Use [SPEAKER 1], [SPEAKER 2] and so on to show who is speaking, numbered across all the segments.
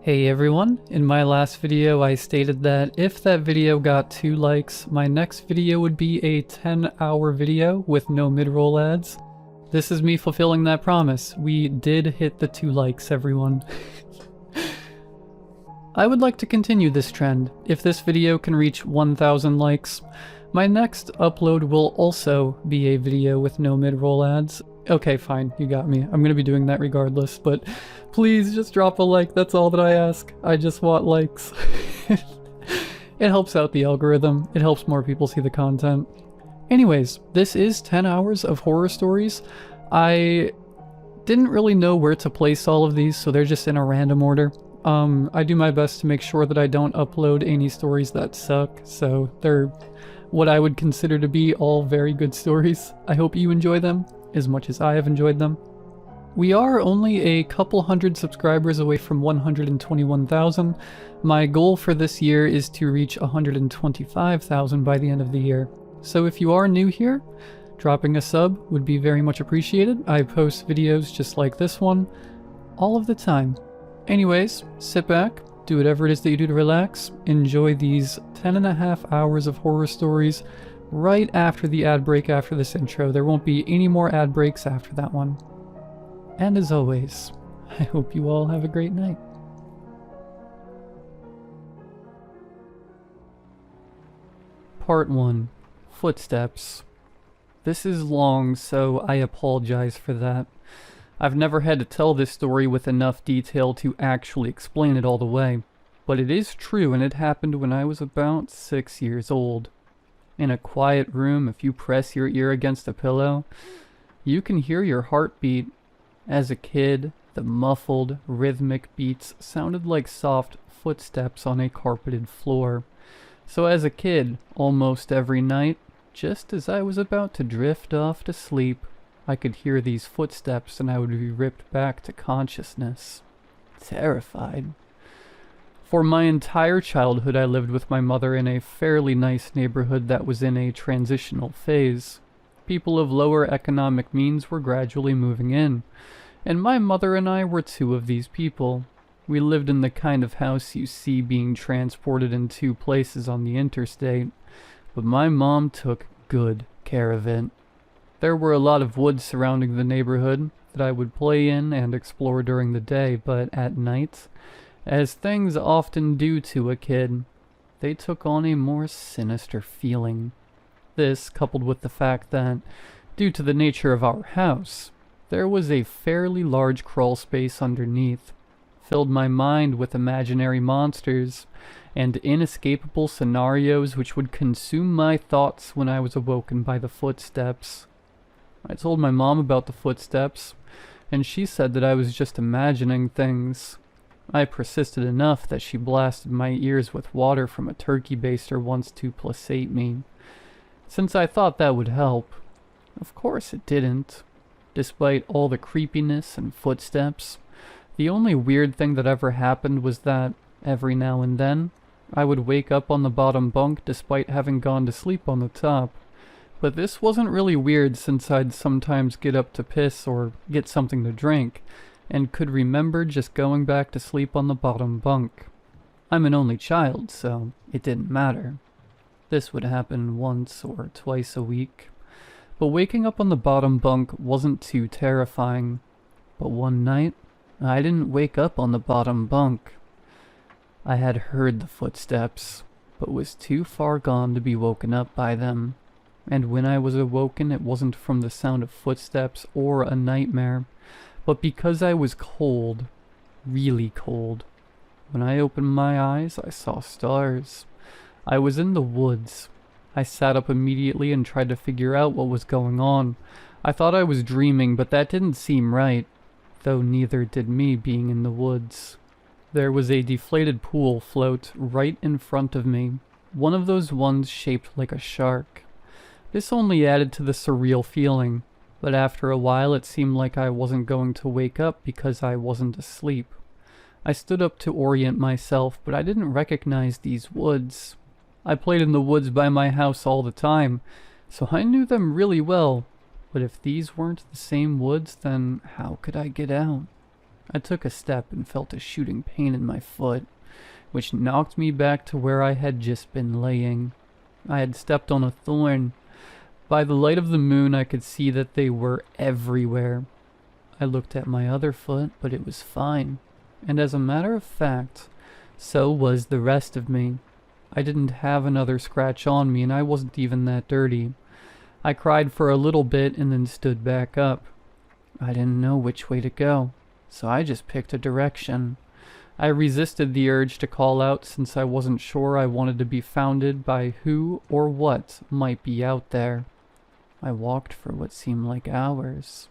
[SPEAKER 1] Hey everyone, in my last video I stated that if that video got 2 likes, my next video would be a 10-hour video with no mid-roll ads. This is me fulfilling that promise. We did hit the 2 likes, everyone. I would like to continue this trend. If this video can reach 1,000 likes, my next upload will also be a video with no mid-roll ads. Okay, fine, you got me. I'm gonna be doing that regardless, but please just drop a like, that's all that I ask. I just want likes. It helps out the algorithm, it helps more people see the content. Anyways, this is 10 hours of horror stories. I didn't really know where to place all of these, so they're just in a random order. I do my best to make sure that I don't upload any stories that suck, so they're what I would consider to be all very good stories. I hope you enjoy them as much as I have enjoyed them. We are only a couple hundred subscribers away from 121,000. My goal for this year is to reach 125,000 by the end of the year. So if you are new here, dropping a sub would be very much appreciated. I post videos just like this one all of the time. Anyways, sit back, do whatever it is that you do to relax, enjoy these 10.5 hours of horror stories right after the ad break after this intro. There won't be any more ad breaks after that one. And as always, I hope you all have a great night. Part 1. Footsteps. This is long, so I apologize for that. I've never had to tell this story with enough detail to actually explain it all the way, but it is true and it happened when I was about 6 years old. In a quiet room, if you press your ear against a pillow, you can hear your heartbeat. As a kid, the muffled, rhythmic beats sounded like soft footsteps on a carpeted floor. So as a kid, almost every night, just as I was about to drift off to sleep, I could hear these footsteps and I would be ripped back to consciousness. Terrified. For my entire childhood, I lived with my mother in a fairly nice neighborhood that was in a transitional phase. People of lower economic means were gradually moving in, and my mother and I were 2 of these people. We lived in the kind of house you see being transported in 2 places on the interstate, but my mom took good care of it. There were a lot of woods surrounding the neighborhood that I would play in and explore during the day, but at night, as things often do to a kid, they took on a more sinister feeling. This, coupled with the fact that, due to the nature of our house, there was a fairly large crawl space underneath, filled my mind with imaginary monsters and inescapable scenarios which would consume my thoughts when I was awoken by the footsteps. I told my mom about the footsteps, and she said that I was just imagining things. I persisted enough that she blasted my ears with water from a turkey baster once to placate me, since I thought that would help. Of course it didn't. Despite all the creepiness and footsteps, the only weird thing that ever happened was that, every now and then, I would wake up on the bottom bunk despite having gone to sleep on the top. But this wasn't really weird since I'd sometimes get up to piss or get something to drink, and could remember just going back to sleep on the bottom bunk. I'm an only child, so it didn't matter. This would happen once or twice a week, but waking up on the bottom bunk wasn't too terrifying. But one night, I didn't wake up on the bottom bunk. I had heard the footsteps, but was too far gone to be woken up by them. And when I was awoken, it wasn't from the sound of footsteps or a nightmare, but because I was cold, really cold. When I opened my eyes, I saw stars. I was in the woods. I sat up immediately and tried to figure out what was going on. I thought I was dreaming, but that didn't seem right, though neither did me being in the woods. There was a deflated pool float right in front of me, one of those ones shaped like a shark. This only added to the surreal feeling. But after a while it seemed like I wasn't going to wake up because I wasn't asleep. I stood up to orient myself, but I didn't recognize these woods. I played in the woods by my house all the time, so I knew them really well. But if these weren't the same woods, then how could I get out? I took a step and felt a shooting pain in my foot, which knocked me back to where I had just been laying. I had stepped on a thorn. By the light of the moon, I could see that they were everywhere. I looked at my other foot, but it was fine. And as a matter of fact, so was the rest of me. I didn't have another scratch on me, and I wasn't even that dirty. I cried for a little bit and then stood back up. I didn't know which way to go, so I just picked a direction. I resisted the urge to call out since I wasn't sure I wanted to be founded by who or what might be out there. I walked for what seemed like hours.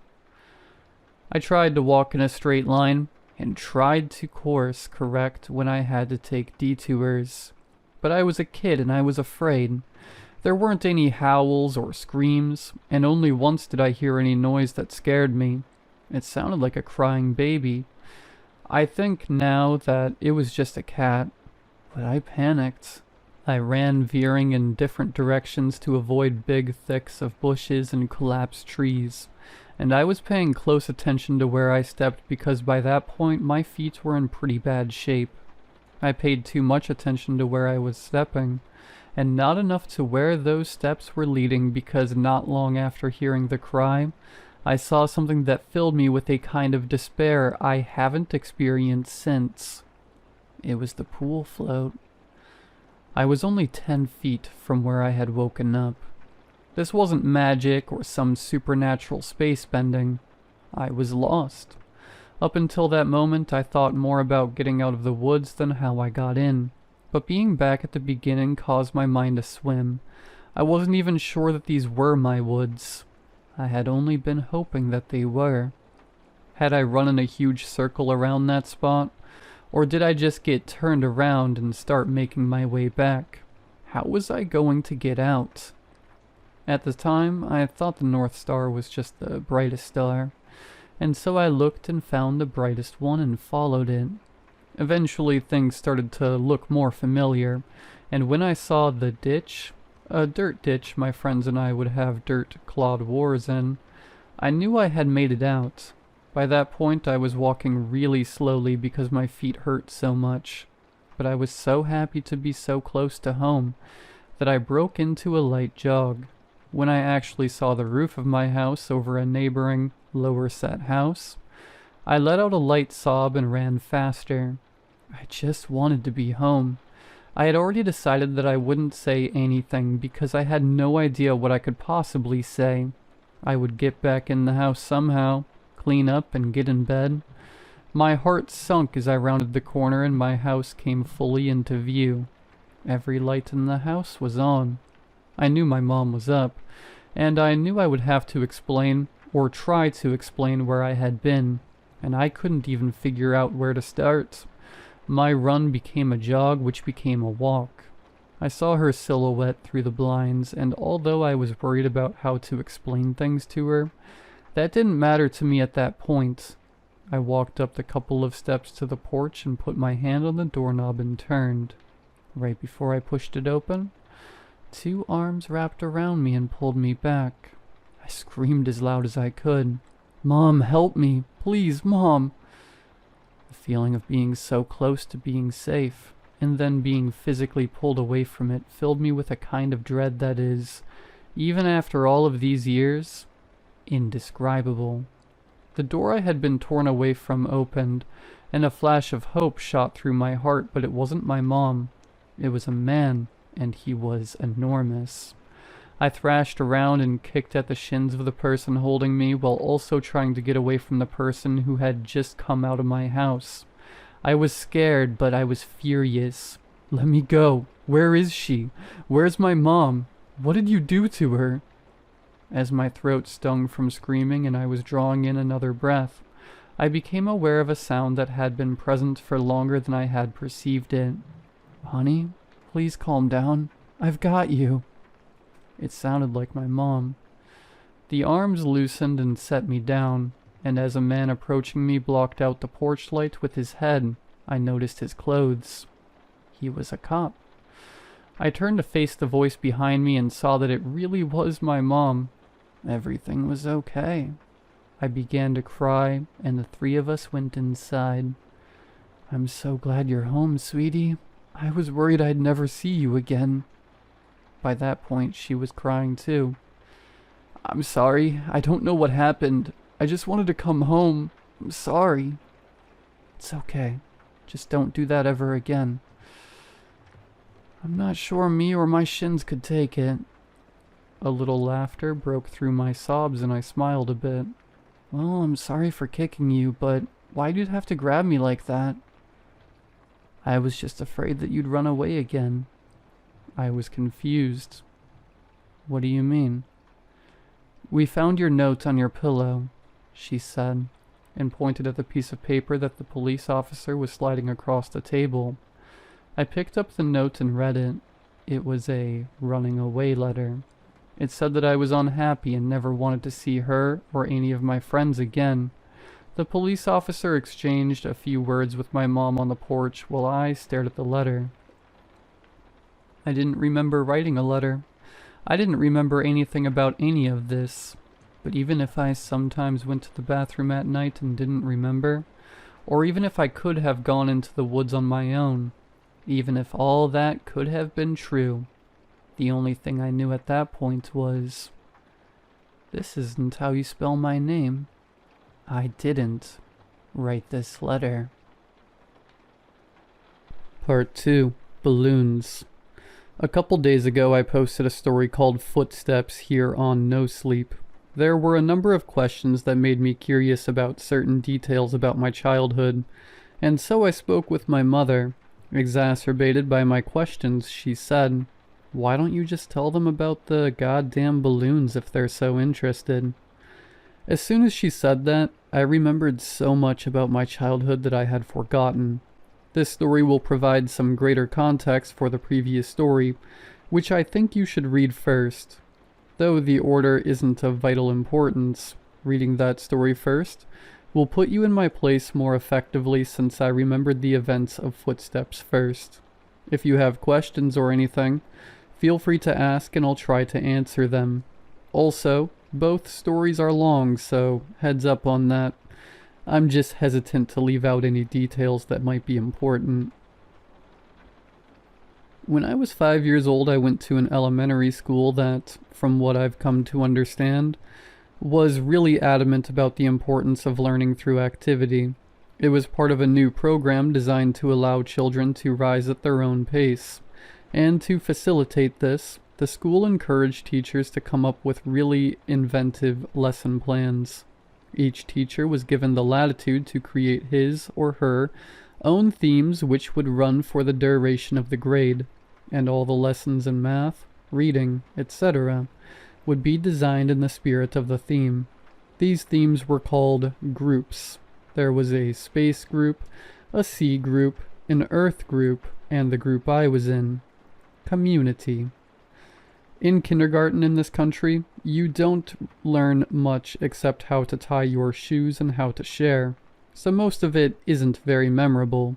[SPEAKER 1] I tried to walk in a straight line and tried to course correct when I had to take detours. But I was a kid and I was afraid. There weren't any howls or screams, and only once did I hear any noise that scared me. It sounded like a crying baby. I think now that it was just a cat, but I panicked. I ran veering in different directions to avoid big thicks of bushes and collapsed trees, and I was paying close attention to where I stepped because by that point my feet were in pretty bad shape. I paid too much attention to where I was stepping, and not enough to where those steps were leading because not long after hearing the cry, I saw something that filled me with a kind of despair I haven't experienced since. It was the pool float. I was only 10 feet from where I had woken up. This wasn't magic or some supernatural space bending. I was lost. Up until that moment, I thought more about getting out of the woods than how I got in. But being back at the beginning caused my mind to swim. I wasn't even sure that these were my woods. I had only been hoping that they were. Had I run in a huge circle around that spot? Or did I just get turned around and start making my way back? How was I going to get out? At the time, I thought the North Star was just the brightest star, and so I looked and found the brightest one and followed it. Eventually things started to look more familiar, and when I saw the ditch, a dirt ditch my friends and I would have dirt-clawed wars in, I knew I had made it out. By that point I was walking really slowly because my feet hurt so much, but I was so happy to be so close to home that I broke into a light jog. When I actually saw the roof of my house over a neighboring, lower-set house, I let out a light sob and ran faster. I just wanted to be home. I had already decided that I wouldn't say anything because I had no idea what I could possibly say. I would get back in the house somehow, clean up and get in bed. My heart sunk as I rounded the corner and my house came fully into view. Every light in the house was on. I knew my mom was up, and I knew I would have to explain, or try to explain where I had been, and I couldn't even figure out where to start. My run became a jog, which became a walk. I saw her silhouette through the blinds, and although I was worried about how to explain things to her, that didn't matter to me at that point. I walked up the couple of steps to the porch and put my hand on the doorknob and turned. Right before I pushed it open, 2 arms wrapped around me and pulled me back. I screamed as loud as I could. "Mom, help me! Please, Mom!" The feeling of being so close to being safe, and then being physically pulled away from it, filled me with a kind of dread that is, even after all of these years, indescribable. The door I had been torn away from opened, and a flash of hope shot through my heart, but it wasn't my mom. It was a man, and he was enormous. I thrashed around and kicked at the shins of the person holding me while also trying to get away from the person who had just come out of my house. I was scared, but I was furious. Let me go. Where is she? Where's my mom? What did you do to her? As my throat stung from screaming and I was drawing in another breath, I became aware of a sound that had been present for longer than I had perceived it. "Honey, please calm down. I've got you." It sounded like my mom. The arms loosened and set me down, and as a man approaching me blocked out the porch light with his head, I noticed his clothes. He was a cop. I turned to face the voice behind me and saw that it really was my mom. Everything was okay. I began to cry, and the three of us went inside. I'm so glad you're home, sweetie. I was worried I'd never see you again. By that point, she was crying too. I'm sorry. I don't know what happened. I just wanted to come home. I'm sorry. It's okay. Just don't do that ever again. I'm not sure me or my shins could take it. A little laughter broke through my sobs and I smiled a bit. Well, I'm sorry for kicking you, but why'd you have to grab me like that? I was just afraid that you'd run away again. I was confused. What do you mean? We found your note on your pillow, she said, and pointed at the piece of paper that the police officer was sliding across the table. I picked up the note and read it. It was a running away letter. It said that I was unhappy and never wanted to see her or any of my friends again. The police officer exchanged a few words with my mom on the porch while I stared at the letter. I didn't remember writing a letter. I didn't remember anything about any of this. But even if I sometimes went to the bathroom at night and didn't remember, or even if I could have gone into the woods on my own, even if all that could have been true, the only thing I knew at that point was, this isn't how you spell my name. I didn't write this letter. Part 2. Balloons. A couple days ago I posted a story called Footsteps here on No Sleep. There were a number of questions that made me curious about certain details about my childhood, and so I spoke with my mother. Exacerbated by my questions, she said, "Why don't you just tell them about the goddamn balloons if they're so interested?" As soon as she said that, I remembered so much about my childhood that I had forgotten. This story will provide some greater context for the previous story, which I think you should read first. Though the order isn't of vital importance, reading that story first will put you in my place more effectively since I remembered the events of Footsteps first. If you have questions or anything, feel free to ask and I'll try to answer them. Also, both stories are long, so heads up on that. I'm just hesitant to leave out any details that might be important. When I was 5 years old, I went to an elementary school that, from what I've come to understand, was really adamant about the importance of learning through activity. It was part of a new program designed to allow children to rise at their own pace. And to facilitate this, the school encouraged teachers to come up with really inventive lesson plans. Each teacher was given the latitude to create his or her own themes which would run for the duration of the grade, and all the lessons in math, reading, etc. would be designed in the spirit of the theme. These themes were called groups. There was a space group, a sea group, an earth group, and the group I was in, community. In kindergarten in this country, you don't learn much except how to tie your shoes and how to share, so most of it isn't very memorable.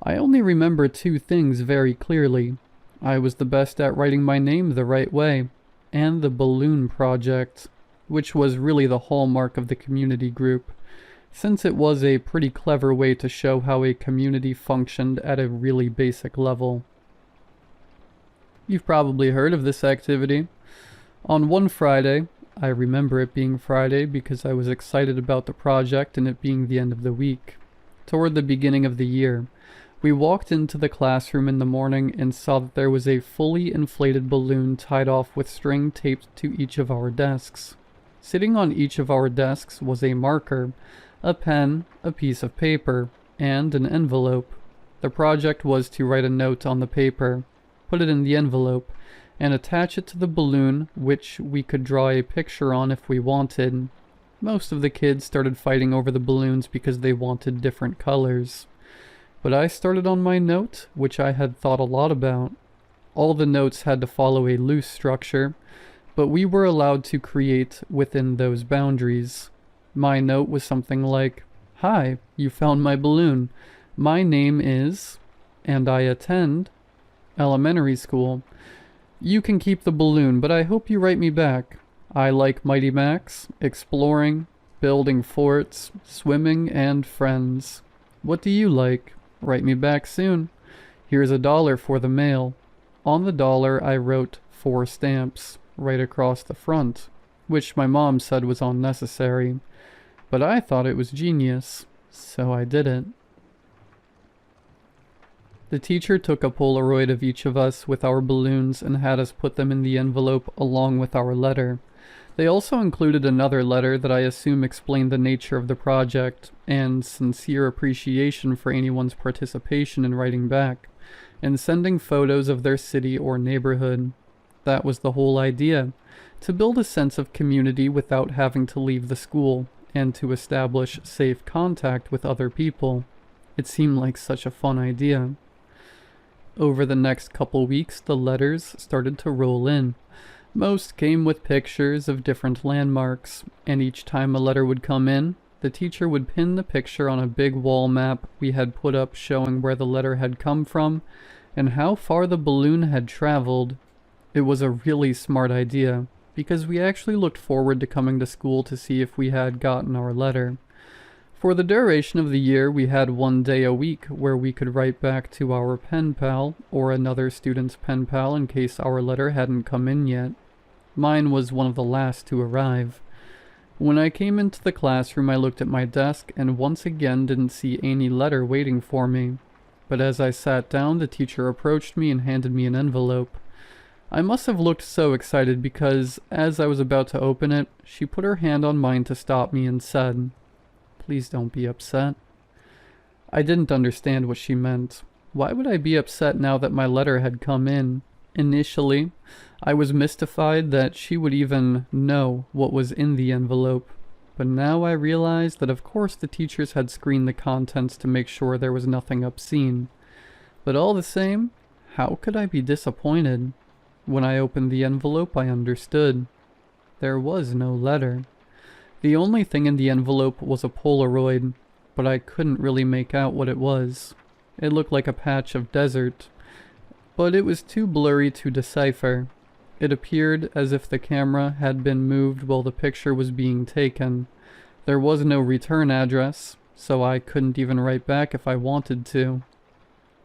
[SPEAKER 1] I only remember two things very clearly. I was the best at writing my name the right way, and the balloon project, which was really the hallmark of the community group, since it was a pretty clever way to show how a community functioned at a really basic level. You've probably heard of this activity. On one Friday, I remember it being Friday because I was excited about the project and it being the end of the week. Toward the beginning of the year, we walked into the classroom in the morning and saw that there was a fully inflated balloon tied off with string taped to each of our desks. Sitting on each of our desks was a marker, a pen, a piece of paper, and an envelope. The project was to write a note on the paper, put it in the envelope, and attach it to the balloon, which we could draw a picture on if we wanted. Most of the kids started fighting over the balloons because they wanted different colors. But I started on my note, which I had thought a lot about. All the notes had to follow a loose structure, but we were allowed to create within those boundaries. My note was something like, "Hi, you found my balloon. My name is, and I attend elementary school. You can keep the balloon, but I hope you write me back. I like Mighty Max, exploring, building forts, swimming, and friends. What do you like? Write me back soon. Here's $1 for the mail." On the dollar I wrote 4 stamps, right across the front, which my mom said was unnecessary. But I thought it was genius, so I did it. The teacher took a Polaroid of each of us with our balloons and had us put them in the envelope along with our letter. They also included another letter that I assume explained the nature of the project and sincere appreciation for anyone's participation in writing back, and sending photos of their city or neighborhood. That was the whole idea, to build a sense of community without having to leave the school, and to establish safe contact with other people. It seemed like such a fun idea. Over the next couple weeks, the letters started to roll in. Most came with pictures of different landmarks, and each time a letter would come in, the teacher would pin the picture on a big wall map we had put up showing where the letter had come from and how far the balloon had traveled. It was a really smart idea, because we actually looked forward to coming to school to see if we had gotten our letter. For the duration of the year, we had 1 day a week where we could write back to our pen pal or another student's pen pal in case our letter hadn't come in yet. Mine was one of the last to arrive. When I came into the classroom, I looked at my desk and once again didn't see any letter waiting for me. But as I sat down, the teacher approached me and handed me an envelope. I must have looked so excited because, as I was about to open it, she put her hand on mine to stop me and said, "Please don't be upset." I didn't understand what she meant. Why would I be upset now that my letter had come in? Initially, I was mystified that she would even know what was in the envelope, but now I realized that of course the teachers had screened the contents to make sure there was nothing obscene. But all the same, how could I be disappointed? When I opened the envelope, I understood. There was no letter. The only thing in the envelope was a Polaroid, but I couldn't really make out what it was. It looked like a patch of desert, but it was too blurry to decipher. It appeared as if the camera had been moved while the picture was being taken. There was no return address, so I couldn't even write back if I wanted to.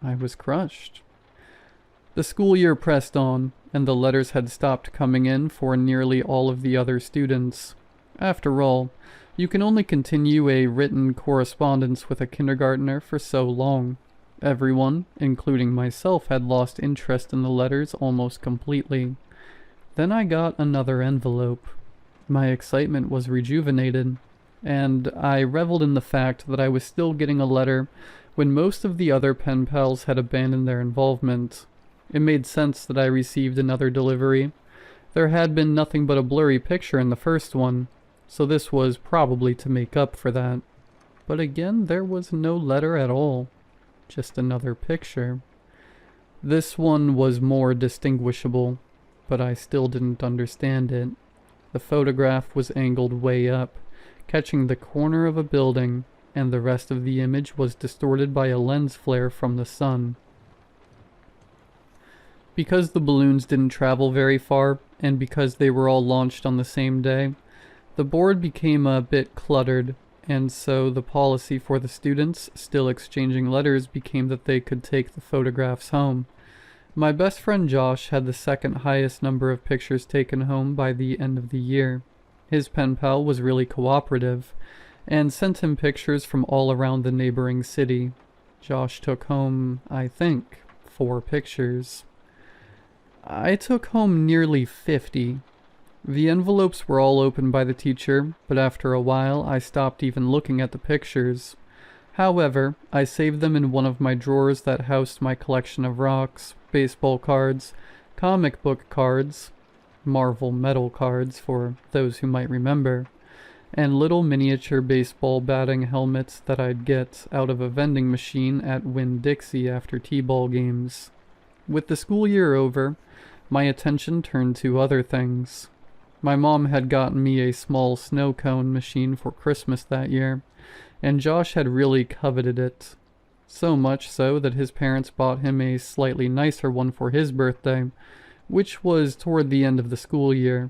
[SPEAKER 1] I was crushed. The school year pressed on, and the letters had stopped coming in for nearly all of the other students. After all, you can only continue a written correspondence with a kindergartner for so long. Everyone, including myself, had lost interest in the letters almost completely. Then I got another envelope. My excitement was rejuvenated, and I reveled in the fact that I was still getting a letter when most of the other pen pals had abandoned their involvement. It made sense that I received another delivery. There had been nothing but a blurry picture in the first one, so this was probably to make up for that. But again, there was no letter at all, just another picture. This one was more distinguishable, but I still didn't understand it. The photograph was angled way up, catching the corner of a building, and the rest of the image was distorted by a lens flare from the sun. Because the balloons didn't travel very far, and because they were all launched on the same day, the board became a bit cluttered, and so the policy for the students still exchanging letters became that they could take the photographs home. My best friend Josh had the second highest number of pictures taken home by the end of the year. His pen pal was really cooperative, and sent him pictures from all around the neighboring city. Josh took home, I think, 4 pictures. I took home nearly 50. The envelopes were all opened by the teacher, but after a while I stopped even looking at the pictures. However, I saved them in one of my drawers that housed my collection of rocks, baseball cards, comic book cards, Marvel metal cards for those who might remember, and little miniature baseball batting helmets that I'd get out of a vending machine at Winn-Dixie after t-ball games. With the school year over, my attention turned to other things. My mom had gotten me a small snow cone machine for Christmas that year, and Josh had really coveted it. So much so that his parents bought him a slightly nicer one for his birthday, which was toward the end of the school year.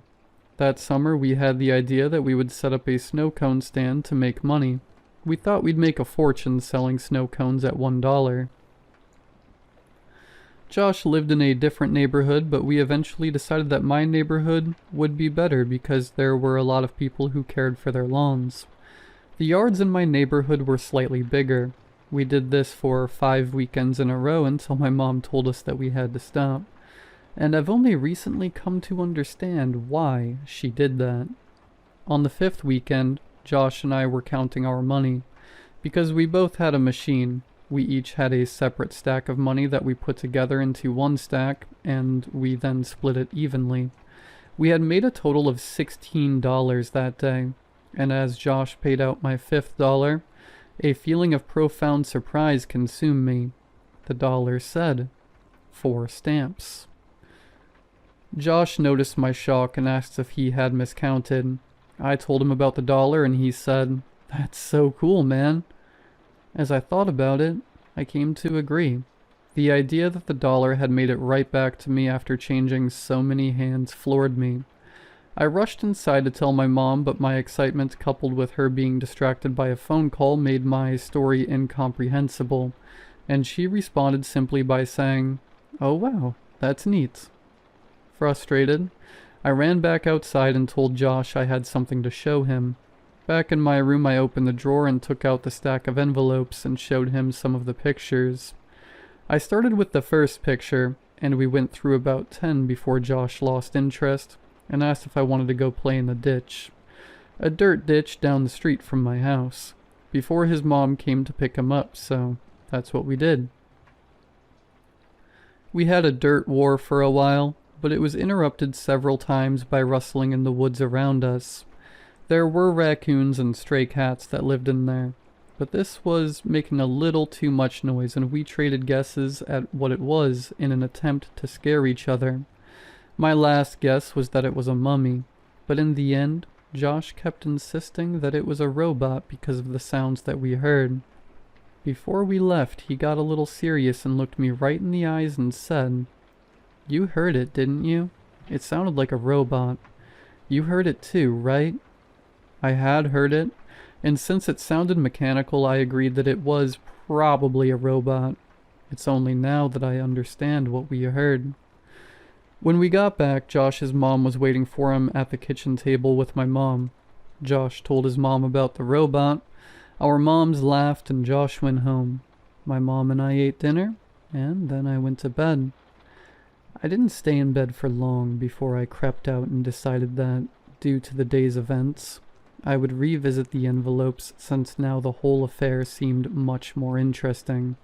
[SPEAKER 1] That summer we had the idea that we would set up a snow cone stand to make money. We thought we'd make a fortune selling snow cones at $1. Josh lived in a different neighborhood, but we eventually decided that my neighborhood would be better because there were a lot of people who cared for their lawns. The yards in my neighborhood were slightly bigger. We did this for 5 weekends in a row until my mom told us that we had to stop. And I've only recently come to understand why she did that. On the 5th weekend, Josh and I were counting our money. Because we both had a machine, we each had a separate stack of money that we put together into one stack, and we then split it evenly. We had made a total of $16 that day, and as Josh paid out my $5th, a feeling of profound surprise consumed me. The dollar said, 4 stamps. Josh noticed my shock and asked if he had miscounted. I told him about the dollar and he said, "That's so cool, man." As I thought about it, I came to agree. The idea that the dollar had made it right back to me after changing so many hands floored me. I rushed inside to tell my mom, but my excitement coupled with her being distracted by a phone call made my story incomprehensible, and she responded simply by saying, "Oh wow, that's neat." Frustrated, I ran back outside and told Josh I had something to show him. Back in my room, I opened the drawer and took out the stack of envelopes and showed him some of the pictures. I started with the first picture, and we went through about 10 before Josh lost interest and asked if I wanted to go play in the ditch. A dirt ditch down the street from my house, before his mom came to pick him up, so that's what we did. We had a dirt war for a while, but it was interrupted several times by rustling in the woods around us. There were raccoons and stray cats that lived in there, but this was making a little too much noise and we traded guesses at what it was in an attempt to scare each other. My last guess was that it was a mummy, but in the end, Josh kept insisting that it was a robot because of the sounds that we heard. Before we left, he got a little serious and looked me right in the eyes and said, "You heard it, didn't you? It sounded like a robot. You heard it too, right?" I had heard it, and since it sounded mechanical, I agreed that it was probably a robot. It's only now that I understand what we heard. When we got back, Josh's mom was waiting for him at the kitchen table with my mom. Josh told his mom about the robot. Our moms laughed and Josh went home. My mom and I ate dinner, and then I went to bed. I didn't stay in bed for long before I crept out and decided that, due to the day's events, I would revisit the envelopes since now the whole affair seemed much more interesting.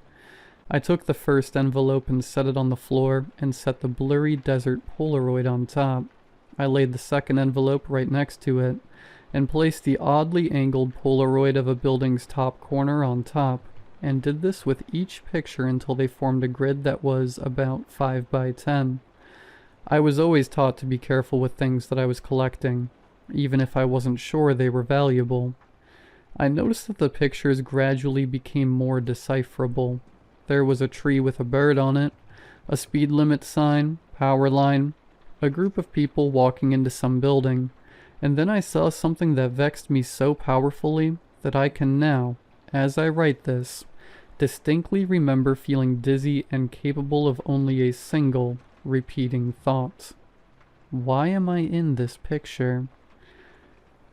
[SPEAKER 1] I took the first envelope and set it on the floor and set the blurry desert Polaroid on top. I laid the second envelope right next to it and placed the oddly angled Polaroid of a building's top corner on top, and did this with each picture until they formed a grid that was about 5 by 10. I was always taught to be careful with things that I was collecting, even if I wasn't sure they were valuable. I noticed that the pictures gradually became more decipherable. There was a tree with a bird on it, a speed limit sign, power line, a group of people walking into some building, and then I saw something that vexed me so powerfully that I can now, as I write this, distinctly remember feeling dizzy and capable of only a single repeating thought. Why am I in this picture?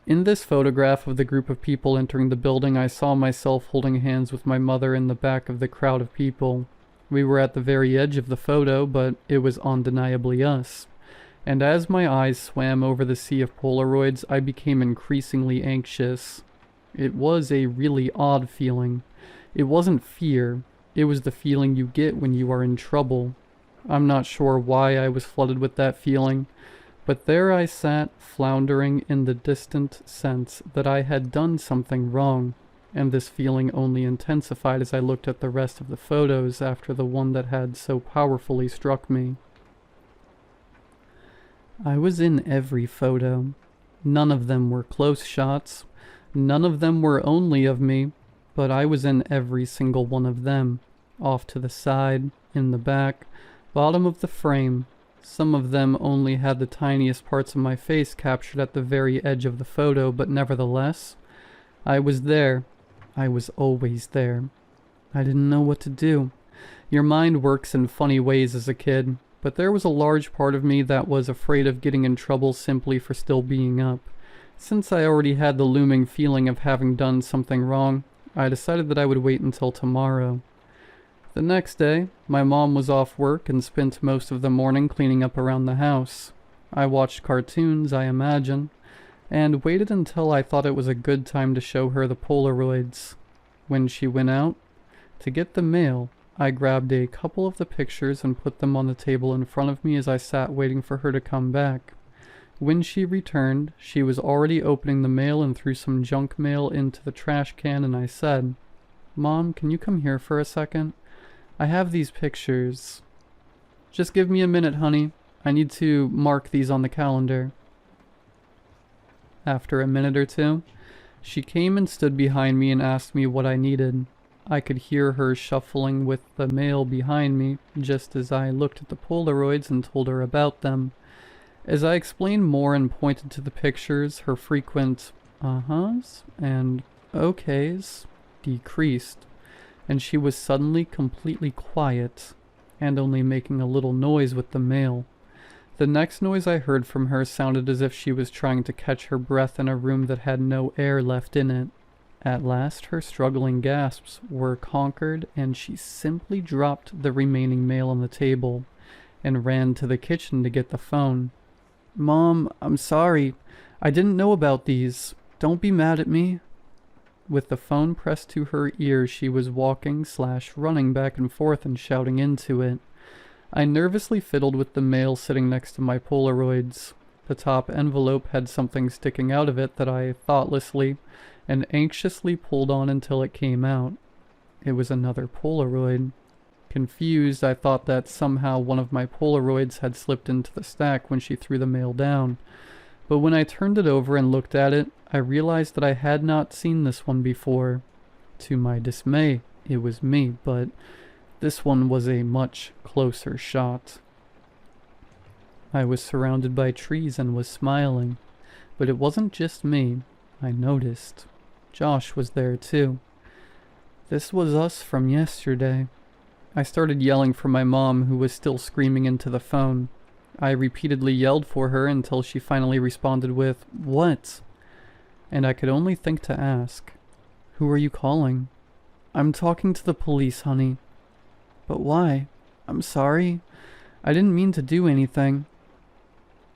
[SPEAKER 1] In this photograph of the group of people entering the building, I saw myself holding hands with my mother in the back of the crowd of people. We were at the very edge of the photo, but it was undeniably us. And as my eyes swam over the sea of Polaroids, I became increasingly anxious. It was a really odd feeling. It wasn't fear. It was the feeling you get when you are in trouble. I'm not sure why I was flooded with that feeling, but there I sat, floundering in the distant sense that I had done something wrong, and this feeling only intensified as I looked at the rest of the photos after the one that had so powerfully struck me. I was in every photo. None of them were close shots. None of them were only of me, but I was in every single one of them, off to the side, in the back, bottom of the frame, Some of them only had the tiniest parts of my face captured at the very edge of the photo, but nevertheless, I was there. I was always there. I didn't know what to do. Your mind works in funny ways as a kid, but there was a large part of me that was afraid of getting in trouble simply for still being up. Since I already had the looming feeling of having done something wrong, I decided that I would wait until tomorrow. The next day, my mom was off work and spent most of the morning cleaning up around the house. I watched cartoons, I imagine, and waited until I thought it was a good time to show her the Polaroids. When she went out to get the mail, I grabbed a couple of the pictures and put them on the table in front of me as I sat waiting for her to come back. When she returned, she was already opening the mail and threw some junk mail into the trash can, and I said, "Mom, can you come here for a second? I have these pictures. Just give me a minute, honey. I need to mark these on the calendar." After a minute or two, she came and stood behind me and asked me what I needed. I could hear her shuffling with the mail behind me, just as I looked at the Polaroids and told her about them. As I explained more and pointed to the pictures, her frequent uh-huhs and okays decreased, and she was suddenly completely quiet, and only making a little noise with the mail. The next noise I heard from her sounded as if she was trying to catch her breath in a room that had no air left in it. At last her struggling gasps were conquered, and she simply dropped the remaining mail on the table, and ran to the kitchen to get the phone. "Mom, I'm sorry. I didn't know about these. Don't be mad at me." With the phone pressed to her ear, she was walking/running back and forth and shouting into it. I nervously fiddled with the mail sitting next to my Polaroids. The top envelope had something sticking out of it that I thoughtlessly and anxiously pulled on until it came out. It was another Polaroid. Confused, I thought that somehow one of my Polaroids had slipped into the stack when she threw the mail down. But when I turned it over and looked at it, I realized that I had not seen this one before. To my dismay, it was me, but this one was a much closer shot. I was surrounded by trees and was smiling, but it wasn't just me. I noticed Josh was there too. This was us from yesterday. I started yelling for my mom, who was still screaming into the phone. I repeatedly yelled for her until she finally responded with, "What?" And I could only think to ask, "Who are you calling?" "I'm talking to the police, honey." "But why?" "I'm sorry. I didn't mean to do anything."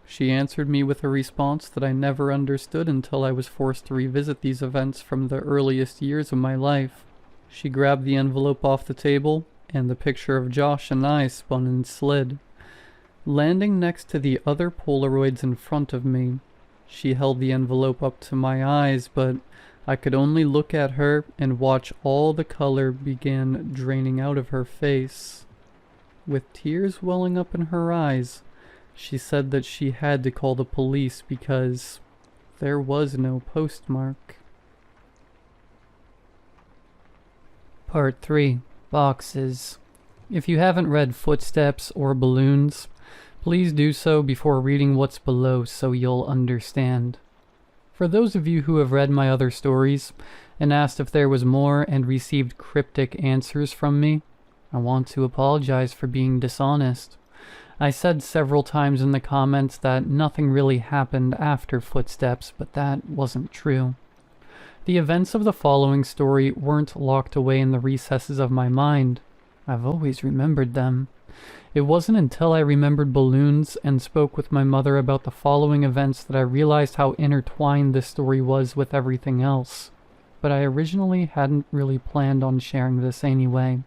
[SPEAKER 1] She answered me with a response that I never understood until I was forced to revisit these events from the earliest years of my life. She grabbed the envelope off the table, and the picture of Josh and I spun and slid, landing next to the other Polaroids in front of me. She held the envelope up to my eyes, but I could only look at her and watch all the color begin draining out of her face. With tears welling up in her eyes, she said that she had to call the police because there was no postmark. Part 3. Boxes. If you haven't read Footsteps or Balloons, please do so before reading what's below so you'll understand. For those of you who have read my other stories and asked if there was more and received cryptic answers from me, I want to apologize for being dishonest. I said several times in the comments that nothing really happened after Footsteps, but that wasn't true. The events of the following story weren't locked away in the recesses of my mind. I've always remembered them. It wasn't until I remembered Balloons and spoke with my mother about the following events that I realized how intertwined this story was with everything else. But I originally hadn't really planned on sharing this anyway.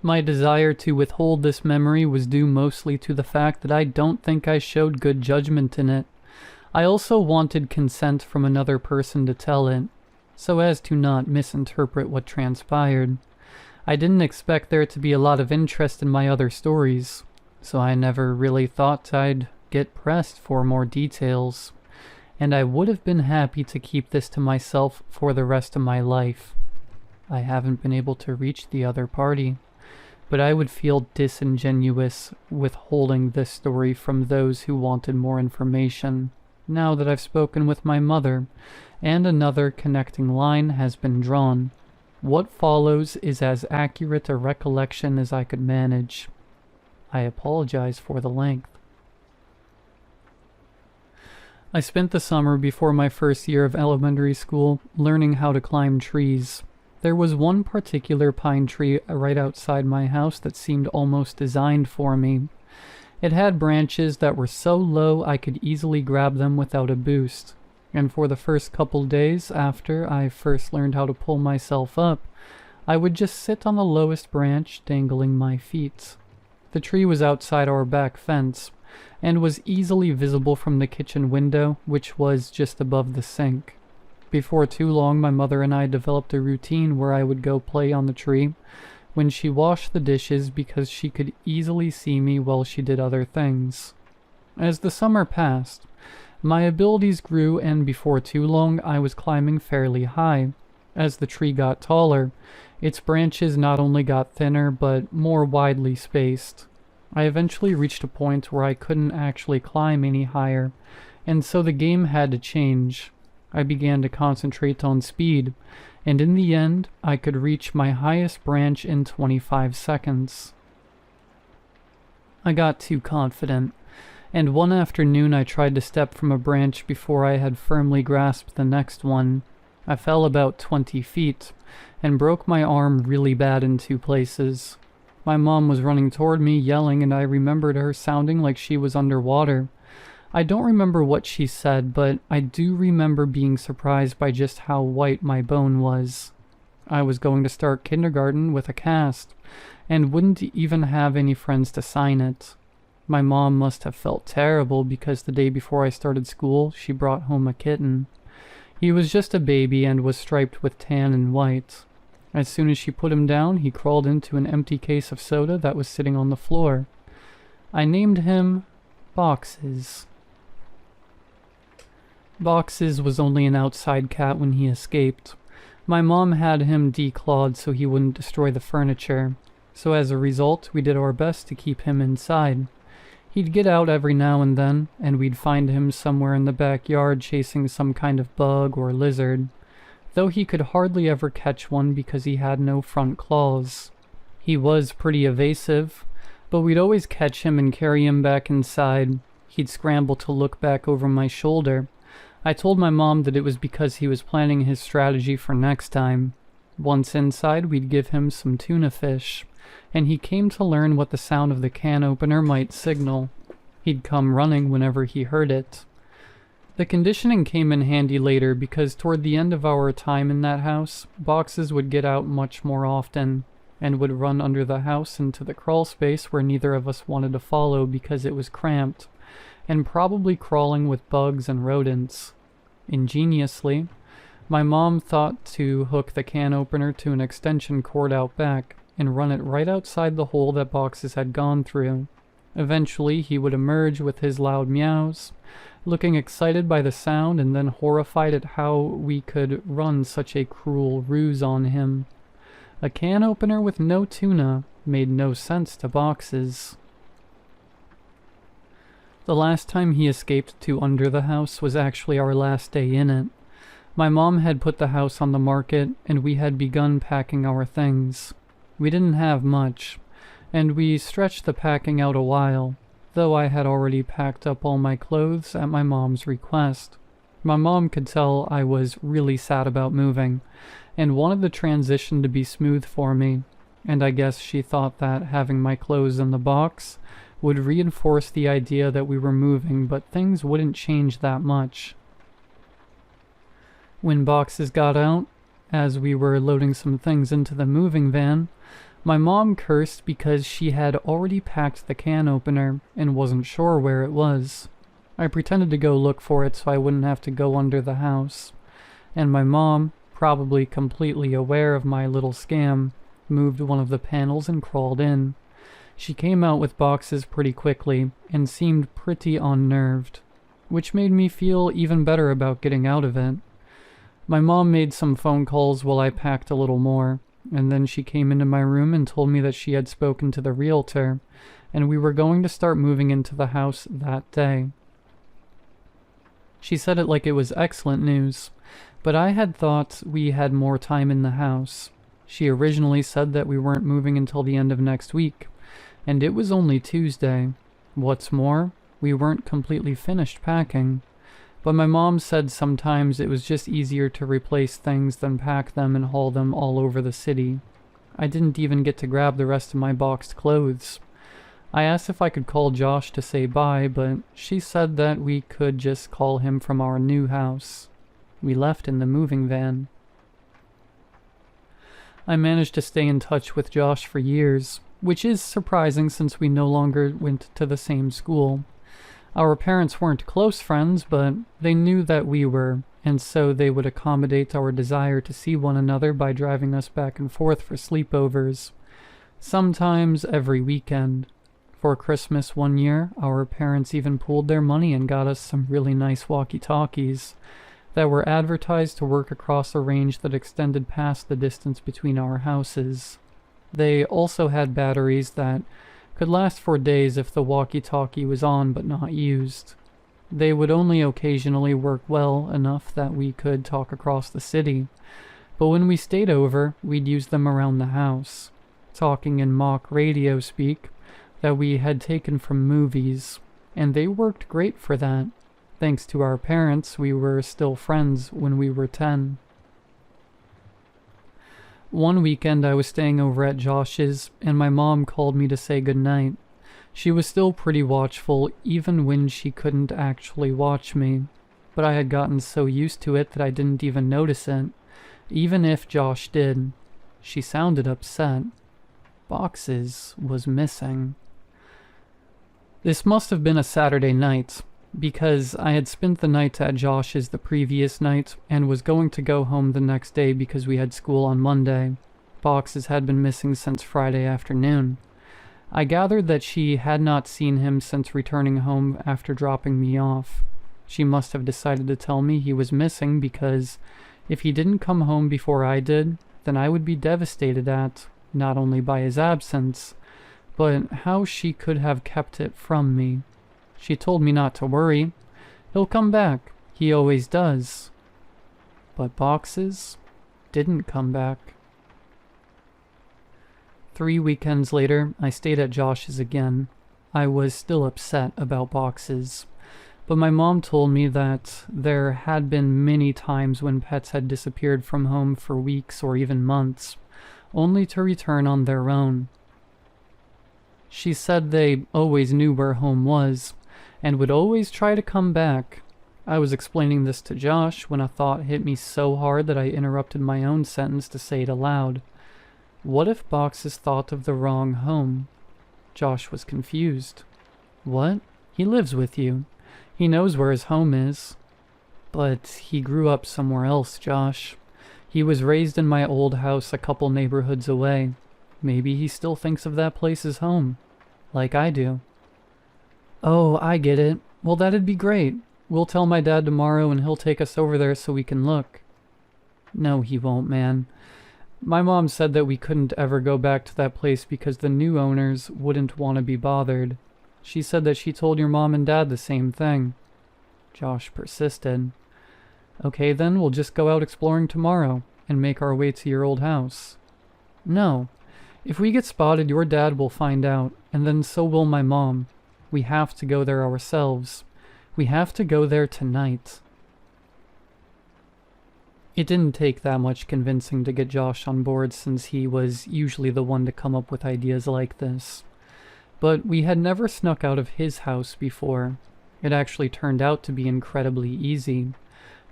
[SPEAKER 1] My desire to withhold this memory was due mostly to the fact that I don't think I showed good judgment in it. I also wanted consent from another person to tell it, so as to not misinterpret what transpired. I didn't expect there to be a lot of interest in my other stories, so I never really thought I'd get pressed for more details, and I would have been happy to keep this to myself for the rest of my life. I haven't been able to reach the other party, but I would feel disingenuous withholding this story from those who wanted more information. Now that I've spoken with my mother, and another connecting line has been drawn, what follows is as accurate a recollection as I could manage. I apologize for the length. I spent the summer before my first year of elementary school learning how to climb trees. There was one particular pine tree right outside my house that seemed almost designed for me. It had branches that were so low I could easily grab them without a boost, and for the first couple days after I first learned how to pull myself up, I would just sit on the lowest branch, dangling my feet. The tree was outside our back fence, and was easily visible from the kitchen window, which was just above the sink. Before too long, my mother and I developed a routine where I would go play on the tree when she washed the dishes because she could easily see me while she did other things. As the summer passed, my abilities grew, and before too long I was climbing fairly high. As the tree got taller, its branches not only got thinner but more widely spaced. I eventually reached a point where I couldn't actually climb any higher, and so the game had to change. I began to concentrate on speed, and in the end, I could reach my highest branch in 25 seconds. I got too confident, and one afternoon I tried to step from a branch before I had firmly grasped the next one. I fell about 20 feet, and broke my arm really bad in 2 places. My mom was running toward me, yelling, and I remembered her sounding like she was underwater. I don't remember what she said, but I do remember being surprised by just how white my bone was. I was going to start kindergarten with a cast, and wouldn't even have any friends to sign it. My mom must have felt terrible because the day before I started school, she brought home a kitten. He was just a baby and was striped with tan and white. As soon as she put him down, he crawled into an empty case of soda that was sitting on the floor. I named him Boxes. Boxes was only an outside cat when he escaped. My mom had him declawed so he wouldn't destroy the furniture. So as a result, we did our best to keep him inside. He'd get out every now and then, and we'd find him somewhere in the backyard chasing some kind of bug or lizard, though he could hardly ever catch one because he had no front claws. He was pretty evasive, but we'd always catch him and carry him back inside. He'd scramble to look back over my shoulder. I told my mom that it was because he was planning his strategy for next time. Once inside, we'd give him some tuna fish, and he came to learn what the sound of the can opener might signal. He'd come running whenever he heard it. The conditioning came in handy later because toward the end of our time in that house, Boxes would get out much more often, and would run under the house into the crawl space where neither of us wanted to follow because it was cramped, and probably crawling with bugs and rodents. Ingeniously, my mom thought to hook the can opener to an extension cord out back, and run it right outside the hole that Boxes had gone through. Eventually, he would emerge with his loud meows, looking excited by the sound and then horrified at how we could run such a cruel ruse on him. A can opener with no tuna made no sense to Boxes. The last time he escaped to under the house was actually our last day in it. My mom had put the house on the market, and we had begun packing our things. We didn't have much, and we stretched the packing out a while, though I had already packed up all my clothes at my mom's request. My mom could tell I was really sad about moving, and wanted the transition to be smooth for me, and I guess she thought that having my clothes in the box would reinforce the idea that we were moving, but things wouldn't change that much. When Boxes got out, as we were loading some things into the moving van, my mom cursed because she had already packed the can opener and wasn't sure where it was. I pretended to go look for it so I wouldn't have to go under the house, and my mom, probably completely aware of my little scam, moved one of the panels and crawled in. She came out with Boxes pretty quickly and seemed pretty unnerved, which made me feel even better about getting out of it. My mom made some phone calls while I packed a little more, and then she came into my room and told me that she had spoken to the realtor, and we were going to start moving into the house that day. She said it like it was excellent news, but I had thought we had more time in the house. She originally said that we weren't moving until the end of next week, and it was only Tuesday. What's more, we weren't completely finished packing. But my mom said sometimes it was just easier to replace things than pack them and haul them all over the city. I didn't even get to grab the rest of my boxed clothes. I asked if I could call Josh to say bye, but she said that we could just call him from our new house. We left in the moving van. I managed to stay in touch with Josh for years, which is surprising since we no longer went to the same school. Our parents weren't close friends, but they knew that we were, and so they would accommodate our desire to see one another by driving us back and forth for sleepovers, sometimes every weekend. For Christmas one year, our parents even pooled their money and got us some really nice walkie-talkies that were advertised to work across a range that extended past the distance between our houses. They also had batteries that could last for days if the walkie-talkie was on but not used. They would only occasionally work well enough that we could talk across the city, but when we stayed over, we'd use them around the house, talking in mock radio speak that we had taken from movies, and they worked great for that. Thanks to our parents, we were still friends when we were 10. One weekend I was staying over at Josh's, and my mom called me to say goodnight. She was still pretty watchful, even when she couldn't actually watch me, but I had gotten so used to it that I didn't even notice it, even if Josh did. She sounded upset. Boxes was missing. This must have been a Saturday night, because I had spent the night at Josh's the previous night and was going to go home the next day because we had school on Monday. Boxes had been missing since Friday afternoon. I gathered that she had not seen him since returning home after dropping me off. She must have decided to tell me he was missing because if he didn't come home before I did, then I would be devastated at, not only by his absence, but how she could have kept it from me. She told me not to worry. He'll come back. He always does. But Boxes didn't come back. 3 weekends later, I stayed at Josh's again. I was still upset about Boxes, but my mom told me that there had been many times when pets had disappeared from home for weeks or even months, only to return on their own. She said they always knew where home was, and would always try to come back. I was explaining this to Josh when a thought hit me so hard that I interrupted my own sentence to say it aloud. What if Boxes thought of the wrong home? Josh was confused. What? He lives with you. He knows where his home is. But he grew up somewhere else, Josh. He was raised in my old house a couple neighborhoods away. Maybe he still thinks of that place as home, like I do. Oh, I get it. Well, that'd be great. We'll tell my dad tomorrow and he'll take us over there so we can look. No, he won't, man. My mom said that we couldn't ever go back to that place because the new owners wouldn't want to be bothered. She said that she told your mom and dad the same thing. Josh persisted. Okay, then we'll just go out exploring tomorrow and make our way to your old house. No. If we get spotted, your dad will find out, and then so will my mom. We have to go there ourselves. We have to go there tonight. It didn't take that much convincing to get Josh on board since he was usually the one to come up with ideas like this. But we had never snuck out of his house before. It actually turned out to be incredibly easy.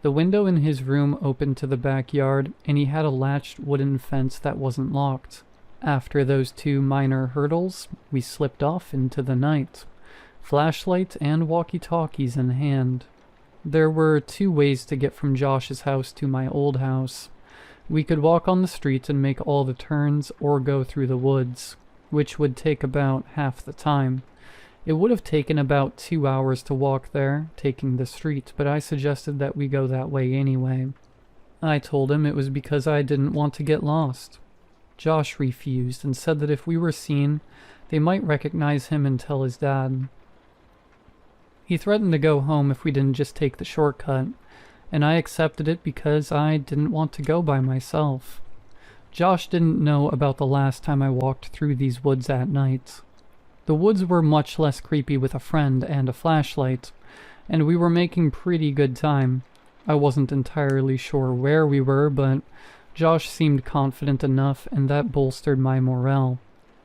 [SPEAKER 1] The window in his room opened to the backyard, and he had a latched wooden fence that wasn't locked. After those 2 minor hurdles, we slipped off into the night, flashlight and walkie-talkies in hand. There were 2 ways to get from Josh's house to my old house. We could walk on the street and make all the turns, or go through the woods, which would take about half the time. It would have taken about 2 hours to walk there, taking the street, but I suggested that we go that way anyway. I told him it was because I didn't want to get lost. Josh refused and said that if we were seen, they might recognize him and tell his dad. He threatened to go home if we didn't just take the shortcut, and I accepted it because I didn't want to go by myself. Josh didn't know about the last time I walked through these woods at night. The woods were much less creepy with a friend and a flashlight, and we were making pretty good time. I wasn't entirely sure where we were, but Josh seemed confident enough, and that bolstered my morale.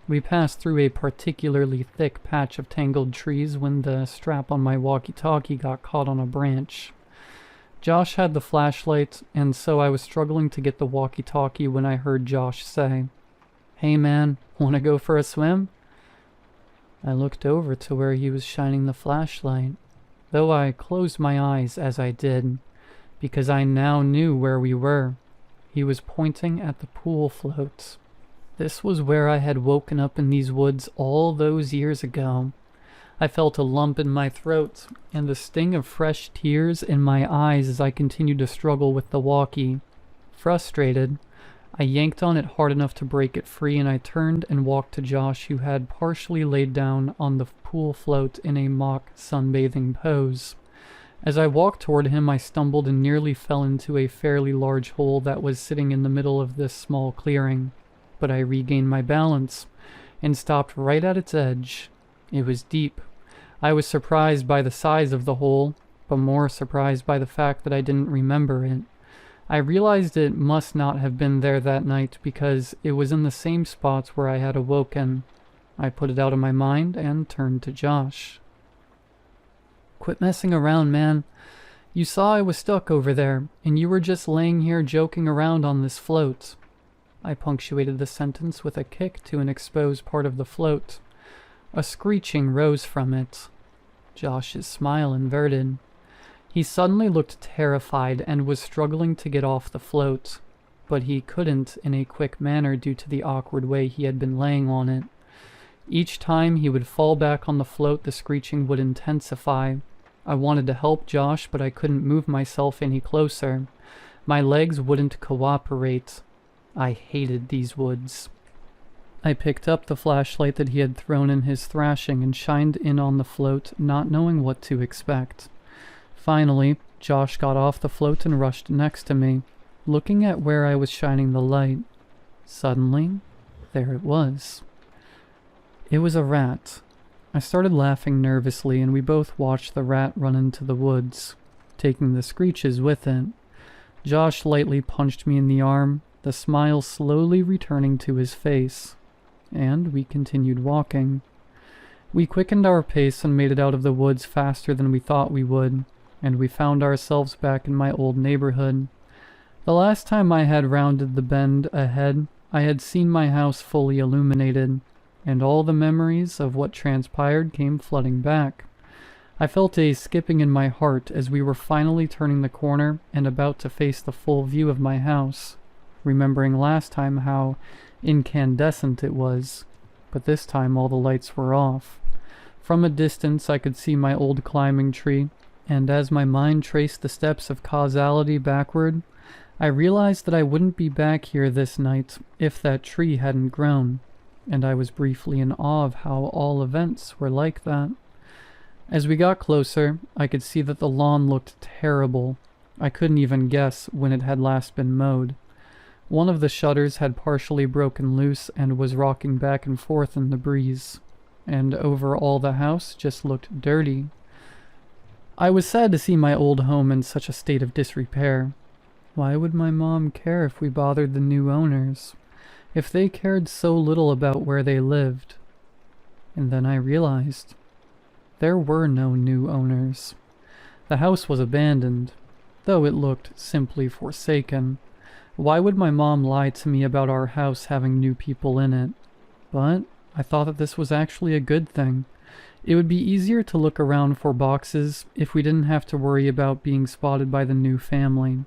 [SPEAKER 1] We passed through a particularly thick patch of tangled trees when the strap on my walkie-talkie got caught on a branch. Josh had the flashlight, and so I was struggling to get the walkie-talkie when I heard Josh say, "Hey man, wanna go for a swim?" I looked over to where he was shining the flashlight, though I closed my eyes as I did, because I now knew where we were. He was pointing at the pool floats. This was where I had woken up in these woods all those years ago. I felt a lump in my throat and the sting of fresh tears in my eyes as I continued to struggle with the walkie. Frustrated, I yanked on it hard enough to break it free, and I turned and walked to Josh, who had partially laid down on the pool float in a mock sunbathing pose. As I walked toward him, I stumbled and nearly fell into a fairly large hole that was sitting in the middle of this small clearing. But I regained my balance and stopped right at its edge. It was deep. I was surprised by the size of the hole, but more surprised by the fact that I didn't remember it. I realized it must not have been there that night because it was in the same spots where I had awoken. I put it out of my mind and turned to Josh. "Quit messing around, man. You saw I was stuck over there, and you were just laying here joking around on this float." I punctuated the sentence with a kick to an exposed part of the float. A screeching rose from it. Josh's smile inverted. He suddenly looked terrified and was struggling to get off the float, but he couldn't in a quick manner due to the awkward way he had been laying on it. Each time he would fall back on the float, the screeching would intensify. I wanted to help Josh, but I couldn't move myself any closer. My legs wouldn't cooperate. I hated these woods. I picked up the flashlight that he had thrown in his thrashing and shined in on the float, not knowing what to expect. Finally, Josh got off the float and rushed next to me, looking at where I was shining the light. Suddenly, there it was. It was a rat. I started laughing nervously, and we both watched the rat run into the woods, taking the screeches with it. Josh lightly punched me in the arm, the smile slowly returning to his face, and we continued walking. We quickened our pace and made it out of the woods faster than we thought we would, and we found ourselves back in my old neighborhood. The last time I had rounded the bend ahead, I had seen my house fully illuminated, and all the memories of what transpired came flooding back. I felt a skipping in my heart as we were finally turning the corner and about to face the full view of my house, remembering last time how incandescent it was, but this time all the lights were off. From a distance I could see my old climbing tree, and as my mind traced the steps of causality backward, I realized that I wouldn't be back here this night if that tree hadn't grown, and I was briefly in awe of how all events were like that. As we got closer, I could see that the lawn looked terrible. I couldn't even guess when it had last been mowed. One of the shutters had partially broken loose and was rocking back and forth in the breeze, and overall the house just looked dirty. I was sad to see my old home in such a state of disrepair. Why would my mom care if we bothered the new owners, if they cared so little about where they lived? And then I realized there were no new owners. The house was abandoned, though it looked simply forsaken. Why would my mom lie to me about our house having new people in it? But I thought that this was actually a good thing. It would be easier to look around for boxes if we didn't have to worry about being spotted by the new family.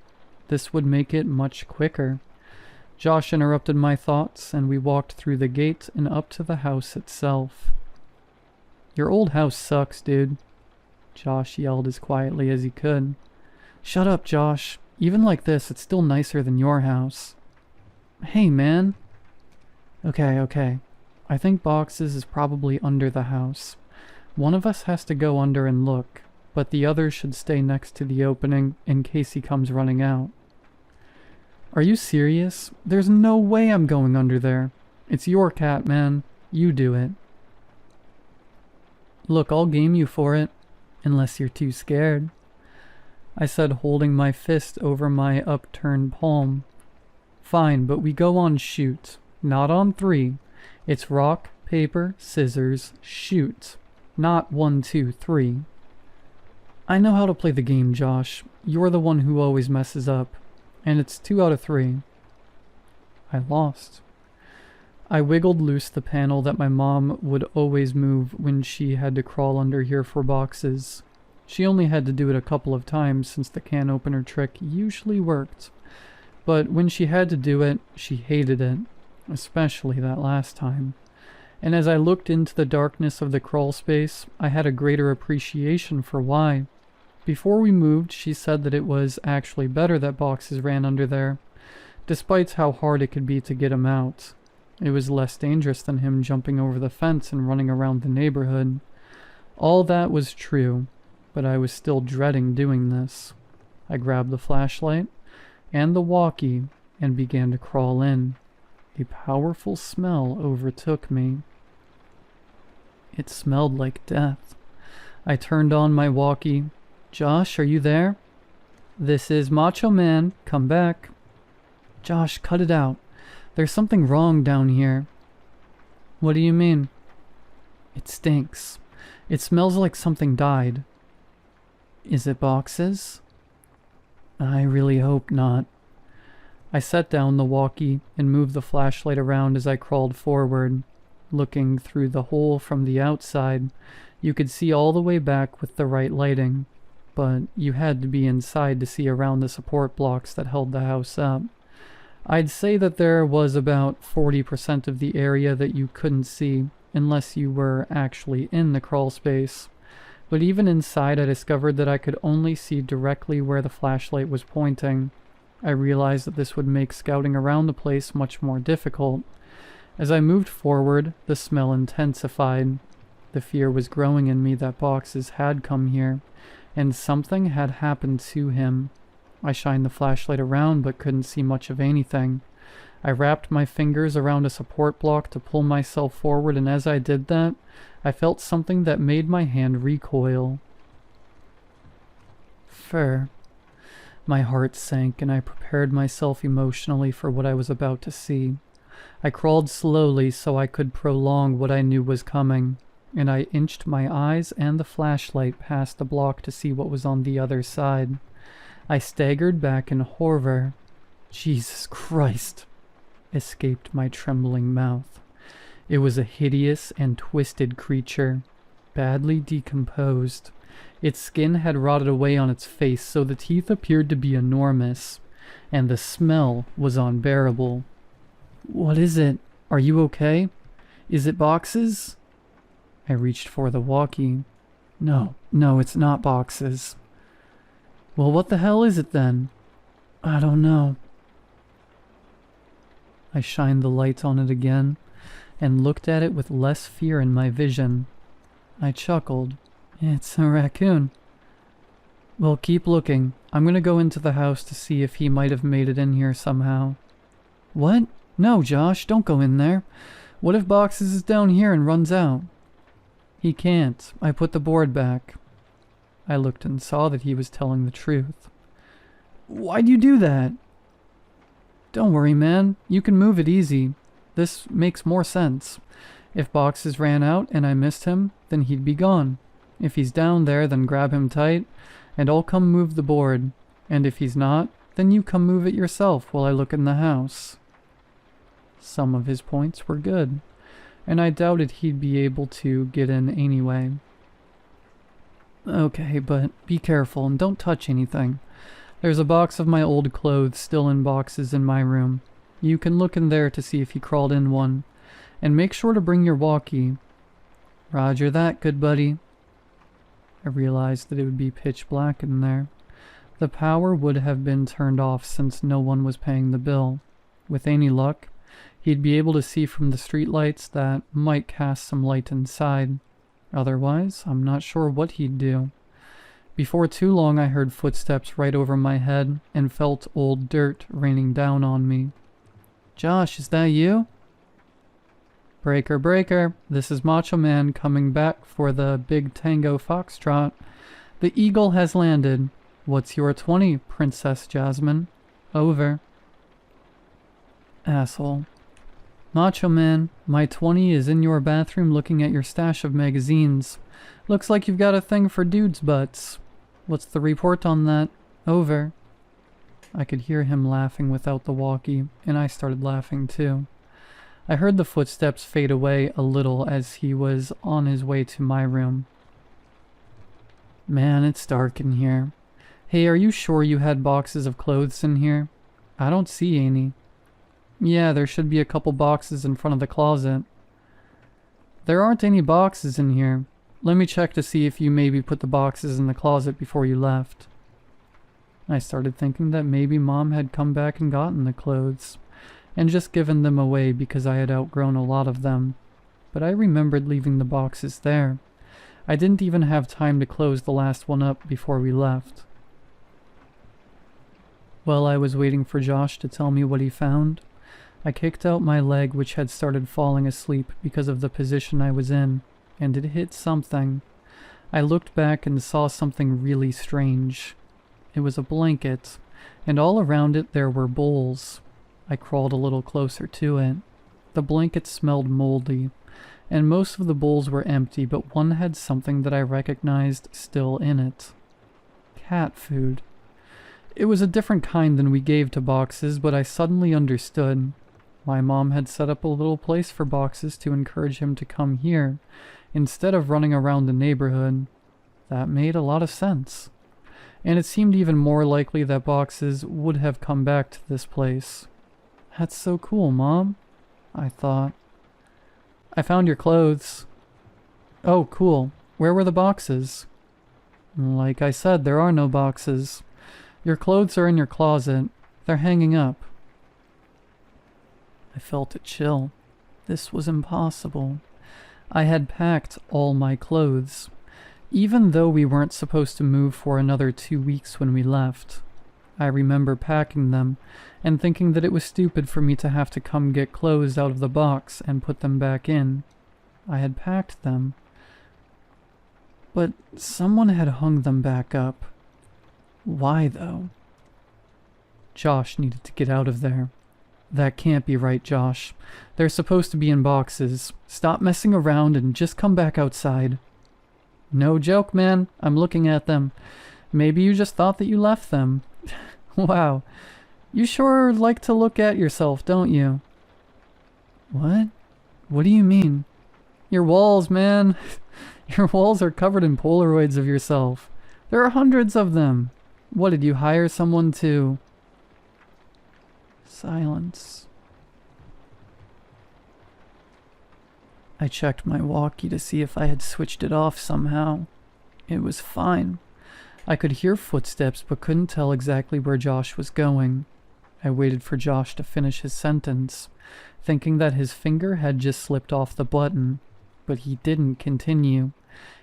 [SPEAKER 1] This would make it much quicker. Josh interrupted my thoughts, and we walked through the gate and up to the house itself. "Your old house sucks, dude," Josh yelled as quietly as he could. "Shut up, Josh. Even like this, it's still nicer than your house." "Hey, man." Okay. I think Boxes is probably under the house. One of us has to go under and look, but the other should stay next to the opening in case he comes running out. Are you serious? There's no way I'm going under there. It's your cat, man. You do it. Look, I'll game you for it, unless you're too scared, I said, holding my fist over my upturned palm. Fine, but we go on shoot, not on 3. It's rock, paper, scissors, shoot, not 1, 2, 3. I know how to play the game, Josh. You're the one who always messes up, and it's 2 out of 3. I lost. I wiggled loose the panel that my mom would always move when she had to crawl under here for boxes. She only had to do it a couple of times since the can opener trick usually worked. But when she had to do it, she hated it, especially that last time. And as I looked into the darkness of the crawl space, I had a greater appreciation for why. Before we moved, she said that it was actually better that Boxes ran under there, despite how hard it could be to get him out. It was less dangerous than him jumping over the fence and running around the neighborhood. All that was true, but I was still dreading doing this. I grabbed the flashlight and the walkie and began to crawl in. A powerful smell overtook me. It smelled like death. I turned on my walkie. Josh, are you there? This is Macho Man. Come back. Josh, cut it out. There's something wrong down here. What do you mean? It stinks. It smells like something died. Is it Boxes? I really hope not. I set down the walkie and moved the flashlight around as I crawled forward. Looking through the hole from the outside, you could see all the way back with the right lighting, but you had to be inside to see around the support blocks that held the house up. I'd say that there was about 40% of the area that you couldn't see unless you were actually in the crawl space. But even inside, I discovered that I could only see directly where the flashlight was pointing. I realized that this would make scouting around the place much more difficult. As I moved forward, the smell intensified. The fear was growing in me that Boxes had come here, and something had happened to him. I shined the flashlight around but couldn't see much of anything. I wrapped my fingers around a support block to pull myself forward, and as I did that, I felt something that made my hand recoil. Fur. My heart sank, and I prepared myself emotionally for what I was about to see. I crawled slowly so I could prolong what I knew was coming, and I inched my eyes and the flashlight past the block to see what was on the other side. I staggered back in horror. Jesus Christ! Escaped my trembling mouth. It was a hideous and twisted creature, badly decomposed. Its skin had rotted away on its face, so the teeth appeared to be enormous, and the smell was unbearable. What is it? Are you okay? Is it Boxes? I reached for the walkie. No, it's not Boxes. Well, what the hell is it then? I don't know. I shined the light on it again and looked at it with less fear in my vision. I chuckled. It's a raccoon. Well, keep looking. I'm gonna go into the house to see if he might have made it in here somehow. What? No, Josh, don't go in there. What if Boxes is down here and runs out? He can't. I put the board back. I looked and saw that he was telling the truth. Why'd you do that? Don't worry, man. You can move it easy. This makes more sense. If Boxes ran out and I missed him, then he'd be gone. If he's down there, then grab him tight, and I'll come move the board. And if he's not, then you come move it yourself while I look in the house. Some of his points were good, and I doubted he'd be able to get in anyway. Okay, but be careful and don't touch anything. There's a box of my old clothes still in boxes in my room. You can look in there to see if he crawled in one. And make sure to bring your walkie. Roger that, good buddy. I realized that it would be pitch black in there. The power would have been turned off since no one was paying the bill. With any luck, He'd be able to see from the streetlights that might cast some light inside. Otherwise, I'm not sure what he'd do. Before too long, I heard footsteps right over my head and felt old dirt raining down on me. Josh, is that you? Breaker, breaker, this is Macho Man coming back for the Big Tango Foxtrot. The Eagle has landed. What's your 20, Princess Jasmine? Over. Asshole. Macho Man, my 20 is in your bathroom looking at your stash of magazines. Looks like you've got a thing for dudes' butts. What's the report on that? Over. I could hear him laughing without the walkie, and I started laughing too. I heard the footsteps fade away a little as he was on his way to my room. Man, it's dark in here. Hey, are you sure you had boxes of clothes in here? I don't see any. Yeah, there should be a couple boxes in front of the closet. There aren't any boxes in here. Let me check to see if you maybe put the boxes in the closet before you left. I started thinking that maybe Mom had come back and gotten the clothes, and just given them away because I had outgrown a lot of them. But I remembered leaving the boxes there. I didn't even have time to close the last one up before we left. While I was waiting for Josh to tell me what he found, I kicked out my leg, which had started falling asleep because of the position I was in, and it hit something. I looked back and saw something really strange. It was a blanket, and all around it there were bowls. I crawled a little closer to it. The blanket smelled moldy, and most of the bowls were empty, but one had something that I recognized still in it. Cat food. It was a different kind than we gave to boxes, but I suddenly understood. My mom had set up a little place for boxes to encourage him to come here, instead of running around the neighborhood. That made a lot of sense. And it seemed even more likely that boxes would have come back to this place. That's so cool, Mom, I thought. I found your clothes. Oh, cool. Where were the boxes? Like I said, there are no boxes. Your clothes are in your closet. They're hanging up. I felt a chill. This was impossible. I had packed all my clothes, even though we weren't supposed to move for another 2 weeks when we left. I remember packing them and thinking that it was stupid for me to have to come get clothes out of the box and put them back in. I had packed them, but someone had hung them back up. Why, though? Josh needed to get out of there. That can't be right, Josh. They're supposed to be in boxes. Stop messing around and just come back outside. No joke, man. I'm looking at them. Maybe you just thought that you left them. Wow. You sure like to look at yourself, don't you? What? What do you mean? Your walls, man. Your walls are covered in Polaroids of yourself. There are hundreds of them. What, did you hire someone to... Silence. I checked my walkie to see if I had switched it off somehow. It was fine. I could hear footsteps but couldn't tell exactly where Josh was going. I waited for Josh to finish his sentence, thinking that his finger had just slipped off the button, but he didn't continue.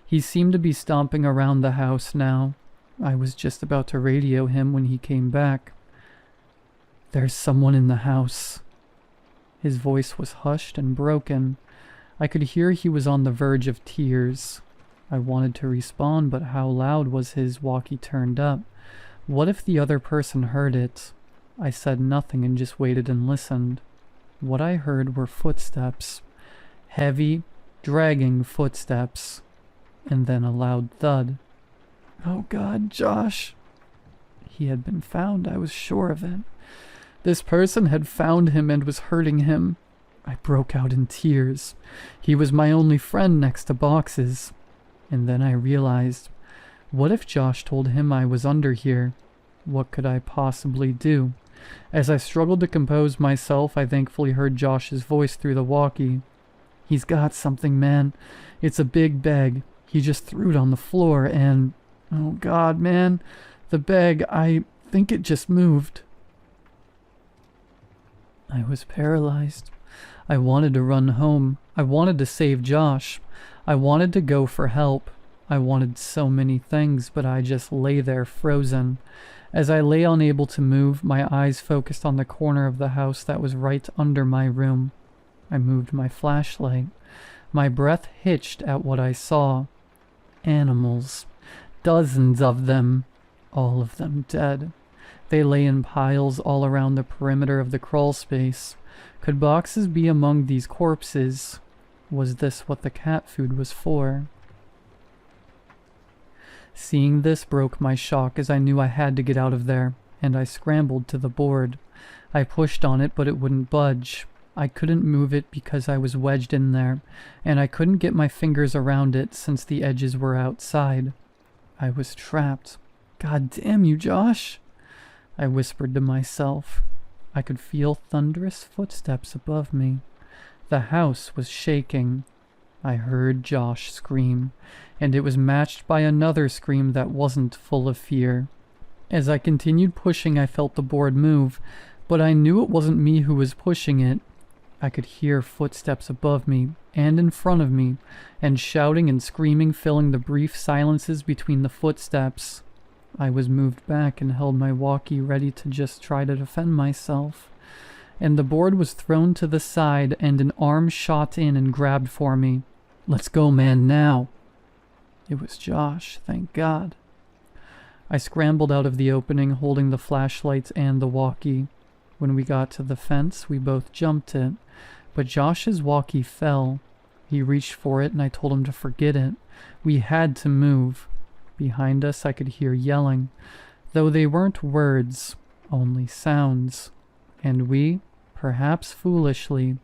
[SPEAKER 1] He seemed to be stomping around the house now. I was just about to radio him when he came back. There's someone in the house. His voice was hushed and broken. I could hear he was on the verge of tears. I wanted to respond, but how loud was his walkie turned up? What if the other person heard it? I said nothing and just waited and listened. What I heard were footsteps. Heavy, dragging footsteps. And then a loud thud. Oh God, Josh. He had been found, I was sure of it. This person had found him and was hurting him. I broke out in tears. He was my only friend next to boxes. And then I realized, what if Josh told him I was under here? What could I possibly do? As I struggled to compose myself, I thankfully heard Josh's voice through the walkie. He's got something, man. It's a big bag. He just threw it on the floor and... Oh God, man. The bag, I think it just moved. I was paralyzed. I wanted to run home. I wanted to save Josh. I wanted to go for help. I wanted so many things, but I just lay there frozen. As I lay unable to move, my eyes focused on the corner of the house that was right under my room. I moved my flashlight. My breath hitched at what I saw. Animals. Dozens of them. All of them dead. They lay in piles all around the perimeter of the crawl space. Could boxes be among these corpses? Was this what the cat food was for? Seeing this broke my shock as I knew I had to get out of there, and I scrambled to the board. I pushed on it, but it wouldn't budge. I couldn't move it because I was wedged in there, and I couldn't get my fingers around it since the edges were outside. I was trapped. God damn you, Josh! I whispered to myself. I could feel thunderous footsteps above me. The house was shaking. I heard Josh scream, and it was matched by another scream that wasn't full of fear. As I continued pushing, I felt the board move, but I knew it wasn't me who was pushing it. I could hear footsteps above me and in front of me, and shouting and screaming filling the brief silences between the footsteps. I was moved back and held my walkie ready to just try to defend myself. And the board was thrown to the side and an arm shot in and grabbed for me. "Let's go, man, now!" It was Josh, thank God. I scrambled out of the opening, holding the flashlights and the walkie. When we got to the fence, we both jumped it, but Josh's walkie fell. He reached for it and I told him to forget it. We had to move. Behind us I could hear yelling, though they weren't words, only sounds. And we, perhaps foolishly,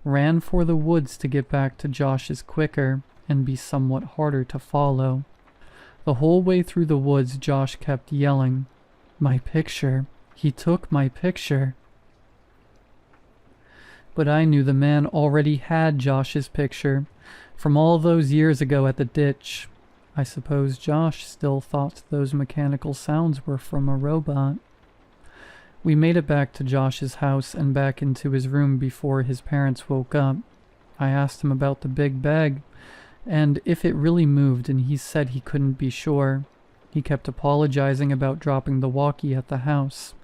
[SPEAKER 1] ran for the woods to get back to Josh's quicker and be somewhat harder to follow. The whole way through the woods Josh kept yelling, "My picture! He took my picture!" But I knew the man already had Josh's picture from all those years ago at the ditch. I suppose Josh still thought those mechanical sounds were from a robot. We made it back to Josh's house and back into his room before his parents woke up. I asked him about the big bag and if it really moved, and he said he couldn't be sure. He kept apologizing about dropping the walkie at the house,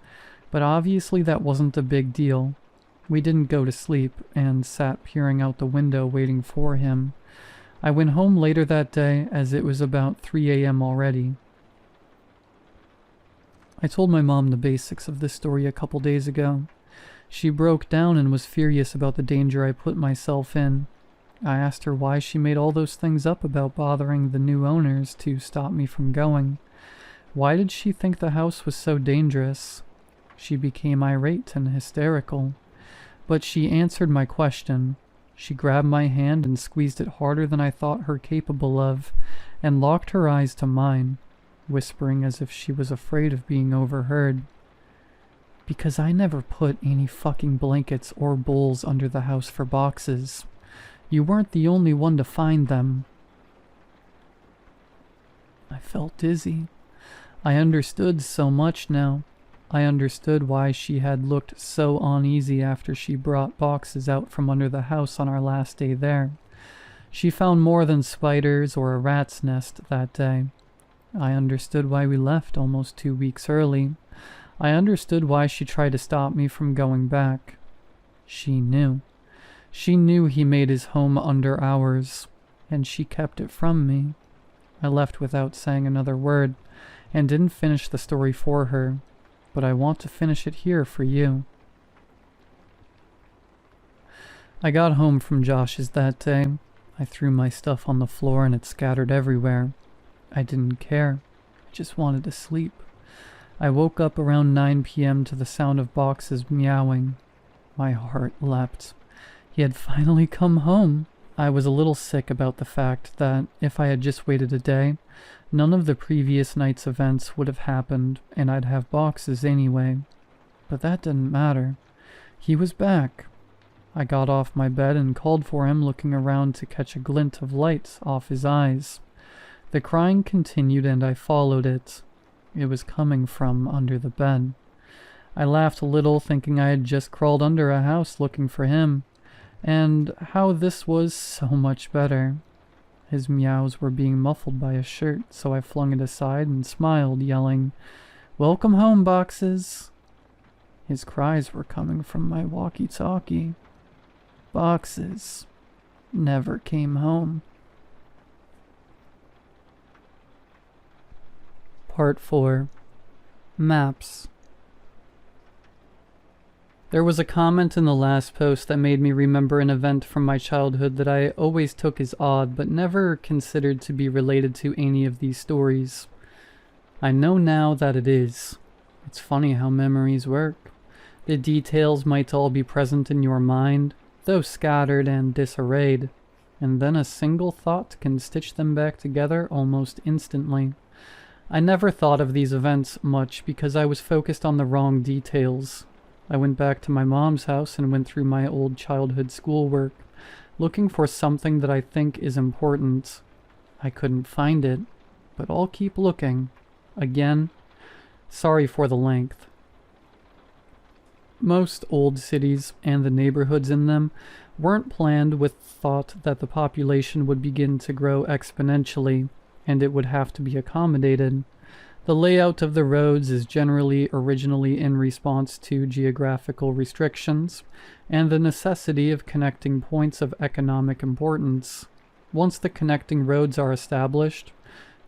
[SPEAKER 1] but obviously that wasn't a big deal. We didn't go to sleep and sat peering out the window waiting for him. I went home later that day as it was about 3 a.m. already. I told my mom the basics of this story a couple days ago. She broke down and was furious about the danger I put myself in. I asked her why she made all those things up about bothering the new owners to stop me from going. Why did she think the house was so dangerous? She became irate and hysterical. But she answered my question. She grabbed my hand and squeezed it harder than I thought her capable of, and locked her eyes to mine, whispering as if she was afraid of being overheard. "Because I never put any fucking blankets or bowls under the house for boxes. You weren't the only one to find them." I felt dizzy. I understood so much now. I understood why she had looked so uneasy after she brought boxes out from under the house on our last day there. She found more than spiders or a rat's nest that day. I understood why we left almost 2 weeks early. I understood why she tried to stop me from going back. She knew. She knew he made his home under ours, and she kept it from me. I left without saying another word, and didn't finish the story for her, but I want to finish it here for you. I got home from Josh's that day. I threw my stuff on the floor and it scattered everywhere. I didn't care. I just wanted to sleep. I woke up around 9 p.m. to the sound of boxes meowing. My heart leapt. He had finally come home. I was a little sick about the fact that if I had just waited a day, none of the previous night's events would have happened and I'd have boxes anyway. But that didn't matter. He was back. I got off my bed and called for him, looking around to catch a glint of light off his eyes. The crying continued and I followed it. It was coming from under the bed. I laughed a little, thinking I had just crawled under a house looking for him. and how this was so much better. His meows were being muffled by his shirt, so I flung it aside and smiled, yelling, "Welcome home, Boxes!" His cries were coming from my walkie-talkie. Boxes never came home. Part 4. Maps. There was a comment in the last post that made me remember an event from my childhood that I always took as odd but never considered to be related to any of these stories. I know now that it is. It's funny how memories work. The details might all be present in your mind, though scattered and disarrayed, and then a single thought can stitch them back together almost instantly. I never thought of these events much because I was focused on the wrong details. I went back to my mom's house and went through my old childhood schoolwork, looking for something that I think is important. I couldn't find it, but I'll keep looking. Again, sorry for the length. Most old cities and the neighborhoods in them weren't planned with thought that the population would begin to grow exponentially, and it would have to be accommodated. The layout of the roads is generally originally in response to geographical restrictions and the necessity of connecting points of economic importance. Once the connecting roads are established,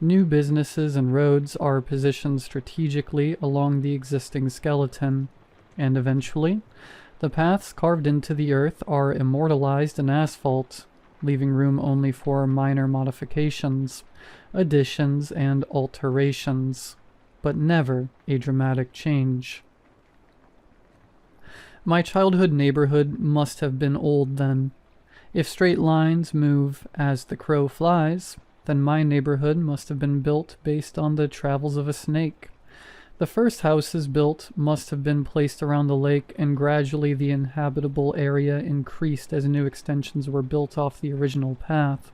[SPEAKER 1] new businesses and roads are positioned strategically along the existing skeleton, and eventually, the paths carved into the earth are immortalized in asphalt, leaving room only for minor modifications, additions, and alterations, but never a dramatic change. My childhood neighborhood must have been old then. If straight lines move as the crow flies, then my neighborhood must have been built based on the travels of a snake. The first houses built must have been placed around the lake, and gradually the inhabitable area increased as new extensions were built off the original path.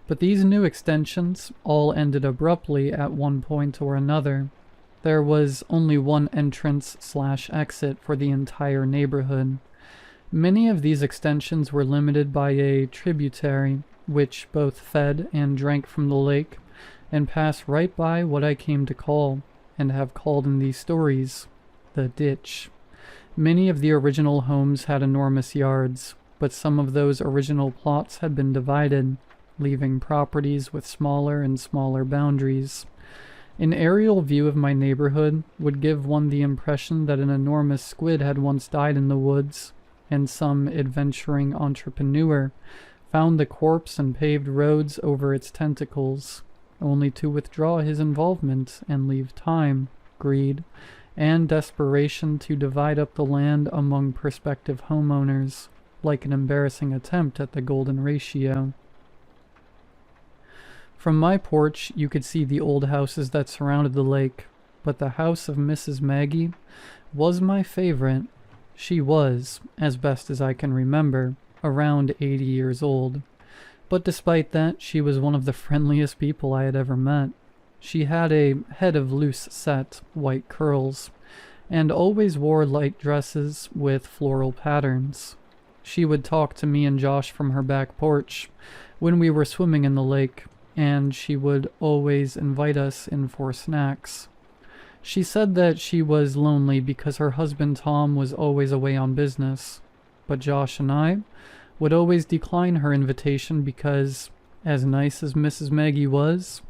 [SPEAKER 1] But these new extensions all ended abruptly at one point or another. There was only one entrance/exit for the entire neighborhood. Many of these extensions were limited by a tributary, which both fed and drank from the lake, and passed right by what I came to call, and have called in these stories, the ditch. Many of the original homes had enormous yards, but some of those original plots had been divided, leaving properties with smaller and smaller boundaries. An aerial view of my neighborhood would give one the impression that an enormous squid had once died in the woods, and some adventuring entrepreneur found the corpse and paved roads over its tentacles, only to withdraw his involvement and leave time, greed, and desperation to divide up the land among prospective homeowners, like an embarrassing attempt at the golden ratio. From my porch, you could see the old houses that surrounded the lake, but the house of Mrs. Maggie was my favorite. She was, as best as I can remember, around 80 years old. But despite that, she was one of the friendliest people I had ever met. She had a head of loose-set, white curls, and always wore light dresses with floral patterns. She would talk to me and Josh from her back porch when we were swimming in the lake, and she would always invite us in for snacks. She said that she was lonely because her husband Tom was always away on business, but Josh and I would always decline her invitation because, as nice as Mrs. Maggie was,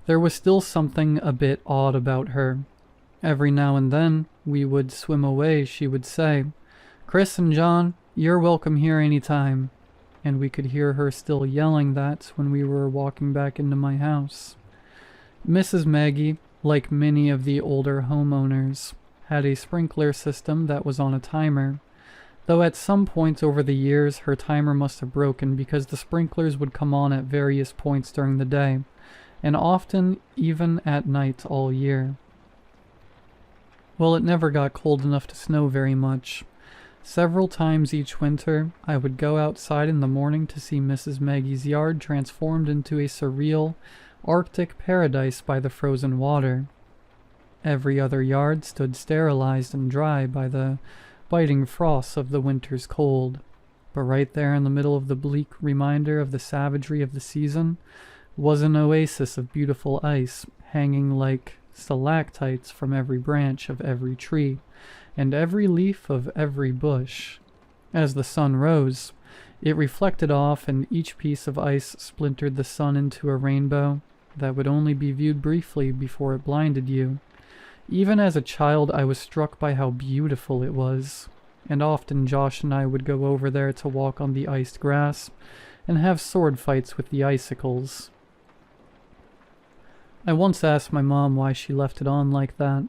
[SPEAKER 1] there was still something a bit odd about her. Every now and then we would swim away, she would say, "Chris and John, you're welcome here any time," and we could hear her still yelling that when we were walking back into my house. Mrs. Maggie, like many of the older homeowners, had a sprinkler system that was on a timer, though at some point over the years her timer must have broken because the sprinklers would come on at various points during the day, and often even at night all year. Well, it never got cold enough to snow very much. Several times each winter, I would go outside in the morning to see Mrs. Maggie's yard transformed into a surreal, Arctic paradise by the frozen water. Every other yard stood sterilized and dry by the biting frosts of the winter's cold. But right there in the middle of the bleak reminder of the savagery of the season was an oasis of beautiful ice hanging like stalactites from every branch of every tree and every leaf of every bush. As the sun rose, it reflected off, and each piece of ice splintered the sun into a rainbow that would only be viewed briefly before it blinded you. Even as a child, I was struck by how beautiful it was, and often Josh and I would go over there to walk on the iced grass and have sword fights with the icicles. I once asked my mom why she left it on like that.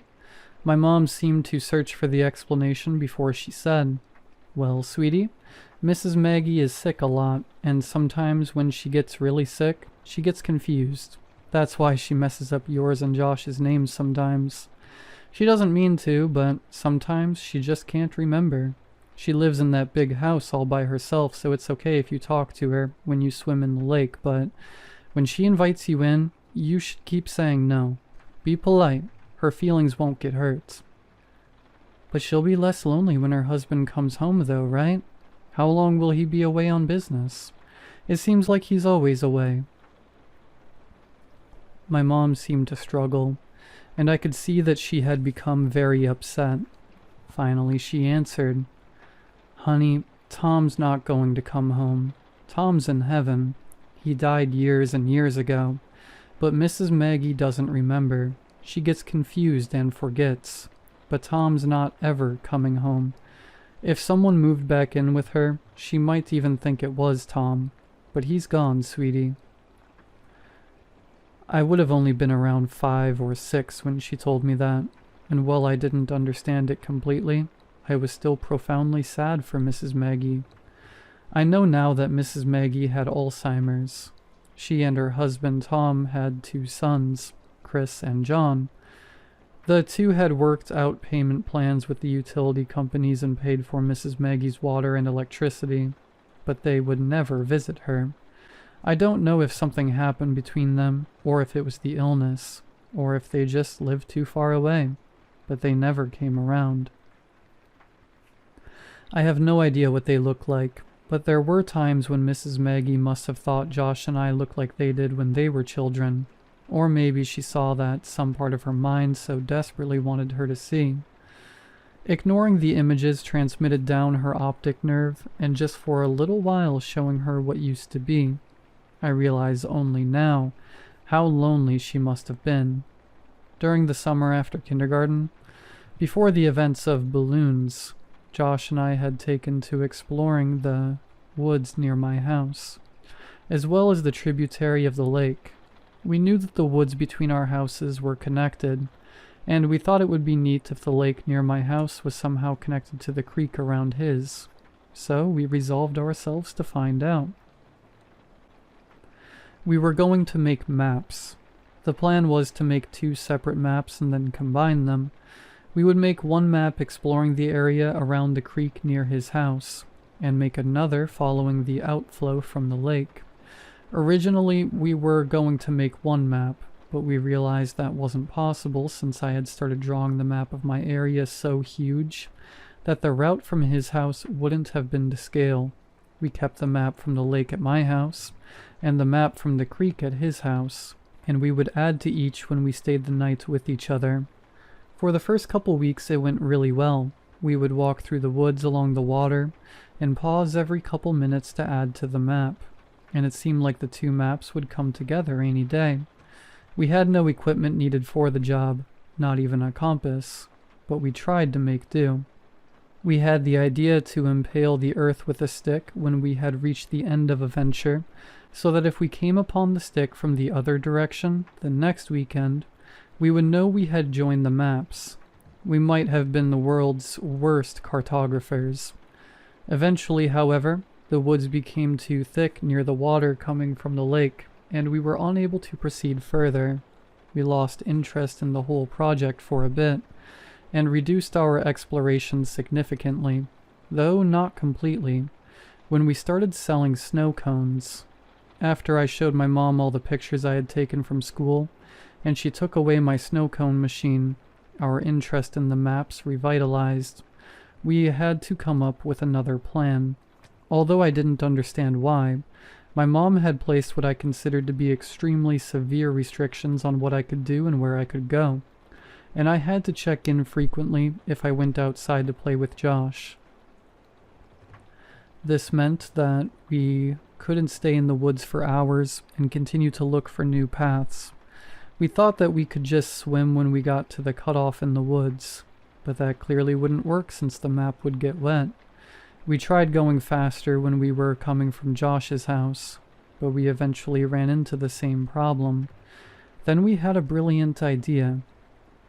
[SPEAKER 1] My mom seemed to search for the explanation before she said, "Well, sweetie, Mrs. Maggie is sick a lot, and sometimes when she gets really sick, she gets confused. That's why she messes up yours and Josh's names sometimes. She doesn't mean to, but sometimes she just can't remember. She lives in that big house all by herself, so it's okay if you talk to her when you swim in the lake, but when she invites you in, you should keep saying no. Be polite. Her feelings won't get hurt." "But she'll be less lonely when her husband comes home, though, right? How long will he be away on business? It seems like he's always away." My mom seemed to struggle, and I could see that she had become very upset. Finally, she answered, "Honey, Tom's not going to come home. Tom's in heaven. He died years and years ago, but Mrs. Maggie doesn't remember. She gets confused and forgets. But Tom's not ever coming home. If someone moved back in with her, she might even think it was Tom. But he's gone, sweetie." I would have only been around 5 or 6 when she told me that, and while I didn't understand it completely, I was still profoundly sad for Mrs. Maggie. I know now that Mrs. Maggie had Alzheimer's. She and her husband Tom had 2 sons, Chris and John. The 2 had worked out payment plans with the utility companies and paid for Mrs. Maggie's water and electricity, but they would never visit her. I don't know if something happened between them, or if it was the illness, or if they just lived too far away, but they never came around. I have no idea what they look like, but there were times when Mrs. Maggie must have thought Josh and I looked like they did when they were children, or maybe she saw that some part of her mind so desperately wanted her to see. Ignoring the images transmitted down her optic nerve, and just for a little while showing her what used to be, I realize only now how lonely she must have been. During the summer after kindergarten, before the events of balloons, Josh and I had taken to exploring the woods near my house, as well as the tributary of the lake. We knew that the woods between our houses were connected, and we thought it would be neat if the lake near my house was somehow connected to the creek around his. So we resolved ourselves to find out. We were going to make maps. The plan was to make 2 separate maps and then combine them. We would make one map exploring the area around the creek near his house, and make another following the outflow from the lake. Originally, we were going to make one map, but we realized that wasn't possible since I had started drawing the map of my area so huge that the route from his house wouldn't have been to scale. We kept the map from the lake at my house, and the map from the creek at his house, and we would add to each when we stayed the night with each other. For the first couple weeks it went really well. We would walk through the woods along the water, and pause every couple minutes to add to the map, and it seemed like the 2 maps would come together any day. We had no equipment needed for the job, not even a compass, but we tried to make do. We had the idea to impale the earth with a stick when we had reached the end of a venture, so that if we came upon the stick from the other direction the next weekend, we would know we had joined the maps. We might have been the world's worst cartographers. Eventually, however, the woods became too thick near the water coming from the lake, and we were unable to proceed further. We lost interest in the whole project for a bit, and reduced our exploration significantly, though not completely, when we started selling snow cones. After I showed my mom all the pictures I had taken from school, and she took away my snow cone machine, our interest in the maps revitalized. We had to come up with another plan. Although I didn't understand why, my mom had placed what I considered to be extremely severe restrictions on what I could do and where I could go, and I had to check in frequently if I went outside to play with Josh. This meant that we couldn't stay in the woods for hours and continue to look for new paths. We thought that we could just swim when we got to the cutoff in the woods, but that clearly wouldn't work since the map would get wet. We tried going faster when we were coming from Josh's house, but we eventually ran into the same problem. Then we had a brilliant idea.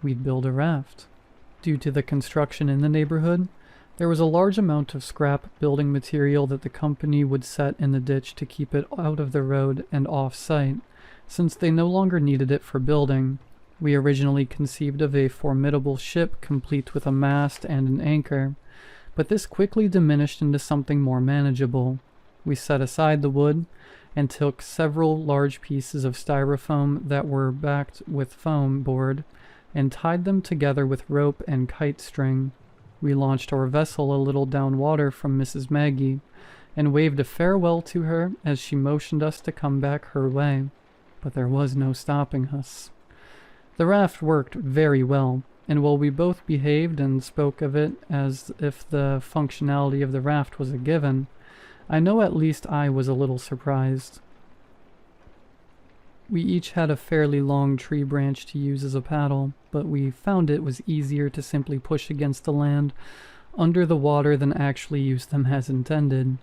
[SPEAKER 1] We'd build a raft. Due to the construction in the neighborhood, there was a large amount of scrap building material that the company would set in the ditch to keep it out of the road and off-site, since they no longer needed it for building. We originally conceived of a formidable ship complete with a mast and an anchor, but this quickly diminished into something more manageable. We set aside the wood and took several large pieces of styrofoam that were backed with foam board and tied them together with rope and kite string. We launched our vessel a little downwater from Mrs. Maggie and waved a farewell to her as she motioned us to come back her way, but there was no stopping us. The raft worked very well, and while we both behaved and spoke of it as if the functionality of the raft was a given, I know at least I was a little surprised. We each had a fairly long tree branch to use as a paddle, but we found it was easier to simply push against the land under the water than actually use them as intended.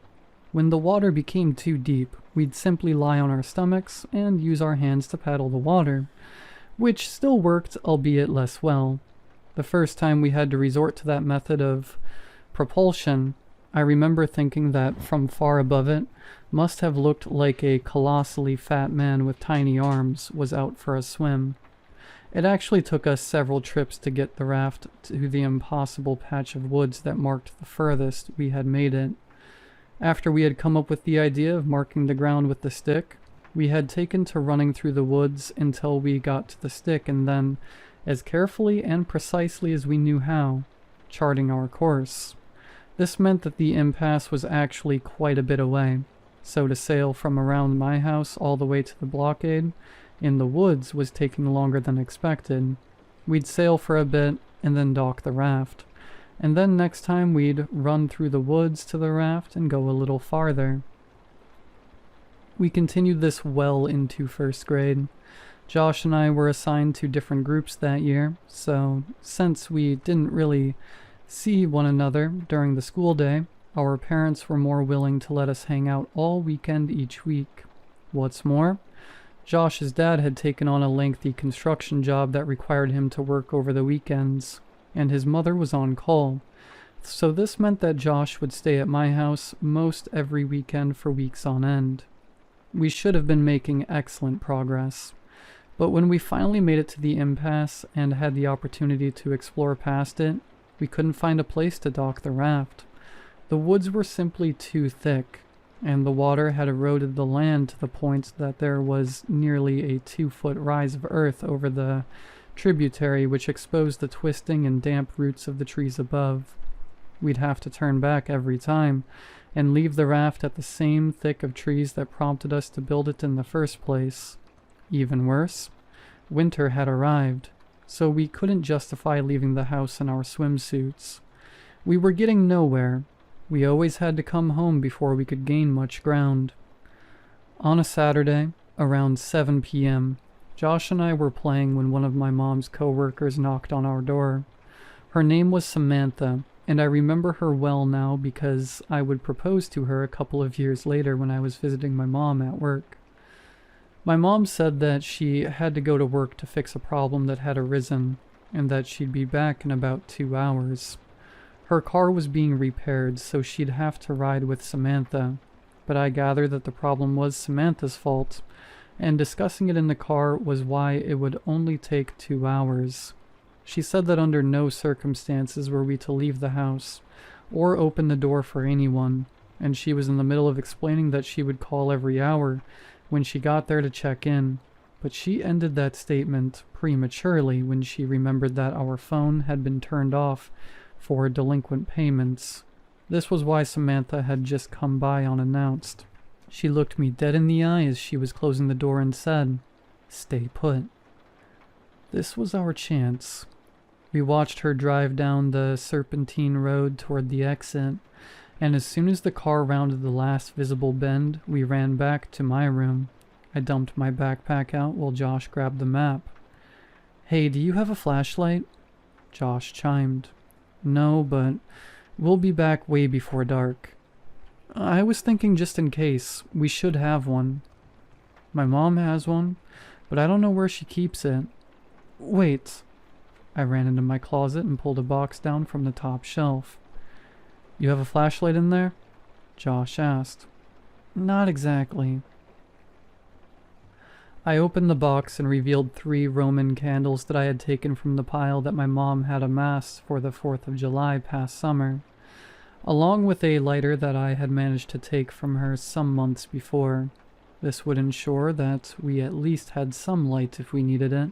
[SPEAKER 1] When the water became too deep, we'd simply lie on our stomachs and use our hands to paddle the water, which still worked, albeit less well. The first time we had to resort to that method of propulsion, I remember thinking that from far above it must have looked like a colossally fat man with tiny arms was out for a swim. It actually took us several trips to get the raft to the impossible patch of woods that marked the furthest we had made it. After we had come up with the idea of marking the ground with the stick, we had taken to running through the woods until we got to the stick and then, as carefully and precisely as we knew how, charting our course. This meant that the impasse was actually quite a bit away, so to sail from around my house all the way to the blockade in the woods was taking longer than expected. We'd sail for a bit and then dock the raft, and then next time we'd run through the woods to the raft and go a little farther. We continued this well into first grade. Josh and I were assigned to different groups that year, so since we didn't really see one another during the school day, our parents were more willing to let us hang out all weekend each week. What's more, Josh's dad had taken on a lengthy construction job that required him to work over the weekends, and his mother was on call, so this meant that Josh would stay at my house most every weekend for weeks on end. We should have been making excellent progress. But when we finally made it to the impasse and had the opportunity to explore past it, we couldn't find a place to dock the raft. The woods were simply too thick, and the water had eroded the land to the point that there was nearly a 2-foot rise of earth over the tributary, which exposed the twisting and damp roots of the trees above. We'd have to turn back every time and leave the raft at the same thick of trees that prompted us to build it in the first place. Even worse, winter had arrived, so we couldn't justify leaving the house in our swimsuits. We were getting nowhere. We always had to come home before we could gain much ground. On a Saturday, around 7 p.m., Josh and I were playing when one of my mom's co-workers knocked on our door. Her name was Samantha, and I remember her well now because I would propose to her a couple of years later when I was visiting my mom at work. My mom said that she had to go to work to fix a problem that had arisen, and that she'd be back in about 2 hours. Her car was being repaired, so she'd have to ride with Samantha, but I gathered that the problem was Samantha's fault, and discussing it in the car was why it would only take 2 hours. She said that under no circumstances were we to leave the house, or open the door for anyone, and she was in the middle of explaining that she would call every hour when she got there to check in, but she ended that statement prematurely when she remembered that our phone had been turned off for delinquent payments. This was why Samantha had just come by unannounced. She looked me dead in the eye as she was closing the door and said, "Stay put." This was our chance. We watched her drive down the serpentine road toward the exit, and as soon as the car rounded the last visible bend, we ran back to my room. I dumped my backpack out while Josh grabbed the map. "Hey, do you have a flashlight?" Josh chimed. "No, but we'll be back way before dark." "I was thinking just in case. We should have one." "My mom has one, but I don't know where she keeps it." "Wait." I ran into my closet and pulled a box down from the top shelf. "You have a flashlight in there?" Josh asked. "Not exactly." I opened the box and revealed 3 Roman candles that I had taken from the pile that my mom had amassed for the 4th of July past summer, along with a lighter that I had managed to take from her some months before. This would ensure that we at least had some light if we needed it.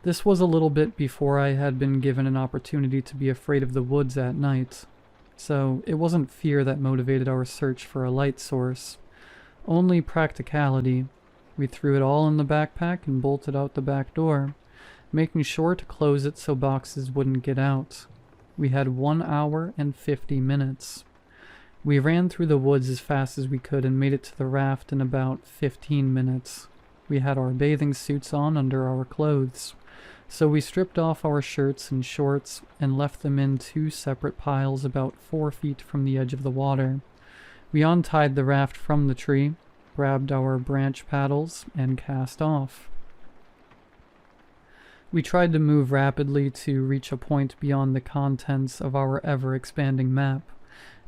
[SPEAKER 1] This was a little bit before I had been given an opportunity to be afraid of the woods at night, so it wasn't fear that motivated our search for a light source, only practicality. We threw it all in the backpack and bolted out the back door, making sure to close it so boxes wouldn't get out. We had 1 hour and 50 minutes. We ran through the woods as fast as we could and made it to the raft in about 15 minutes. We had our bathing suits on under our clothes, so we stripped off our shirts and shorts and left them in 2 separate piles about 4 feet from the edge of the water. We untied the raft from the tree, grabbed our branch paddles, and cast off. We tried to move rapidly to reach a point beyond the contents of our ever-expanding map,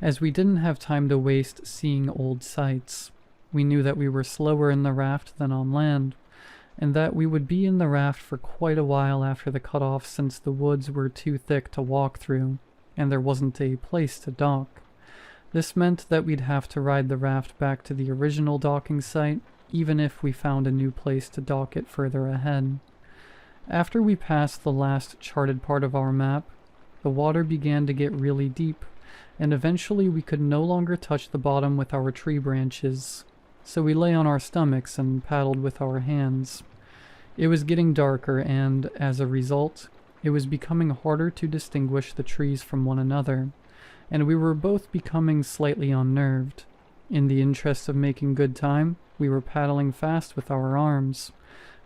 [SPEAKER 1] as we didn't have time to waste seeing old sights. We knew that we were slower in the raft than on land, and that we would be in the raft for quite a while after the cutoff since the woods were too thick to walk through, and there wasn't a place to dock. This meant that we'd have to ride the raft back to the original docking site, even if we found a new place to dock it further ahead. After we passed the last charted part of our map, the water began to get really deep, and eventually we could no longer touch the bottom with our tree branches, so we lay on our stomachs and paddled with our hands. It was getting darker, and, as a result, it was becoming harder to distinguish the trees from one another, and we were both becoming slightly unnerved. In the interest of making good time, we were paddling fast with our arms,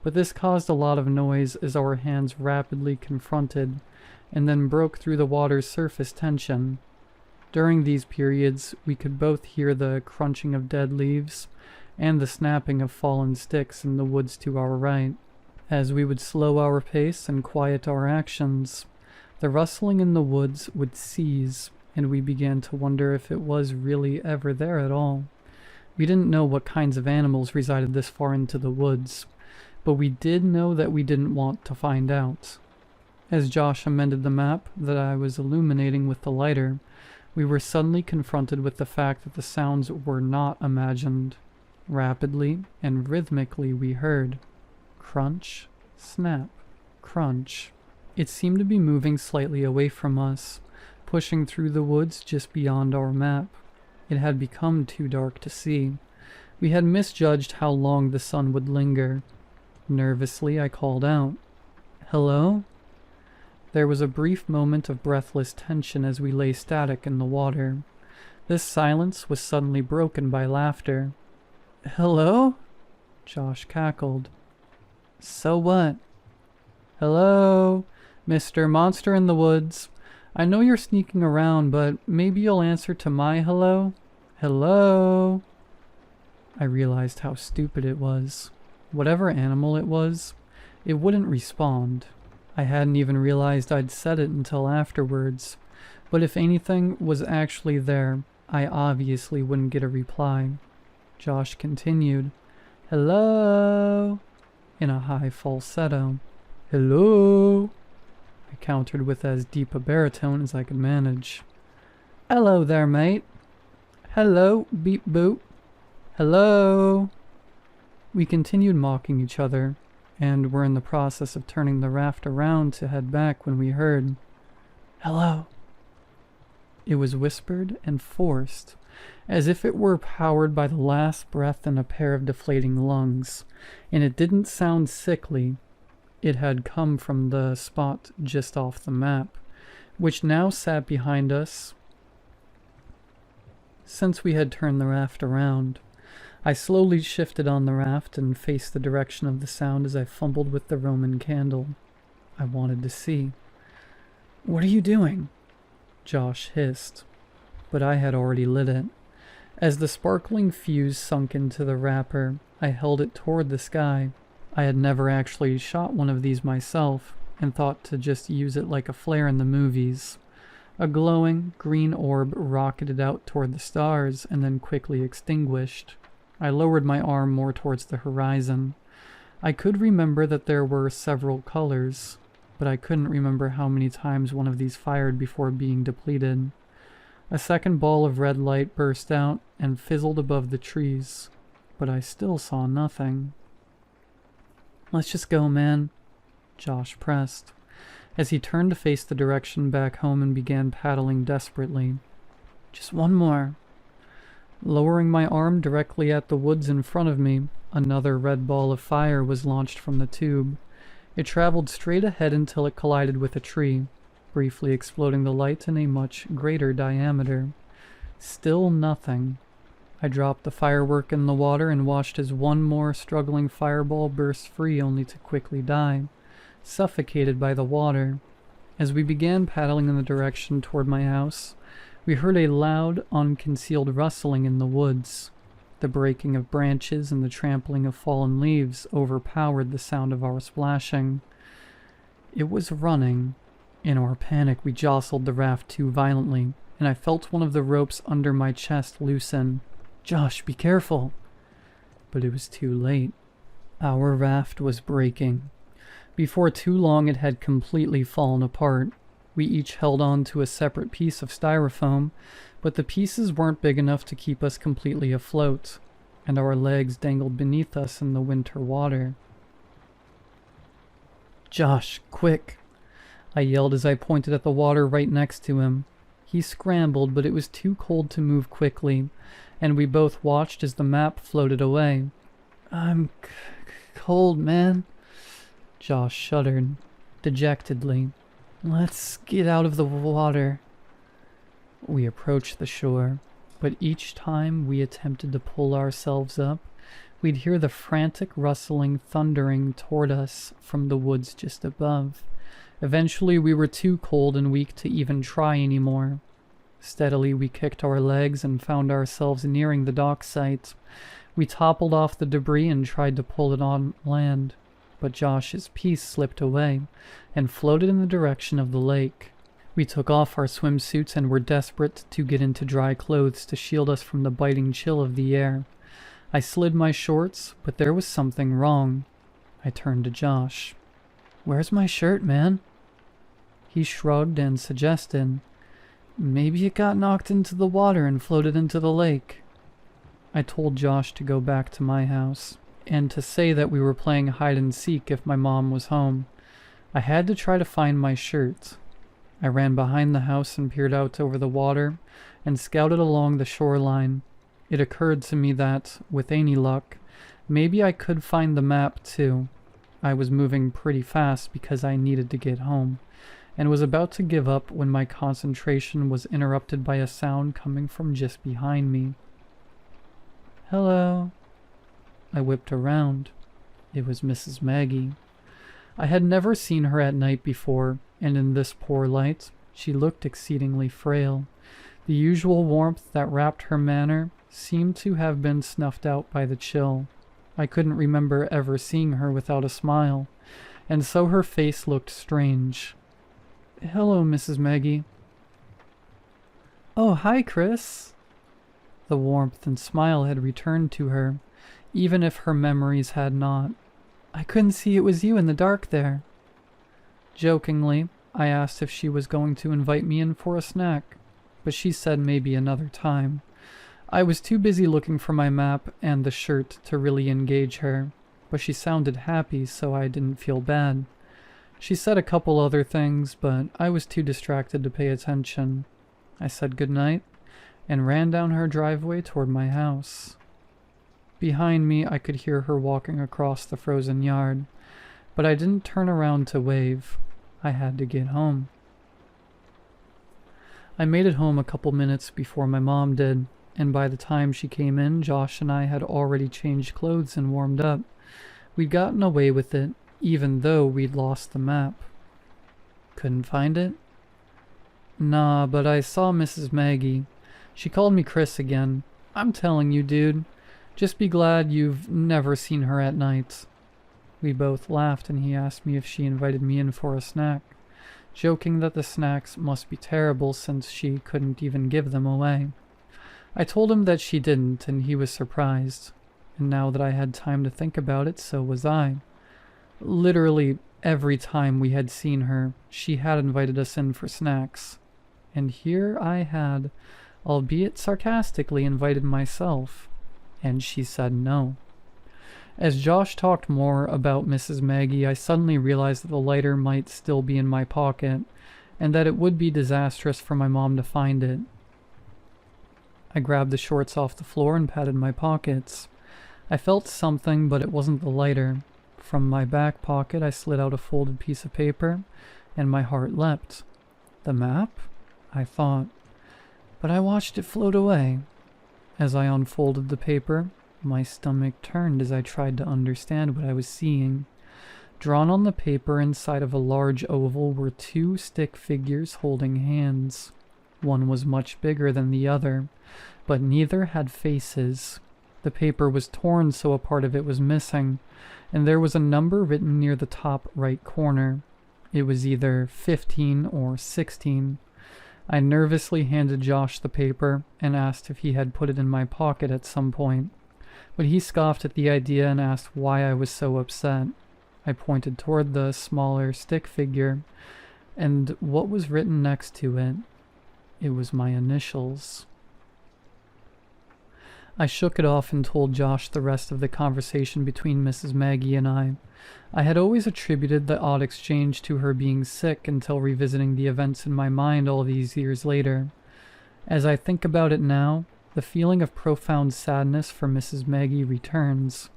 [SPEAKER 1] but this caused a lot of noise as our hands rapidly confronted and then broke through the water's surface tension. During these periods, we could both hear the crunching of dead leaves and the snapping of fallen sticks in the woods to our right. As we would slow our pace and quiet our actions, the rustling in the woods would cease, and we began to wonder if it was really ever there at all. We didn't know what kinds of animals resided this far into the woods, but we did know that we didn't want to find out. As Josh amended the map that I was illuminating with the lighter, we were suddenly confronted with the fact that the sounds were not imagined. Rapidly and rhythmically we heard crunch, snap, crunch. It seemed to be moving slightly away from us, pushing through the woods just beyond our map. It had become too dark to see. We had misjudged how long the sun would linger. Nervously, I called out, "Hello?" There was a brief moment of breathless tension as we lay static in the water. This silence was suddenly broken by laughter. "Hello?" Josh cackled. "So what?" "Hello, Mr. Monster in the Woods. I know you're sneaking around, but maybe you'll answer to my hello? Hello?" I realized how stupid it was. Whatever animal it was, it wouldn't respond. I hadn't even realized I'd said it until afterwards, but if anything was actually there, I obviously wouldn't get a reply. Josh continued, "Hello?" in a high falsetto. "Hello?" I countered with as deep a baritone as I could manage. "Hello there, mate." "Hello, beep boop." "Hello?" We continued mocking each other, and were in the process of turning the raft around to head back when we heard, "Hello." It was whispered and forced, as if it were powered by the last breath in a pair of deflating lungs, and it didn't sound sickly. It had come from the spot just off the map, which now sat behind us since we had turned the raft around. I slowly shifted on the raft and faced the direction of the sound as I fumbled with the Roman candle. I wanted to see. "What are you doing?" Josh hissed, but I had already lit it. As the sparkling fuse sunk into the wrapper, I held it toward the sky. I had never actually shot one of these myself, and thought to just use it like a flare in the movies. A glowing, green orb rocketed out toward the stars and then quickly extinguished. I lowered my arm more towards the horizon. I could remember that there were several colors, but I couldn't remember how many times one of these fired before being depleted. A second ball of red light burst out and fizzled above the trees, but I still saw nothing. "Let's just go, man," Josh pressed, as he turned to face the direction back home and began paddling desperately. "Just one more." Lowering my arm directly at the woods in front of me, another red ball of fire was launched from the tube. It traveled straight ahead until it collided with a tree, briefly exploding the light in a much greater diameter. Still nothing. I dropped the firework in the water and watched as one more struggling fireball burst free only to quickly die, suffocated by the water. As we began paddling in the direction toward my house, we heard a loud, unconcealed rustling in the woods. The breaking of branches and the trampling of fallen leaves overpowered the sound of our splashing. It was running. In our panic, we jostled the raft too violently, and I felt one of the ropes under my chest loosen. "Josh, be careful!" But it was too late. Our raft was breaking. Before too long, it had completely fallen apart. We each held on to a separate piece of styrofoam, but the pieces weren't big enough to keep us completely afloat, and our legs dangled beneath us in the winter water. "Josh, quick!" I yelled as I pointed at the water right next to him. He scrambled, but it was too cold to move quickly, and we both watched as the map floated away. "I'm cold, man." Josh shuddered, dejectedly. "Let's get out of the water." We approached the shore, but each time we attempted to pull ourselves up, we'd hear the frantic rustling thundering toward us from the woods just above. Eventually we were too cold and weak to even try anymore. Steadily we kicked our legs and found ourselves nearing the dock site. We toppled off the debris and tried to pull it on land, but Josh's piece slipped away and floated in the direction of the lake. We took off our swimsuits and were desperate to get into dry clothes to shield us from the biting chill of the air. I slid my shorts, but there was something wrong. I turned to Josh. "Where's my shirt, man?" He shrugged and suggested, "Maybe it got knocked into the water and floated into the lake." I told Josh to go back to my house, and to say that we were playing hide and seek if my mom was home. I had to try to find my shirt. I ran behind the house and peered out over the water and scouted along the shoreline. It occurred to me that, with any luck, maybe I could find the map too. I was moving pretty fast because I needed to get home, and was about to give up when my concentration was interrupted by a sound coming from just behind me. "Hello." I whipped around. It was Mrs. Maggie. I had never seen her at night before, and in this poor light, she looked exceedingly frail. The usual warmth that wrapped her manner seemed to have been snuffed out by the chill. I couldn't remember ever seeing her without a smile, and so her face looked strange. "Hello, Mrs. Maggie." "Oh, hi, Chris." The warmth and smile had returned to her, even if her memories had not. "I couldn't see it was you in the dark there." Jokingly, I asked if she was going to invite me in for a snack, but she said maybe another time. I was too busy looking for my map and the shirt to really engage her, but she sounded happy, so I didn't feel bad. She said a couple other things, but I was too distracted to pay attention. I said goodnight and ran down her driveway toward my house. Behind me, I could hear her walking across the frozen yard, but I didn't turn around to wave. I had to get home. I made it home a couple minutes before my mom did, and by the time she came in, Josh and I had already changed clothes and warmed up. We'd gotten away with it, even though we'd lost the map. Couldn't find it? Nah, but I saw Mrs. Maggie. She called me Chris again. I'm telling you, dude. Just be glad you've never seen her at night. We both laughed and he asked me if she invited me in for a snack, joking that the snacks must be terrible since she couldn't even give them away. I told him that she didn't and he was surprised. And now that I had time to think about it, so was I. Literally every time we had seen her, she had invited us in for snacks. And here I had, albeit sarcastically, invited myself, and she said no. As Josh talked more about Mrs. Maggie, I suddenly realized that the lighter might still be in my pocket, and that it would be disastrous for my mom to find it. I grabbed the shorts off the floor and patted my pockets. I felt something, but it wasn't the lighter. From my back pocket, I slid out a folded piece of paper, and my heart leapt. The map? I thought. But I watched it float away. As I unfolded the paper, my stomach turned as I tried to understand what I was seeing. Drawn on the paper inside of a large oval were two stick figures holding hands. One was much bigger than the other, but neither had faces. The paper was torn, so a part of it was missing, and there was a number written near the top right corner. It was either 15 or 16. I nervously handed Josh the paper and asked if he had put it in my pocket at some point, but he scoffed at the idea and asked why I was so upset. I pointed toward the smaller stick figure, and what was written next to it? It was my initials. I shook it off and told Josh the rest of the conversation between Mrs. Maggie and I. I had always attributed the odd exchange to her being sick until revisiting the events in my mind all these years later. As I think about it now, the feeling of profound sadness for Mrs. Maggie returns,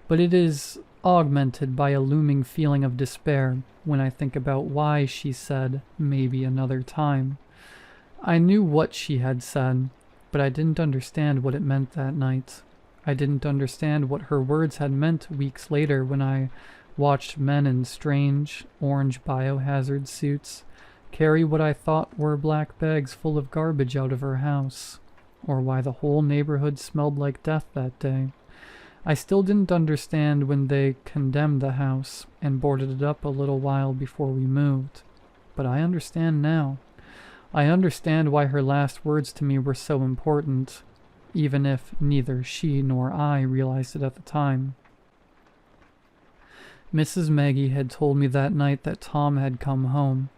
[SPEAKER 1] but it is augmented by a looming feeling of despair when I think about why she said maybe another time. I knew what she had said, but I didn't understand what it meant that night. I didn't understand what her words had meant weeks later when I watched men in strange, orange biohazard suits carry what I thought were black bags full of garbage out of her house, or why the whole neighborhood smelled like death that day. I still didn't understand when they condemned the house and boarded it up a little while before we moved, but I understand now. I understand why her last words to me were so important, even if neither she nor I realized it at the time. Mrs. Maggie had told me that night that Tom had come home,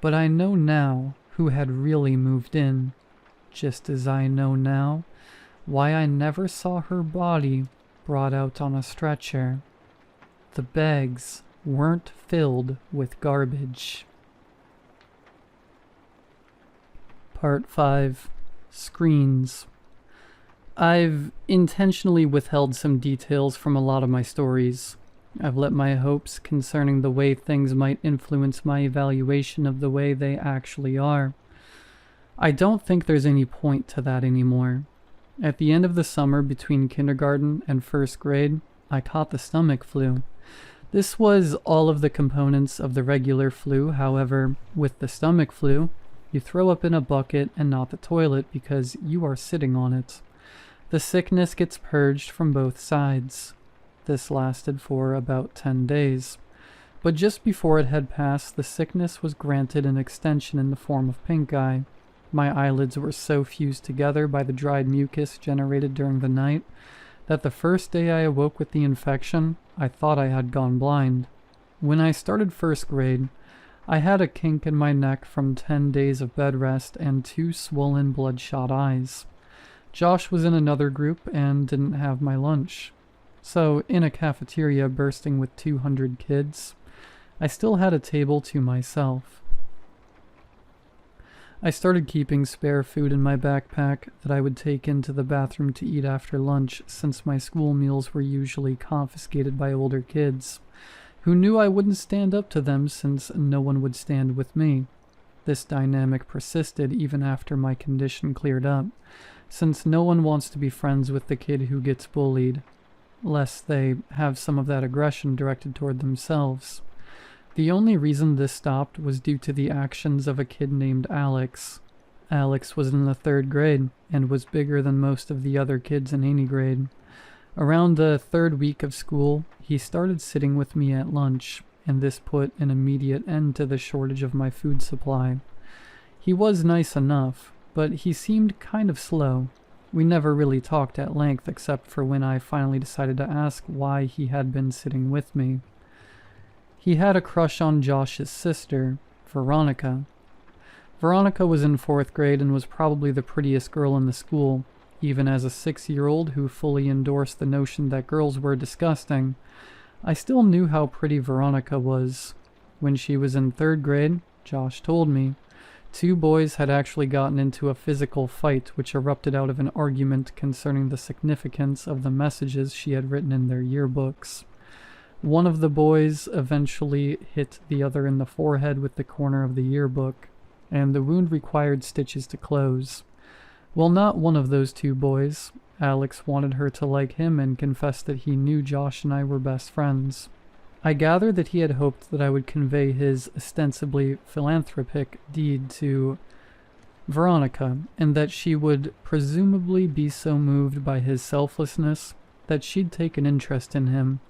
[SPEAKER 1] but I know now who had really moved in, just as I know now why I never saw her body brought out on a stretcher. The bags weren't filled with garbage. Part 5. Screens. I've intentionally withheld some details from a lot of my stories. I've let my hopes concerning the way things might influence my evaluation of the way they actually are. I don't think there's any point to that anymore. At the end of the summer between kindergarten and first grade, I caught the stomach flu. This was all of the components of the regular flu. However, with the stomach flu, you throw up in a bucket and not the toilet because you are sitting on it. The sickness gets purged from both sides. This lasted for about 10 days. But just before it had passed, the sickness was granted an extension in the form of pink eye. My eyelids were so fused together by the dried mucus generated during the night that the first day I awoke with the infection, I thought I had gone blind. When I started first grade, I had a kink in my neck from 10 days of bed rest and 2 swollen, bloodshot eyes. Josh was in another group and didn't have my lunch. So, in a cafeteria bursting with 200 kids, I still had a table to myself. I started keeping spare food in my backpack that I would take into the bathroom to eat after lunch, since my school meals were usually confiscated by older kids, who knew I wouldn't stand up to them since no one would stand with me. This dynamic persisted even after my condition cleared up, since no one wants to be friends with the kid who gets bullied, lest they have some of that aggression directed toward themselves. The only reason this stopped was due to the actions of a kid named Alex. Alex was in the 3rd grade and was bigger than most of the other kids in any grade. Around the 3rd week of school, he started sitting with me at lunch, and this put an immediate end to the shortage of my food supply. He was nice enough, but he seemed kind of slow. We never really talked at length except for when I finally decided to ask why he had been sitting with me. He had a crush on Josh's sister, Veronica. Veronica was in 4th grade and was probably the prettiest girl in the school, even as a 6-year-old who fully endorsed the notion that girls were disgusting. I still knew how pretty Veronica was. When she was in 3rd grade, Josh told me, 2 boys had actually gotten into a physical fight which erupted out of an argument concerning the significance of the messages she had written in their yearbooks. One of the boys eventually hit the other in the forehead with the corner of the yearbook, and the wound required stitches to close. Well, not one of those 2 boys. Alex wanted her to like him and confessed that he knew Josh and I were best friends. I gathered that he had hoped that I would convey his ostensibly philanthropic deed to Veronica, and that she would presumably be so moved by his selflessness that she'd take an interest in him.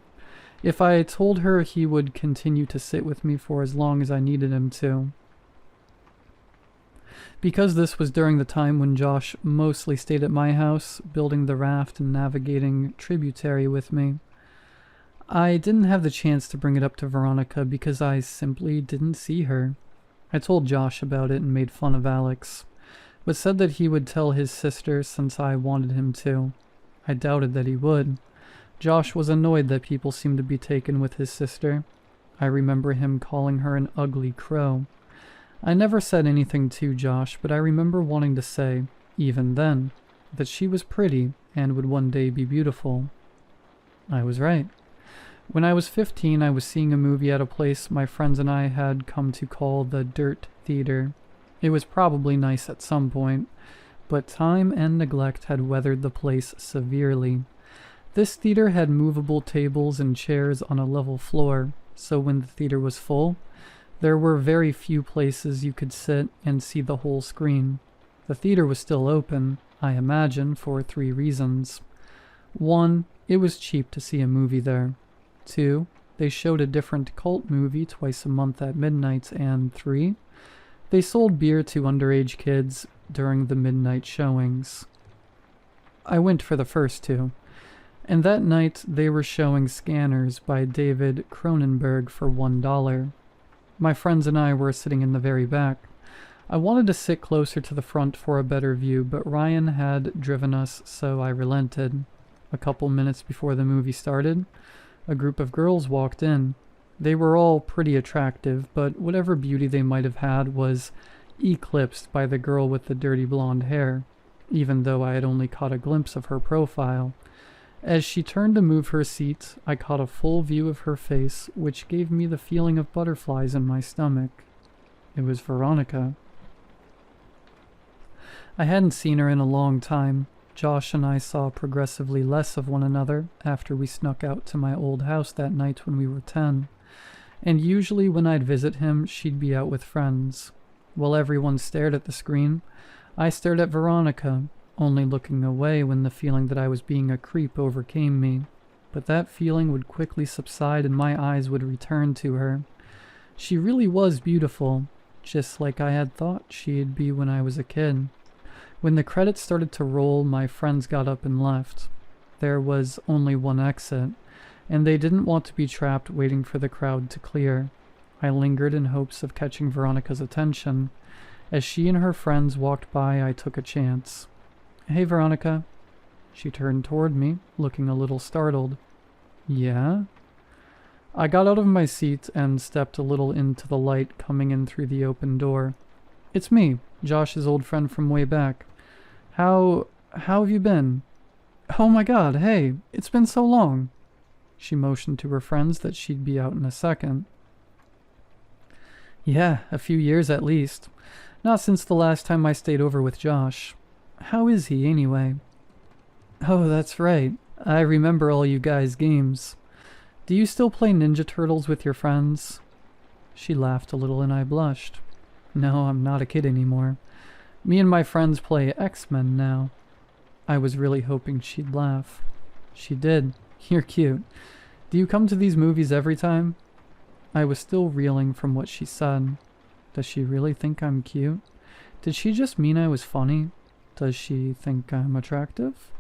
[SPEAKER 1] If I told her he would continue to sit with me for as long as I needed him to. Because this was during the time when Josh mostly stayed at my house, building the raft and navigating tributary with me, I didn't have the chance to bring it up to Veronica because I simply didn't see her. I told Josh about it and made fun of Alex, but said that he would tell his sister since I wanted him to. I doubted that he would. Josh was annoyed that people seemed to be taken with his sister. I remember him calling her an ugly crow. I never said anything to Josh, but I remember wanting to say, even then, that she was pretty and would one day be beautiful. I was right. When I was 15, I was seeing a movie at a place my friends and I had come to call the Dirt Theater. It was probably nice at some point, but time and neglect had weathered the place severely. This theater had movable tables and chairs on a level floor, so when the theater was full, there were very few places you could sit and see the whole screen. The theater was still open, I imagine, for 3 reasons. 1, it was cheap to see a movie there. 2, they showed a different cult movie twice a month at midnight. And 3, they sold beer to underage kids during the midnight showings. I went for the first 2. And that night they were showing Scanners by David Cronenberg for $1. My friends and I were sitting in the very back. I wanted to sit closer to the front for a better view, but Ryan had driven us, so I relented. A couple minutes before the movie started, a group of girls walked in. They were all pretty attractive, but whatever beauty they might have had was eclipsed by the girl with the dirty blonde hair, even though I had only caught a glimpse of her profile. As she turned to move her seat, I caught a full view of her face, which gave me the feeling of butterflies in my stomach. It was Veronica. I hadn't seen her in a long time. Josh and I saw progressively less of one another after we snuck out to my old house that night when we were 10. And usually when I'd visit him, she'd be out with friends. While everyone stared at the screen, I stared at Veronica, only looking away when the feeling that I was being a creep overcame me. But that feeling would quickly subside and my eyes would return to her. She really was beautiful, just like I had thought she'd be when I was a kid. When the credits started to roll, my friends got up and left. There was only one exit, and they didn't want to be trapped waiting for the crowd to clear. I lingered in hopes of catching Veronica's attention. As she and her friends walked by, I took a chance. "Hey, Veronica." She turned toward me, looking a little startled. "Yeah?" I got out of my seat and stepped a little into the light coming in through the open door. It's me, Josh's old friend from way back. How have you been? Oh my god, hey, it's been so long. She motioned to her friends that she'd be out in a second. Yeah, a few years at least. Not since the last time I stayed over with Josh. How is he, anyway? Oh, that's right. I remember all you guys' games. Do you still play Ninja Turtles with your friends? She laughed a little and I blushed. No, I'm not a kid anymore. Me and my friends play X-Men now. I was really hoping she'd laugh. She did. You're cute. Do you come to these movies every time? I was still reeling from what she said. Does she really think I'm cute? Did she just mean I was funny? Does she think I'm attractive?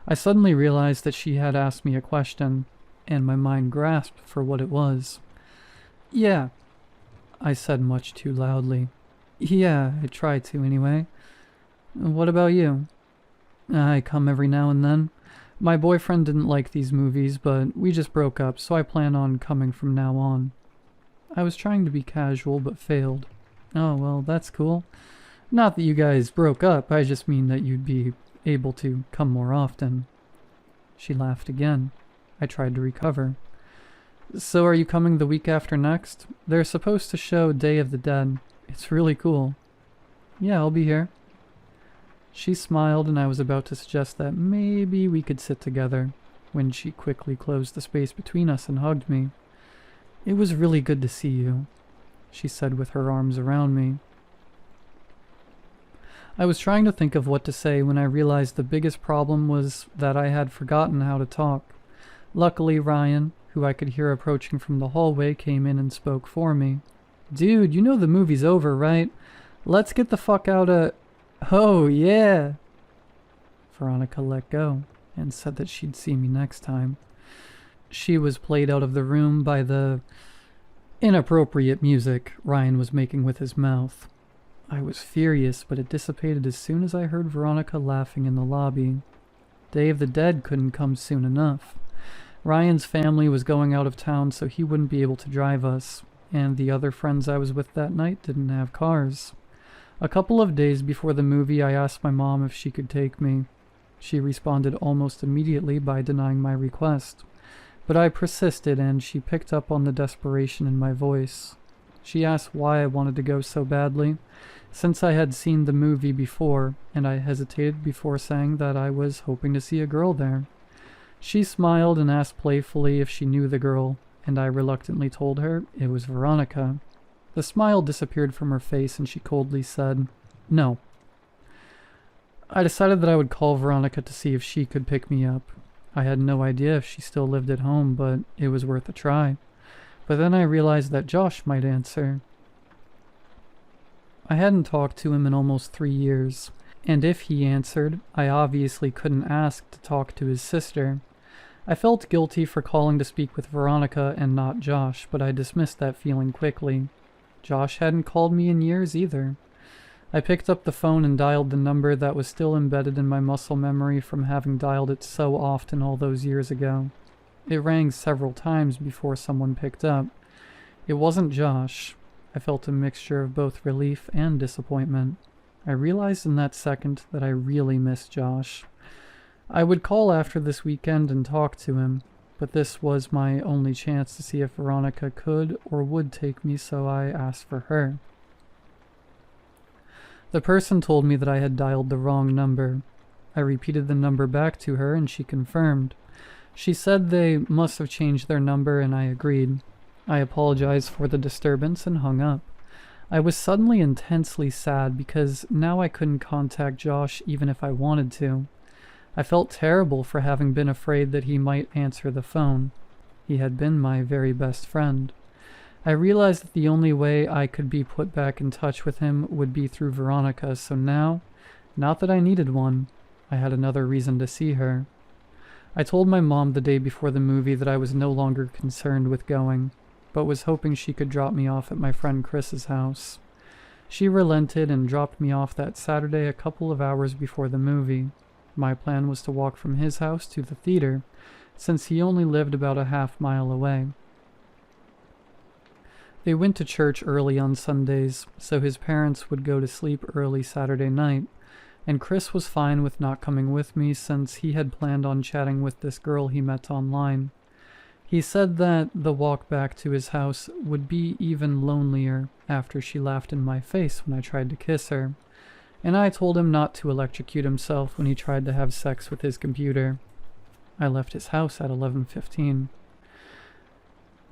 [SPEAKER 1] I suddenly realized that she had asked me a question, and my mind grasped for what it was. Yeah, I said much too loudly. Yeah, I try to anyway. What about you? I come every now and then. My boyfriend didn't like these movies, but we just broke up, so I plan on coming from now on. I was trying to be casual, but failed. Oh, well, that's cool. Not that you guys broke up, I just mean that you'd be able to come more often. She laughed again. I tried to recover. So are you coming the week after next? They're supposed to show Day of the Dead. It's really cool. Yeah, I'll be here. She smiled, and I was about to suggest that maybe we could sit together, when she quickly closed the space between us and hugged me. It was really good to see you, she said with her arms around me. I was trying to think of what to say when I realized the biggest problem was that I had forgotten how to talk. Luckily, Ryan, who I could hear approaching from the hallway, came in and spoke for me. Dude, you know the movie's over, right? Let's get the fuck out of... Oh, yeah. Veronica let go and said that she'd see me next time. She was played out of the room by the inappropriate music Ryan was making with his mouth. I was furious, but it dissipated as soon as I heard Veronica laughing in the lobby. Day of the Dead couldn't come soon enough. Ryan's family was going out of town, so he wouldn't be able to drive us, and the other friends I was with that night didn't have cars. A couple of days before the movie, I asked my mom if she could take me. She responded almost immediately by denying my request. But I persisted, and she picked up on the desperation in my voice. She asked why I wanted to go so badly, since I had seen the movie before, and I hesitated before saying that I was hoping to see a girl there. She smiled and asked playfully if she knew the girl, and I reluctantly told her it was Veronica. The smile disappeared from her face, and she coldly said, "No." I decided that I would call Veronica to see if she could pick me up. I had no idea if she still lived at home, but it was worth a try. But then I realized that Josh might answer. I hadn't talked to him in almost 3 years, and if he answered, I obviously couldn't ask to talk to his sister. I felt guilty for calling to speak with Veronica and not Josh, but I dismissed that feeling quickly. Josh hadn't called me in years either. I picked up the phone and dialed the number that was still embedded in my muscle memory from having dialed it so often all those years ago. It rang several times before someone picked up. It wasn't Josh. I felt a mixture of both relief and disappointment. I realized in that second that I really missed Josh. I would call after this weekend and talk to him, but this was my only chance to see if Veronica could or would take me, so I asked for her. The person told me that I had dialed the wrong number. I repeated the number back to her, and she confirmed. She said they must have changed their number, and I agreed. I apologized for the disturbance and hung up. I was suddenly intensely sad because now I couldn't contact Josh even if I wanted to. I felt terrible for having been afraid that he might answer the phone. He had been my very best friend. I realized that the only way I could be put back in touch with him would be through Veronica, so now, not that I needed one, I had another reason to see her. I told my mom the day before the movie that I was no longer concerned with going, but was hoping she could drop me off at my friend Chris's house. She relented and dropped me off that Saturday a couple of hours before the movie. My plan was to walk from his house to the theater, since he only lived about a half-mile away. They went to church early on Sundays, so his parents would go to sleep early Saturday night, and Chris was fine with not coming with me since he had planned on chatting with this girl he met online. He said that the walk back to his house would be even lonelier after she laughed in my face when I tried to kiss her, and I told him not to electrocute himself when he tried to have sex with his computer. I left his house at 11:15.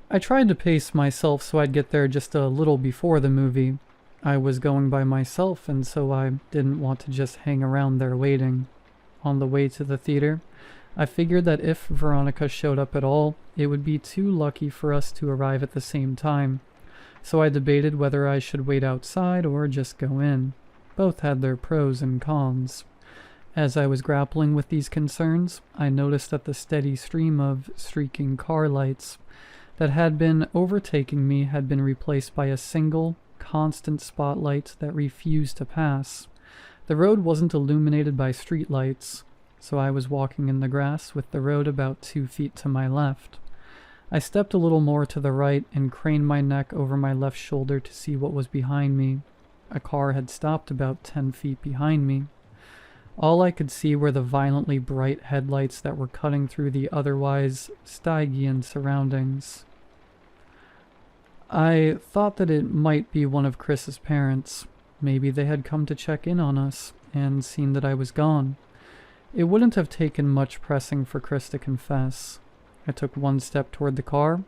[SPEAKER 1] I tried to pace myself so I'd get there just a little before the movie. I was going by myself, and so I didn't want to just hang around there waiting. On the way to the theater, I figured that if Veronica showed up at all, it would be too lucky for us to arrive at the same time, so I debated whether I should wait outside or just go in. Both had their pros and cons. As I was grappling with these concerns, I noticed that the steady stream of streaking car lights that had been overtaking me had been replaced by a single, constant spotlight that refused to pass. The road wasn't illuminated by street lights, so I was walking in the grass with the road about 2 feet to my left. I stepped a little more to the right and craned my neck over my left shoulder to see what was behind me. A car had stopped about 10 feet behind me. All I could see were the violently bright headlights that were cutting through the otherwise Stygian surroundings. I thought that it might be one of Chris's parents. Maybe they had come to check in on us and seen that I was gone. It wouldn't have taken much pressing for Chris to confess. I took one step toward the car,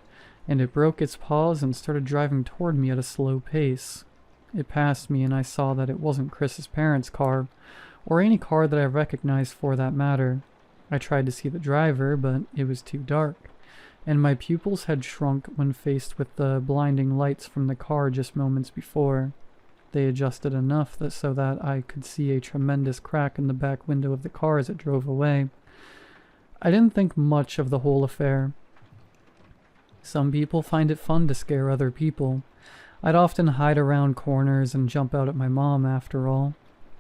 [SPEAKER 1] and it broke its paws and started driving toward me at a slow pace. It passed me, and I saw that it wasn't Chris's parents' car, or any car that I recognized for that matter. I tried to see the driver, but it was too dark, and my pupils had shrunk when faced with the blinding lights from the car just moments before. They adjusted enough so that I could see a tremendous crack in the back window of the car as it drove away. I didn't think much of the whole affair. Some people find it fun to scare other people. I'd often hide around corners and jump out at my mom after all.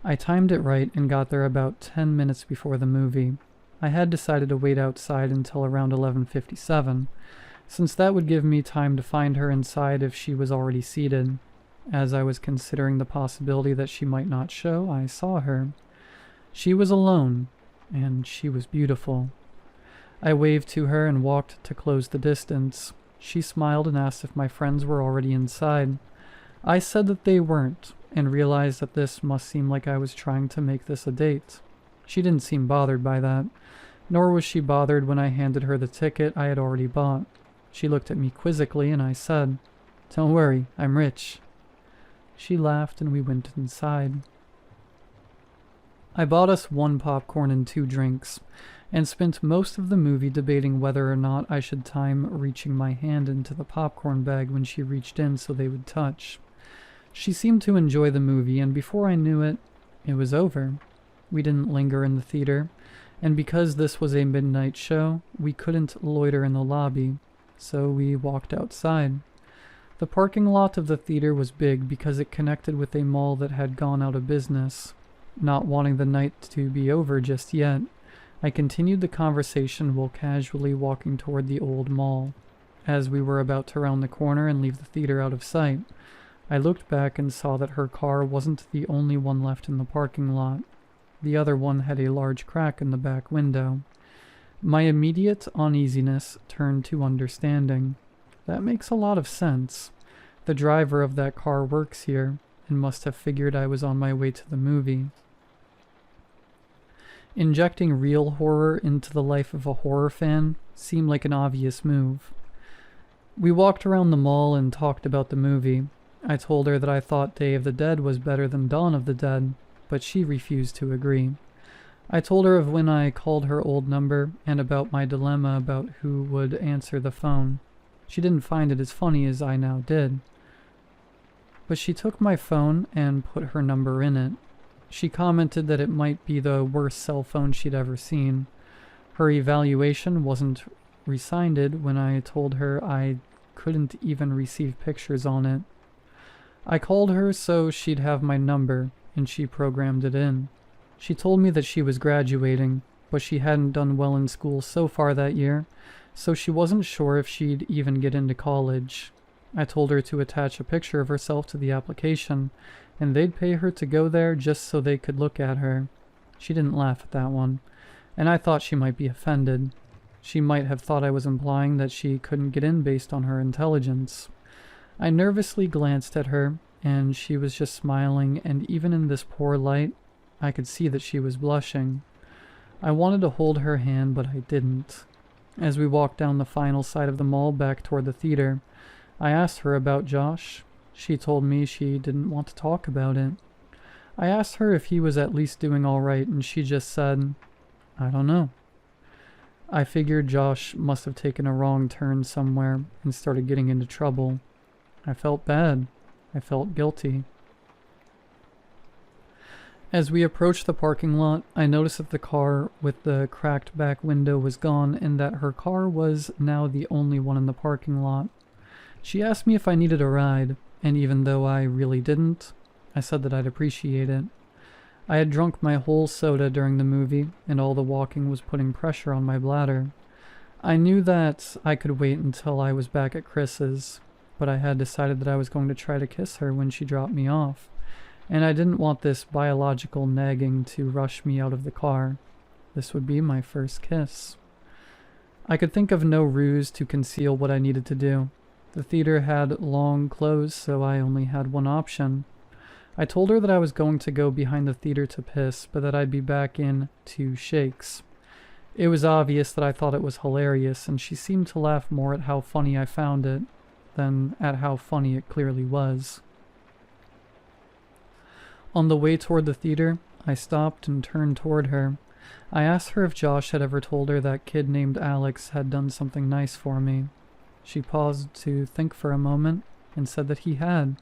[SPEAKER 1] I timed it right and got there about 10 minutes before the movie. I had decided to wait outside until around 11:57, since that would give me time to find her inside if she was already seated. As I was considering the possibility that she might not show, I saw her. She was alone, and she was beautiful. I waved to her and walked to close the distance. She smiled and asked if my friends were already inside. I said that they weren't, and realized that this must seem like I was trying to make this a date. She didn't seem bothered by that, nor was she bothered when I handed her the ticket I had already bought. She looked at me quizzically, and I said, "Don't worry, I'm rich." She laughed, and we went inside. I bought us 1 popcorn and 2 drinks, and spent most of the movie debating whether or not I should time reaching my hand into the popcorn bag when she reached in so they would touch. She seemed to enjoy the movie, and before I knew it, it was over. We didn't linger in the theater, and because this was a midnight show, we couldn't loiter in the lobby, so we walked outside. The parking lot of the theater was big because it connected with a mall that had gone out of business. Not wanting the night to be over just yet, I continued the conversation while casually walking toward the old mall. As we were about to round the corner and leave the theater out of sight, I looked back and saw that her car wasn't the only one left in the parking lot. The other one had a large crack in the back window. My immediate uneasiness turned to understanding. That makes a lot of sense. The driver of that car works here, and must have figured I was on my way to the movie. Injecting real horror into the life of a horror fan seemed like an obvious move. We walked around the mall and talked about the movie. I told her that I thought Day of the Dead was better than Dawn of the Dead, but she refused to agree. I told her of when I called her old number and about my dilemma about who would answer the phone. She didn't find it as funny as I now did. But she took my phone and put her number in it. She commented that it might be the worst cell phone she'd ever seen. Her evaluation wasn't rescinded when I told her I couldn't even receive pictures on it. I called her so she'd have my number, and she programmed it in. She told me that she was graduating, but she hadn't done well in school so far that year, so she wasn't sure if she'd even get into college. I told her to attach a picture of herself to the application, and they'd pay her to go there just so they could look at her. She didn't laugh at that one, and I thought she might be offended. She might have thought I was implying that she couldn't get in based on her intelligence. I nervously glanced at her, and she was just smiling, and even in this poor light, I could see that she was blushing. I wanted to hold her hand, but I didn't. As we walked down the final side of the mall back toward the theater, I asked her about Josh. She told me she didn't want to talk about it. I asked her if he was at least doing all right, and she just said, "I don't know." I figured Josh must have taken a wrong turn somewhere and started getting into trouble. I felt bad. I felt guilty. As we approached the parking lot, I noticed that the car with the cracked back window was gone and that her car was now the only one in the parking lot. She asked me if I needed a ride, and even though I really didn't, I said that I'd appreciate it. I had drunk my whole soda during the movie, and all the walking was putting pressure on my bladder. I knew that I could wait until I was back at Chris's, but I had decided that I was going to try to kiss her when she dropped me off, and I didn't want this biological nagging to rush me out of the car. This would be my first kiss. I could think of no ruse to conceal what I needed to do. The theater had long closed, so I only had one option. I told her that I was going to go behind the theater to piss, but that I'd be back in 2 shakes. It was obvious that I thought it was hilarious, and she seemed to laugh more at how funny I found it than at how funny it clearly was. On the way toward the theater, I stopped and turned toward her. I asked her if Josh had ever told her that kid named Alex had done something nice for me. She paused to think for a moment and said that he had.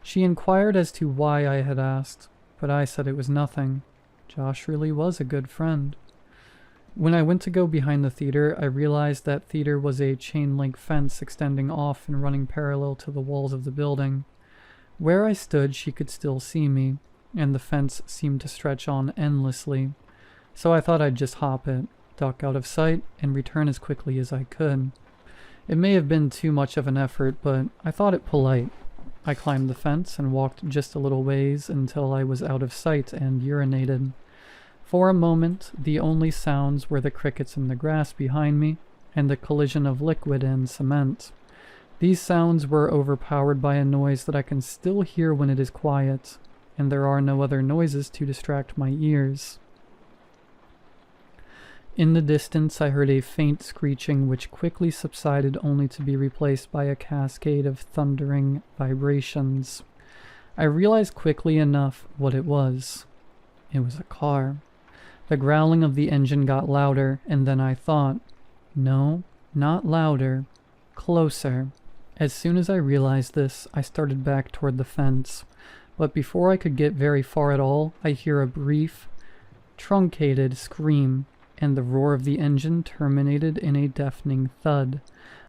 [SPEAKER 1] She inquired as to why I had asked, but I said it was nothing. Josh really was a good friend. When I went to go behind the theater, I realized that theater was a chain-link fence extending off and running parallel to the walls of the building. Where I stood, she could still see me, and the fence seemed to stretch on endlessly. So I thought I'd just hop it, duck out of sight, and return as quickly as I could. It may have been too much of an effort, but I thought it polite. I climbed the fence and walked just a little ways until I was out of sight and urinated. For a moment, the only sounds were the crickets in the grass behind me and the collision of liquid and cement. These sounds were overpowered by a noise that I can still hear when it is quiet, and there are no other noises to distract my ears. In the distance, I heard a faint screeching which quickly subsided only to be replaced by a cascade of thundering vibrations. I realized quickly enough what it was. It was a car. The growling of the engine got louder, and then I thought, no, not louder, closer. As soon as I realized this, I started back toward the fence. But before I could get very far at all, I hear a brief, truncated scream, and the roar of the engine terminated in a deafening thud.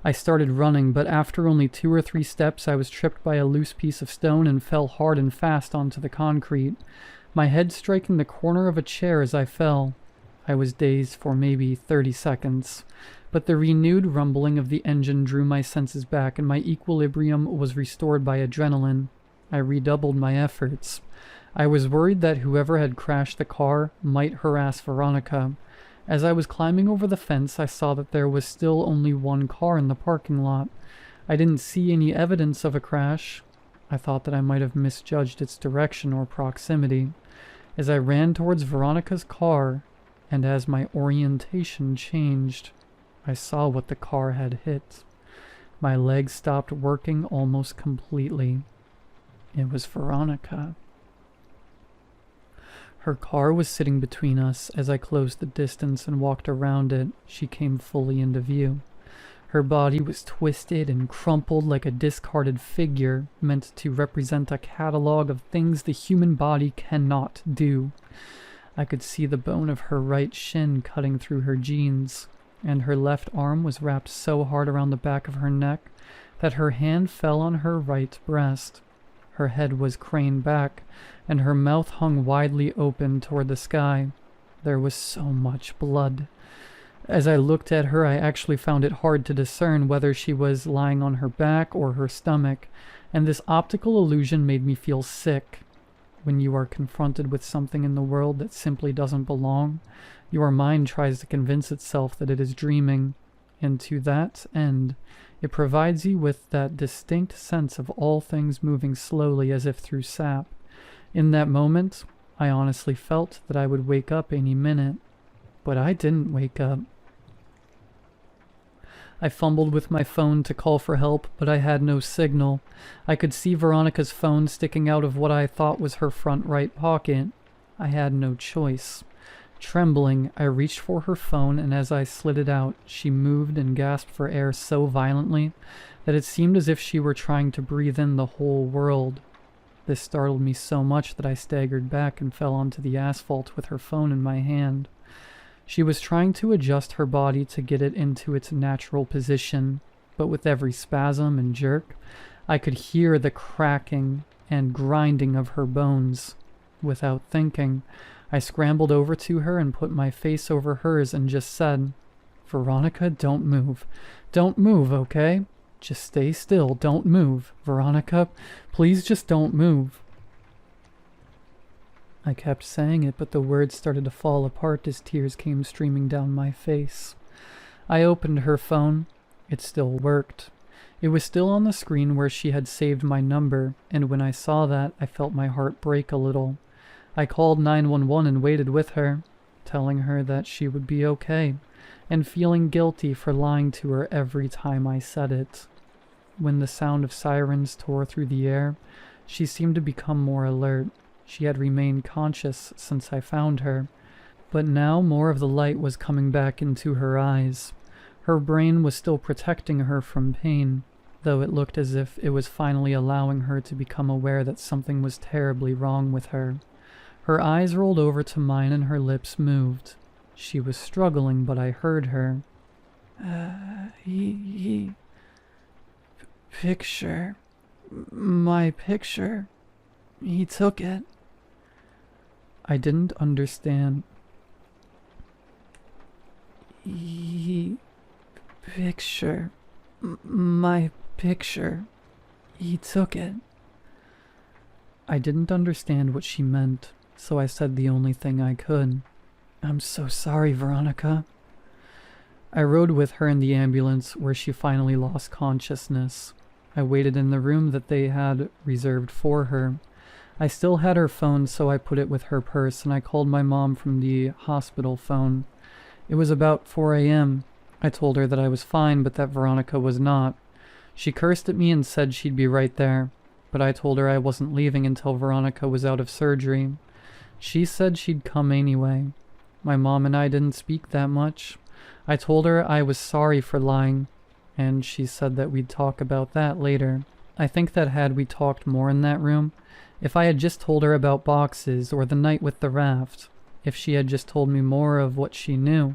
[SPEAKER 1] I started running, but after only 2 or 3 steps I was tripped by a loose piece of stone and fell hard and fast onto the concrete, my head striking the corner of a chair as I fell. I was dazed for maybe 30 seconds, but the renewed rumbling of the engine drew my senses back and my equilibrium was restored by adrenaline. I redoubled my efforts. I was worried that whoever had crashed the car might harass Veronica. As I was climbing over the fence, I saw that there was still only one car in the parking lot. I didn't see any evidence of a crash. I thought that I might have misjudged its direction or proximity. As I ran towards Veronica's car, and as my orientation changed, I saw what the car had hit. My legs stopped working almost completely. It was Veronica. Her car was sitting between us. As I closed the distance and walked around it, she came fully into view. Her body was twisted and crumpled like a discarded figure meant to represent a catalog of things the human body cannot do. I could see the bone of her right shin cutting through her jeans, and her left arm was wrapped so hard around the back of her neck that her hand fell on her right breast. Her head was craned back, and her mouth hung widely open toward the sky. There was so much blood. As I looked at her, I actually found it hard to discern whether she was lying on her back or her stomach, and this optical illusion made me feel sick. When you are confronted with something in the world that simply doesn't belong, your mind tries to convince itself that it is dreaming, and to that end, it provides you with that distinct sense of all things moving slowly as if through sap. In that moment, I honestly felt that I would wake up any minute, but I didn't wake up. I fumbled with my phone to call for help, but I had no signal. I could see Veronica's phone sticking out of what I thought was her front right pocket. I had no choice. Trembling, I reached for her phone, and as I slid it out, she moved and gasped for air so violently that it seemed as if she were trying to breathe in the whole world. This startled me so much that I staggered back and fell onto the asphalt with her phone in my hand. She was trying to adjust her body to get it into its natural position, but with every spasm and jerk, I could hear the cracking and grinding of her bones. Without thinking, I scrambled over to her and put my face over hers and just said, "Veronica, don't move. Don't move, okay? Just stay still. Don't move. Veronica, please just don't move." I kept saying it, but the words started to fall apart as tears came streaming down my face. I opened her phone. It still worked. It was still on the screen where she had saved my number, and when I saw that, I felt my heart break a little. I called 911 and waited with her, telling her that she would be okay, and feeling guilty for lying to her every time I said it. When the sound of sirens tore through the air, she seemed to become more alert. She had remained conscious since I found her, but now more of the light was coming back into her eyes. Her brain was still protecting her from pain, though it looked as if it was finally allowing her to become aware that something was terribly wrong with her. Her eyes rolled over to mine and her lips moved. She was struggling, but I heard her. Picture. My picture. He took it." I didn't understand. Picture. My picture. He took it." I didn't understand what she meant, so I said the only thing I could. "I'm so sorry, Veronica." I rode with her in the ambulance where she finally lost consciousness. I waited in the room that they had reserved for her. I still had her phone, so I put it with her purse, and I called my mom from the hospital phone. It was about 4 a.m. I told her that I was fine, but that Veronica was not. She cursed at me and said she'd be right there, but I told her I wasn't leaving until Veronica was out of surgery. She said she'd come anyway. My mom and I didn't speak that much. I told her I was sorry for lying, and she said that we'd talk about that later. I think that had we talked more in that room, if I had just told her about boxes or the night with the raft, if she had just told me more of what she knew,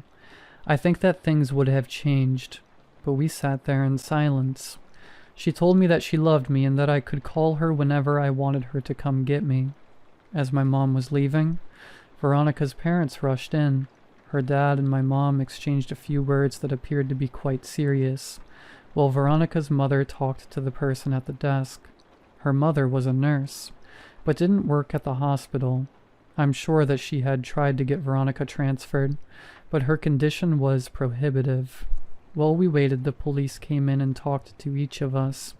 [SPEAKER 1] I think that things would have changed. But we sat there in silence. She told me that she loved me and that I could call her whenever I wanted her to come get me. As my mom was leaving, Veronica's parents rushed in. Her dad and my mom exchanged a few words that appeared to be quite serious, while Veronica's mother talked to the person at the desk. Her mother was a nurse, but didn't work at the hospital. I'm sure that she had tried to get Veronica transferred, but her condition was prohibitive. While we waited, the police came in and talked to each of us.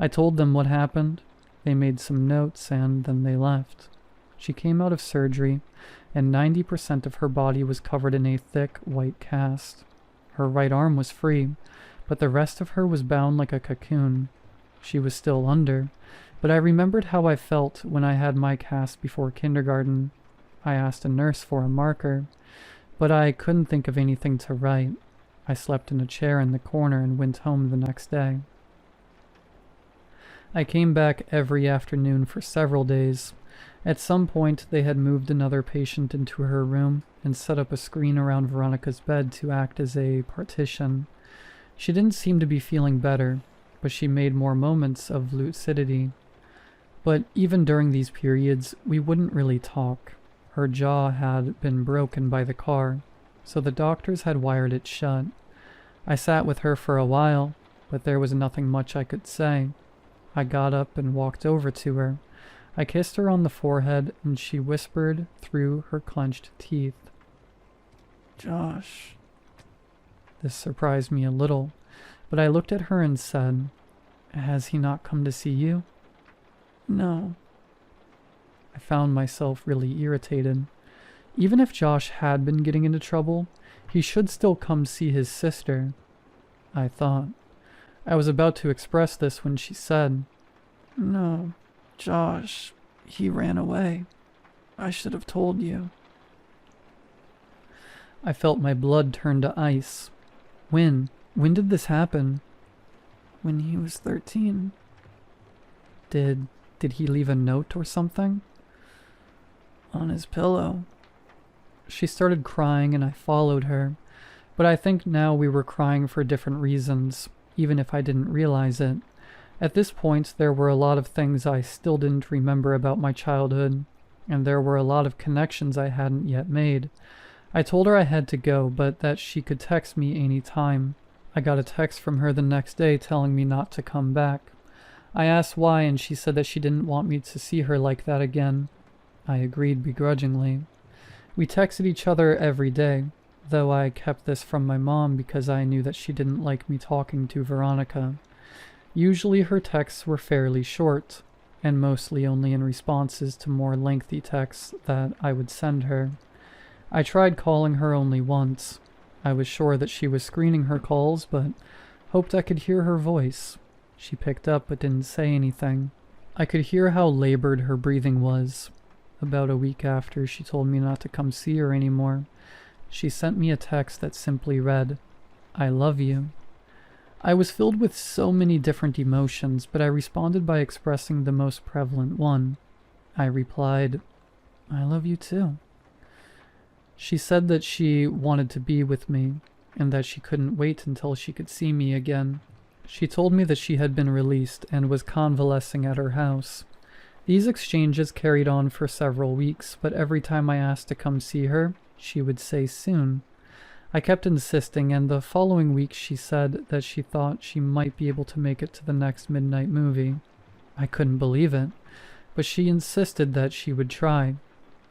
[SPEAKER 1] I told them what happened. They made some notes, and then they left. She came out of surgery, and 90% of her body was covered in a thick white cast. Her right arm was free, but the rest of her was bound like a cocoon. She was still under, but I remembered how I felt when I had my cast before kindergarten. I asked a nurse for a marker, but I couldn't think of anything to write. I slept in a chair in the corner and went home the next day. I came back every afternoon for several days. At some point, they had moved another patient into her room and set up a screen around Veronica's bed to act as a partition. She didn't seem to be feeling better, but she made more moments of lucidity. But even during these periods, we wouldn't really talk. Her jaw had been broken by the car, so the doctors had wired it shut. I sat with her for a while, but there was nothing much I could say. I got up and walked over to her. I kissed her on the forehead, and she whispered through her clenched teeth, "Josh." This surprised me a little, but I looked at her and said, "Has he not come to see you?" "No." I found myself really irritated. Even if Josh had been getting into trouble, he should still come see his sister, I thought. I was about to express this when she said, "No, Josh, he ran away. I should have told you." I felt my blood turn to ice. When did this happen? "When he was 13. Did he leave a note or something?" "On his pillow." She started crying and I followed her, but I think now we were crying for different reasons, even if I didn't realize it. At this point, there were a lot of things I still didn't remember about my childhood, and there were a lot of connections I hadn't yet made. I told her I had to go, but that she could text me any time. I got a text from her the next day telling me not to come back. I asked why, and she said that she didn't want me to see her like that again. I agreed begrudgingly. We texted each other every day, though I kept this from my mom because I knew that she didn't like me talking to Veronica. Usually her texts were fairly short, and mostly only in responses to more lengthy texts that I would send her. I tried calling her only once. I was sure that she was screening her calls, but hoped I could hear her voice. She picked up but didn't say anything. I could hear how labored her breathing was. About a week after she told me not to come see her anymore, she sent me a text that simply read, "I love you." I was filled with so many different emotions, but I responded by expressing the most prevalent one. I replied, "I love you too." She said that she wanted to be with me, and that she couldn't wait until she could see me again. She told me that she had been released and was convalescing at her house. These exchanges carried on for several weeks, but every time I asked to come see her, she would say soon. I kept insisting, and the following week she said that she thought she might be able to make it to the next midnight movie. I couldn't believe it, but she insisted that she would try.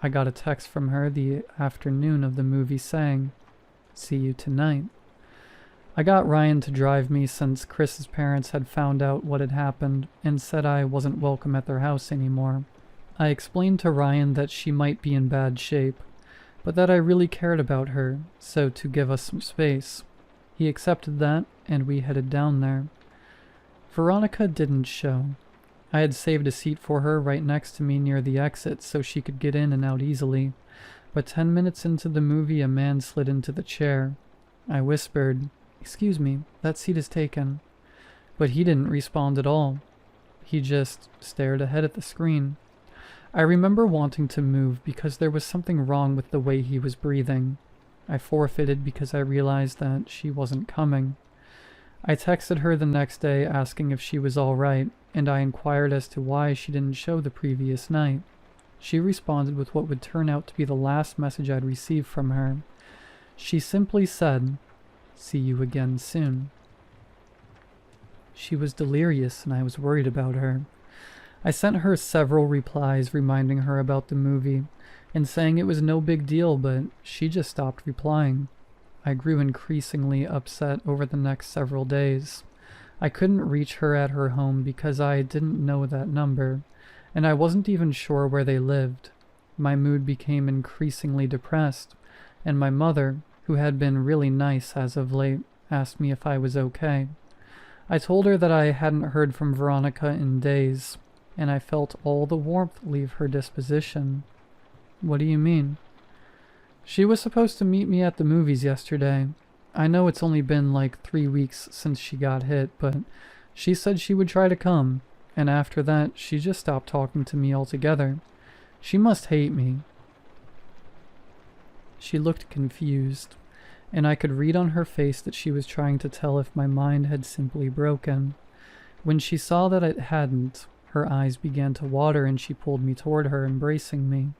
[SPEAKER 1] I got a text from her the afternoon of the movie saying, "See you tonight." I got Ryan to drive me since Chris's parents had found out what had happened and said I wasn't welcome at their house anymore. I explained to Ryan that she might be in bad shape, but that I really cared about her, so to give us some space. He accepted that, and we headed down there. Veronica didn't show. I had saved a seat for her right next to me near the exit so she could get in and out easily, but 10 minutes into the movie a man slid into the chair. I whispered, "Excuse me, that seat is taken." But he didn't respond at all. He just stared ahead at the screen. I remember wanting to move because there was something wrong with the way he was breathing. I forfeited because I realized that she wasn't coming. I texted her the next day asking if she was all right, and I inquired as to why she didn't show the previous night. She responded with what would turn out to be the last message I'd received from her. She simply said, "See you again soon." She was delirious and I was worried about her. I sent her several replies reminding her about the movie and saying it was no big deal, but she just stopped replying. I grew increasingly upset over the next several days. I couldn't reach her at her home because I didn't know that number, and I wasn't even sure where they lived. My mood became increasingly depressed, and my mother, who had been really nice as of late, asked me if I was okay. I told her that I hadn't heard from Veronica in days, and I felt all the warmth leave her disposition. "What do you mean?" "She was supposed to meet me at the movies yesterday. I know it's only been like 3 weeks since she got hit, but she said she would try to come, and after that she just stopped talking to me altogether. She must hate me." She looked confused, and I could read on her face that she was trying to tell if my mind had simply broken. When she saw that it hadn't, her eyes began to water and she pulled me toward her, embracing me.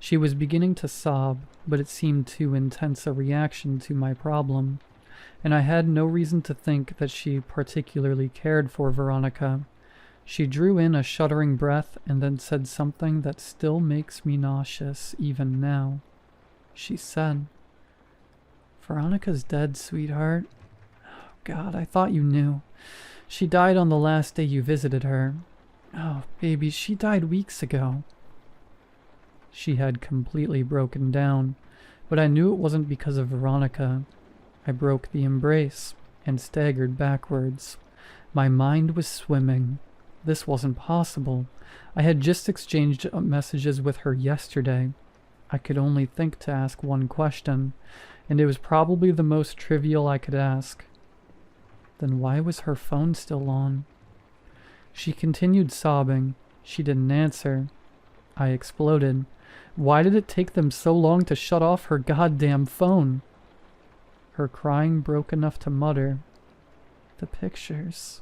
[SPEAKER 1] She was beginning to sob, but it seemed too intense a reaction to my problem, and I had no reason to think that she particularly cared for Veronica. She drew in a shuddering breath and then said something that still makes me nauseous even now. She said, "Veronica's dead, sweetheart." Oh, God, I thought you knew. She died on the last day you visited her. Oh, baby, she died weeks ago. She had completely broken down, but I knew it wasn't because of Veronica. I broke the embrace and staggered backwards. My mind was swimming. This wasn't possible. I had just exchanged messages with her yesterday. I could only think to ask one question, and it was probably the most trivial I could ask. Then why was her phone still on? She continued sobbing. She didn't answer. I exploded. Why did it take them so long to shut off her goddamn phone? Her crying broke enough to mutter, "The pictures."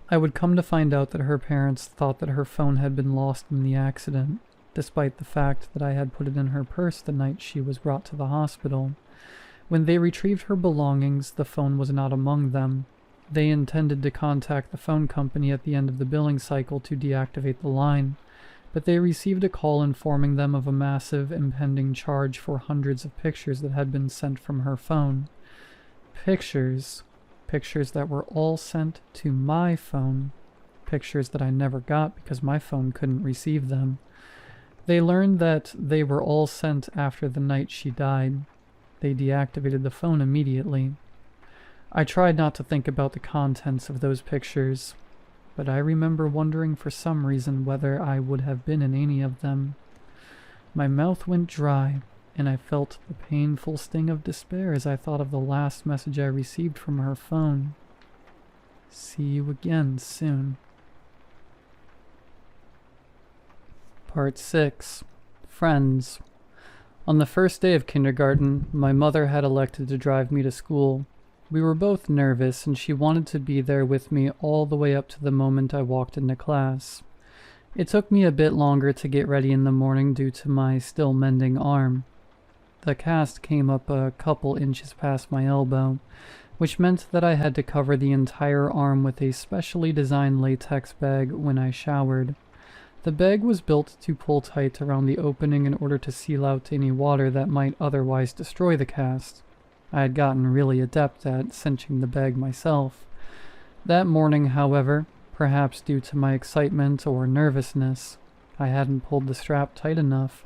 [SPEAKER 1] I would come to find out that her parents thought that her phone had been lost in the accident, despite the fact that I had put it in her purse the night she was brought to the hospital. When they retrieved her belongings, the phone was not among them. They intended to contact the phone company at the end of the billing cycle to deactivate the line, but they received a call informing them of a massive impending charge for hundreds of pictures that had been sent from her phone. Pictures that were all sent to my phone, pictures that I never got because my phone couldn't receive them. They learned that they were all sent after the night she died. They deactivated the phone immediately. I tried not to think about the contents of those pictures, but I remember wondering for some reason whether I would have been in any of them. My mouth went dry, and I felt the painful sting of despair as I thought of the last message I received from her phone. "See you again soon." Part 6. Friends. On the first day of kindergarten, my mother had elected to drive me to school. We were both nervous, and she wanted to be there with me all the way up to the moment I walked into class. It took me a bit longer to get ready in the morning due to my still mending arm. The cast came up a couple inches past my elbow, which meant that I had to cover the entire arm with a specially designed latex bag when I showered. The bag was built to pull tight around the opening in order to seal out any water that might otherwise destroy the cast. I had gotten really adept at cinching the bag myself. That morning, however, perhaps due to my excitement or nervousness, I hadn't pulled the strap tight enough,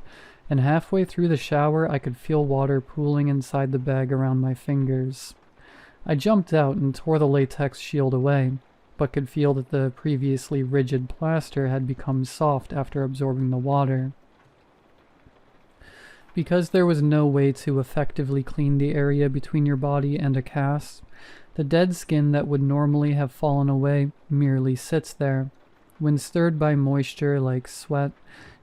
[SPEAKER 1] and halfway through the shower I could feel water pooling inside the bag around my fingers. I jumped out and tore the latex shield away, but could feel that the previously rigid plaster had become soft after absorbing the water. Because there was no way to effectively clean the area between your body and a cast, the dead skin that would normally have fallen away merely sits there. When stirred by moisture like sweat,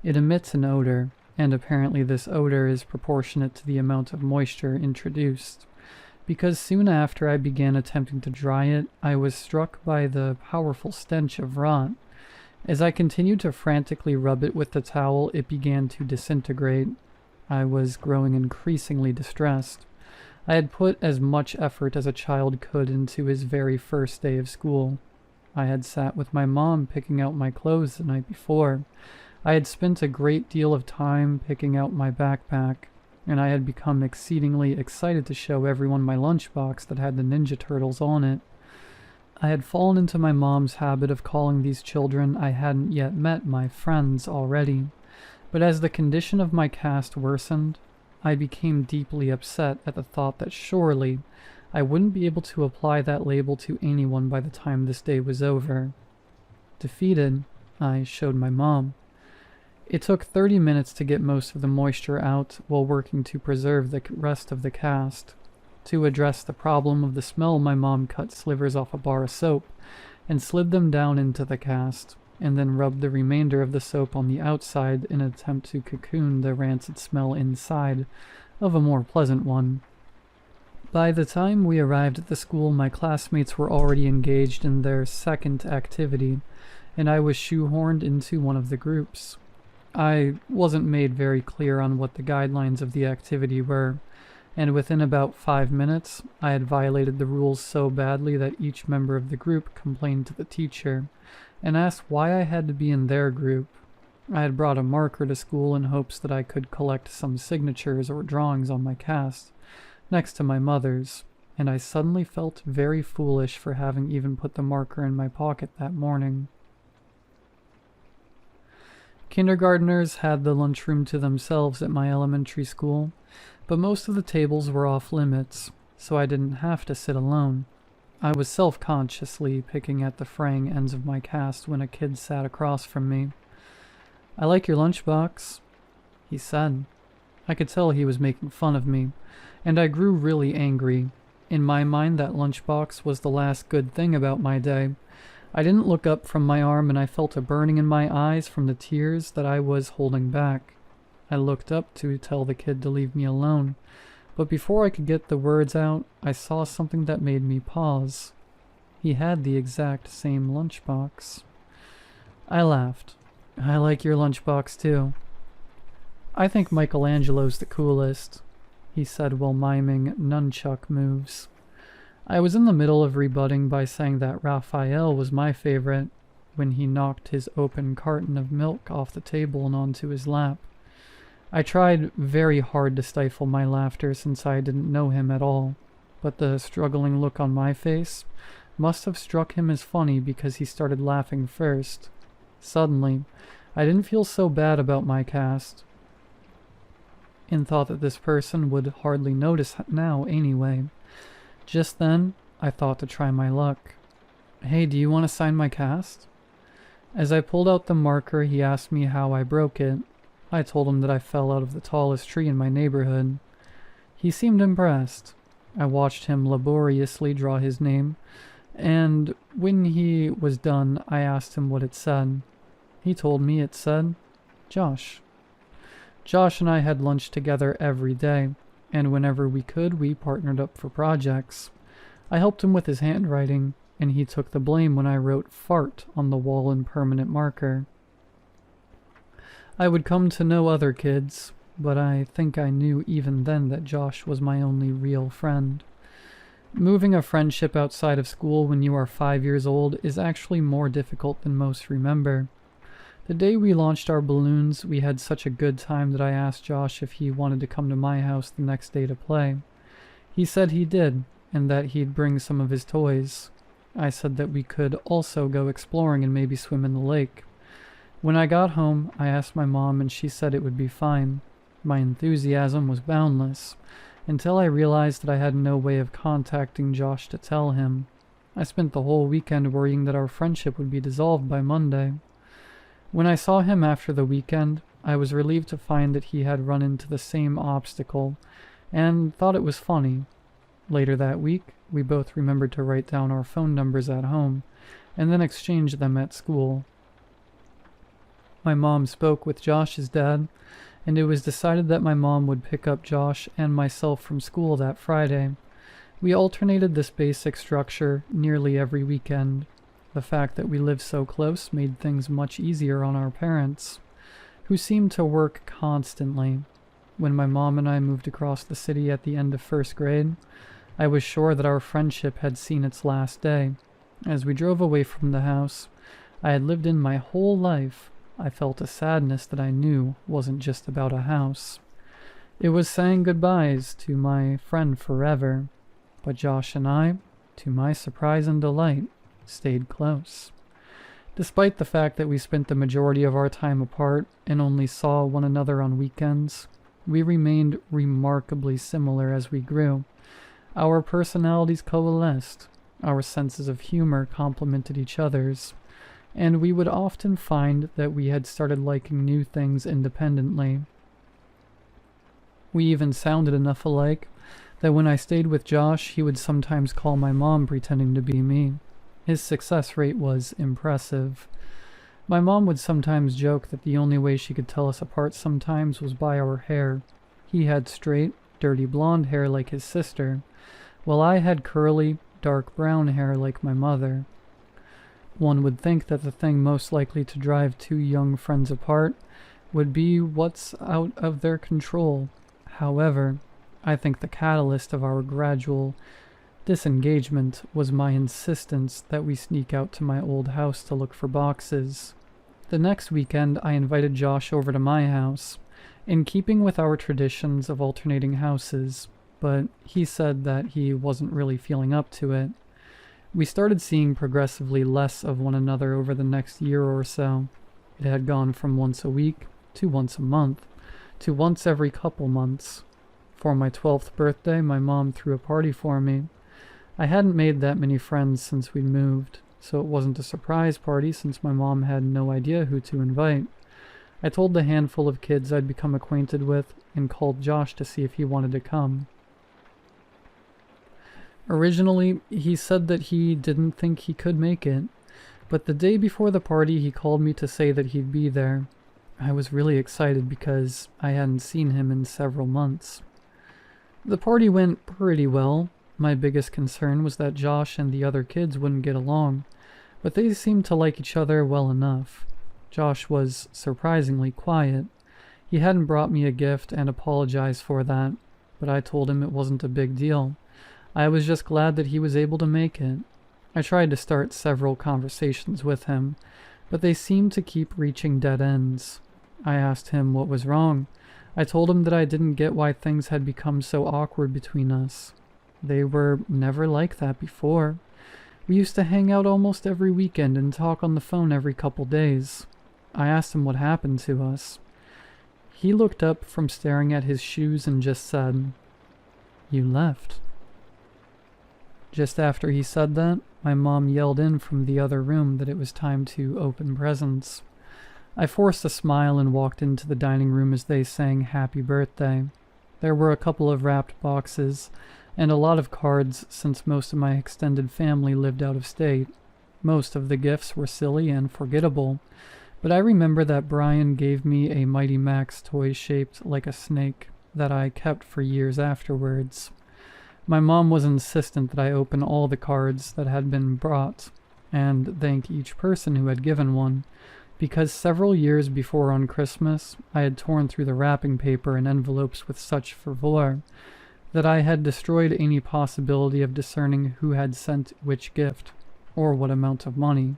[SPEAKER 1] it emits an odor, and apparently this odor is proportionate to the amount of moisture introduced. Because soon after I began attempting to dry it, I was struck by the powerful stench of rot. As I continued to frantically rub it with the towel, it began to disintegrate. I was growing increasingly distressed. I had put as much effort as a child could into his very first day of school. I had sat with my mom picking out my clothes the night before. I had spent a great deal of time picking out my backpack, and I had become exceedingly excited to show everyone my lunchbox that had the Ninja Turtles on it. I had fallen into my mom's habit of calling these children I hadn't yet met my friends already. But as the condition of my cast worsened, I became deeply upset at the thought that surely I wouldn't be able to apply that label to anyone by the time this day was over. Defeated, I showed my mom. It took 30 minutes to get most of the moisture out while working to preserve the rest of the cast. To address the problem of the smell, my mom cut slivers off a bar of soap and slid them down into the cast, and then rubbed the remainder of the soap on the outside in an attempt to cocoon the rancid smell inside of a more pleasant one. By the time we arrived at the school, my classmates were already engaged in their second activity, and I was shoehorned into one of the groups. I wasn't made very clear on what the guidelines of the activity were, and within about 5 minutes, I had violated the rules so badly that each member of the group complained to the teacher and asked why I had to be in their group. I had brought a marker to school in hopes that I could collect some signatures or drawings on my cast, next to my mother's, and I suddenly felt very foolish for having even put the marker in my pocket that morning. Kindergartners had the lunchroom to themselves at my elementary school, but most of the tables were off limits, so I didn't have to sit alone. I was self-consciously picking at the fraying ends of my cast when a kid sat across from me. "I like your lunchbox," he said. I could tell he was making fun of me, and I grew really angry. In my mind, that lunchbox was the last good thing about my day. I didn't look up from my arm, and I felt a burning in my eyes from the tears that I was holding back. I looked up to tell the kid to leave me alone, but before I could get the words out, I saw something that made me pause. He had the exact same lunchbox. I laughed. "I like your lunchbox too." "I think Michelangelo's the coolest," he said while miming nunchuck moves. I was in the middle of rebutting by saying that Raphael was my favorite when he knocked his open carton of milk off the table and onto his lap. I tried very hard to stifle my laughter since I didn't know him at all, but the struggling look on my face must have struck him as funny because he started laughing first. Suddenly, I didn't feel so bad about my cast, and thought that this person would hardly notice now anyway. Just then, I thought to try my luck. "Hey, do you want to sign my cast?" As I pulled out the marker, he asked me how I broke it. I told him that I fell out of the tallest tree in my neighborhood. He seemed impressed. I watched him laboriously draw his name, and when he was done, I asked him what it said. He told me it said, Josh. Josh and I had lunch together every day, and whenever we could, we partnered up for projects. I helped him with his handwriting, and he took the blame when I wrote fart on the wall in permanent marker. I would come to know other kids, but I think I knew even then that Josh was my only real friend. Moving a friendship outside of school when you are 5 years old is actually more difficult than most remember. The day we launched our balloons, we had such a good time that I asked Josh if he wanted to come to my house the next day to play. He said he did, and that he'd bring some of his toys. I said that we could also go exploring and maybe swim in the lake. When I got home, I asked my mom, and she said it would be fine. My enthusiasm was boundless, until I realized that I had no way of contacting Josh to tell him. I spent the whole weekend worrying that our friendship would be dissolved by Monday. When I saw him after the weekend, I was relieved to find that he had run into the same obstacle, and thought it was funny. Later that week, we both remembered to write down our phone numbers at home, and then exchange them at school. My mom spoke with Josh's dad, and it was decided that my mom would pick up Josh and myself from school that Friday. We alternated this basic structure nearly every weekend. The fact that we lived so close made things much easier on our parents, who seemed to work constantly. When my mom and I moved across the city at the end of first grade, I was sure that our friendship had seen its last day. As we drove away from the house I had lived in my whole life, I felt a sadness that I knew wasn't just about a house. It was saying goodbyes to my friend forever, but Josh and I, to my surprise and delight, stayed close. Despite the fact that we spent the majority of our time apart and only saw one another on weekends, we remained remarkably similar as we grew. Our personalities coalesced, our senses of humor complemented each other's, and we would often find that we had started liking new things independently. We even sounded enough alike that when I stayed with Josh, he would sometimes call my mom pretending to be me. His success rate was impressive. My mom would sometimes joke that the only way she could tell us apart sometimes was by our hair. He had straight, dirty blonde hair like his sister, while I had curly, dark brown hair like my mother. One would think that the thing most likely to drive two young friends apart would be what's out of their control. However, I think the catalyst of our gradual disengagement was my insistence that we sneak out to my old house to look for boxes. The next weekend, I invited Josh over to my house, in keeping with our traditions of alternating houses, but he said that he wasn't really feeling up to it. We started seeing progressively less of one another over the next year or so. It had gone from once a week to once a month to once every couple months. For my 12th birthday, my mom threw a party for me. I hadn't made that many friends since we'd moved, so it wasn't a surprise party since my mom had no idea who to invite. I told the handful of kids I'd become acquainted with and called Josh to see if he wanted to come. Originally, he said that he didn't think he could make it, but the day before the party he called me to say that he'd be there. I was really excited because I hadn't seen him in several months. The party went pretty well. My biggest concern was that Josh and the other kids wouldn't get along, but they seemed to like each other well enough. Josh was surprisingly quiet. He hadn't brought me a gift and apologized for that, but I told him it wasn't a big deal. I was just glad that he was able to make it. I tried to start several conversations with him, but they seemed to keep reaching dead ends. I asked him what was wrong. I told him that I didn't get why things had become so awkward between us. They were never like that before. We used to hang out almost every weekend and talk on the phone every couple days. I asked him what happened to us. He looked up from staring at his shoes and just said, "You left." Just after he said that, my mom yelled in from the other room that it was time to open presents. I forced a smile and walked into the dining room as they sang "Happy Birthday." There were a couple of wrapped boxes and a lot of cards since most of my extended family lived out of state. Most of the gifts were silly and forgettable, but I remember that Brian gave me a Mighty Max toy shaped like a snake that I kept for years afterwards. My mom was insistent that I open all the cards that had been brought and thank each person who had given one, because several years before on Christmas I had torn through the wrapping paper and envelopes with such fervor that I had destroyed any possibility of discerning who had sent which gift, or what amount of money.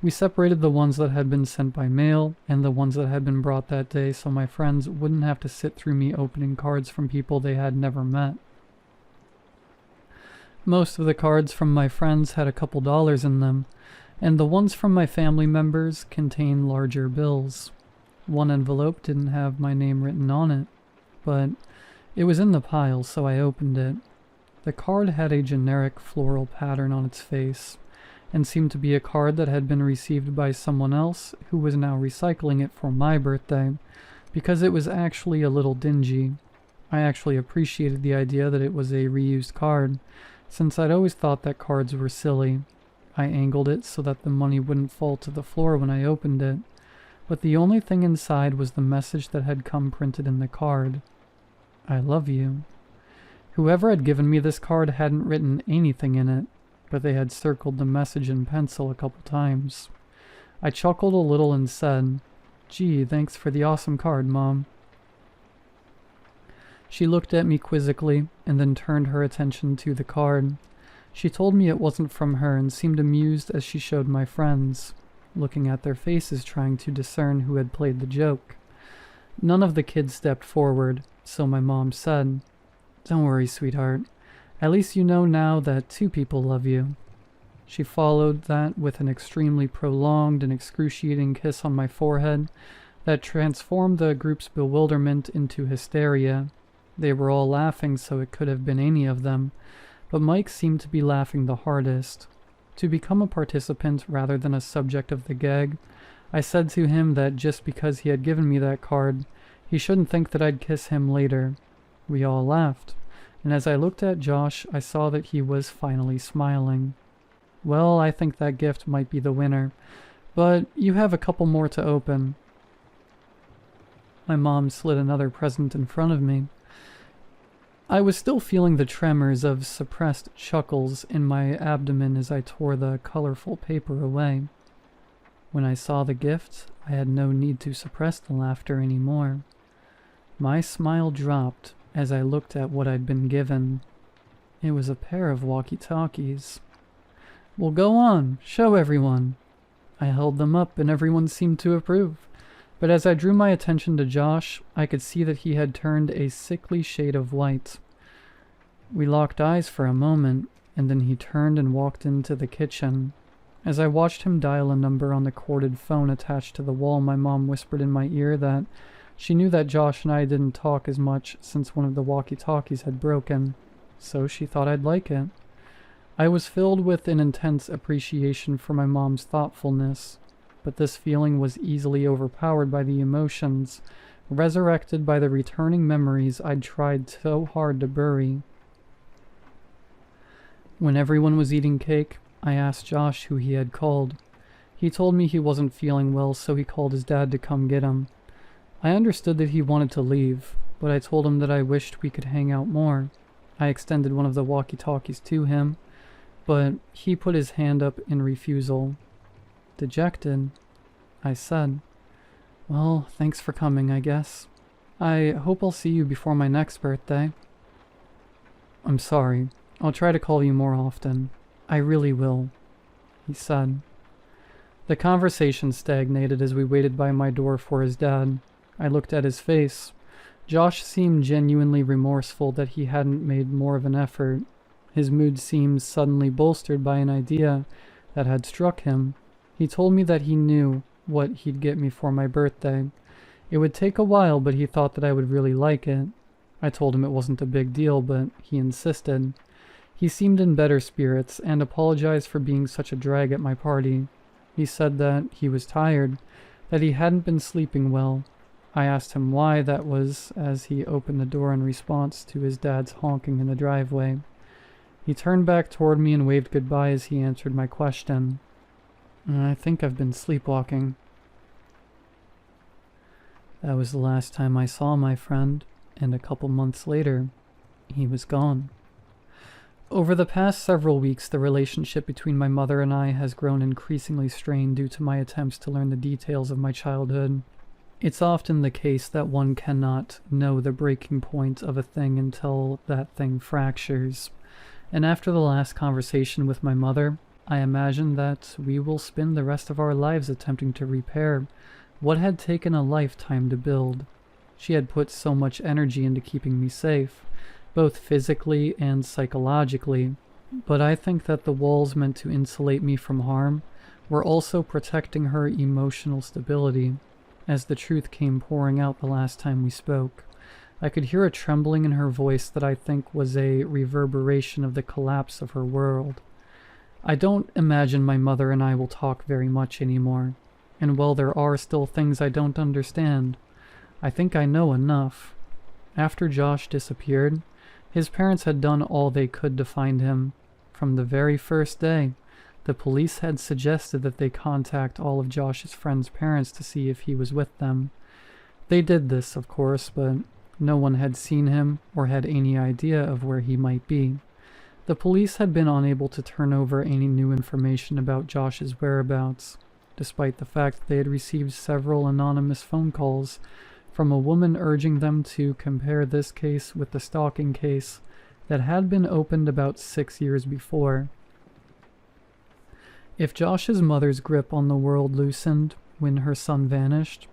[SPEAKER 1] We separated the ones that had been sent by mail and the ones that had been brought that day so my friends wouldn't have to sit through me opening cards from people they had never met. Most of the cards from my friends had a couple dollars in them, and the ones from my family members contained larger bills. One envelope didn't have my name written on it, but it was in the pile, so I opened it. The card had a generic floral pattern on its face, and seemed to be a card that had been received by someone else who was now recycling it for my birthday, because it was actually a little dingy. I actually appreciated the idea that it was a reused card, since I'd always thought that cards were silly. I angled it so that the money wouldn't fall to the floor when I opened it, but the only thing inside was the message that had come printed in the card. "I love you." Whoever had given me this card hadn't written anything in it, but they had circled the message in pencil a couple times. I chuckled a little and said, "Gee, thanks for the awesome card, Mom." She looked at me quizzically and then turned her attention to the card. She told me it wasn't from her and seemed amused as she showed my friends, looking at their faces trying to discern who had played the joke. None of the kids stepped forward, so my mom said, "Don't worry, sweetheart. At least you know now that 2 people love you." She followed that with an extremely prolonged and excruciating kiss on my forehead that transformed the group's bewilderment into hysteria. They were all laughing, so it could have been any of them, but Mike seemed to be laughing the hardest. To become a participant rather than a subject of the gag, I said to him that just because he had given me that card, he shouldn't think that I'd kiss him later. We all laughed, and as I looked at Josh, I saw that he was finally smiling. "Well, I think that gift might be the winner, but you have a couple more to open." My mom slid another present in front of me. I was still feeling the tremors of suppressed chuckles in my abdomen as I tore the colorful paper away. When I saw the gift, I had no need to suppress the laughter anymore. My smile dropped as I looked at what I'd been given. It was a pair of walkie-talkies. "Well, go on, show everyone." I held them up and everyone seemed to approve. But as I drew my attention to Josh, I could see that he had turned a sickly shade of white. We locked eyes for a moment, and then he turned and walked into the kitchen. As I watched him dial a number on the corded phone attached to the wall, my mom whispered in my ear that she knew that Josh and I didn't talk as much since one of the walkie-talkies had broken, so she thought I'd like it. I was filled with an intense appreciation for my mom's thoughtfulness, but this feeling was easily overpowered by the emotions, resurrected by the returning memories I'd tried so hard to bury. When everyone was eating cake, I asked Josh who he had called. He told me he wasn't feeling well, so he called his dad to come get him. I understood that he wanted to leave, but I told him that I wished we could hang out more. I extended one of the walkie-talkies to him, but he put his hand up in refusal. Dejected, I said, "Well, thanks for coming, I guess. I hope I'll see you before my next birthday." "I'm sorry. I'll try to call you more often. I really will," he said. The conversation stagnated as we waited by my door for his dad. I looked at his face. Josh seemed genuinely remorseful that he hadn't made more of an effort. His mood seemed suddenly bolstered by an idea that had struck him. He told me that he knew what he'd get me for my birthday. It would take a while, but he thought that I would really like it. I told him it wasn't a big deal, but he insisted. He seemed in better spirits and apologized for being such a drag at my party. He said that he was tired, that he hadn't been sleeping well. I asked him why that was as he opened the door in response to his dad's honking in the driveway. He turned back toward me and waved goodbye as he answered my question. "I think I've been sleepwalking." That was the last time I saw my friend, and a couple months later, he was gone. Over the past several weeks, the relationship between my mother and I has grown increasingly strained due to my attempts to learn the details of my childhood. It's often the case that one cannot know the breaking point of a thing until that thing fractures. And after the last conversation with my mother, I imagine that we will spend the rest of our lives attempting to repair what had taken a lifetime to build. She had put so much energy into keeping me safe, both physically and psychologically, but I think that the walls meant to insulate me from harm were also protecting her emotional stability. As the truth came pouring out the last time we spoke, I could hear a trembling in her voice that I think was a reverberation of the collapse of her world. I don't imagine my mother and I will talk very much anymore, and while there are still things I don't understand, I think I know enough. After Josh disappeared, his parents had done all they could to find him. From the very first day, the police had suggested that they contact all of Josh's friends' parents to see if he was with them. They did this, of course, but no one had seen him or had any idea of where he might be. The police had been unable to turn over any new information about Josh's whereabouts, despite the fact that they had received several anonymous phone calls from a woman urging them to compare this case with the stalking case that had been opened about 6 years before. If Josh's mother's grip on the world loosened when her son vanished,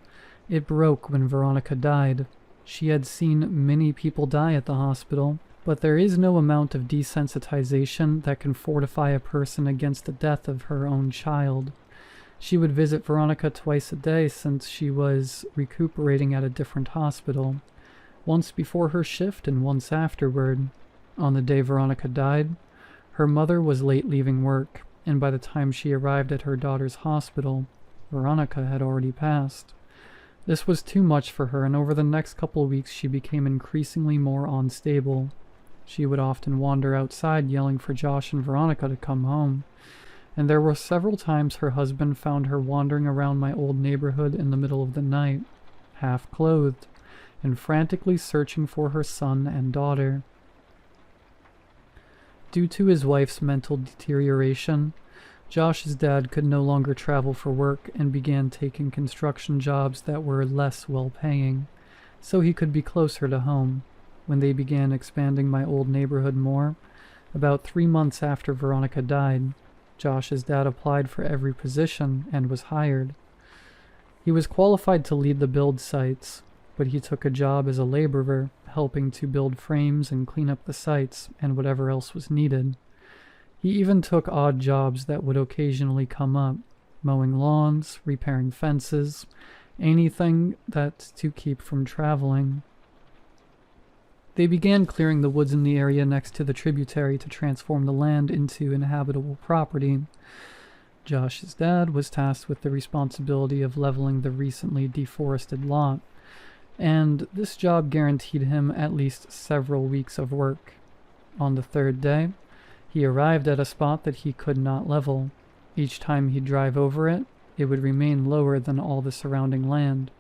[SPEAKER 1] it broke when Veronica died. She had seen many people die at the hospital, but there is no amount of desensitization that can fortify a person against the death of her own child. She would visit Veronica twice a day since she was recuperating at a different hospital, once before her shift and once afterward. On the day Veronica died, her mother was late leaving work, and by the time she arrived at her daughter's hospital, Veronica had already passed. This was too much for her, and over the next couple of weeks she became increasingly more unstable. She would often wander outside yelling for Josh and Veronica to come home, and there were several times her husband found her wandering around my old neighborhood in the middle of the night, half-clothed, and frantically searching for her son and daughter. Due to his wife's mental deterioration, Josh's dad could no longer travel for work and began taking construction jobs that were less well-paying, so he could be closer to home. When they began expanding my old neighborhood more, about 3 months after Veronica died, Josh's dad applied for every position and was hired. He was qualified to lead the build sites, but he took a job as a laborer, helping to build frames and clean up the sites and whatever else was needed. He even took odd jobs that would occasionally come up, mowing lawns, repairing fences, anything that's to keep from traveling. They began clearing the woods in the area next to the tributary to transform the land into inhabitable property. Josh's dad was tasked with the responsibility of leveling the recently deforested lot, and this job guaranteed him at least several weeks of work. On the third day, he arrived at a spot that he could not level. Each time he'd drive over it, it would remain lower than all the surrounding land.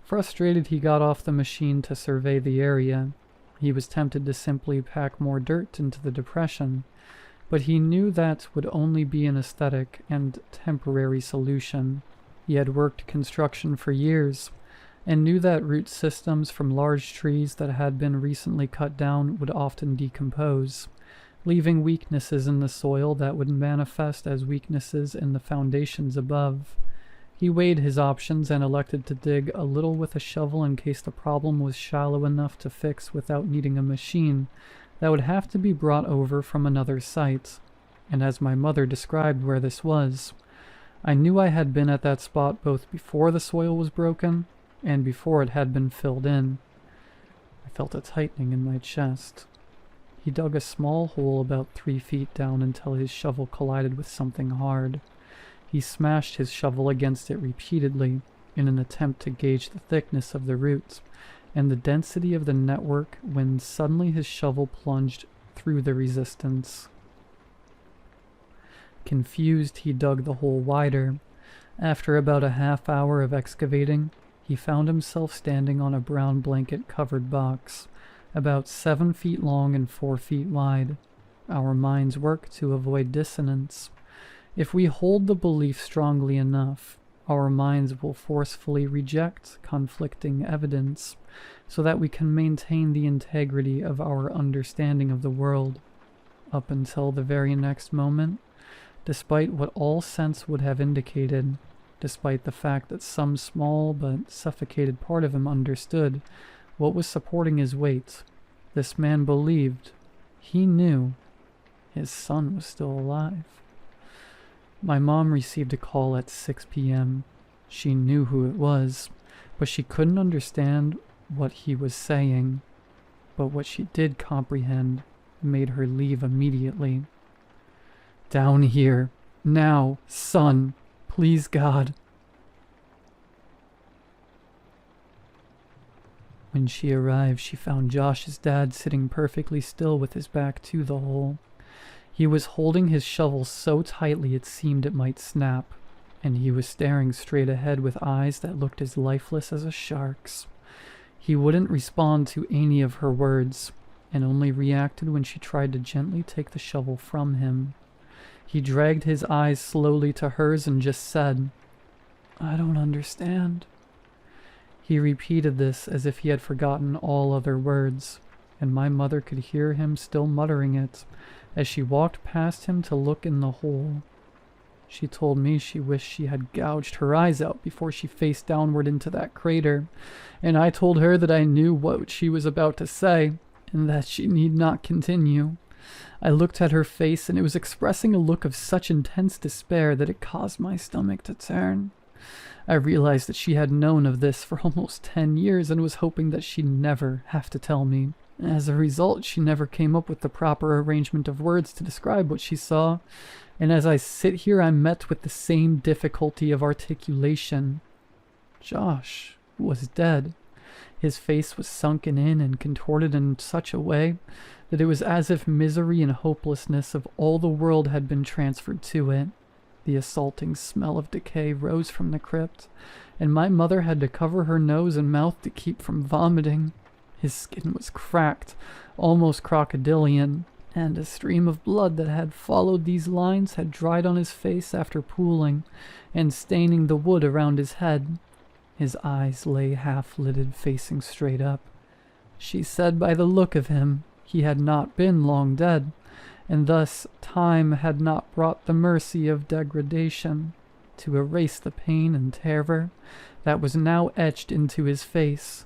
[SPEAKER 1] Frustrated, he got off the machine to survey the area. He was tempted to simply pack more dirt into the depression, but he knew that would only be an aesthetic and temporary solution. He had worked construction for years, and knew that root systems from large trees that had been recently cut down would often decompose, leaving weaknesses in the soil that would manifest as weaknesses in the foundations above. He weighed his options and elected to dig a little with a shovel in case the problem was shallow enough to fix without needing a machine that would have to be brought over from another site. And as my mother described where this was, I knew I had been at that spot both before the soil was broken and before it had been filled in. I felt a tightening in my chest. He dug a small hole about 3 feet down until his shovel collided with something hard. He smashed his shovel against it repeatedly in an attempt to gauge the thickness of the roots and the density of the network when suddenly his shovel plunged through the resistance. Confused, he dug the hole wider. After about a half hour of excavating, he found himself standing on a brown blanket-covered box, about 7 feet long and 4 feet wide. Our minds work to avoid dissonance. If we hold the belief strongly enough, our minds will forcefully reject conflicting evidence so that we can maintain the integrity of our understanding of the world. Up until the very next moment, despite what all sense would have indicated, despite the fact that some small but suffocated part of him understood what was supporting his weight, this man believed, he knew, his son was still alive. My mom received a call at 6 p.m. She knew who it was, but she couldn't understand what he was saying. But what she did comprehend made her leave immediately. "Down here. Now, son. Please, God." When she arrived, she found Josh's dad sitting perfectly still with his back to the hole. He was holding his shovel so tightly it seemed it might snap, and he was staring straight ahead with eyes that looked as lifeless as a shark's. He wouldn't respond to any of her words, and only reacted when she tried to gently take the shovel from him. He dragged his eyes slowly to hers and just said, "I don't understand." He repeated this as if he had forgotten all other words, and my mother could hear him still muttering it as she walked past him to look in the hole. She told me she wished she had gouged her eyes out before she faced downward into that crater, and I told her that I knew what she was about to say, and that she need not continue. I looked at her face, and it was expressing a look of such intense despair that it caused my stomach to turn. I realized that she had known of this for almost 10 years and was hoping that she'd never have to tell me. As a result, she never came up with the proper arrangement of words to describe what she saw, and as I sit here I'm met with the same difficulty of articulation. Josh was dead. His face was sunken in and contorted in such a way that it was as if misery and hopelessness of all the world had been transferred to it. The assaulting smell of decay rose from the crypt, and my mother had to cover her nose and mouth to keep from vomiting. His skin was cracked, almost crocodilian, and a stream of blood that had followed these lines had dried on his face after pooling and staining the wood around his head. His eyes lay half-lidded, facing straight up. She said by the look of him he had not been long dead, and thus time had not brought the mercy of degradation to erase the pain and terror that was now etched into his face.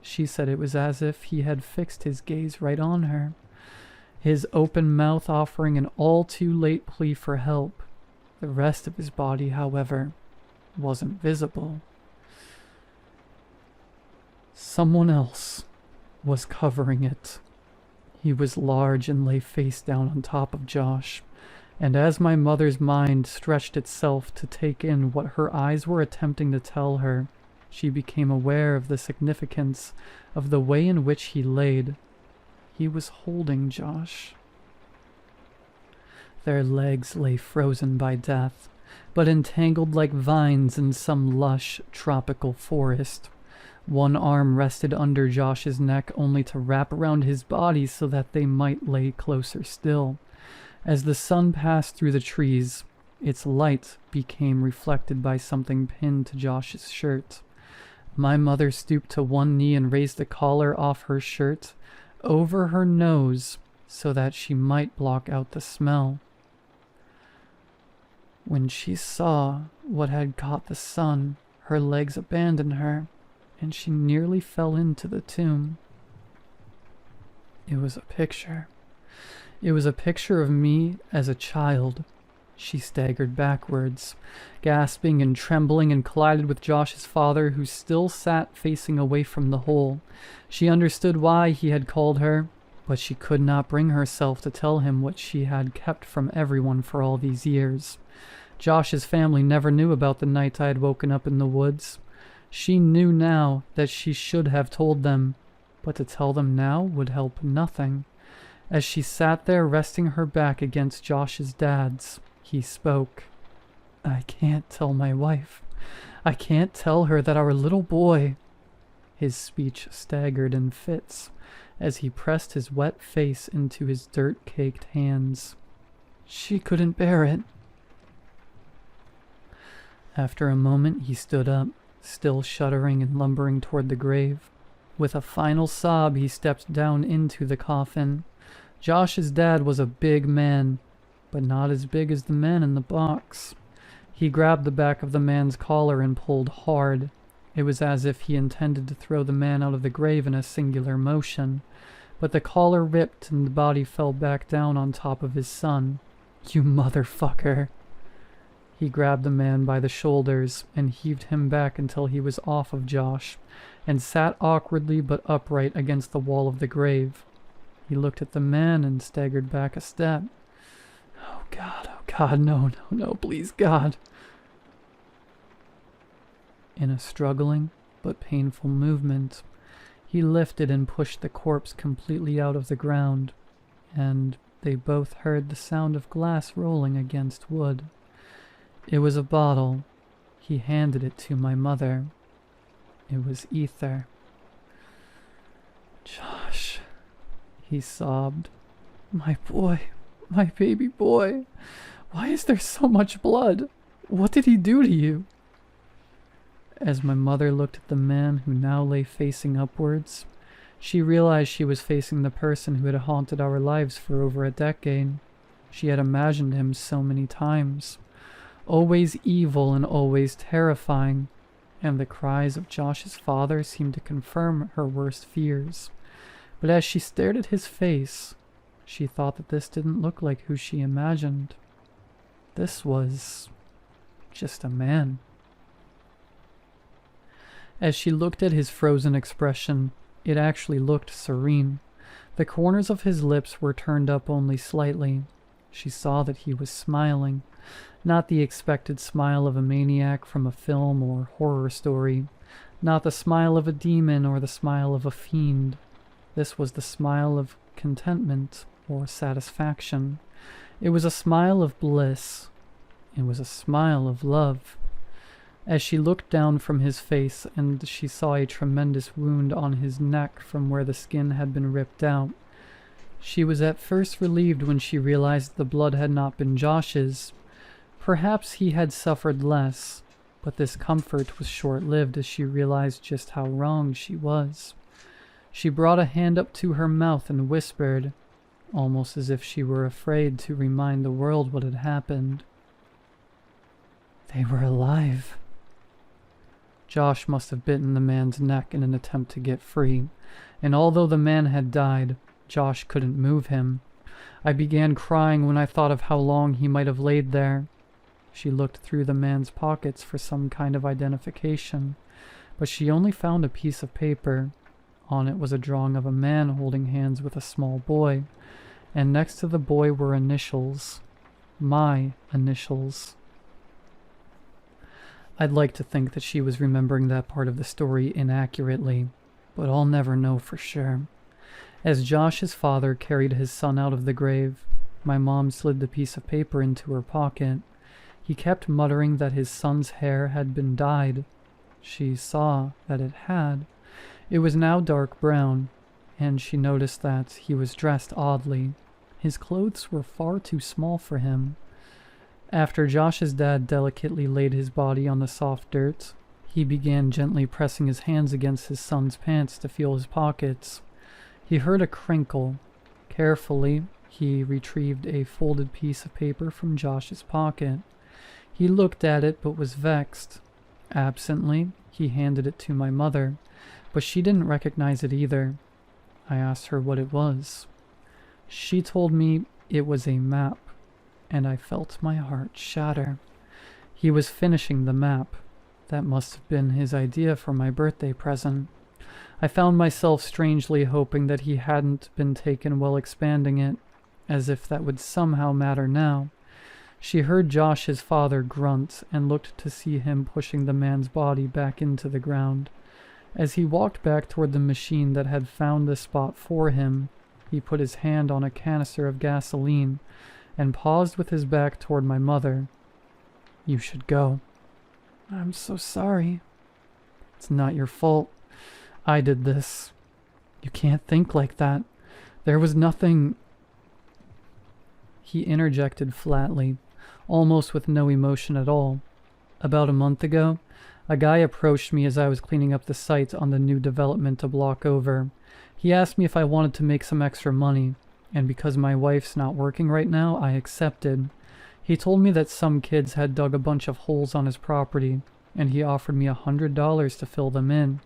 [SPEAKER 1] She said it was as if he had fixed his gaze right on her, his open mouth offering an all-too-late plea for help. The rest of his body, however, wasn't visible. Someone else was covering it. He was large and lay face down on top of Josh, and as my mother's mind stretched itself to take in what her eyes were attempting to tell her, she became aware of the significance of the way in which he laid. He was holding Josh. Their legs lay frozen by death, but entangled like vines in some lush tropical forest. One arm rested under Josh's neck only to wrap around his body so that they might lay closer still. As the sun passed through the trees, its light became reflected by something pinned to Josh's shirt. My mother stooped to one knee and raised the collar off her shirt over her nose so that she might block out the smell. When she saw what had caught the sun, her legs abandoned her, and she nearly fell into the tomb. It was a picture. It was a picture of me as a child. She staggered backwards, gasping and trembling, and collided with Josh's father, who still sat facing away from the hole. She understood why he had called her, but she could not bring herself to tell him what she had kept from everyone for all these years. Josh's family never knew about the night I had woken up in the woods. She knew now that she should have told them, but to tell them now would help nothing. As she sat there resting her back against Josh's dad's, he spoke. I can't tell my wife. I can't tell her that our little boy... His speech staggered in fits as he pressed his wet face into his dirt-caked hands. She couldn't bear it. After a moment he stood up, still shuddering and lumbering toward the grave. With a final sob he stepped down into the coffin. Josh's dad was a big man, but not as big as the man in the box. He grabbed the back of the man's collar and pulled hard. It was as if he intended to throw the man out of the grave in a singular motion, but the collar ripped and the body fell back down on top of his son. You motherfucker! He grabbed the man by the shoulders and heaved him back until he was off of Josh, and sat awkwardly but upright against the wall of the grave. He looked at the man and staggered back a step. Oh God, no, please, God. In a struggling but painful movement, he lifted and pushed the corpse completely out of the ground, and they both heard the sound of glass rolling against wood. It was a bottle. He handed it to my mother. It was ether. Josh, he sobbed. My boy, my baby boy. Why is there so much blood? What did he do to you? As my mother looked at the man who now lay facing upwards, she realized she was facing the person who had haunted our lives for over a decade. She had imagined him so many times. Always evil and always terrifying, and the cries of Josh's father seemed to confirm her worst fears. But as she stared at his face, she thought that this didn't look like who she imagined. This was just a man. As she looked at his frozen expression, it actually looked serene. The corners of his lips were turned up only slightly. She saw that he was smiling, not the expected smile of a maniac from a film or horror story, not the smile of a demon or the smile of a fiend. This was the smile of contentment or satisfaction. It was a smile of bliss. It was a smile of love. As she looked down from his face and she saw a tremendous wound on his neck from where the skin had been ripped out, She was at first relieved when she realized the blood had not been Josh's. Perhaps he had suffered less, but this comfort was short-lived as she realized just how wrong she was. She brought a hand up to her mouth and whispered, almost as if she were afraid to remind the world what had happened. They were alive. Josh must have bitten the man's neck in an attempt to get free, and although the man had died, Josh couldn't move him. I began crying when I thought of how long he might have laid there. She looked through the man's pockets for some kind of identification, but she only found a piece of paper. On it was a drawing of a man holding hands with a small boy, and next to the boy were initials. My initials. I'd like to think that she was remembering that part of the story inaccurately, but I'll never know for sure. As Josh's father carried his son out of the grave, my mom slid the piece of paper into her pocket. He kept muttering that his son's hair had been dyed. She saw that it had. It was now dark brown, and she noticed that he was dressed oddly. His clothes were far too small for him. After Josh's dad delicately laid his body on the soft dirt, he began gently pressing his hands against his son's pants to feel his pockets. He heard a crinkle. Carefully, he retrieved a folded piece of paper from Josh's pocket. He looked at it but was vexed. Absently, he handed it to my mother, but she didn't recognize it either. I asked her what it was. She told me it was a map, and I felt my heart shatter. He was finishing the map. That must have been his idea for my birthday present. I found myself strangely hoping that he hadn't been taken while expanding it, as if that would somehow matter now. She heard Josh's father grunt and looked to see him pushing the man's body back into the ground. As he walked back toward the machine that had found the spot for him, he put his hand on a canister of gasoline and paused with his back toward my mother. You should go. I'm so sorry. It's not your fault. I did this. You can't think like that. There was nothing... He interjected flatly, almost with no emotion at all. About a month ago, a guy approached me as I was cleaning up the site on the new development a block over. He asked me if I wanted to make some extra money, and because my wife's not working right now, I accepted. He told me that some kids had dug a bunch of holes on his property, and he offered me $100 to fill them in.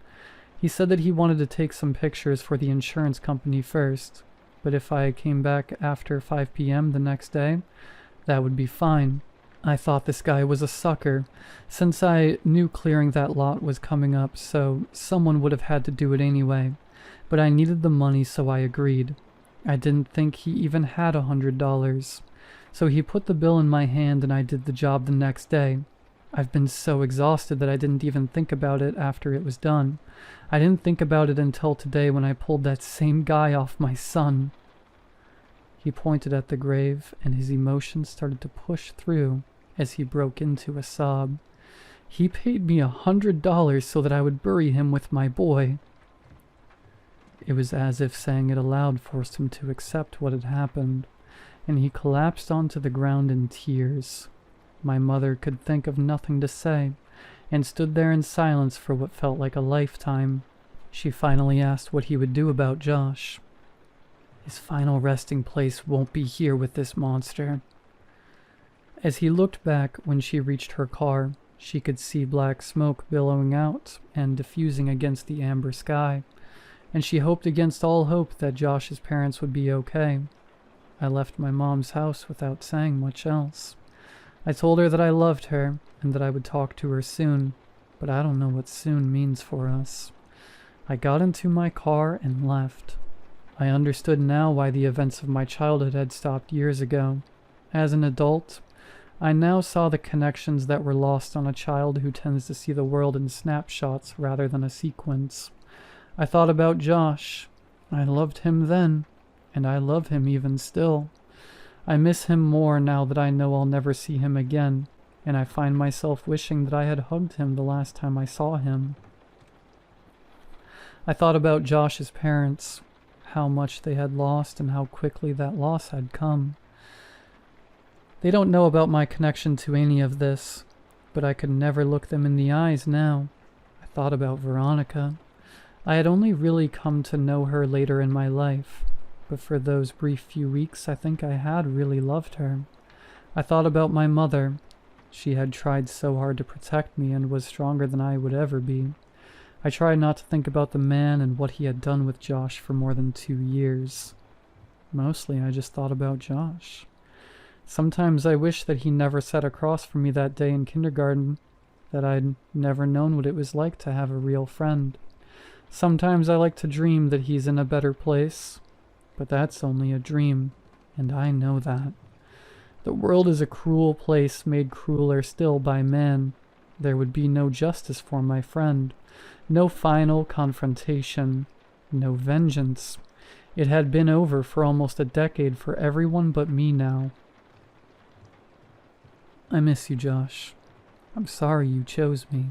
[SPEAKER 1] He said that he wanted to take some pictures for the insurance company first, but if I came back after 5 p.m. the next day, that would be fine. I thought this guy was a sucker, since I knew clearing that lot was coming up, so someone would have had to do it anyway. But I needed the money, so I agreed. I didn't think he even had $100. So he put the bill in my hand and I did the job the next day. I've been so exhausted that I didn't even think about it after it was done. I didn't think about it until today when I pulled that same guy off my son. He pointed at the grave, and his emotions started to push through as he broke into a sob. He paid me $100 so that I would bury him with my boy. It was as if saying it aloud forced him to accept what had happened, and he collapsed onto the ground in tears. My mother could think of nothing to say, and stood there in silence for what felt like a lifetime. She finally asked what he would do about Josh. His final resting place won't be here with this monster. As he looked back when she reached her car, she could see black smoke billowing out and diffusing against the amber sky, and she hoped against all hope that Josh's parents would be okay. I left my mom's house without saying much else. I told her that I loved her and that I would talk to her soon, but I don't know what soon means for us. I got into my car and left. I understood now why the events of my childhood had stopped years ago. As an adult, I now saw the connections that were lost on a child who tends to see the world in snapshots rather than a sequence. I thought about Josh. I loved him then, and I love him even still. I miss him more now that I know I'll never see him again, and I find myself wishing that I had hugged him the last time I saw him. I thought about Josh's parents. how much they had lost and how quickly that loss had come. They don't know about my connection to any of this, but I could never look them in the eyes now. I thought about Veronica. I had only really come to know her later in my life, but for those brief few weeks I think I had really loved her. I thought about my mother. She had tried so hard to protect me and was stronger than I would ever be. I tried not to think about the man and what he had done with Josh for more than 2 years. Mostly I just thought about Josh. Sometimes I wish that he never sat across from me that day in kindergarten, that I'd never known what it was like to have a real friend. Sometimes I like to dream that he's in a better place, but that's only a dream, and I know that. The world is a cruel place made crueler still by man. There would be no justice for my friend, no final confrontation, no vengeance. It had been over for almost a decade for everyone but me now. I miss you, Josh. I'm sorry you chose me,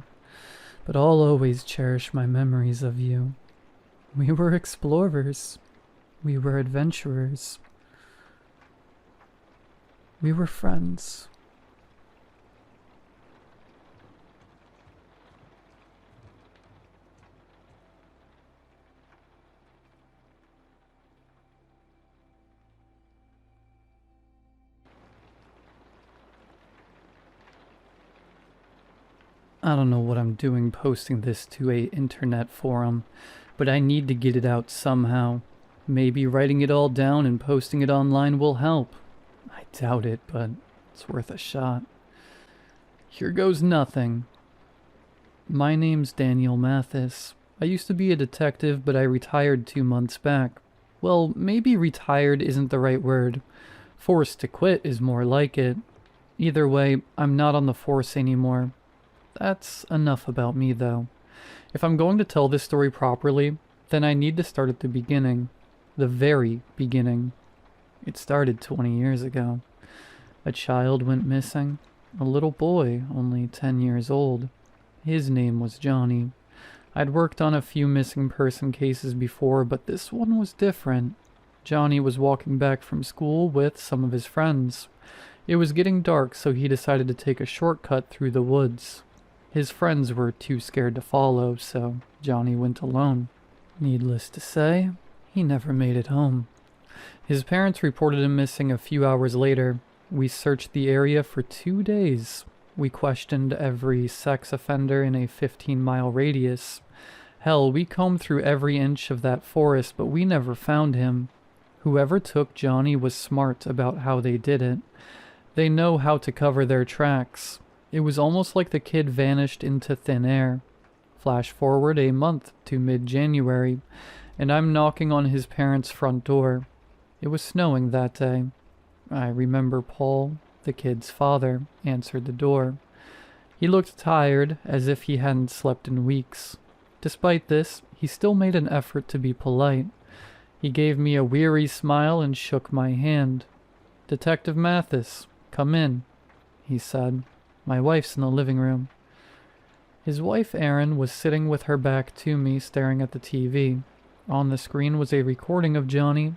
[SPEAKER 1] but I'll always cherish my memories of you. We were explorers. We were adventurers. We were friends. I don't know what I'm doing posting this to a internet forum, but I need to get it out somehow. Maybe writing it all down and posting it online will help. I doubt it, but it's worth a shot. Here goes nothing. My name's Daniel Mathis. I used to be a detective, but I retired 2 months back. Well, maybe retired isn't the right word. Forced to quit is more like it. Either way, I'm not on the force anymore. That's enough about me, though. If I'm going to tell this story properly, then I need to start at the beginning. The very beginning. It started 20 years ago. A child went missing. A little boy, only 10 years old. His name was Johnny. I'd worked on a few missing person cases before, but this one was different. Johnny was walking back from school with some of his friends. It was getting dark, so he decided to take a shortcut through the woods. His friends were too scared to follow, so Johnny went alone. Needless to say, he never made it home. His parents reported him missing a few hours later. We searched the area for 2 days. We questioned every sex offender in a 15-mile radius. Hell, we combed through every inch of that forest, but we never found him. Whoever took Johnny was smart about how they did it. They know how to cover their tracks. It was almost like the kid vanished into thin air. Flash forward a month to mid-January, and I'm knocking on his parents' front door. It was snowing that day. I remember Paul, the kid's father, answered the door. He looked tired, as if he hadn't slept in weeks. Despite this, he still made an effort to be polite. He gave me a weary smile and shook my hand. "Detective Mathis, come in," he said. "My wife's in the living room." His wife, Erin, was sitting with her back to me, staring at the TV. On the screen was a recording of Johnny,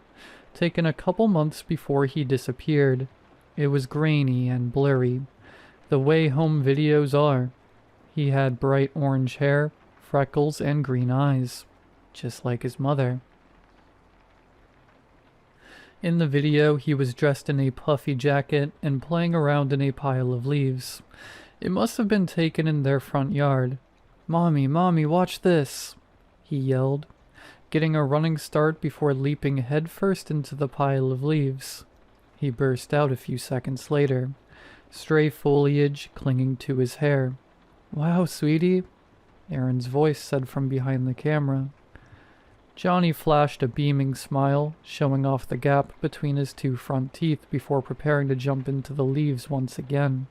[SPEAKER 1] taken a couple months before he disappeared. It was grainy and blurry, the way home videos are. He had bright orange hair, freckles, and green eyes, just like his mother. In the video, he was dressed in a puffy jacket and playing around in a pile of leaves. It must have been taken in their front yard. "Mommy, Mommy, watch this!" he yelled, getting a running start before leaping headfirst into the pile of leaves. He burst out a few seconds later, stray foliage clinging to his hair. "Wow, sweetie," Erin's voice said from behind the camera. Johnny flashed a beaming smile, showing off the gap between his 2 front teeth before preparing to jump into the leaves once again.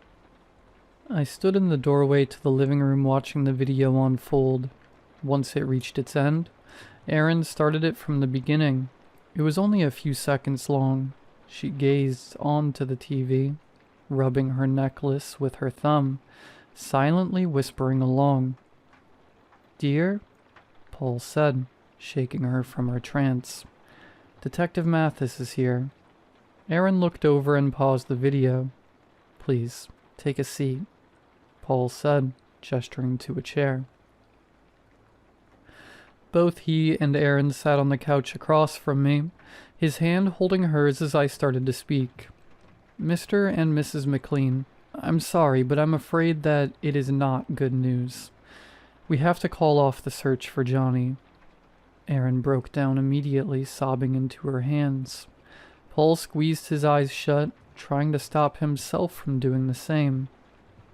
[SPEAKER 1] I stood in the doorway to the living room watching the video unfold. Once it reached its end, Erin started it from the beginning. It was only a few seconds long. She gazed onto the TV, rubbing her necklace with her thumb, silently whispering along. "Dear?" Paul said, shaking her from her trance. Detective Mathis is here. Aaron looked over and paused the video. Please, take a seat, Paul said, gesturing to a chair. Both he and Aaron sat on the couch across from me, his hand holding hers as I started to speak. Mr. and Mrs. McLean, I'm sorry, but I'm afraid that it is not good news. We have to call off the search for Johnny. Aaron broke down immediately, sobbing into her hands. Paul squeezed his eyes shut, trying to stop himself from doing the same.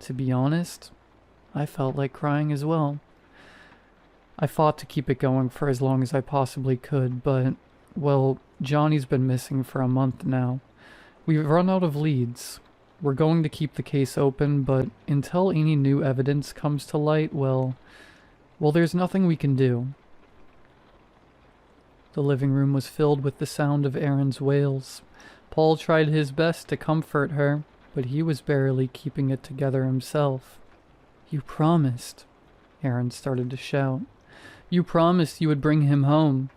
[SPEAKER 1] To be honest, I felt like crying as well. I fought to keep it going for as long as I possibly could, but, well, Johnny's been missing for a month now. We've run out of leads. We're going to keep the case open, but until any new evidence comes to light, well, there's nothing we can do. The living room was filled with the sound of Aaron's wails. Paul tried his best to comfort her, but he was barely keeping it together himself. You promised, Aaron started to shout. You promised you would bring him home.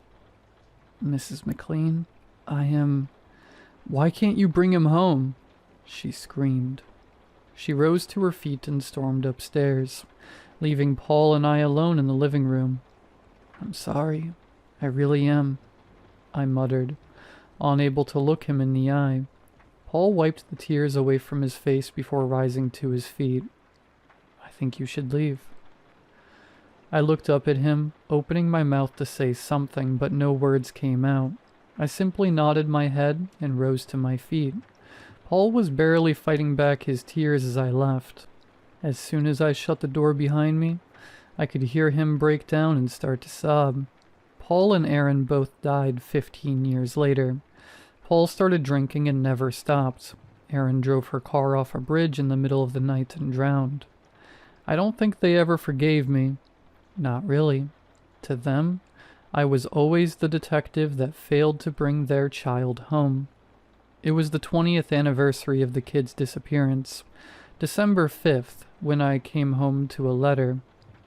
[SPEAKER 1] Mrs. McLean, Why can't you bring him home? She screamed. She rose to her feet and stormed upstairs, leaving Paul and I alone in the living room. I'm sorry. I really am, I muttered, unable to look him in the eye. Paul wiped the tears away from his face before rising to his feet. I think you should leave. I looked up at him, opening my mouth to say something, but no words came out. I simply nodded my head and rose to my feet. Paul was barely fighting back his tears as I left. As soon as I shut the door behind me, I could hear him break down and start to sob. Paul and Aaron both died 15 years later. Paul started drinking and never stopped. Aaron drove her car off a bridge in the middle of the night and drowned. I don't think they ever forgave me. Not really. To them, I was always the detective that failed to bring their child home. It was the 20th anniversary of the kid's disappearance, December 5th, when I came home to a letter.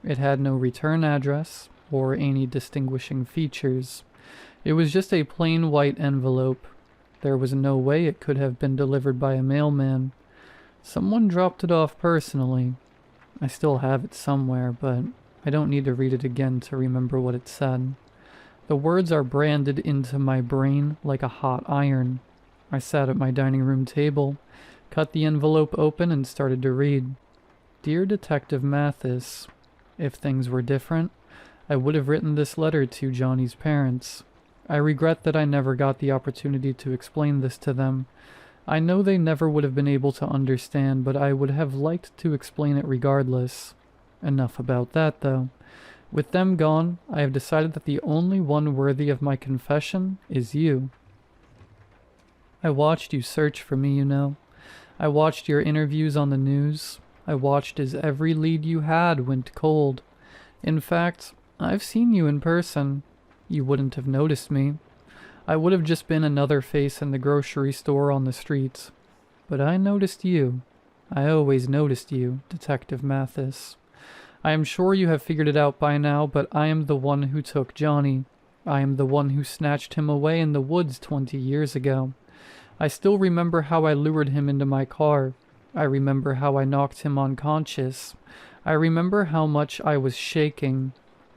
[SPEAKER 1] It had no return address or any distinguishing features. It was just a plain white envelope. There was no way it could have been delivered by a mailman. Someone dropped it off personally. I still have it somewhere, but I don't need to read it again to remember what it said. The words are branded into my brain like a hot iron. I sat at my dining room table, cut the envelope open, and started to read. Dear Detective Mathis, if things were different, I would have written this letter to Johnny's parents. I regret that I never got the opportunity to explain this to them. I know they never would have been able to understand, but I would have liked to explain it regardless. Enough about that, though. With them gone, I have decided that the only one worthy of my confession is you. I watched you search for me, you know. I watched your interviews on the news. I watched as every lead you had went cold. In fact, I've seen you in person. You wouldn't have noticed me. I would have just been another face in the grocery store on the streets. But I noticed you. I always noticed you, Detective Mathis. I am sure you have figured it out by now, but I am the one who took Johnny. I am the one who snatched him away in the woods 20 years ago. I still remember how I lured him into my car. I remember how I knocked him unconscious. I remember how much I was shaking.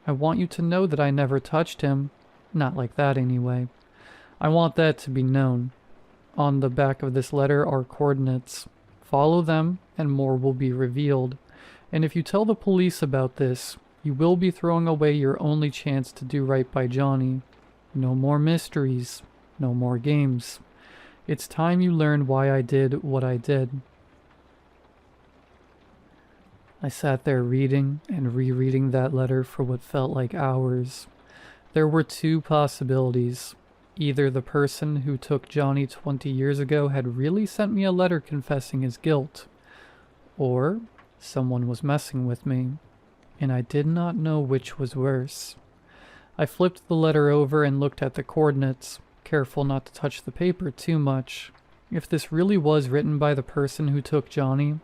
[SPEAKER 1] I want you to know that I never touched him. Not like that, anyway. I want that to be known. On the back of this letter are coordinates. Follow them, and more will be revealed. And if you tell the police about this, you will be throwing away your only chance to do right by Johnny. No more mysteries. No more games. It's time you learned why I did what I did. I sat there reading and rereading that letter for what felt like hours. There were two possibilities. Either the person who took Johnny 20 years ago had really sent me a letter confessing his guilt, or someone was messing with me, and I did not know which was worse. I flipped the letter over and looked at the coordinates, careful not to touch the paper too much. If this really was written by the person who took Johnny,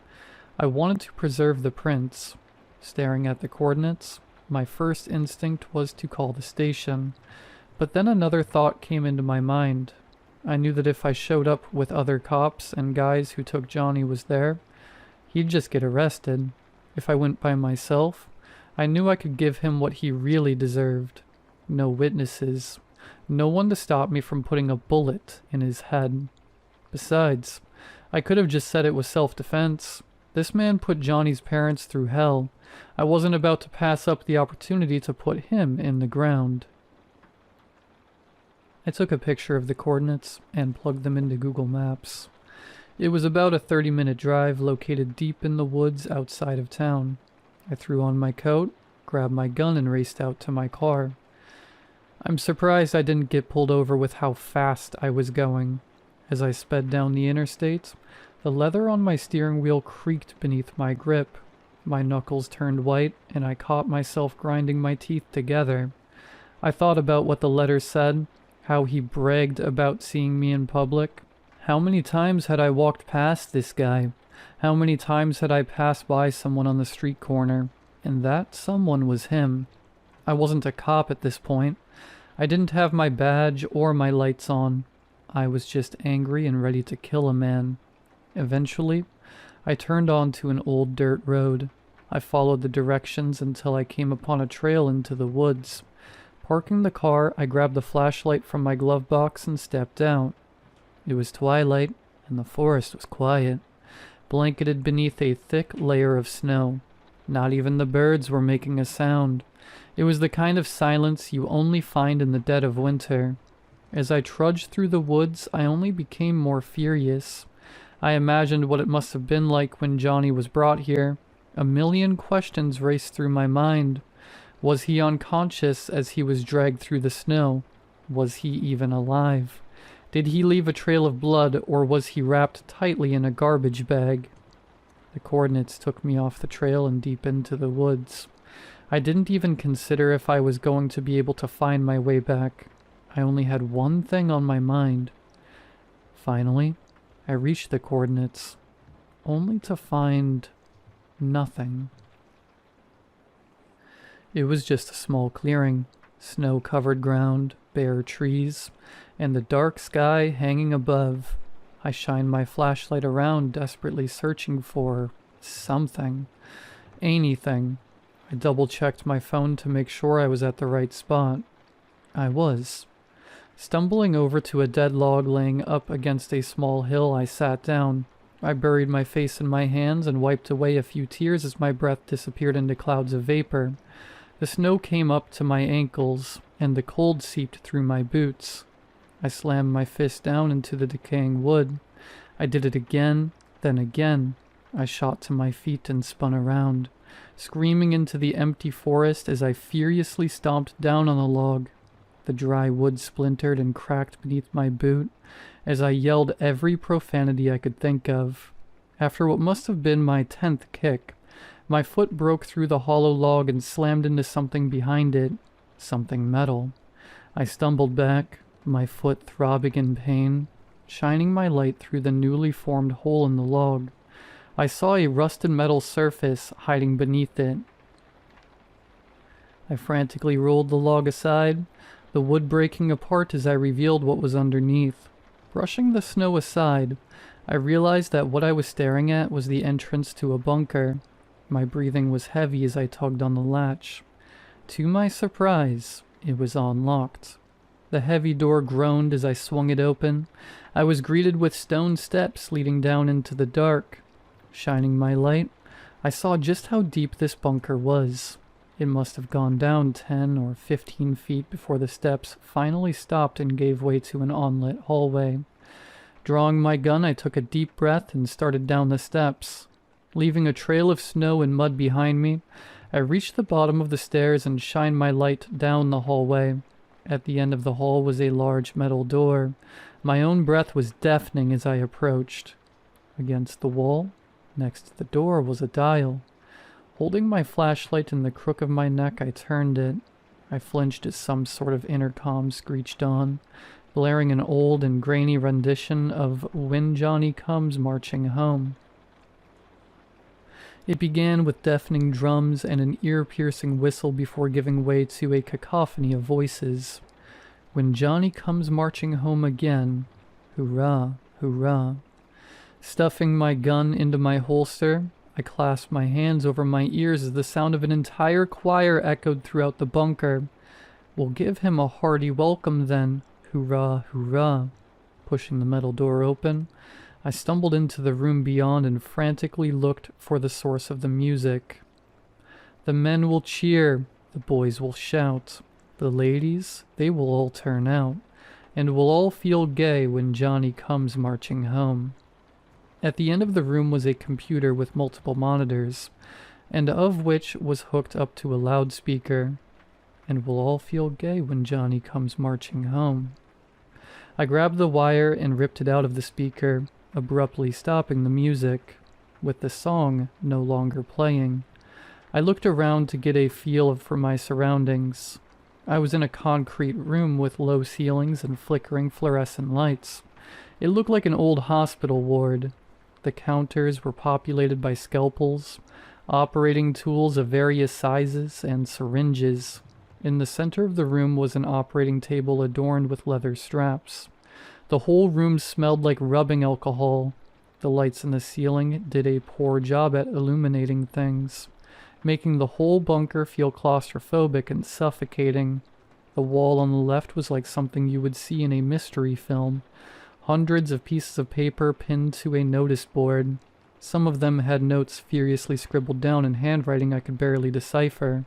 [SPEAKER 1] I wanted to preserve the prints. Staring at the coordinates, my first instinct was to call the station. But then another thought came into my mind. I knew that if I showed up with other cops and guys who took Johnny was there, he'd just get arrested. If I went by myself, I knew I could give him what he really deserved. No witnesses. No one to stop me from putting a bullet in his head. Besides, I could have just said it was self-defense. This man put Johnny's parents through hell. I wasn't about to pass up the opportunity to put him in the ground. I took a picture of the coordinates and plugged them into Google Maps. It was about a 30-minute drive located deep in the woods outside of town. I threw on my coat, grabbed my gun, and raced out to my car. I'm surprised I didn't get pulled over with how fast I was going. As I sped down the interstate, the leather on my steering wheel creaked beneath my grip. My knuckles turned white, and I caught myself grinding my teeth together. I thought about what the letter said, how he bragged about seeing me in public. How many times had I walked past this guy? How many times had I passed by someone on the street corner? And that someone was him. I wasn't a cop at this point. I didn't have my badge or my lights on. I was just angry and ready to kill a man. Eventually, I turned onto an old dirt road. I followed the directions until I came upon a trail into the woods. Parking the car, I grabbed the flashlight from my glove box and stepped out. It was twilight, and the forest was quiet, blanketed beneath a thick layer of snow. Not even the birds were making a sound. It was the kind of silence you only find in the dead of winter. As I trudged through the woods, I only became more furious. I imagined what it must have been like when Johnny was brought here. A million questions raced through my mind. Was he unconscious as he was dragged through the snow? Was he even alive? Did he leave a trail of blood, or was he wrapped tightly in a garbage bag? The coordinates took me off the trail and deep into the woods. I didn't even consider if I was going to be able to find my way back. I only had one thing on my mind. Finally, I reached the coordinates, only to find nothing. It was just a small clearing, snow-covered ground, bare trees, and the dark sky hanging above. I shined my flashlight around, desperately searching for something, anything. I double-checked my phone to make sure I was at the right spot. I was. Stumbling over to a dead log laying up against a small hill, I sat down. I buried my face in my hands and wiped away a few tears as my breath disappeared into clouds of vapor. The snow came up to my ankles, and the cold seeped through my boots. I slammed my fist down into the decaying wood. I did it again, then again. I shot to my feet and spun around, screaming into the empty forest as I furiously stomped down on the log. The dry wood splintered and cracked beneath my boot as I yelled every profanity I could think of. After what must have been my 10th kick, my foot broke through the hollow log and slammed into something behind it, something metal. I stumbled back, my foot throbbing in pain, shining my light through the newly formed hole in the log. I saw a rusted metal surface hiding beneath it. I frantically rolled the log aside, the wood breaking apart as I revealed what was underneath. Brushing the snow aside, I realized that what I was staring at was the entrance to a bunker. My breathing was heavy as I tugged on the latch. To my surprise, it was unlocked. The heavy door groaned as I swung it open. I was greeted with stone steps leading down into the dark. Shining my light, I saw just how deep this bunker was. It must have gone down 10 or 15 feet before the steps finally stopped and gave way to an unlit hallway. Drawing my gun, I took a deep breath and started down the steps. Leaving a trail of snow and mud behind me, I reached the bottom of the stairs and shined my light down the hallway. At the end of the hall was a large metal door. My own breath was deafening as I approached. Against the wall, next to the door, was a dial. Holding my flashlight in the crook of my neck, I turned it. I flinched as some sort of intercom screeched on, blaring an old and grainy rendition of When Johnny Comes Marching Home. It began with deafening drums and an ear-piercing whistle before giving way to a cacophony of voices. When Johnny comes marching home again, hurrah, hurrah. Stuffing my gun into my holster, I clasped my hands over my ears as the sound of an entire choir echoed throughout the bunker. We'll give him a hearty welcome then, hurrah, hurrah. Pushing the metal door open, I stumbled into the room beyond and frantically looked for the source of the music. The men will cheer, the boys will shout, the ladies, they will all turn out, and we'll all feel gay when Johnny comes marching home. At the end of the room was a computer with multiple monitors, and of which was hooked up to a loudspeaker. And we'll all feel gay when Johnny comes marching home. I grabbed the wire and ripped it out of the speaker, abruptly stopping the music, with the song no longer playing. I looked around to get a feel for my surroundings. I was in a concrete room with low ceilings and flickering fluorescent lights. It looked like an old hospital ward. The counters were populated by scalpels, operating tools of various sizes, and syringes. In the center of the room was an operating table adorned with leather straps. The whole room smelled like rubbing alcohol. The lights in the ceiling did a poor job at illuminating things, making the whole bunker feel claustrophobic and suffocating. The wall on the left was like something you would see in a mystery film. Hundreds of pieces of paper pinned to a notice board. Some of them had notes furiously scribbled down in handwriting I could barely decipher.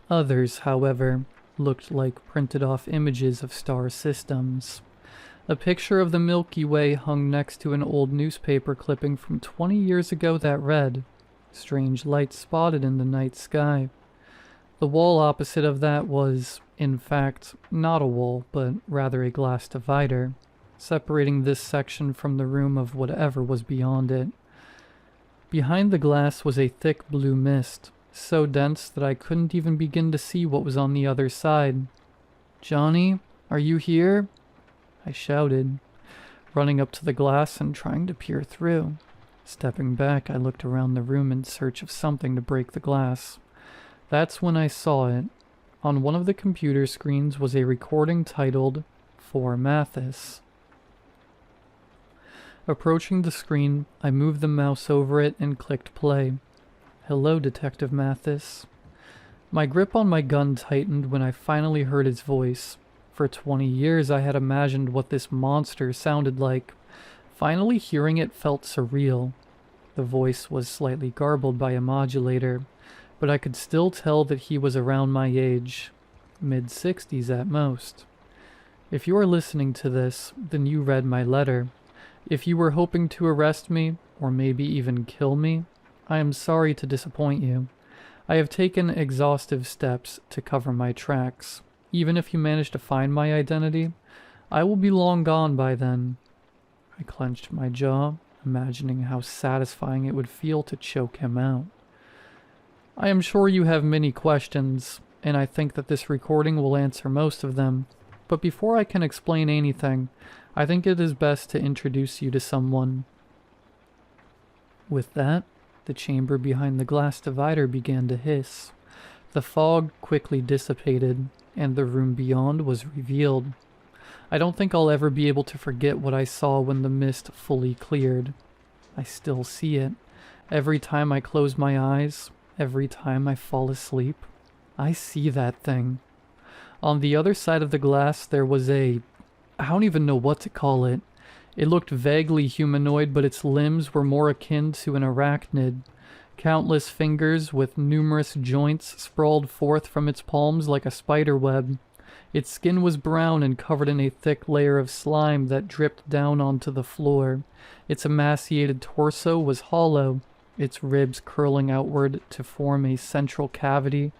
[SPEAKER 1] Others, however, looked like printed-off images of star systems. A picture of the Milky Way hung next to an old newspaper clipping from 20 years ago that read, "Strange lights spotted in the night sky." The wall opposite of that was, in fact, not a wall, but rather a glass divider, separating this section from the room of whatever was beyond it. Behind the glass was a thick blue mist, so dense that I couldn't even begin to see what was on the other side. "Johnny, are you here?" I shouted, running up to the glass and trying to peer through. Stepping back, I looked around the room in search of something to break the glass. That's when I saw it. On one of the computer screens was a recording titled, "For Mathis." Approaching the screen, I moved the mouse over it and clicked play. "Hello, Detective Mathis." My grip on my gun tightened when I finally heard his voice. For 20 years I had imagined what this monster sounded like. Finally hearing it felt surreal. The voice was slightly garbled by a modulator, but I could still tell that he was around my age, mid-60s at most. If you are listening to this, then you read my letter. If you were hoping to arrest me, or maybe even kill me, I am sorry to disappoint you. I have taken exhaustive steps to cover my tracks. Even if you manage to find my identity, I will be long gone by then. I clenched my jaw, imagining how satisfying it would feel to choke him out. I am sure you have many questions, and I think that this recording will answer most of them. But before I can explain anything, I think it is best to introduce you to someone. With that, the chamber behind the glass divider began to hiss. The fog quickly dissipated, and the room beyond was revealed. I don't think I'll ever be able to forget what I saw when the mist fully cleared. I still see it. Every time I close my eyes, every time I fall asleep, I see that thing. On the other side of the glass there was I don't even know what to call it. It looked vaguely humanoid, but its limbs were more akin to an arachnid. Countless fingers with numerous joints sprawled forth from its palms like a spider web. Its skin was brown and covered in a thick layer of slime that dripped down onto the floor. Its emaciated torso was hollow, its ribs curling outward to form a central cavity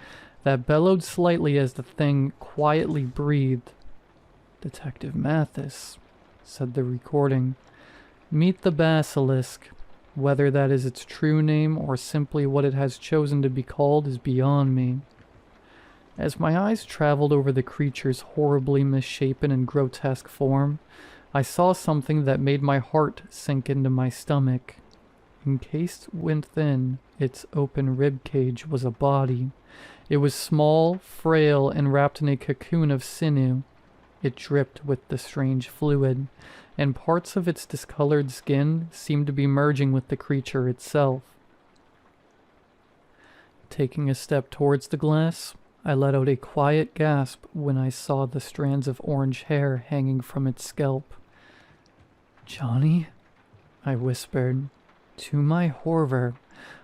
[SPEAKER 1] that bellowed slightly as the thing quietly breathed. "Detective Mathis," said the recording. "Meet the basilisk. Whether that is its true name or simply what it has chosen to be called is beyond me." As my eyes traveled over the creature's horribly misshapen and grotesque form, I saw something that made my heart sink into my stomach. Encased within its open rib cage was a body. It was small, frail, and wrapped in a cocoon of sinew. It dripped with the strange fluid, and parts of its discolored skin seemed to be merging with the creature itself. Taking a step towards the glass, I let out a quiet gasp when I saw the strands of orange hair hanging from its scalp. "Johnny?" I whispered. To my horror,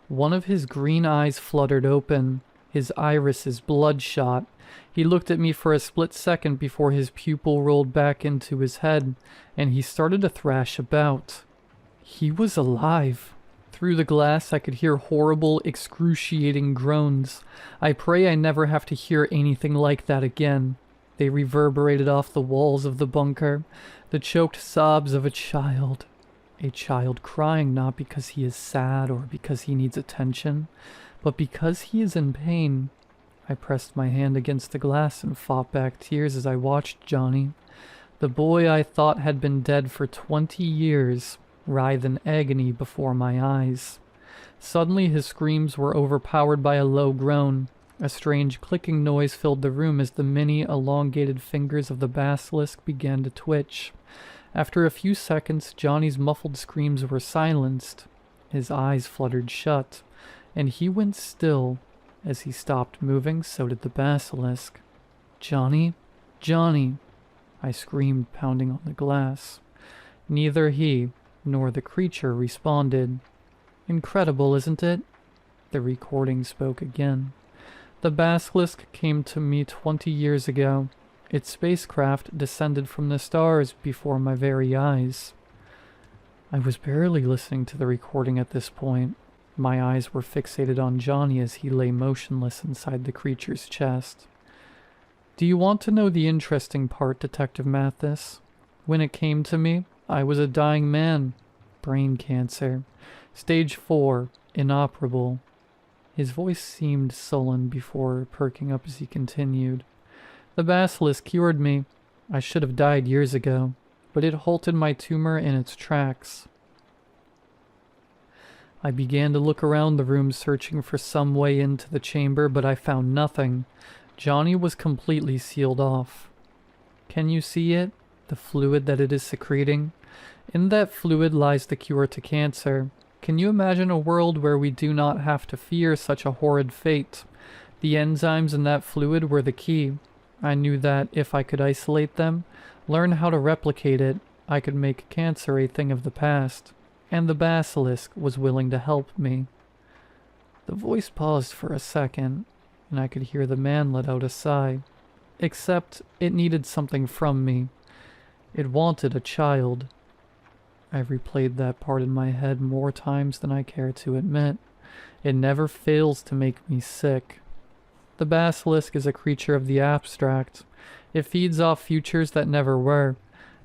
[SPEAKER 1] one of his green eyes fluttered open, his irises bloodshot. He looked at me for a split second before his pupil rolled back into his head, and he started to thrash about. He was alive. Through the glass, I could hear horrible, excruciating groans. I pray I never have to hear anything like that again. They reverberated off the walls of the bunker, the choked sobs of a child. A child crying not because he is sad or because he needs attention, but because he is in pain. I pressed my hand against the glass and fought back tears as I watched Johnny, the boy I thought had been dead for 20 years, writhe in agony before my eyes. Suddenly his screams were overpowered by a low groan. A strange clicking noise filled the room as the many elongated fingers of the basilisk began to twitch. After a few seconds, Johnny's muffled screams were silenced. His eyes fluttered shut, and he went still. As he stopped moving, so did the basilisk. "Johnny? Johnny!" I screamed, pounding on the glass. Neither he nor the creature responded. "Incredible, isn't it?" The recording spoke again. "The basilisk came to me 20 years ago. Its spacecraft descended from the stars before my very eyes." I was barely listening to the recording at this point. My eyes were fixated on Johnny as he lay motionless inside the creature's chest. "Do you want to know the interesting part, Detective Mathis? When it came to me, I was a dying man. Brain cancer. Stage 4, inoperable." His voice seemed sullen before perking up as he continued. "The basilisk cured me. I should have died years ago, but it halted my tumor in its tracks." I began to look around the room, searching for some way into the chamber, but I found nothing. Johnny was completely sealed off. "Can you see it? The fluid that it is secreting? In that fluid lies the cure to cancer. Can you imagine a world where we do not have to fear such a horrid fate? The enzymes in that fluid were the key. I knew that if I could isolate them, learn how to replicate it, I could make cancer a thing of the past. And the basilisk was willing to help me." The voice paused for a second, and I could hear the man let out a sigh. Except it needed something from me. It wanted a child. I replayed that part in my head more times than I care to admit. It never fails to make me sick. The basilisk is a creature of the abstract. It feeds off futures that never were,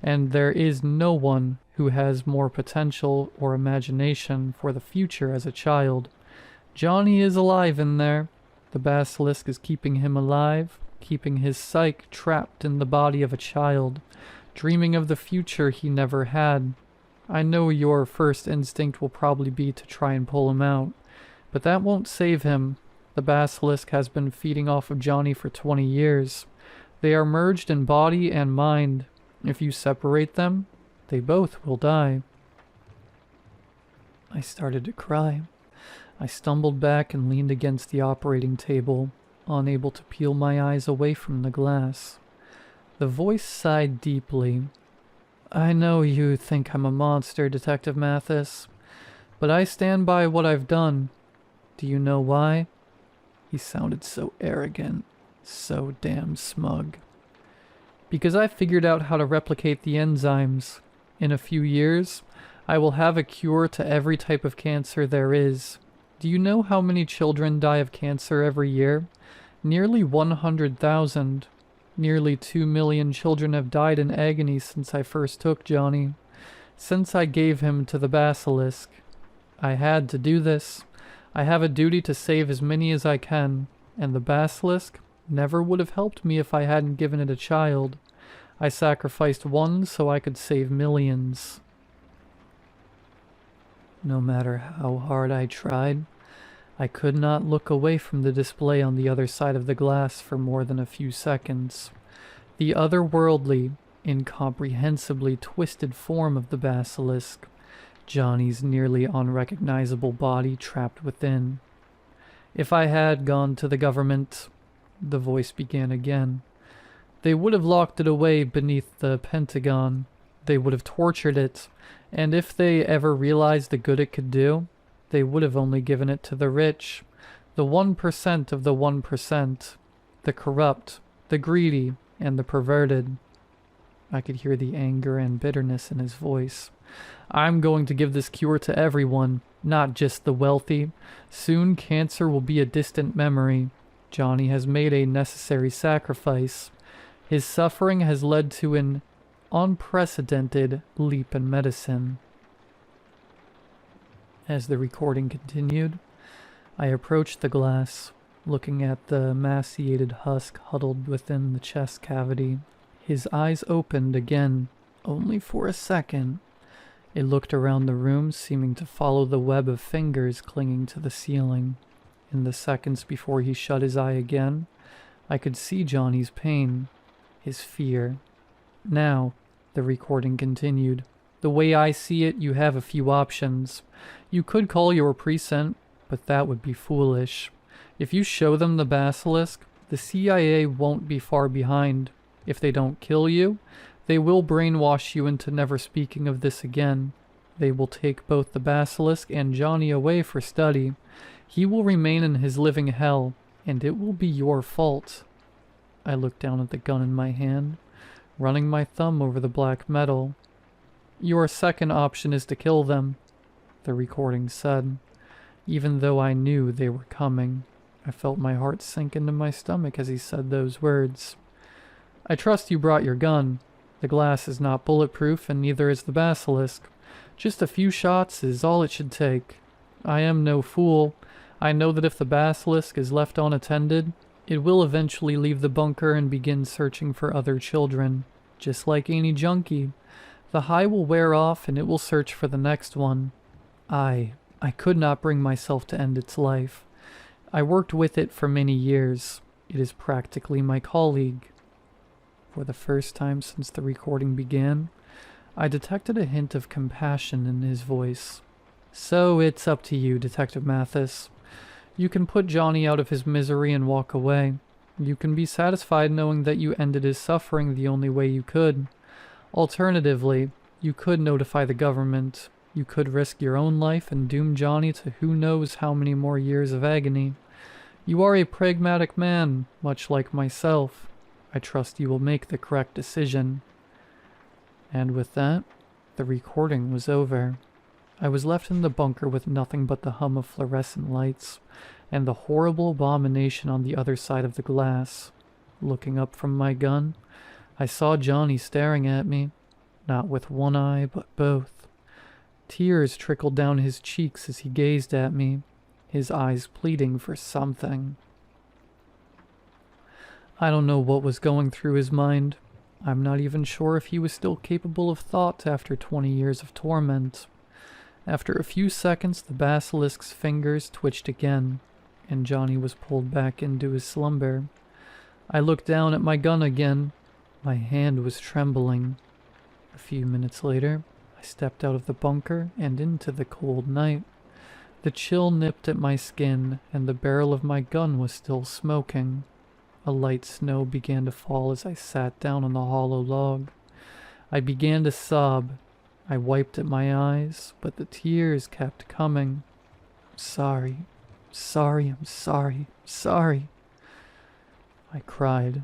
[SPEAKER 1] and there is no one who has more potential or imagination for the future as a child. Johnny is alive in there. The basilisk is keeping him alive, keeping his psyche trapped in the body of a child, dreaming of the future he never had. I know your first instinct will probably be to try and pull him out, but that won't save him. The basilisk has been feeding off of Johnny for 20 years. They are merged in body and mind. If you separate them, they both will die. I started to cry. I stumbled back and leaned against the operating table, unable to peel my eyes away from the glass. The voice sighed deeply. "I know you think I'm a monster, Detective Mathis, but I stand by what I've done. Do you know why?" He sounded so arrogant, so damn smug. "Because I figured out how to replicate the enzymes. In a few years, I will have a cure to every type of cancer there is. Do you know how many children die of cancer every year? Nearly 100,000. Nearly 2 million children have died in agony since I first took Johnny. Since I gave him to the basilisk. I had to do this. I have a duty to save as many as I can, and the basilisk never would have helped me if I hadn't given it a child. I sacrificed one so I could save millions." No matter how hard I tried, I could not look away from the display on the other side of the glass for more than a few seconds. The otherworldly, incomprehensibly twisted form of the basilisk, Johnny's nearly unrecognizable body trapped within. If I had gone to the government, the voice began again, they would have locked it away beneath the Pentagon. They would have tortured it, and if they ever realized the good it could do, they would have only given it to the rich, the 1% of the 1%, the corrupt, the greedy, and the perverted. I could hear the anger and bitterness in his voice. I'm going to give this cure to everyone, not just the wealthy. Soon cancer will be a distant memory. Johnny has made a necessary sacrifice. His suffering has led to an unprecedented leap in medicine. As the recording continued, I approached the glass, looking at the emaciated husk huddled within the chest cavity. His eyes opened again, only for a second. It looked around the room, seeming to follow the web of fingers clinging to the ceiling. In the seconds before he shut his eye again, I could see Johnny's pain, his fear. Now, the recording continued. The way I see it, you have a few options. You could call your precinct, but that would be foolish. If you show them the basilisk, the CIA won't be far behind. If they don't kill you, they will brainwash you into never speaking of this again. They will take both the basilisk and Johnny away for study. He will remain in his living hell, and it will be your fault. I looked down at the gun in my hand, running my thumb over the black metal. Your second option is to kill them, the recording said. Even though I knew they were coming, I felt my heart sink into my stomach as he said those words. I trust you brought your gun. The glass is not bulletproof, and neither is the basilisk. Just a few shots is all it should take. I am no fool. I know that if the basilisk is left unattended, it will eventually leave the bunker and begin searching for other children. Just like any junkie, the high will wear off and it will search for the next one. I could not bring myself to end its life. I worked with it for many years. It is practically my colleague. For the first time since the recording began, I detected a hint of compassion in his voice. So it's up to you, Detective Mathis. You can put Johnny out of his misery and walk away. You can be satisfied knowing that you ended his suffering the only way you could. Alternatively, you could notify the government. You could risk your own life and doom Johnny to who knows how many more years of agony. You are a pragmatic man, much like myself. I trust you will make the correct decision. And with that, the recording was over. I was left in the bunker with nothing but the hum of fluorescent lights and the horrible abomination on the other side of the glass. Looking up from my gun, I saw Johnny staring at me, not with one eye, but both. Tears trickled down his cheeks as he gazed at me, his eyes pleading for something. I don't know what was going through his mind. I'm not even sure if he was still capable of thought after 20 years of torment. After a few seconds, the basilisk's fingers twitched again, and Johnny was pulled back into his slumber. I looked down at my gun again. My hand was trembling. A few minutes later, I stepped out of the bunker and into the cold night. The chill nipped at my skin, and the barrel of my gun was still smoking. A light snow began to fall as I sat down on the hollow log. I began to sob. I wiped at my eyes, but the tears kept coming. I'm sorry, I'm sorry. I cried.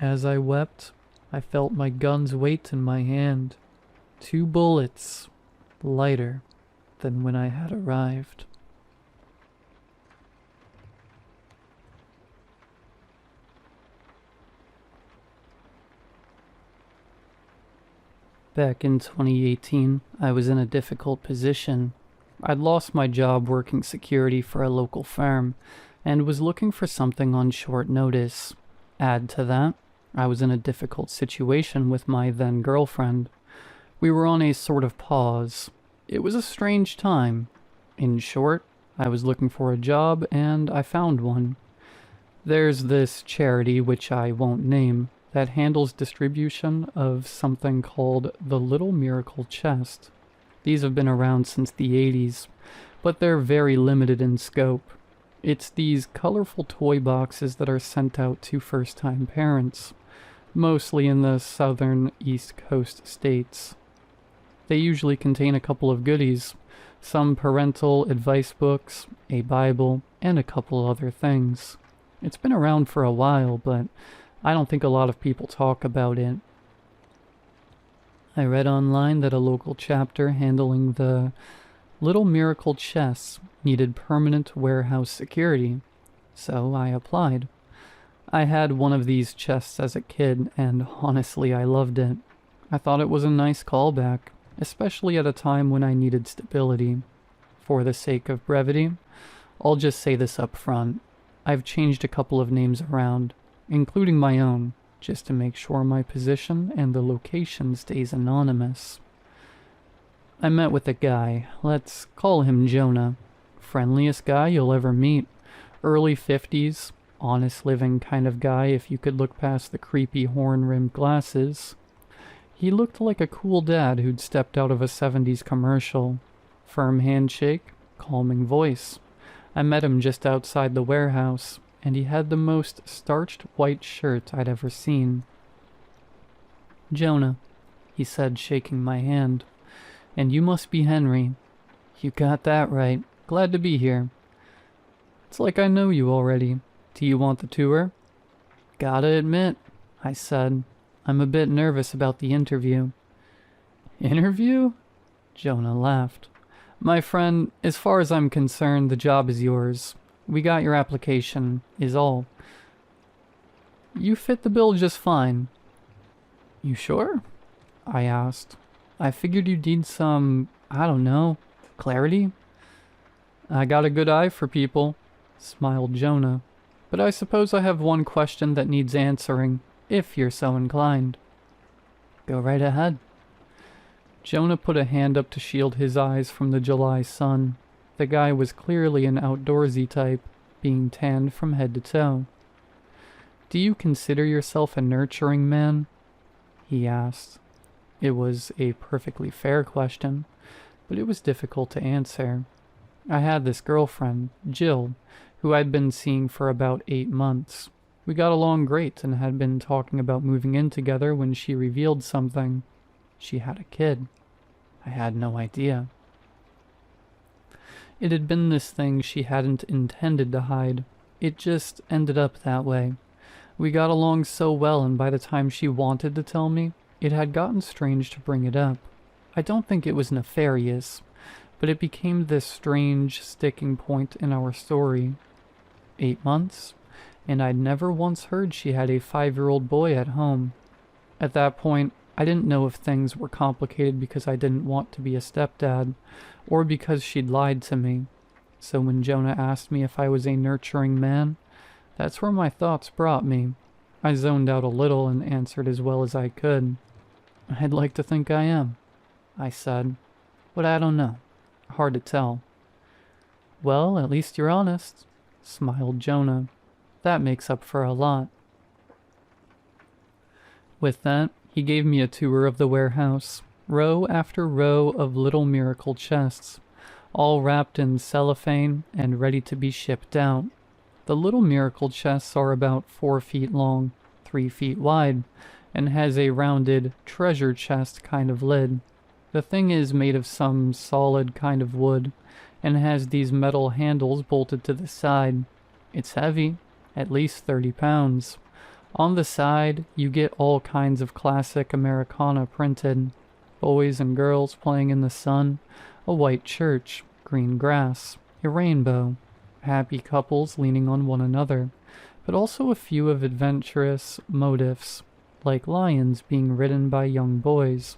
[SPEAKER 1] As I wept, I felt my gun's weight in my hand. 2 bullets, lighter than when I had arrived. Back in 2018, I was in a difficult position. I'd lost my job working security for a local firm, and was looking for something on short notice. Add to that, I was in a difficult situation with my then girlfriend. We were on a sort of pause. It was a strange time. In short, I was looking for a job and I found one. There's this charity, which I won't name, that handles distribution of something called the Little Miracle Chest. These have been around since the 80s, but they're very limited in scope. It's these colorful toy boxes that are sent out to first-time parents, mostly in the southern East Coast states. They usually contain a couple of goodies, some parental advice books, a Bible, and a couple other things. It's been around for a while, but I don't think a lot of people talk about it. I read online that a local chapter handling the Little Miracle chests needed permanent warehouse security, so I applied. I had one of these chests as a kid, and honestly I loved it. I thought it was a nice callback, especially at a time when I needed stability. For the sake of brevity, I'll just say this up front. I've changed a couple of names around, including my own, just to make sure my position and the location stays anonymous. I met with a guy, let's call him Jonah. Friendliest guy you'll ever meet. Early 50s, honest living kind of guy if you could look past the creepy horn-rimmed glasses. He looked like a cool dad who'd stepped out of a 70s commercial. Firm handshake, calming voice. I met him just outside the warehouse, and he had the most starched white shirt I'd ever seen. "Jonah," he said, shaking my hand. "And you must be Henry." "You got that right. Glad to be here." "It's like I know you already. Do you want the tour?" "Gotta admit," I said, "I'm a bit nervous about the interview." "Interview?" Jonah laughed. "My friend, as far as I'm concerned, the job is yours. We got your application, is all. You fit the bill just fine." "You sure?" I asked. "I figured you'd need some, I don't know, clarity." "I got a good eye for people," smiled Jonah. "But I suppose I have one question that needs answering, if you're so inclined." "Go right ahead." Jonah put a hand up to shield his eyes from the July sun. The guy was clearly an outdoorsy type, being tanned from head to toe. "Do you consider yourself a nurturing man?" he asked. It was a perfectly fair question, but it was difficult to answer. I had this girlfriend, Jill, who I'd been seeing for about 8 months. We got along great and had been talking about moving in together when she revealed something. She had a kid. I had no idea. It had been this thing she hadn't intended to hide. It just ended up that way. We got along so well, and by the time she wanted to tell me, it had gotten strange to bring it up. I don't think it was nefarious, but it became this strange sticking point in our story. 8 months, and I'd never once heard she had a 5-year-old boy at home. At that point, I didn't know if things were complicated because I didn't want to be a stepdad, or because she'd lied to me. So when Jonah asked me if I was a nurturing man, that's where my thoughts brought me. I zoned out a little and answered as well as I could. "I'd like to think I am," I said, "but I don't know. Hard to tell." "Well, at least you're honest," smiled Jonah. "That makes up for a lot." With that, he gave me a tour of the warehouse, row after row of Little Miracle chests, all wrapped in cellophane and ready to be shipped out. The Little Miracle chests are about 4 feet long, 3 feet wide, and has a rounded treasure chest kind of lid. The thing is made of some solid kind of wood, and has these metal handles bolted to the side. It's heavy, at least 30 pounds. On the side, you get all kinds of classic Americana printed. Boys and girls playing in the sun, a white church, green grass, a rainbow, happy couples leaning on one another, but also a few of adventurous motifs, like lions being ridden by young boys,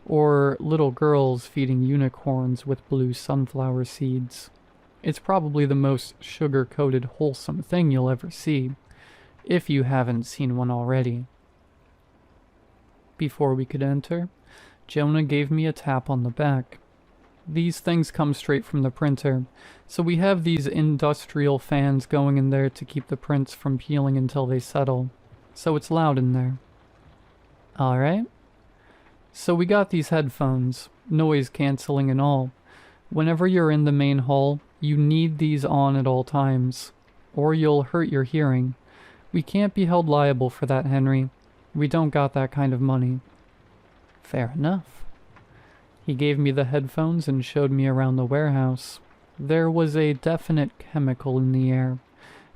[SPEAKER 1] or little girls feeding unicorns with blue sunflower seeds. It's probably the most sugar-coated wholesome thing you'll ever see, if you haven't seen one already. Before we could enter, Jonah gave me a tap on the back. These things come straight from the printer, so we have these industrial fans going in there to keep the prints from peeling until they settle. So it's loud in there. Alright. So we got these headphones, noise cancelling and all. Whenever you're in the main hall, you need these on at all times, or you'll hurt your hearing. We can't be held liable for that, Henry. We don't got that kind of money. Fair enough. He gave me the headphones and showed me around the warehouse. There was a definite chemical in the air.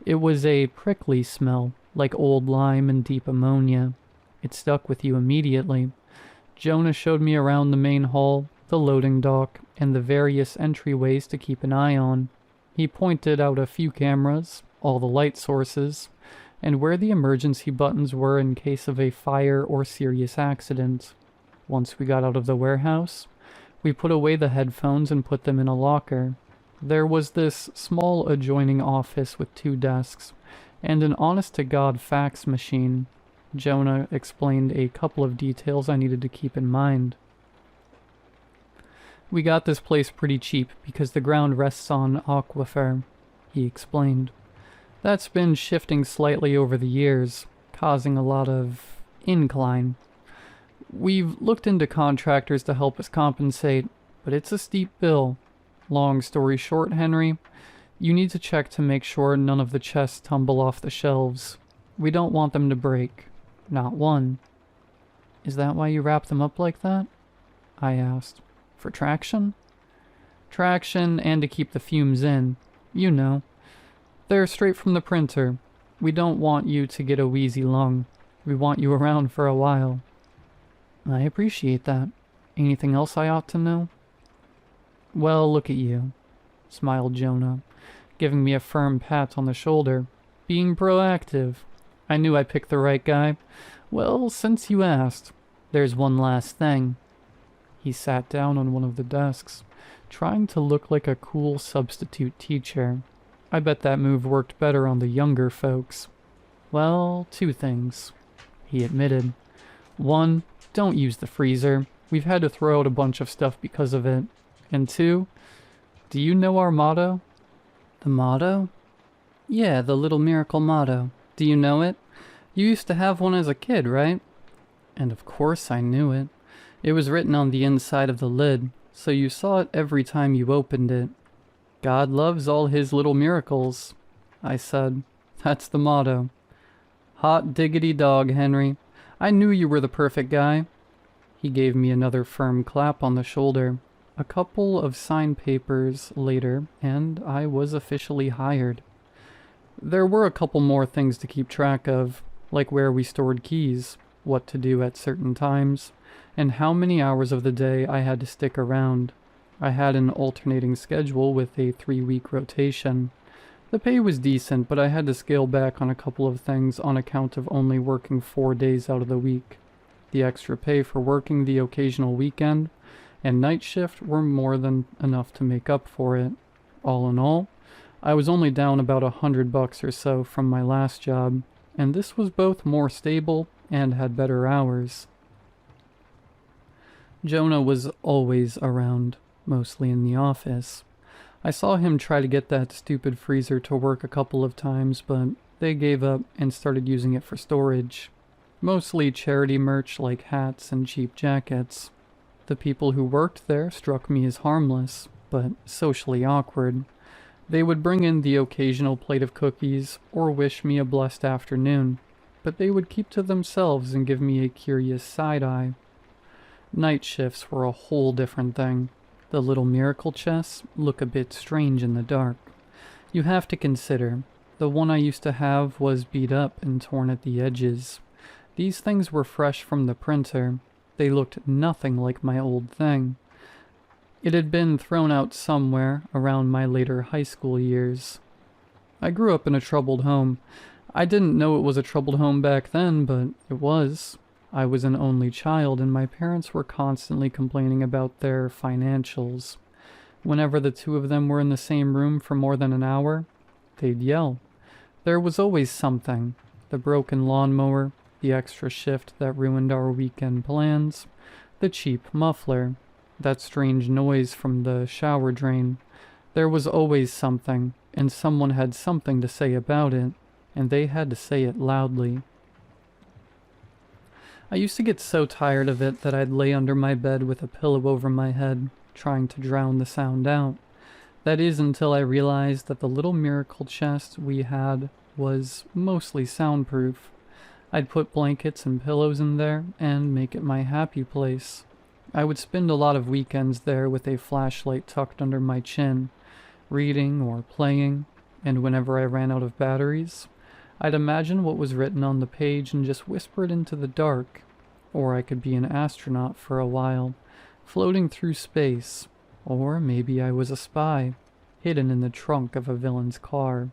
[SPEAKER 1] It was a prickly smell, like old lime and deep ammonia. It stuck with you immediately. Jonah showed me around the main hall, the loading dock, and the various entryways to keep an eye on. He pointed out a few cameras, all the light sources, and where the emergency buttons were in case of a fire or serious accident. Once we got out of the warehouse, we put away the headphones and put them in a locker. There was this small adjoining office with 2 desks, and an honest-to-God fax machine. Jonah explained a couple of details I needed to keep in mind. We got this place pretty cheap because the ground rests on aquifer, he explained. That's been shifting slightly over the years, causing a lot of incline. We've looked into contractors to help us compensate, but it's a steep bill. Long story short, Henry, you need to check to make sure none of the chests tumble off the shelves. We don't want them to break. Not one. Is that why you wrap them up like that? I asked. For traction? Traction and to keep the fumes in. You know. They're straight from the printer. We don't want you to get a wheezy lung. We want you around for a while. I appreciate that. Anything else I ought to know? Well, look at you, smiled Jonah, giving me a firm pat on the shoulder. Being proactive. I knew I picked the right guy. Well, since you asked, there's one last thing. He sat down on one of the desks, trying to look like a cool substitute teacher. I bet that move worked better on the younger folks. Well, 2 things, he admitted. 1, don't use the freezer. We've had to throw out a bunch of stuff because of it. And 2, do you know our motto? The motto? Yeah, the Little Miracle motto. Do you know it? You used to have one as a kid, right? And of course I knew it. It was written on the inside of the lid, so you saw it every time you opened it. God loves all his little miracles, I said. That's the motto. Hot diggity dog, Henry. I knew you were the perfect guy. He gave me another firm clap on the shoulder. A couple of signed papers later, and I was officially hired. There were a couple more things to keep track of, like where we stored keys, what to do at certain times, and how many hours of the day I had to stick around. I had an alternating schedule with a 3-week rotation. The pay was decent, but I had to scale back on a couple of things on account of only working 4 days out of the week. The extra pay for working the occasional weekend and night shift were more than enough to make up for it. All in all, I was only down about $100 or so from my last job, and this was both more stable and had better hours. Jonah was always around, mostly in the office. I saw him try to get that stupid freezer to work a couple of times, but they gave up and started using it for storage. Mostly charity merch like hats and cheap jackets. The people who worked there struck me as harmless, but socially awkward. They would bring in the occasional plate of cookies or wish me a blessed afternoon, but they would keep to themselves and give me a curious side-eye. Night shifts were a whole different thing. The little miracle chests look a bit strange in the dark. You have to consider, the one I used to have was beat up and torn at the edges. These things were fresh from the printer. They looked nothing like my old thing. It had been thrown out somewhere around my later high school years. I grew up in a troubled home. I didn't know it was a troubled home back then, but it was. I was an only child, and my parents were constantly complaining about their financials. Whenever the two of them were in the same room for more than an hour, they'd yell. There was always something. The broken lawnmower, the extra shift that ruined our weekend plans, the cheap muffler. That strange noise from the shower drain. There was always something, and someone had something to say about it, and they had to say it loudly. I used to get so tired of it that I'd lay under my bed with a pillow over my head, trying to drown the sound out. That is until I realized that the little miracle chest we had was mostly soundproof. I'd put blankets and pillows in there and make it my happy place. I would spend a lot of weekends there with a flashlight tucked under my chin, reading or playing, and whenever I ran out of batteries, I'd imagine what was written on the page and just whisper it into the dark. Or I could be an astronaut for a while, floating through space. Or maybe I was a spy, hidden in the trunk of a villain's car.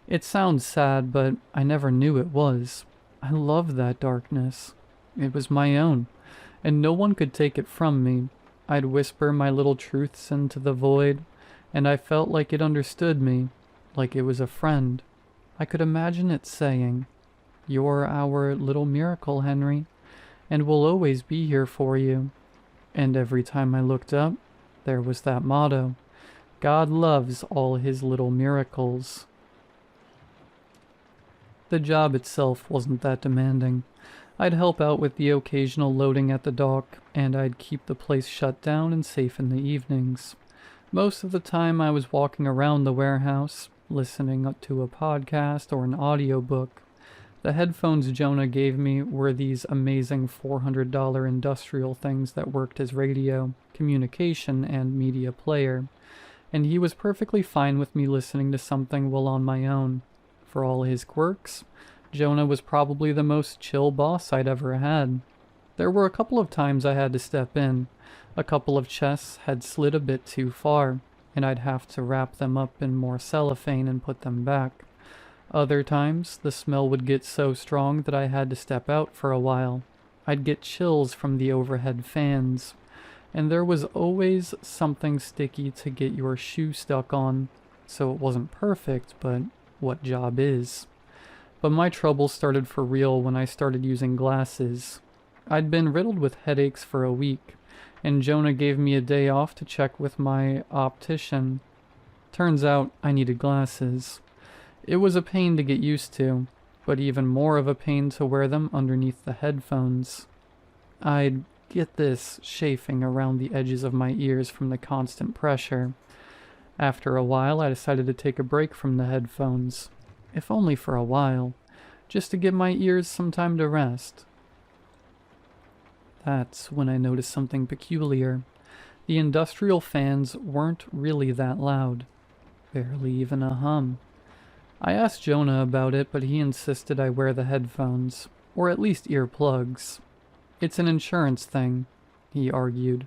[SPEAKER 1] It sounds sad, but I never knew it was. I loved that darkness. It was my own, and no one could take it from me. I'd whisper my little truths into the void, and I felt like it understood me, like it was a friend. I could imagine it saying, "You're our little miracle, Henry, and we'll always be here for you." And every time I looked up, there was that motto, "God loves all his little miracles." The job itself wasn't that demanding. I'd help out with the occasional loading at the dock, and I'd keep the place shut down and safe in the evenings. Most of the time I was walking around the warehouse, listening to a podcast or an audiobook. The headphones Jonah gave me were these amazing $400 industrial things that worked as radio, communication, and media player, and he was perfectly fine with me listening to something while on my own. For all his quirks, Jonah was probably the most chill boss I'd ever had. There were a couple of times I had to step in. A couple of chests had slid a bit too far, and I'd have to wrap them up in more cellophane and put them back. Other times, the smell would get so strong that I had to step out for a while. I'd get chills from the overhead fans, and there was always something sticky to get your shoe stuck on, so it wasn't perfect, but what job is? But my trouble started for real when I started using glasses. I'd been riddled with headaches for a week, and Jonah gave me a day off to check with my optician. Turns out I needed glasses. It was a pain to get used to, but even more of a pain to wear them underneath the headphones. I'd get this chafing around the edges of my ears from the constant pressure. After a while, I decided to take a break from the headphones, if only for a while, just to give my ears some time to rest. That's when I noticed something peculiar. The industrial fans weren't really that loud, barely even a hum. I asked Jonah about it, but he insisted I wear the headphones, or at least earplugs. "It's an insurance thing," he argued.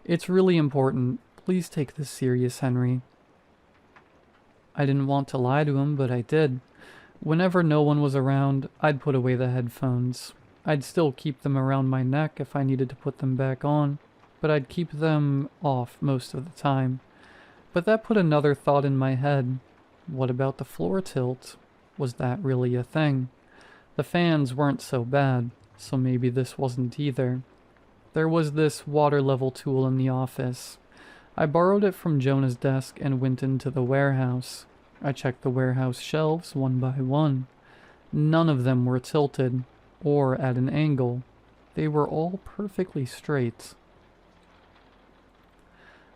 [SPEAKER 1] "It's really important. Please take this serious, Henry." I didn't want to lie to him, but I did. Whenever no one was around, I'd put away the headphones. I'd still keep them around my neck if I needed to put them back on, but I'd keep them off most of the time. But that put another thought in my head. What about the floor tilt? Was that really a thing? The fans weren't so bad, so maybe this wasn't either. There was this water level tool in the office. I borrowed it from Jonah's desk and went into the warehouse. I checked the warehouse shelves one by one. None of them were tilted, or at an angle. They were all perfectly straight.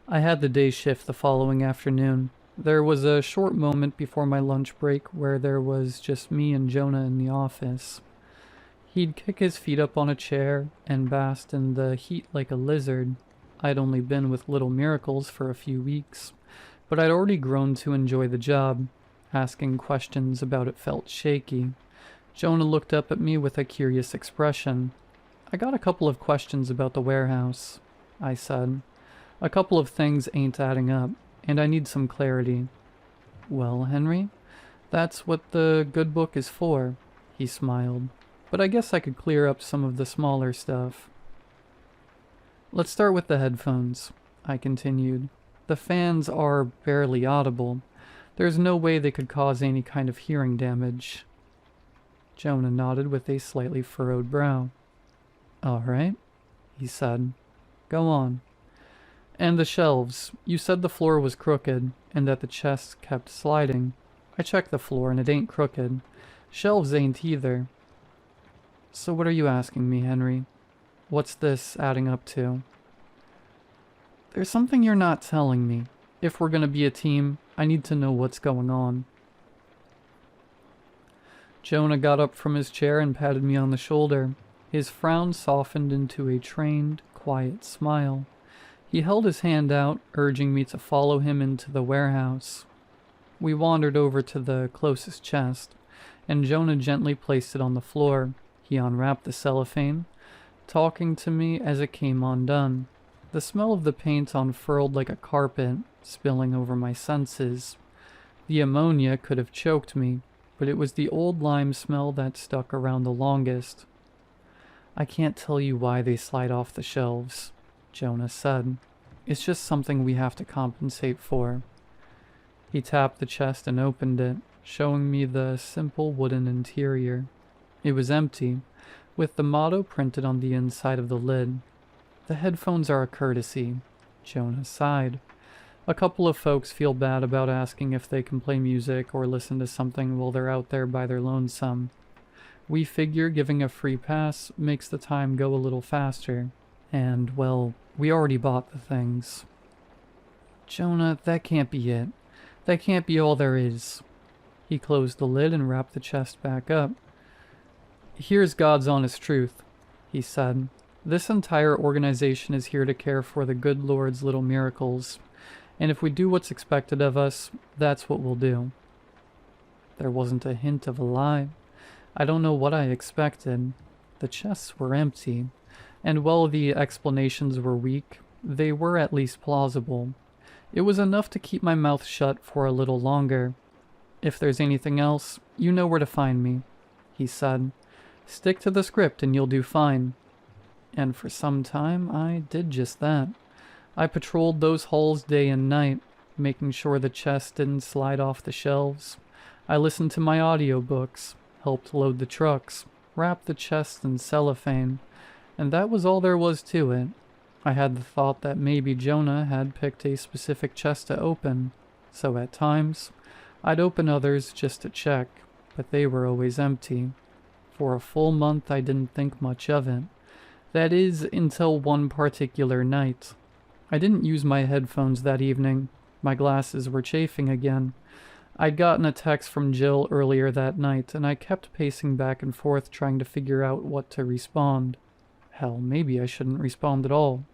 [SPEAKER 1] I had the day shift the following afternoon. There was a short moment before my lunch break where there was just me and Jonah in the office. He'd kick his feet up on a chair and bask in the heat like a lizard. I'd only been with Little Miracles for a few weeks, but I'd already grown to enjoy the job. Asking questions about it felt shaky. Jonah looked up at me with a curious expression. "I got a couple of questions about the warehouse," I said. "A couple of things ain't adding up, and I need some clarity." "Well, Henry, that's what the good book is for," he smiled. "But I guess I could clear up some of the smaller stuff." "Let's start with the headphones," I continued. "The fans are barely audible. There's no way they could cause any kind of hearing damage." Jonah nodded with a slightly furrowed brow. "All right," he said. "Go on." And the shelves. You said the floor was crooked, and that the chests kept sliding. I checked the floor, and it ain't crooked. Shelves ain't either. So what are you asking me, Henry? What's this adding up to? There's something you're not telling me. If we're gonna be a team, I need to know what's going on. Jonah got up from his chair and patted me on the shoulder. His frown softened into a trained, quiet smile. He held his hand out, urging me to follow him into the warehouse. We wandered over to the closest chest, and Jonah gently placed it on the floor. He unwrapped the cellophane, talking to me as it came undone. The smell of the paint unfurled like a carpet, spilling over my senses. The ammonia could have choked me, but it was the old lime smell that stuck around the longest. I can't tell you why they slide off the shelves, Jonah said. It's just something we have to compensate for. He tapped the chest and opened it, showing me the simple wooden interior. It was empty, with the motto printed on the inside of the lid. The headphones are a courtesy, Jonah sighed. A couple of folks feel bad about asking if they can play music or listen to something while they're out there by their lonesome. We figure giving a free pass makes the time go a little faster. And, well, we already bought the things. Jonah, that can't be it. That can't be all there is. He closed the lid and wrapped the chest back up. Here's God's honest truth, he said. This entire organization is here to care for the good Lord's little miracles. And if we do what's expected of us, that's what we'll do. There wasn't a hint of a lie. I don't know what I expected. The chests were empty, and while the explanations were weak, they were at least plausible. It was enough to keep my mouth shut for a little longer. If there's anything else, you know where to find me, he said. Stick to the script and you'll do fine. And for some time, I did just that. I patrolled those halls day and night, making sure the chests didn't slide off the shelves. I listened to my audiobooks, helped load the trucks, wrapped the chests in cellophane, and that was all there was to it. I had the thought that maybe Jonah had picked a specific chest to open, so at times, I'd open others just to check, but they were always empty. For a full month I didn't think much of it. That is, until one particular night. I didn't use my headphones that evening. My glasses were chafing again. I'd gotten a text from Jill earlier that night, and I kept pacing back and forth trying to figure out what to respond. Hell, maybe I shouldn't respond at all.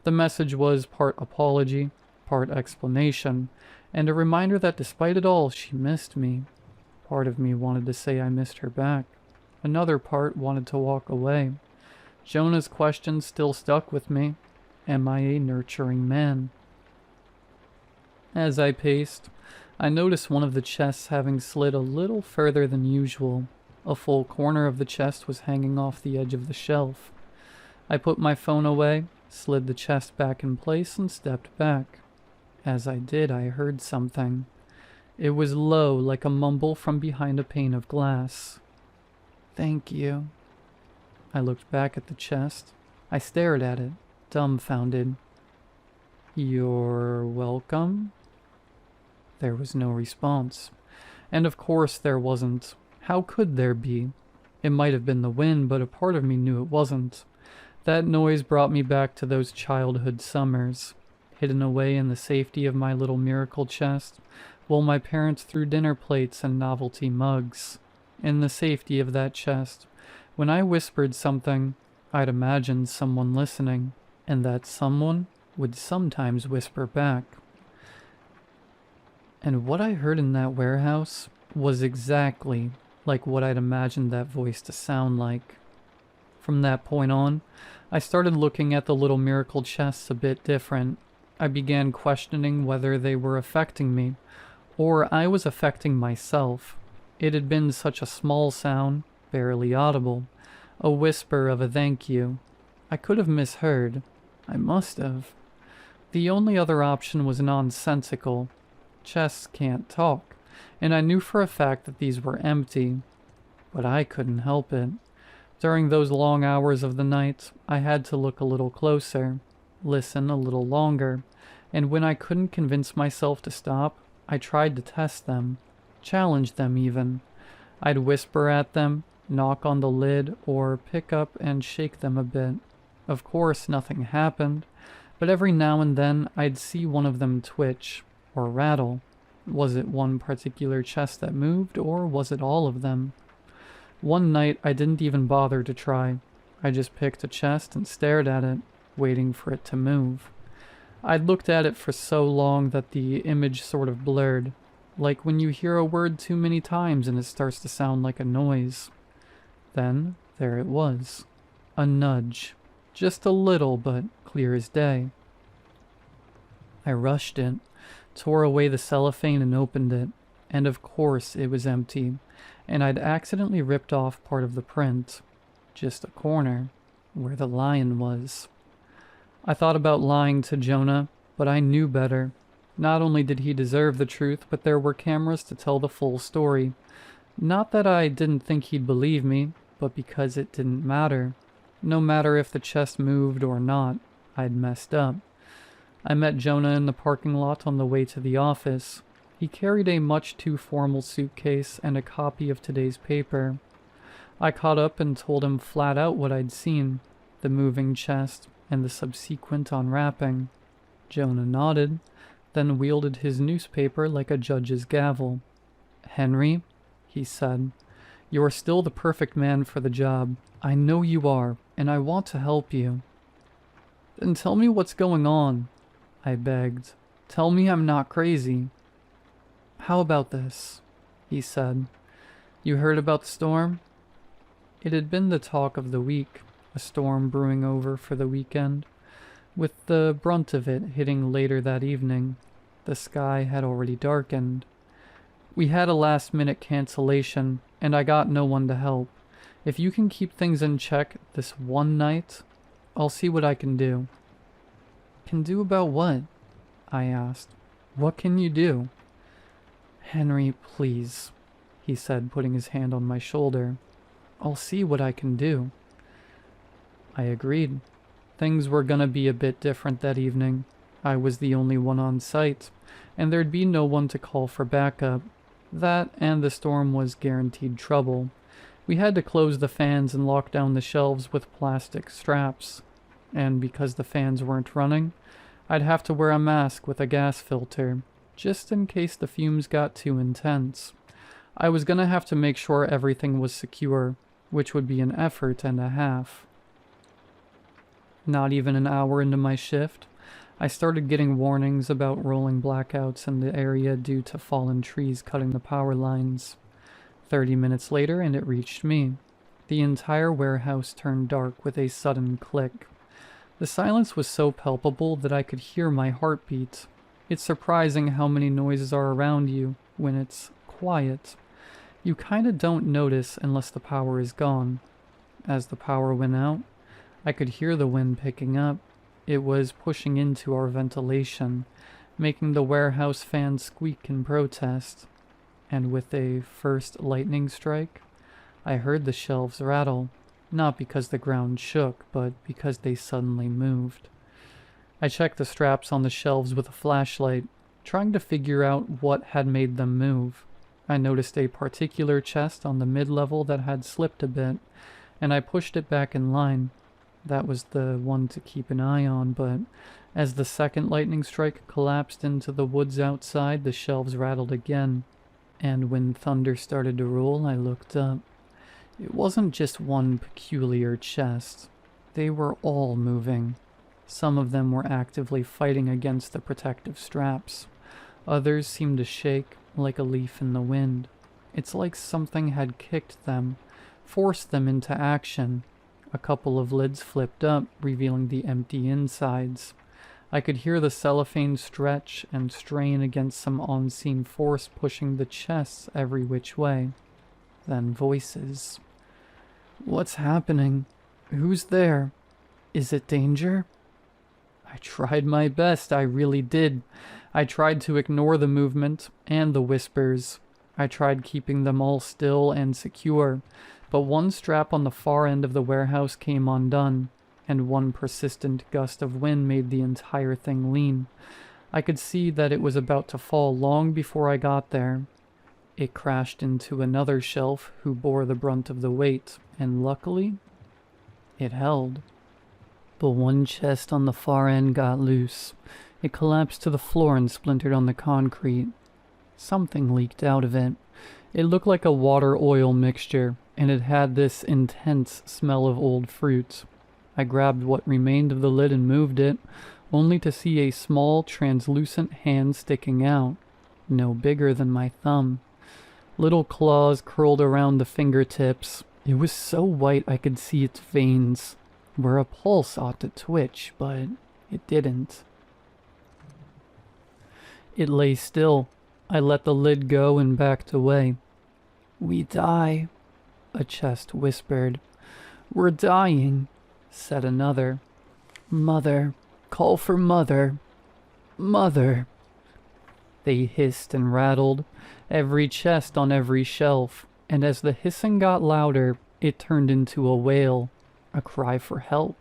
[SPEAKER 1] The message was part apology, part explanation, and a reminder that despite it all, she missed me. Part of me wanted to say I missed her back. Another part wanted to walk away. Jonah's question still stuck with me. Am I a nurturing man? As I paced, I noticed one of the chests having slid a little further than usual. A full corner of the chest was hanging off the edge of the shelf. I put my phone away, slid the chest back in place, and stepped back. As I did, I heard something. It was low, like a mumble from behind a pane of glass. Thank you. I looked back at the chest. I stared at it, dumbfounded. You're welcome? There was no response. And of course there wasn't. How could there be? It might have been the wind, but a part of me knew it wasn't. That noise brought me back to those childhood summers, hidden away in the safety of my little miracle chest, while my parents threw dinner plates and novelty mugs. In the safety of that chest, when I whispered something, I'd imagined someone listening, and that someone would sometimes whisper back. And what I heard in that warehouse was exactly like what I'd imagined that voice to sound like. From that point on, I started looking at the little miracle chests a bit different. I began questioning whether they were affecting me, or I was affecting myself. It had been such a small sound, barely audible, a whisper of a thank you. I could have misheard. I must have. The only other option was nonsensical. Chests can't talk, and I knew for a fact that these were empty. But I couldn't help it. During those long hours of the night, I had to look a little closer. listen a little longer, and when I couldn't convince myself to stop, I tried to test them, challenge them even. I'd whisper at them, knock on the lid, or pick up and shake them a bit. Of course, nothing happened, but every now and then I'd see one of them twitch, or rattle. Was it one particular chest that moved, or was it all of them? One night I didn't even bother to try. I just picked a chest and stared at it, waiting for it to move. I'd looked at it for so long that the image sort of blurred, like when you hear a word too many times and it starts to sound like a noise. Then, there it was. A nudge. Just a little, but clear as day. I rushed it, tore away the cellophane and opened it, and of course it was empty, and I'd accidentally ripped off part of the print. Just a corner, where the lion was. I thought about lying to Jonah, but I knew better. Not only did he deserve the truth, but there were cameras to tell the full story. Not that I didn't think he'd believe me, but because it didn't matter. No matter if the chest moved or not, I'd messed up. I met Jonah in the parking lot on the way to the office. He carried a much too formal suitcase and a copy of today's paper. I caught up and told him flat out what I'd seen, the moving chest and the subsequent unwrapping. Jonah nodded, then wielded his newspaper like a judge's gavel. "Henry," he said, "you're still the perfect man for the job. I know you are, and I want to help you." "Then tell me what's going on," I begged. "Tell me I'm not crazy." "How about this?" he said. "You heard about the storm?" It had been the talk of the week, a storm brewing over for the weekend, with the brunt of it hitting later that evening. The sky had already darkened. We had a last-minute cancellation, and I got no one to help. If you can keep things in check this one night, I'll see what I can do. "Can do about what?" I asked. "What can you do?" "Henry, please," he said, putting his hand on my shoulder. "I'll see what I can do." I agreed. Things were gonna be a bit different that evening. I was the only one on site, and there'd be no one to call for backup. That and the storm was guaranteed trouble. We had to close the fans and lock down the shelves with plastic straps. And because the fans weren't running, I'd have to wear a mask with a gas filter, just in case the fumes got too intense. I was gonna have to make sure everything was secure, which would be an effort and a half. Not even an hour into my shift, I started getting warnings about rolling blackouts in the area due to fallen trees cutting the power lines. 30 minutes later, and it reached me. The entire warehouse turned dark with a sudden click. The silence was so palpable that I could hear my heartbeat. It's surprising how many noises are around you when it's quiet. You kinda don't notice unless the power is gone. As the power went out, I could hear the wind picking up. It was pushing into our ventilation, making the warehouse fans squeak in protest. And with a first lightning strike, I heard the shelves rattle, not because the ground shook, but because they suddenly moved. I checked the straps on the shelves with a flashlight, trying to figure out what had made them move. I noticed a particular chest on the mid-level that had slipped a bit, and I pushed it back in line. That was the one to keep an eye on, but as the second lightning strike collapsed into the woods outside, the shelves rattled again. And when thunder started to roll, I looked up. It wasn't just one peculiar chest. They were all moving. Some of them were actively fighting against the protective straps. Others seemed to shake like a leaf in the wind. It's like something had kicked them, forced them into action. A couple of lids flipped up, revealing the empty insides. I could hear the cellophane stretch and strain against some unseen force pushing the chests every which way. Then voices. "What's happening? Who's there? Is it danger?" I tried my best, I really did. I tried to ignore the movement and the whispers. I tried keeping them all still and secure, but one strap on the far end of the warehouse came undone, and one persistent gust of wind made the entire thing lean. I could see that it was about to fall long before I got there. It crashed into another shelf who bore the brunt of the weight, and luckily, it held. But one chest on the far end got loose. It collapsed to the floor and splintered on the concrete. Something leaked out of it. It looked like a water-oil mixture, and it had this intense smell of old fruit. I grabbed what remained of the lid and moved it, only to see a small, translucent hand sticking out, no bigger than my thumb. Little claws curled around the fingertips. It was so white I could see its veins, where a pulse ought to twitch, but it didn't. It lay still. I let the lid go and backed away. "We die," a chest whispered. "We're dying," said another. "Mother, call for Mother. Mother." They hissed and rattled, every chest on every shelf, and as the hissing got louder, it turned into a wail, a cry for help,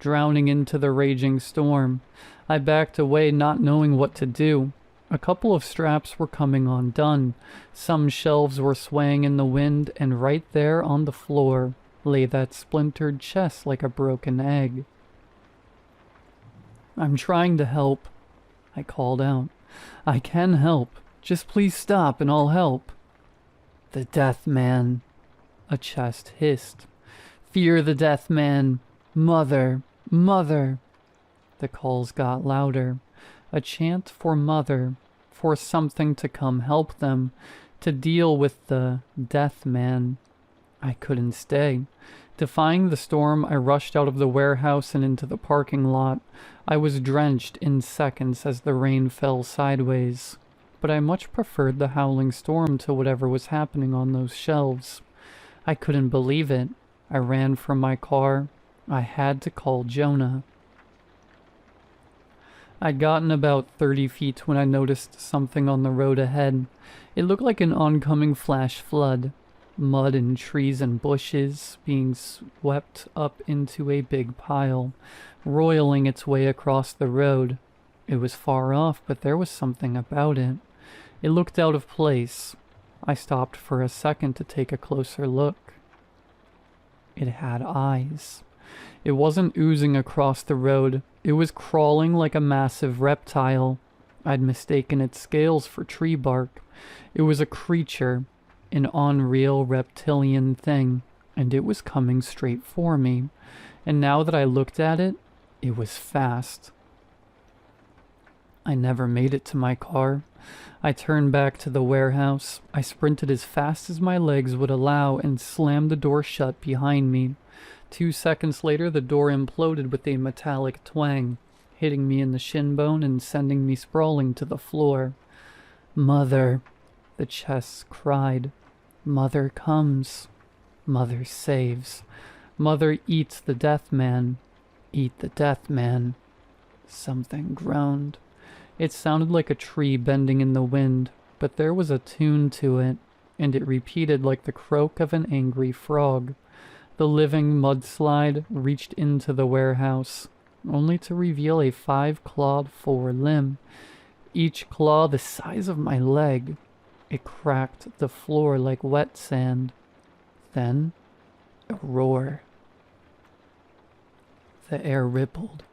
[SPEAKER 1] drowning into the raging storm. I backed away, not knowing what to do. A couple of straps were coming undone. Some shelves were swaying in the wind, and right there on the floor lay that splintered chest like a broken egg. "I'm trying to help," I called out. "I can help. Just please stop and I'll help." "The Death Man," a chest hissed. "Fear the Death Man. Mother, Mother." The calls got louder. A chant for Mother, for something to come help them, to deal with the Death Man. I couldn't stay. Defying the storm, I rushed out of the warehouse and into the parking lot. I was drenched in seconds as the rain fell sideways, but I much preferred the howling storm to whatever was happening on those shelves. I couldn't believe it. I ran from my car. I had to call Jonah. I'd gotten about 30 feet when I noticed something on the road ahead. It looked like an oncoming flash flood. Mud and trees and bushes being swept up into a big pile, roiling its way across the road. It was far off, but there was something about it. It looked out of place. I stopped for a second to take a closer look. It had eyes. It wasn't oozing across the road. It was crawling like a massive reptile. I'd mistaken its scales for tree bark. It was a creature, an unreal reptilian thing, and it was coming straight for me. And now that I looked at it, it was fast. I never made it to my car. I turned back to the warehouse. I sprinted as fast as my legs would allow and slammed the door shut behind me. 2 seconds later, the door imploded with a metallic twang, hitting me in the shin bone and sending me sprawling to the floor. "Mother," the chest cried. "Mother comes. Mother saves. Mother eats the Death Man. Eat the Death Man." Something groaned. It sounded like a tree bending in the wind, but there was a tune to it, and it repeated like the croak of an angry frog. The living mudslide reached into the warehouse, only to reveal a 5-clawed forelimb, each claw the size of my leg. It cracked the floor like wet sand. Then, a roar. The air rippled,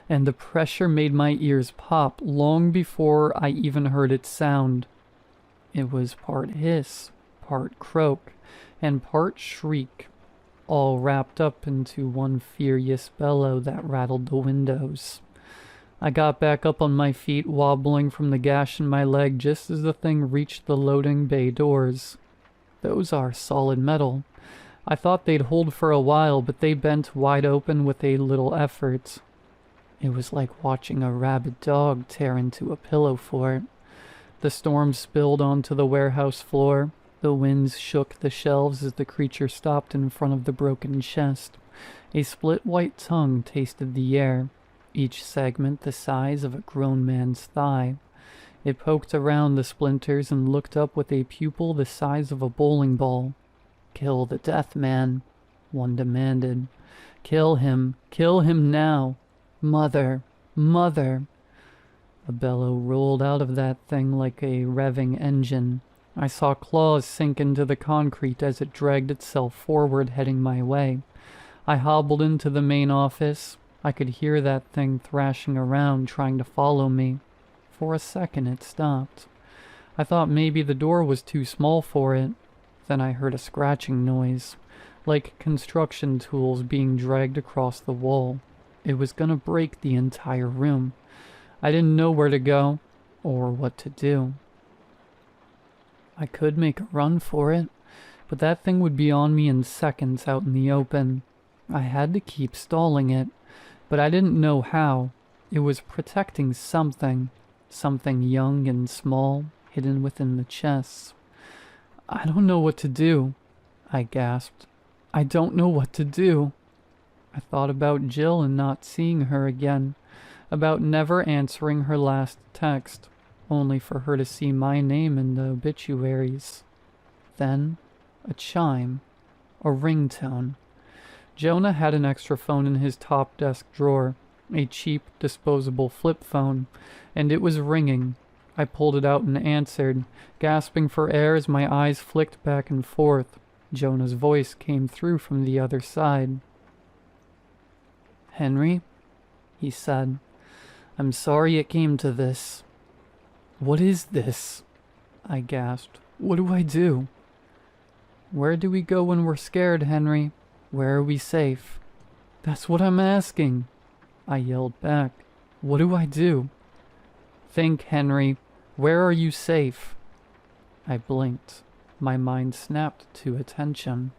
[SPEAKER 1] and the pressure made my ears pop long before I even heard its sound. It was part hiss, part croak, and part shriek, all wrapped up into one furious bellow that rattled the windows. I got back up on my feet, wobbling from the gash in my leg just as the thing reached the loading bay doors. Those are solid metal. I thought they'd hold for a while, but they bent wide open with a little effort. It was like watching a rabid dog tear into a pillow fort. The storm spilled onto the warehouse floor. The winds shook the shelves as the creature stopped in front of the broken chest. A split white tongue tasted the air, each segment the size of a grown man's thigh. It poked around the splinters and looked up with a pupil the size of a bowling ball. "Kill the Death Man," one demanded. Kill him. Kill him now. Mother. Mother. A bellow rolled out of that thing like a revving engine. I saw claws sink into the concrete as it dragged itself forward, heading my way. I hobbled into the main office. I could hear that thing thrashing around, trying to follow me. For a second it stopped. I thought maybe the door was too small for it. Then I heard a scratching noise, like construction tools being dragged across the wall. It was gonna break the entire room. I didn't know where to go, or what to do. I could make a run for it, but that thing would be on me in seconds out in the open. I had to keep stalling it, but I didn't know how. It was protecting something young and small, hidden within the chests. I don't know what to do, I gasped. I don't know what to do. I thought about Jill and not seeing her again, about never answering her last text, only for her to see my name in the obituaries. Then, a chime, a ringtone. Jonah had an extra phone in his top desk drawer, a cheap, disposable flip phone, and it was ringing. I pulled it out and answered, gasping for air as my eyes flicked back and forth. Jonah's voice came through from the other side. "Henry," he said, "I'm sorry it came to this." "What is this?" I gasped. "What do I do?" "Where do we go when we're scared, Henry? Where are we safe?" "That's what I'm asking," I yelled back. "What do I do?" "Think, Henry. Where are you safe?" I blinked. My mind snapped to attention,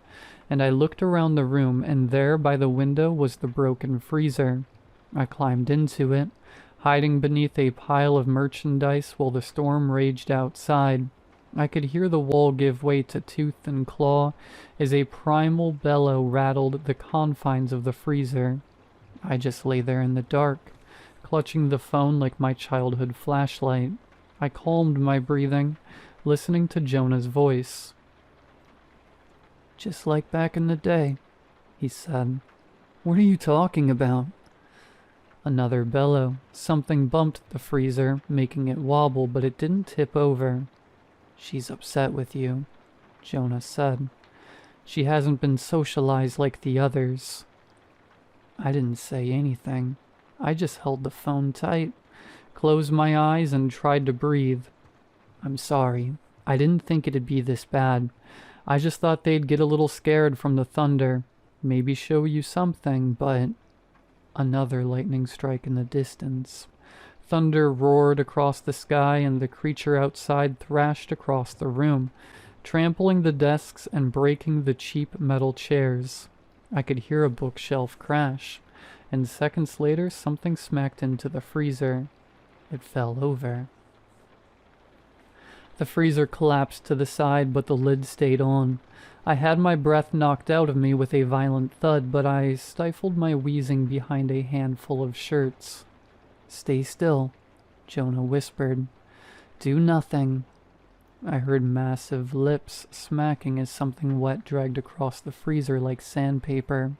[SPEAKER 1] and I looked around the room, and there by the window was the broken freezer. I climbed into it, hiding beneath a pile of merchandise while the storm raged outside. I could hear the wall give way to tooth and claw as a primal bellow rattled the confines of the freezer. I just lay there in the dark, clutching the phone like my childhood flashlight. I calmed my breathing, listening to Jonah's voice. "Just like back in the day," he said. "What are you talking about?" Another bellow. Something bumped the freezer, making it wobble, but it didn't tip over. "She's upset with you," Jonah said. "She hasn't been socialized like the others." I didn't say anything. I just held the phone tight, closed my eyes, and tried to breathe. "I'm sorry. I didn't think it'd be this bad. I just thought they'd get a little scared from the thunder, maybe show you something, but..." Another lightning strike in the distance. Thunder roared across the sky, and the creature outside thrashed across the room, trampling the desks and breaking the cheap metal chairs. I could hear a bookshelf crash, and seconds later something smacked into the freezer. It fell over. The freezer collapsed to the side, but the lid stayed on. I had my breath knocked out of me with a violent thud, but I stifled my wheezing behind a handful of shirts. "Stay still," Jonah whispered. "Do nothing." I heard massive lips smacking as something wet dragged across the freezer like sandpaper.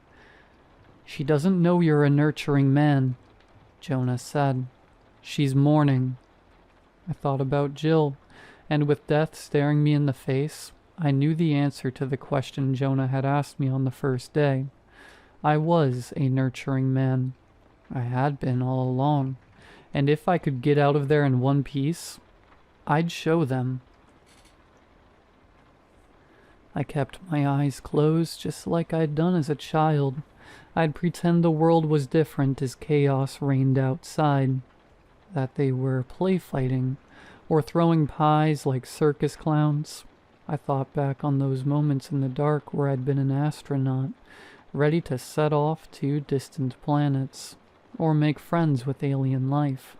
[SPEAKER 1] "She doesn't know you're a nurturing man," Jonah said. "She's mourning." I thought about Jill, and with death staring me in the face, I knew the answer to the question Jonah had asked me on the first day. I was a nurturing man. I had been all along, and if I could get out of there in one piece, I'd show them. I kept my eyes closed just like I'd done as a child. I'd pretend the world was different as chaos reigned outside, that they were play fighting or throwing pies like circus clowns. I thought back on those moments in the dark where I'd been an astronaut, ready to set off to distant planets, or make friends with alien life,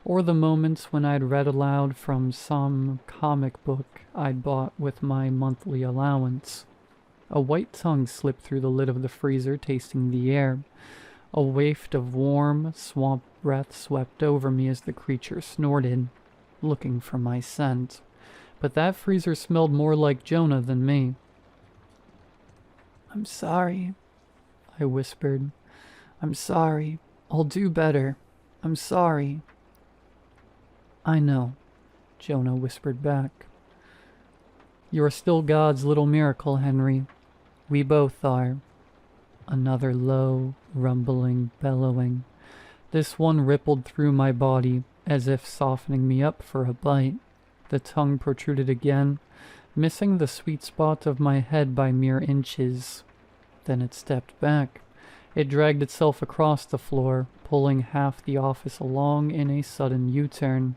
[SPEAKER 1] or the moments when I'd read aloud from some comic book I'd bought with my monthly allowance. A white tongue slipped through the lid of the freezer, tasting the air. A waft of warm, swamp breath swept over me as the creature snorted, looking for my scent. But that freezer smelled more like Jonah than me. "I'm sorry," I whispered. I'm sorry. I'll do better. I'm sorry. I know, Jonah whispered back. You're still God's little miracle, Henry. We both are. Another low, rumbling bellowing. This one rippled through my body, as if softening me up for a bite. The tongue protruded again, missing the sweet spot of my head by mere inches. Then it stepped back. It dragged itself across the floor, pulling half the office along in a sudden U-turn.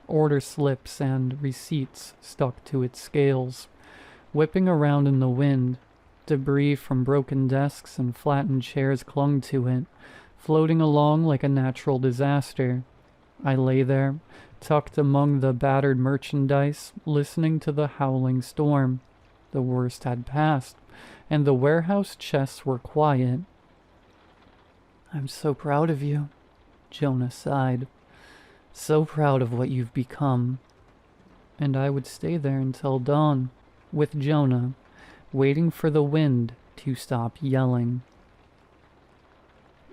[SPEAKER 1] Order slips and receipts stuck to its scales, whipping around in the wind. Debris from broken desks and flattened chairs clung to it, floating along like a natural disaster. I lay there, tucked among the battered merchandise, listening to the howling storm. The worst had passed, and the warehouse chests were quiet. I'm so proud of you, Jonah sighed. So proud of what you've become. And I would stay there until dawn, with Jonah, waiting for the wind to stop yelling.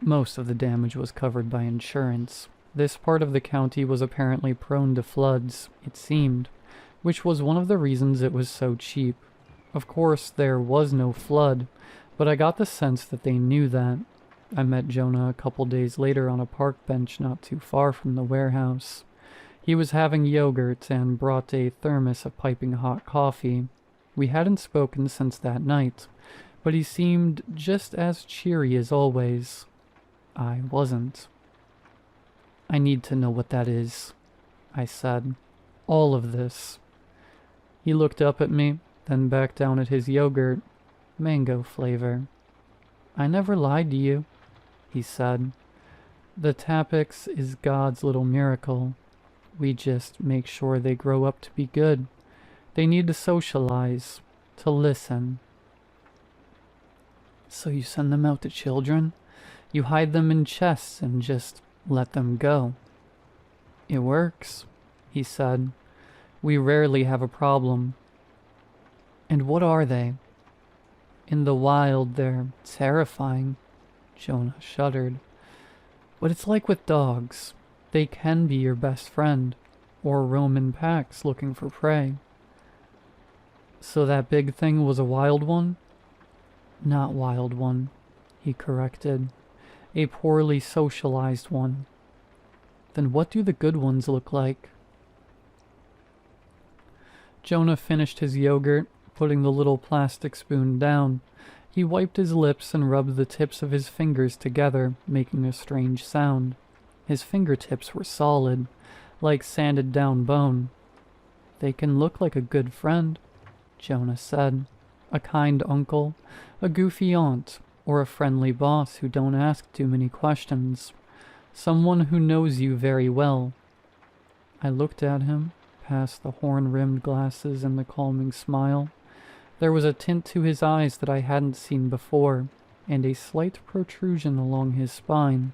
[SPEAKER 1] Most of the damage was covered by insurance. This part of the county was apparently prone to floods, it seemed, which was one of the reasons it was so cheap. Of course, there was no flood, but I got the sense that they knew that. I met Jonah a couple days later on a park bench not too far from the warehouse. He was having yogurt and brought a thermos of piping hot coffee. We hadn't spoken since that night, but he seemed just as cheery as always. I wasn't. I need to know what that is, I said. All of this. He looked up at me, then back down at his yogurt. Mango flavor. I never lied to you, he said. The Tapix is God's little miracle. We just make sure they grow up to be good. They need to socialize, to listen. So you send them out to children? You hide them in chests and just let them go? It works, he said. We rarely have a problem. And what are they? In the wild, they're terrifying. Jonah shuddered. But it's like with dogs. They can be your best friend, or roam in packs looking for prey. So that big thing was a wild one? Not wild one, he corrected. A poorly socialized one. Then what do the good ones look like? Jonah finished his yogurt, putting the little plastic spoon down. He wiped his lips and rubbed the tips of his fingers together, making a strange sound. His fingertips were solid, like sanded down bone. They can look like a good friend, Jonah said. A kind uncle, a goofy aunt, or a friendly boss who don't ask too many questions. Someone who knows you very well. I looked at him, past the horn-rimmed glasses and the calming smile. There was a tint to his eyes that I hadn't seen before, and a slight protrusion along his spine.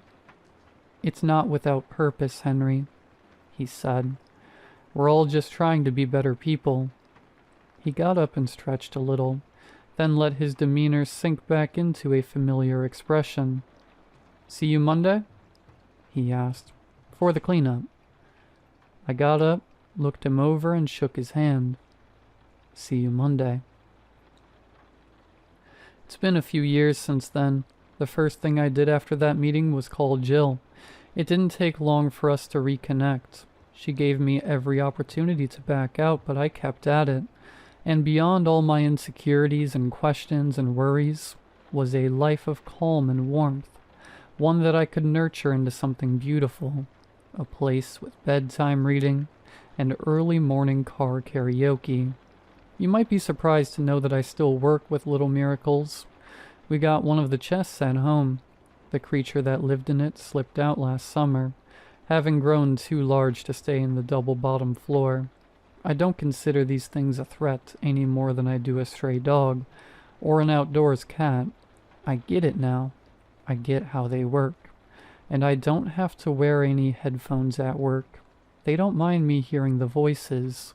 [SPEAKER 1] It's not without purpose, Henry, he said. We're all just trying to be better people. He got up and stretched a little, then let his demeanor sink back into a familiar expression. See you Monday? He asked. For the cleanup. I got up, looked him over, and shook his hand. See you Monday. It's been a few years since then. The first thing I did after that meeting was call Jill. It didn't take long for us to reconnect. She gave me every opportunity to back out, but I kept at it. And beyond all my insecurities and questions and worries was a life of calm and warmth, one that I could nurture into something beautiful, a place with bedtime reading and early morning car karaoke. You might be surprised to know that I still work with Little Miracles. We got one of the chests sent home. The creature that lived in it slipped out last summer, having grown too large to stay in the double-bottom floor. I don't consider these things a threat any more than I do a stray dog or an outdoors cat. I get it now. I get how they work. And I don't have to wear any headphones at work. They don't mind me hearing the voices.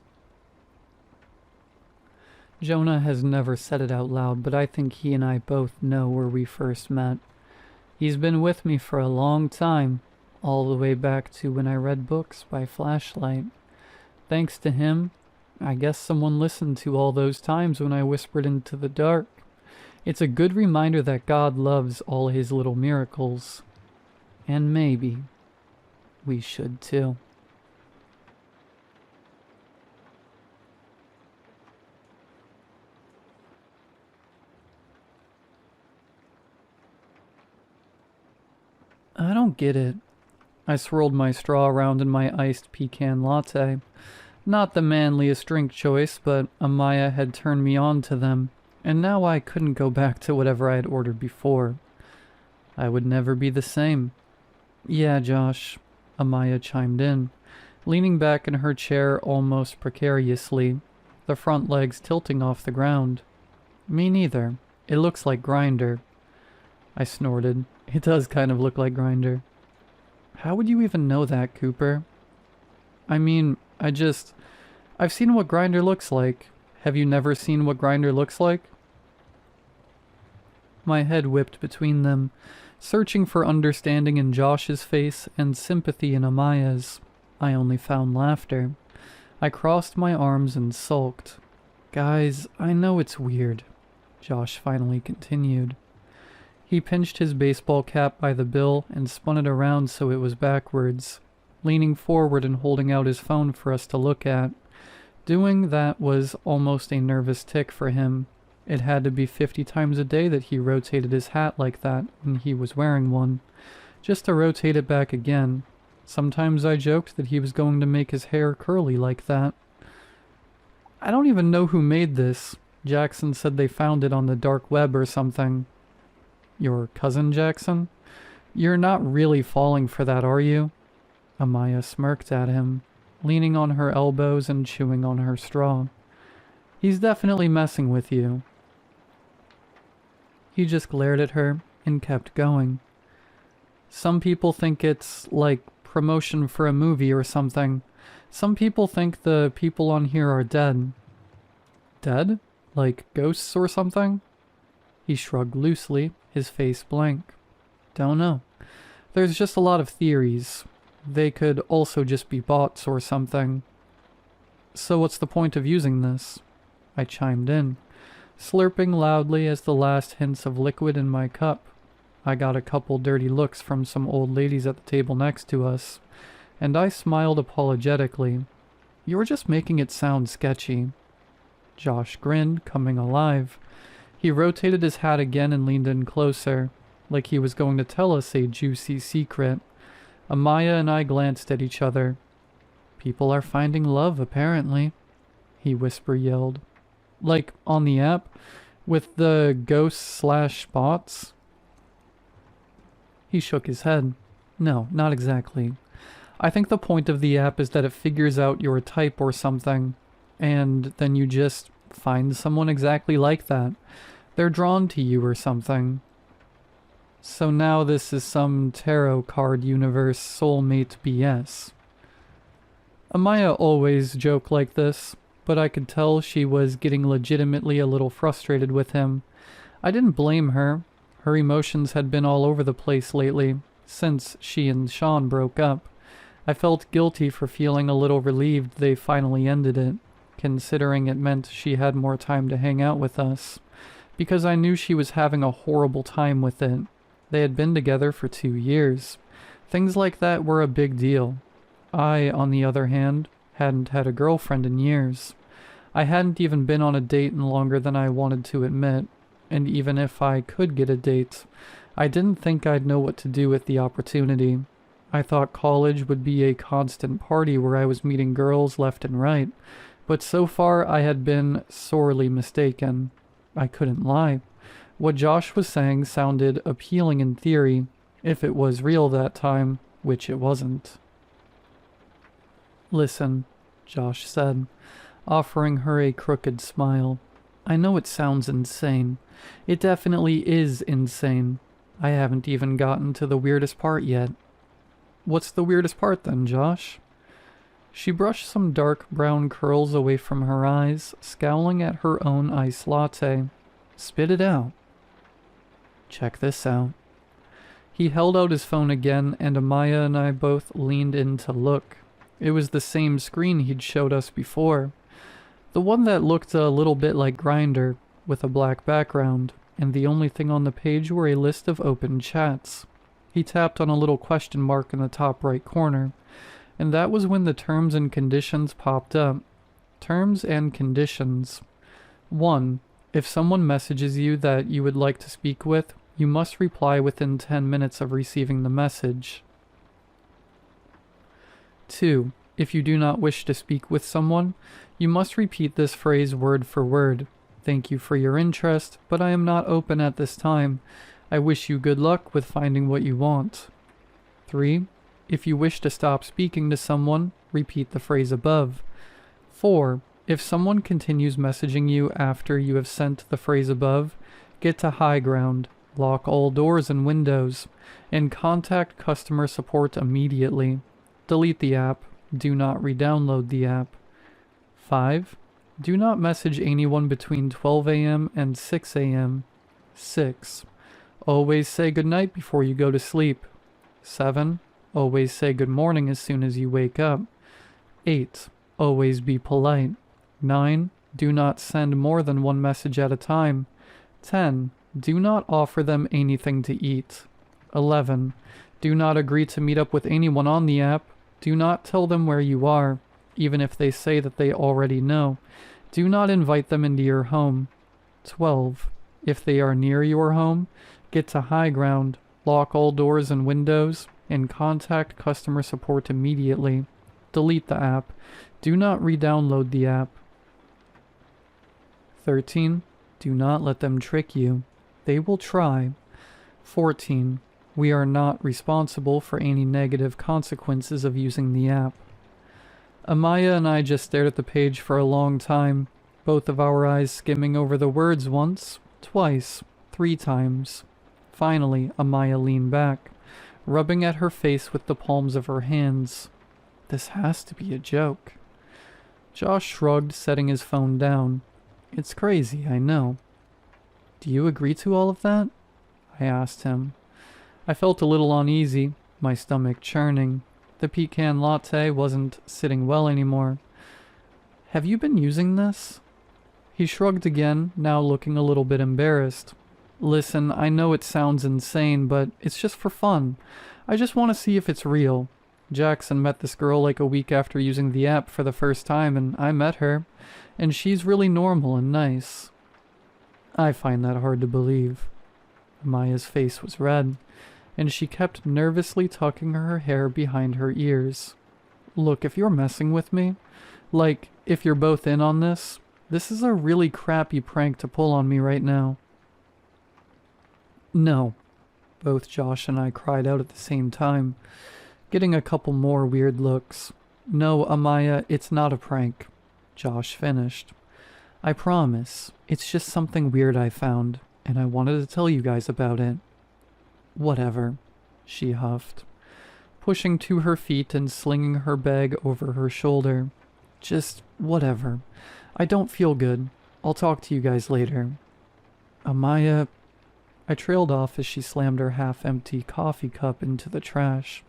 [SPEAKER 1] Jonah has never said it out loud, but I think he and I both know where we first met. He's been with me for a long time, all the way back to when I read books by flashlight. Thanks to him, I guess someone listened to all those times when I whispered into the dark. It's a good reminder that God loves all his little miracles. And maybe we should too. I don't get it. I swirled my straw around in my iced pecan latte. Not the manliest drink choice, but Amaya had turned me on to them, and now I couldn't go back to whatever I had ordered before. I would never be the same. Yeah, Josh, Amaya chimed in, leaning back in her chair almost precariously, the front legs tilting off the ground. Me neither. It looks like Grinder. I snorted. It does kind of look like Grinder. How would you even know that, Cooper? I mean, I've seen what Grinder looks like. Have you never seen what Grinder looks like? My head whipped between them, searching for understanding in Josh's face and sympathy in Amaya's. I only found laughter. I crossed my arms and sulked. Guys, I know it's weird, Josh finally continued. He pinched his baseball cap by the bill and spun it around so it was backwards, leaning forward and holding out his phone for us to look at. Doing that was almost a nervous tic for him. It had to be 50 times a day that he rotated his hat like that when he was wearing one, just to rotate it back again. Sometimes I joked that he was going to make his hair curly like that. I don't even know who made this. Jackson said they found it on the dark web or something. Your cousin, Jackson? You're not really falling for that, are you? Amaya smirked at him, leaning on her elbows and chewing on her straw. He's definitely messing with you. He just glared at her and kept going. Some people think it's like promotion for a movie or something. Some people think the people on here are dead. Dead? Like ghosts or something? He shrugged loosely, his face blank. Don't know. There's just a lot of theories. They could also just be bots or something. So what's the point of using this? I chimed in, slurping loudly as the last hints of liquid in my cup. I got a couple dirty looks from some old ladies at the table next to us, and I smiled apologetically. You're just making it sound sketchy. Josh grinned, coming alive. He rotated his hat again and leaned in closer, like he was going to tell us a juicy secret. Amaya and I glanced at each other. People are finding love, apparently, he whisper-yelled. Like, on the app? With the ghosts/bots? He shook his head. No, not exactly. I think the point of the app is that it figures out your type or something, and then you just find someone exactly like that. They're drawn to you or something. So now this is some tarot card universe soulmate BS. Amaya always joked like this, but I could tell she was getting legitimately a little frustrated with him. I didn't blame her. Her emotions had been all over the place lately, since she and Sean broke up. I felt guilty for feeling a little relieved they finally ended it, considering it meant she had more time to hang out with us, because I knew she was having a horrible time with it. They had been together for 2 years. Things like that were a big deal. I, on the other hand, hadn't had a girlfriend in years. I hadn't even been on a date in longer than I wanted to admit, and even if I could get a date, I didn't think I'd know what to do with the opportunity. I thought college would be a constant party where I was meeting girls left and right, but so far I had been sorely mistaken. I couldn't lie. What Josh was saying sounded appealing in theory, if it was real that time, which it wasn't. Listen, Josh said, offering her a crooked smile. I know it sounds insane. It definitely is insane. I haven't even gotten to the weirdest part yet. What's the weirdest part then, Josh? She brushed some dark brown curls away from her eyes, scowling at her own iced latte. Spit it out. Check this out. He held out his phone again, and Amaya and I both leaned in to look. It was the same screen he'd showed us before. The one that looked a little bit like Grindr, with a black background, and the only thing on the page were a list of open chats. He tapped on a little question mark in the top right corner, and that was when the terms and conditions popped up. Terms and conditions. 1. If someone messages you that you would like to speak with, you must reply within 10 minutes of receiving the message. 2. If you do not wish to speak with someone, you must repeat this phrase word for word. Thank you for your interest, but I am not open at this time. I wish you good luck with finding what you want. 3. If you wish to stop speaking to someone, repeat the phrase above. 4. If someone continues messaging you after you have sent the phrase above, get to high ground, lock all doors and windows, and contact customer support immediately. Delete the app. Do not re-download the app. 5. Do not message anyone between 12 a.m. and 6 a.m. 6. Always say goodnight before you go to sleep. 7. Always say good morning as soon as you wake up. 8. Always be polite. 9. Do not send more than one message at a time. 10. Do not offer them anything to eat. 11. Do not agree to meet up with anyone on the app. Do not tell them where you are, even if they say that they already know. Do not invite them into your home. 12. If they are near your home, get to high ground, lock all doors and windows, and contact customer support immediately. Delete the app. Do not re-download the app. 13. Do not let them trick you. They will try. 14. We are not responsible for any negative consequences of using the app. Amaya and I just stared at the page for a long time, both of our eyes skimming over the words once, twice, 3 times. Finally, Amaya leaned back, rubbing at her face with the palms of her hands. This has to be a joke. Josh shrugged, setting his phone down. It's crazy, I know. Do you agree to all of that? I asked him. I felt a little uneasy, my stomach churning. The pecan latte wasn't sitting well anymore. Have you been using this? He shrugged again, now looking a little bit embarrassed. Listen, I know it sounds insane, but it's just for fun. I just want to see if it's real. Jackson met this girl like a week after using the app for the first time, and I met her. And she's really normal and nice. I find that hard to believe. Maya's face was red, and she kept nervously tucking her hair behind her ears. Look, if you're messing with me, like, if you're both in on this is a really crappy prank to pull on me right now. No. Both Josh and I cried out at the same time, getting a couple more weird looks. No, Amaya, it's not a prank. Josh finished. I promise. It's just something weird I found, and I wanted to tell you guys about it. Whatever, she huffed, pushing to her feet and slinging her bag over her shoulder. Just whatever. I don't feel good. I'll talk to you guys later. Amaya... I trailed off as she slammed her half-empty coffee cup into the trash,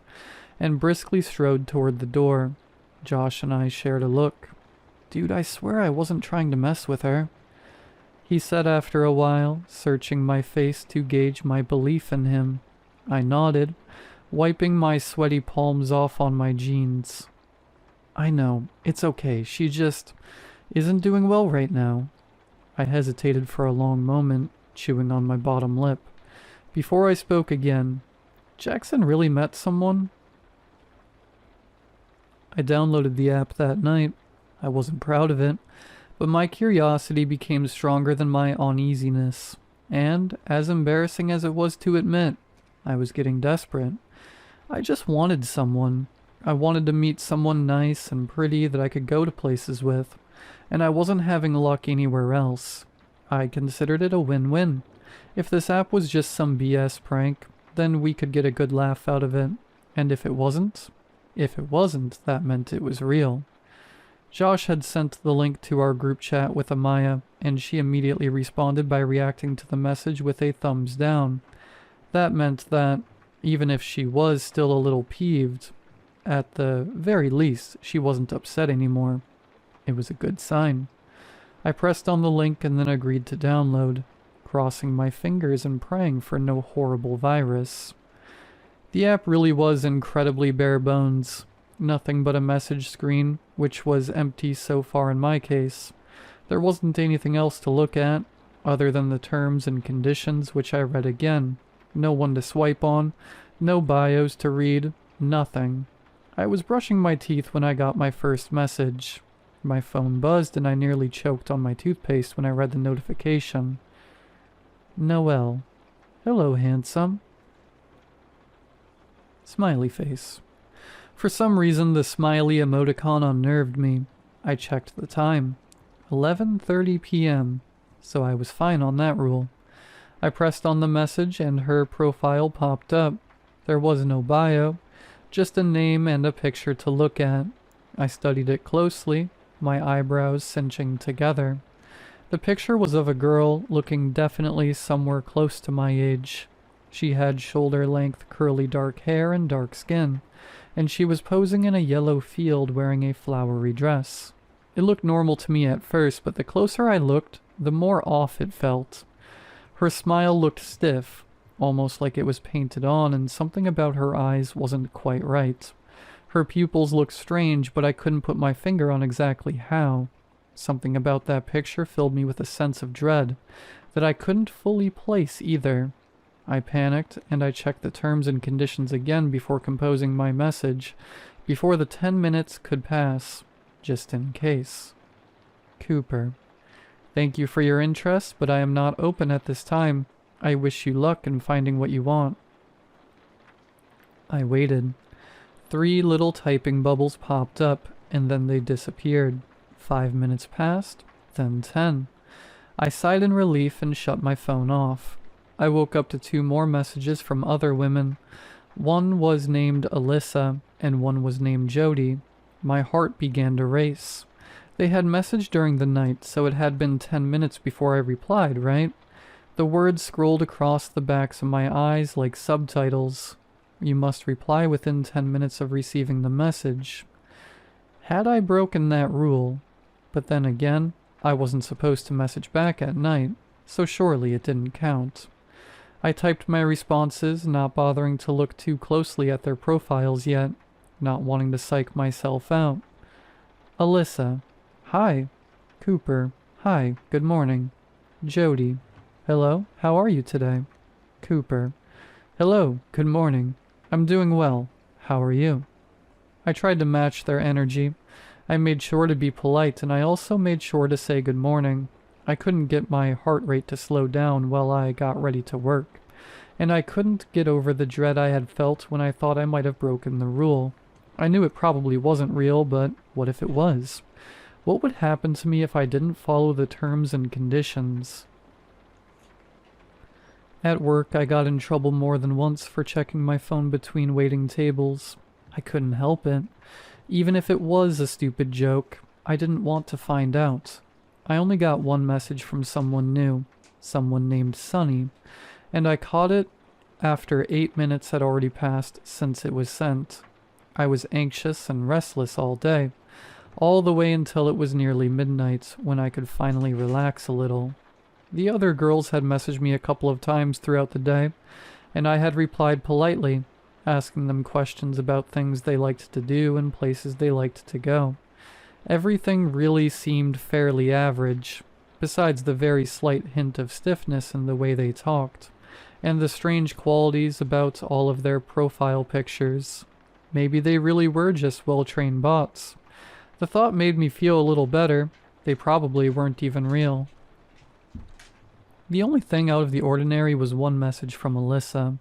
[SPEAKER 1] and briskly strode toward the door. Josh and I shared a look. Dude, I swear I wasn't trying to mess with her. He said after a while, searching my face to gauge my belief in him. I nodded, wiping my sweaty palms off on my jeans. I know, it's okay, she just isn't doing well right now. I hesitated for a long moment, chewing on my bottom lip. Before I spoke again, Jackson really met someone? I downloaded the app that night. I wasn't proud of it, but my curiosity became stronger than my uneasiness, and, as embarrassing as it was to admit, I was getting desperate. I just wanted someone. I wanted to meet someone nice and pretty that I could go to places with, and I wasn't having luck anywhere else. I considered it a win-win. If this app was just some BS prank, then we could get a good laugh out of it, and if it wasn't, If it wasn't, that meant it was real. Josh had sent the link to our group chat with Amaya, and she immediately responded by reacting to the message with a thumbs down. That meant that, even if she was still a little peeved, at the very least, she wasn't upset anymore. It was a good sign. I pressed on the link and then agreed to download, crossing my fingers and praying for no horrible virus. The app really was incredibly bare bones. Nothing but a message screen, which was empty so far in my case. There wasn't anything else to look at, other than the terms and conditions, which I read again. No one to swipe on, no bios to read, nothing. I was brushing my teeth when I got my first message. My phone buzzed and I nearly choked on my toothpaste when I read the notification. Noelle. Hello, handsome. Smiley face. For some reason, the smiley emoticon unnerved me. I checked the time. 11:30 p.m., so I was fine on that rule. I pressed on the message and her profile popped up. There was no bio, just a name and a picture to look at. I studied it closely, my eyebrows cinching together. The picture was of a girl looking definitely somewhere close to my age. She had shoulder-length curly dark hair and dark skin, and she was posing in a yellow field wearing a flowery dress. It looked normal to me at first, but the closer I looked, the more off it felt. Her smile looked stiff, almost like it was painted on, and something about her eyes wasn't quite right. Her pupils looked strange, but I couldn't put my finger on exactly how. Something about that picture filled me with a sense of dread that I couldn't fully place either. I panicked, and I checked the terms and conditions again before composing my message, before the 10 minutes could pass, just in case. Cooper. Thank you for your interest, but I am not open at this time. I wish you luck in finding what you want. I waited. 3 little typing bubbles popped up, and then they disappeared. 5 minutes passed, then 10. I sighed in relief and shut my phone off. I woke up to 2 more messages from other women. One was named Alyssa, and one was named Jody. My heart began to race. They had messaged during the night, so it had been 10 minutes before I replied, right? The words scrolled across the backs of my eyes like subtitles. You must reply within 10 minutes of receiving the message. Had I broken that rule? But then again, I wasn't supposed to message back at night, so surely it didn't count. I typed my responses, not bothering to look too closely at their profiles yet, not wanting to psych myself out. Alyssa. Hi. Cooper. Hi, good morning. Jody. Hello, how are you today? Cooper. Hello, good morning. I'm doing well. How are you? I tried to match their energy. I made sure to be polite, and I also made sure to say good morning. I couldn't get my heart rate to slow down while I got ready to work, and I couldn't get over the dread I had felt when I thought I might have broken the rule. I knew it probably wasn't real, but what if it was? What would happen to me if I didn't follow the terms and conditions? At work, I got in trouble more than once for checking my phone between waiting tables. I couldn't help it. Even if it was a stupid joke, I didn't want to find out. I only got one message from someone new, someone named Sunny, and I caught it after 8 minutes had already passed since it was sent. I was anxious and restless all day, all the way until it was nearly midnight when I could finally relax a little. The other girls had messaged me a couple of times throughout the day, and I had replied politely, asking them questions about things they liked to do and places they liked to go. Everything really seemed fairly average, besides the very slight hint of stiffness in the way they talked, and the strange qualities about all of their profile pictures. Maybe they really were just well-trained bots. The thought made me feel a little better. They probably weren't even real. The only thing out of the ordinary was one message from Alyssa.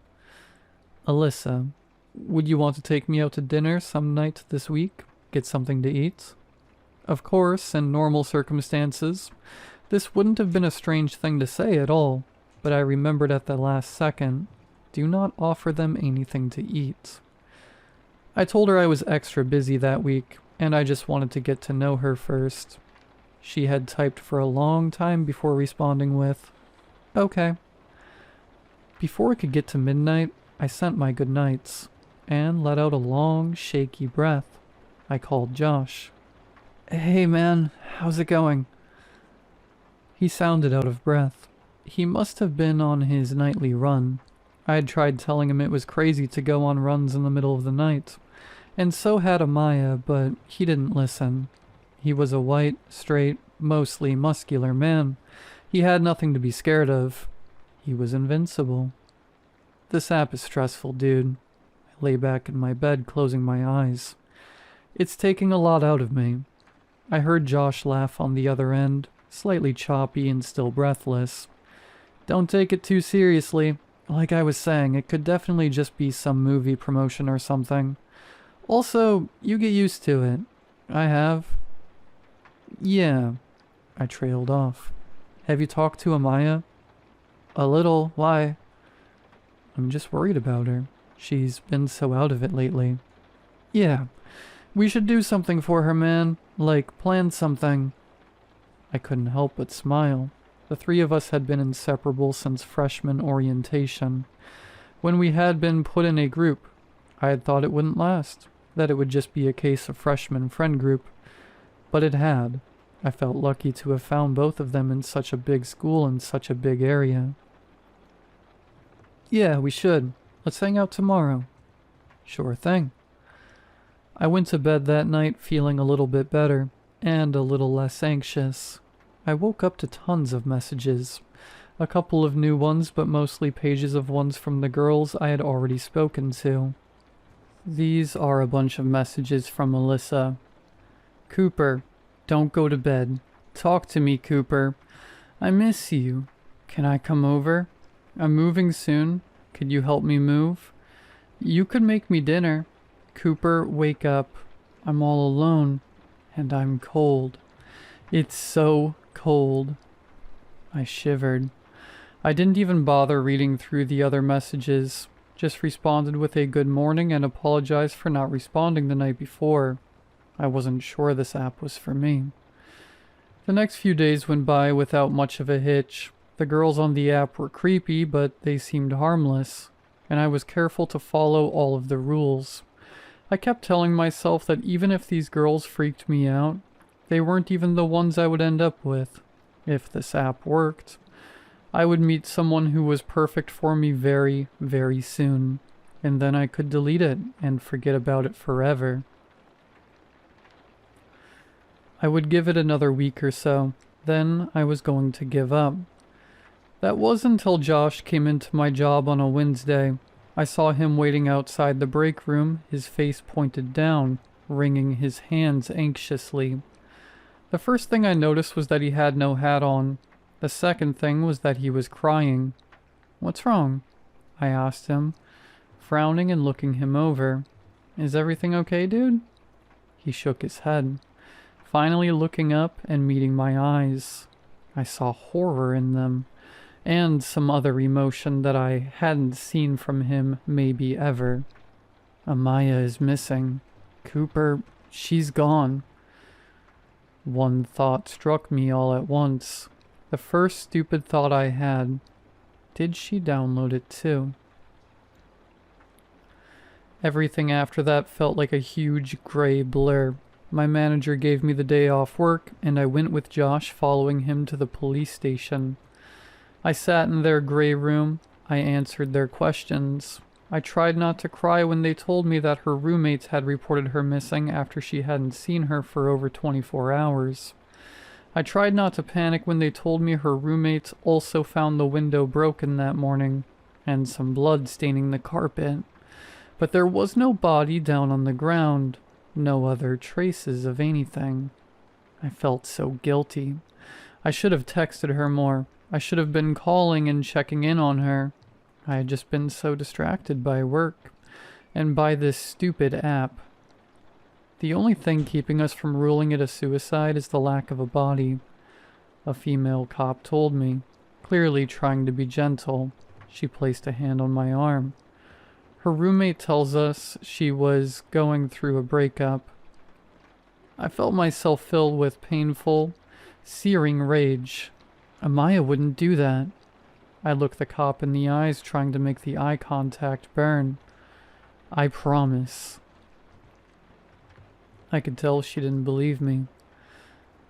[SPEAKER 1] Alyssa, would you want to take me out to dinner some night this week? Get something to eat? Of course, in normal circumstances, this wouldn't have been a strange thing to say at all, but I remembered at the last second, do not offer them anything to eat. I told her I was extra busy that week, and I just wanted to get to know her first. She had typed for a long time before responding with, "Okay." Before it could get to midnight, I sent my goodnights, and let out a long, shaky breath. I called Josh. "Hey man, how's it going?" He sounded out of breath. He must have been on his nightly run. I had tried telling him it was crazy to go on runs in the middle of the night, and so had Amaya, but he didn't listen. He was a white, straight, mostly muscular man. He had nothing to be scared of. He was invincible. "This app is stressful, dude." I lay back in my bed, closing my eyes. "It's taking a lot out of me." I heard Josh laugh on the other end, slightly choppy and still breathless. "Don't take it too seriously. Like I was saying, it could definitely just be some movie promotion or something. Also, you get used to it." "I have." "Yeah." I trailed off. "Have you talked to Amaya?" "A little. Why?" "I'm just worried about her. She's been so out of it lately." "Yeah. We should do something for her, man. Like, plan something." I couldn't help but smile. The three of us had been inseparable since freshman orientation. When we had been put in a group, I had thought it wouldn't last, that it would just be a case of freshman friend group. But it had. I felt lucky to have found both of them in such a big school in such a big area. "Yeah, we should. Let's hang out tomorrow." "Sure thing." I went to bed that night feeling a little bit better, and a little less anxious. I woke up to tons of messages. A couple of new ones, but mostly pages of ones from the girls I had already spoken to. These are a bunch of messages from Melissa. "Cooper, don't go to bed. Talk to me, Cooper. I miss you. Can I come over? I'm moving soon. Could you help me move? You could make me dinner. Cooper, wake up. I'm all alone, and I'm cold. It's so cold." I shivered. I didn't even bother reading through the other messages, just responded with a good morning and apologized for not responding the night before. I wasn't sure this app was for me. The next few days went by without much of a hitch. The girls on the app were creepy, but they seemed harmless, and I was careful to follow all of the rules. I kept telling myself that even if these girls freaked me out, they weren't even the ones I would end up with. If this app worked, I would meet someone who was perfect for me very, very soon, and then I could delete it and forget about it forever. I would give it another week or so, then I was going to give up. That was until Josh came into my job on a Wednesday. I saw him waiting outside the break room, his face pointed down, wringing his hands anxiously. The first thing I noticed was that he had no hat on. The second thing was that he was crying. "What's wrong?" I asked him, frowning and looking him over. "Is everything okay, dude?" He shook his head, finally looking up and meeting my eyes. I saw horror in them, and some other emotion that I hadn't seen from him maybe ever. "Amaya is missing. Cooper, she's gone." One thought struck me all at once. The first stupid thought I had. Did she download it too? Everything after that felt like a huge gray blur. My manager gave me the day off work, and I went with Josh, following him to the police station. I sat in their gray room. I answered their questions. I tried not to cry when they told me that her roommates had reported her missing after she hadn't seen her for over 24 hours. I tried not to panic when they told me her roommates also found the window broken that morning, and some blood staining the carpet. But there was no body down on the ground, no other traces of anything. I felt so guilty. I should have texted her more. I should have been calling and checking in on her. I had just been so distracted by work, and by this stupid app. The only thing keeping us from ruling it a suicide is the lack of a body. A female cop told me, clearly trying to be gentle. She placed a hand on my arm. Her roommate tells us she was going through a breakup. I felt myself filled with painful, searing rage. Amaya wouldn't do that. I looked the cop in the eyes, trying to make the eye contact burn. I promise. I could tell she didn't believe me.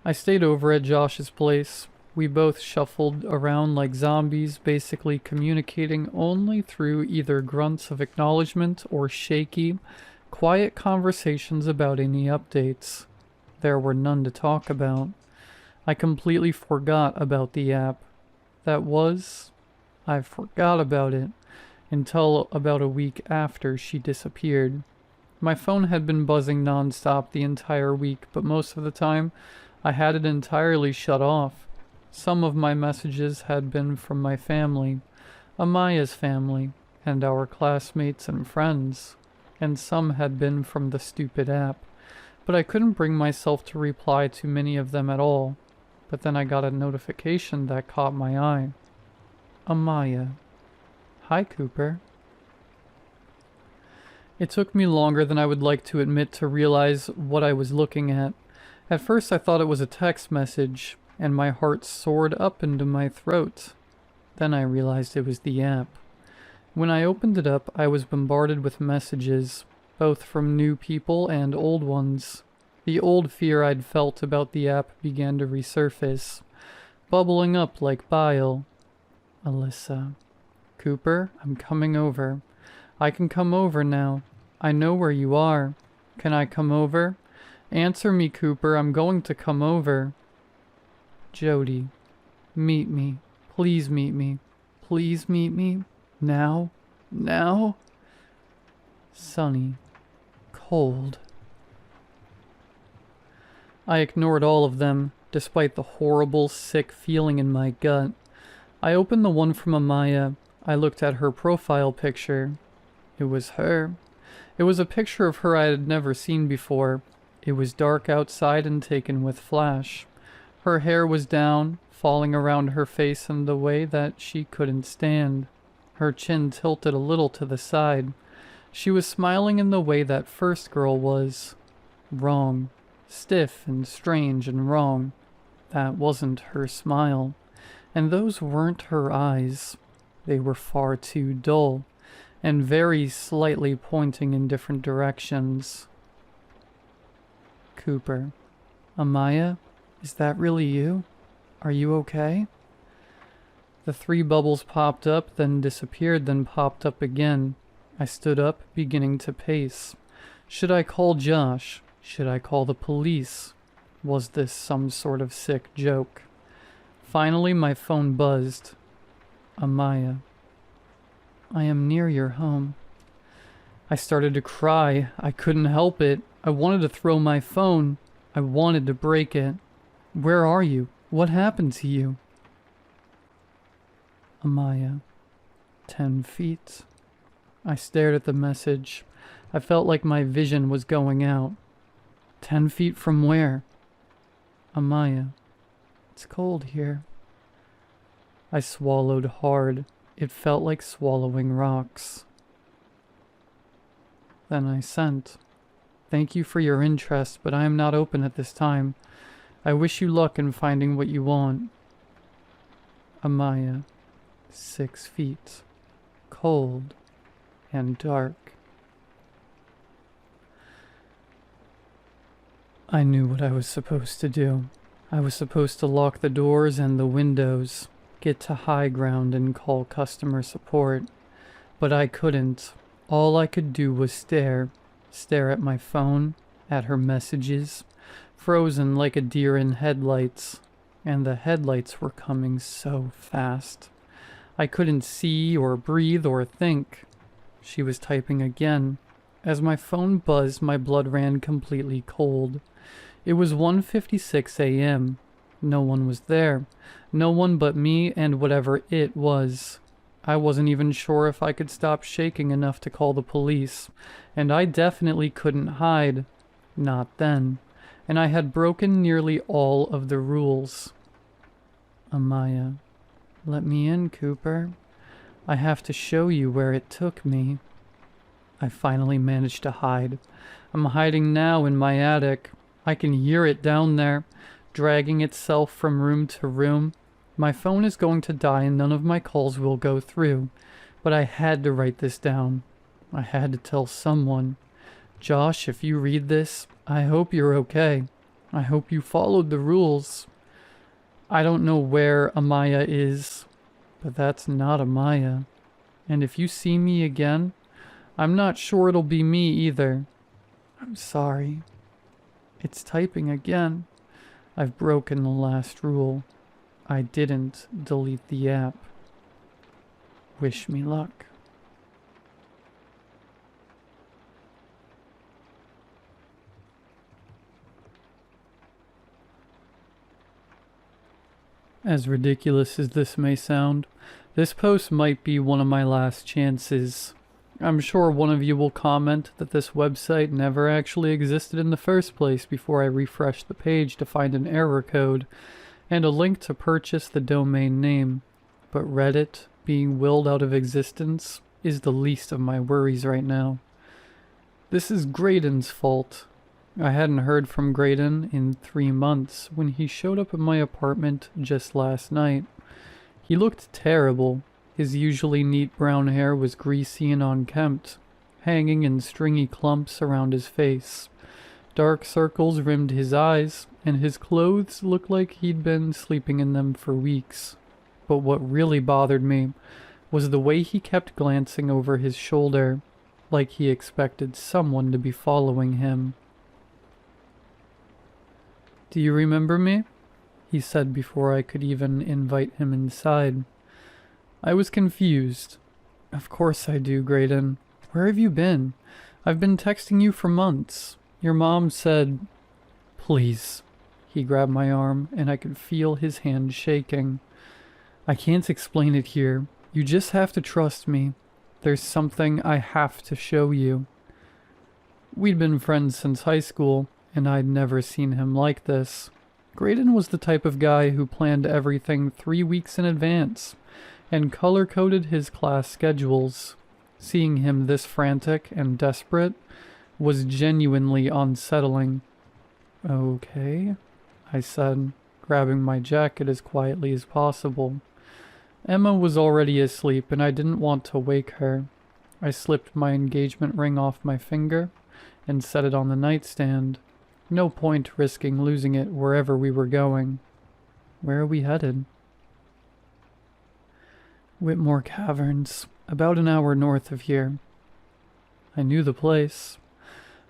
[SPEAKER 1] I stayed over at Josh's place. We both shuffled around like zombies, basically communicating only through either grunts of acknowledgement or shaky, quiet conversations about any updates. There were none to talk about. I completely forgot about the app. I forgot about it until about a week after she disappeared. My phone had been buzzing nonstop the entire week, but most of the time I had it entirely shut off. Some of my messages had been from my family, Amaya's family, and our classmates and friends, and some had been from the stupid app, but I couldn't bring myself to reply to many of them at all. But then I got a notification that caught my eye. Amaya. Hi, Cooper. It took me longer than I would like to admit to realize what I was looking at. At first I thought it was a text message, and my heart soared up into my throat. Then I realized it was the app. When I opened it up, I was bombarded with messages, both from new people and old ones. The old fear I'd felt about the app began to resurface, bubbling up like bile. Alyssa. Cooper, I'm coming over. I can come over now. I know where you are. Can I come over? Answer me, Cooper. I'm going to come over. Jody. Meet me. Please meet me. Please meet me. Now? Now? Sunny. Cold. I ignored all of them, despite the horrible, sick feeling in my gut. I opened the one from Amaya. I looked at her profile picture. It was her. It was a picture of her I had never seen before. It was dark outside and taken with flash. Her hair was down, falling around her face in the way that she couldn't stand. Her chin tilted a little to the side. She was smiling in the way that first girl was. Wrong. Stiff and strange and wrong. That wasn't her smile. And those weren't her eyes. They were far too dull, and very slightly pointing in different directions. Cooper. Amaya, is that really you? Are you okay? The 3 bubbles popped up, then disappeared, then popped up again. I stood up, beginning to pace. Should I call Josh? Should I call the police? Was this some sort of sick joke? Finally, my phone buzzed. Amaya. I am near your home. I started to cry. I couldn't help it. I wanted to throw my phone. I wanted to break it. Where are you? What happened to you? Amaya. 10 feet. I stared at the message. I felt like my vision was going out. 10 feet from where? Amaya. It's cold here. I swallowed hard. It felt like swallowing rocks. Then I sent. Thank you for your interest, but I am not open at this time. I wish you luck in finding what you want. Amaya. 6 feet. Cold. And dark. I knew what I was supposed to do. I was supposed to lock the doors and the windows, get to high ground and call customer support. But I couldn't. All I could do was stare at my phone, at her messages, frozen like a deer in headlights. And the headlights were coming so fast. I couldn't see or breathe or think. She was typing again. As my phone buzzed, my blood ran completely cold. It was 1:56 a.m. No one was there. No one but me and whatever it was. I wasn't even sure if I could stop shaking enough to call the police. And I definitely couldn't hide. Not then. And I had broken nearly all of the rules. Amaya. Let me in, Cooper. I have to show you where it took me. I finally managed to hide. I'm hiding now in my attic. I can hear it down there, dragging itself from room to room. My phone is going to die and none of my calls will go through. But I had to write this down. I had to tell someone. Josh, if you read this, I hope you're okay. I hope you followed the rules. I don't know where Amaya is, but that's not Amaya. And if you see me again, I'm not sure it'll be me either. I'm sorry. It's typing again. I've broken the last rule. I didn't delete the app. Wish me luck. As ridiculous as this may sound, this post might be one of my last chances. I'm sure one of you will comment that this website never actually existed in the first place before I refreshed the page to find an error code and a link to purchase the domain name, but Reddit being willed out of existence is the least of my worries right now. This is Graydon's fault. I hadn't heard from Graydon in 3 months when he showed up at my apartment just last night. He looked terrible. His usually neat brown hair was greasy and unkempt, hanging in stringy clumps around his face. Dark circles rimmed his eyes, and his clothes looked like he'd been sleeping in them for weeks. But what really bothered me was the way he kept glancing over his shoulder, like he expected someone to be following him. "Do you remember me?" he said before I could even invite him inside. I was confused. "Of course I do, Graydon. Where have you been? I've been texting you for months. Your mom said—" "Please." He grabbed my arm, and I could feel his hand shaking. "I can't explain it here. You just have to trust me. There's something I have to show you." We'd been friends since high school, and I'd never seen him like this. Graydon was the type of guy who planned everything 3 weeks in advance and color-coded his class schedules. Seeing him this frantic and desperate was genuinely unsettling. "Okay," I said, grabbing my jacket as quietly as possible. Emma was already asleep and I didn't want to wake her. I slipped my engagement ring off my finger and set it on the nightstand. No point risking losing it wherever we were going. Where are we headed? Whitmore Caverns, about an hour north of here. I knew the place.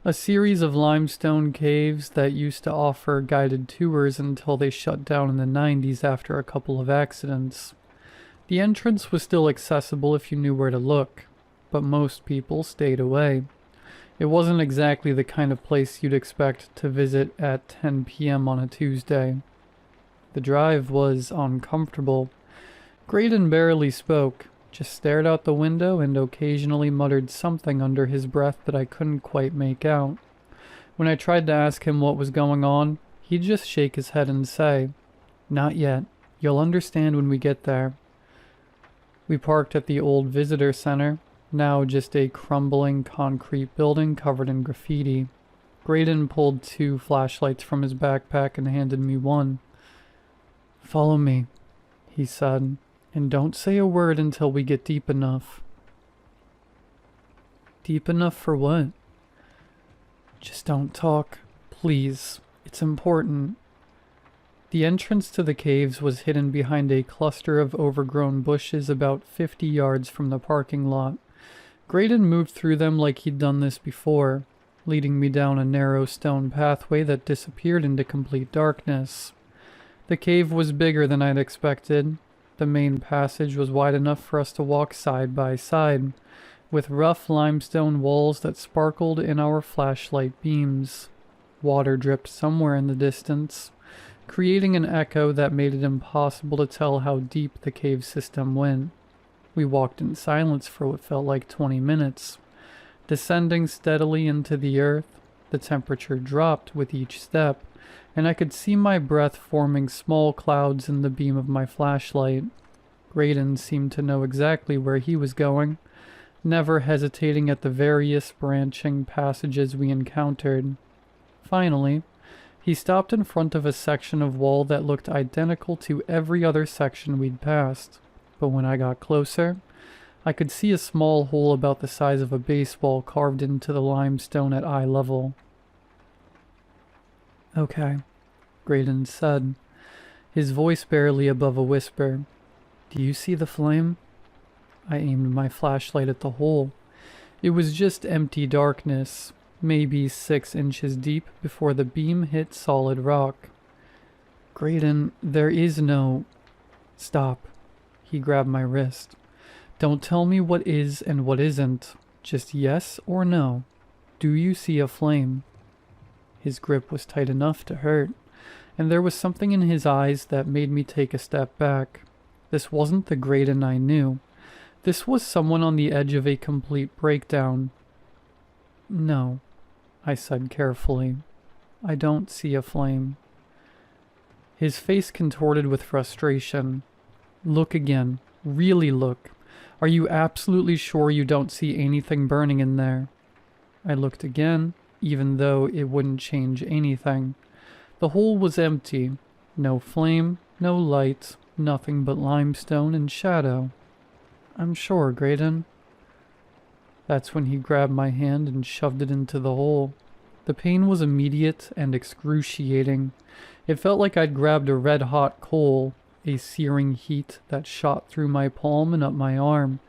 [SPEAKER 1] A series of limestone caves that used to offer guided tours until they shut down in the 90s after a couple of accidents. The entrance was still accessible if you knew where to look, but most people stayed away. It wasn't exactly the kind of place you'd expect to visit at 10 p.m. on a Tuesday. The drive was uncomfortable. Graydon barely spoke, just stared out the window and occasionally muttered something under his breath that I couldn't quite make out. When I tried to ask him what was going on, he'd just shake his head and say, "Not yet. You'll understand when we get there." We parked at the old visitor center, now just a crumbling concrete building covered in graffiti. Graydon pulled 2 flashlights from his backpack and handed me one. "Follow me," he said, "and don't say a word until we get deep enough." Deep enough for what? "Just don't talk, please. It's important." The entrance to the caves was hidden behind a cluster of overgrown bushes about 50 yards from the parking lot. Graydon moved through them like he'd done this before, leading me down a narrow stone pathway that disappeared into complete darkness. The cave was bigger than I'd expected. The main passage was wide enough for us to walk side by side, with rough limestone walls that sparkled in our flashlight beams. Water dripped somewhere in the distance, creating an echo that made it impossible to tell how deep the cave system went. We walked in silence for what felt like 20 minutes. Descending steadily into the earth, the temperature dropped with each step, and I could see my breath forming small clouds in the beam of my flashlight. Graydon seemed to know exactly where he was going. never hesitating at the various branching passages we encountered. Finally, he stopped in front of a section of wall that looked identical to every other section we'd passed, but when I got closer, I could see a small hole about the size of a baseball carved into the limestone at eye level. "Okay," Graydon said, his voice barely above a whisper. "Do you see the flame?" I aimed my flashlight at the hole. It was just empty darkness, maybe 6 inches deep before the beam hit solid rock. "Graydon, there is no—" "Stop." He grabbed my wrist. "Don't tell me what is and what isn't. Just yes or no. Do you see a flame?" His grip was tight enough to hurt, and there was something in his eyes that made me take a step back. This wasn't the Graydon I knew. This was someone on the edge of a complete breakdown. "No," I said carefully. "I don't see a flame." His face contorted with frustration. "Look again. Really look. Are you absolutely sure you don't see anything burning in there?" I looked again, even though it wouldn't change anything. The hole was empty. No flame, no light, nothing but limestone and shadow. "I'm sure, Graydon." That's when he grabbed my hand and shoved it into the hole. The pain was immediate and excruciating. It felt like I'd grabbed a red-hot coal, a searing heat that shot through my palm and up my arm.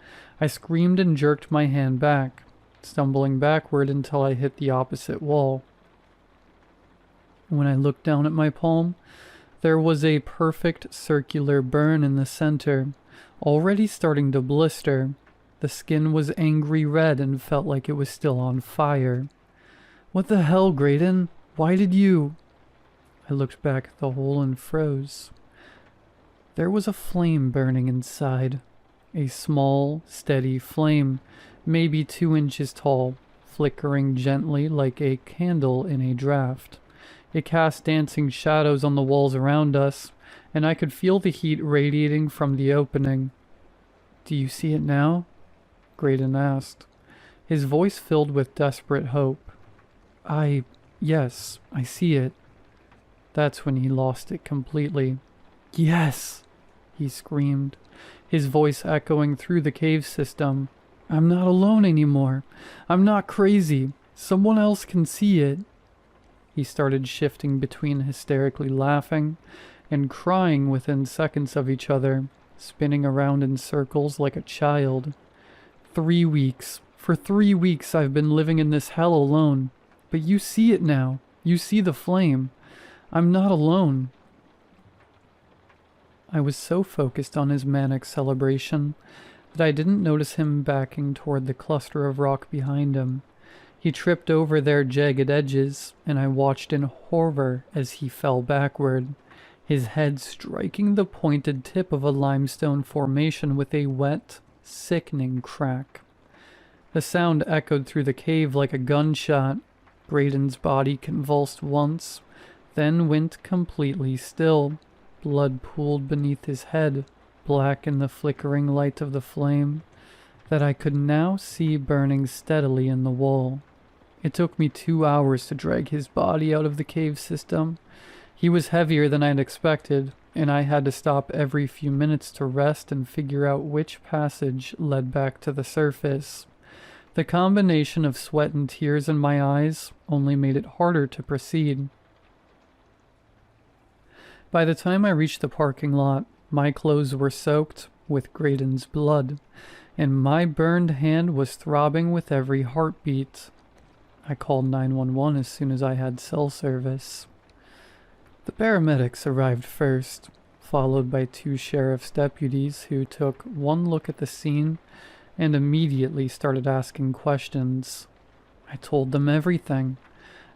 [SPEAKER 1] I screamed and jerked my hand back, stumbling backward until I hit the opposite wall. When I looked down at my palm, there was a perfect circular burn in the center, already starting to blister. The skin was angry red and felt like it was still on fire. "What the hell, Graydon? Why did you—" I looked back at the hole and froze. There was a flame burning inside. A small, steady flame, maybe 2 inches tall, flickering gently like a candle in a draft. It cast dancing shadows on the walls around us, and I could feel the heat radiating from the opening. "Do you see it now?" Graydon asked, his voice filled with desperate hope. Yes, I see it." That's when he lost it completely. "Yes!" he screamed, his voice echoing through the cave system. "I'm not alone anymore. I'm not crazy. Someone else can see it." He started shifting between hysterically laughing and crying within seconds of each other, spinning around in circles like a child. 3 weeks. For 3 weeks I've been living in this hell alone. But you see it now. You see the flame. I'm not alone. I was so focused on his manic celebration that I didn't notice him backing toward the cluster of rock behind him. He tripped over their jagged edges, and I watched in horror as he fell backward, his head striking the pointed tip of a limestone formation with a wet, sickening crack. The sound echoed through the cave like a gunshot. Graydon's body convulsed once, then went completely still. Blood pooled beneath his head, black in the flickering light of the flame that I could now see burning steadily in the wall. It took me 2 hours to drag his body out of the cave system. He was heavier than I'd expected, and I had to stop every few minutes to rest and figure out which passage led back to the surface. The combination of sweat and tears in my eyes only made it harder to proceed. By the time I reached the parking lot, my clothes were soaked with Graydon's blood, and my burned hand was throbbing with every heartbeat. I called 911 as soon as I had cell service. The paramedics arrived first, followed by 2 sheriff's deputies who took one look at the scene and immediately started asking questions. I told them everything.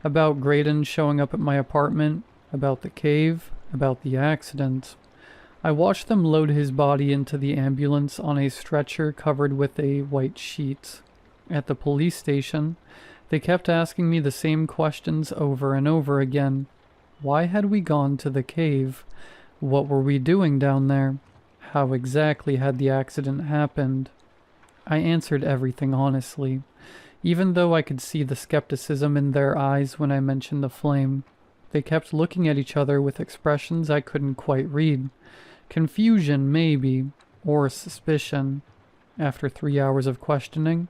[SPEAKER 1] About Graydon showing up at my apartment, about the cave, about the accident. I watched them load his body into the ambulance on a stretcher covered with a white sheet. At the police station, they kept asking me the same questions over and over again. Why had we gone to the cave? What were we doing down there? How exactly had the accident happened? I answered everything honestly, even though I could see the skepticism in their eyes when I mentioned the flame. They kept looking at each other with expressions I couldn't quite read. Confusion, maybe, or suspicion. After 3 hours of questioning,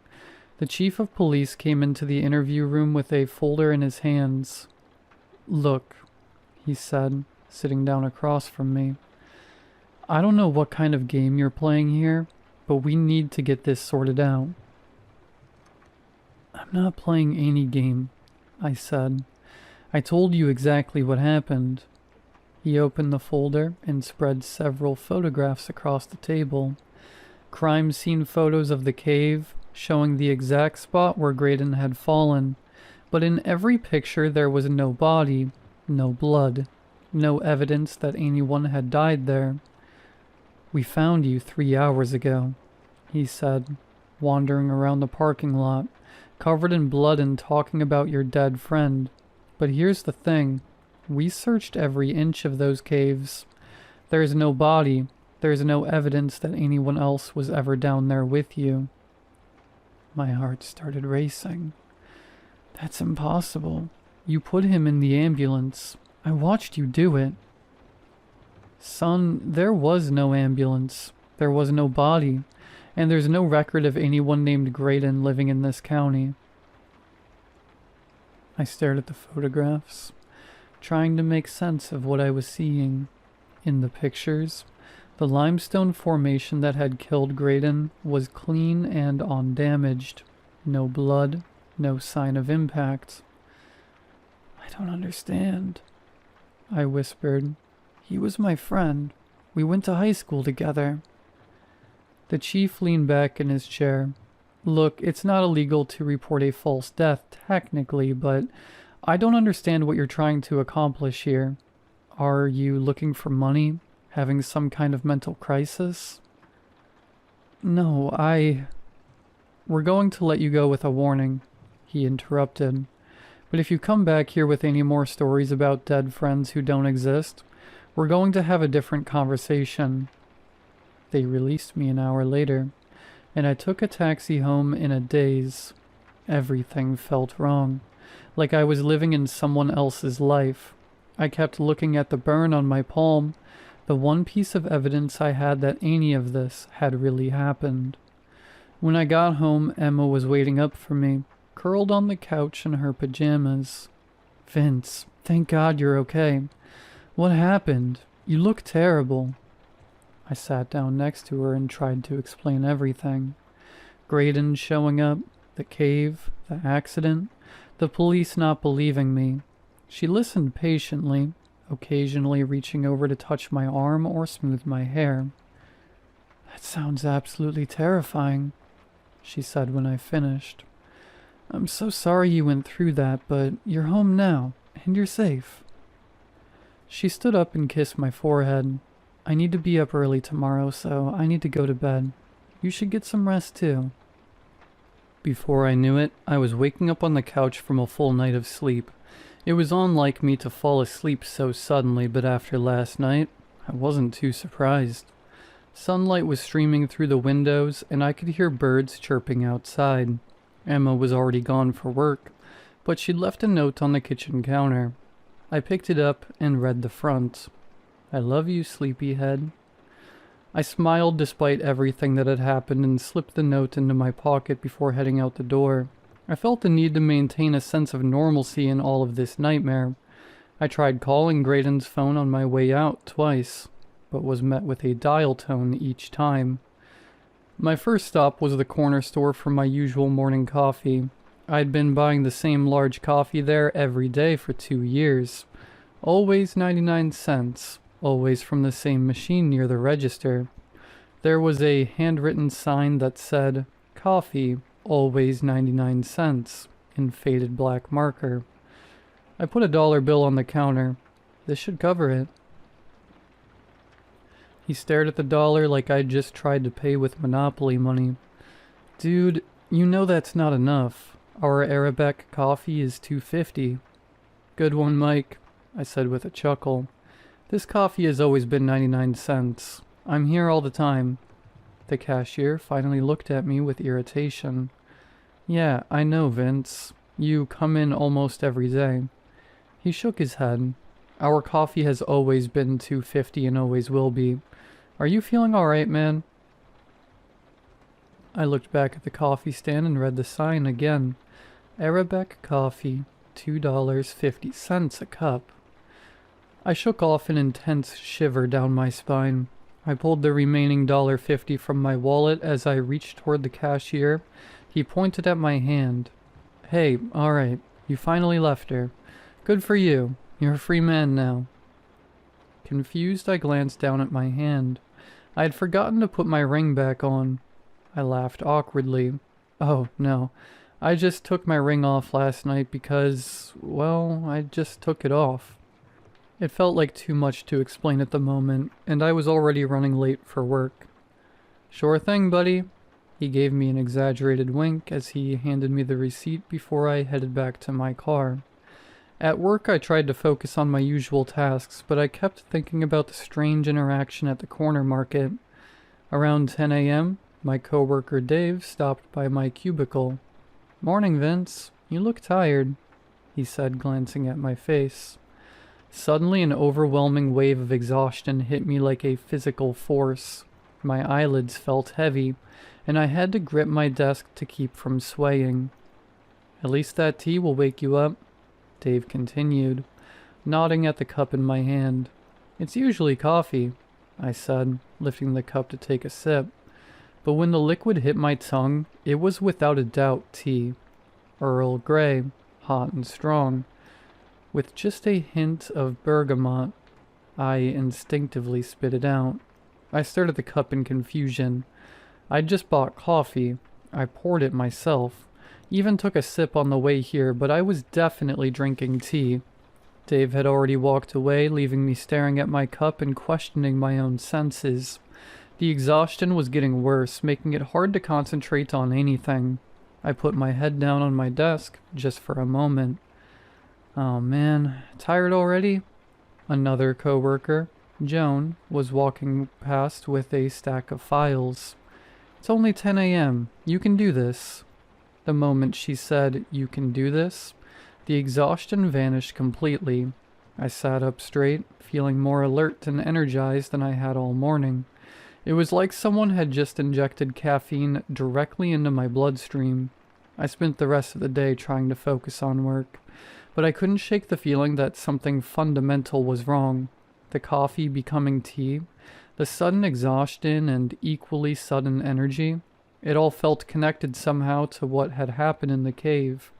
[SPEAKER 1] the chief of police came into the interview room with a folder in his hands. "Look," he said, sitting down across from me. "I don't know what kind of game you're playing here, but we need to get this sorted out." "I'm not playing any game," I said. "I told you exactly what happened." He opened the folder and spread several photographs across the table. Crime scene photos of the cave, showing the exact spot where Graydon had fallen. But in every picture there was no body, no blood, no evidence that anyone had died there. "We found you 3 hours ago," he said, wandering around the parking lot, covered in blood and talking about your dead friend. "But here's the thing. We searched every inch of those caves. There's no body. There's no evidence that anyone else was ever down there with you." My heart started racing. "That's impossible. You put him in the ambulance. I watched you do it." "Son, there was no ambulance. There was no body. And there's no record of anyone named Graydon living in this county." I stared at the photographs, trying to make sense of what I was seeing. In the pictures, the limestone formation that had killed Graydon was clean and undamaged. No blood, no sign of impact. "I don't understand," I whispered. "He was my friend. We went to high school together." The chief leaned back in his chair. "Look, it's not illegal to report a false death, technically, but I don't understand what you're trying to accomplish here. Are you looking for money? Having some kind of mental crisis?" "No, We're going to let you go with a warning," he interrupted. "But if you come back here with any more stories about dead friends who don't exist, we're going to have a different conversation." They released me an hour later, and I took a taxi home in a daze. Everything felt wrong, like I was living in someone else's life. I kept looking at the burn on my palm, the one piece of evidence I had that any of this had really happened. When I got home, Emma was waiting up for me, curled on the couch in her pajamas. "Vince, thank God you're okay. What happened? You look terrible." I sat down next to her and tried to explain everything. Graydon showing up, the cave, the accident, the police not believing me. She listened patiently, occasionally reaching over to touch my arm or smooth my hair. "That sounds absolutely terrifying," she said when I finished. "I'm so sorry you went through that, but you're home now, and you're safe." She stood up and kissed my forehead. "I need to be up early tomorrow, so I need to go to bed. You should get some rest too." Before I knew it, I was waking up on the couch from a full night of sleep. It was unlike me to fall asleep so suddenly, but after last night, I wasn't too surprised. Sunlight was streaming through the windows, and I could hear birds chirping outside. Emma was already gone for work, but she'd left a note on the kitchen counter. I picked it up and read the front. "I love you, sleepyhead." I smiled despite everything that had happened and slipped the note into my pocket before heading out the door. I felt the need to maintain a sense of normalcy in all of this nightmare. I tried calling Graydon's phone on my way out twice, but was met with a dial tone each time. My first stop was the corner store for my usual morning coffee. I'd been buying the same large coffee there every day for 2 years. Always 99 cents. Always from the same machine near the register. There was a handwritten sign that said, "Coffee, always 99 cents," in faded black marker. I put a dollar bill on the counter. This should cover it. He stared at the dollar like I'd just tried to pay with Monopoly money. "Dude, you know that's not enough. Our Arabica coffee is $2.50. "Good one, Mike," I said with a chuckle. "This coffee has always been 99 cents. I'm here all the time." The cashier finally looked at me with irritation. Yeah, I know, Vince. You come in almost every day. He shook his head. Our coffee has always been $2.50 and always will be. Are you feeling alright, man? I looked back at the coffee stand and read the sign again. Arabic coffee, $2.50 a cup. I shook off an intense shiver down my spine. I pulled the remaining $1.50 from my wallet as I reached toward the cashier. He pointed at my hand. Hey, alright, you finally left her. Good for you. You're a free man now. Confused, I glanced down at my hand. I had forgotten to put my ring back on. I laughed awkwardly. Oh, no. I just took my ring off last night because, well, I just took it off. It felt like too much to explain at the moment, and I was already running late for work. Sure thing, buddy. He gave me an exaggerated wink as he handed me the receipt before I headed back to my car. At work, I tried to focus on my usual tasks, but I kept thinking about the strange interaction at the corner market. Around 10 a.m., my coworker Dave stopped by my cubicle. Morning, Vince. You look tired, he said, glancing at my face. Suddenly, an overwhelming wave of exhaustion hit me like a physical force. My eyelids felt heavy, and I had to grip my desk to keep from swaying. At least that tea will wake you up, Dave continued, nodding at the cup in my hand. It's usually coffee, I said, lifting the cup to take a sip. But when the liquid hit my tongue, it was without a doubt tea. Earl Grey, hot and strong. With just a hint of bergamot, I instinctively spit it out. I stared at the cup in confusion. I'd just bought coffee. I poured it myself. Even took a sip on the way here, but I was definitely drinking tea. Dave had already walked away, leaving me staring at my cup and questioning my own senses. The exhaustion was getting worse, making it hard to concentrate on anything. I put my head down on my desk, just for a moment. Oh man, tired already? Another coworker, Joan, was walking past with a stack of files. It's only 10 a.m. You can do this. The moment she said, "You can do this," the exhaustion vanished completely. I sat up straight, feeling more alert and energized than I had all morning. It was like someone had just injected caffeine directly into my bloodstream. I spent the rest of the day trying to focus on work, but I couldn't shake the feeling that something fundamental was wrong. The coffee becoming tea, the sudden exhaustion and equally sudden energy, it all felt connected somehow to what had happened in the cave.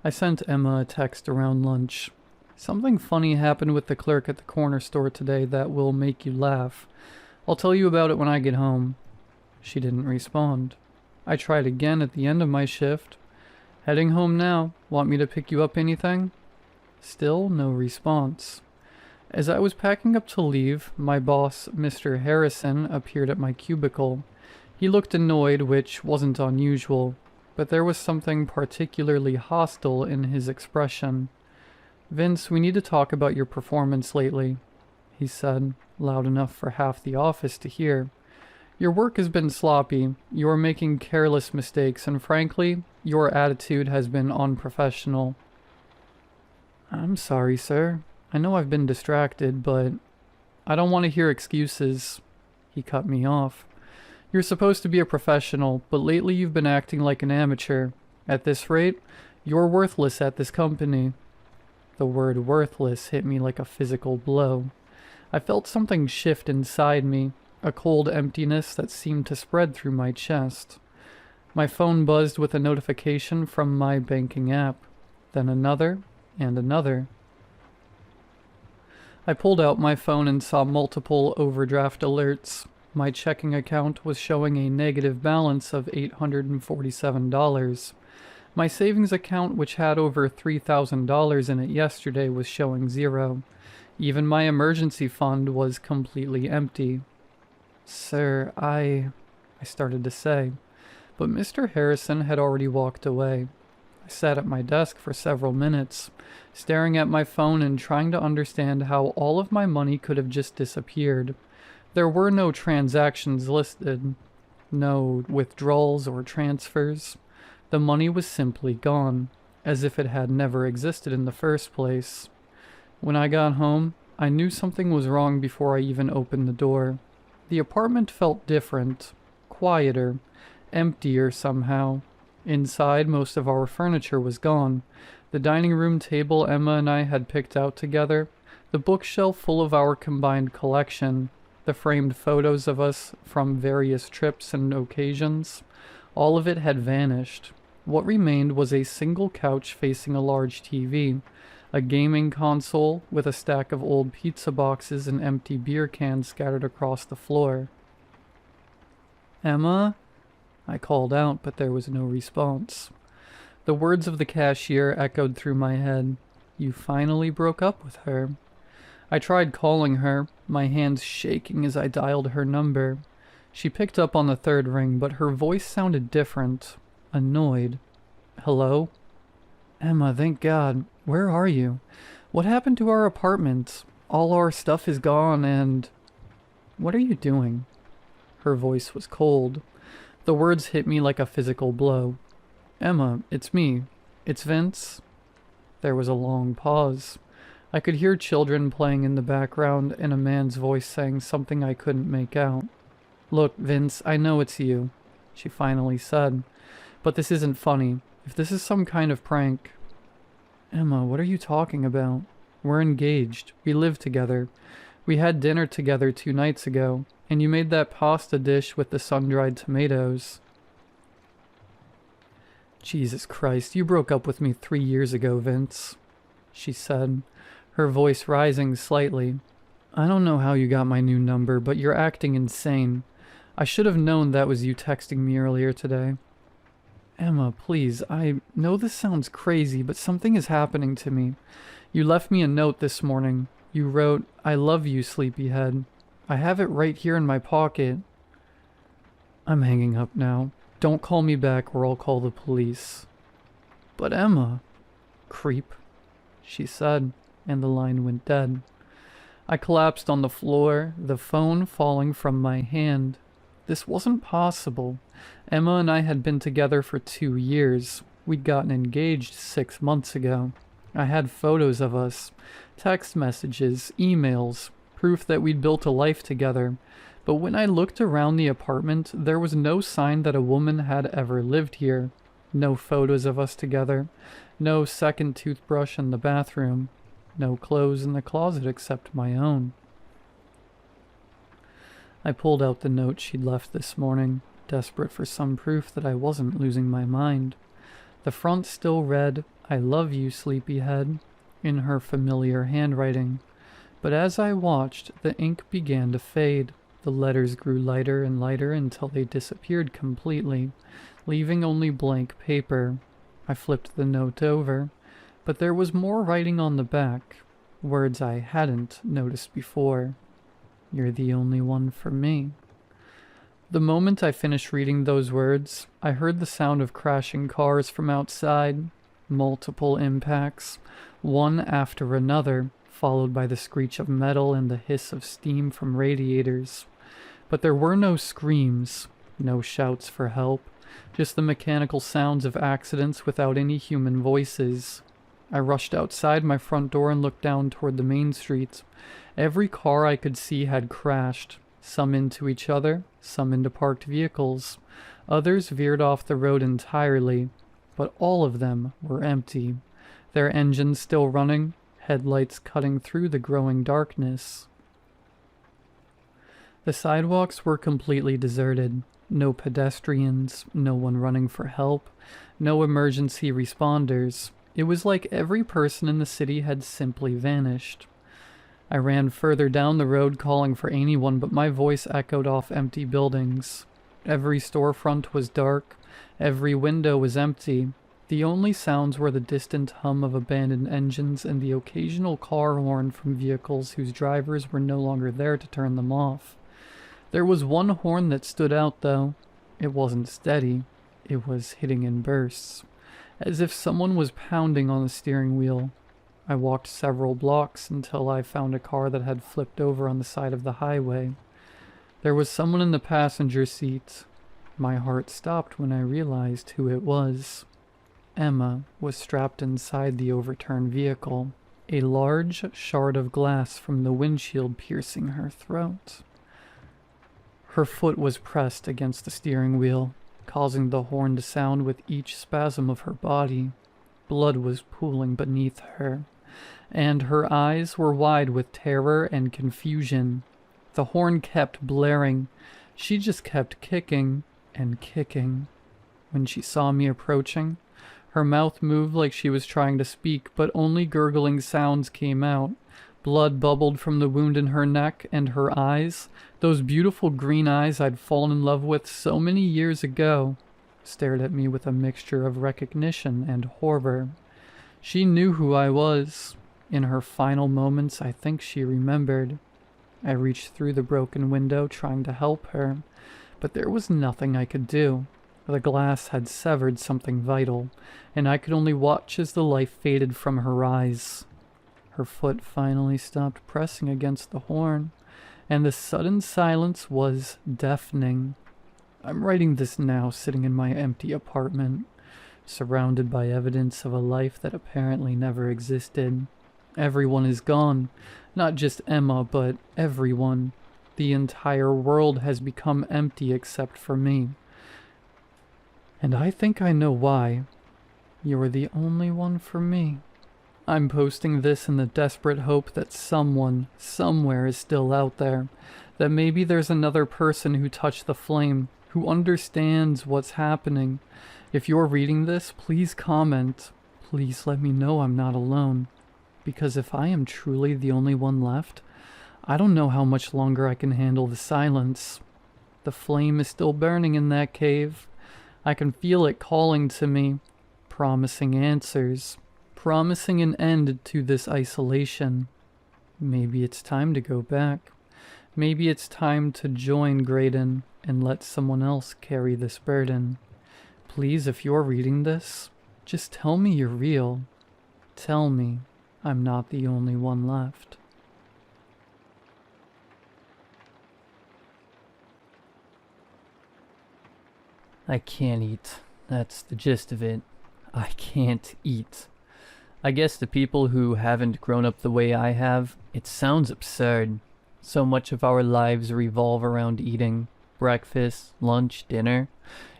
[SPEAKER 1] I sent Emma a text around lunch. Something funny happened with the clerk at the corner store today that will make you laugh. I'll tell you about it when I get home. She didn't respond. I tried again at the end of my shift. Heading home now. Want me to pick you up anything? Still no response. As I was packing up to leave, my boss, Mr. Harrison, appeared at my cubicle. He looked annoyed, which wasn't unusual, but there was something particularly hostile in his expression. Vince, we need to talk about your performance lately, he said, loud enough for half the office to hear. Your work has been sloppy, you are making careless mistakes, and frankly, your attitude has been unprofessional. I'm sorry, sir. I know I've been distracted, but I don't want to hear excuses. He cut me off. You're supposed to be a professional, but lately you've been acting like an amateur. At this rate, you're worthless at this company. The word worthless hit me like a physical blow. I felt something shift inside me, a cold emptiness that seemed to spread through my chest. My phone buzzed with a notification from my banking app, then another and another. I pulled out my phone and saw multiple overdraft alerts. My checking account was showing a negative balance of $847. My savings account, which had over $3,000 in it yesterday, was showing zero. Even my emergency fund was completely empty. Sir, I started to say, but Mr. Harrison had already walked away. I sat at my desk for several minutes, staring at my phone and trying to understand how all of my money could have just disappeared. There were no transactions listed, no withdrawals or transfers. The money was simply gone, as if it had never existed in the first place. When I got home, I knew something was wrong before I even opened the door. The apartment felt different, quieter, emptier somehow. Inside, most of our furniture was gone. The dining room table Emma and I had picked out together, the bookshelf full of our combined collection, the framed photos of us from various trips and occasions, all of it had vanished. What remained was a single couch facing a large TV, a gaming console with a stack of old pizza boxes and empty beer cans scattered across the floor. "Emma?" I called out, but there was no response. The words of the cashier echoed through my head. "You finally broke up with her." I tried calling her, my hands shaking as I dialed her number. She picked up on the third ring, but her voice sounded different, annoyed. "Hello?" "Emma, thank God. Where are you? What happened to our apartment? All our stuff is gone and..." "What are you doing?" Her voice was cold. The words hit me like a physical blow. "Emma, it's me. It's Vince." There was a long pause. I could hear children playing in the background and a man's voice saying something I couldn't make out. "Look, Vince, I know it's you," she finally said. "But this isn't funny. If this is some kind of prank..." "Emma, what are you talking about? We're engaged. We live together. We had dinner together 2 nights ago, and you made that pasta dish with the sun-dried tomatoes." "Jesus Christ, you broke up with me 3 years ago, Vince," she said, her voice rising slightly. "I don't know how you got my new number, but you're acting insane. I should have known that was you texting me earlier today." "Emma, please, I know this sounds crazy, but something is happening to me. You left me a note this morning. You wrote, 'I love you, sleepyhead.' I have it right here in my pocket." I'm hanging up now. Don't call me back or I'll call the police. "But Emma..." "Creep," she said, and the line went dead. I collapsed on the floor, the phone falling from my hand. This wasn't possible. Emma and I had been together for 2 years. We'd gotten engaged 6 months ago. I had photos of us, text messages, emails, proof that we'd built a life together. But when I looked around the apartment, there was no sign that a woman had ever lived here. No photos of us together. No second toothbrush in the bathroom. No clothes in the closet except my own. I pulled out the note she'd left this morning, desperate for some proof that I wasn't losing my mind. The front still read, "I love you, sleepyhead," in her familiar handwriting. But as I watched, the ink began to fade. The letters grew lighter and lighter until they disappeared completely, leaving only blank paper. I flipped the note over, but there was more writing on the back, words I hadn't noticed before. "You're the only one for me." The moment I finished reading those words, I heard the sound of crashing cars from outside, multiple impacts, one after another, followed by the screech of metal and the hiss of steam from radiators. But there were no screams, no shouts for help, just the mechanical sounds of accidents without any human voices. I rushed outside my front door and looked down toward the main street. Every car I could see had crashed, some into each other, some into parked vehicles. Others veered off the road entirely, but all of them were empty, their engines still running, headlights cutting through the growing darkness. The sidewalks were completely deserted. No pedestrians, no one running for help, no emergency responders. It was like every person in the city had simply vanished. I ran further down the road calling for anyone, but my voice echoed off empty buildings. Every storefront was dark, every window was empty. The only sounds were the distant hum of abandoned engines and the occasional car horn from vehicles whose drivers were no longer there to turn them off. There was one horn that stood out, though. It wasn't steady. It was hitting in bursts, as if someone was pounding on the steering wheel. I walked several blocks until I found a car that had flipped over on the side of the highway. There was someone in the passenger seat. My heart stopped when I realized who it was. Emma was strapped inside the overturned vehicle, a large shard of glass from the windshield piercing her throat. Her foot was pressed against the steering wheel, causing the horn to sound with each spasm of her body. Blood was pooling beneath her, and her eyes were wide with terror and confusion. The horn kept blaring. She just kept kicking and kicking. When she saw me approaching, her mouth moved like she was trying to speak, but only gurgling sounds came out. Blood bubbled from the wound in her neck, and her eyes, those beautiful green eyes I'd fallen in love with so many years ago, stared at me with a mixture of recognition and horror. She knew who I was. In her final moments, I think she remembered. I reached through the broken window trying to help her, but there was nothing I could do. The glass had severed something vital, and I could only watch as the life faded from her eyes. Her foot finally stopped pressing against the horn, and the sudden silence was deafening. I'm writing this now sitting in my empty apartment, surrounded by evidence of a life that apparently never existed. Everyone is gone, not just Emma, but everyone. The entire world has become empty except for me. And I think I know why. You're the only one for me. I'm posting this in the desperate hope that someone, somewhere is still out there. That maybe there's another person who touched the flame, who understands what's happening. If you're reading this, please comment. Please let me know I'm not alone. Because if I am truly the only one left, I don't know how much longer I can handle the silence. The flame is still burning in that cave. I can feel it calling to me, promising answers, promising an end to this isolation. Maybe it's time to go back. Maybe it's time to join Graydon and let someone else carry this burden. Please, if you're reading this, just tell me you're real. Tell me I'm not the only one left. I can't eat. That's the gist of it. I can't eat. I guess to people who haven't grown up the way I have, it sounds absurd. So much of our lives revolve around eating. Breakfast, lunch, dinner.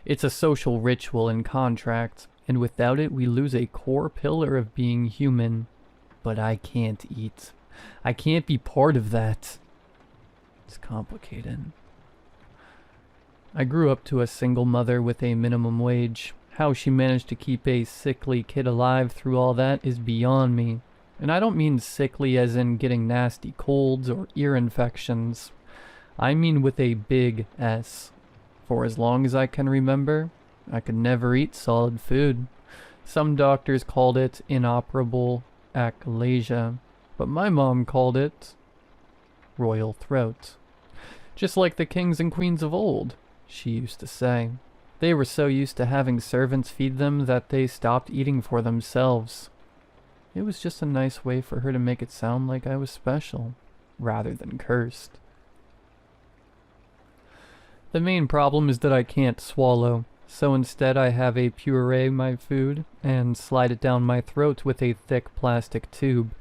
[SPEAKER 1] It's a social ritual and contract, and without it we lose a core pillar of being human. But I can't eat. I can't be part of that. It's complicated. I grew up to a single mother with a minimum wage. How she managed to keep a sickly kid alive through all that is beyond me. And I don't mean sickly as in getting nasty colds or ear infections. I mean with a big S. For as long as I can remember, I could never eat solid food. Some doctors called it inoperable achalasia, but my mom called it royal throat. Just like the kings and queens of old, she used to say. They were so used to having servants feed them that they stopped eating for themselves. It was just a nice way for her to make it sound like I was special, rather than cursed. The main problem is that I can't swallow, so instead I have a puree my food and slide it down my throat with a thick plastic tube.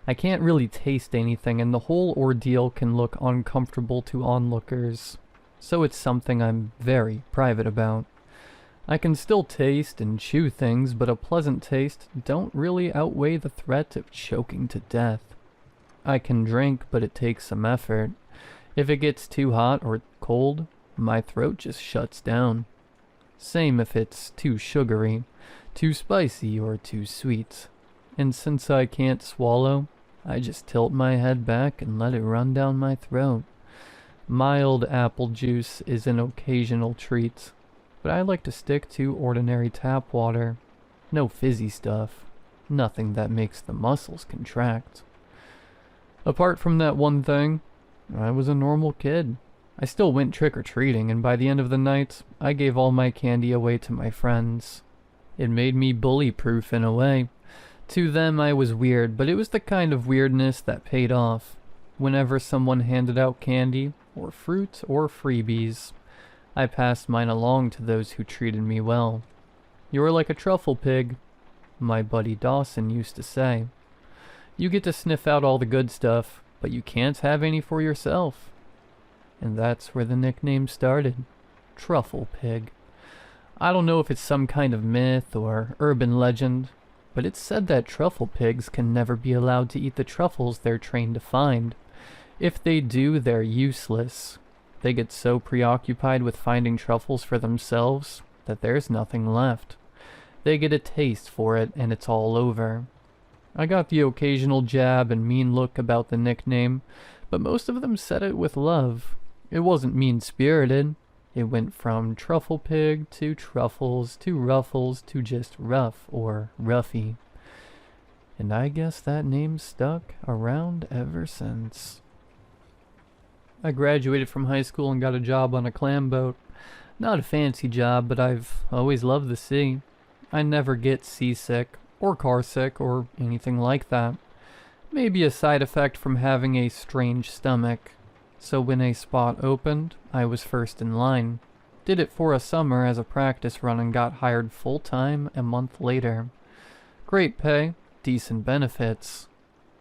[SPEAKER 1] I can't really taste anything, and the whole ordeal can look uncomfortable to onlookers, so it's something I'm very private about. I can still taste and chew things, but a pleasant taste don't really outweigh the threat of choking to death. I can drink, but it takes some effort. If it gets too hot or cold, my throat just shuts down. Same if it's too sugary, too spicy, or too sweet. And since I can't swallow, I just tilt my head back and let it run down my throat. Mild apple juice is an occasional treat, but I like to stick to ordinary tap water. No fizzy stuff. Nothing that makes the muscles contract. Apart from that one thing, I was a normal kid. I still went trick-or-treating, and by the end of the night, I gave all my candy away to my friends. It made me bully-proof in a way. To them I was weird, but it was the kind of weirdness that paid off. Whenever someone handed out candy, or fruit, or freebies. I passed mine along to those who treated me well. "You're like a truffle pig," my buddy Dawson used to say. "You get to sniff out all the good stuff, but you can't have any for yourself." And that's where the nickname started. Truffle Pig. I don't know if it's some kind of myth or urban legend, but it's said that truffle pigs can never be allowed to eat the truffles they're trained to find. If they do, they're useless. They get so preoccupied with finding truffles for themselves that there's nothing left. They get a taste for it and it's all over. I got the occasional jab and mean look about the nickname, but most of them said it with love. It wasn't mean-spirited. It went from truffle pig to truffles to ruffles to just rough or ruffy. And I guess that name's stuck around ever since. I graduated from high school and got a job on a clam boat. Not a fancy job, but I've always loved the sea. I never get seasick or carsick or anything like that. Maybe a side effect from having a strange stomach. So when a spot opened, I was first in line. Did it for a summer as a practice run and got hired full-time a month later. Great pay, decent benefits.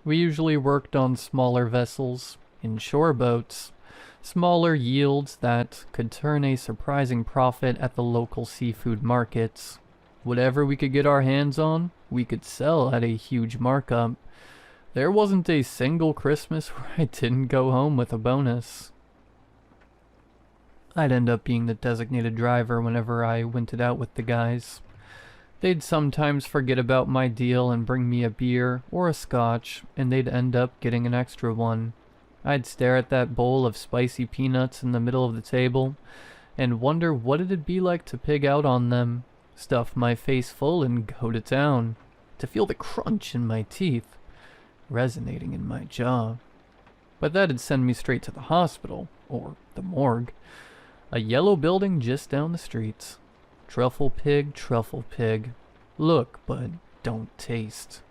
[SPEAKER 1] We usually worked on smaller vessels, inshore boats, smaller yields that could turn a surprising profit at the local seafood markets. Whatever we could get our hands on, we could sell at a huge markup. There wasn't a single Christmas where I didn't go home with a bonus. I'd end up being the designated driver whenever I went it out with the guys. They'd sometimes forget about my deal and bring me a beer or a scotch, and they'd end up getting an extra one. I'd stare at that bowl of spicy peanuts in the middle of the table and wonder what it'd be like to pig out on them, stuff my face full and go to town, to feel the crunch in my teeth, resonating in my jaw. But that'd send me straight to the hospital, or the morgue. A yellow building just down the street. Truffle pig. Look, but don't taste.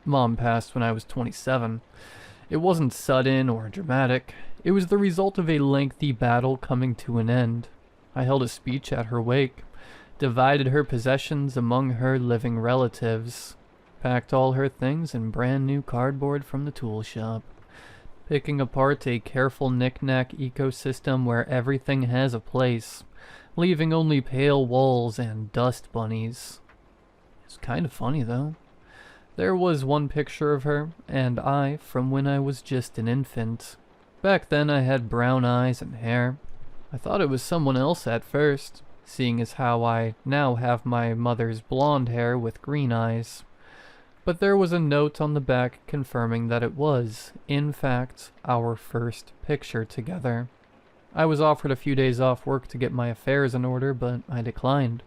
[SPEAKER 1] Mom passed when I was 27. It wasn't sudden or dramatic. It was the result of a lengthy battle coming to an end. I held a speech at her wake, divided her possessions among her living relatives, packed all her things in brand new cardboard from the tool shop, picking apart a careful knick-knack ecosystem where everything has a place, leaving only pale walls and dust bunnies. It's kind of funny though. There was one picture of her and I from when I was just an infant. Back then I had brown eyes and hair. I thought it was someone else at first, seeing as how I now have my mother's blonde hair with green eyes. But there was a note on the back confirming that it was, in fact, our first picture together. I was offered a few days off work to get my affairs in order, but I declined.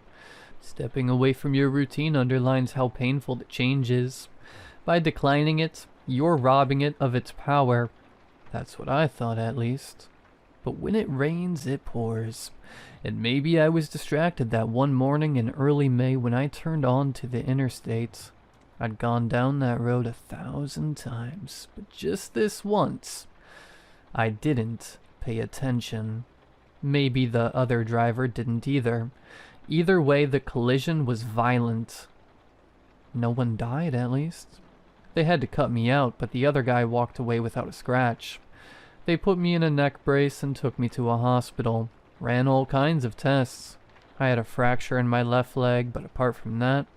[SPEAKER 1] Stepping away from your routine underlines how painful the change is. By declining it, you're robbing it of its power. That's what I thought, at least. But when it rains, it pours. And maybe I was distracted that one morning in early May when I turned on to the interstate. I'd gone down that road 1,000 times, but just this once, I didn't pay attention. Maybe the other driver didn't either. Either way, the collision was violent. No one died, at least. They had to cut me out, but the other guy walked away without a scratch. They put me in a neck brace and took me to a hospital. Ran all kinds of tests. I had a fracture in my left leg, but apart from that,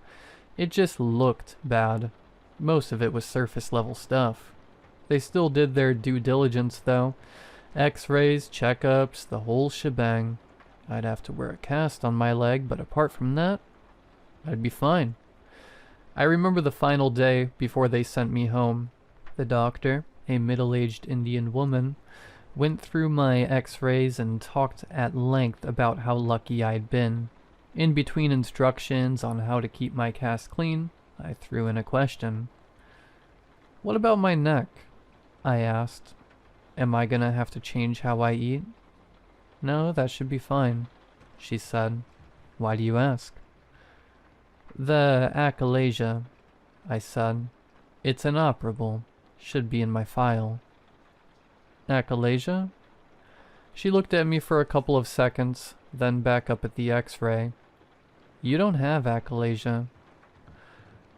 [SPEAKER 1] it just looked bad. Most of it was surface level stuff. They still did their due diligence though. X-rays, checkups, the whole shebang. I'd have to wear a cast on my leg, but apart from that, I'd be fine. I remember the final day before they sent me home. The doctor, a middle-aged Indian woman, went through my x-rays and talked at length about how lucky I'd been. In between instructions on how to keep my cast clean, I threw in a question. "What about my neck?" I asked. "Am I gonna have to change how I eat?" "No, that should be fine," she said. "Why do you ask?" "The achalasia," I said. "It's inoperable. Should be in my file." "Achalasia?" She looked at me for a couple of seconds, then back up at the x-ray. You don't have achalasia.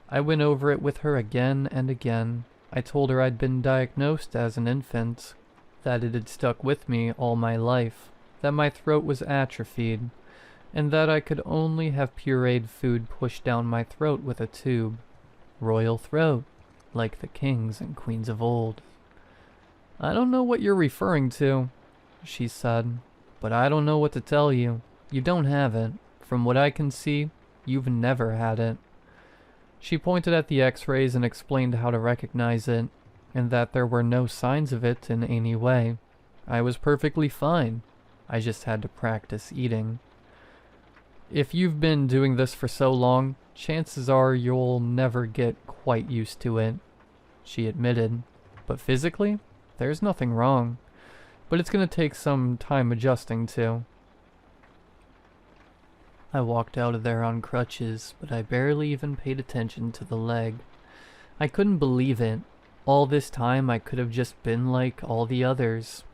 [SPEAKER 1] I went over it with her again and again. I told her I'd been diagnosed as an infant, that it had stuck with me all my life, that my throat was atrophied, and that I could only have pureed food pushed down my throat with a tube. Royal throat, like the kings and queens of old. I don't know what you're referring to, she said, but I don't know what to tell you. You don't have it. From what I can see, you've never had it. She pointed at the x-rays and explained how to recognize it, and that there were no signs of it in any way. I was perfectly fine. I just had to practice eating. If you've been doing this for so long, chances are you'll never get quite used to it, she admitted. But physically, there's nothing wrong. But it's gonna take some time adjusting to. I walked out of there on crutches, but I barely even paid attention to the leg. I couldn't believe it. All this time I could have just been like all the others.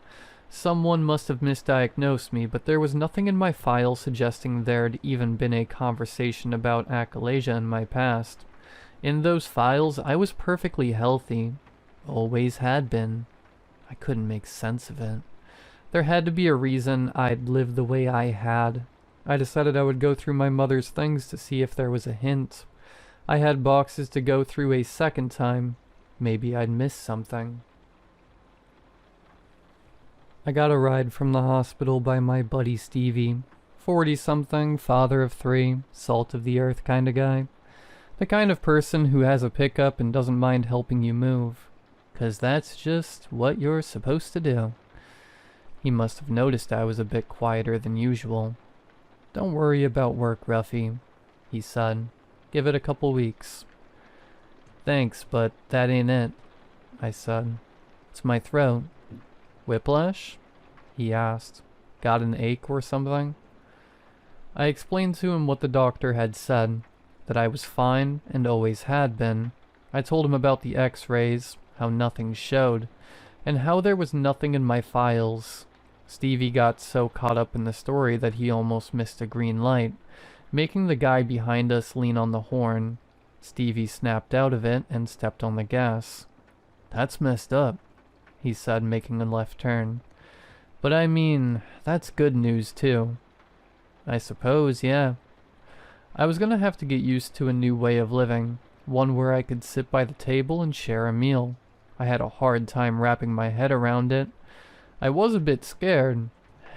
[SPEAKER 1] Someone must have misdiagnosed me, but there was nothing in my file suggesting there'd even been a conversation about achalasia in my past. In those files, I was perfectly healthy. Always had been. I couldn't make sense of it. There had to be a reason I'd lived the way I had. I decided I would go through my mother's things to see if there was a hint. I had boxes to go through a second time. Maybe I'd missed something. I got a ride from the hospital by my buddy Stevie. 40-something, father of 3, salt of the earth kind of guy. The kind of person who has a pickup and doesn't mind helping you move. 'Cause that's just what you're supposed to do. He must have noticed I was a bit quieter than usual. Don't worry about work, Ruffy, he said. Give it a couple weeks. Thanks, but that ain't it, I said. It's my throat. Whiplash? He asked. Got an ache or something? I explained to him what the doctor had said, that I was fine and always had been. I told him about the x-rays, how nothing showed, and how there was nothing in my files. Stevie got so caught up in the story that he almost missed a green light, making the guy behind us lean on the horn. Stevie snapped out of it and stepped on the gas. That's messed up, he said, making a left turn. But I mean, that's good news too. I suppose, yeah. I was gonna have to get used to a new way of living, one where I could sit by the table and share a meal. I had a hard time wrapping my head around it. I was a bit scared.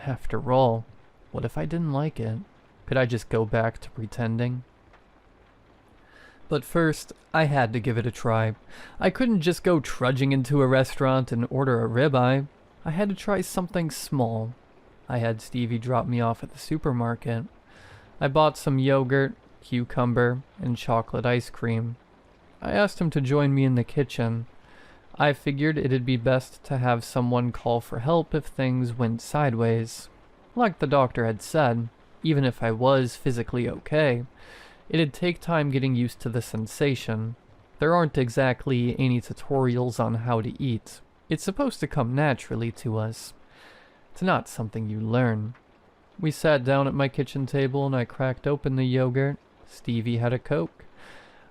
[SPEAKER 1] After all, what if I didn't like it? Could I just go back to pretending? But first, I had to give it a try. I couldn't just go trudging into a restaurant and order a ribeye. I had to try something small. I had Stevie drop me off at the supermarket. I bought some yogurt, cucumber, and chocolate ice cream. I asked him to join me in the kitchen. I figured it'd be best to have someone call for help if things went sideways. Like the doctor had said, even if I was physically okay, it'd take time getting used to the sensation. There aren't exactly any tutorials on how to eat. It's supposed to come naturally to us. It's not something you learn. We sat down at my kitchen table and I cracked open the yogurt. Stevie had a Coke.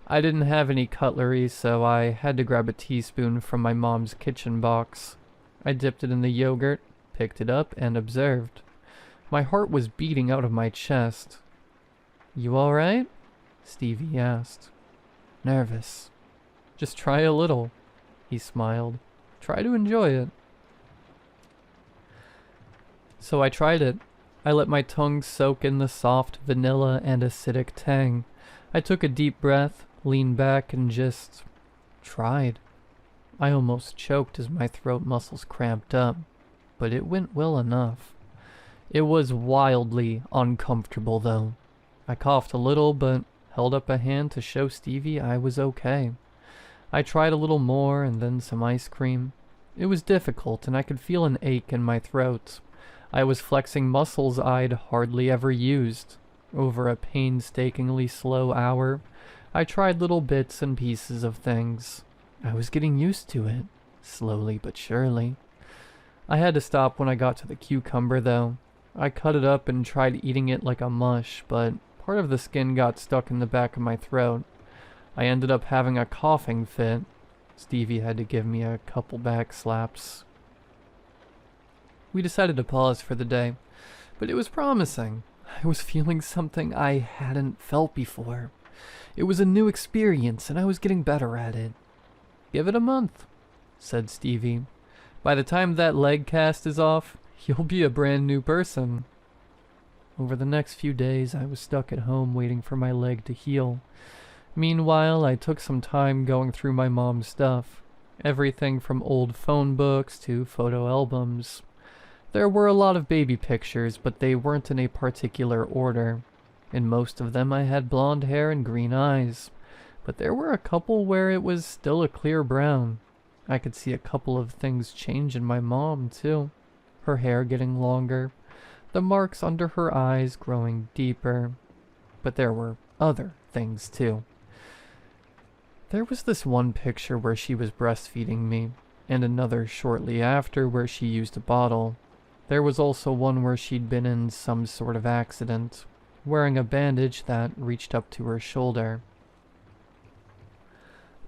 [SPEAKER 1] I didn't have any cutlery, so I had to grab a teaspoon from my mom's kitchen box. I dipped it in the yogurt, picked it up, and observed. My heart was beating out of my chest. You alright? Stevie asked. Nervous. Just try a little, he smiled. Try to enjoy it. So I tried it. I let my tongue soak in the soft vanilla and acidic tang. I took a deep breath, leaned back, and just tried. I almost choked as my throat muscles cramped up, but it went well enough. It was wildly uncomfortable, though. I coughed a little, but held up a hand to show Stevie I was okay. I tried a little more, and then some ice cream. It was difficult, and I could feel an ache in my throat. I was flexing muscles I'd hardly ever used. Over a painstakingly slow hour, I tried little bits and pieces of things. I was getting used to it, slowly but surely. I had to stop when I got to the cucumber though. I cut it up and tried eating it like a mush, but part of the skin got stuck in the back of my throat. I ended up having a coughing fit. Stevie had to give me a couple back slaps. We decided to pause for the day, but it was promising. I was feeling something I hadn't felt before. It was a new experience and I was getting better at it. "Give it a month," said Stevie. "By the time that leg cast is off, you'll be a brand new person." Over the next few days, I was stuck at home waiting for my leg to heal. Meanwhile, I took some time going through my mom's stuff. Everything from old phone books to photo albums. There were a lot of baby pictures, but they weren't in a particular order. In most of them, I had blonde hair and green eyes. But there were a couple where it was still a clear brown. I could see a couple of things change in my mom, too. Her hair getting longer. The marks under her eyes growing deeper. But there were other things, too. There was this one picture where she was breastfeeding me, and another shortly after where she used a bottle. There was also one where she'd been in some sort of accident, wearing a bandage that reached up to her shoulder.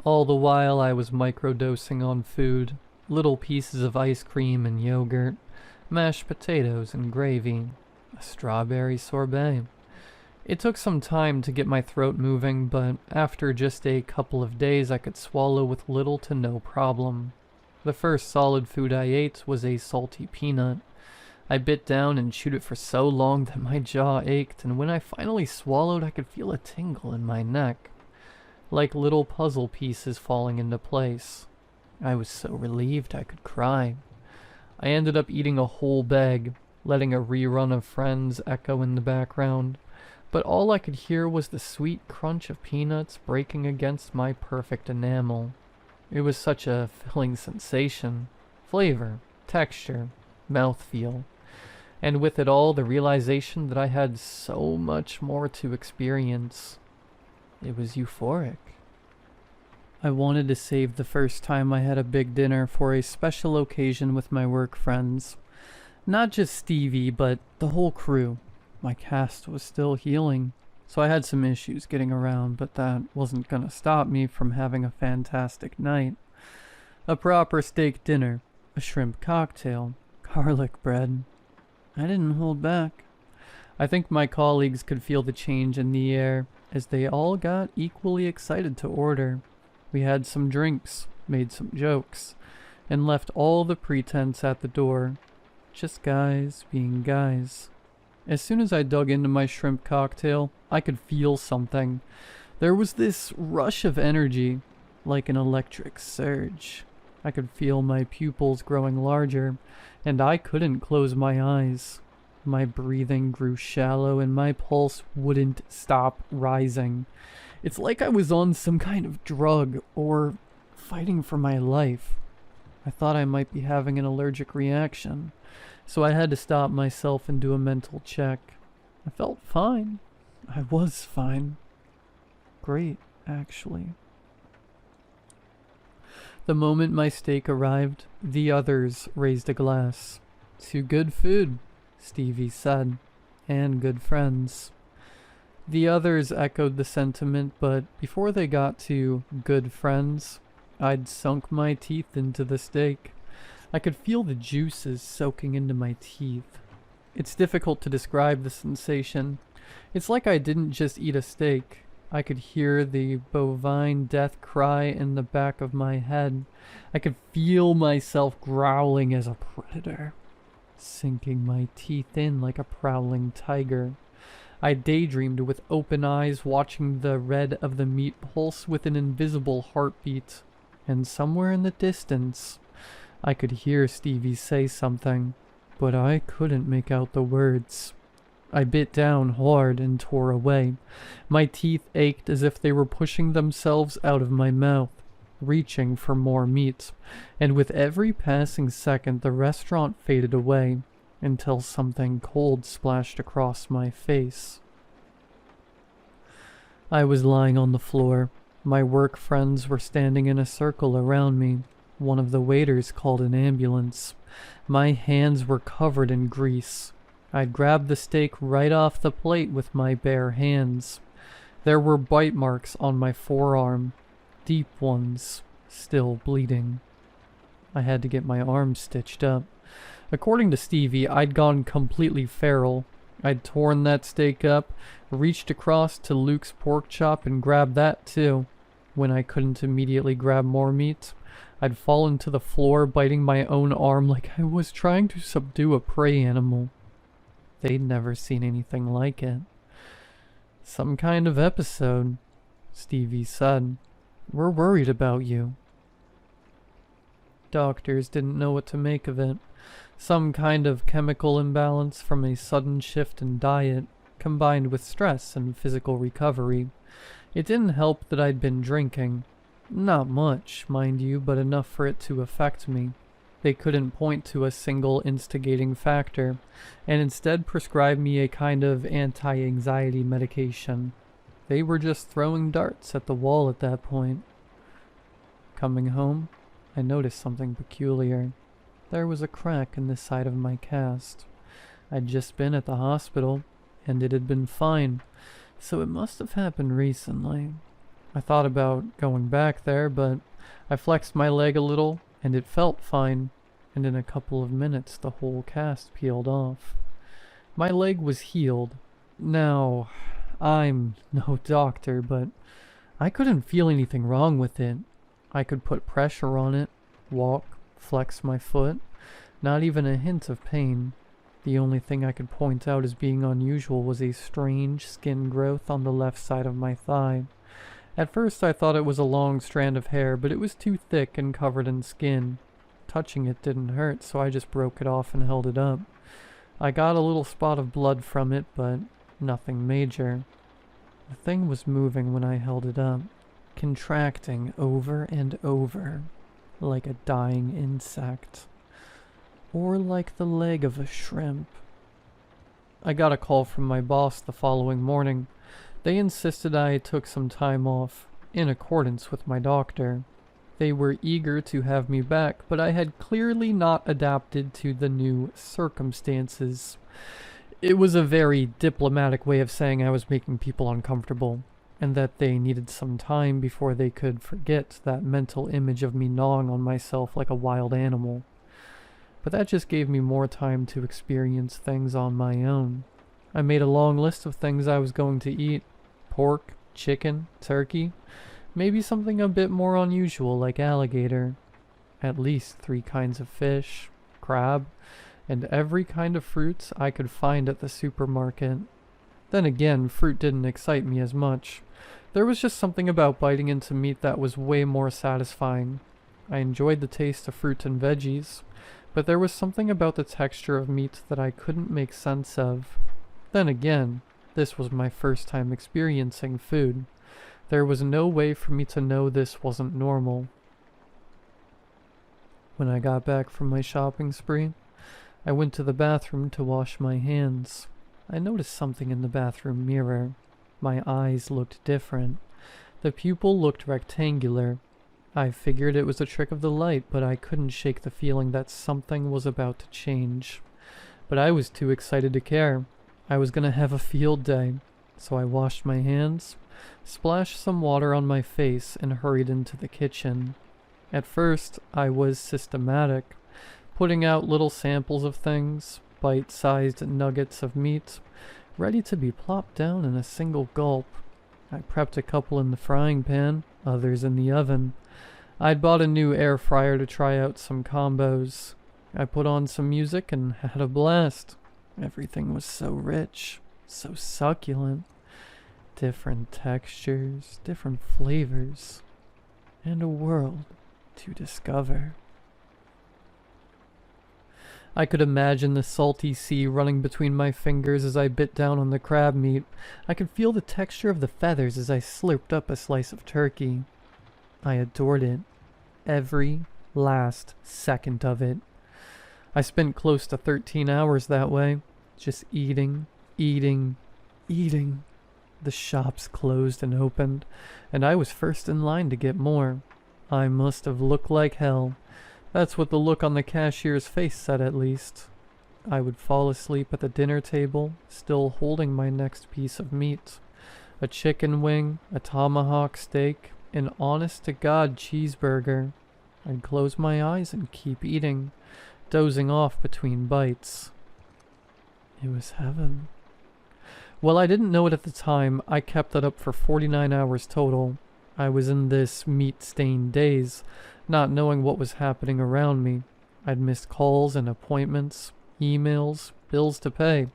[SPEAKER 1] All the while I was microdosing on food, little pieces of ice cream and yogurt, mashed potatoes and gravy, a strawberry sorbet. It took some time to get my throat moving, but after just a couple of days I could swallow with little to no problem. The first solid food I ate was a salty peanut. I bit down and chewed it for so long that my jaw ached, and when I finally swallowed I could feel a tingle in my neck, like little puzzle pieces falling into place. I was so relieved I could cry. I ended up eating a whole bag, letting a rerun of Friends echo in the background. But all I could hear was the sweet crunch of peanuts breaking against my perfect enamel. It was such a filling sensation. Flavor, texture, mouthfeel. And with it all, the realization that I had so much more to experience. It was euphoric. I wanted to save the first time I had a big dinner for a special occasion with my work friends. Not just Stevie, but the whole crew. My cast was still healing, so I had some issues getting around, but that wasn't gonna stop me from having a fantastic night. A proper steak dinner, a shrimp cocktail, garlic bread. I didn't hold back. I think my colleagues could feel the change in the air, as they all got equally excited to order. We had some drinks, made some jokes, and left all the pretense at the door. Just guys being guys. As soon as I dug into my shrimp cocktail, I could feel something. There was this rush of energy, like an electric surge. I could feel my pupils growing larger, and I couldn't close my eyes. My breathing grew shallow and my pulse wouldn't stop rising. It's like I was on some kind of drug or fighting for my life. I thought I might be having an allergic reaction, so I had to stop myself and do a mental check. I felt fine. I was fine. Great, actually. The moment my steak arrived, the others raised a glass. "To good food," Stevie said, "and good friends." The others echoed the sentiment, but before they got to good friends, I'd sunk my teeth into the steak. I could feel the juices soaking into my teeth. It's difficult to describe the sensation. It's like I didn't just eat a steak. I could hear the bovine death cry in the back of my head. I could feel myself growling as a predator, sinking my teeth in like a prowling tiger. I daydreamed with open eyes, watching the red of the meat pulse with an invisible heartbeat. And somewhere in the distance, I could hear Stevie say something, but I couldn't make out the words. I bit down hard and tore away. My teeth ached as if they were pushing themselves out of my mouth, reaching for more meat. And with every passing second, the restaurant faded away, until something cold splashed across my face. I was lying on the floor. My work friends were standing in a circle around me. One of the waiters called an ambulance. My hands were covered in grease. I'd grabbed the steak right off the plate with my bare hands. There were bite marks on my forearm, deep ones, still bleeding. I had to get my arm stitched up. According to Stevie, I'd gone completely feral. I'd torn that steak up, reached across to Luke's pork chop and grabbed that too. When I couldn't immediately grab more meat, I'd fallen to the floor, biting my own arm like I was trying to subdue a prey animal. They'd never seen anything like it. Some kind of episode, Stevie said. We're worried about you. Doctors didn't know what to make of it. Some kind of chemical imbalance from a sudden shift in diet, combined with stress and physical recovery. It didn't help that I'd been drinking. Not much, mind you, but enough for it to affect me. They couldn't point to a single instigating factor, and instead prescribed me a kind of anti-anxiety medication. They were just throwing darts at the wall at that point. Coming home, I noticed something peculiar. There was a crack in the side of my cast. I'd just been at the hospital, and it had been fine, so it must have happened recently. I thought about going back there, but I flexed my leg a little, and it felt fine, and in a couple of minutes the whole cast peeled off. My leg was healed. Now, I'm no doctor, but I couldn't feel anything wrong with it. I could put pressure on it, walk, flex my foot, not even a hint of pain. The only thing I could point out as being unusual was a strange skin growth on the left side of my thigh. At first I thought it was a long strand of hair, but it was too thick and covered in skin. Touching it didn't hurt, so I just broke it off and held it up. I got a little spot of blood from it, but nothing major. The thing was moving when I held it up, contracting over and over, like a dying insect. Or like the leg of a shrimp. I got a call from my boss the following morning. They insisted I took some time off, in accordance with my doctor. They were eager to have me back, but I had clearly not adapted to the new circumstances. It was a very diplomatic way of saying I was making people uncomfortable, and that they needed some time before they could forget that mental image of me gnawing on myself like a wild animal. But that just gave me more time to experience things on my own. I made a long list of things I was going to eat. Pork, chicken, turkey, maybe something a bit more unusual like alligator. At least 3 kinds of fish, crab, and every kind of fruits I could find at the supermarket. Then again, fruit didn't excite me as much. There was just something about biting into meat that was way more satisfying. I enjoyed the taste of fruit and veggies, but there was something about the texture of meat that I couldn't make sense of. Then again, this was my first time experiencing food. There was no way for me to know this wasn't normal. When I got back from my shopping spree, I went to the bathroom to wash my hands. I noticed something in the bathroom mirror. My eyes looked different. The pupil looked rectangular. I figured it was a trick of the light, but I couldn't shake the feeling that something was about to change. But I was too excited to care. I was gonna have a field day. So I washed my hands, splashed some water on my face, and hurried into the kitchen. At first, I was systematic, putting out little samples of things, bite-sized nuggets of meat, ready to be plopped down in a single gulp. I prepped a couple in the frying pan, others in the oven. I'd bought a new air fryer to try out some combos. I put on some music and had a blast. Everything was so rich, so succulent. Different textures, different flavors, and a world to discover. I could imagine the salty sea running between my fingers as I bit down on the crab meat. I could feel the texture of the feathers as I slurped up a slice of turkey. I adored it. Every last second of it. I spent close to 13 hours that way, just eating, eating, eating. The shops closed and opened, and I was first in line to get more. I must have looked like hell. That's what the look on the cashier's face said, at least. I would fall asleep at the dinner table, still holding my next piece of meat. A chicken wing, a tomahawk steak, an honest-to-God cheeseburger. I'd close my eyes and keep eating, dozing off between bites. It was heaven. Well, I didn't know it at the time. I kept that up for 49 hours total. I was in this meat-stained daze, not knowing what was happening around me. I'd missed calls and appointments, emails, bills to pay.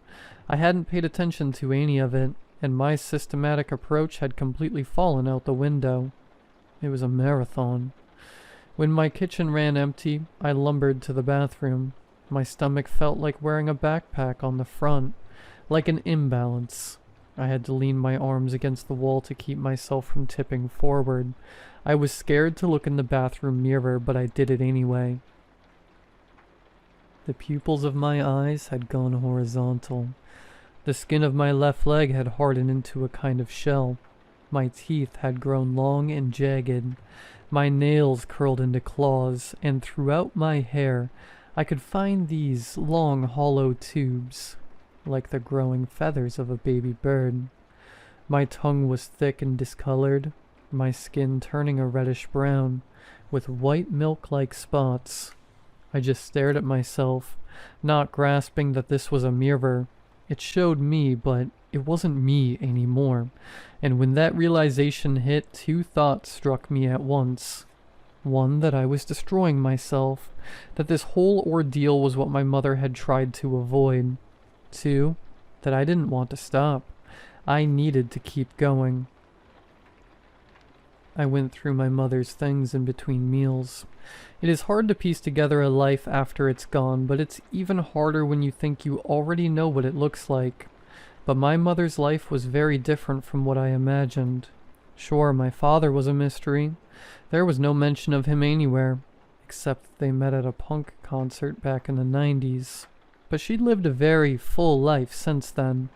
[SPEAKER 1] I hadn't paid attention to any of it, and my systematic approach had completely fallen out the window. It was a marathon. When my kitchen ran empty, I lumbered to the bathroom. My stomach felt like wearing a backpack on the front, like an imbalance. I had to lean my arms against the wall to keep myself from tipping forward. I was scared to look in the bathroom mirror, but I did it anyway. The pupils of my eyes had gone horizontal. The skin of my left leg had hardened into a kind of shell. My teeth had grown long and jagged. My nails curled into claws, and throughout my hair I could find these long hollow tubes, like the growing feathers of a baby bird. My tongue was thick and discolored, my skin turning a reddish brown, with white milk-like spots. I just stared at myself, not grasping that this was a mirror. It showed me, but it wasn't me anymore. And when that realization hit, two thoughts struck me at once. One, that I was destroying myself, that this whole ordeal was what my mother had tried to avoid. Two, that I didn't want to stop. I needed to keep going. I went through my mother's things in between meals. It is hard to piece together a life after it's gone, but it's even harder when you think you already know what it looks like. But my mother's life was very different from what I imagined. Sure, my father was a mystery. There was no mention of him anywhere, except that they met at a punk concert back in the 90s. But she'd lived a very full life since then.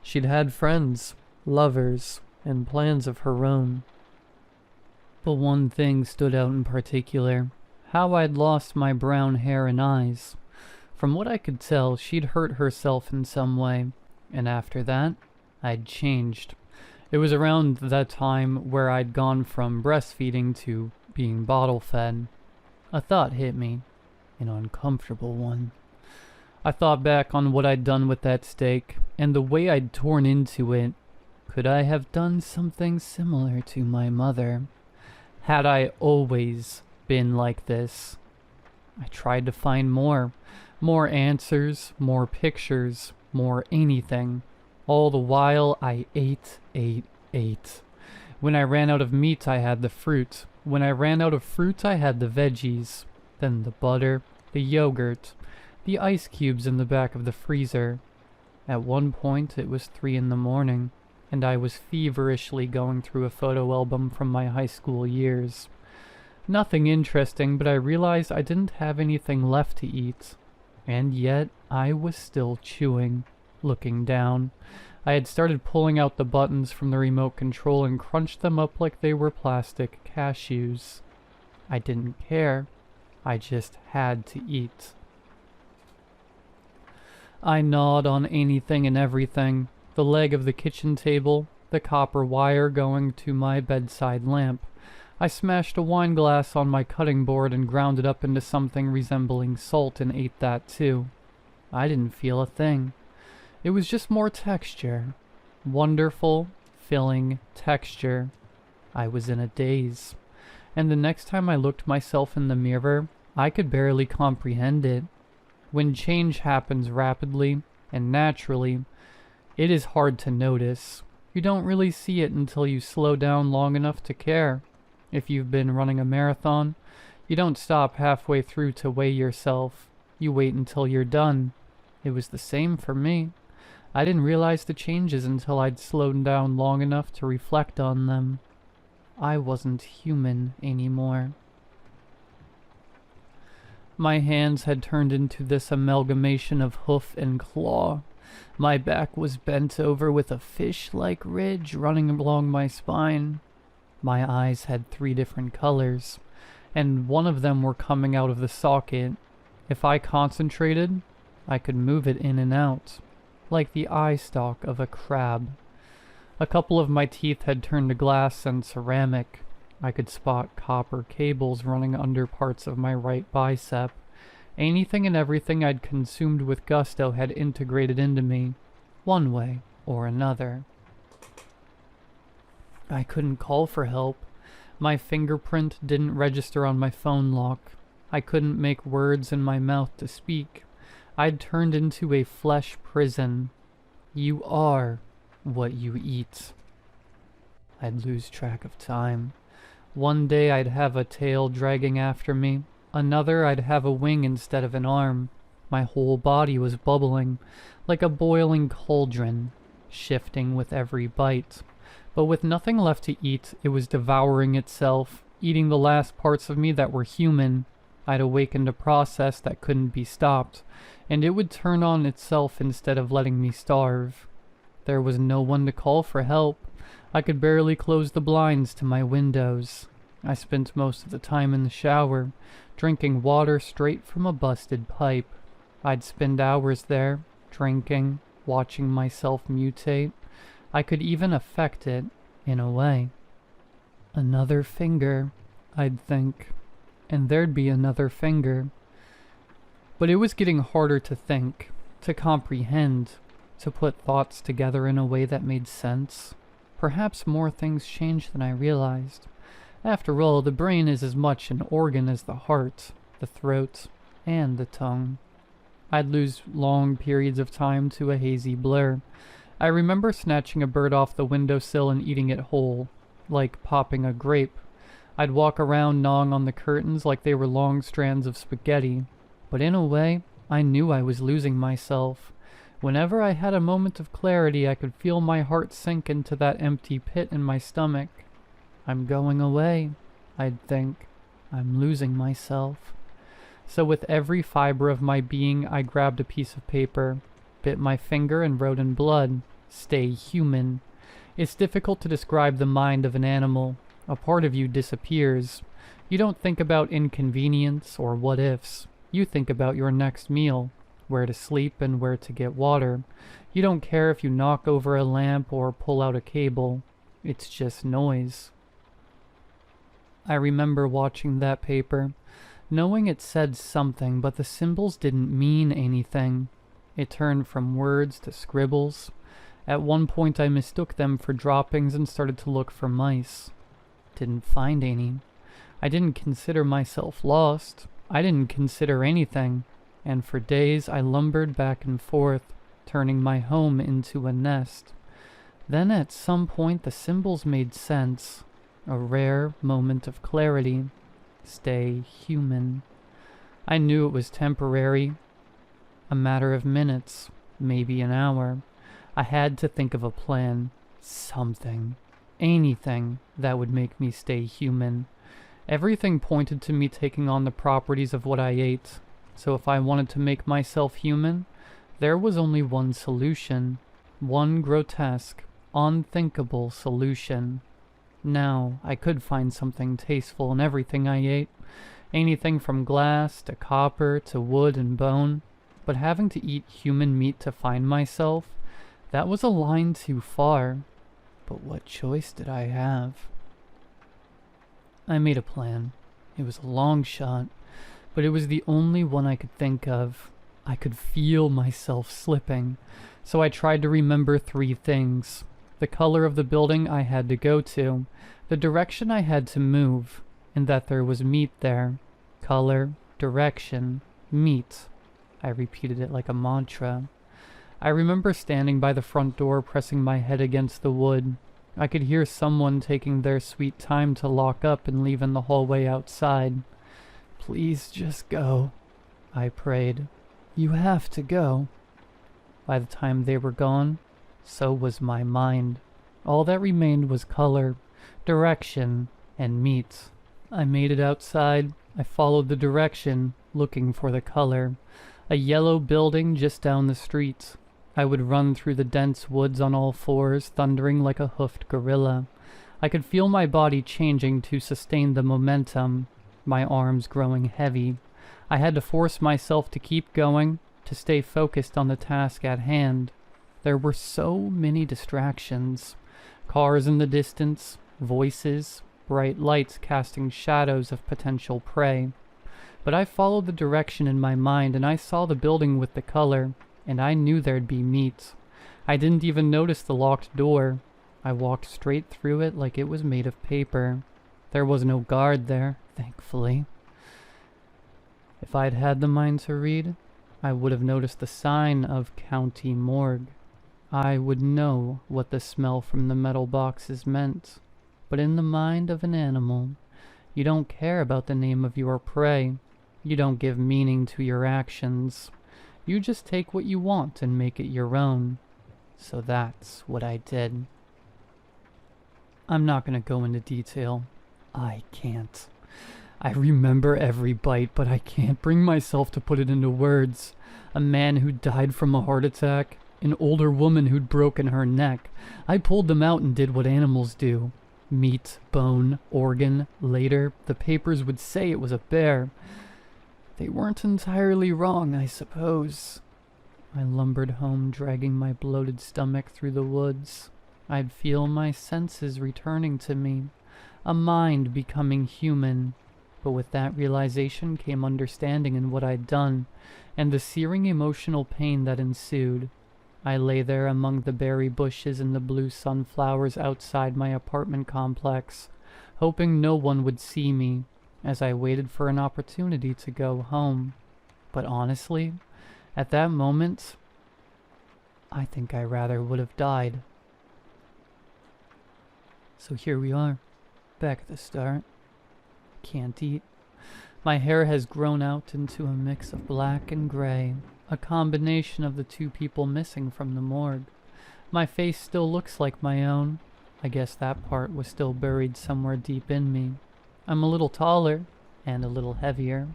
[SPEAKER 1] She'd had friends, lovers, and plans of her own. But one thing stood out in particular: how I'd lost my brown hair and eyes. From what I could tell, she'd hurt herself in some way, and after that, I'd changed. It was around that time where I'd gone from breastfeeding to being bottle-fed. A thought hit me, an uncomfortable one. I thought back on what I'd done with that steak, and the way I'd torn into it. Could I have done something similar to my mother? Had I always been like this? I tried to find more answers, more pictures, more anything. All the while I ate. When I ran out of meat, I had the fruit. When I ran out of fruit, I had the veggies. Then the butter, the yogurt, the ice cubes in the back of the freezer. At one point, it was 3 in the morning, and I was feverishly going through a photo album from my high school years. Nothing interesting, but I realized I didn't have anything left to eat. And yet, I was still chewing, looking down. I had started pulling out the buttons from the remote control and crunched them up like they were plastic cashews. I didn't care. I just had to eat. I gnawed on anything and everything. The leg of the kitchen table, the copper wire going to my bedside lamp. I smashed a wine glass on my cutting board and ground it up into something resembling salt and ate that too. I didn't feel a thing. It was just more texture. Wonderful, filling texture. I was in a daze. And the next time I looked myself in the mirror, I could barely comprehend it. When change happens rapidly and naturally, it is hard to notice. You don't really see it until you slow down long enough to care. If you've been running a marathon, you don't stop halfway through to weigh yourself. You wait until you're done. It was the same for me. I didn't realize the changes until I'd slowed down long enough to reflect on them. I wasn't human anymore. My hands had turned into this amalgamation of hoof and claw. My back was bent over with a fish-like ridge running along my spine. My eyes had 3 different colors, and one of them were coming out of the socket. If I concentrated, I could move it in and out, like the eye stalk of a crab. A couple of my teeth had turned to glass and ceramic. I could spot copper cables running under parts of my right bicep. Anything and everything I'd consumed with gusto had integrated into me, one way or another. I couldn't call for help. My fingerprint didn't register on my phone lock. I couldn't make words in my mouth to speak. I'd turned into a flesh prison. You are what you eat. I'd lose track of time. One day I'd have a tail dragging after me. Another I'd have a wing instead of an arm. My whole body was bubbling, like a boiling cauldron, shifting with every bite. But with nothing left to eat, it was devouring itself, eating the last parts of me that were human. I'd awakened a process that couldn't be stopped, and it would turn on itself instead of letting me starve. There was no one to call for help. I could barely close the blinds to my windows. I spent most of the time in the shower, drinking water straight from a busted pipe. I'd spend hours there, drinking, watching myself mutate. I could even affect it, in a way. Another finger, I'd think, and there'd be another finger. But it was getting harder to think, to comprehend, to put thoughts together in a way that made sense. Perhaps more things changed than I realized. After all, the brain is as much an organ as the heart, the throat, and the tongue. I'd lose long periods of time to a hazy blur. I remember snatching a bird off the windowsill and eating it whole, like popping a grape. I'd walk around gnawing on the curtains like they were long strands of spaghetti. But in a way, I knew I was losing myself. Whenever I had a moment of clarity, I could feel my heart sink into that empty pit in my stomach. I'm going away, I'd think. I'm losing myself. So with every fiber of my being, I grabbed a piece of paper, bit my finger and wrote in blood, "Stay human." It's difficult to describe the mind of an animal. A part of you disappears. You don't think about inconvenience or what ifs. You think about your next meal, where to sleep and where to get water. You don't care if you knock over a lamp or pull out a cable. It's just noise. I remember watching that paper, knowing it said something, but the symbols didn't mean anything. It turned from words to scribbles. At one point I mistook them for droppings and started to look for mice. Didn't find any. I didn't consider myself lost. I didn't consider anything. And for days I lumbered back and forth, turning my home into a nest. Then at some point the symbols made sense. A rare moment of clarity. Stay human. I knew it was temporary. A matter of minutes, maybe an hour. I had to think of a plan. Something. Anything that would make me stay human. Everything pointed to me taking on the properties of what I ate. So if I wanted to make myself human, there was only one solution. One grotesque, unthinkable solution. Now, I could find something tasteful in everything I ate. Anything from glass to copper to wood and bone. But having to eat human meat to find myself, that was a line too far. But what choice did I have? I made a plan. It was a long shot, but it was the only one I could think of. I could feel myself slipping, so I tried to remember 3 things. The color of the building I had to go to, the direction I had to move, and that there was meat there. Color, direction, meat. I repeated it like a mantra. I remember standing by the front door pressing my head against the wood. I could hear someone taking their sweet time to lock up and leave in the hallway outside. "Please just go," I prayed. "You have to go." By the time they were gone, so was my mind. All that remained was color, direction, and meat. I made it outside. I followed the direction, looking for the color. A yellow building just down the street. I would run through the dense woods on all fours, thundering like a hoofed gorilla. I could feel my body changing to sustain the momentum. my arms growing heavy. I had to force myself to keep going, to stay focused on the task at hand. There were so many distractions. Cars in the distance, voices, bright lights casting shadows of potential prey. But I followed the direction in my mind and I saw the building with the color, and I knew there'd be meat. I didn't even notice the locked door. I walked straight through it like it was made of paper. There was no guard there, thankfully. If I'd had the mind to read, I would have noticed the sign of County Morgue. I would know what the smell from the metal boxes meant. But in the mind of an animal, you don't care about the name of your prey. You don't give meaning to your actions. You just take what you want and make it your own. So that's what I did. I'm not going to go into detail. I can't. I remember every bite, but I can't bring myself to put it into words. A man who died from a heart attack. An older woman who'd broken her neck. I pulled them out and did what animals do. Meat, bone, organ. Later, the papers would say it was a bear. They weren't entirely wrong, I suppose. I lumbered home, dragging my bloated stomach through the woods. I'd feel my senses returning to me, a mind becoming human. But with that realization came understanding in what I'd done, and the searing emotional pain that ensued. I lay there among the berry bushes and the blue sunflowers outside my apartment complex, hoping no one would see me, as I waited for an opportunity to go home. But honestly, at that moment, I think I rather would have died. So here we are, back at the start. Can't eat. My hair has grown out into a mix of black and gray, a combination of the two people missing from the morgue. My face still looks like my own. I guess that part was still buried somewhere deep in me. I'm a little taller, and a little heavier,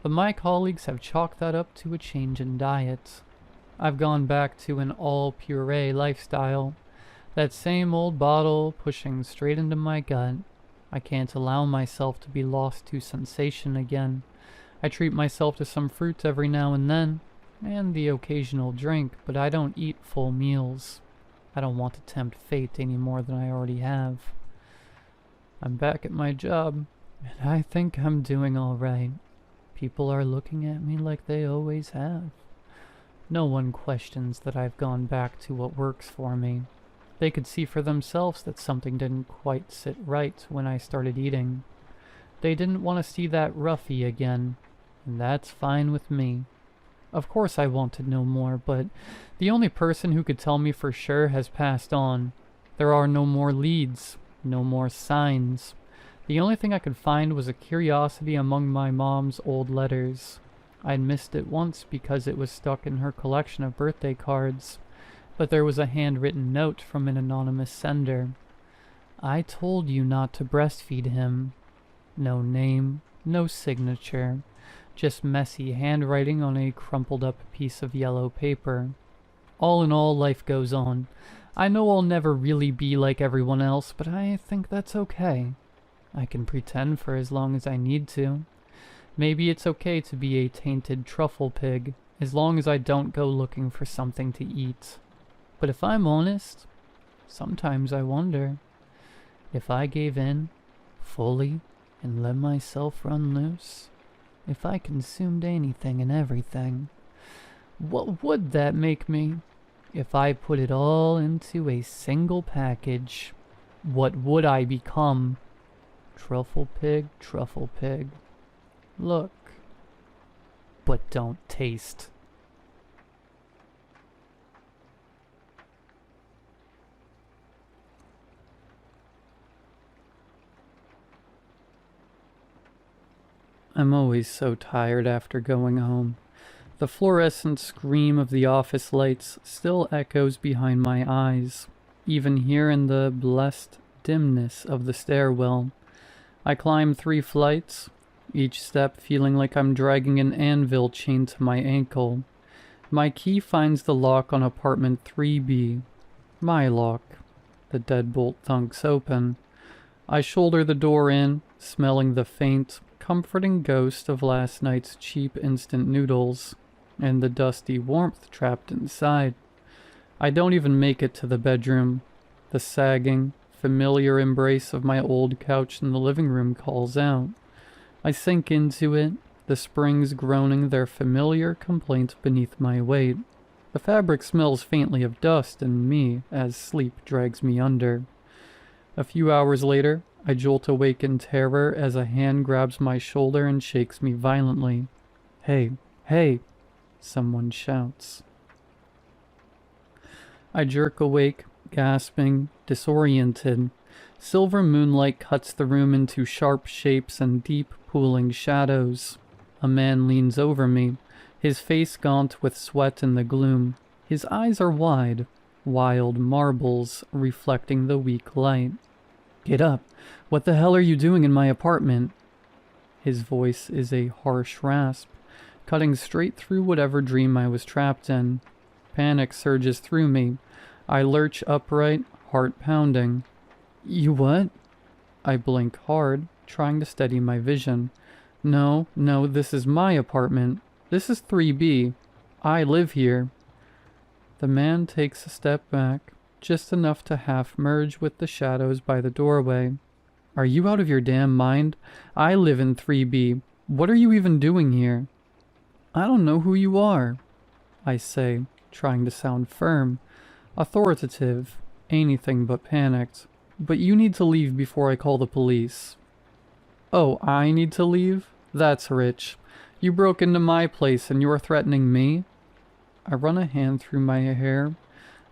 [SPEAKER 1] but my colleagues have chalked that up to a change in diet. I've gone back to an all-puree lifestyle. That same old bottle pushing straight into my gut. I can't allow myself to be lost to sensation again. I treat myself to some fruit every now and then, and the occasional drink, but I don't eat full meals. I don't want to tempt fate any more than I already have. I'm back at my job, and I think I'm doing all right. People are looking at me like they always have. No one questions that I've gone back to what works for me. They could see for themselves that something didn't quite sit right when I started eating. They didn't want to see that roughie again, and that's fine with me. Of course I want to know more, but the only person who could tell me for sure has passed on. There are no more leads, no more signs. The only thing I could find was a curiosity among my mom's old letters. I'd missed it once because it was stuck in her collection of birthday cards. But there was a handwritten note from an anonymous sender. I told you not to breastfeed him. No name, no signature, just messy handwriting on a crumpled up piece of yellow paper. All in all, life goes on. I know I'll never really be like everyone else, but I think that's okay. I can pretend for as long as I need to. Maybe it's okay to be a tainted truffle pig, as long as I don't go looking for something to eat. But if I'm honest, sometimes I wonder, if I gave in fully and let myself run loose, if I consumed anything and everything, what would that make me? If I put it all into a single package, what would I become? Truffle pig, truffle pig. Look, but don't taste. I'm always so tired after going home. The fluorescent scream of the office lights still echoes behind my eyes, even here in the blessed dimness of the stairwell. I climb 3 flights, each step feeling like I'm dragging an anvil chained to my ankle. My key finds the lock on apartment 3B. My lock. The deadbolt thunks open. I shoulder the door in, smelling the faint, comforting ghost of last night's cheap instant noodles, and the dusty warmth trapped inside. I don't even make it to the bedroom. The sagging, familiar embrace of my old couch in the living room calls out. I sink into it, the springs groaning their familiar complaint beneath my weight. The fabric smells faintly of dust and me as sleep drags me under. A few hours later, I jolt awake in terror as a hand grabs my shoulder and shakes me violently. "Hey, hey," someone shouts. I jerk awake, gasping, disoriented. Silver moonlight cuts the room into sharp shapes and deep, pooling shadows. A man leans over me, his face gaunt with sweat in the gloom. His eyes are wide, wild marbles reflecting the weak light. "Get up! What the hell are you doing in my apartment?" His voice is a harsh rasp, cutting straight through whatever dream I was trapped in. Panic surges through me. I lurch upright, heart pounding. "You what?" I blink hard, trying to steady my vision. No, this is my apartment. This is 3B. I live here." The man takes a step back, just enough to half merge with the shadows by the doorway. "Are you out of your damn mind? I live in 3B. What are you even doing here?" "I don't know who you are," I say, trying to sound firm, authoritative, anything but panicked. "But you need to leave before I call the police." "Oh, I need to leave? That's rich. You broke into my place and you're threatening me?" I run a hand through my hair,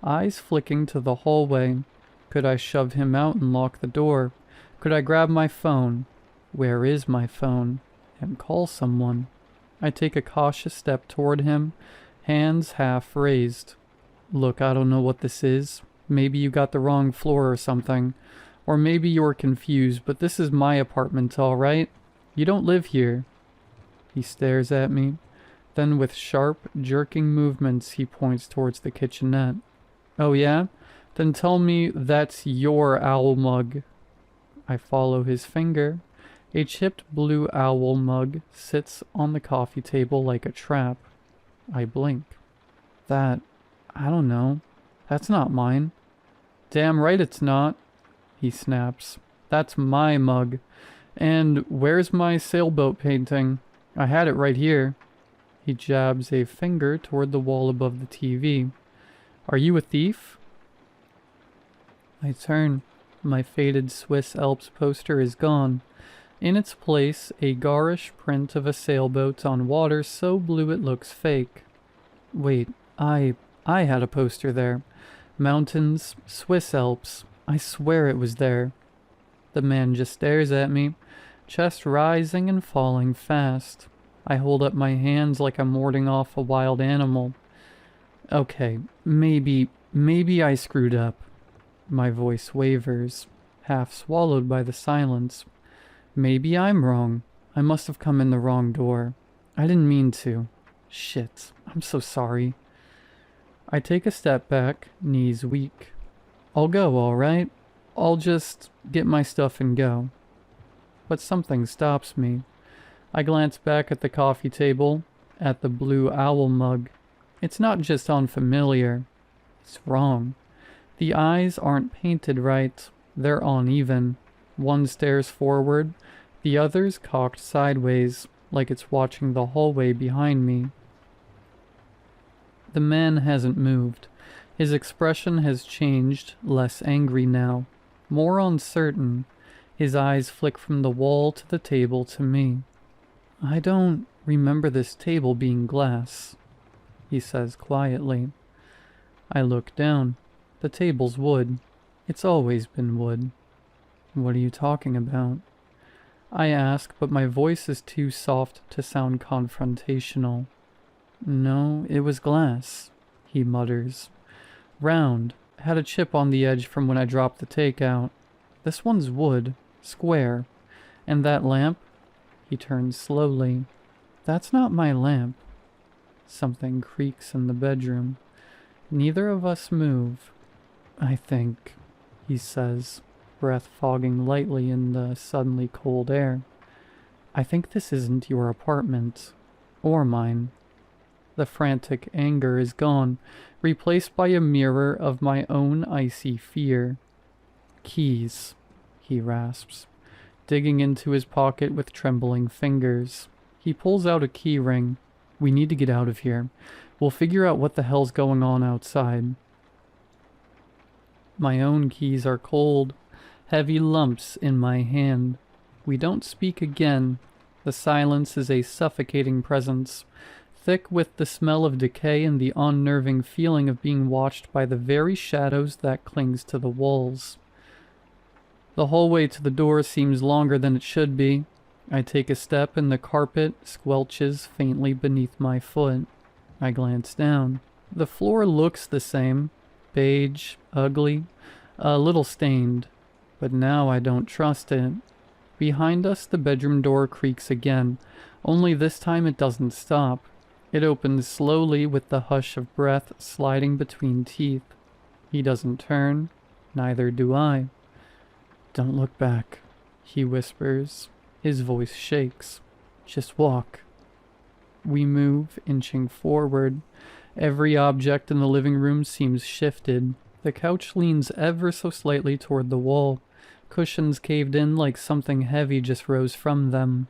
[SPEAKER 1] eyes flicking to the hallway. Could I shove him out and lock the door? Could I grab my phone? Where is my phone? And call someone? I take a cautious step toward him, hands half raised. "Look, I don't know what this is. Maybe you got the wrong floor or something. Or maybe you're confused, but this is my apartment, all right? You don't live here." He stares at me. Then with sharp, jerking movements, he points towards the kitchenette. "Oh yeah? Then tell me that's your owl mug." I follow his finger. A chipped blue owl mug sits on the coffee table like a trap. I blink. I don't know. That's not mine." "Damn right it's not," he snaps. "That's my mug. And where's my sailboat painting? I had it right here." He jabs a finger toward the wall above the TV. "Are you a thief?" I turn. My faded Swiss Alps poster is gone. In its place, a garish print of a sailboat on water so blue it looks fake. Wait, I had a poster there. Mountains, Swiss Alps. I swear it was there. The man just stares at me, chest rising and falling fast. I hold up my hands like I'm warding off a wild animal. "Okay, maybe I screwed up." My voice wavers, half swallowed by the silence. "Maybe I'm wrong. I must have come in the wrong door. I didn't mean to. Shit, I'm so sorry." I take a step back, knees weak. "I'll go, all right? I'll just get my stuff and go." But something stops me. I glance back at the coffee table, at the blue owl mug. It's not just unfamiliar. It's wrong. The eyes aren't painted right. They're uneven. One stares forward, the other's cocked sideways, like it's watching the hallway behind me. The man hasn't moved. His expression has changed, less angry now, more uncertain. His eyes flick from the wall to the table to me. "I don't remember this table being glass," he says quietly. I look down. The table's wood. It's always been wood. "What are you talking about?" I ask, but my voice is too soft to sound confrontational. "No, it was glass," he mutters. "Round, had a chip on the edge from when I dropped the takeout. This one's wood, square. And that lamp?" He turns slowly. "That's not my lamp." Something creaks in the bedroom. Neither of us move. "I think," he says, breath fogging lightly in the suddenly cold air. I think this isn't your apartment. Or mine. The frantic anger is gone, replaced by a mirror of my own icy fear. Keys, he rasps, digging into his pocket with trembling fingers. He pulls out a key ring. We need to get out of here. We'll figure out what the hell's going on outside. My own keys are cold, heavy lumps in my hand. We don't speak again. The silence is a suffocating presence, thick with the smell of decay and the unnerving feeling of being watched by the very shadows that clings to the walls. The hallway to the door seems longer than it should be. I take a step and the carpet squelches faintly beneath my foot. I glance down. The floor looks the same. Beige, ugly, a little stained. But now I don't trust it. Behind us, the bedroom door creaks again, only this time it doesn't stop. It opens slowly with the hush of breath sliding between teeth. He doesn't turn, neither do I. Don't look back, he whispers. His voice shakes. Just walk. We move, inching forward. Every object in the living room seems shifted. The couch leans ever so slightly toward the wall. Cushions caved in like something heavy just rose from them.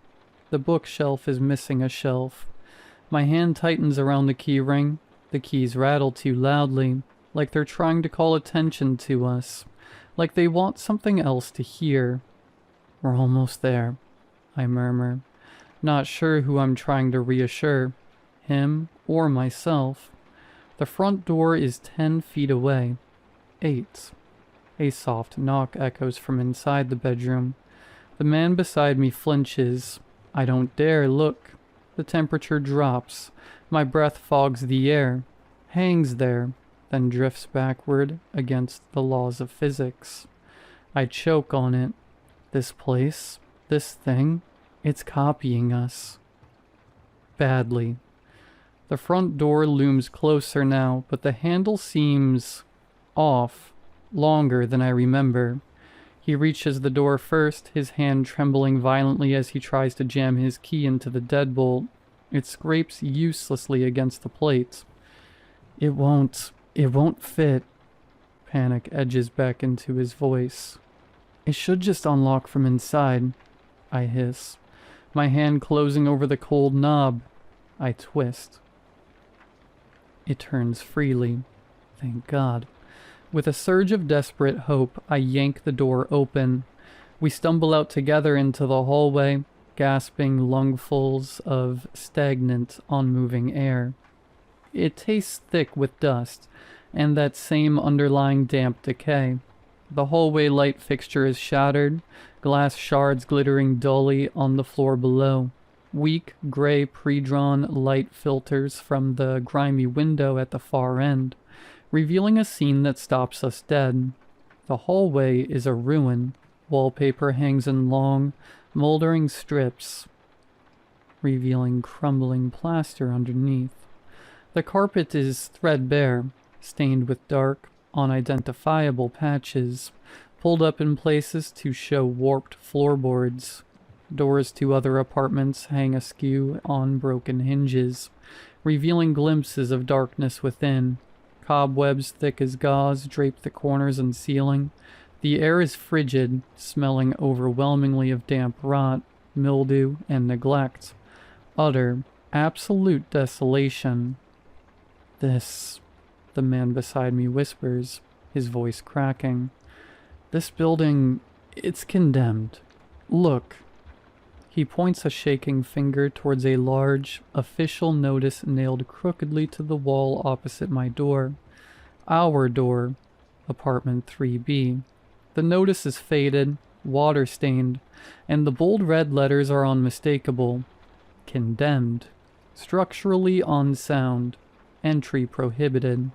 [SPEAKER 1] The bookshelf is missing a shelf. My hand tightens around the key ring. The keys rattle too loudly, like they're trying to call attention to us, like they want something else to hear. We're almost there, I murmur, not sure who I'm trying to reassure, him or myself. The front door is 10 feet away. 8. A soft knock echoes from inside the bedroom. The man beside me flinches. I don't dare look. The temperature drops. My breath fogs the air, hangs there, then drifts backward against the laws of physics. I choke on it. This place, this thing, it's copying us. Badly. The front door looms closer now, but the handle seems off. Longer than I remember. He reaches the door first, his hand trembling violently as he tries to jam his key into the deadbolt. It scrapes uselessly against the plate. It won't fit. Panic edges back into his voice. It should just unlock from inside, I hiss, my hand closing over the cold knob. I twist. It turns freely. Thank God. With a surge of desperate hope, I yank the door open. We stumble out together into the hallway, gasping lungfuls of stagnant, unmoving air. It tastes thick with dust, and that same underlying damp decay. The hallway light fixture is shattered, glass shards glittering dully on the floor below. Weak, gray, pre-drawn light filters from the grimy window at the far end, revealing a scene that stops us dead. The hallway is a ruin. Wallpaper hangs in long, moldering strips, revealing crumbling plaster underneath. The carpet is threadbare, stained with dark, unidentifiable patches, pulled up in places to show warped floorboards. Doors to other apartments hang askew on broken hinges, revealing glimpses of darkness within. Cobwebs thick as gauze drape the corners and ceiling. The air is frigid, smelling overwhelmingly of damp rot, mildew, and neglect. Utter, absolute desolation. This, the man beside me whispers, his voice cracking. This building, it's condemned. Look. He points a shaking finger towards a large, official notice nailed crookedly to the wall opposite my door. Our door, apartment 3B. The notice is faded, water-stained, and the bold red letters are unmistakable. Condemned. Structurally unsound. Entry prohibited.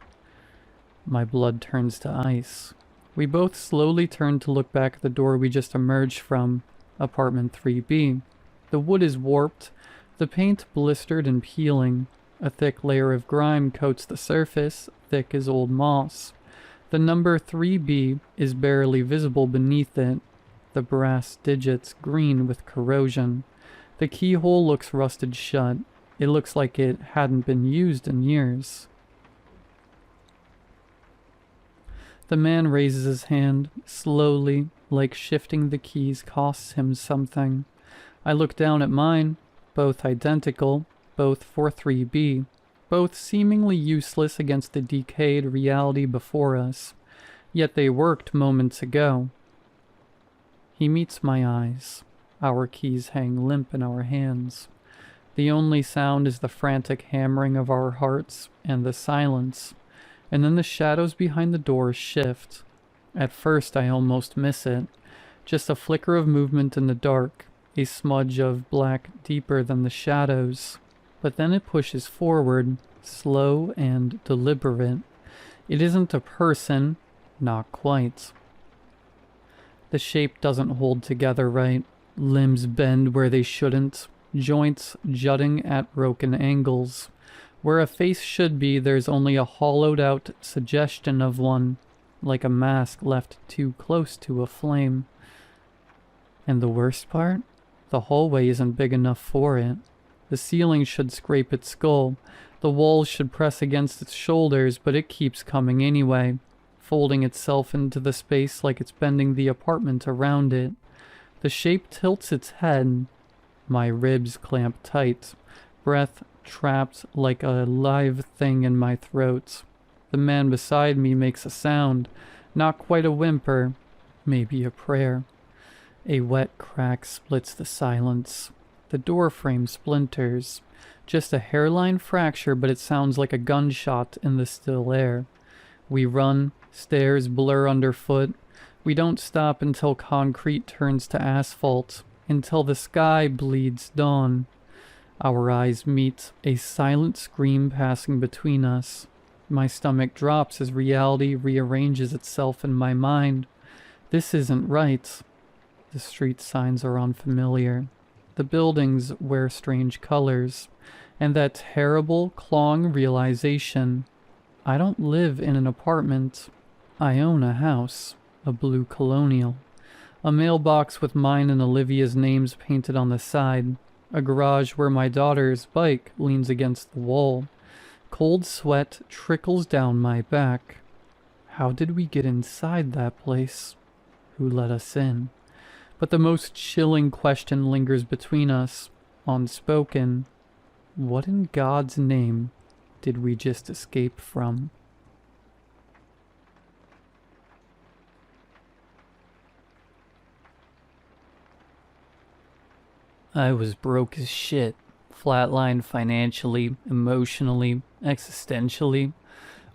[SPEAKER 1] My blood turns to ice. We both slowly turn to look back at the door we just emerged from, apartment 3B. The wood is warped, the paint blistered and peeling. A thick layer of grime coats the surface, thick as old moss. The number 3B is barely visible beneath it, the brass digits green with corrosion. The keyhole looks rusted shut. It looks like it hadn't been used in years. The man raises his hand, slowly, like shifting the keys costs him something. I look down at mine, both identical, both for 3B, both seemingly useless against the decayed reality before us, yet they worked moments ago. He meets my eyes. Our keys hang limp in our hands. The only sound is the frantic hammering of our hearts and the silence, and then the shadows behind the door shift. At first I almost miss it. Just a flicker of movement in the dark, a smudge of black deeper than the shadows. But then it pushes forward, slow and deliberate. It isn't a person, not quite. The shape doesn't hold together right. Limbs bend where they shouldn't, joints jutting at broken angles. Where a face should be, there's only a hollowed-out suggestion of one, like a mask left too close to a flame. And the worst part? The hallway isn't big enough for it. The ceiling should scrape its skull. The walls should press against its shoulders, but it keeps coming anyway, folding itself into the space like it's bending the apartment around it. The shape tilts its head. My ribs clamp tight, breath trapped like a live thing in my throat. The man beside me makes a sound, not quite a whimper, maybe a prayer. A wet crack splits the silence. The door frame splinters. Just a hairline fracture, but it sounds like a gunshot in the still air. We run, stairs blur underfoot. We don't stop until concrete turns to asphalt, until the sky bleeds dawn. Our eyes meet, a silent scream passing between us. My stomach drops as reality rearranges itself in my mind. This isn't right. The street signs are unfamiliar. The buildings wear strange colors. And that terrible, clawing realization. I don't live in an apartment. I own a house, a blue colonial. A mailbox with mine and Olivia's names painted on the side. A garage where my daughter's bike leans against the wall. Cold sweat trickles down my back. How did we get inside that place? Who let us in? But the most chilling question lingers between us, unspoken. What in God's name did we just escape from? I was broke as shit, flatlined financially, emotionally, existentially,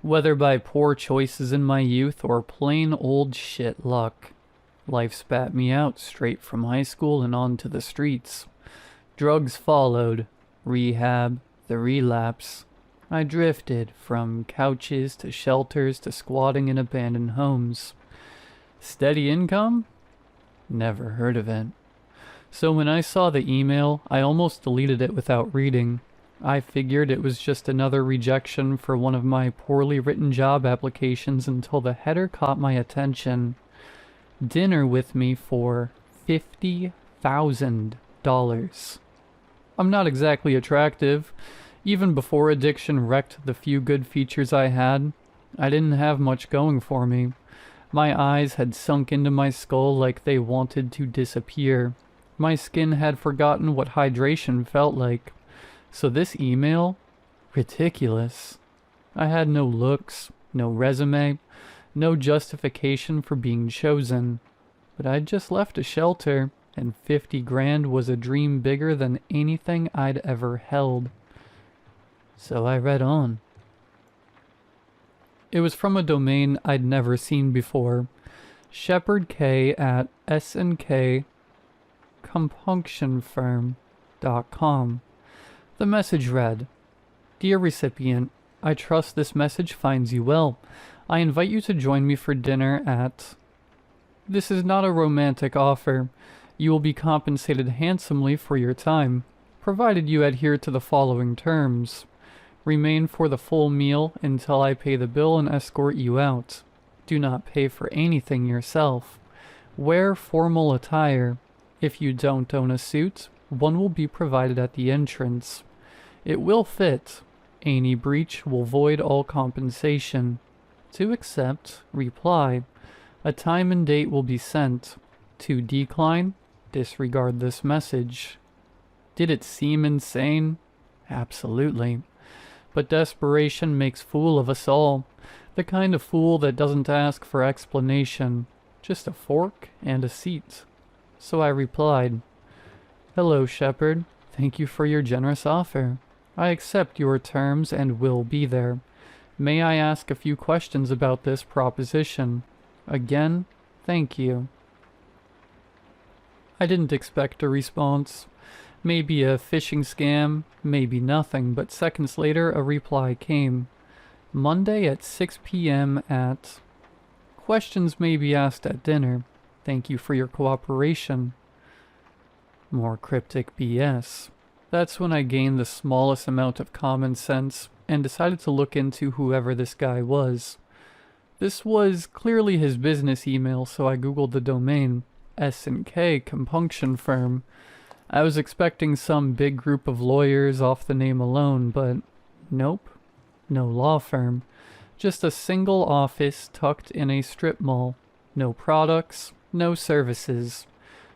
[SPEAKER 1] whether by poor choices in my youth or plain old shit luck. Life spat me out straight from high school and onto the streets. Drugs followed, rehab, the relapse. I drifted from couches to shelters to squatting in abandoned homes. Steady income? Never heard of it. So when I saw the email, I almost deleted it without reading. I figured it was just another rejection for one of my poorly written job applications until the header caught my attention. Dinner with me for $50,000. I'm not exactly attractive. Even before addiction wrecked the few good features I had, I didn't have much going for me. My eyes had sunk into my skull like they wanted to disappear. My skin had forgotten what hydration felt like. So this email? Ridiculous. I had no looks, no resume, no justification for being chosen. But I'd just left a shelter, and 50 grand was a dream bigger than anything I'd ever held. So I read on. It was from a domain I'd never seen before. Shepard K at SNK compunctionfirm.com. The message read, Dear recipient, I trust this message finds you well. I invite you to join me for dinner at... This is not a romantic offer. You will be compensated handsomely for your time, provided you adhere to the following terms. Remain for the full meal until I pay the bill and escort you out. Do not pay for anything yourself. Wear formal attire. If you don't own a suit, One will be provided at the entrance. It will fit. Any breach will void all compensation. To accept, reply. A time and date will be sent. To decline, disregard this message. Did it seem insane? Absolutely. But desperation makes fool of us all. The kind of fool that doesn't ask for explanation. Just a fork and a seat. So I replied, "Hello, Shepard. Thank you for your generous offer. I accept your terms and will be there. May I ask a few questions about this proposition? Again, thank you." I didn't expect a response. Maybe a phishing scam, maybe nothing, but seconds later a reply came. Monday at 6 p.m. at... Questions may be asked at dinner. Thank you for your cooperation. More cryptic BS. That's when I gained the smallest amount of common sense and decided to look into whoever this guy was. This was clearly his business email, so I googled the domain, S&K Compunction Firm. I was expecting some big group of lawyers off the name alone, but nope. No law firm. Just a single office tucked in a strip mall. No products, no services.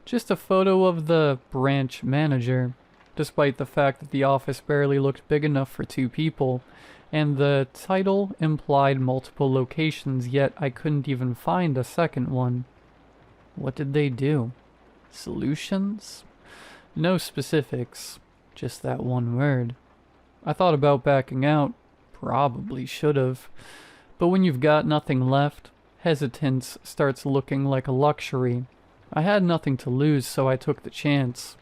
[SPEAKER 1] Just a photo of the branch manager, despite the fact that the office barely looked big enough for 2 people, and the title implied multiple locations, yet I couldn't even find a second one. What did they do? Solutions? No specifics, just that one word. I thought about backing out. Probably should've. But when you've got nothing left, hesitance starts looking like a luxury. I had nothing to lose, so I took the chance.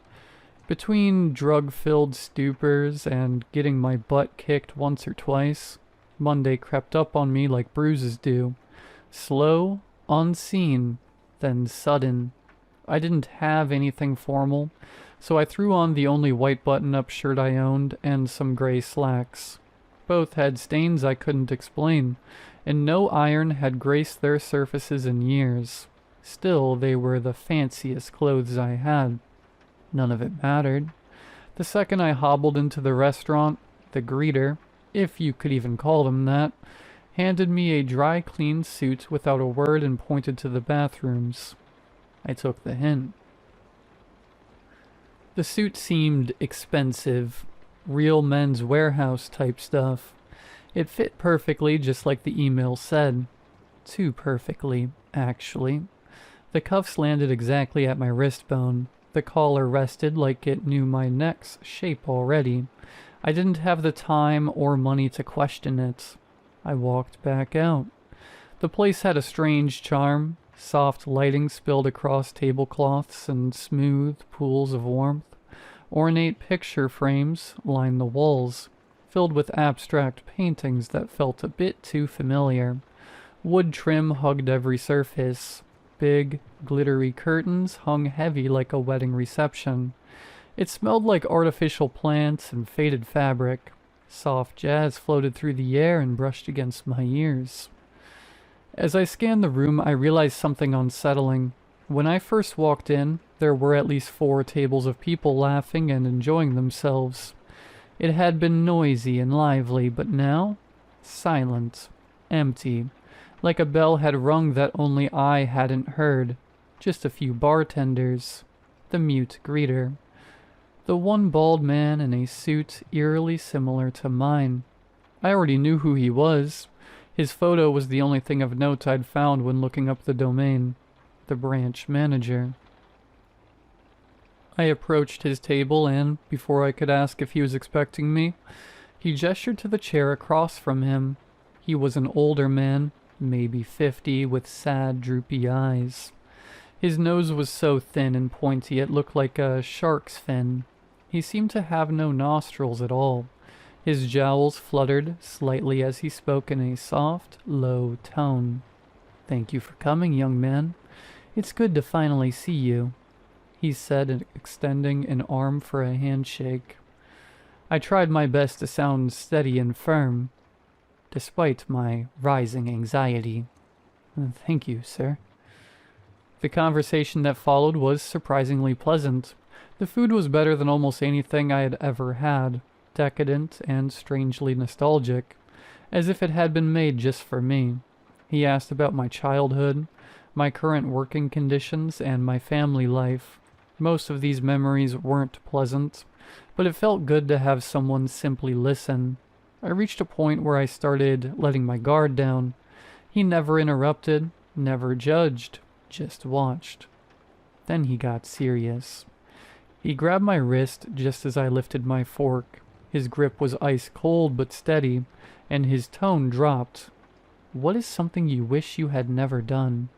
[SPEAKER 1] Between drug-filled stupors and getting my butt kicked once or twice, Monday crept up on me like bruises do. Slow, unseen, then sudden. I didn't have anything formal, so I threw on the only white button-up shirt I owned and some gray slacks. Both had stains I couldn't explain, and no iron had graced their surfaces in years. Still, they were the fanciest clothes I had. None of it mattered. The second I hobbled into the restaurant, the greeter, if you could even call them that, handed me a dry clean suit without a word and pointed to the bathrooms. I took the hint. The suit seemed expensive, real Men's Warehouse type stuff. It fit perfectly, just like the email said. Too perfectly, actually. The cuffs landed exactly at my wrist bone. The collar rested like it knew my neck's shape already. I didn't have the time or money to question it. I walked back out. The place had a strange charm. Soft lighting spilled across tablecloths and smooth pools of warmth. Ornate picture frames lined the walls, filled with abstract paintings that felt a bit too familiar. Wood trim hugged every surface. Big, glittery curtains hung heavy like a wedding reception. It smelled like artificial plants and faded fabric. Soft jazz floated through the air and brushed against my ears. As I scanned the room, I realized something unsettling. When I first walked in, there were at least 4 tables of people laughing and enjoying themselves. It had been noisy and lively, but now, silent, empty, like a bell had rung that only I hadn't heard. Just a few bartenders, the mute greeter, the one bald man in a suit eerily similar to mine. I already knew who he was. His photo was the only thing of note I'd found when looking up the domain. The branch manager. I approached his table and, before I could ask if he was expecting me, he gestured to the chair across from him. He was an older man, maybe 50, with sad, droopy eyes. His nose was so thin and pointy it looked like a shark's fin. He seemed to have no nostrils at all. His jowls fluttered slightly as he spoke in a soft, low tone. "Thank you for coming, young man. It's good to finally see you," he said, extending an arm for a handshake. I tried my best to sound steady and firm, despite my rising anxiety. "Thank you, sir." The conversation that followed was surprisingly pleasant. The food was better than almost anything I had ever had, decadent and strangely nostalgic, as if it had been made just for me. He asked about my childhood, my current working conditions, and my family life. Most of these memories weren't pleasant, but it felt good to have someone simply listen. I reached a point where I started letting my guard down. He never interrupted, never judged, just watched. Then he got serious. He grabbed my wrist just as I lifted my fork. His grip was ice cold but steady, and his tone dropped. "What is something you wish you had never done?"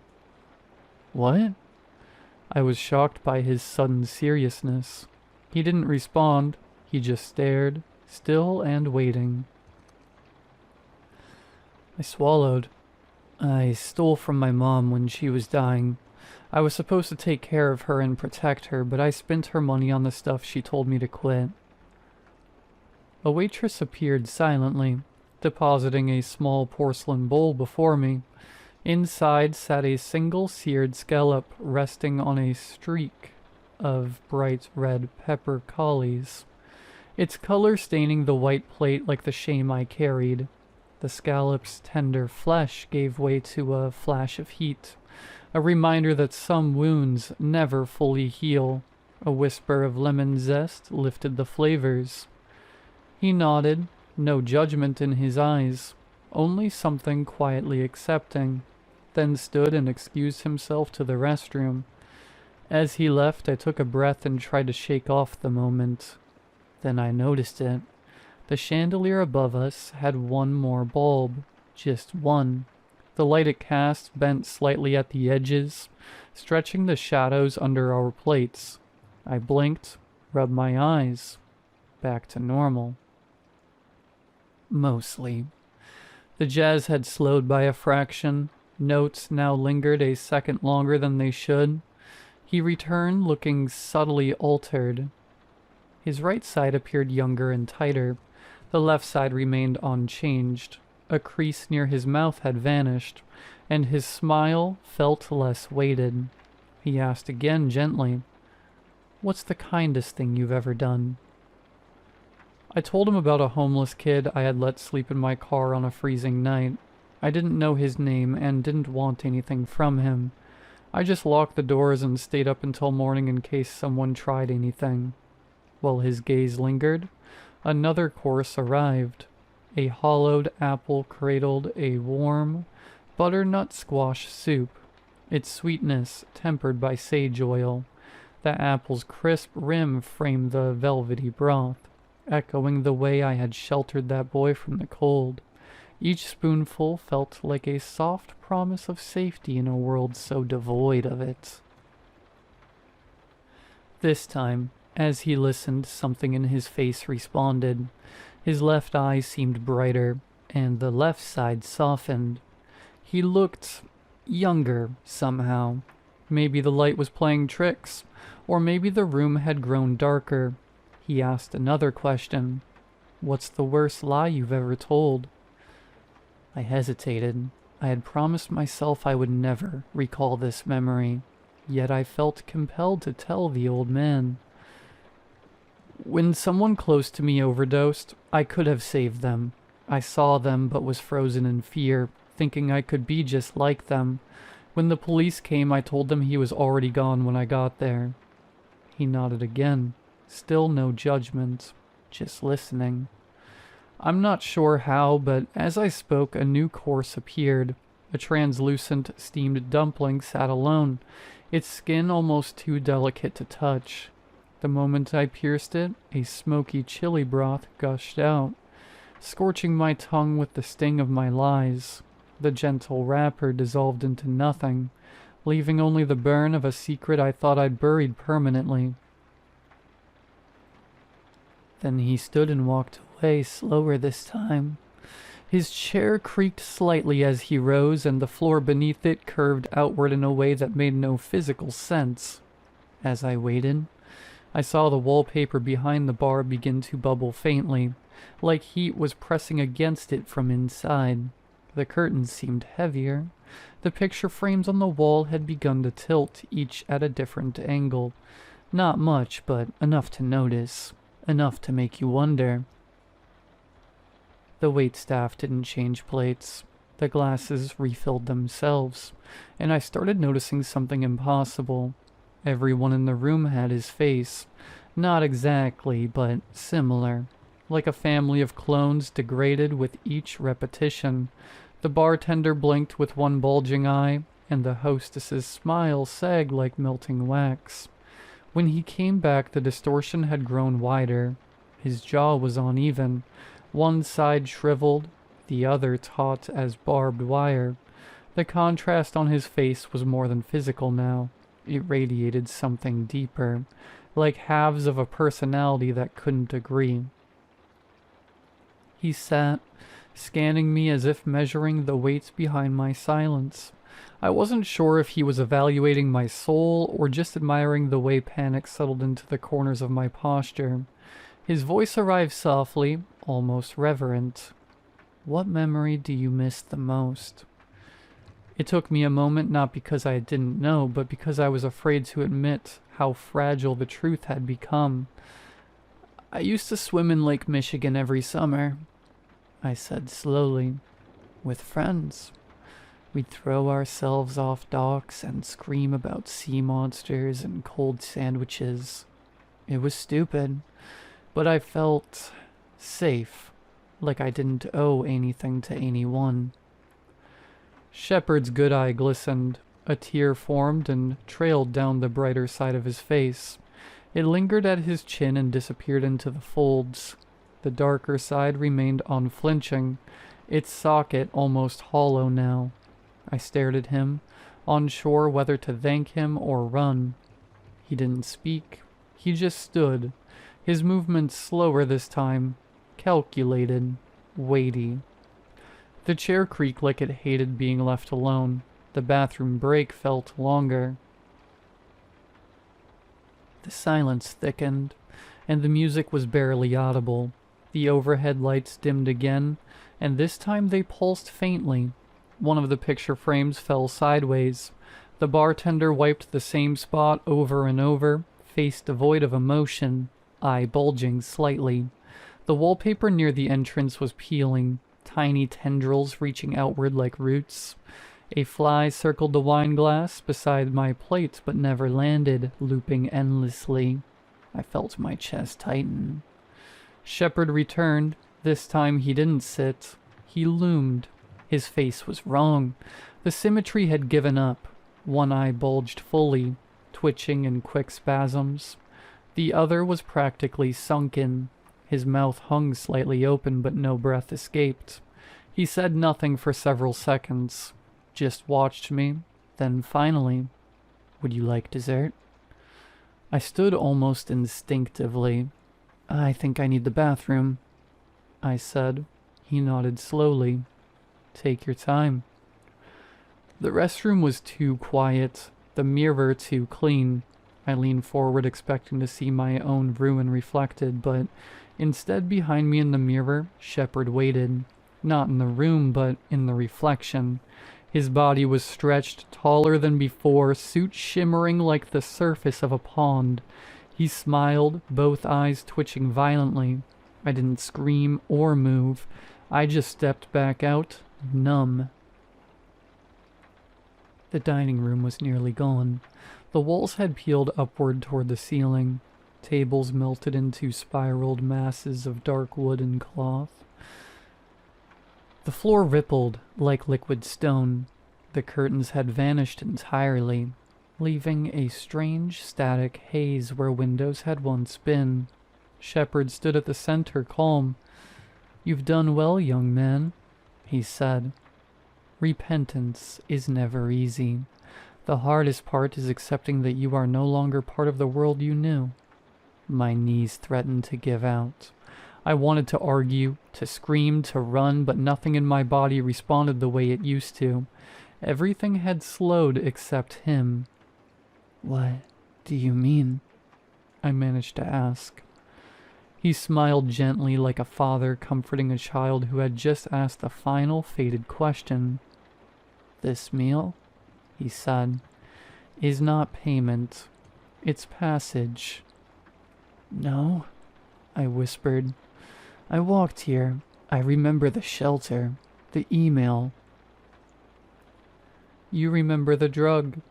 [SPEAKER 1] "What?" I was shocked by his sudden seriousness. He didn't respond. He just stared, still and waiting. I swallowed. "I stole from my mom when she was dying. I was supposed to take care of her and protect her, but I spent her money on the stuff she told me to quit." A waitress appeared silently, depositing a small porcelain bowl before me. Inside sat a single seared scallop resting on a streak of bright red pepper collies, its color staining the white plate like the shame I carried. The scallop's tender flesh gave way to a flash of heat, a reminder that some wounds never fully heal. A whisper of lemon zest lifted the flavors. He nodded, no judgment in his eyes, only something quietly accepting, then stood and excused himself to the restroom. As he left, I took a breath and tried to shake off the moment. Then I noticed it. The chandelier above us had one more bulb, just one. The light it cast bent slightly at the edges, stretching the shadows under our plates. I blinked, rubbed my eyes. Back to normal. Mostly. The jazz had slowed by a fraction. Notes now lingered a second longer than they should. He returned, looking subtly altered. His right side appeared younger and tighter. The left side remained unchanged. A crease near his mouth had vanished, and his smile felt less weighted. He asked again gently, "What's the kindest thing you've ever done?" I told him about a homeless kid I had let sleep in my car on a freezing night. I didn't know his name and didn't want anything from him. I just locked the doors and stayed up until morning in case someone tried anything. While his gaze lingered, another course arrived. A hollowed apple cradled a warm, butternut squash soup, its sweetness tempered by sage oil. The apple's crisp rim framed the velvety broth, echoing the way I had sheltered that boy from the cold. Each spoonful felt like a soft promise of safety in a world so devoid of it. This time, as he listened, something in his face responded. His left eye seemed brighter, and the left side softened. He looked younger, somehow. Maybe the light was playing tricks, or maybe the room had grown darker. He asked another question. "What's the worst lie you've ever told?" I hesitated. I had promised myself I would never recall this memory, yet I felt compelled to tell the old man. "When someone close to me overdosed, I could have saved them. I saw them but was frozen in fear, thinking I could be just like them. When the police came, I told them he was already gone when I got there." He nodded again. Still no judgment, just listening. I'm not sure how, but as I spoke, a new course appeared. A translucent steamed dumpling sat alone, its skin almost too delicate to touch. The moment I pierced it, a smoky chili broth gushed out, scorching my tongue with the sting of my lies. The gentle wrapper dissolved into nothing, leaving only the burn of a secret I thought I'd buried permanently. Then he stood and walked away, slower this time. His chair creaked slightly as he rose, and the floor beneath it curved outward in a way that made no physical sense. As I waited, I saw the wallpaper behind the bar begin to bubble faintly, like heat was pressing against it from inside. The curtains seemed heavier. The picture frames on the wall had begun to tilt, each at a different angle. Not much, but enough to notice. Enough to make you wonder. The waitstaff didn't change plates. The glasses refilled themselves, and I started noticing something impossible. Everyone in the room had his face. Not exactly, but similar. Like a family of clones degraded with each repetition. The bartender blinked with one bulging eye, and the hostess's smile sagged like melting wax. When he came back, the distortion had grown wider. His jaw was uneven, one side shriveled, the other taut as barbed wire. The contrast on his face was more than physical now. It radiated something deeper, like halves of a personality that couldn't agree. He sat, scanning me as if measuring the weights behind my silence. I wasn't sure if he was evaluating my soul or just admiring the way panic settled into the corners of my posture. His voice arrived softly, almost reverent. "What memory do you miss the most?" It took me a moment, not because I didn't know, but because I was afraid to admit how fragile the truth had become. "I used to swim in Lake Michigan every summer," I said slowly, "with friends. We'd throw ourselves off docks and scream about sea monsters and cold sandwiches. It was stupid, but I felt safe, like I didn't owe anything to anyone." Shepard's good eye glistened. A tear formed and trailed down the brighter side of his face. It lingered at his chin and disappeared into the folds. The darker side remained unflinching, its socket almost hollow now. I stared at him, unsure whether to thank him or run. He didn't speak. He just stood, his movements slower this time, calculated, weighty. The chair creaked like it hated being left alone. The bathroom break felt longer. The silence thickened, and the music was barely audible. The overhead lights dimmed again, and this time they pulsed faintly. One of the picture frames fell sideways. The bartender wiped the same spot over and over, face devoid of emotion, eye bulging slightly. The wallpaper near the entrance was peeling, tiny tendrils reaching outward like roots. A fly circled the wine glass beside my plate but never landed, looping endlessly. I felt my chest tighten. Shepard returned. This time he didn't sit. He loomed. His face was wrong. The symmetry had given up. One eye bulged fully, twitching in quick spasms. The other was practically sunken. His mouth hung slightly open, but no breath escaped. He said nothing for several seconds, just watched me. Then finally, "Would you like dessert?" I stood almost instinctively. "I think I need the bathroom," I said. He nodded slowly. "Take your time." The restroom was too quiet, the mirror too clean. I leaned forward expecting to see my own ruin reflected, but instead behind me in the mirror, Shepard waited. Not in the room, but in the reflection. His body was stretched, taller than before, suit shimmering like the surface of a pond. He smiled, both eyes twitching violently. I didn't scream or move. I just stepped back out, numb. The dining room was nearly gone. The walls had peeled upward toward the ceiling. Tables melted into spiraled masses of dark wood and cloth. The floor rippled like liquid stone. The curtains had vanished entirely, leaving a strange static haze where windows had once been. Shepard stood at the center, calm. "You've done well, young man," he said. "Repentance is never easy. The hardest part is accepting that you are no longer part of the world you knew." My knees threatened to give out. I wanted to argue, to scream, to run, but nothing in my body responded the way it used to. Everything had slowed except him. "What do you mean?" I managed to ask. He smiled gently like a father comforting a child who had just asked the final fated question. "This meal," he said, "is not payment. Its passage. No, I whispered. I walked here. I remember the shelter, the email. You remember the drug,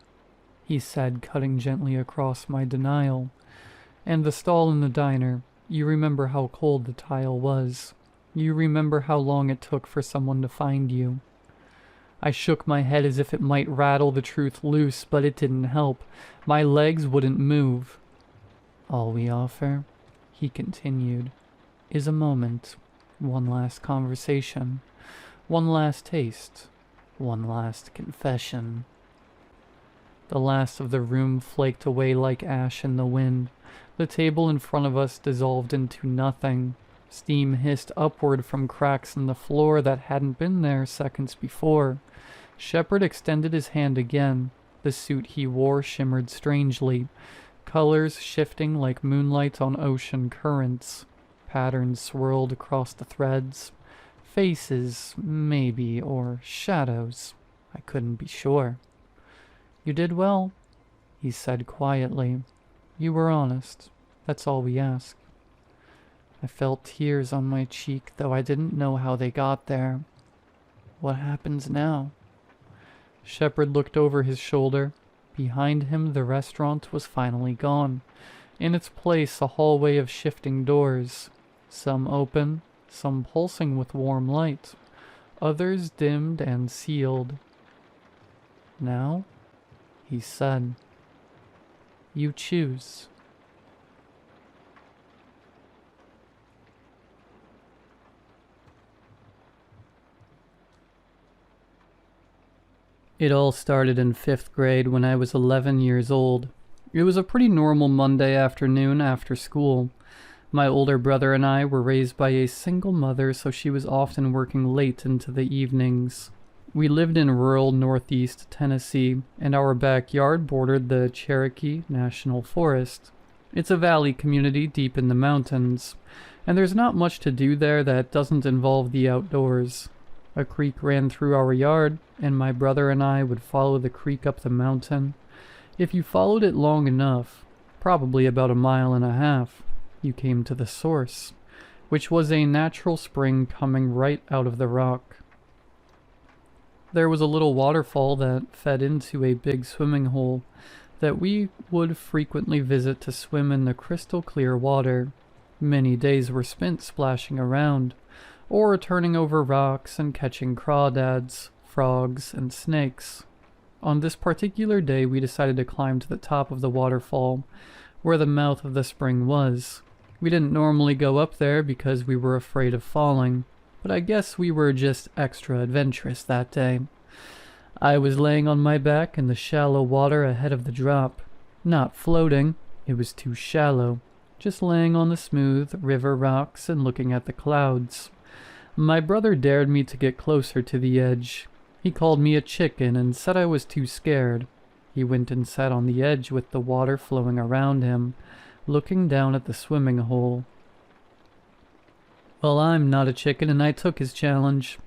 [SPEAKER 1] he said, cutting gently across my denial. And the stall in the diner. You remember how cold the tile was. You remember how long it took for someone to find you. I shook my head as if it might rattle the truth loose, but it didn't help. My legs wouldn't move. All we offer, he continued, is a moment, one last conversation, one last taste, one last confession. The last of the room flaked away like ash in the wind. The table in front of us dissolved into nothing. Steam hissed upward from cracks in the floor that hadn't been there seconds before. Shepard extended his hand again. The suit he wore shimmered strangely, colors shifting like moonlight on ocean currents. Patterns swirled across the threads. Faces, maybe, or shadows. I couldn't be sure. You did well, he said quietly. You were honest. That's all we ask. I felt tears on my cheek, though I didn't know how they got there. What happens now? Shepard looked over his shoulder. Behind him, the restaurant was finally gone. In its place, a hallway of shifting doors. Some open, some pulsing with warm light. Others dimmed and sealed. Now, he said, you choose. It all started in 5th grade when I was 11 years old. It was a pretty normal Monday afternoon after school. My older brother and I were raised by a single mother, so she was often working late into the evenings. We lived in rural northeast Tennessee, and our backyard bordered the Cherokee National Forest. It's a valley community deep in the mountains, and there's not much to do there that doesn't involve the outdoors. A creek ran through our yard, and my brother and I would follow the creek up the mountain. If you followed it long enough, probably about 1.5 miles, you came to the source, which was a natural spring coming right out of the rock. There was a little waterfall that fed into a big swimming hole that we would frequently visit to swim in the crystal clear water. Many days were spent splashing around, or turning over rocks and catching crawdads, frogs, and snakes. On this particular day, we decided to climb to the top of the waterfall, where the mouth of the spring was. We didn't normally go up there because we were afraid of falling, but I guess we were just extra adventurous that day. I was laying on my back in the shallow water ahead of the drop. Not floating, it was too shallow, just laying on the smooth river rocks and looking at the clouds. My brother dared me to get closer to the edge. He called me a chicken and said I was too scared. He went and sat on the edge with the water flowing around him, looking down at the swimming hole. Well, I'm not a chicken, and I took his challenge.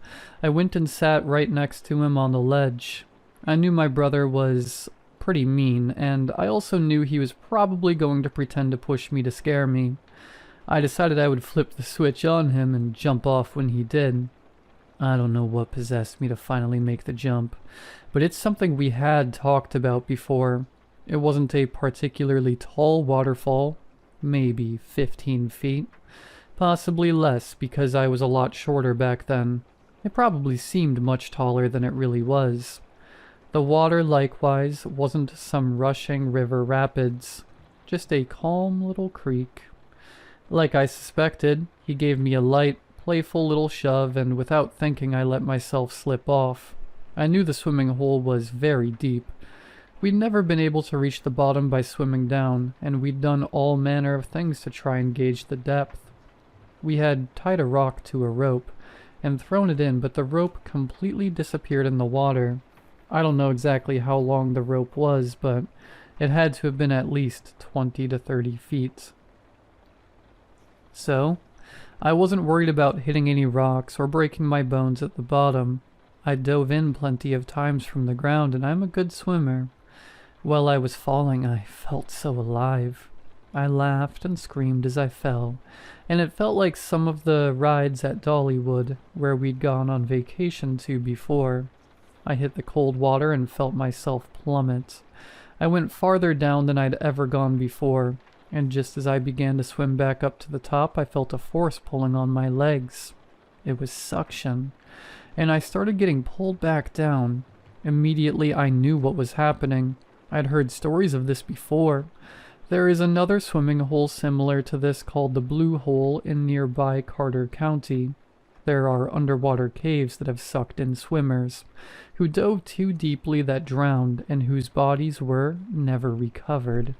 [SPEAKER 1] I went and sat right next to him on the ledge. I knew my brother was pretty mean, and I also knew he was probably going to pretend to push me to scare me. I decided I would flip the switch on him and jump off when he did. I don't know what possessed me to finally make the jump, but it's something we had talked about before. It wasn't a particularly tall waterfall, maybe 15 feet, possibly less because I was a lot shorter back then. It probably seemed much taller than it really was. The water, likewise, wasn't some rushing river rapids, just a calm little creek. Like I suspected, he gave me a light, playful little shove, and without thinking I let myself slip off. I knew the swimming hole was very deep. We'd never been able to reach the bottom by swimming down, and we'd done all manner of things to try and gauge the depth. We had tied a rock to a rope and thrown it in, but the rope completely disappeared in the water. I don't know exactly how long the rope was, but it had to have been at least 20 to 30 feet. So, I wasn't worried about hitting any rocks or breaking my bones at the bottom. I dove in plenty of times from the ground, and I'm a good swimmer. While I was falling, I felt so alive. I laughed and screamed as I fell, and it felt like some of the rides at Dollywood, where we'd gone on vacation to before. I hit the cold water and felt myself plummet. I went farther down than I'd ever gone before, and just as I began to swim back up to the top, I felt a force pulling on my legs. It was suction, and I started getting pulled back down. Immediately I knew what was happening. I'd heard stories of this before. There is another swimming hole similar to this called the Blue Hole in nearby Carter County. There are underwater caves that have sucked in swimmers, who dove too deeply that drowned and whose bodies were never recovered.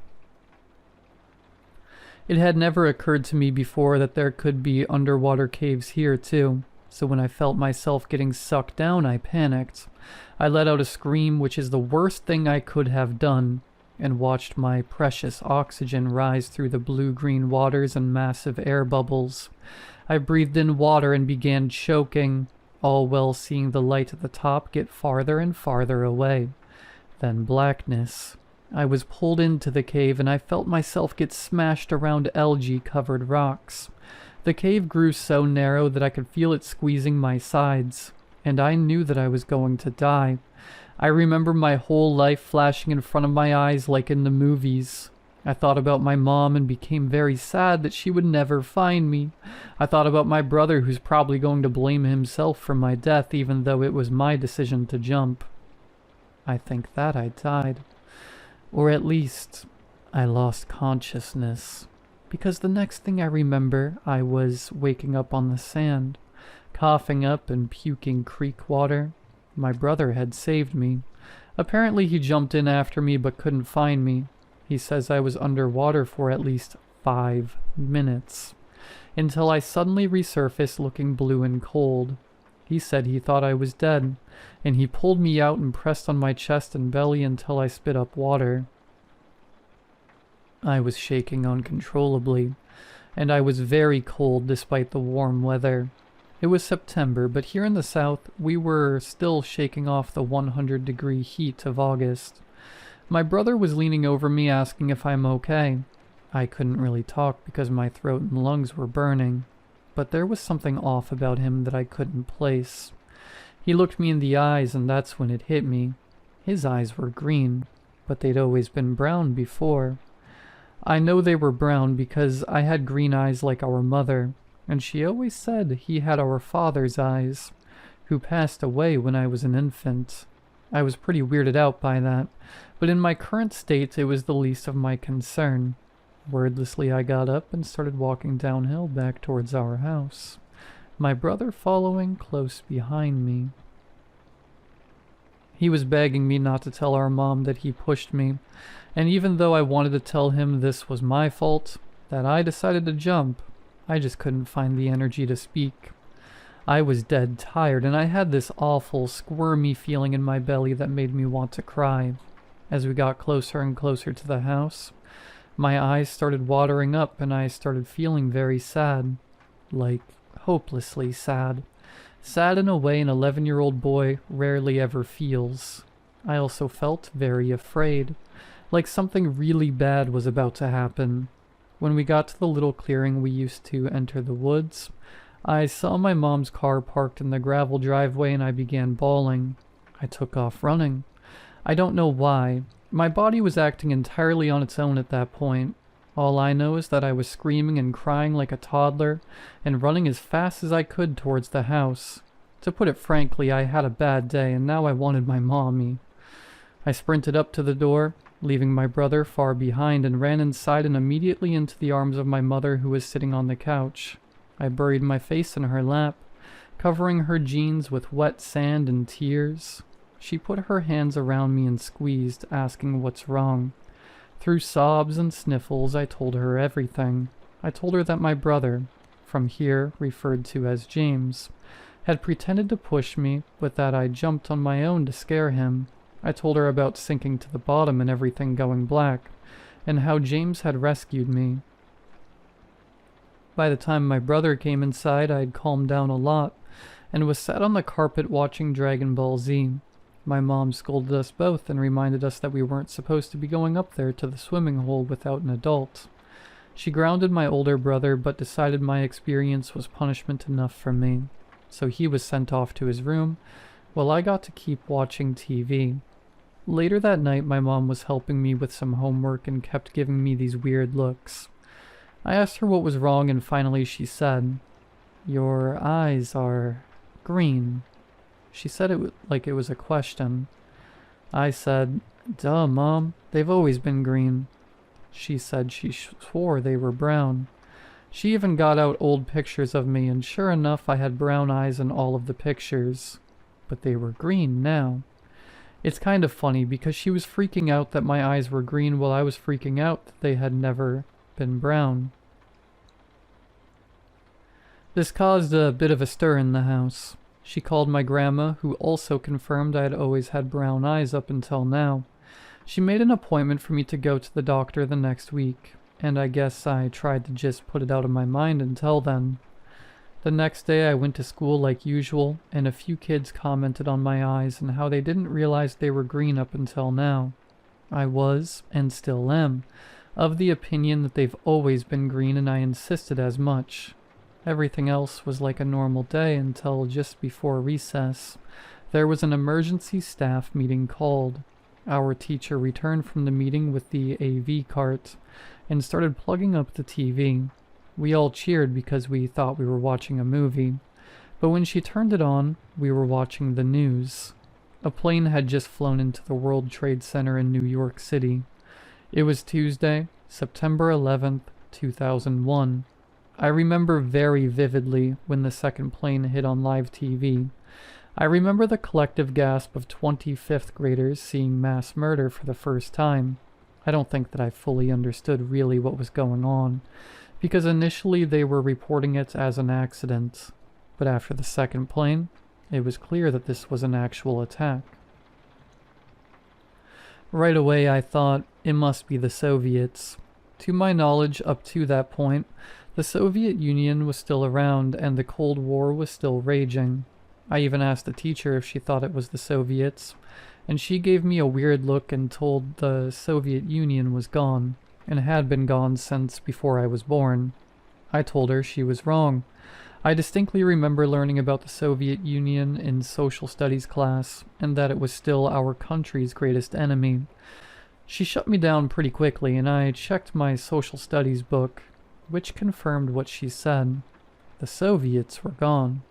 [SPEAKER 1] It had never occurred to me before that there could be underwater caves here too, so when I felt myself getting sucked down, I panicked. I let out a scream, which is the worst thing I could have done, and watched my precious oxygen rise through the blue-green waters and massive air bubbles. I breathed in water and began choking, all while seeing the light at the top get farther and farther away. Then blackness. I was pulled into the cave and I felt myself get smashed around algae-covered rocks. The cave grew so narrow that I could feel it squeezing my sides, and I knew that I was going to die. I remember my whole life flashing in front of my eyes like in the movies. I thought about my mom and became very sad that she would never find me. I thought about my brother who's probably going to blame himself for my death even though it was my decision to jump. I think that I died. Or at least, I lost consciousness. Because the next thing I remember, I was waking up on the sand, coughing up and puking creek water. My brother had saved me. Apparently he jumped in after me but couldn't find me. He says I was underwater for at least 5 minutes, until I suddenly resurfaced looking blue and cold. He said he thought I was dead, and he pulled me out and pressed on my chest and belly until I spit up water. I was shaking uncontrollably, and I was very cold despite the warm weather. It was September, but here in the south, we were still shaking off the 100-degree heat of August. My brother was leaning over me asking if I'm okay. I couldn't really talk because my throat and lungs were burning, but there was something off about him that I couldn't place. He looked me in the eyes and that's when it hit me. His eyes were green, but they'd always been brown before. I know they were brown because I had green eyes like our mother, and she always said he had our father's eyes, who passed away when I was an infant. I was pretty weirded out by that, but in my current state it was the least of my concern. Wordlessly I got up and started walking downhill back towards our house, my brother following close behind me. He was begging me not to tell our mom that he pushed me, and even though I wanted to tell him this was my fault, that I decided to jump, I just couldn't find the energy to speak. I was dead tired, and I had this awful, squirmy feeling in my belly that made me want to cry. As we got closer and closer to the house, my eyes started watering up and I started feeling very sad. Like, hopelessly sad. Sad in a way an 11-year-old boy rarely ever feels. I also felt very afraid, like something really bad was about to happen. When we got to the little clearing we used to enter the woods, I saw my mom's car parked in the gravel driveway and I began bawling. I took off running. I don't know why. My body was acting entirely on its own at that point. All I know is that I was screaming and crying like a toddler and running as fast as I could towards the house. To put it frankly, I had a bad day and now I wanted my mommy. I sprinted up to the door, leaving my brother far behind, and ran inside and immediately into the arms of my mother who was sitting on the couch. I buried my face in her lap, covering her jeans with wet sand and tears. She put her hands around me and squeezed, asking what's wrong. Through sobs and sniffles, I told her everything. I told her that my brother, from here referred to as James, had pretended to push me, but that I jumped on my own to scare him. I told her about sinking to the bottom and everything going black, and how James had rescued me. By the time my brother came inside, I had calmed down a lot, and was sat on the carpet watching Dragon Ball Z. My mom scolded us both and reminded us that we weren't supposed to be going up there to the swimming hole without an adult. She grounded my older brother but decided my experience was punishment enough for me, so he was sent off to his room while I got to keep watching TV. Later that night, my mom was helping me with some homework and kept giving me these weird looks. I asked her what was wrong and finally she said, "Your eyes are green." She said it like it was a question. I said, "Duh, Mom, they've always been green." She said she swore they were brown. She even got out old pictures of me, and sure enough I had brown eyes in all of the pictures. But they were green now. It's kind of funny because she was freaking out that my eyes were green while I was freaking out that they had never been brown. This caused a bit of a stir in the house. She called my grandma, who also confirmed I had always had brown eyes up until now. She made an appointment for me to go to the doctor the next week, and I guess I tried to just put it out of my mind until then. The next day I went to school like usual, and a few kids commented on my eyes and how they didn't realize they were green up until now. I was, and still am, of the opinion that they've always been green, and I insisted as much. Everything else was like a normal day until just before recess. There was an emergency staff meeting called. Our teacher returned from the meeting with the AV cart and started plugging up the TV. We all cheered because we thought we were watching a movie. But when she turned it on, we were watching the news. A plane had just flown into the World Trade Center in New York City. It was Tuesday, September 11th, 2001. I remember very vividly when the second plane hit on live TV. I remember the collective gasp of 25th graders seeing mass murder for the first time. I don't think that I fully understood really what was going on, because initially they were reporting it as an accident, but after the second plane, it was clear that this was an actual attack. Right away I thought, it must be the Soviets. To my knowledge, up to that point, the Soviet Union was still around and the Cold War was still raging. I even asked the teacher if she thought it was the Soviets, and she gave me a weird look and told the Soviet Union was gone, and had been gone since before I was born. I told her she was wrong. I distinctly remember learning about the Soviet Union in social studies class, and that it was still our country's greatest enemy. She shut me down pretty quickly, and I checked my social studies book, which confirmed what she said. The Soviets were gone.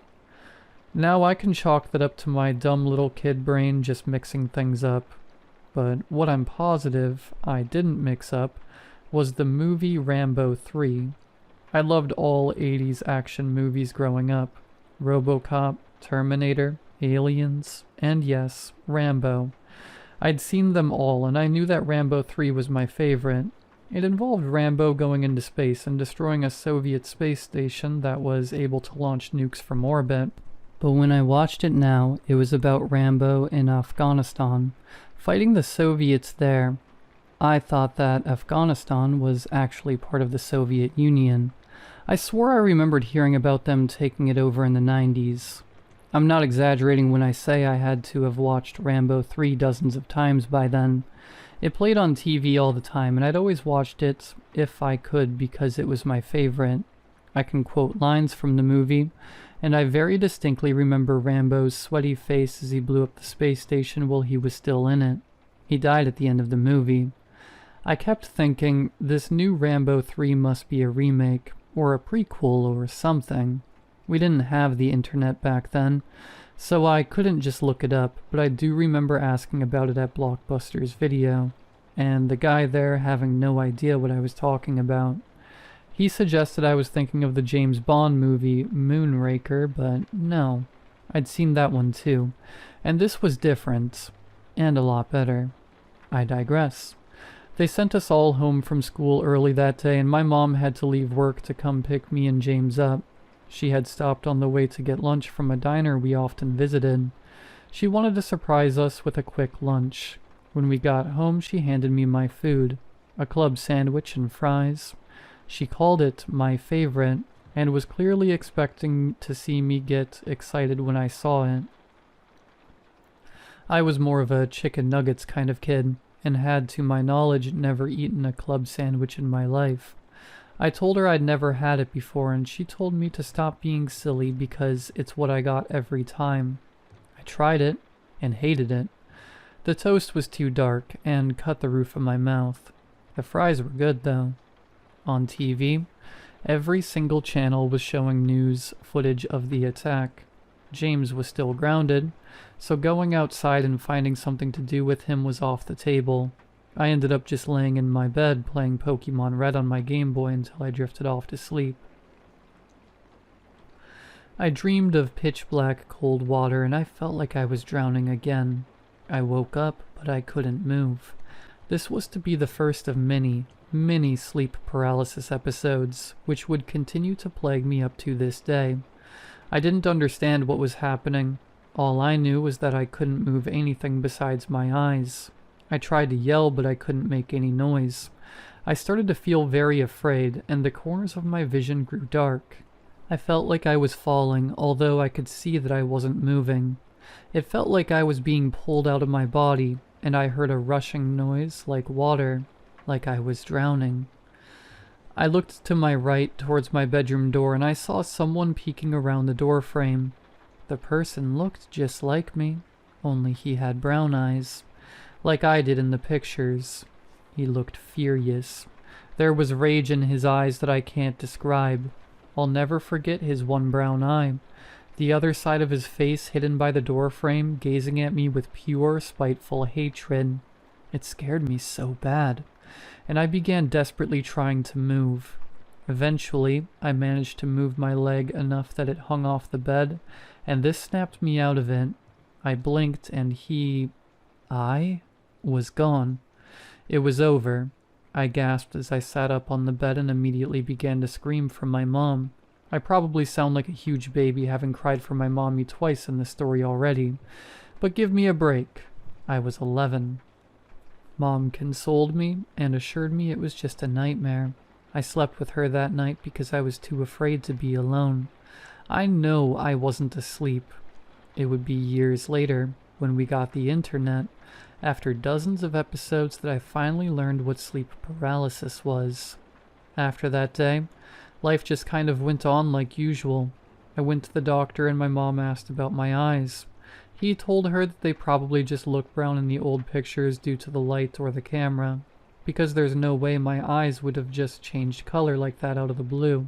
[SPEAKER 1] Now I can chalk that up to my dumb little kid brain just mixing things up. But what I'm positive I didn't mix up was the movie Rambo 3. I loved all 80s action movies growing up. RoboCop, Terminator, Aliens, and yes, Rambo. I'd seen them all, and I knew that Rambo 3 was my favorite. It involved Rambo going into space and destroying a Soviet space station that was able to launch nukes from orbit. But when I watched it now, it was about Rambo in Afghanistan, fighting the Soviets there. I thought that Afghanistan was actually part of the Soviet Union. I swore I remembered hearing about them taking it over in the 90s. I'm not exaggerating when I say I had to have watched Rambo 3 dozens of times by then. It played on TV all the time, and I'd always watched it if I could because it was my favorite. I can quote lines from the movie, and I very distinctly remember Rambo's sweaty face as he blew up the space station while he was still in it. He died at the end of the movie. I kept thinking, this new Rambo 3 must be a remake, or a prequel, or something. We didn't have the internet back then, so I couldn't just look it up, but I do remember asking about it at Blockbuster's Video, and the guy there having no idea what I was talking about. He suggested I was thinking of the James Bond movie Moonraker, but no. I'd seen that one too, and this was different, and a lot better. I digress. They sent us all home from school early that day, and my mom had to leave work to come pick me and James up. She had stopped on the way to get lunch from a diner we often visited. She wanted to surprise us with a quick lunch. When we got home, she handed me my food, a club sandwich and fries. She called it my favorite, and was clearly expecting to see me get excited when I saw it. I was more of a chicken nuggets kind of kid, and had, to my knowledge, never eaten a club sandwich in my life. I told her I'd never had it before, and she told me to stop being silly because it's what I got every time. I tried it, and hated it. The toast was too dark, and cut the roof of my mouth. The fries were good, though. On TV, every single channel was showing news footage of the attack. James was still grounded, so going outside and finding something to do with him was off the table. I ended up just laying in my bed playing Pokemon Red on my Game Boy until I drifted off to sleep. I dreamed of pitch black cold water and I felt like I was drowning again. I woke up, but I couldn't move. This was to be the first of many sleep paralysis episodes, which would continue to plague me up to this day. I didn't understand what was happening. All I knew was that I couldn't move anything besides my eyes. I tried to yell, but I couldn't make any noise. I started to feel very afraid, and the corners of my vision grew dark. I felt like I was falling, although I could see that I wasn't moving. It felt like I was being pulled out of my body, and I heard a rushing noise like water, like I was drowning. I looked to my right towards my bedroom door, and I saw someone peeking around the door frame. The person looked just like me, only he had brown eyes, like I did in the pictures. He looked furious. There was rage in his eyes that I can't describe. I'll never forget his one brown eye, the other side of his face hidden by the door frame, gazing at me with pure, spiteful hatred. It scared me so bad, and I began desperately trying to move. Eventually, I managed to move my leg enough that it hung off the bed, and this snapped me out of it. I blinked, and I was gone. It was over. I gasped as I sat up on the bed and immediately began to scream for my mom. I probably sound like a huge baby, having cried for my mommy twice in this story already. But give me a break. I was 11. Mom consoled me and assured me it was just a nightmare. I slept with her that night because I was too afraid to be alone. I know I wasn't asleep. It would be years later, when we got the internet, after dozens of episodes, that I finally learned what sleep paralysis was. After that day, life just kind of went on like usual. I went to the doctor and my mom asked about my eyes. He told her that they probably just look brown in the old pictures due to the light or the camera, because there's no way my eyes would have just changed color like that out of the blue.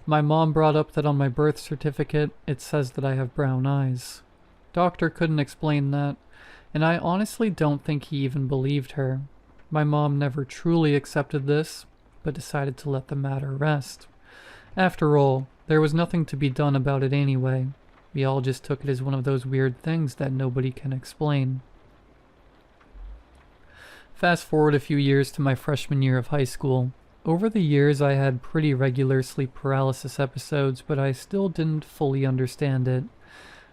[SPEAKER 1] My mom brought up that on my birth certificate it says that I have brown eyes. Doctor couldn't explain that, and I honestly don't think he even believed her. My mom never truly accepted this, but decided to let the matter rest. After all, there was nothing to be done about it anyway. We all just took it as one of those weird things that nobody can explain. Fast forward a few years to my freshman year of high school. Over the years I had pretty regular sleep paralysis episodes, but I still didn't fully understand it.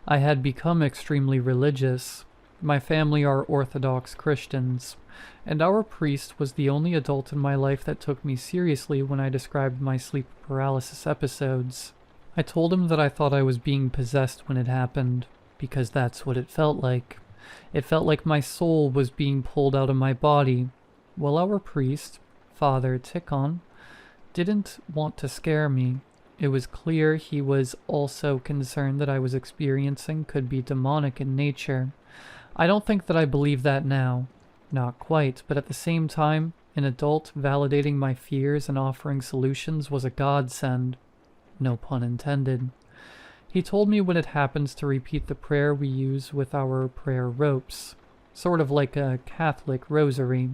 [SPEAKER 1] I had become extremely religious. My family are Orthodox Christians, and our priest was the only adult in my life that took me seriously when I described my sleep paralysis episodes. I told him that I thought I was being possessed when it happened, because that's what it felt like. It felt like my soul was being pulled out of my body. Well, our priest, Father Tikhon, didn't want to scare me. It was clear he was also concerned that I was experiencing could be demonic in nature. I don't think that I believe that now. Not quite, but at the same time, an adult validating my fears and offering solutions was a godsend. No pun intended. He told me when it happens to repeat the prayer we use with our prayer ropes, sort of like a Catholic rosary.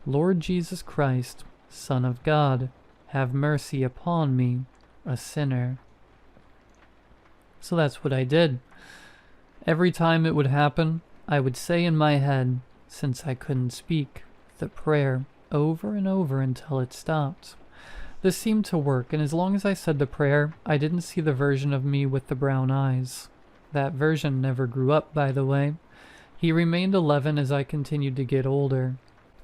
[SPEAKER 1] Lord Jesus Christ, Son of God, have mercy upon me, a sinner. So that's what I did. Every time it would happen, I would say in my head, since I couldn't speak, the prayer over and over until it stopped. This seemed to work, and as long as I said the prayer, I didn't see the version of me with the brown eyes. That version never grew up, by the way. He remained 11 as I continued to get older.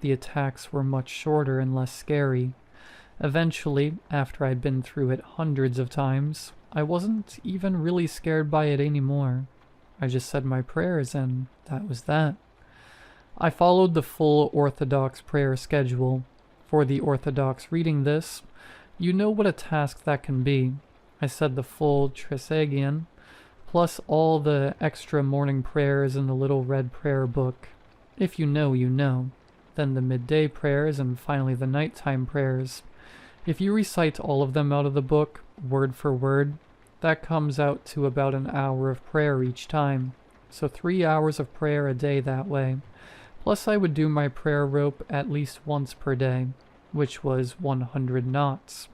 [SPEAKER 1] The attacks were much shorter and less scary. Eventually, after I'd been through it hundreds of times, I wasn't even really scared by it anymore. I just said my prayers and that was that. I followed the full Orthodox prayer schedule. For the Orthodox reading this, you know what a task that can be. I said the full Trisagion, plus all the extra morning prayers in the little red prayer book. If you know, you know. Then the midday prayers and finally the nighttime prayers. If you recite all of them out of the book, word for word, that comes out to about an hour of prayer each time. So 3 hours of prayer a day that way. Plus I would do my prayer rope at least once per day, which was 100 knots.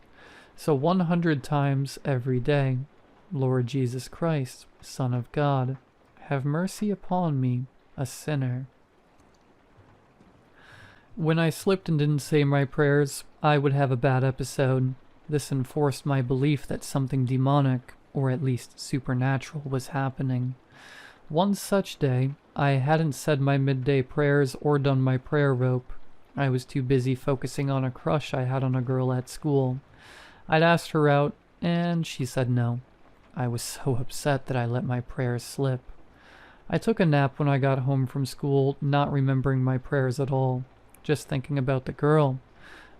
[SPEAKER 1] So 100 times every day. Lord Jesus Christ, Son of God, have mercy upon me, a sinner. When I slipped and didn't say my prayers, I would have a bad episode. This enforced my belief that something demonic, or at least supernatural, was happening. One such day, I hadn't said my midday prayers or done my prayer rope. I was too busy focusing on a crush I had on a girl at school. I'd asked her out, and she said no. I was so upset that I let my prayers slip. I took a nap when I got home from school, not remembering my prayers at all, just thinking about the girl.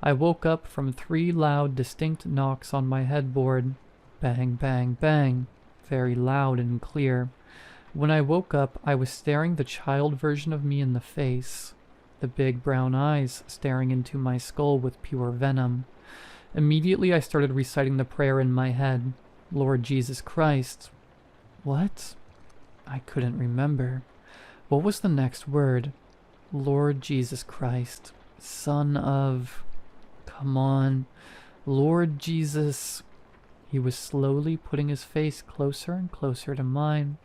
[SPEAKER 1] I woke up from 3 loud, distinct knocks on my headboard. Bang, bang, bang. Very loud and clear. When I woke up, I was staring the child version of me in the face. The big brown eyes staring into my skull with pure venom. Immediately I started reciting the prayer in my head. Lord Jesus Christ. What? I couldn't remember. What was the next word? Lord Jesus Christ, Son of... Come on. Lord Jesus... He was slowly putting his face closer and closer to mine.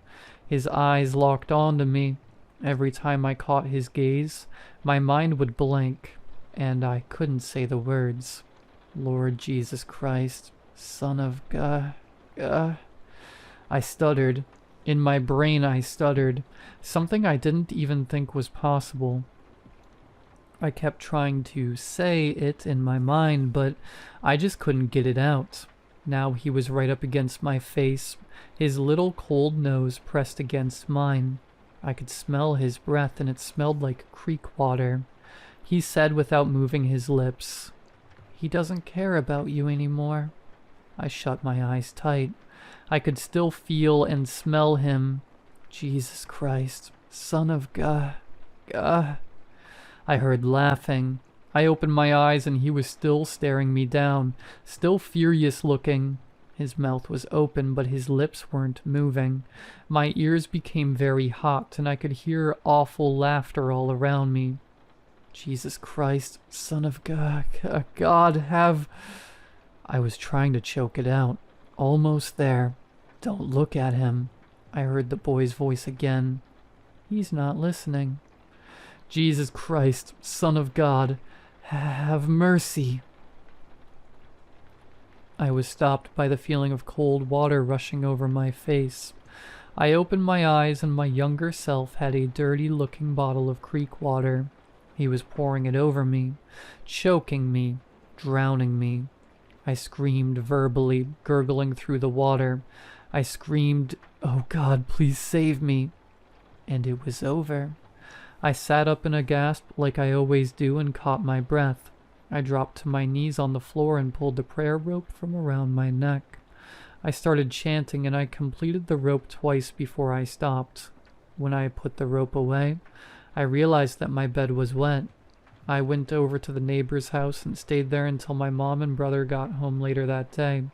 [SPEAKER 1] His eyes locked onto me. Every time I caught his gaze, my mind would blank, and I couldn't say the words. Lord Jesus Christ, Son of God... I stuttered. In my brain I stuttered. Something I didn't even think was possible. I kept trying to say it in my mind, but I just couldn't get it out. Now he was right up against my face, his little cold nose pressed against mine. I could smell his breath, and it smelled like creek water. He said without moving his lips, "He doesn't care about you anymore." I shut my eyes tight. I could still feel and smell him. Jesus Christ, Son of God. I heard laughing. I opened my eyes and he was still staring me down, still furious looking. His mouth was open, but his lips weren't moving. My ears became very hot, and I could hear awful laughter all around me. Jesus Christ, Son of God, God, have... I was trying to choke it out. Almost there. Don't look at him. I heard the boy's voice again. He's not listening. Jesus Christ, Son of God, have mercy. I was stopped by the feeling of cold water rushing over my face. I opened my eyes and my younger self had a dirty-looking bottle of creek water. He was pouring it over me, choking me, drowning me. I screamed verbally, gurgling through the water. I screamed, "Oh God, please save me." And it was over. I sat up in a gasp like I always do and caught my breath. I dropped to my knees on the floor and pulled the prayer rope from around my neck. I started chanting and I completed the rope twice before I stopped. When I put the rope away, I realized that my bed was wet. I went over to the neighbor's house and stayed there until my mom and brother got home later that day.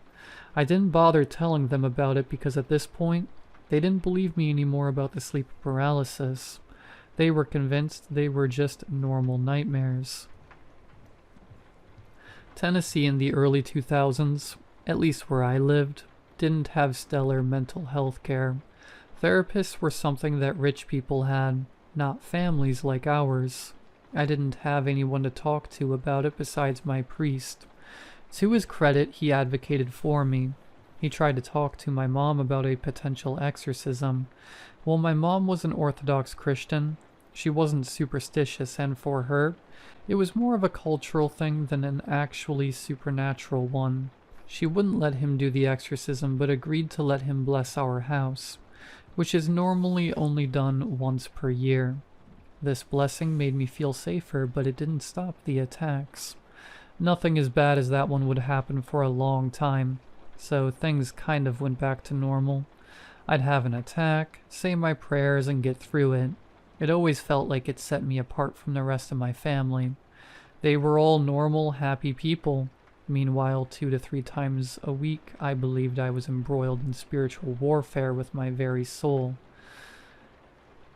[SPEAKER 1] I didn't bother telling them about it because at this point, they didn't believe me anymore about the sleep paralysis. They were convinced they were just normal nightmares. Tennessee in the early 2000s, at least where I lived, didn't have stellar mental health care. Therapists were something that rich people had, not families like ours. I didn't have anyone to talk to about it besides my priest. To his credit, he advocated for me. He tried to talk to my mom about a potential exorcism. Well, my mom was an Orthodox Christian. She wasn't superstitious, and for her, it was more of a cultural thing than an actually supernatural one. She wouldn't let him do the exorcism, but agreed to let him bless our house. which is normally only done once per year. This blessing made me feel safer, but it didn't stop the attacks. Nothing as bad as that one would happen for a long time, so things kind of went back to normal. I'd have an attack, say my prayers, and get through it. It always felt like it set me apart from the rest of my family. They were all normal, happy people. Meanwhile, 2 to 3 times a week, I believed I was embroiled in spiritual warfare with my very soul.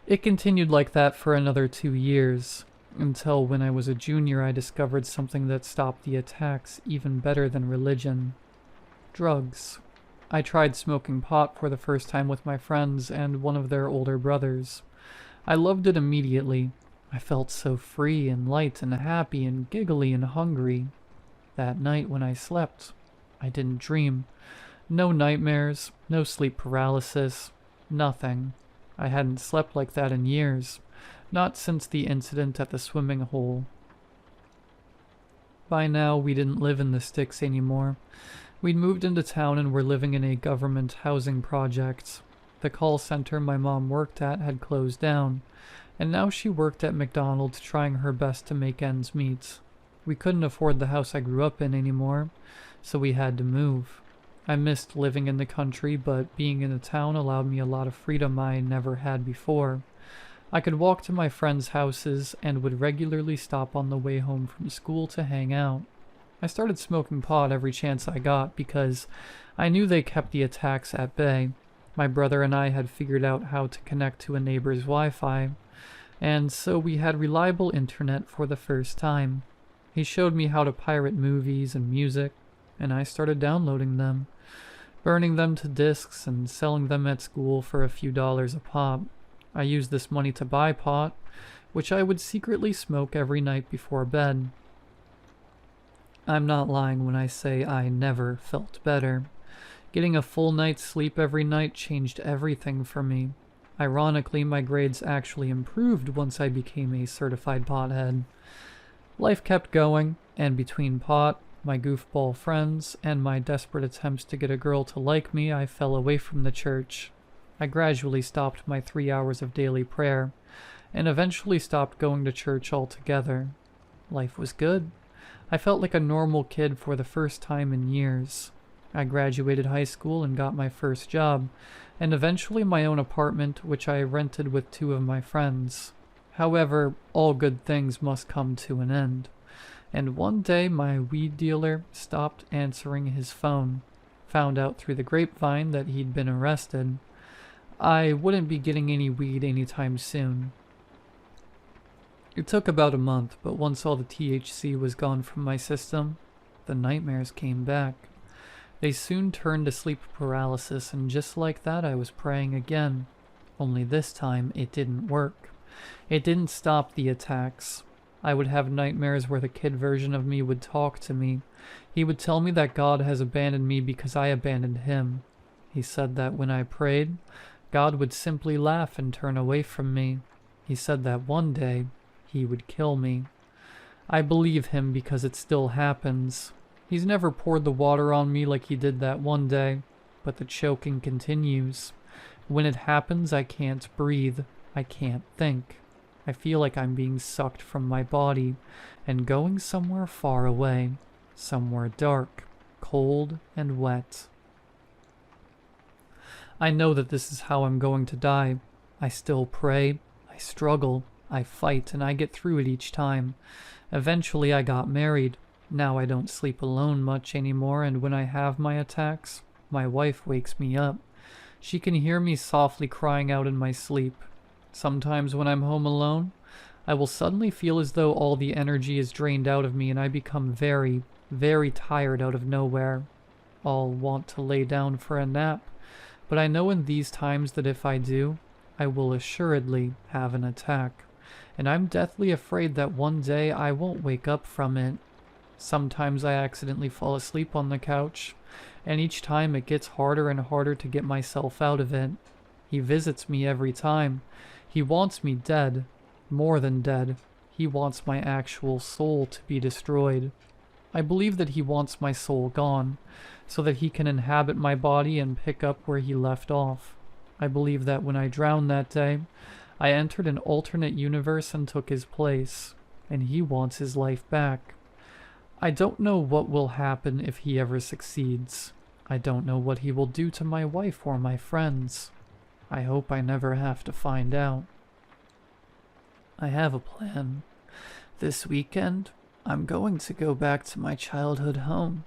[SPEAKER 1] It continued like that for another 2 years, until when I was a junior I discovered something that stopped the attacks even better than religion. Drugs. I tried smoking pot for the first time with my friends and one of their older brothers. I loved it immediately. I felt so free and light and happy and giggly and hungry. That night when I slept, I didn't dream. No nightmares, no sleep paralysis, nothing. I hadn't slept like that in years, not since the incident at the swimming hole. By now, we didn't live in the sticks anymore. We'd moved into town and were living in a government housing project. The call center my mom worked at had closed down, and now she worked at McDonald's trying her best to make ends meet. We couldn't afford the house I grew up in anymore, so we had to move. I missed living in the country, but being in the town allowed me a lot of freedom I never had before. I could walk to my friends' houses and would regularly stop on the way home from school to hang out. I started smoking pot every chance I got because I knew they kept the attacks at bay. My brother and I had figured out how to connect to a neighbor's Wi-Fi, and so we had reliable internet for the first time. He showed me how to pirate movies and music, and I started downloading them, burning them to discs and selling them at school for a few dollars a pop. I used this money to buy pot, which I would secretly smoke every night before bed. I'm not lying when I say I never felt better. Getting a full night's sleep every night changed everything for me. Ironically, my grades actually improved once I became a certified pothead. Life kept going, and between pot, my goofball friends, and my desperate attempts to get a girl to like me, I fell away from the church. I gradually stopped my 3 hours of daily prayer, and eventually stopped going to church altogether. Life was good. I felt like a normal kid for the first time in years. I graduated high school and got my first job, and eventually my own apartment, which I rented with 2 of my friends. However, all good things must come to an end, and one day my weed dealer stopped answering his phone. Found out through the grapevine that he'd been arrested. I wouldn't be getting any weed anytime soon. It took about a month, but once all the THC was gone from my system, the nightmares came back. They soon turned to sleep paralysis, and just like that I was praying again. Only this time it didn't work. It didn't stop the attacks. I would have nightmares where the kid version of me would talk to me. He would tell me that God has abandoned me because I abandoned him. He said that when I prayed, God would simply laugh and turn away from me. He said that one day, he would kill me. I believe him because it still happens. He's never poured the water on me like he did that one day, but the choking continues. When it happens, I can't breathe. I can't think. I feel like I'm being sucked from my body and going somewhere far away, somewhere dark, cold, and wet. I know that this is how I'm going to die. I still pray, I struggle, I fight, and I get through it each time. Eventually I got married. Now I don't sleep alone much anymore, and when I have my attacks, my wife wakes me up. She can hear me softly crying out in my sleep. Sometimes when I'm home alone, I will suddenly feel as though all the energy is drained out of me and I become very, very tired out of nowhere. I'll want to lay down for a nap, but I know in these times that if I do, I will assuredly have an attack, and I'm deathly afraid that one day I won't wake up from it. Sometimes I accidentally fall asleep on the couch, and each time it gets harder and harder to get myself out of it. He visits me every time. He wants me dead. More than dead. He wants my actual soul to be destroyed. I believe that he wants my soul gone, so that he can inhabit my body and pick up where he left off. I believe that when I drowned that day, I entered an alternate universe and took his place, and he wants his life back. I don't know what will happen if he ever succeeds. I don't know what he will do to my wife or my friends. I hope I never have to find out. I have a plan. This weekend, I'm going to go back to my childhood home.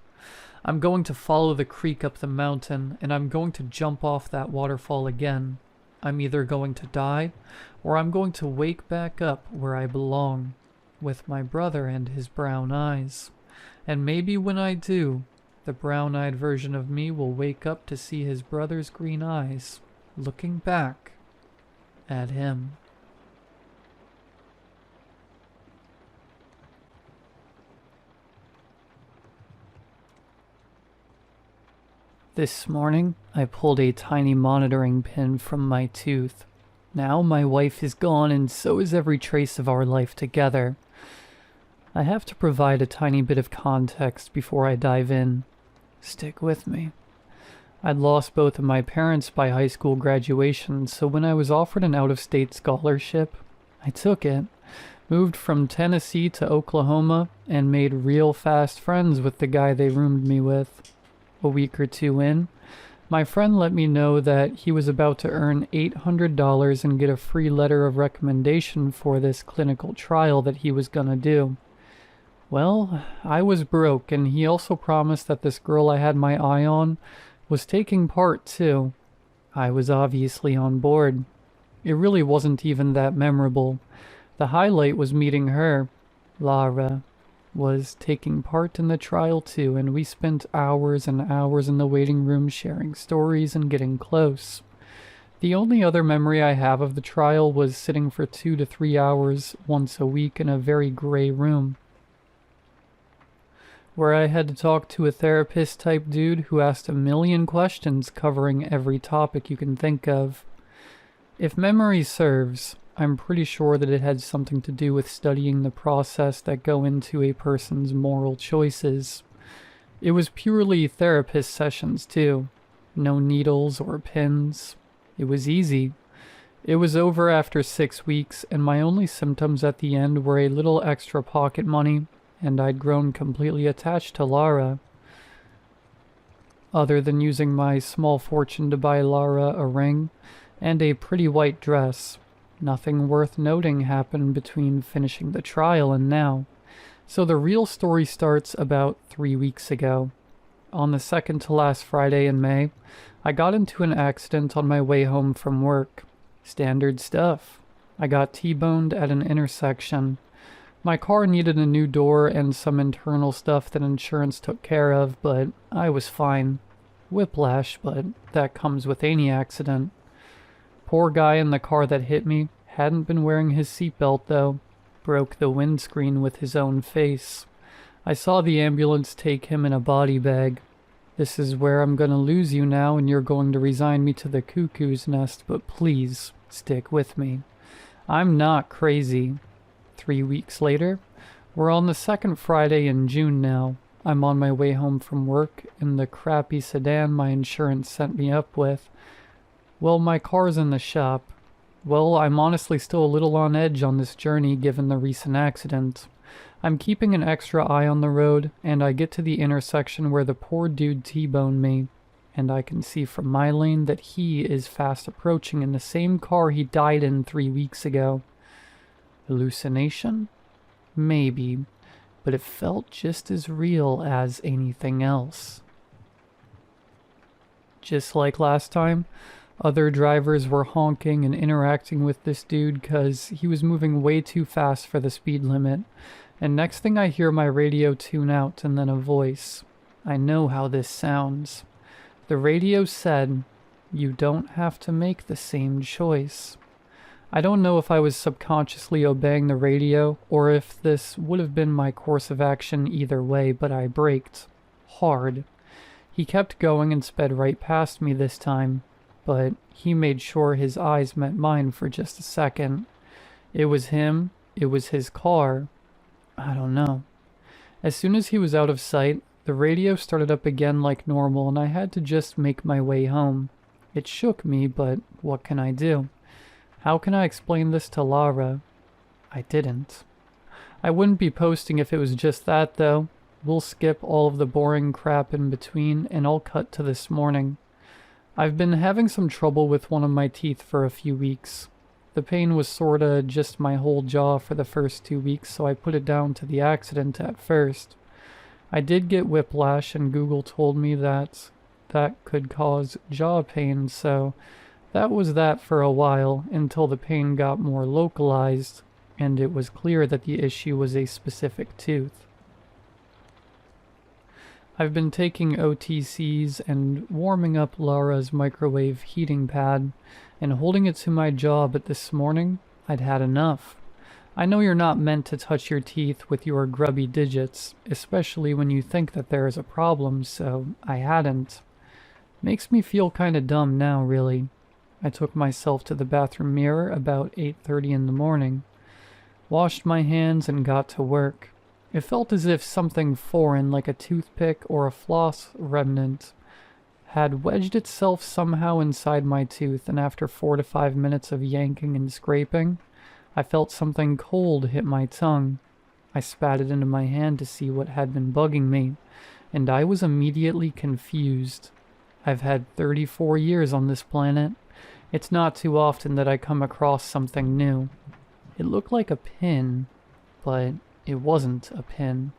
[SPEAKER 1] I'm going to follow the creek up the mountain, and I'm going to jump off that waterfall again. I'm either going to die, or I'm going to wake back up where I belong, with my brother and his brown eyes. And maybe when I do, the brown-eyed version of me will wake up to see his brother's green eyes, looking back at him. This morning, I pulled a tiny monitoring pin from my tooth. Now my wife is gone, and so is every trace of our life together. I have to provide a tiny bit of context before I dive in. Stick with me. I'd lost both of my parents by high school graduation, so when I was offered an out-of-state scholarship, I took it, moved from Tennessee to Oklahoma, and made real fast friends with the guy they roomed me with. A week or two in, my friend let me know that he was about to earn $800 and get a free letter of recommendation for this clinical trial that he was gonna do. Well, I was broke, and he also promised that this girl I had my eye on was taking part too. I was obviously on board. It really wasn't even that memorable. The highlight was meeting her. Lara was taking part in the trial too, and we spent hours and hours in the waiting room sharing stories and getting close. The only other memory I have of the trial was sitting for 2 to 3 hours once a week in a very gray room, where I had to talk to a therapist type dude who asked a million questions covering every topic you can think of. If memory serves, I'm pretty sure that it had something to do with studying the process that go into a person's moral choices. It was purely therapist sessions too. No needles or pins. It was easy. It was over after 6 weeks, and my only symptoms at the end were a little extra pocket money, and I'd grown completely attached to Lara. Other than using my small fortune to buy Lara a ring and a pretty white dress, nothing worth noting happened between finishing the trial and now. So the real story starts about 3 weeks ago. On the second to last Friday in May, I got into an accident on my way home from work. Standard stuff. I got T-boned at an intersection. My car needed a new door and some internal stuff that insurance took care of, but I was fine. Whiplash, but that comes with any accident. Poor guy in the car that hit me hadn't been wearing his seatbelt though. Broke the windscreen with his own face. I saw the ambulance take him in a body bag. This is where I'm gonna lose you now, and you're going to resign me to the cuckoo's nest, but please, stick with me. I'm not crazy. 3 weeks later, we're on the second Friday in June now. I'm on my way home from work in the crappy sedan my insurance sent me up with. Well, my car's in the shop. Well, I'm honestly still a little on edge on this journey given the recent accident. I'm keeping an extra eye on the road, and I get to the intersection where the poor dude T-boned me, and I can see from my lane that he is fast approaching in the same car he died in 3 weeks ago. Hallucination? Maybe, but it felt just as real as anything else. Just like last time, other drivers were honking and interacting with this dude because he was moving way too fast for the speed limit. And next thing I hear my radio tune out and then a voice. I know how this sounds. The radio said, "You don't have to make the same choice." I don't know if I was subconsciously obeying the radio or if this would have been my course of action either way, but I braked. Hard. He kept going and sped right past me this time, but he made sure his eyes met mine for just a second. It was him. It was his car. I don't know. As soon as he was out of sight, the radio started up again like normal, and I had to just make my way home. It shook me, but what can I do? How can I explain this to Lara? I didn't. I wouldn't be posting if it was just that, though. We'll skip all of the boring crap in between, and I'll cut to this morning. I've been having some trouble with one of my teeth for a few weeks. The pain was sorta just my whole jaw for the first 2 weeks, so I put it down to the accident at first. I did get whiplash, and Google told me that could cause jaw pain, so that was that for a while until the pain got more localized and it was clear that the issue was a specific tooth. I've been taking OTCs and warming up Lara's microwave heating pad and holding it to my jaw, but this morning I'd had enough. I know you're not meant to touch your teeth with your grubby digits, especially when you think that there is a problem, so I hadn't. Makes me feel kinda dumb now, really. I took myself to the bathroom mirror about 8:30 in the morning, washed my hands and got to work. It felt as if something foreign, like a toothpick or a floss remnant, had wedged itself somehow inside my tooth, and after 4 to 5 minutes of yanking and scraping, I felt something cold hit my tongue. I spat it into my hand to see what had been bugging me, and I was immediately confused. I've had 34 years on this planet. It's not too often that I come across something new. It looked like a pin, but it wasn't a pin.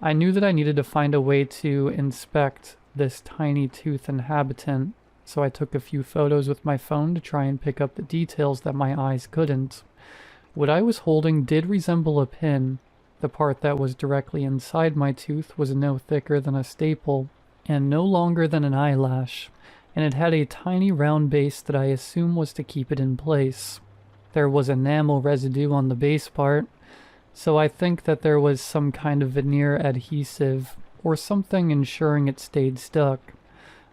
[SPEAKER 1] I knew that I needed to find a way to inspect this tiny tooth inhabitant, so I took a few photos with my phone to try and pick up the details that my eyes couldn't. What I was holding did resemble a pin. The part that was directly inside my tooth was no thicker than a staple, and no longer than an eyelash, and it had a tiny round base that I assume was to keep it in place. There was enamel residue on the base part, so I think that there was some kind of veneer adhesive or something ensuring it stayed stuck.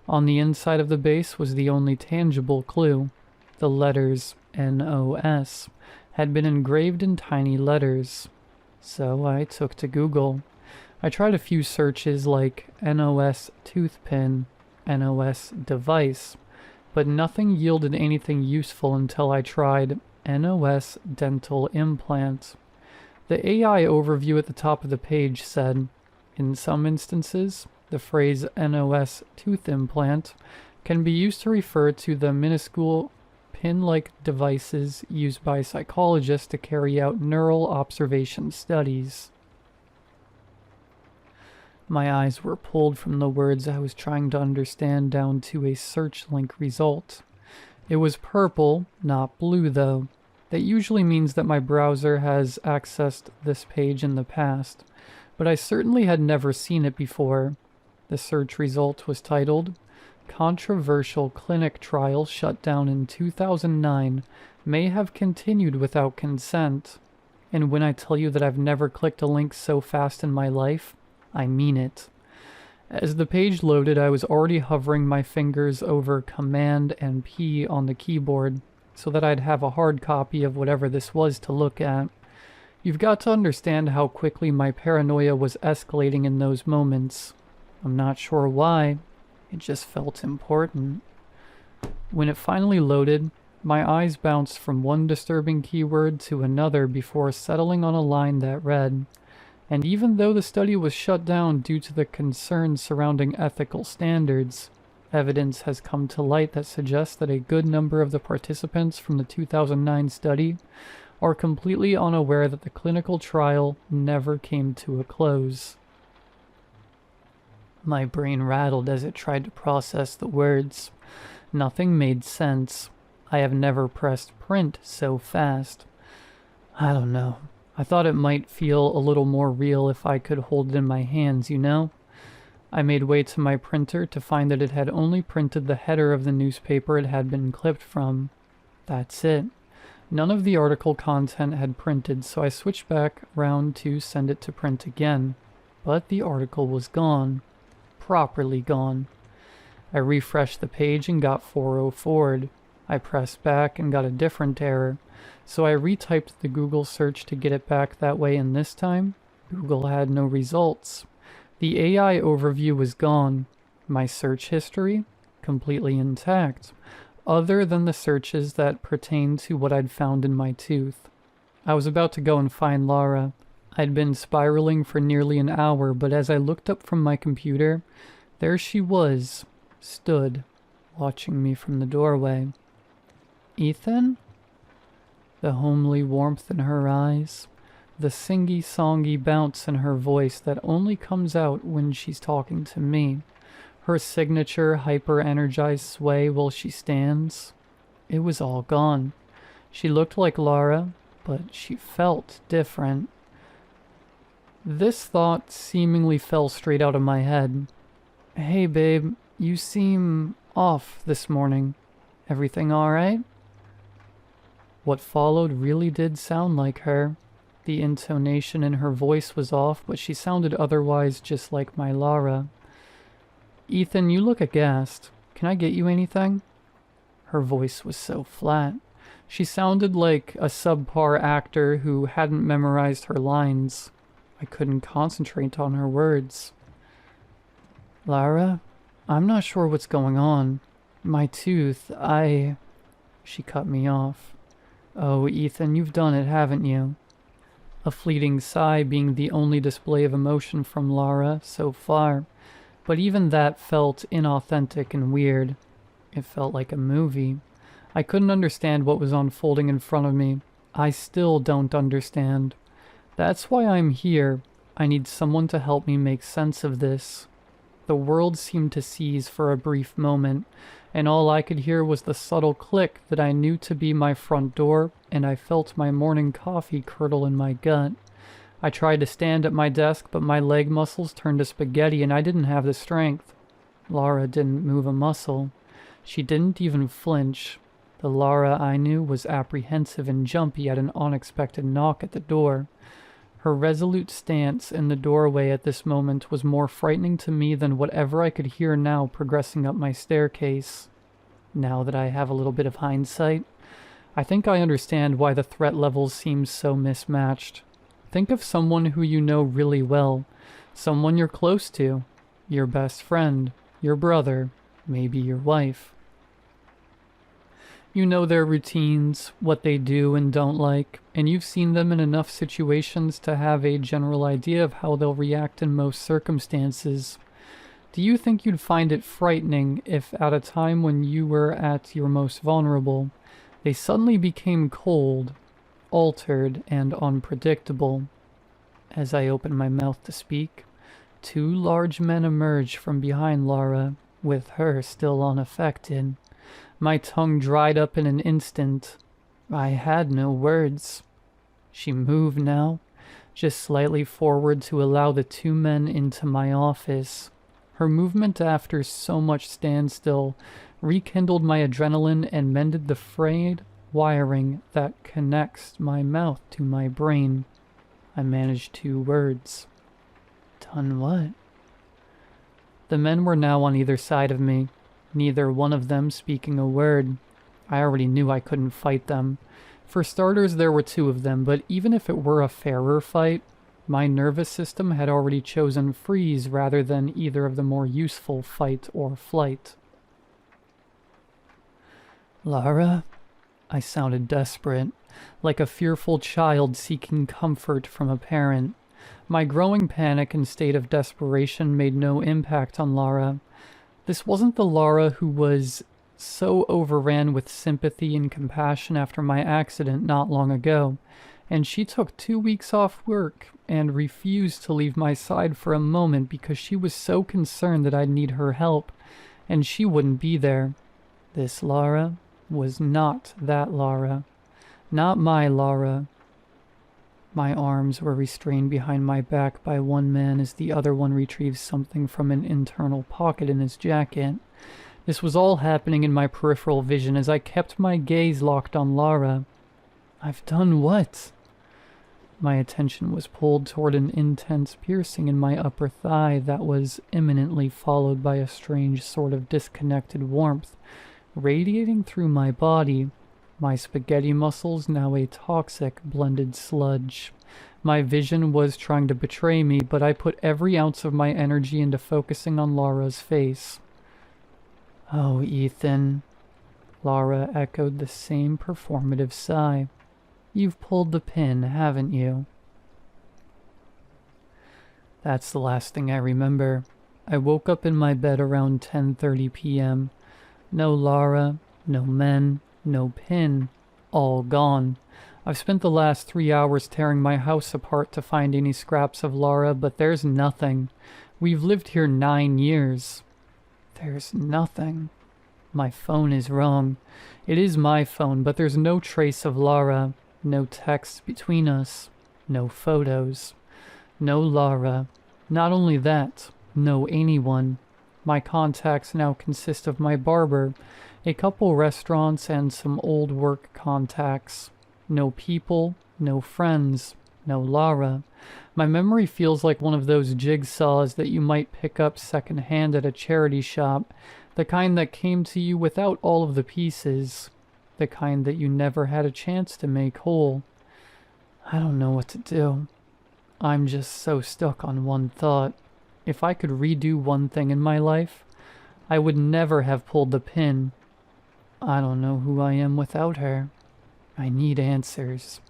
[SPEAKER 1] On the inside of the base was the only tangible clue. The letters NOS had been engraved in tiny letters. So I took to Google. I tried a few searches like NOS toothpin, NOS device, but nothing yielded anything useful until I tried NOS dental implant. The AI overview at the top of the page said, in some instances, the phrase NOS tooth implant can be used to refer to the minuscule pin-like devices used by psychologists to carry out neural observation studies. My eyes were pulled from the words I was trying to understand down to a search link result. It was purple, not blue though. That usually means that my browser has accessed this page in the past, but I certainly had never seen it before. The search result was titled, "Controversial clinic trial shut down in 2009 may have continued without consent." And when I tell you that I've never clicked a link so fast in my life, I mean it. As the page loaded, I was already hovering my fingers over Command and P on the keyboard, so that I'd have a hard copy of whatever this was to look at. You've got to understand how quickly my paranoia was escalating in those moments. I'm not sure why, it just felt important. When it finally loaded, my eyes bounced from one disturbing keyword to another before settling on a line that read, "And even though the study was shut down due to the concerns surrounding ethical standards, evidence has come to light that suggests that a good number of the participants from the 2009 study are completely unaware that the clinical trial never came to a close." My brain rattled as it tried to process the words. Nothing made sense. I have never pressed print so fast. I don't know. I thought it might feel a little more real if I could hold it in my hands, you know? I made way to my printer to find that it had only printed the header of the newspaper it had been clipped from. That's it. None of the article content had printed, so I switched back round to send it to print again. But the article was gone. Properly gone. I refreshed the page and got 404 forward. I pressed back and got a different error, so I retyped the Google search to get it back that way, and this time, Google had no results. The AI overview was gone. My search history? completely intact, other than the searches that pertained to what I'd found in my tooth. I was about to go and find Lara. I'd been spiraling for nearly an hour, but as I looked up from my computer, there she was, stood, watching me from the doorway. Ethan? The homely warmth in her eyes, the singy-songy bounce in her voice that only comes out when she's talking to me, her signature hyper-energized sway while she stands. It was all gone. She looked like Lara, but she felt different. This thought seemingly fell straight out of my head. Hey babe, you seem off this morning. Everything alright? What followed really did sound like her. The intonation in her voice was off, but she sounded otherwise just like my Lara. Ethan, you look aghast. Can I get you anything? Her voice was so flat. She sounded like a subpar actor who hadn't memorized her lines. I couldn't concentrate on her words. Lara, I'm not sure what's going on. My tooth, She cut me off. Oh, Ethan, you've done it, haven't you? A fleeting sigh being the only display of emotion from Lara so far, but even that felt inauthentic and weird. It felt like a movie. I couldn't understand what was unfolding in front of me. I still don't understand. That's why I'm here. I need someone to help me make sense of this. The world seemed to seize for a brief moment, and all I could hear was the subtle click that I knew to be my front door, and I felt my morning coffee curdle in my gut. I tried to stand at my desk, but my leg muscles turned to spaghetti and I didn't have the strength. Lara didn't move a muscle. She didn't even flinch. The Lara I knew was apprehensive and jumpy at an unexpected knock at the door. Her resolute stance in the doorway at this moment was more frightening to me than whatever I could hear now progressing up my staircase. Now that I have a little bit of hindsight, I think I understand why the threat levels seem so mismatched. Think of someone who you know really well, someone you're close to, your best friend, your brother, maybe your wife. You know their routines, what they do and don't like, and you've seen them in enough situations to have a general idea of how they'll react in most circumstances. Do you think you'd find it frightening if at a time when you were at your most vulnerable, they suddenly became cold, altered, and unpredictable? As I opened my mouth to speak, two large men emerged from behind Lara, with her still unaffected. My tongue dried up in an instant. I had no words. She moved now, just slightly forward to allow the two men into my office. Her movement after so much standstill rekindled my adrenaline and mended the frayed wiring that connects my mouth to my brain. I managed 2 words. Done what? The men were now on either side of me, neither one of them speaking a word. I already knew I couldn't fight them. For starters, there were 2 of them, but even if it were a fairer fight, my nervous system had already chosen freeze rather than either of the more useful fight or flight. Lara? I sounded desperate, like a fearful child seeking comfort from a parent. My growing panic and state of desperation made no impact on Lara. This wasn't the Lara who was so overran with sympathy and compassion after my accident not long ago, and she took 2 weeks off work and refused to leave my side for a moment because she was so concerned that I'd need her help, and she wouldn't be there. This Lara was not that Lara. Not my Lara. My arms were restrained behind my back by one man as the other one retrieved something from an internal pocket in his jacket. This was all happening in my peripheral vision as I kept my gaze locked on Lara. I've done what? My attention was pulled toward an intense piercing in my upper thigh that was imminently followed by a strange sort of disconnected warmth radiating through my body. My spaghetti muscles now a toxic blended sludge. My vision was trying to betray me, but I put every ounce of my energy into focusing on Lara's face. Oh, Ethan. Laura echoed the same performative sigh. You've pulled the pin, haven't you? That's the last thing I remember. I woke up in my bed around 10:30 p.m. No Lara, no men, no pin. All gone. I've spent the last 3 hours tearing my house apart to find any scraps of Lara, but there's nothing. We've lived here 9 years. There's nothing. My phone is wrong. It is my phone, but there's no trace of Lara. No texts between us. No photos. No Lara. Not only that, no anyone. My contacts now consist of my barber, a couple restaurants, and some old work contacts. No people, no friends, no Lara. My memory feels like one of those jigsaws that you might pick up secondhand at a charity shop, the kind that came to you without all of the pieces, the kind that you never had a chance to make whole. I don't know what to do. I'm just so stuck on one thought. If I could redo one thing in my life, I would never have pulled the pin. I don't know who I am without her. I need answers.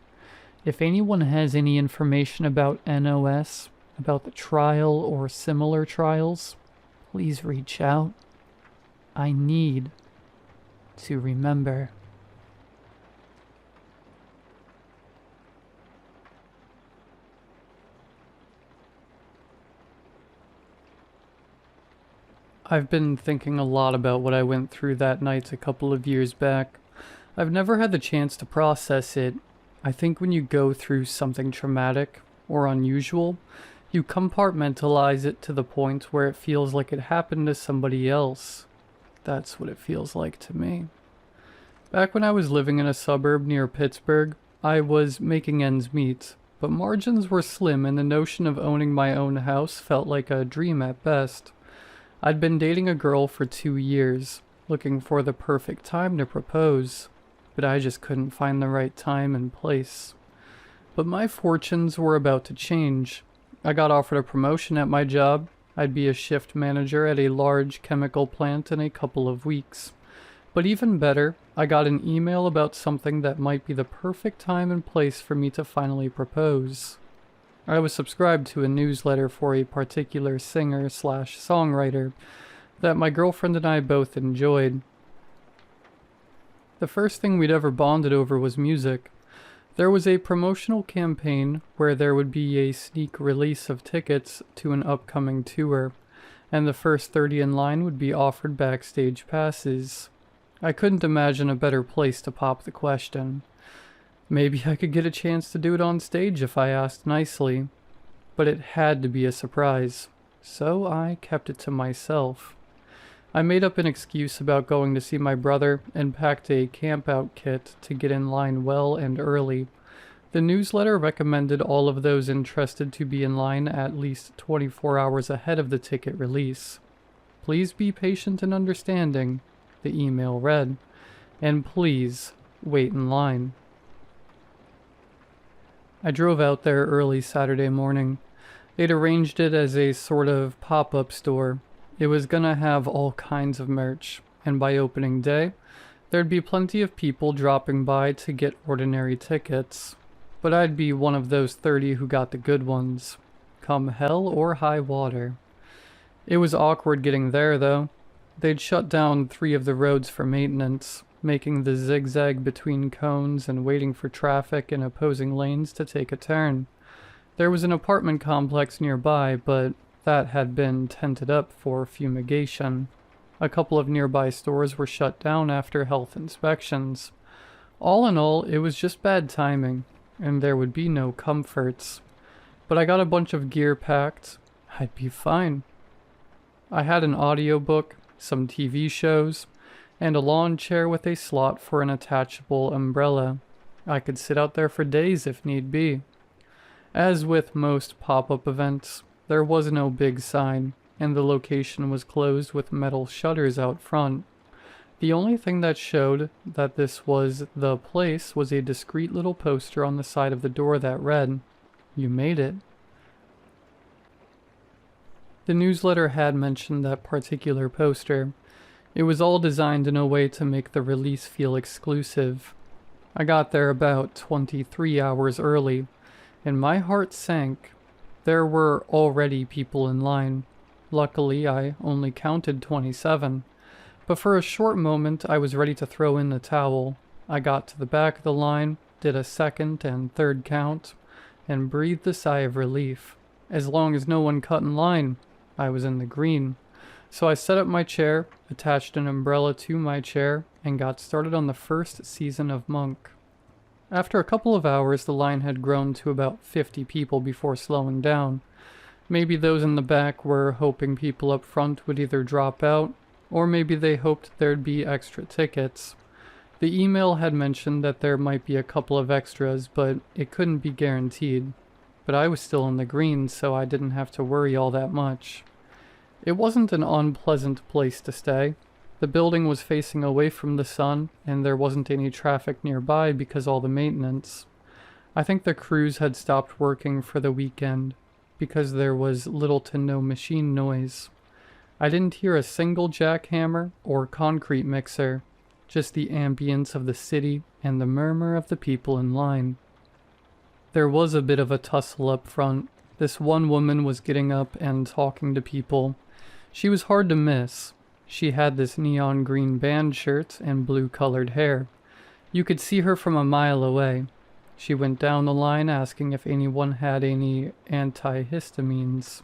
[SPEAKER 1] If anyone has any information about NOS, about the trial or similar trials, please reach out. I need to remember. I've been thinking a lot about what I went through that night a couple of years back. I've never had the chance to process it. I think when you go through something traumatic or unusual, you compartmentalize it to the point where it feels like it happened to somebody else. That's what it feels like to me. Back when I was living in a suburb near Pittsburgh, I was making ends meet, but margins were slim and the notion of owning my own house felt like a dream at best. I'd been dating a girl for 2 years, looking for the perfect time to propose, but I just couldn't find the right time and place. But my fortunes were about to change. I got offered a promotion at my job. I'd be a shift manager at a large chemical plant in a couple of weeks. But even better, I got an email about something that might be the perfect time and place for me to finally propose. I was subscribed to a newsletter for a particular singer/songwriter that my girlfriend and I both enjoyed. The first thing we'd ever bonded over was music. There was a promotional campaign where there would be a sneak release of tickets to an upcoming tour, and the first 30 in line would be offered backstage passes. I couldn't imagine a better place to pop the question. Maybe I could get a chance to do it on stage if I asked nicely, but it had to be a surprise, so I kept it to myself. I made up an excuse about going to see my brother and packed a camp-out kit to get in line well and early. The newsletter recommended all of those interested to be in line at least 24 hours ahead of the ticket release. Please be patient and understanding, the email read, and please wait in line. I drove out there early Saturday morning. They'd arranged it as a sort of pop-up store. It was gonna have all kinds of merch, and by opening day, there'd be plenty of people dropping by to get ordinary tickets. But I'd be one of those 30 who got the good ones, come hell or high water. It was awkward getting there, though. They'd shut down 3 of the roads for maintenance, making the zigzag between cones and waiting for traffic in opposing lanes to take a turn. There was an apartment complex nearby, but that had been tented up for fumigation. A couple of nearby stores were shut down after health inspections. All in all, it was just bad timing, and there would be no comforts. But I got a bunch of gear packed. I'd be fine. I had an audiobook, some TV shows, and a lawn chair with a slot for an attachable umbrella. I could sit out there for days if need be. As with most pop-up events, there was no big sign, and the location was closed with metal shutters out front. The only thing that showed that this was the place was a discreet little poster on the side of the door that read, "You made it." The newsletter had mentioned that particular poster. It was all designed in a way to make the release feel exclusive. I got there about 23 hours early, and my heart sank. There were already people in line. Luckily, I only counted 27, but for a short moment I was ready to throw in the towel. I got to the back of the line, did a second and third count, and breathed a sigh of relief. As long as no one cut in line, I was in the green. So I set up my chair, attached an umbrella to my chair, and got started on the first season of Monk. After a couple of hours, the line had grown to about 50 people before slowing down. Maybe those in the back were hoping people up front would either drop out, or maybe they hoped there'd be extra tickets. The email had mentioned that there might be a couple of extras, but it couldn't be guaranteed. But I was still in the green, so I didn't have to worry all that much. It wasn't an unpleasant place to stay. The building was facing away from the sun, and there wasn't any traffic nearby because all the maintenance. I think the crews had stopped working for the weekend, because there was little to no machine noise. I didn't hear a single jackhammer or concrete mixer, just the ambience of the city and the murmur of the people in line. There was a bit of a tussle up front. This one woman was getting up and talking to people. She was hard to miss. She had this neon green band shirt and blue-colored hair. You could see her from a mile away. She went down the line asking if anyone had any antihistamines.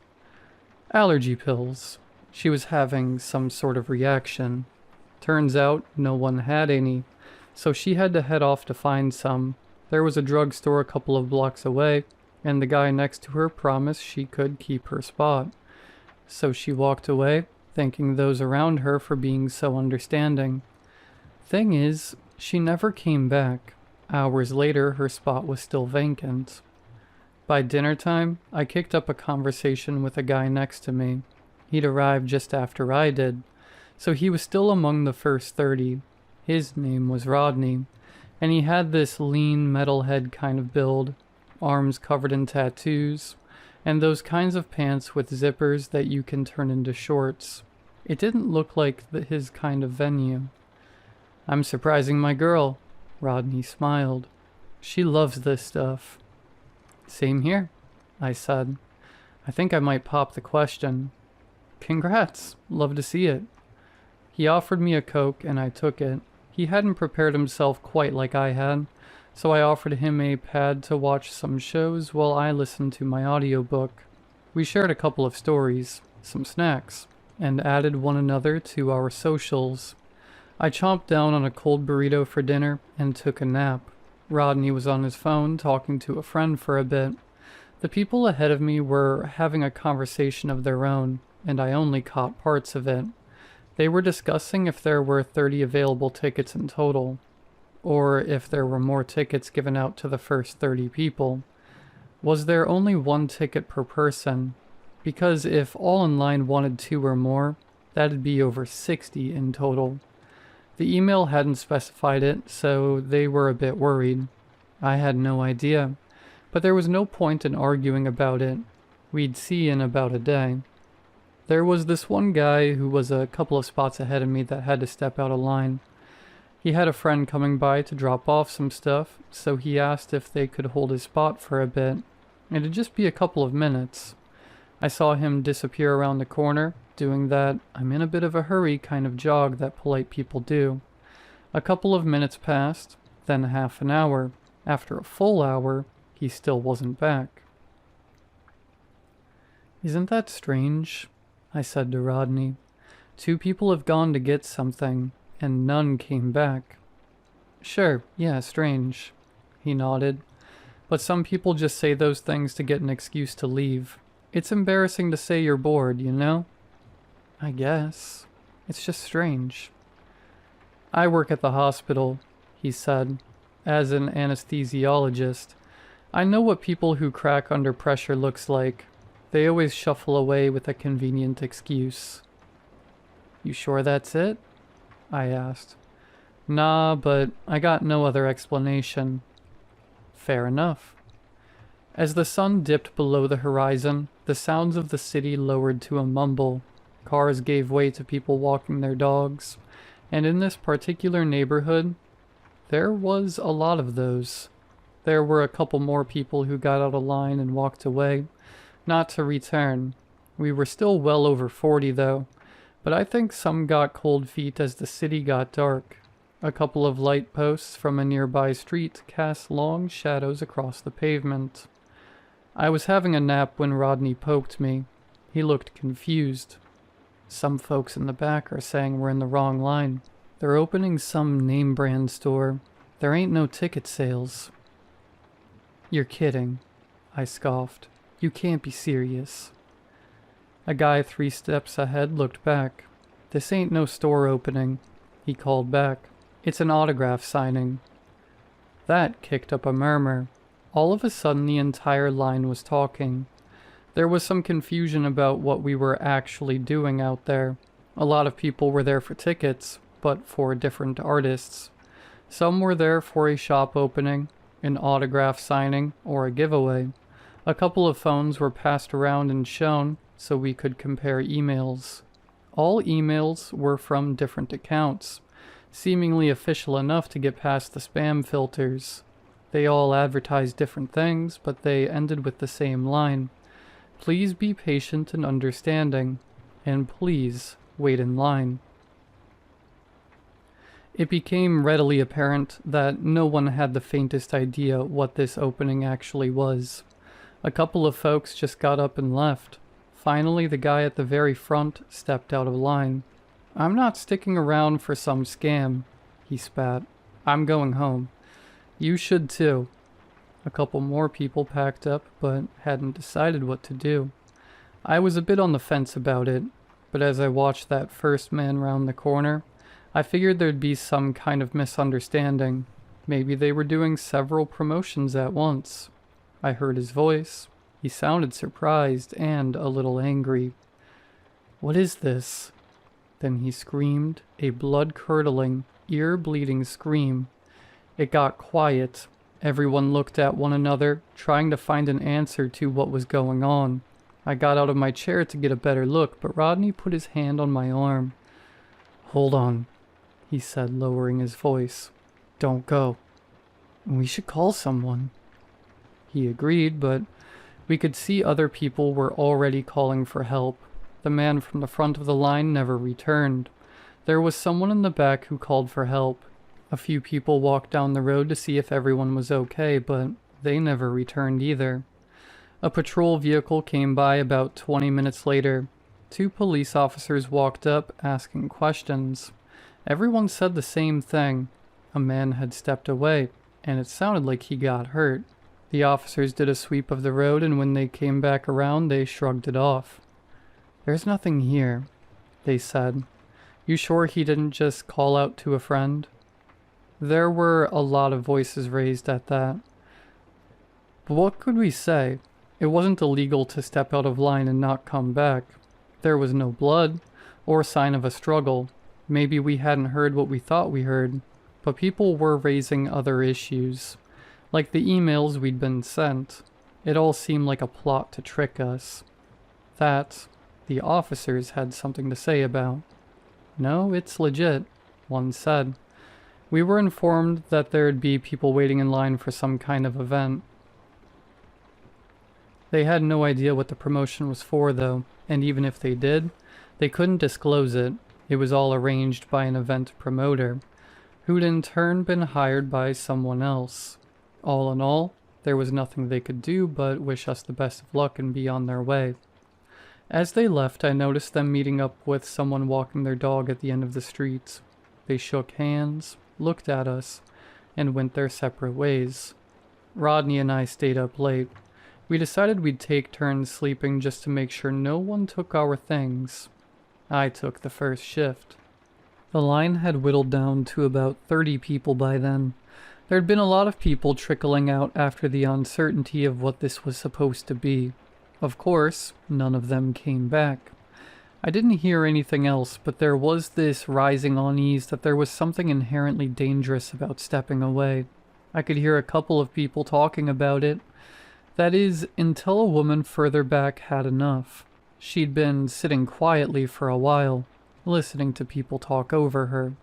[SPEAKER 1] Allergy pills. She was having some sort of reaction. Turns out no one had any, so she had to head off to find some. There was a drugstore a couple of blocks away, and the guy next to her promised she could keep her spot. So she walked away, thanking those around her for being so understanding. Thing is, she never came back. Hours later, her spot was still vacant. By dinner time, I kicked up a conversation with a guy next to me. He'd arrived just after I did, so he was still among the first 30. His name was Rodney, and he had this lean metalhead kind of build, arms covered in tattoos, and those kinds of pants with zippers that you can turn into shorts. It didn't look like his kind of venue. "I'm surprising my girl," Rodney smiled. "She loves this stuff." "Same here," I said. I think I might pop the question. "Congrats, love to see it." He offered me a Coke and I took it. He hadn't prepared himself quite like I had, so I offered him a pad to watch some shows while I listened to my audiobook. We shared a couple of stories, some snacks, and added one another to our socials. I chomped down on a cold burrito for dinner and took a nap. Rodney was on his phone talking to a friend for a bit. The people ahead of me were having a conversation of their own, and I only caught parts of it. They were discussing if there were 30 available tickets in total, or if there were more tickets given out to the first 30 people. Was there only one ticket per person? Because if all in line wanted 2 or more, that'd be over 60 in total. The email hadn't specified it, so they were a bit worried. I had no idea, but there was no point in arguing about it. We'd see in about a day. There was this one guy who was a couple of spots ahead of me that had to step out of line. He had a friend coming by to drop off some stuff, so he asked if they could hold his spot for a bit. It'd just be a couple of minutes. I saw him disappear around the corner, doing that I'm in a bit of a hurry kind of jog that polite people do. A couple of minutes passed, then half an hour. After a full hour, he still wasn't back. "Isn't that strange?" I said to Rodney. "2 people have gone to get something, and none came back." "Sure, yeah, strange," he nodded. "But some people just say those things to get an excuse to leave. It's embarrassing to say you're bored, you know?" "I guess. It's just strange." "I work at the hospital," he said. "As an anesthesiologist, I know what people who crack under pressure looks like. They always shuffle away with a convenient excuse." "You sure that's it?" I asked. "Nah, but I got no other explanation." "Fair enough." As the sun dipped below the horizon, the sounds of the city lowered to a mumble. Cars gave way to people walking their dogs, and in this particular neighborhood, there was a lot of those. There were a couple more people who got out of line and walked away, not to return. We were still well over 40 though, but I think some got cold feet as the city got dark. A couple of light posts from a nearby street cast long shadows across the pavement. I was having a nap when Rodney poked me. He looked confused. Some folks in the back are saying we're in the wrong line. They're opening some name brand store. There ain't no ticket sales. You're kidding, I scoffed. You can't be serious. A guy 3 steps ahead looked back. This ain't no store opening, he called back. It's an autograph signing. That kicked up a murmur. All of a sudden the entire line was talking. There was some confusion about what we were actually doing out there. A lot of people were there for tickets, but for different artists. Some were there for a shop opening, an autograph signing, or a giveaway. A couple of phones were passed around and shown so we could compare emails. All emails were from different accounts, seemingly official enough to get past the spam filters. They all advertised different things, but they ended with the same line. Please be patient and understanding, and please wait in line. It became readily apparent that no one had the faintest idea what this opening actually was. A couple of folks just got up and left. Finally, the guy at the very front stepped out of line. I'm not sticking around for some scam, he spat. I'm going home. You should too. A couple more people packed up, but hadn't decided what to do. I was a bit on the fence about it, but as I watched that first man round the corner, I figured there'd be some kind of misunderstanding. Maybe they were doing several promotions at once. I heard his voice. He sounded surprised and a little angry. What is this? Then he screamed, a blood-curdling, ear-bleeding scream. It got quiet. Everyone looked at one another, trying to find an answer to what was going on. I got out of my chair to get a better look, but Rodney put his hand on my arm. Hold on, he said, lowering his voice. Don't go. We should call someone. He agreed, but we could see other people were already calling for help. The man from the front of the line never returned. There was someone in the back who called for help. A few people walked down the road to see if everyone was okay, but they never returned either. A patrol vehicle came by about 20 minutes later. 2 police officers walked up, asking questions. Everyone said the same thing. A man had stepped away, and it sounded like he got hurt. The officers did a sweep of the road, and when they came back around, they shrugged it off. There's nothing here, they said. You sure he didn't just call out to a friend? There were a lot of voices raised at that. But what could we say? It wasn't illegal to step out of line and not come back. There was no blood, or sign of a struggle. Maybe we hadn't heard what we thought we heard, but people were raising other issues. Like the emails we'd been sent. It all seemed like a plot to trick us. That, the officers had something to say about. No, it's legit, one said. We were informed that there'd be people waiting in line for some kind of event. They had no idea what the promotion was for, though, and even if they did, they couldn't disclose it. It was all arranged by an event promoter, who'd in turn been hired by someone else. All in all, there was nothing they could do but wish us the best of luck and be on their way. As they left, I noticed them meeting up with someone walking their dog at the end of the street. They shook hands, looked at us, and went their separate ways. Rodney and I stayed up late. We decided we'd take turns sleeping just to make sure no one took our things. I took the first shift. The line had whittled down to about 30 people by then. There'd been a lot of people trickling out after the uncertainty of what this was supposed to be. Of course, none of them came back. I didn't hear anything else, but there was this rising unease that there was something inherently dangerous about stepping away. I could hear a couple of people talking about it. That is, until a woman further back had enough. She'd been sitting quietly for a while, listening to people talk over her.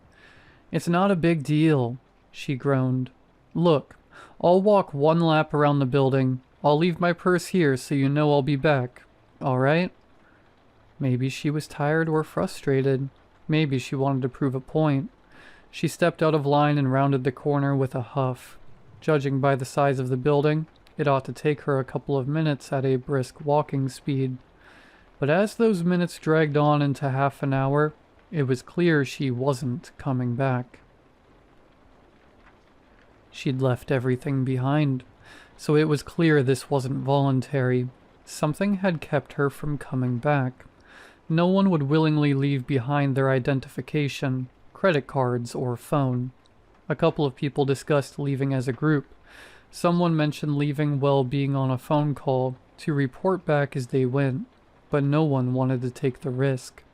[SPEAKER 1] "It's not a big deal," she groaned. "Look, I'll walk one lap around the building. I'll leave my purse here so you know I'll be back. All right?" Maybe she was tired or frustrated. Maybe she wanted to prove a point. She stepped out of line and rounded the corner with a huff. Judging by the size of the building, it ought to take her a couple of minutes at a brisk walking speed. But as those minutes dragged on into half an hour, it was clear she wasn't coming back. She'd left everything behind, so it was clear this wasn't voluntary. Something had kept her from coming back. No one would willingly leave behind their identification, credit cards, or phone. A couple of people discussed leaving as a group. Someone mentioned leaving while being on a phone call to report back as they went, but no one wanted to take the risk.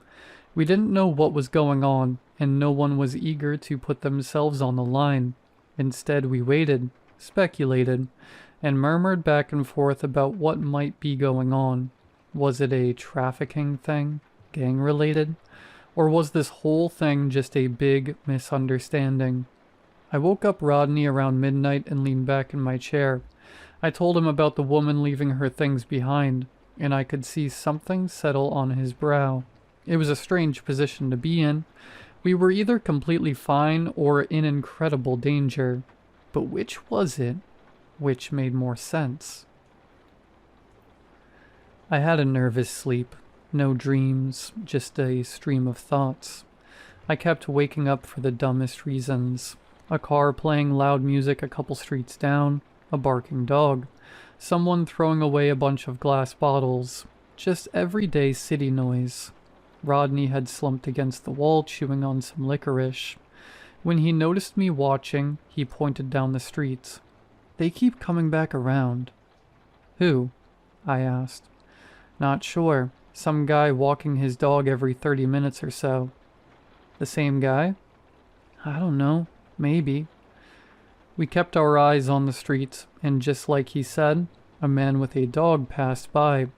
[SPEAKER 1] We didn't know what was going on, and no one was eager to put themselves on the line. Instead, we waited, speculated, and murmured back and forth about what might be going on. Was it a trafficking thing, gang-related? Or was this whole thing just a big misunderstanding? I woke up Rodney around midnight and leaned back in my chair. I told him about the woman leaving her things behind, and I could see something settle on his brow. It was a strange position to be in. We were either completely fine or in incredible danger. But which was it? Which made more sense? I had a nervous sleep. No dreams, just a stream of thoughts. I kept waking up for the dumbest reasons. A car playing loud music a couple streets down, a barking dog, someone throwing away a bunch of glass bottles, just everyday city noise. Rodney had slumped against the wall chewing on some licorice. When he noticed me watching, he pointed down the street. "They keep coming back around." "Who?" I asked. "Not sure. Some guy walking his dog every 30 minutes or so." "The same guy?" "I don't know. Maybe." We kept our eyes on the street, and just like he said, a man with a dog passed by.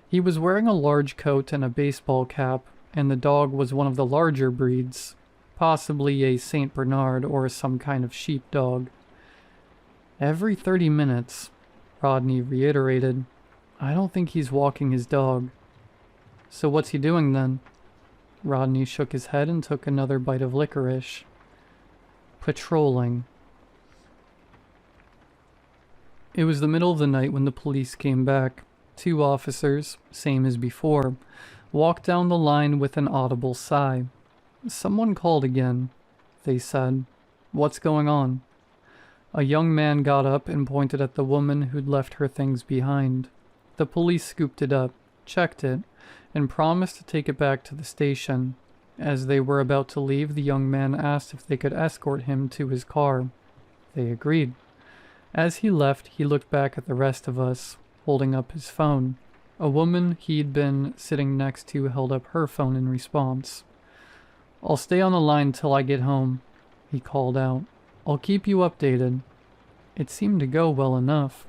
[SPEAKER 1] He was wearing a large coat and a baseball cap, and the dog was one of the larger breeds, possibly a Saint Bernard or some kind of sheepdog. "Every 30 minutes," Rodney reiterated. "I don't think he's walking his dog." "So what's he doing then?" Rodney shook his head and took another bite of licorice. "Patrolling." It was the middle of the night when the police came back. 2 officers, same as before, walked down the line with an audible sigh. "Someone called again," they said. "What's going on?" A young man got up and pointed at the woman who'd left her things behind. The police scooped it up, checked it, and promised to take it back to the station. As they were about to leave, the young man asked if they could escort him to his car. They agreed. As he left, he looked back at the rest of us, holding up his phone. A woman he'd been sitting next to held up her phone in response. "I'll stay on the line till I get home," he called out. "I'll keep you updated." It seemed to go well enough,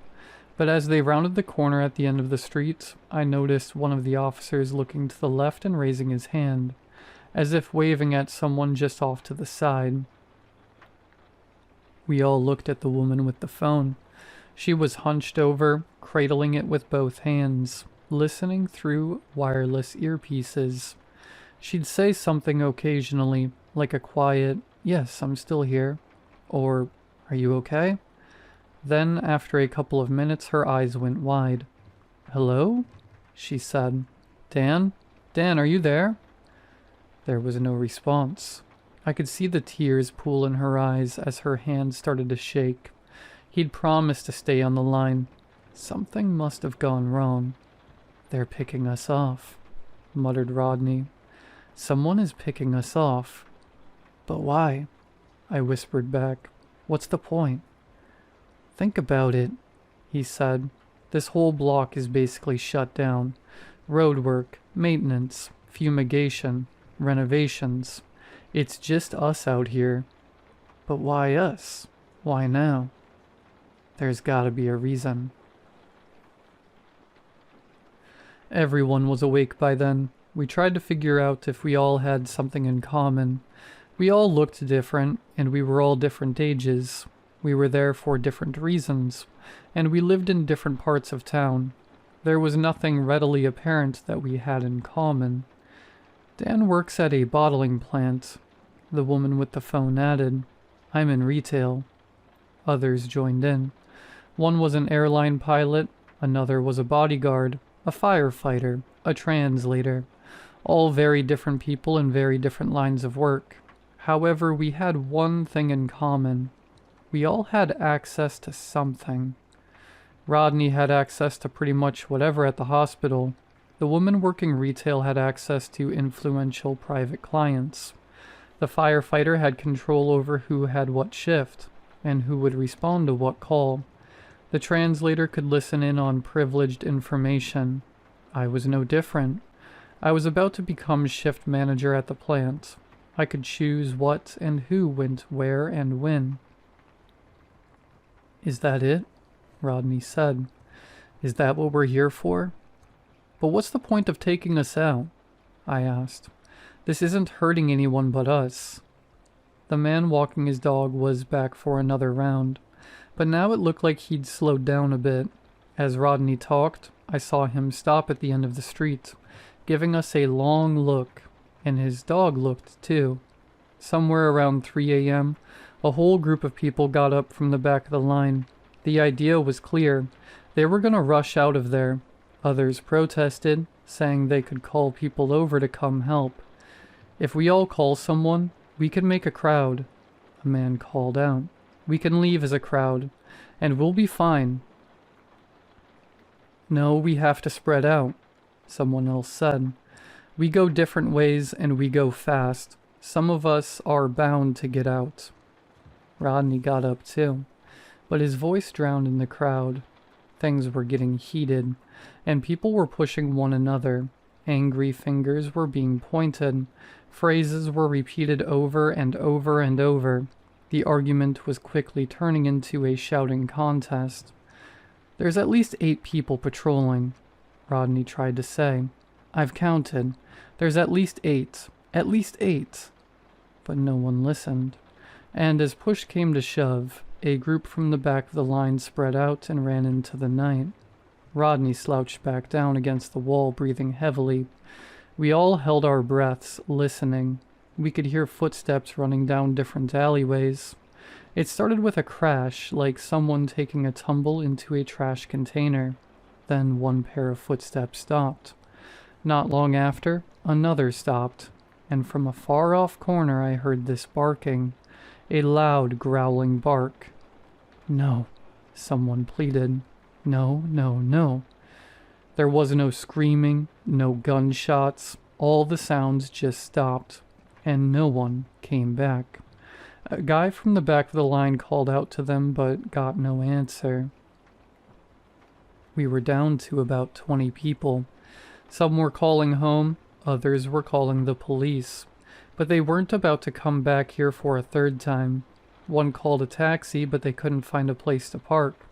[SPEAKER 1] but as they rounded the corner at the end of the street, I noticed one of the officers looking to the left and raising his hand, as if waving at someone just off to the side. We all looked at the woman with the phone. She was hunched over, cradling it with both hands, listening through wireless earpieces. She'd say something occasionally, like a quiet, "Yes, I'm still here," or "Are you okay?" Then, after a couple of minutes, her eyes went wide. "Hello?" she said. "Dan? Dan, are you there?" There was no response. I could see the tears pool in her eyes as her hand started to shake. He'd promised to stay on the line. Something must have gone wrong. "They're picking us off," muttered Rodney. "Someone is picking us off." "But why?" I whispered back. "What's the point?" "Think about it," he said. "This whole block is basically shut down. Road work, maintenance, fumigation, renovations. It's just us out here." "But why us? Why now?" "There's gotta be a reason." Everyone was awake by then. We tried to figure out if we all had something in common. We all looked different, and we were all different ages. We were there for different reasons, and we lived in different parts of town. There was nothing readily apparent that we had in common. Dan works at a bottling plant. The woman with the phone added, I'm in retail. Others joined in. One was an airline pilot, another was a bodyguard, a firefighter, a translator. All very different people in very different lines of work. However, we had one thing in common. We all had access to something. Rodney had access to pretty much whatever at the hospital. The woman working retail had access to influential private clients. The firefighter had control over who had what shift, and who would respond to what call. The translator could listen in on privileged information. I was no different. I was about to become shift manager at the plant. I could choose what and who went where and when. Is that it? Rodney said. Is that what we're here for? But what's the point of taking us out? I asked. This isn't hurting anyone but us. The man walking his dog was back for another round, but now it looked like he'd slowed down a bit. As Rodney talked, I saw him stop at the end of the street, giving us a long look, and his dog looked too. Somewhere around 3 a.m., a whole group of people got up from the back of the line. The idea was clear. They were going to rush out of there. Others protested, saying they could call people over to come help. If we all call someone, we can make a crowd. A man called out. We can leave as a crowd, and we'll be fine. No, we have to spread out, someone else said. We go different ways and we go fast. Some of us are bound to get out. Rodney got up too, but his voice drowned in the crowd. Things were getting heated, and people were pushing one another. Angry fingers were being pointed. Phrases were repeated over and over and over. The argument was quickly turning into a shouting contest. There's at least 8 people patrolling, Rodney tried to say. I've counted. There's at least 8. At least 8. But no one listened. And as push came to shove, a group from the back of the line spread out and ran into the night. Rodney slouched back down against the wall, breathing heavily. We all held our breaths, listening. We could hear footsteps running down different alleyways. It started with a crash, like someone taking a tumble into a trash container. Then one pair of footsteps stopped. Not long after, another stopped, and from a far-off corner I heard this barking. A loud, growling bark. No, someone pleaded. No, no, no. There was no screaming, no gunshots. All the sounds just stopped, and no one came back. A guy from the back of the line called out to them, but got no answer. We were down to about 20 people. Some were calling home, others were calling the police. But they weren't about to come back here for a third time. One called a taxi, but they couldn't find a place to park.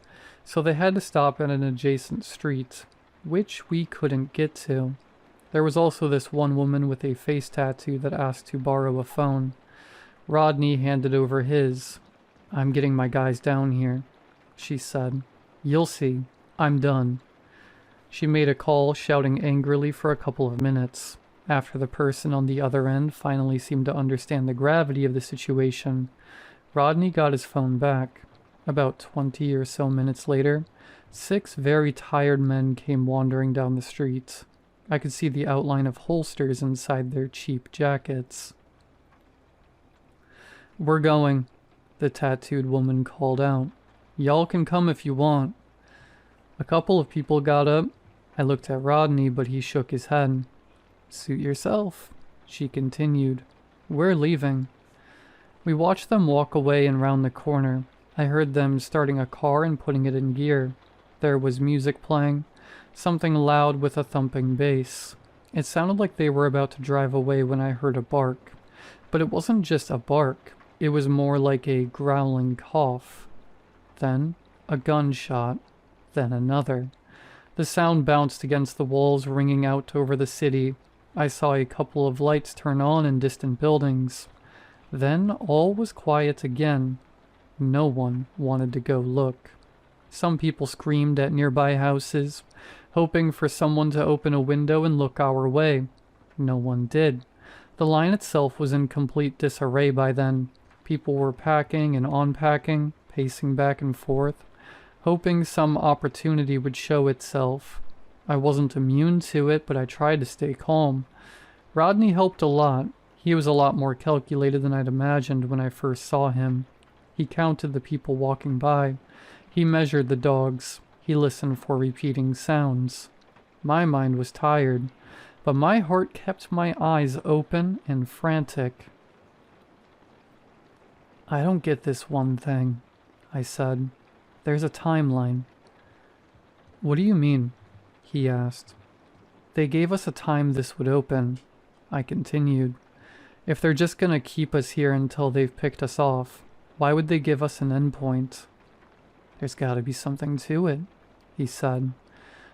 [SPEAKER 1] So they had to stop at an adjacent street, which we couldn't get to. There was also this one woman with a face tattoo that asked to borrow a phone. Rodney handed over his. I'm getting my guys down here, she said. You'll see. I'm done. She made a call, shouting angrily for a couple of minutes. After the person on the other end finally seemed to understand the gravity of the situation, Rodney got his phone back. About 20 or so minutes later, 6 very tired men came wandering down the street. I could see the outline of holsters inside their cheap jackets. We're going, the tattooed woman called out. Y'all can come if you want. A couple of people got up. I looked at Rodney, but he shook his head. Suit yourself, she continued. We're leaving. We watched them walk away and round the corner. I heard them starting a car and putting it in gear. There was music playing, something loud with a thumping bass. It sounded like they were about to drive away when I heard a bark. But it wasn't just a bark. It was more like a growling cough. Then a gunshot. Then another. The sound bounced against the walls, ringing out over the city. I saw a couple of lights turn on in distant buildings. Then all was quiet again. No one wanted to go look. Some people screamed at nearby houses, hoping for someone to open a window and look our way. No one did. The line itself was in complete disarray by then. People were packing and unpacking, pacing back and forth, hoping some opportunity would show itself. I wasn't immune to it, but I tried to stay calm. Rodney helped a lot. He was a lot more calculated than I'd imagined when I first saw him. He counted the people walking by. He measured the dogs. He listened for repeating sounds. My mind was tired, but my heart kept my eyes open and frantic. "I don't get this one thing," I said. "There's a timeline." "What do you mean?" he asked. "They gave us a time this would open," I continued. "If they're just gonna keep us here until they've picked us off, why would they give us an endpoint?" "There's gotta be something to it," he said.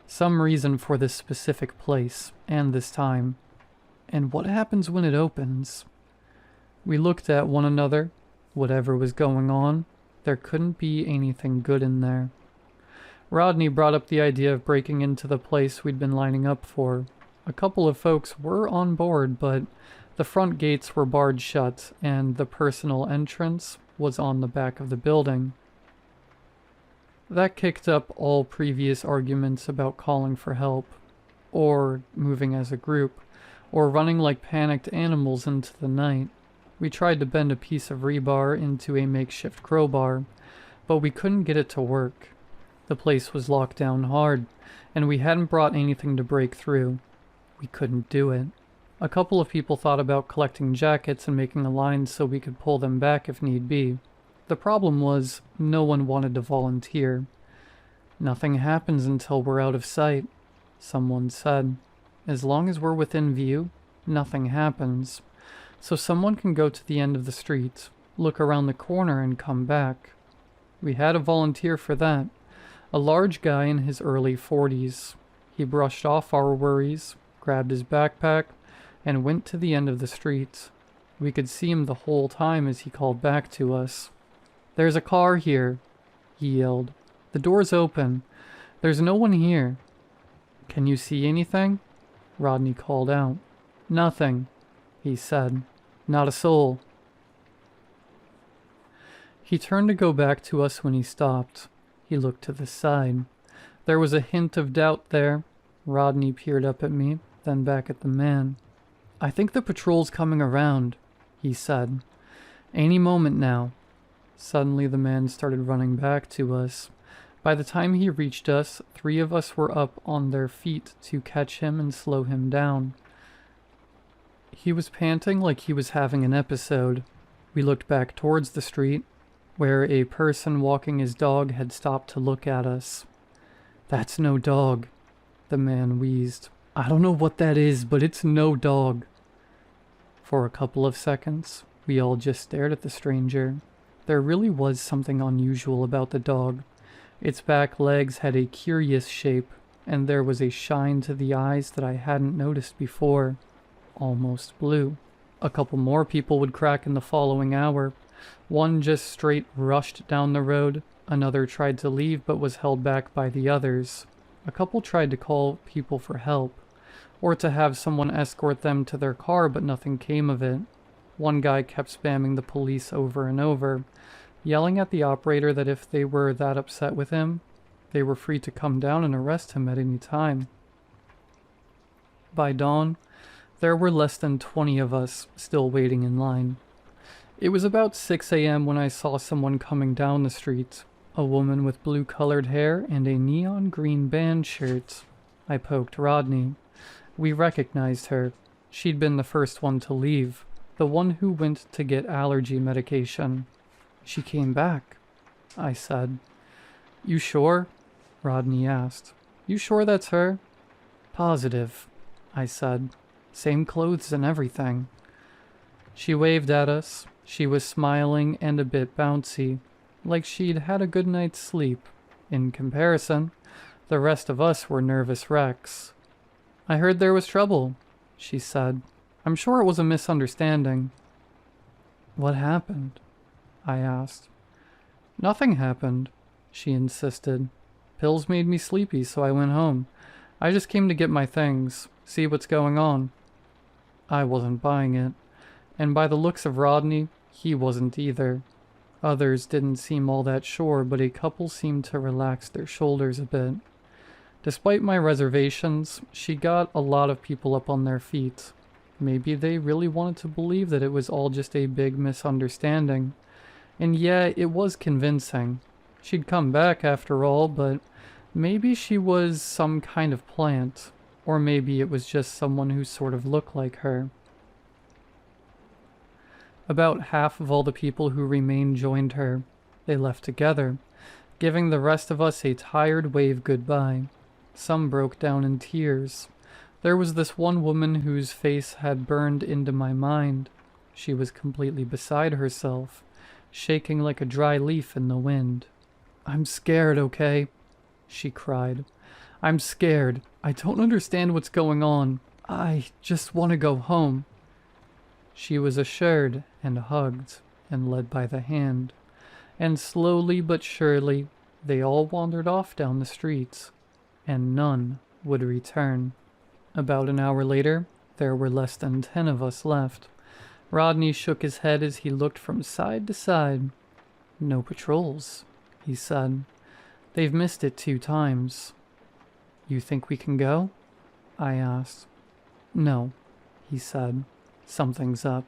[SPEAKER 1] "Some reason for this specific place, and this time. And what happens when it opens?" We looked at one another. Whatever was going on, there couldn't be anything good in there. Rodney brought up the idea of breaking into the place we'd been lining up for. A couple of folks were on board, but the front gates were barred shut, and the personal entrance was on the back of the building. That kicked up all previous arguments about calling for help, or moving as a group, or running like panicked animals into the night. We tried to bend a piece of rebar into a makeshift crowbar, but we couldn't get it to work. The place was locked down hard, and we hadn't brought anything to break through. We couldn't do it. A couple of people thought about collecting jackets and making a line so we could pull them back if need be. The problem was, no one wanted to volunteer. "Nothing happens until we're out of sight," someone said. "As long as we're within view, nothing happens. So someone can go to the end of the street, look around the corner, and come back." We had a volunteer for that. A large guy in his early 40s. He brushed off our worries, grabbed his backpack, and went to the end of the street. We could see him the whole time as he called back to us. "There's a car here," he yelled. "The door's open. There's no one here." "Can you see anything?" Rodney called out. "Nothing," he said. "Not a soul." He turned to go back to us when he stopped. He looked to the side. There was a hint of doubt there. Rodney peered up at me, then back at the man. "I think the patrol's coming around," he said. "Any moment now." Suddenly the man started running back to us. By the time he reached us, 3 of us were up on their feet to catch him and slow him down. He was panting like he was having an episode. We looked back towards the street, where a person walking his dog had stopped to look at us. "That's no dog," the man wheezed. "I don't know what that is, but it's no dog." For a couple of seconds, we all just stared at the stranger. There really was something unusual about the dog. Its back legs had a curious shape, and there was a shine to the eyes that I hadn't noticed before. Almost blue. A couple more people would crack in the following hour. One just straight rushed down the road. Another tried to leave but was held back by the others. A couple tried to call people for help, or to have someone escort them to their car, but nothing came of it. One guy kept spamming the police over and over, yelling at the operator that if they were that upset with him, they were free to come down and arrest him at any time. By dawn, there were less than 20 of us still waiting in line. It was about 6 a.m. when I saw someone coming down the street, a woman with blue-colored hair and a neon green band shirt. I poked Rodney. We recognized her. She'd been the first one to leave, the one who went to get allergy medication. "She came back," I said. "You sure?" Rodney asked. "You sure that's her?" "Positive," I said. "Same clothes and everything." She waved at us. She was smiling and a bit bouncy, like she'd had a good night's sleep. In comparison, The rest of us were nervous wrecks. "I heard there was trouble," she said. "I'm sure it was a misunderstanding." "What happened?" I asked. "Nothing happened," she insisted. "Pills made me sleepy, so I went home. I just came to get my things, see what's going on." I wasn't buying it, and by the looks of Rodney, he wasn't either. Others didn't seem all that sure, but a couple seemed to relax their shoulders a bit. Despite my reservations, she got a lot of people up on their feet. Maybe they really wanted to believe that it was all just a big misunderstanding. And yeah, it was convincing. She'd come back after all, but maybe she was some kind of plant. Or maybe it was just someone who sort of looked like her. About half of all the people who remained joined her. They left together, giving the rest of us a tired wave goodbye. Some broke down in tears. There was this one woman whose face had burned into my mind. She was completely beside herself, shaking like a dry leaf in the wind. "I'm scared, okay?" she cried. "I'm scared. I don't understand what's going on. I just want to go home." She was assured and hugged and led by the hand, and slowly but surely they all wandered off down the streets, and none would return. About an hour later, there were less than 10 of us left. Rodney shook his head as he looked from side to side. "No patrols," he said. "They've missed it 2 times. "You think we can go?" I asked. "No," he said. "Something's up."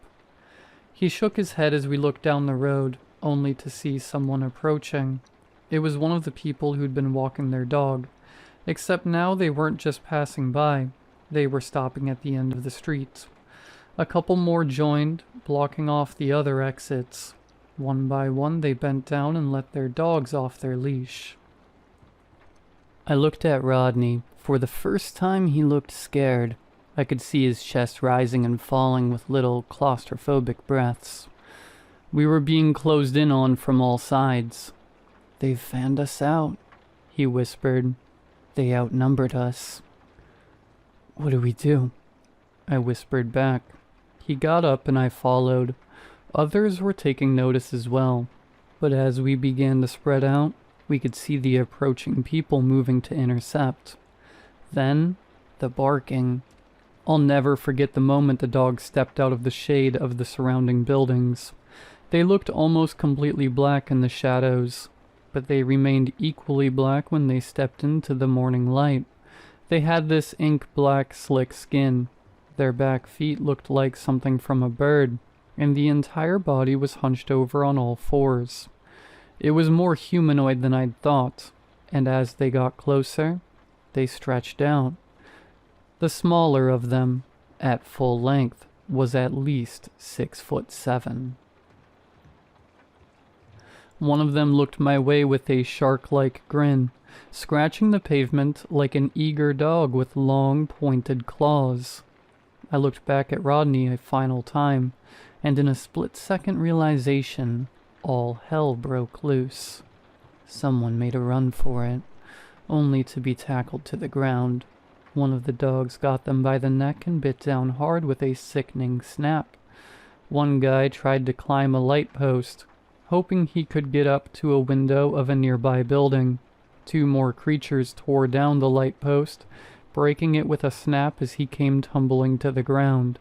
[SPEAKER 1] He shook his head as we looked down the road, only to see someone approaching. It was one of the people who'd been walking their dog, except now they weren't just passing by. They were stopping at the end of the street. A couple more joined, blocking off the other exits. One by one, they bent down and let their dogs off their leash. I looked at Rodney. For the first time, he looked scared. I could see his chest rising and falling with little claustrophobic breaths. We were being closed in on from all sides. "They've fanned us out," he whispered. "They outnumbered us." "What do we do?" I whispered back. He got up and I followed. Others were taking notice as well, but as we began to spread out, we could see the approaching people moving to intercept. Then, the barking. I'll never forget the moment the dogs stepped out of the shade of the surrounding buildings. They looked almost completely black in the shadows, but they remained equally black when they stepped into the morning light. They had this ink-black, slick skin. Their back feet looked like something from a bird, and the entire body was hunched over on all 4s. It was more humanoid than I'd thought, and as they got closer, they stretched out. The smaller of them, at full length, was at least 6'7". One of them looked my way with a shark-like grin, scratching the pavement like an eager dog with long, pointed claws. I looked back at Rodney a final time, and in a split-second realization, all hell broke loose. Someone made a run for it, only to be tackled to the ground. One of the dogs got them by the neck and bit down hard with a sickening snap. One guy tried to climb a light post, hoping he could get up to a window of a nearby building. 2 more creatures tore down the light post, breaking it with a snap as he came tumbling to the ground.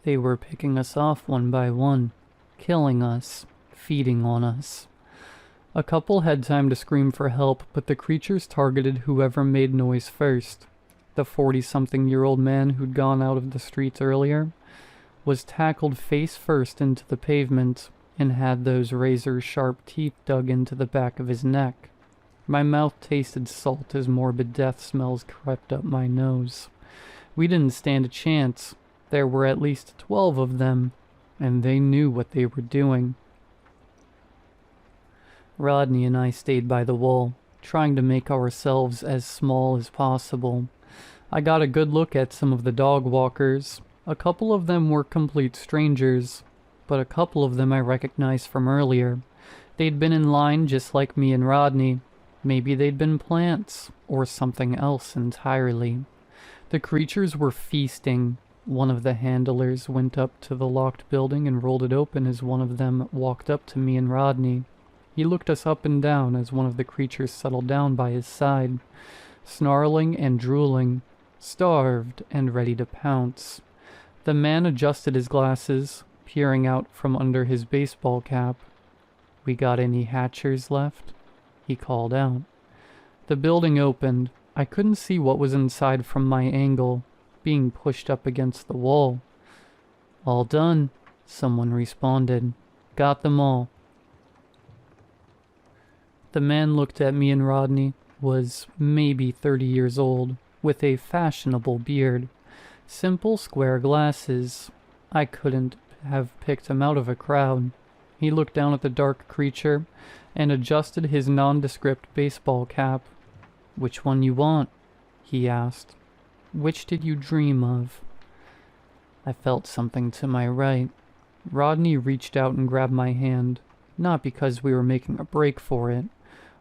[SPEAKER 1] They were picking us off one by one, killing us, feeding on us. A couple had time to scream for help, but the creatures targeted whoever made noise first. The 40-something-year-old man who'd gone out of the streets earlier was tackled face first into the pavement and had those razor-sharp teeth dug into the back of his neck. My mouth tasted salt as morbid death smells crept up my nose. We didn't stand a chance. There were at least 12 of them, and they knew what they were doing. Rodney and I stayed by the wall, trying to make ourselves as small as possible. I got a good look at some of the dog walkers. A couple of them were complete strangers, but a couple of them I recognized from earlier. They'd been in line just like me and Rodney. Maybe they'd been plants, or something else entirely. The creatures were feasting. One of the handlers went up to the locked building and rolled it open as one of them walked up to me and Rodney. He looked us up and down as one of the creatures settled down by his side, snarling and drooling, starved and ready to pounce. The man adjusted his glasses, peering out from under his baseball cap. "We got any hatchers left?" he called out. The building opened. I couldn't see what was inside from my angle, being pushed up against the wall. "All done," someone responded. "Got them all." The man looked at me and Rodney, was maybe 30 years old, with a fashionable beard. Simple square glasses. I couldn't have picked him out of a crowd. He looked down at the dark creature and adjusted his nondescript baseball cap. "Which one you want?" he asked. "Which did you dream of?" I felt something to my right. Rodney reached out and grabbed my hand, not because we were making a break for it,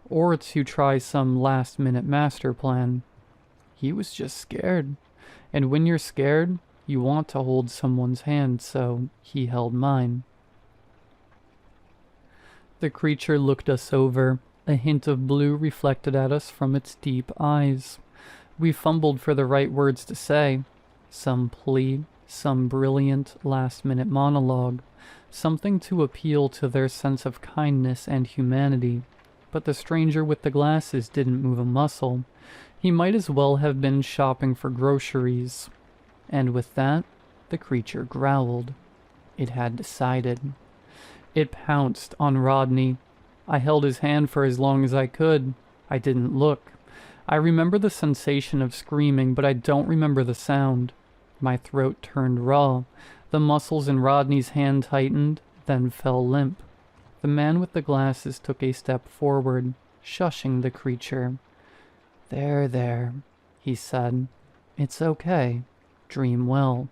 [SPEAKER 1] or to try some last-minute master plan. He was just scared. And when you're scared, you want to hold someone's hand, so he held mine. The creature looked us over, a hint of blue reflected at us from its deep eyes. We fumbled for the right words to say. Some plea, some brilliant last-minute monologue, something to appeal to their sense of kindness and humanity. But the stranger with the glasses didn't move a muscle. He might as well have been shopping for groceries. And with that, the creature growled. It had decided. It pounced on Rodney. I held his hand for as long as I could. I didn't look. I remember the sensation of screaming, but I don't remember the sound. My throat turned raw. The muscles in Rodney's hand tightened, then fell limp. The man with the glasses took a step forward, shushing the creature. There, he said. "It's okay. Dream well.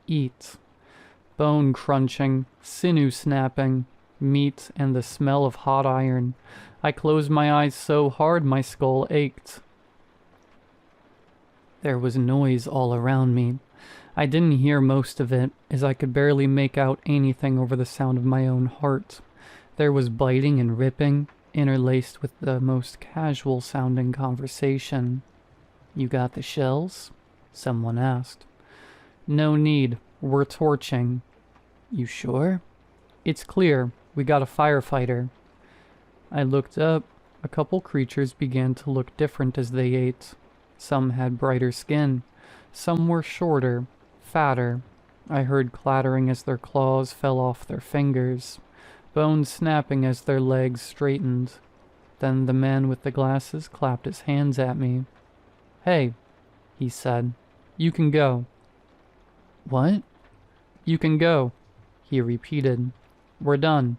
[SPEAKER 1] Eat." Bone crunching, sinew snapping, meat and the smell of hot iron. I closed my eyes so hard my skull ached. There was noise all around me. I didn't hear most of it, as I could barely make out anything over the sound of my own heart. There was biting and ripping, interlaced with the most casual-sounding conversation. "You got the shells?" someone asked. "No need. We're torching." "You sure?" "It's clear. We got a firefighter." I looked up. A couple creatures began to look different as they ate. Some had brighter skin. Some were shorter, fatter. I heard clattering as their claws fell off their fingers, bones snapping as their legs straightened. Then the man with the glasses clapped his hands at me. "Hey," he said. "You can go." "What?" "You can go," he repeated. "We're done."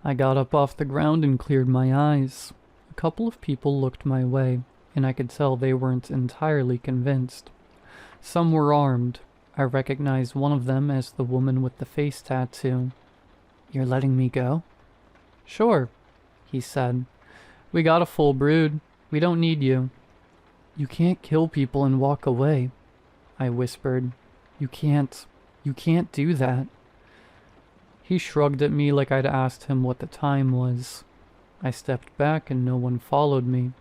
[SPEAKER 1] I got up off the ground and cleared my eyes. A couple of people looked my way, and I could tell they weren't entirely convinced. Some were armed. I recognized one of them as the woman with the face tattoo. "You're letting me go?" "Sure," he said. "We got a full brood. We don't need you." "You can't kill people and walk away," I whispered. You can't do that." He shrugged at me like I'd asked him what the time was. I stepped back and no one followed me.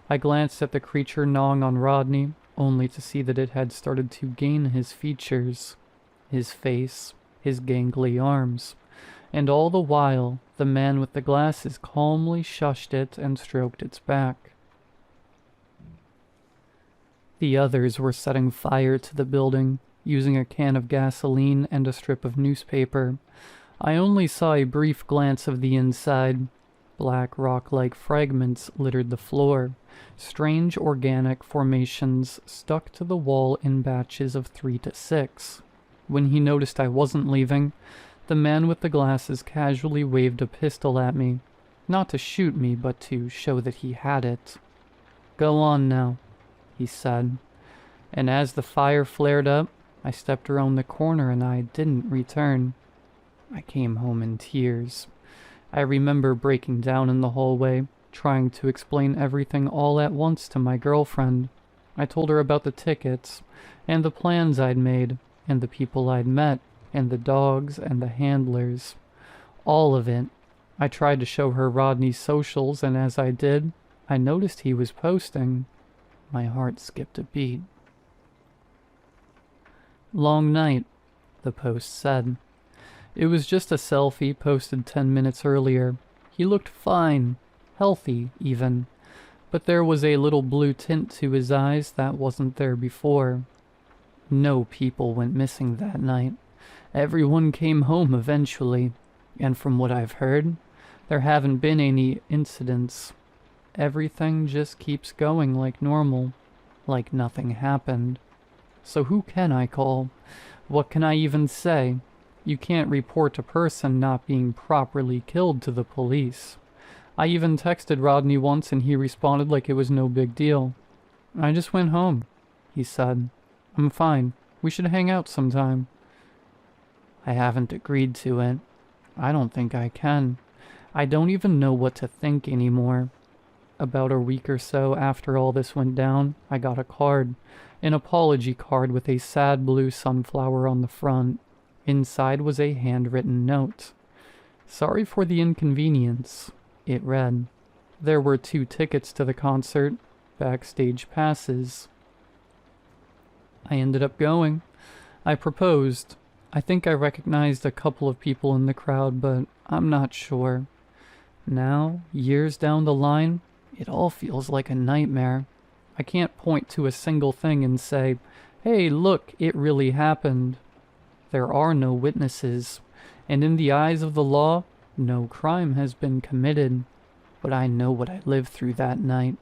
[SPEAKER 1] I glanced at the creature gnawing on Rodney, only to see that it had started to gain his features, his face, his gangly arms, and all the while the man with the glasses calmly shushed it and stroked its back. The others were setting fire to the building, using a can of gasoline and a strip of newspaper. I only saw a brief glance of the inside. Black rock-like fragments littered the floor. Strange organic formations stuck to the wall in batches of 3 to 6. When he noticed I wasn't leaving, the man with the glasses casually waved a pistol at me. Not to shoot me, but to show that he had it. "Go on now," he said. And as the fire flared up, I stepped around the corner and I didn't return. I came home in tears. I remember breaking down in the hallway, trying to explain everything all at once to my girlfriend. I told her about the tickets, and the plans I'd made, and the people I'd met, and the dogs and the handlers. All of it. I tried to show her Rodney's socials, and as I did, I noticed he was posting. My heart skipped a beat. "Long night," the post said. It was just a selfie posted 10 minutes earlier. He looked fine, healthy even, but there was a little blue tint to his eyes that wasn't there before. No people went missing that night. Everyone came home eventually, and from what I've heard, there haven't been any incidents. Everything just keeps going like normal, like nothing happened. So who can I call? What can I even say? You can't report a person not being properly killed to the police. I even texted Rodney once and he responded like it was no big deal. "I just went home," he said. "I'm fine. We should hang out sometime." I haven't agreed to it. I don't think I can. I don't even know what to think anymore. About a week or so after all this went down, I got a card. An apology card with a sad blue sunflower on the front. Inside was a handwritten note. "Sorry for the inconvenience," it read. There were 2 tickets to the concert, backstage passes. I ended up going. I proposed. I think I recognized a couple of people in the crowd, but I'm not sure. Now, years down the line, it all feels like a nightmare. I can't point to a single thing and say, "Hey, look, it really happened." There are no witnesses, and in the eyes of the law, no crime has been committed. But I know what I lived through that night.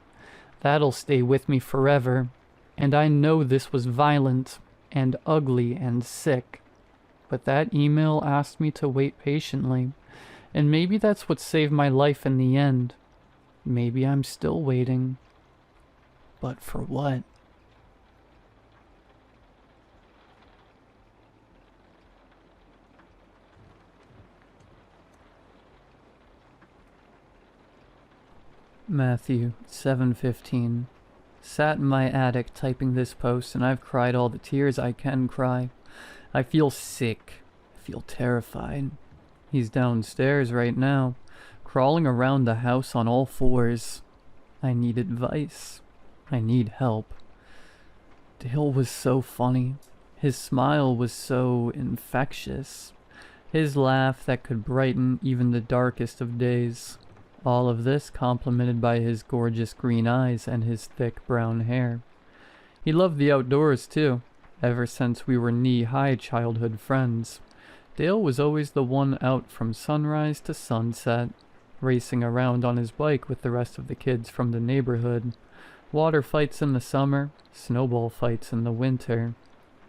[SPEAKER 1] That'll stay with me forever. And I know this was violent, and ugly, and sick. But that email asked me to wait patiently, and maybe that's what saved my life in the end. Maybe I'm still waiting. But for what? Matthew 7:15. Sat in my attic typing this post, and I've cried all the tears I can cry. I feel sick. I feel terrified. He's downstairs right now, crawling around the house on all fours. I need advice. I need help. Dale was so funny. His smile was so infectious. His laugh that could brighten even the darkest of days. All of this complemented by his gorgeous green eyes and his thick brown hair. He loved the outdoors too, ever since we were knee-high childhood friends. Dale was always the one out from sunrise to sunset, racing around on his bike with the rest of the kids from the neighborhood. Water fights in the summer, snowball fights in the winter.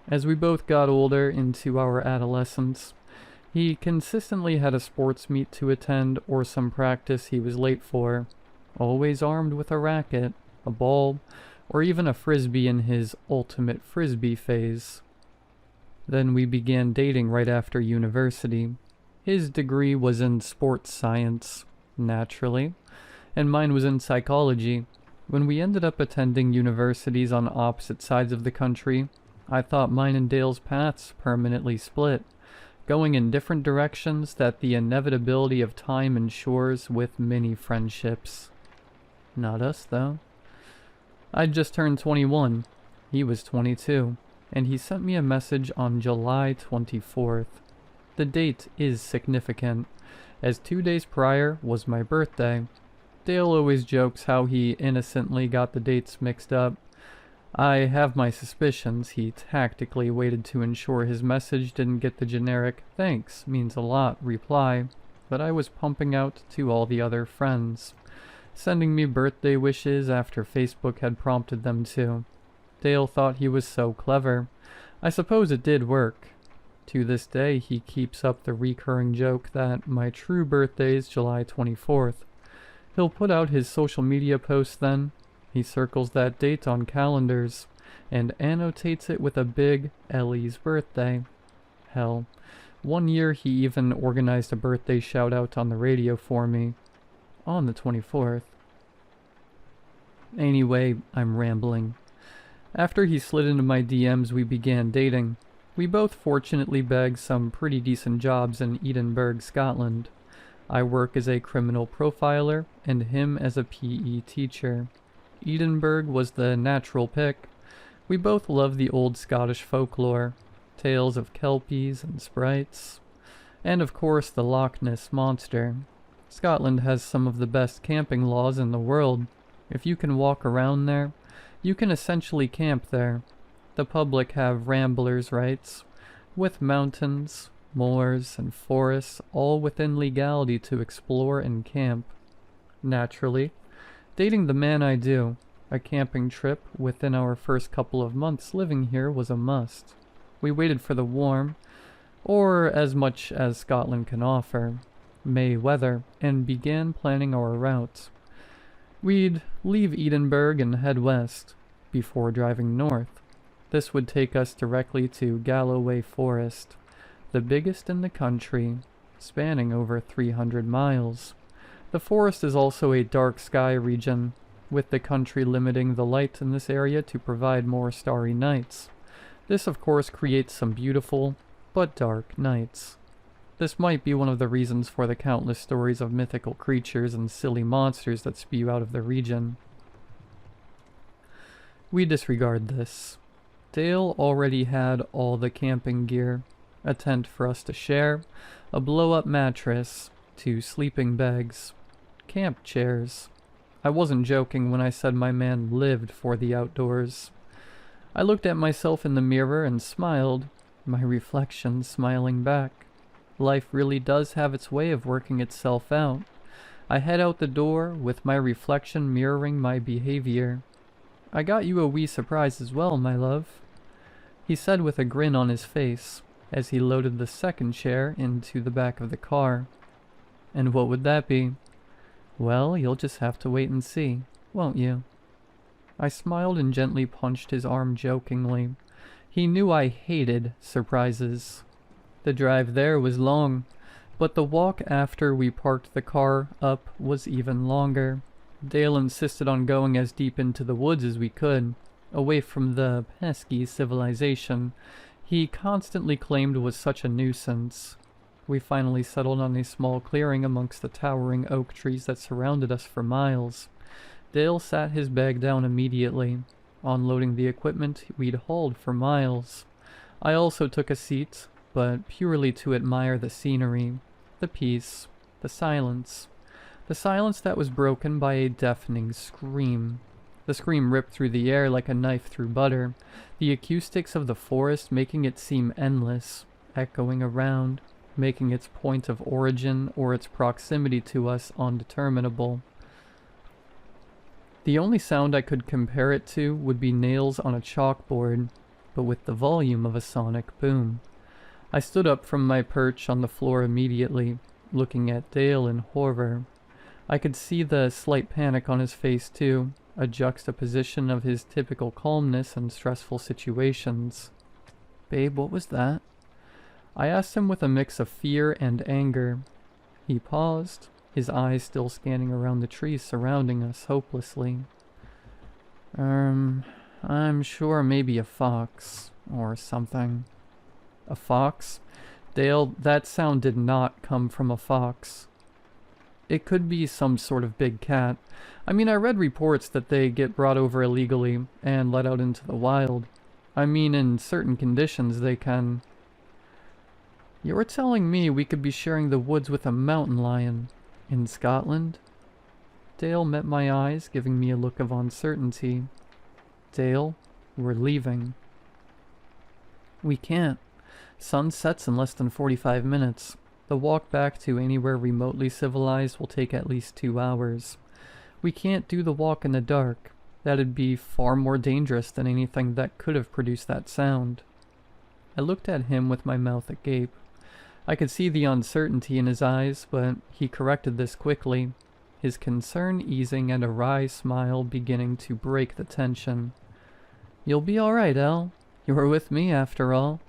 [SPEAKER 1] As we both got older into our adolescence, he consistently had a sports meet to attend or some practice he was late for, always armed with a racket, a ball, or even a frisbee in his ultimate frisbee phase. Then we began dating right after university. His degree was in sports science, naturally, and mine was in psychology. When we ended up attending universities on opposite sides of the country, I thought mine and Dale's paths permanently split, going in different directions that the inevitability of time ensures with many friendships. Not us, though. I'd just turned 21. He was 22, and he sent me a message on July 24th. The date is significant, as 2 days prior was my birthday. Dale always jokes how he innocently got the dates mixed up. I have my suspicions he tactically waited to ensure his message didn't get the generic "thanks, means a lot" reply that I was pumping out to all the other friends, sending me birthday wishes after Facebook had prompted them to. Dale thought he was so clever. I suppose it did work. To this day, he keeps up the recurring joke that my true birthday is July 24th. He'll put out his social media posts then. He circles that date on calendars and annotates it with a big Ellie's birthday. Hell, One year he even organized a birthday shout-out on the radio for me. On the 24th. Anyway, I'm rambling. After he slid into my DMs, we began dating. We both fortunately bagged some pretty decent jobs in Edinburgh, Scotland. I work as a criminal profiler, and him as a PE teacher. Edinburgh was the natural pick. We both love the old Scottish folklore, tales of kelpies and sprites, and of course the Loch Ness Monster. Scotland has some of the best camping laws in the world. If you can walk around there, you can essentially camp there. The public have ramblers' rights, with mountains, moors, and forests all within legality to explore and camp. Naturally, dating the man I do, a camping trip within our first couple of months living here was a must. We waited for the warm, or as much as Scotland can offer, May weather, and began planning our route. We'd leave Edinburgh and head west, before driving north. This would take us directly to Galloway Forest, the biggest in the country, spanning over 300 miles. The forest is also a dark sky region, with the country limiting the light in this area to provide more starry nights. This of course creates some beautiful, but dark nights. This might be one of the reasons for the countless stories of mythical creatures and silly monsters that spew out of the region. We disregard this. Dale already had all the camping gear, a tent for us to share, a blow-up mattress, 2 sleeping bags, camp chairs. I wasn't joking when I said my man lived for the outdoors. I looked at myself in the mirror and smiled, my reflection smiling back. Life really does have its way of working itself out. I head out the door with my reflection mirroring my behavior. I got you a wee surprise as well, my love, he said with a grin on his face as he loaded the second chair into the back of the car. And what would that be? Well, you'll just have to wait and see, won't you? I smiled and gently punched his arm jokingly. He knew I hated surprises. The drive there was long, but the walk after we parked the car up was even longer. Dale insisted on going as deep into the woods as we could, away from the pesky civilization he constantly claimed was such a nuisance. We finally settled on a small clearing amongst the towering oak trees that surrounded us for miles. Dale sat his bag down immediately, unloading the equipment we'd hauled for miles. I also took a seat, but purely to admire the scenery, the peace, the silence. The silence that was broken by a deafening scream. The scream ripped through the air like a knife through butter, the acoustics of the forest making it seem endless, echoing around, making its point of origin or its proximity to us undeterminable. The only sound I could compare it to would be nails on a chalkboard, but with the volume of a sonic boom. I stood up from my perch on the floor immediately, looking at Dale in horror. I could see the slight panic on his face too, a juxtaposition of his typical calmness in stressful situations. "Babe, what was that?" I asked him with a mix of fear and anger. He paused, his eyes still scanning around the trees surrounding us hopelessly. I'm sure maybe a fox, or something." A fox? Dale, that sound did not come from a fox. It could be some sort of big cat. I mean, I read reports that they get brought over illegally and let out into the wild. I mean, in certain conditions they can... You're telling me we could be sharing the woods with a mountain lion in Scotland? Dale met my eyes, giving me a look of uncertainty. Dale, we're leaving. We can't. Sun sets in less than 45 minutes. The walk back to anywhere remotely civilized will take at least 2 hours. We can't do the walk in the dark. That'd be far more dangerous than anything that could have produced that sound. I looked at him with my mouth agape. I could see the uncertainty in his eyes, but he corrected this quickly, his concern easing and a wry smile beginning to break the tension. "You'll be all right, El. You were with me after all."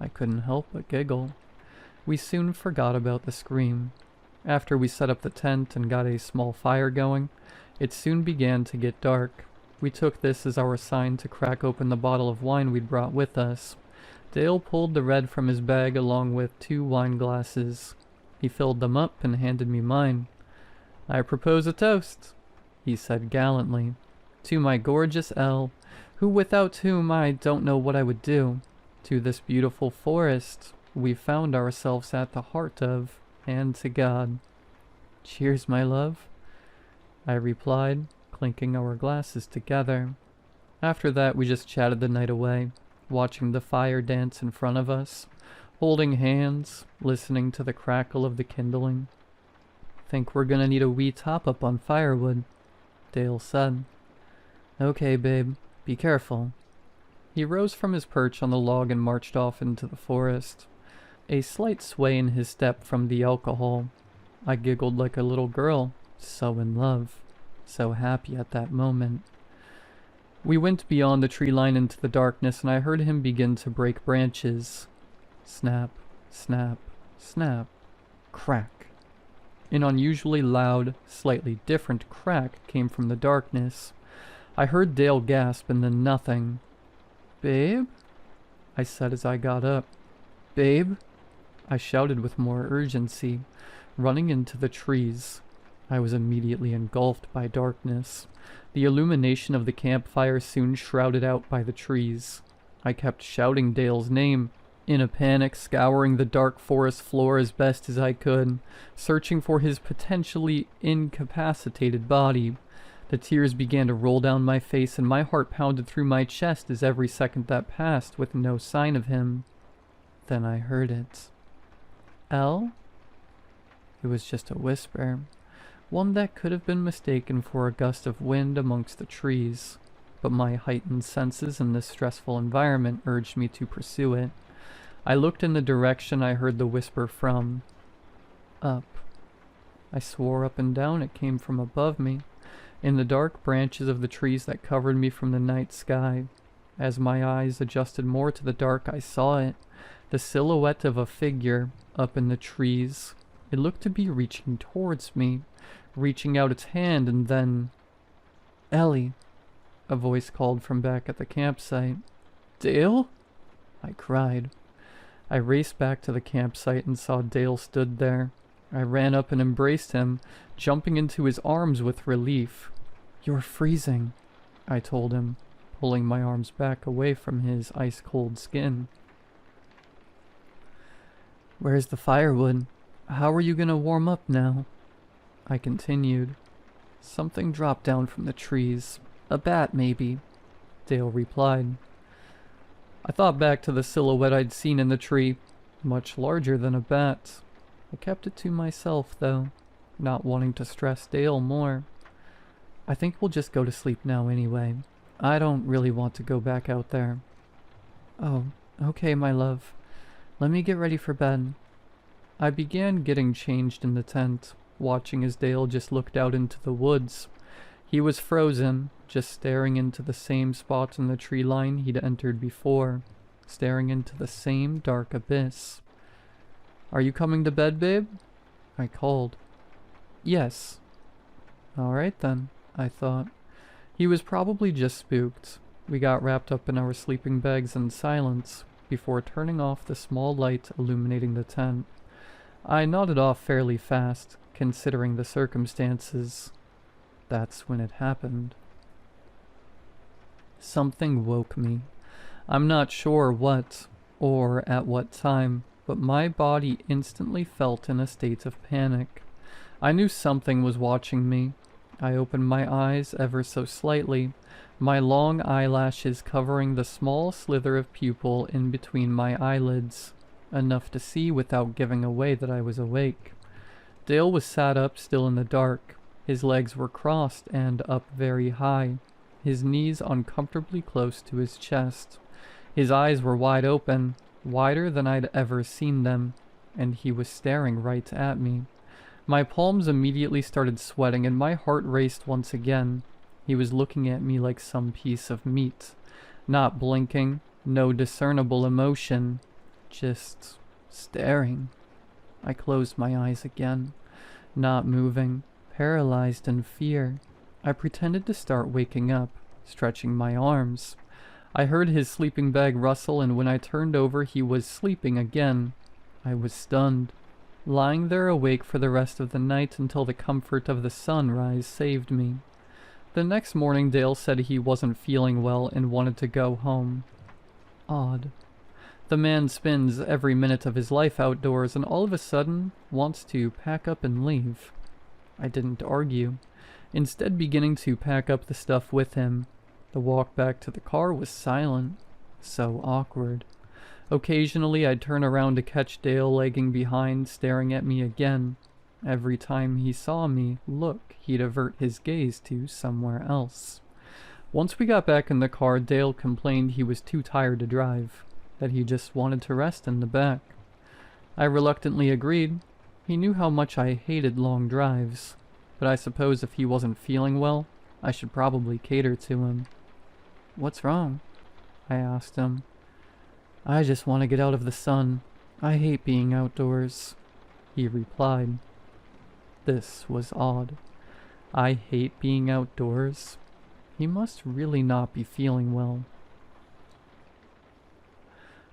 [SPEAKER 1] I couldn't help but giggle. We soon forgot about the scream. After we set up the tent and got a small fire going, it soon began to get dark. We took this as our sign to crack open the bottle of wine we'd brought with us. Dale pulled the red from his bag along with 2 wine glasses. He filled them up and handed me mine. "I propose a toast," he said gallantly, "to my gorgeous Elle, who without whom I don't know what I would do, to this beautiful forest we found ourselves at the heart of, and to God." "Cheers, my love," I replied, clinking our glasses together. After that, we just chatted the night away, watching the fire dance in front of us, holding hands, listening to the crackle of the kindling. "Think we're gonna need a wee top-up on firewood," Dale said. "Okay, babe, be careful." He rose from his perch on the log and marched off into the forest, a slight sway in his step from the alcohol. I giggled like a little girl, so in love, so happy at that moment. We went beyond the tree line into the darkness, and I heard him begin to break branches. Snap, snap, snap, crack. An unusually loud, slightly different crack came from the darkness. I heard Dale gasp and then nothing. "Babe?" I said as I got up. "Babe?" I shouted with more urgency, running into the trees. I was immediately engulfed by darkness. The illumination of the campfire soon shrouded out by the trees. I kept shouting Dale's name, in a panic, scouring the dark forest floor as best as I could, searching for his potentially incapacitated body. The tears began to roll down my face, and my heart pounded through my chest as every second that passed with no sign of him. Then I heard it. "Elle?" It was just a whisper, one that could have been mistaken for a gust of wind amongst the trees, but my heightened senses in this stressful environment urged me to pursue it. I looked in the direction I heard the whisper from. Up. I swore up and down it came from above me, in the dark branches of the trees that covered me from the night sky. As my eyes adjusted more to the dark, I saw it, the silhouette of a figure up in the trees. It looked to be reaching towards me, reaching out its hand, and then... "Ellie," a voice called from back at the campsite. "Dale?" I cried. I raced back to the campsite and saw Dale stood there. I ran up and embraced him, jumping into his arms with relief. "You're freezing," I told him, pulling my arms back away from his ice-cold skin. "Where's the firewood? How are you gonna warm up now?" I continued. "Something dropped down from the trees. A bat, maybe," Dale replied. I thought back to the silhouette I'd seen in the tree, much larger than a bat. I kept it to myself, though, not wanting to stress Dale more. "I think we'll just go to sleep now anyway. I don't really want to go back out there." "Oh, okay, my love. Let me get ready for bed." I began getting changed in the tent, watching as Dale just looked out into the woods. He was frozen, just staring into the same spot in the tree line he'd entered before, staring into the same dark abyss. "Are you coming to bed, babe?" I called. "Yes." "All right then," I thought. He was probably just spooked. We got wrapped up in our sleeping bags in silence, before turning off the small light illuminating the tent. I nodded off fairly fast, considering the circumstances. That's when it happened. Something woke me. I'm not sure what, or at what time, but my body instantly felt in a state of panic. I knew something was watching me. I opened my eyes ever so slightly, my long eyelashes covering the small slither of pupil in between my eyelids, enough to see without giving away that I was awake. Dale was sat up still in the dark. His legs were crossed and up very high, his knees uncomfortably close to his chest. His eyes were wide open, wider than I'd ever seen them, and he was staring right at me. My palms immediately started sweating and my heart raced once again. He was looking at me like some piece of meat, not blinking, no discernible emotion. just staring. I closed my eyes again, not moving, paralyzed in fear. I pretended to start waking up, stretching my arms. I heard his sleeping bag rustle, and when I turned over, he was sleeping again. I was stunned, lying there awake for the rest of the night until the comfort of the sunrise saved me. The next morning, Dale said he wasn't feeling well and wanted to go home. Odd. The man spends every minute of his life outdoors and all of a sudden wants to pack up and leave. I didn't argue, instead beginning to pack up the stuff with him. The walk back to the car was silent, so awkward. Occasionally I'd turn around to catch Dale lagging behind, staring at me again. Every time he saw me look, he'd avert his gaze to somewhere else. Once we got back in the car, Dale complained he was too tired to drive, that he just wanted to rest in the back. I reluctantly agreed. He knew how much I hated long drives, but I suppose if he wasn't feeling well, I should probably cater to him. "What's wrong?" I asked him. "I just want to get out of the sun. I hate being outdoors," he replied. This was odd. I hate being outdoors. He must really not be feeling well.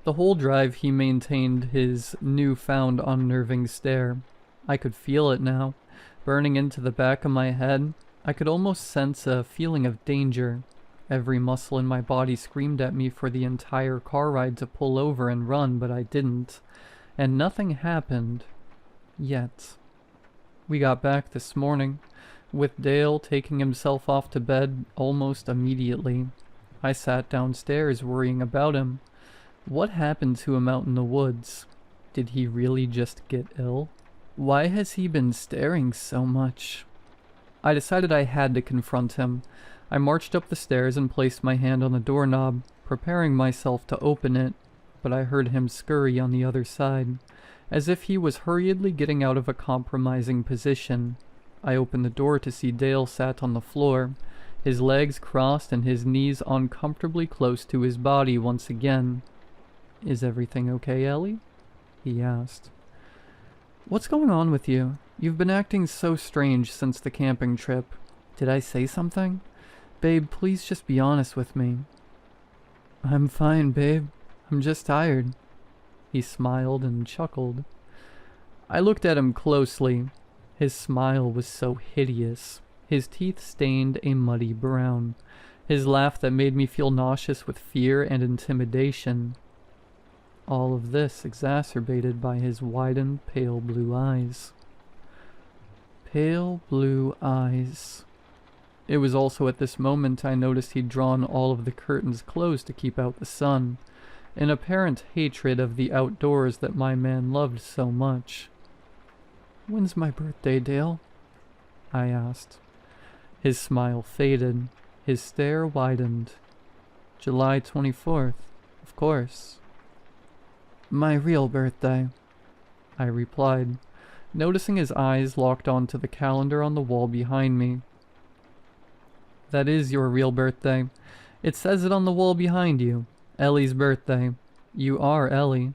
[SPEAKER 1] The whole drive he maintained his newfound unnerving stare. I could feel it now, burning into the back of my head. I could almost sense a feeling of danger. Every muscle in my body screamed at me for the entire car ride to pull over and run, but I didn't. And nothing happened. Yet. We got back this morning, with Dale taking himself off to bed almost immediately. I sat downstairs worrying about him. What happened to him out in the woods? Did he really just get ill? Why has he been staring so much? I decided I had to confront him. I marched up the stairs and placed my hand on the doorknob, preparing myself to open it, but I heard him scurry on the other side, as if he was hurriedly getting out of a compromising position. I opened the door to see Dale sat on the floor, his legs crossed and his knees uncomfortably close to his body once again. "Is everything okay, Ellie?" he asked. "What's going on with you? You've been acting so strange since the camping trip. Did I say something? Babe, please just be honest with me." "I'm fine, babe. I'm just tired." He smiled and chuckled. I looked at him closely. His smile was so hideous. His teeth stained a muddy brown. His laugh that made me feel nauseous with fear and intimidation. All of this exacerbated by his widened, pale blue eyes. Pale blue eyes. It was also at this moment I noticed he'd drawn all of the curtains closed to keep out the sun, an apparent hatred of the outdoors that my man loved so much. "When's my birthday, Dale?" I asked. His smile faded. His stare widened. "July 24th, of course." "My real birthday," I replied, noticing his eyes locked onto the calendar on the wall behind me. "That is your real birthday. It says it on the wall behind you. Ellie's birthday. You are Ellie."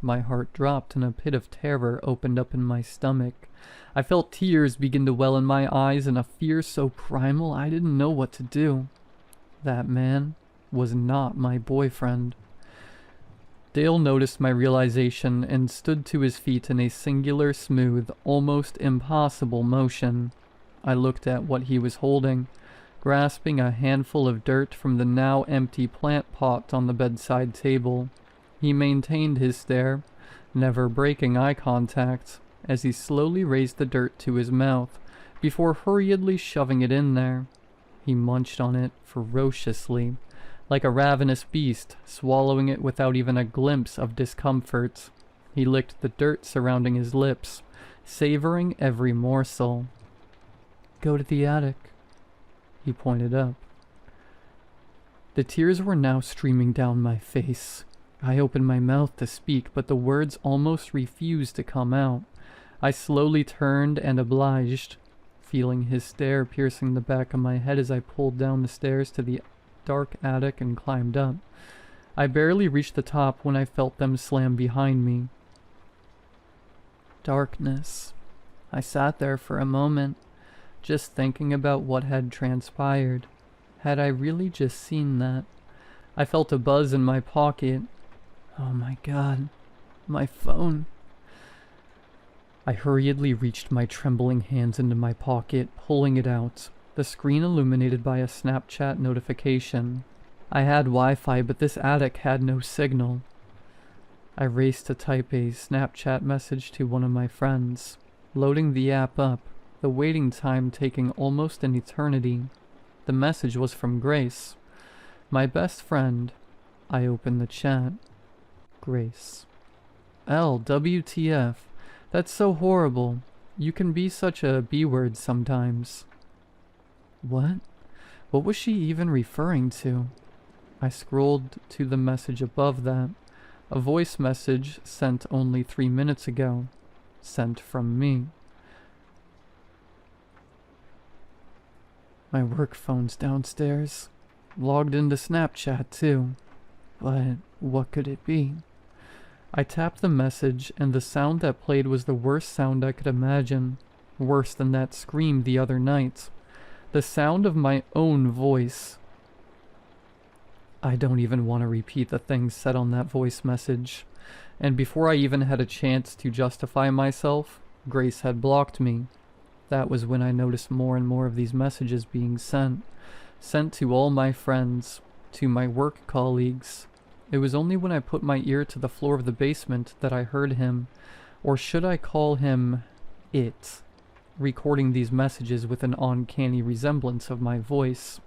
[SPEAKER 1] My heart dropped and a pit of terror opened up in my stomach. I felt tears begin to well in my eyes and a fear so primal I didn't know what to do. That man was not my boyfriend. Dale noticed my realization and stood to his feet in a singular, smooth, almost impossible motion. I looked at what he was holding, grasping a handful of dirt from the now empty plant pot on the bedside table. He maintained his stare, never breaking eye contact, as he slowly raised the dirt to his mouth, before hurriedly shoving it in there. He munched on it ferociously, like a ravenous beast, swallowing it without even a glimpse of discomfort. He licked the dirt surrounding his lips, savoring every morsel. "Go to the attic," he pointed up. The tears were now streaming down my face. I opened my mouth to speak, but the words almost refused to come out. I slowly turned and obliged, feeling his stare piercing the back of my head as I pulled down the stairs to the dark attic and climbed up. I barely reached the top when I felt them slam behind me. Darkness. I sat there for a moment, just thinking about what had transpired. Had I really just seen that? I felt a buzz in my pocket. Oh my god, my phone. I hurriedly reached my trembling hands into my pocket, pulling it out, the screen illuminated by a Snapchat notification. I had Wi-Fi, but this attic had no signal. I raced to type a Snapchat message to one of my friends, loading the app up, the waiting time taking almost an eternity. The message was from Grace, my best friend. I opened the chat. Grace. WTF. That's so horrible. You can be such a B-word sometimes. What? What was she even referring to? I scrolled to the message above that. A voice message sent only 3 minutes ago. Sent from me. My work phone's downstairs. Logged into Snapchat too. But what could it be? I tapped the message, and the sound that played was the worst sound I could imagine. Worse than that scream the other night. The sound of my own voice. I don't even want to repeat the things said on that voice message. And before I even had a chance to justify myself, Grace had blocked me. That was when I noticed more and more of these messages being sent. Sent to all my friends, to my work colleagues. It was only when I put my ear to the floor of the basement that I heard him, or should I call him it, recording these messages with an uncanny resemblance of my voice.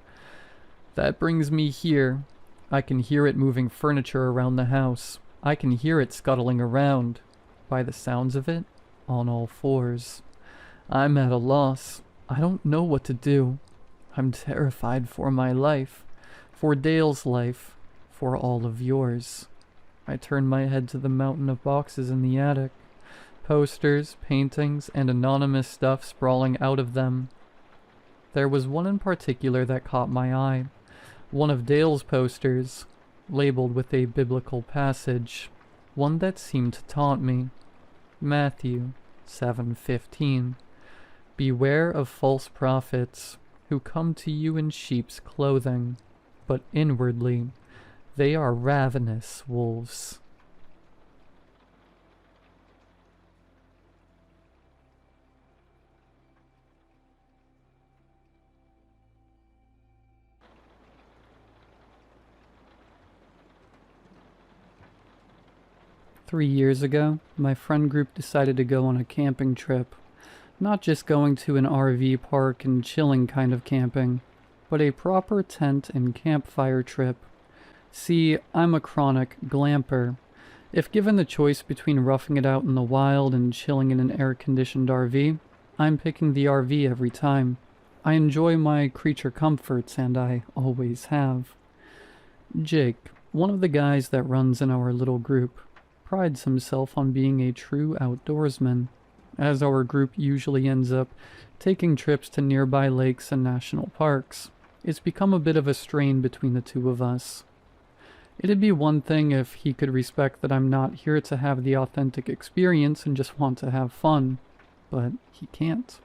[SPEAKER 1] That brings me here. I can hear it moving furniture around the house. I can hear it scuttling around. By the sounds of it, on all fours. I'm at a loss. I don't know what to do. I'm terrified for my life, for Dale's life, for all of yours. I turned my head to the mountain of boxes in the attic. Posters, paintings, and anonymous stuff sprawling out of them. There was one in particular that caught my eye. One of Dale's posters, labeled with a biblical passage. One that seemed to taunt me. Matthew 7:15. Beware of false prophets, who come to you in sheep's clothing, but inwardly they are ravenous wolves. Three years ago, my friend group decided to go on a camping trip. Not just going to an RV park and chilling kind of camping, but a proper tent and campfire trip. See, I'm a chronic glamper. If given the choice between roughing it out in the wild and chilling in an air-conditioned RV, I'm picking the RV every time. I enjoy my creature comforts, and I always have. Jake, one of the guys that runs in our little group, prides himself on being a true outdoorsman, as our group usually ends up taking trips to nearby lakes and national parks. It's become a bit of a strain between the two of us. It'd be one thing if he could respect that I'm not here to have the authentic experience and just want to have fun, but he can't.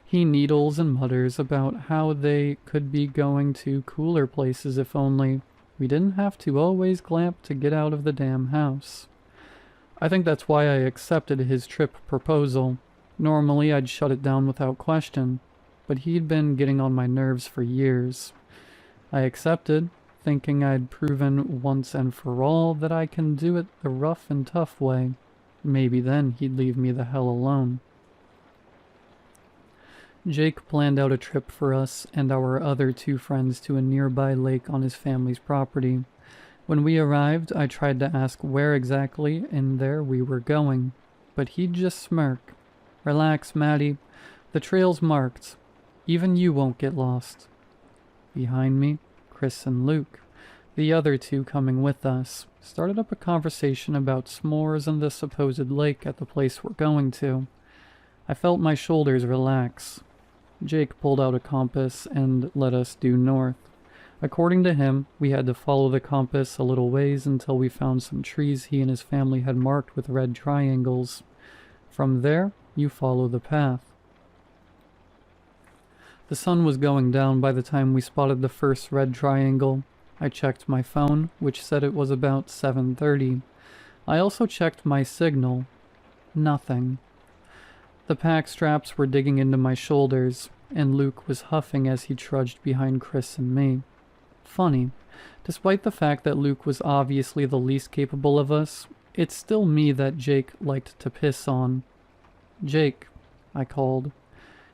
[SPEAKER 1] He needles and mutters about how they could be going to cooler places if only we didn't have to always glamp to get out of the damn house. I think that's why I accepted his trip proposal. Normally I'd shut it down without question, but he'd been getting on my nerves for years. I accepted, thinking I'd proven once and for all that I can do it the rough and tough way. Maybe then he'd leave me the hell alone. Jake planned out a trip for us and our other two friends to a nearby lake on his family's property. When we arrived, I tried to ask where exactly in there we were going, but he'd just smirk. Relax, Maddie. The trail's marked. Even you won't get lost. Behind me, Chris and Luke, the other two coming with us, started up a conversation about s'mores and the supposed lake at the place we're going to. I felt my shoulders relax. Jake pulled out a compass and let us due north. According to him, we had to follow the compass a little ways until we found some trees he and his family had marked with red triangles. From there, you follow the path. The sun was going down by the time we spotted the first red triangle. I checked my phone, which said it was about 7:30. I also checked my signal. Nothing. The pack straps were digging into my shoulders, and Luke was huffing as he trudged behind Chris and me. Funny, despite the fact that Luke was obviously the least capable of us, it's still me that Jake liked to piss on. "Jake," I called.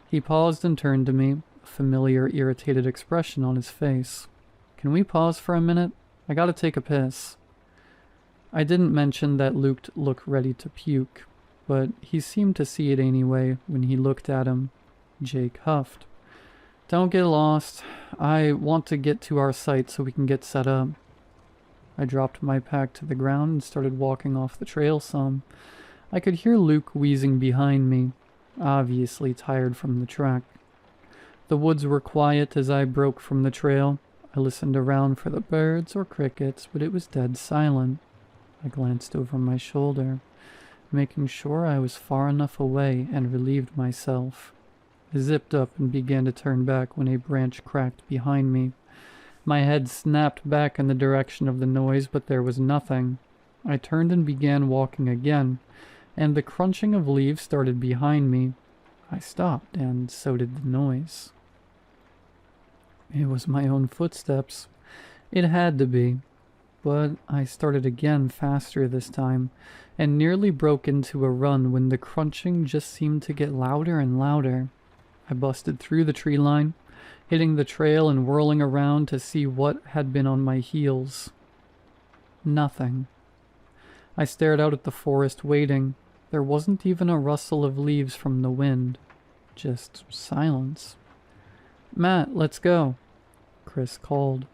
[SPEAKER 1] He paused and turned to me, a familiar, irritated expression on his face. "Can we pause for a minute? I gotta take a piss." I didn't mention that Luke looked ready to puke, but he seemed to see it anyway when he looked at him. Jake huffed. "Don't get lost. I want to get to our site so we can get set up." I dropped my pack to the ground and started walking off the trail some. I could hear Luke wheezing behind me, obviously tired from the trek. The woods were quiet as I broke from the trail. I listened around for the birds or crickets, but it was dead silent. I glanced over my shoulder, making sure I was far enough away, and relieved myself. I zipped up and began to turn back when a branch cracked behind me. My head snapped back in the direction of the noise, but there was nothing. I turned and began walking again, and the crunching of leaves started behind me. I stopped, and so did the noise. It was my own footsteps. It had to be. But I started again, faster this time, and nearly broke into a run when the crunching just seemed to get louder and louder. I busted through the tree line, hitting the trail and whirling around to see what had been on my heels. Nothing. I stared out at the forest waiting. There wasn't even a rustle of leaves from the wind. Just silence. "Matt, let's go," Chris called,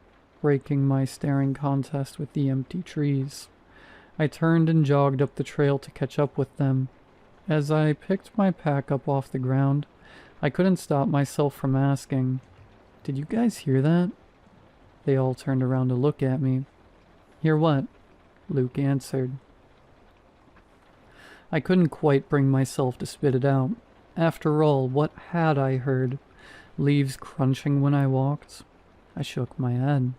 [SPEAKER 1] breaking my staring contest with the empty trees. I turned and jogged up the trail to catch up with them. As I picked my pack up off the ground, I couldn't stop myself from asking, "Did you guys hear that?" They all turned around to look at me. "Hear what?" Luke answered. I couldn't quite bring myself to spit it out. After all, what had I heard? Leaves crunching when I walked? I shook my head.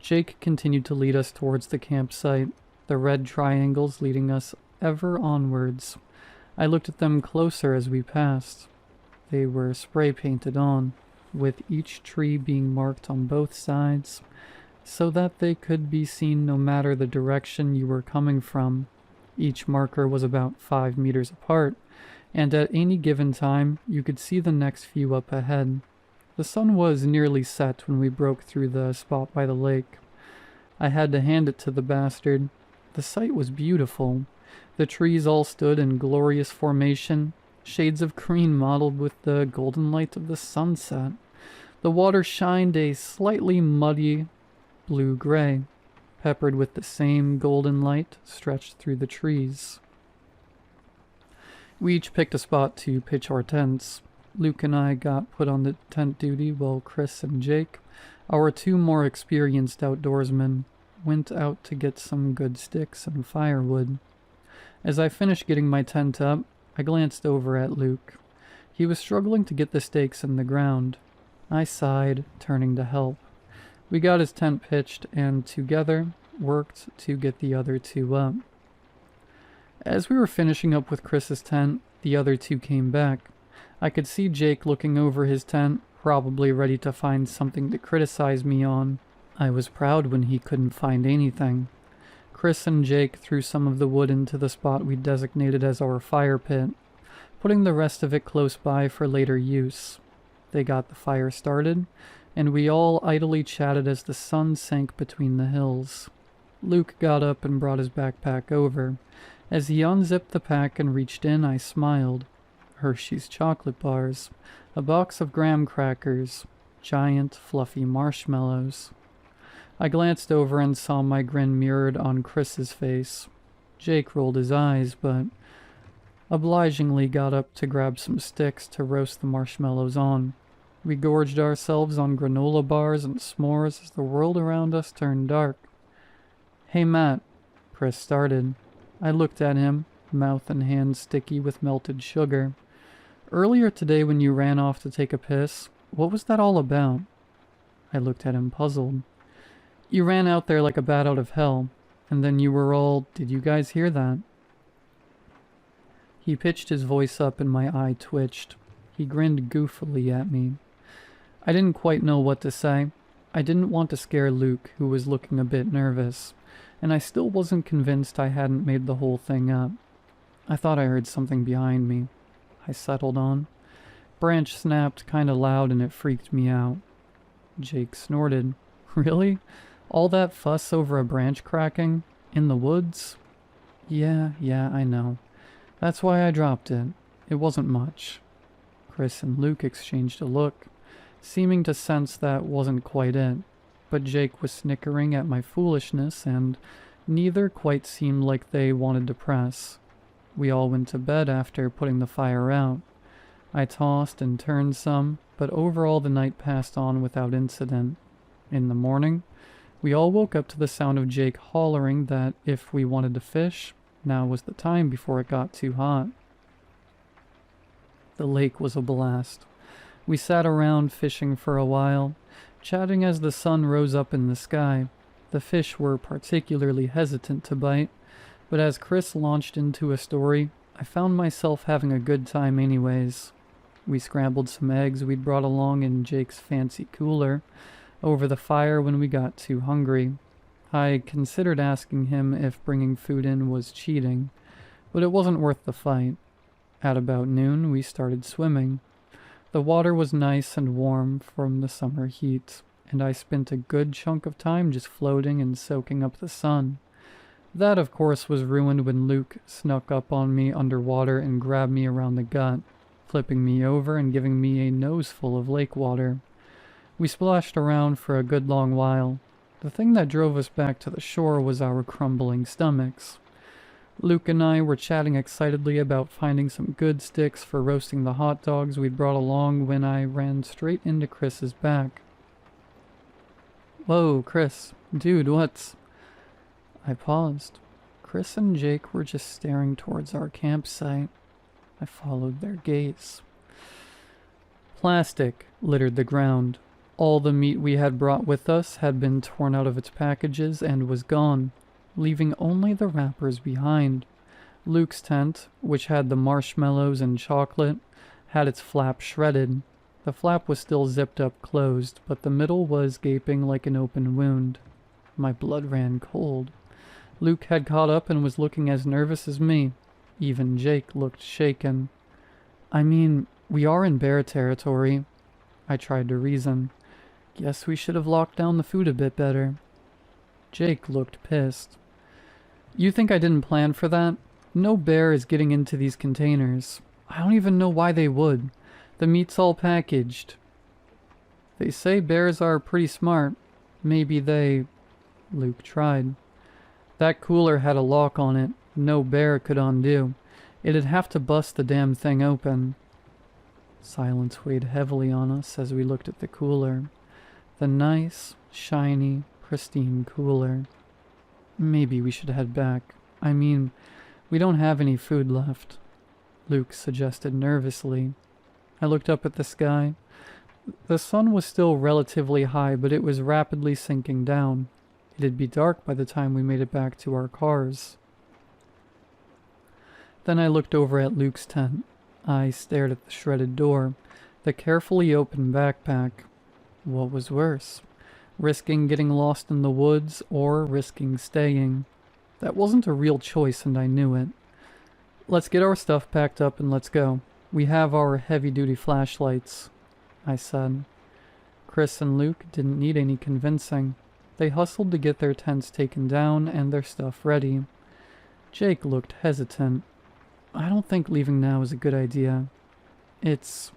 [SPEAKER 1] Jake continued to lead us towards the campsite, the red triangles leading us ever onwards. I looked at them closer as we passed. They were spray painted on, with each tree being marked on both sides, so that they could be seen no matter the direction you were coming from. Each marker was about 5 meters apart, and at any given time you could see the next few up ahead. The sun was nearly set when we broke through the spot by the lake. I had to hand it to the bastard. The sight was beautiful. The trees all stood in glorious formation, shades of green mottled with the golden light of the sunset. The water shined a slightly muddy blue-gray, peppered with the same golden light stretched through the trees. We each picked a spot to pitch our tents. Luke and I got put on the tent duty while Chris and Jake, our 2 more experienced outdoorsmen, went out to get some good sticks and firewood. As I finished getting my tent up, I glanced over at Luke. He was struggling to get the stakes in the ground. I sighed, turning to help. We got his tent pitched and together worked to get the other 2 up. As we were finishing up with Chris's tent, the other 2 came back. I could see Jake looking over his tent, probably ready to find something to criticize me on. I was proud when he couldn't find anything. Chris and Jake threw some of the wood into the spot we designated as our fire pit, putting the rest of it close by for later use. They got the fire started, and we all idly chatted as the sun sank between the hills. Luke got up and brought his backpack over. As he unzipped the pack and reached in, I smiled. Hershey's chocolate bars, a box of graham crackers, giant, fluffy marshmallows. I glanced over and saw my grin mirrored on Chris's face. Jake rolled his eyes, but obligingly got up to grab some sticks to roast the marshmallows on. We gorged ourselves on granola bars and s'mores as the world around us turned dark. "Hey, Matt," Chris started. I looked at him, mouth and hands sticky with melted sugar. "Earlier today when you ran off to take a piss, what was that all about?" I looked at him puzzled. "You ran out there like a bat out of hell, and then you were all, did you guys hear that?" He pitched his voice up and my eye twitched. He grinned goofily at me. I didn't quite know what to say. I didn't want to scare Luke, who was looking a bit nervous, and I still wasn't convinced I hadn't made the whole thing up. I thought I heard something behind me. I settled on. Branch snapped kinda loud and it freaked me out. Jake snorted. "Really? All that fuss over a branch cracking? In the woods?" Yeah, I know. That's why I dropped it. It wasn't much." Chris and Luke exchanged a look, seeming to sense that wasn't quite it, but Jake was snickering at my foolishness and neither quite seemed like they wanted to press. We all went to bed after putting the fire out. I tossed and turned some, but overall the night passed on without incident. In the morning, we all woke up to the sound of Jake hollering that if we wanted to fish, now was the time before it got too hot. The lake was a blast. We sat around fishing for a while, chatting as the sun rose up in the sky. The fish were particularly hesitant to bite, but as Chris launched into a story, I found myself having a good time anyways. We scrambled some eggs we'd brought along in Jake's fancy cooler over the fire when we got too hungry. I considered asking him if bringing food in was cheating, but it wasn't worth the fight. At about noon, we started swimming. The water was nice and warm from the summer heat, and I spent a good chunk of time just floating and soaking up the sun. That, of course, was ruined when Luke snuck up on me underwater and grabbed me around the gut, flipping me over and giving me a noseful of lake water. We splashed around for a good long while. The thing that drove us back to the shore was our crumbling stomachs. Luke and I were chatting excitedly about finding some good sticks for roasting the hot dogs we'd brought along when I ran straight into Chris's back. "Whoa, Chris. Dude, what's..." I paused. Chris and Jake were just staring towards our campsite. I followed their gaze. Plastic littered the ground. All the meat we had brought with us had been torn out of its packages and was gone, leaving only the wrappers behind. Luke's tent, which had the marshmallows and chocolate, had its flap shredded. The flap was still zipped up closed, but the middle was gaping like an open wound. My blood ran cold. Luke had caught up and was looking as nervous as me. Even Jake looked shaken. "I mean, we are in bear territory." I tried to reason. "Guess we should have locked down the food a bit better." Jake looked pissed. "You think I didn't plan for that? No bear is getting into these containers. I don't even know why they would. The meat's all packaged." "They say bears are pretty smart. Maybe they..." Luke tried. "That cooler had a lock on it. No bear could undo. It'd have to bust the damn thing open." Silence weighed heavily on us as we looked at the cooler. The nice, shiny, pristine cooler. "Maybe we should head back. I mean, we don't have any food left," Luke suggested nervously. I looked up at the sky. The sun was still relatively high, but it was rapidly sinking down. It'd be dark by the time we made it back to our cars. Then I looked over at Luke's tent. I stared at the shredded door, the carefully opened backpack. What was worse? Risking getting lost in the woods or risking staying? That wasn't a real choice and I knew it. "Let's get our stuff packed up and let's go. We have our heavy-duty flashlights," I said. Chris and Luke didn't need any convincing. They hustled to get their tents taken down and their stuff ready. Jake looked hesitant. "I don't think leaving now is a good idea. It's..."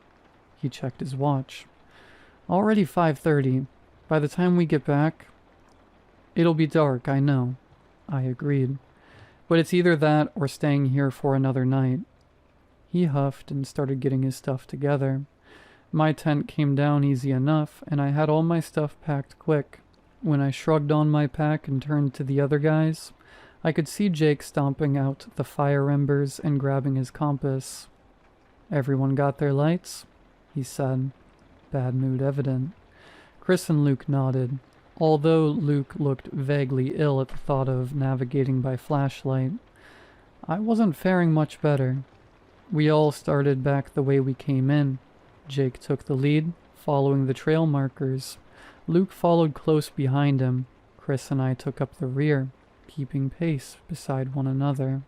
[SPEAKER 1] He checked his watch. "Already 5:30. By the time we get back..." "It'll be dark, I know," I agreed. "But it's either that or staying here for another night." He huffed and started getting his stuff together. My tent came down easy enough, and I had all my stuff packed quick. When I shrugged on my pack and turned to the other guys, I could see Jake stomping out the fire embers and grabbing his compass. "Everyone got their lights?" he said, bad mood evident. Chris and Luke nodded, although Luke looked vaguely ill at the thought of navigating by flashlight. I wasn't faring much better. We all started back the way we came in. Jake took the lead, following the trail markers. Luke followed close behind him. Chris and I took up the rear, keeping pace beside one another.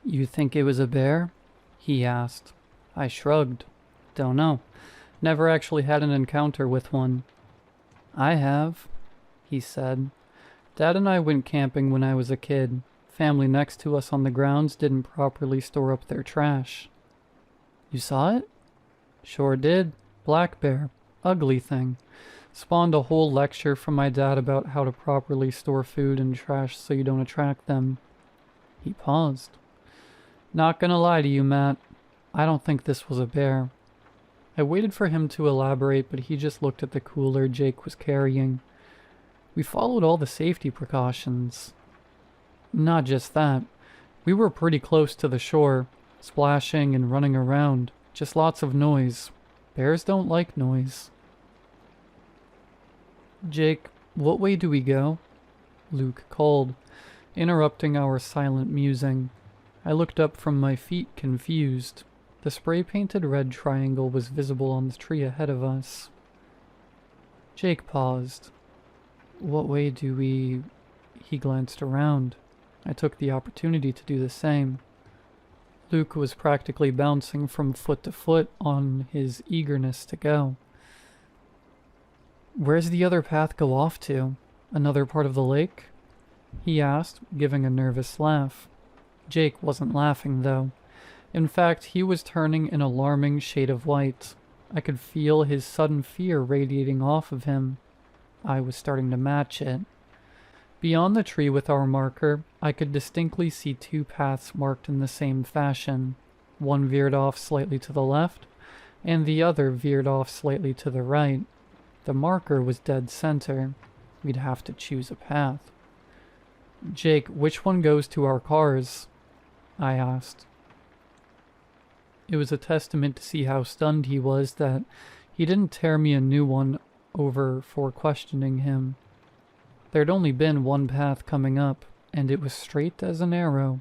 [SPEAKER 1] "You think it was a bear?" he asked. I shrugged. "Don't know. Never actually had an encounter with one." "I have," he said. "Dad and I went camping when I was a kid. Family next to us on the grounds didn't properly store up their trash." "You saw it?" "Sure did. Black bear. Ugly thing. Spawned a whole lecture from my dad about how to properly store food and trash so you don't attract them." He paused. "Not gonna lie to you, Matt. I don't think this was a bear." I waited for him to elaborate, but he just looked at the cooler Jake was carrying. "We followed all the safety precautions." "Not just that. We were pretty close to the shore, splashing and running around. Just lots of noise. Bears don't like noise." "Jake, what way do we go?" Luke called, interrupting our silent musing. I looked up from my feet, confused. The spray-painted red triangle was visible on the tree ahead of us. Jake paused. "What way do we—" He glanced around. I took the opportunity to do the same. Luke was practically bouncing from foot to foot on his eagerness to go. "Where's the other path go off to? Another part of the lake?" he asked, giving a nervous laugh. Jake wasn't laughing, though. In fact, he was turning an alarming shade of white. I could feel his sudden fear radiating off of him. I was starting to match it. Beyond the tree with our marker, I could distinctly see two paths marked in the same fashion. One veered off slightly to the left, and the other veered off slightly to the right. The marker was dead center. We'd have to choose a path. "Jake, which one goes to our cars?" I asked. It was a testament to see how stunned he was that he didn't tear me a new one over for questioning him. There'd only been one path coming up, and it was straight as an arrow.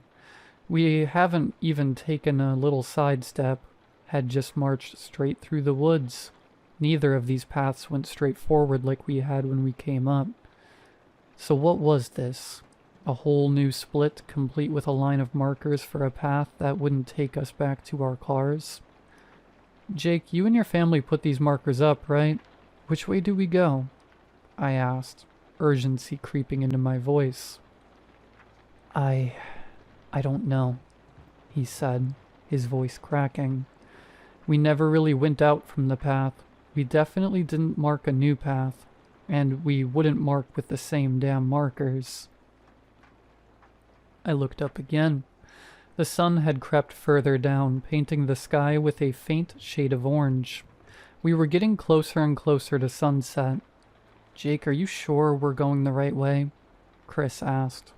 [SPEAKER 1] We haven't even taken a little sidestep, had just marched straight through the woods. Neither of these paths went straight forward like we had when we came up. So what was this? A whole new split, complete with a line of markers for a path that wouldn't take us back to our cars? "Jake, you and your family put these markers up, right? Which way do we go?" I asked, urgency creeping into my voice. I don't know," he said, his voice cracking. "We never really went out from the path. We definitely didn't mark a new path, and we wouldn't mark with the same damn markers." I looked up again. The sun had crept further down, painting the sky with a faint shade of orange. We were getting closer and closer to sunset. "Jake, are you sure we're going the right way?" Chris asked.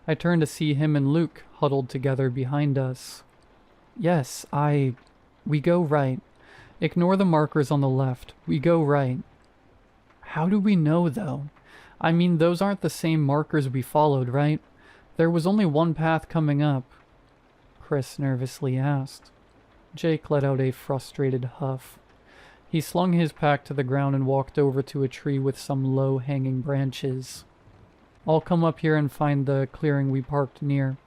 [SPEAKER 1] I turned to see him and Luke huddled together behind us. "Yes, we go right. Ignore the markers on the left. We go right." "How do we know, though? I mean, those aren't the same markers we followed, right? There was only one path coming up," Chris nervously asked. Jake let out a frustrated huff. He slung his pack to the ground and walked over to a tree with some low-hanging branches. "I'll come up here and find the clearing we parked near.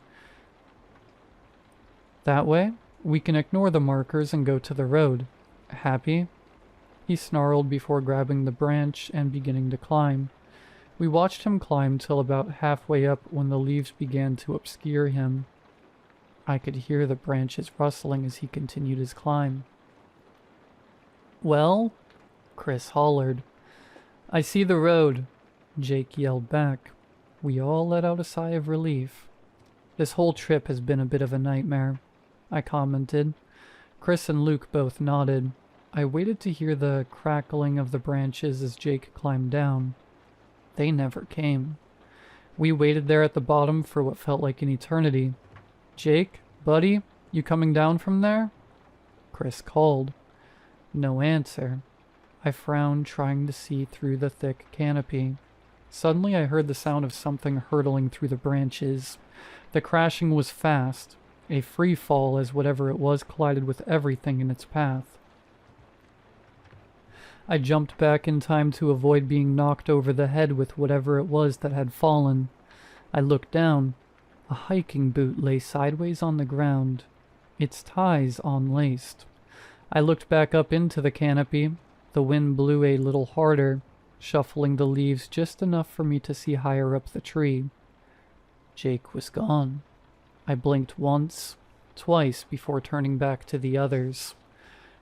[SPEAKER 1] That way, we can ignore the markers and go to the road. Happy?" He snarled before grabbing the branch and beginning to climb. We watched him climb till about halfway up when the leaves began to obscure him. I could hear the branches rustling as he continued his climb. "Well?" Chris hollered. "I see the road," Jake yelled back. We all let out a sigh of relief. "This whole trip has been a bit of a nightmare," I commented. Chris and Luke both nodded. I waited to hear the crackling of the branches as Jake climbed down. They never came. We waited there at the bottom for what felt like an eternity. Jake, buddy, you coming down from there? Chris called. No answer. I frowned, trying to see through the thick canopy. Suddenly I heard the sound of something hurtling through the branches. The crashing was fast, a free fall as whatever it was collided with everything in its path. I jumped back in time to avoid being knocked over the head with whatever it was that had fallen. I looked down. A hiking boot lay sideways on the ground, its ties unlaced. I looked back up into the canopy. The wind blew a little harder, shuffling the leaves just enough for me to see higher up the tree. Jake was gone. I blinked once, twice before turning back to the others.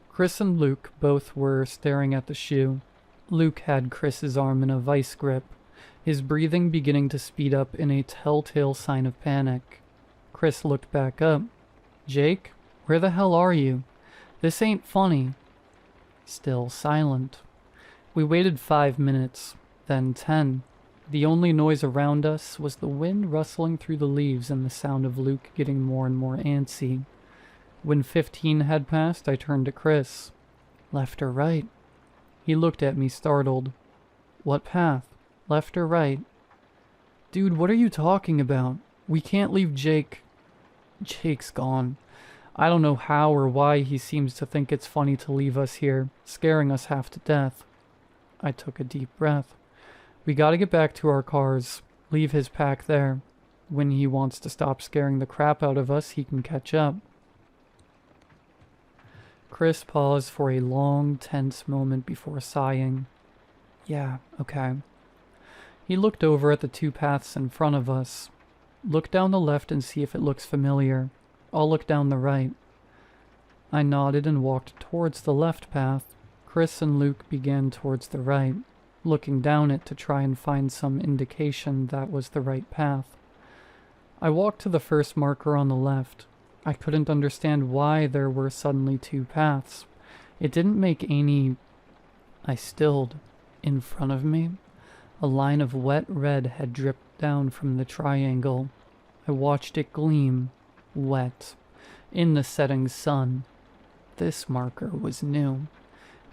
[SPEAKER 1] Chris and Luke both were staring at the shoe. Luke had Chris's arm in a vice grip, his breathing beginning to speed up in a telltale sign of panic. Chris looked back up. Jake, where the hell are you? This ain't funny. Still silent. We waited 5 minutes, then 10. The only noise around us was the wind rustling through the leaves and the sound of Luke getting more and more antsy. When 15 had passed, I turned to Chris. Left or right? He looked at me, startled. What path? Left or right? Dude, what are you talking about? We can't leave Jake. Jake's gone. I don't know how or why he seems to think it's funny to leave us here, scaring us half to death. I took a deep breath. We gotta get back to our cars. Leave his pack there. When he wants to stop scaring the crap out of us, he can catch up. Chris paused for a long, tense moment before sighing. Yeah, okay. He looked over at the two paths in front of us. Look down the left and see if it looks familiar. I'll look down the right. I nodded and walked towards the left path. Chris and Luke began towards the right, looking down it to try and find some indication that was the right path. I walked to the first marker on the left. I couldn't understand why there were suddenly two paths. It didn't make any... I stilled. In front of me, a line of wet red had dripped down from the triangle. I watched it gleam, wet, in the setting sun. This marker was new,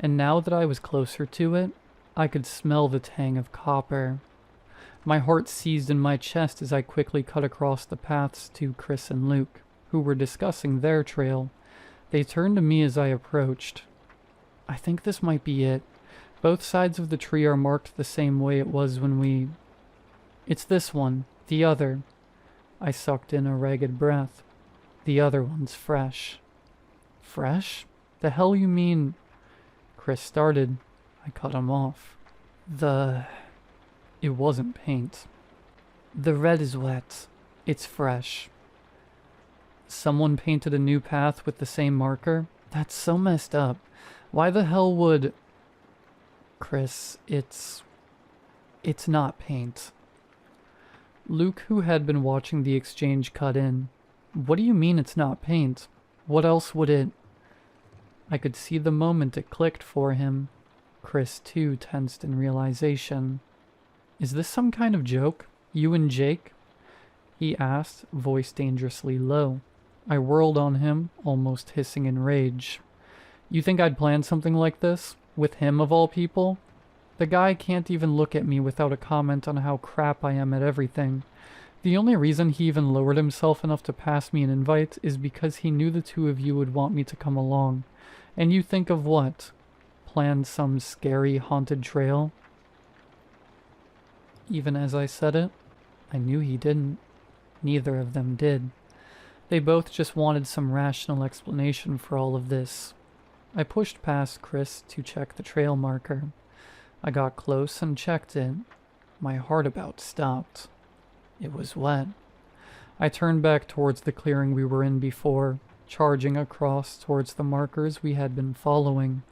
[SPEAKER 1] and now that I was closer to it, I could smell the tang of copper. My heart seized in my chest as I quickly cut across the paths to Chris and Luke, who were discussing their trail. They turned to me as I approached. I think this might be it. Both sides of the tree are marked the same way it was when we... It's this one, the other. I sucked in a ragged breath. The other one's fresh. Fresh? The hell you mean? Chris started. I cut him off. It wasn't paint. The red is wet. It's fresh. Someone painted a new path with the same marker? That's so messed up. Why the hell would... Chris, it's not paint. Luke, who had been watching the exchange, cut in. What do you mean it's not paint? What else would it... I could see the moment it clicked for him. Chris, too, tensed in realization. Is this some kind of joke? You and Jake? He asked, voice dangerously low. I whirled on him, almost hissing in rage. You think I'd plan something like this? With him, of all people? The guy can't even look at me without a comment on how crap I am at everything. The only reason he even lowered himself enough to pass me an invite is because he knew the two of you would want me to come along. And you think of what? Plan some scary, haunted trail? Even as I said it, I knew he didn't. Neither of them did. They both just wanted some rational explanation for all of this. I pushed past Chris to check the trail marker. I got close and checked it. My heart about stopped. It was wet. I turned back towards the clearing we were in before, charging across towards the markers we had been following.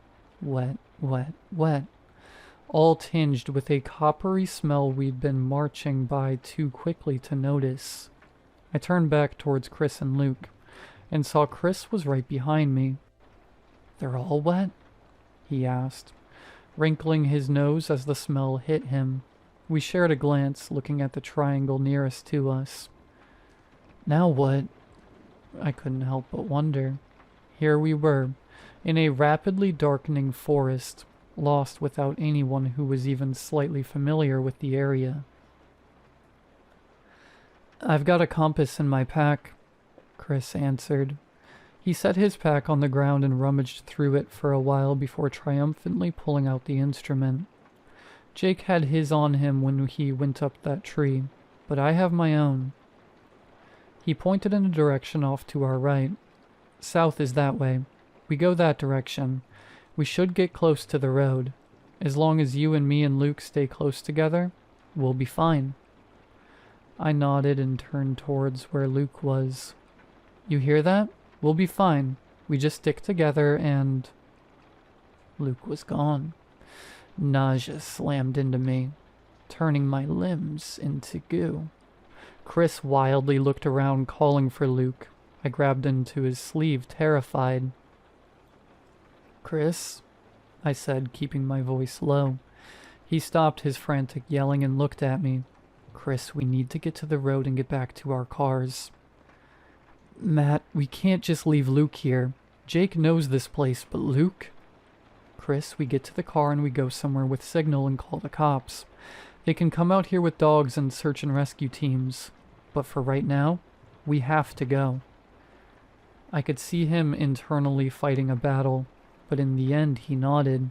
[SPEAKER 1] Wet, wet, wet. All tinged with a coppery smell we'd been marching by too quickly to notice. I turned back towards Chris and Luke, and saw Chris was right behind me. They're all wet? he asked, wrinkling his nose as the smell hit him. We shared a glance, looking at the triangle nearest to us. Now what? I couldn't help but wonder. Here we were, in a rapidly darkening forest, lost without anyone who was even slightly familiar with the area. "I've got a compass in my pack," Chris answered. He set his pack on the ground and rummaged through it for a while before triumphantly pulling out the instrument. Jake had his on him when he went up that tree, but I have my own. He pointed in a direction off to our right. "South is that way. We go that direction. We should get close to the road. As long as you and me and Luke stay close together, we'll be fine." I nodded and turned towards where Luke was. "You hear that? We'll be fine. We just stick together and..." Luke was gone. Nausea slammed into me, turning my limbs into goo. Chris wildly looked around, calling for Luke. I grabbed into his sleeve, terrified. "Chris?" I said, keeping my voice low. He stopped his frantic yelling and looked at me. "Chris, we need to get to the road and get back to our cars." "Matt, we can't just leave Luke here. Jake knows this place, but Luke?" "Chris, we get to the car and we go somewhere with signal and call the cops. They can come out here with dogs and search and rescue teams. But for right now, we have to go." I could see him internally fighting a battle, but in the end he nodded.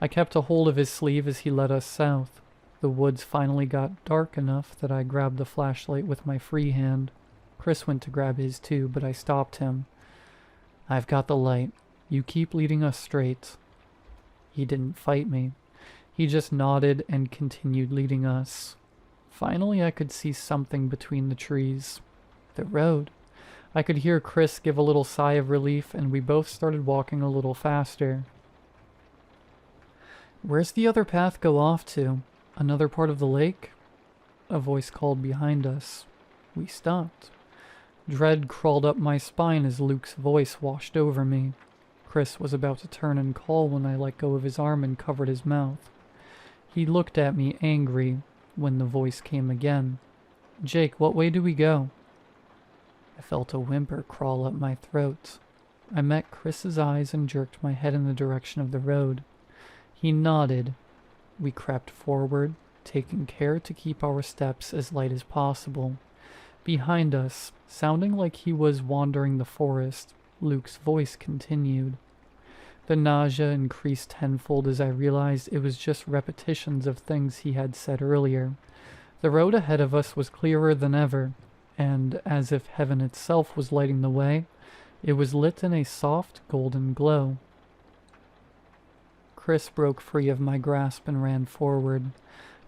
[SPEAKER 1] I kept a hold of his sleeve as he led us south. The woods finally got dark enough that I grabbed the flashlight with my free hand. Chris went to grab his too, but I stopped him. "I've got the light. You keep leading us straight." He didn't fight me. He just nodded and continued leading us. Finally, I could see something between the trees. The road. I could hear Chris give a little sigh of relief, and we both started walking a little faster. "Where's the other path go off to? Another part of the lake?" A voice called behind us. We stopped. Dread crawled up my spine as Luke's voice washed over me. Chris was about to turn and call when I let go of his arm and covered his mouth. He looked at me angry when the voice came again. "Jake, what way do we go?" I felt a whimper crawl up my throat. I met Chris's eyes and jerked my head in the direction of the road. He nodded. We crept forward, taking care to keep our steps as light as possible. Behind us, sounding like he was wandering the forest, Luke's voice continued. The nausea increased tenfold as I realized it was just repetitions of things he had said earlier. The road ahead of us was clearer than ever, and as if heaven itself was lighting the way, it was lit in a soft golden glow. Chris broke free of my grasp and ran forward.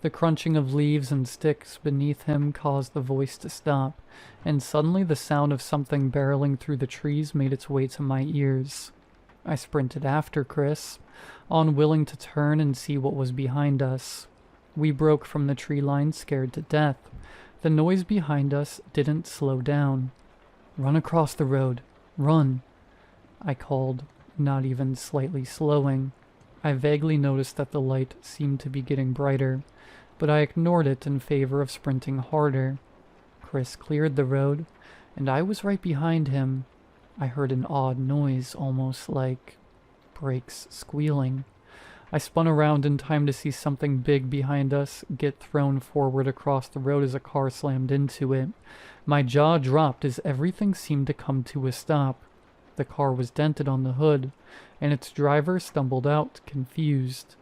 [SPEAKER 1] The crunching of leaves and sticks beneath him caused the voice to stop, and suddenly the sound of something barreling through the trees made its way to my ears. I sprinted after Chris, unwilling to turn and see what was behind us. We broke from the tree line scared to death. The noise behind us didn't slow down. "Run across the road. Run," I called, not even slightly slowing. I vaguely noticed that the light seemed to be getting brighter, but I ignored it in favor of sprinting harder. Chris cleared the road, and I was right behind him. I heard an odd noise, almost like brakes squealing. I spun around in time to see something big behind us get thrown forward across the road as a car slammed into it. My jaw dropped as everything seemed to come to a stop. The car was dented on the hood, and its driver stumbled out, confused.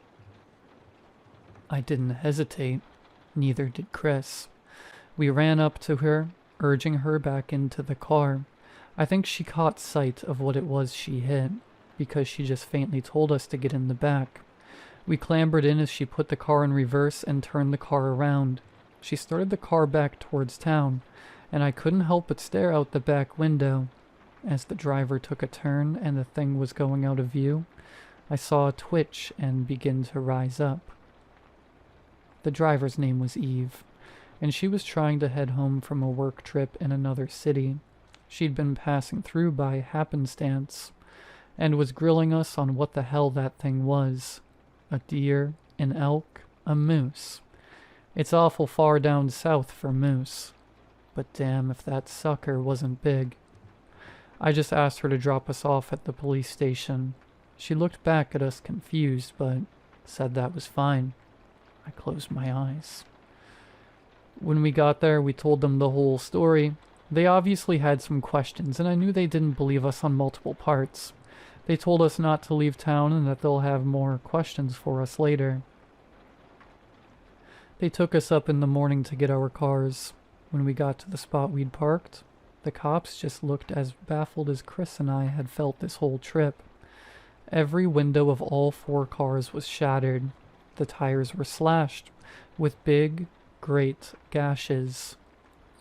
[SPEAKER 1] I didn't hesitate. Neither did Chris. We ran up to her, urging her back into the car. I think she caught sight of what it was she hit, because she just faintly told us to get in the back. We clambered in as she put the car in reverse and turned the car around. She started the car back towards town, and I couldn't help but stare out the back window. As the driver took a turn and the thing was going out of view, I saw a twitch and begin to rise up. The driver's name was Eve, and she was trying to head home from a work trip in another city. She'd been passing through by happenstance. and was grilling us on what the hell that thing was. A deer, an elk, a moose. It's awful far down south for moose. But damn if that sucker wasn't big. I just asked her to drop us off at the police station. She looked back at us confused, but said that was fine. I closed my eyes. When we got there, we told them the whole story. They obviously had some questions, and I knew they didn't believe us on multiple parts. They told us not to leave town and that they'll have more questions for us later. They took us up in the morning to get our cars. When we got to the spot we'd parked, the cops just looked as baffled as Chris and I had felt this whole trip. Every window of all 4 cars was shattered. The tires were slashed with big, great gashes,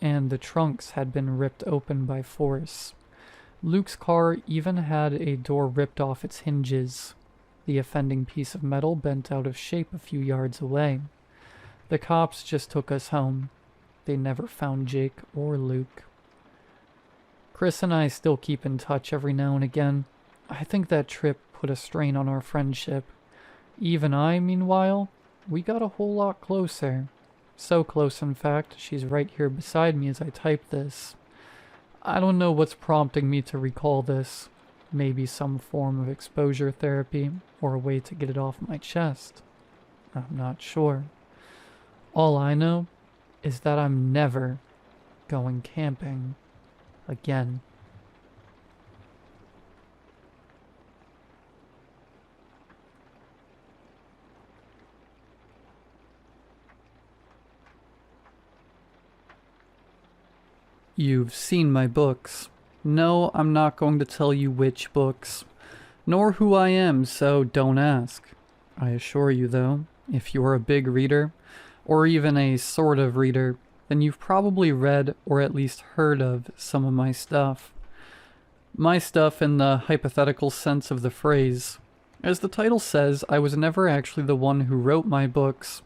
[SPEAKER 1] and the trunks had been ripped open by force. Luke's car even had a door ripped off its hinges. The offending piece of metal bent out of shape a few yards away. The cops just took us home. They never found Jake or Luke. Chris and I still keep in touch every now and again. I think that trip put a strain on our friendship. Eve and I, meanwhile, we got a whole lot closer. So close, in fact, she's right here beside me as I type this. I don't know what's prompting me to recall this. Maybe some form of exposure therapy, or a way to get it off my chest. I'm not sure. All I know is that I'm never going camping again. You've seen my books. No, I'm not going to tell you which books, nor who I am, so don't ask. I assure you, though, if you're a big reader, or even a sort of reader, then you've probably read or at least heard of some of my stuff. My stuff in the hypothetical sense of the phrase. As the title says, I was never actually the one who wrote my books.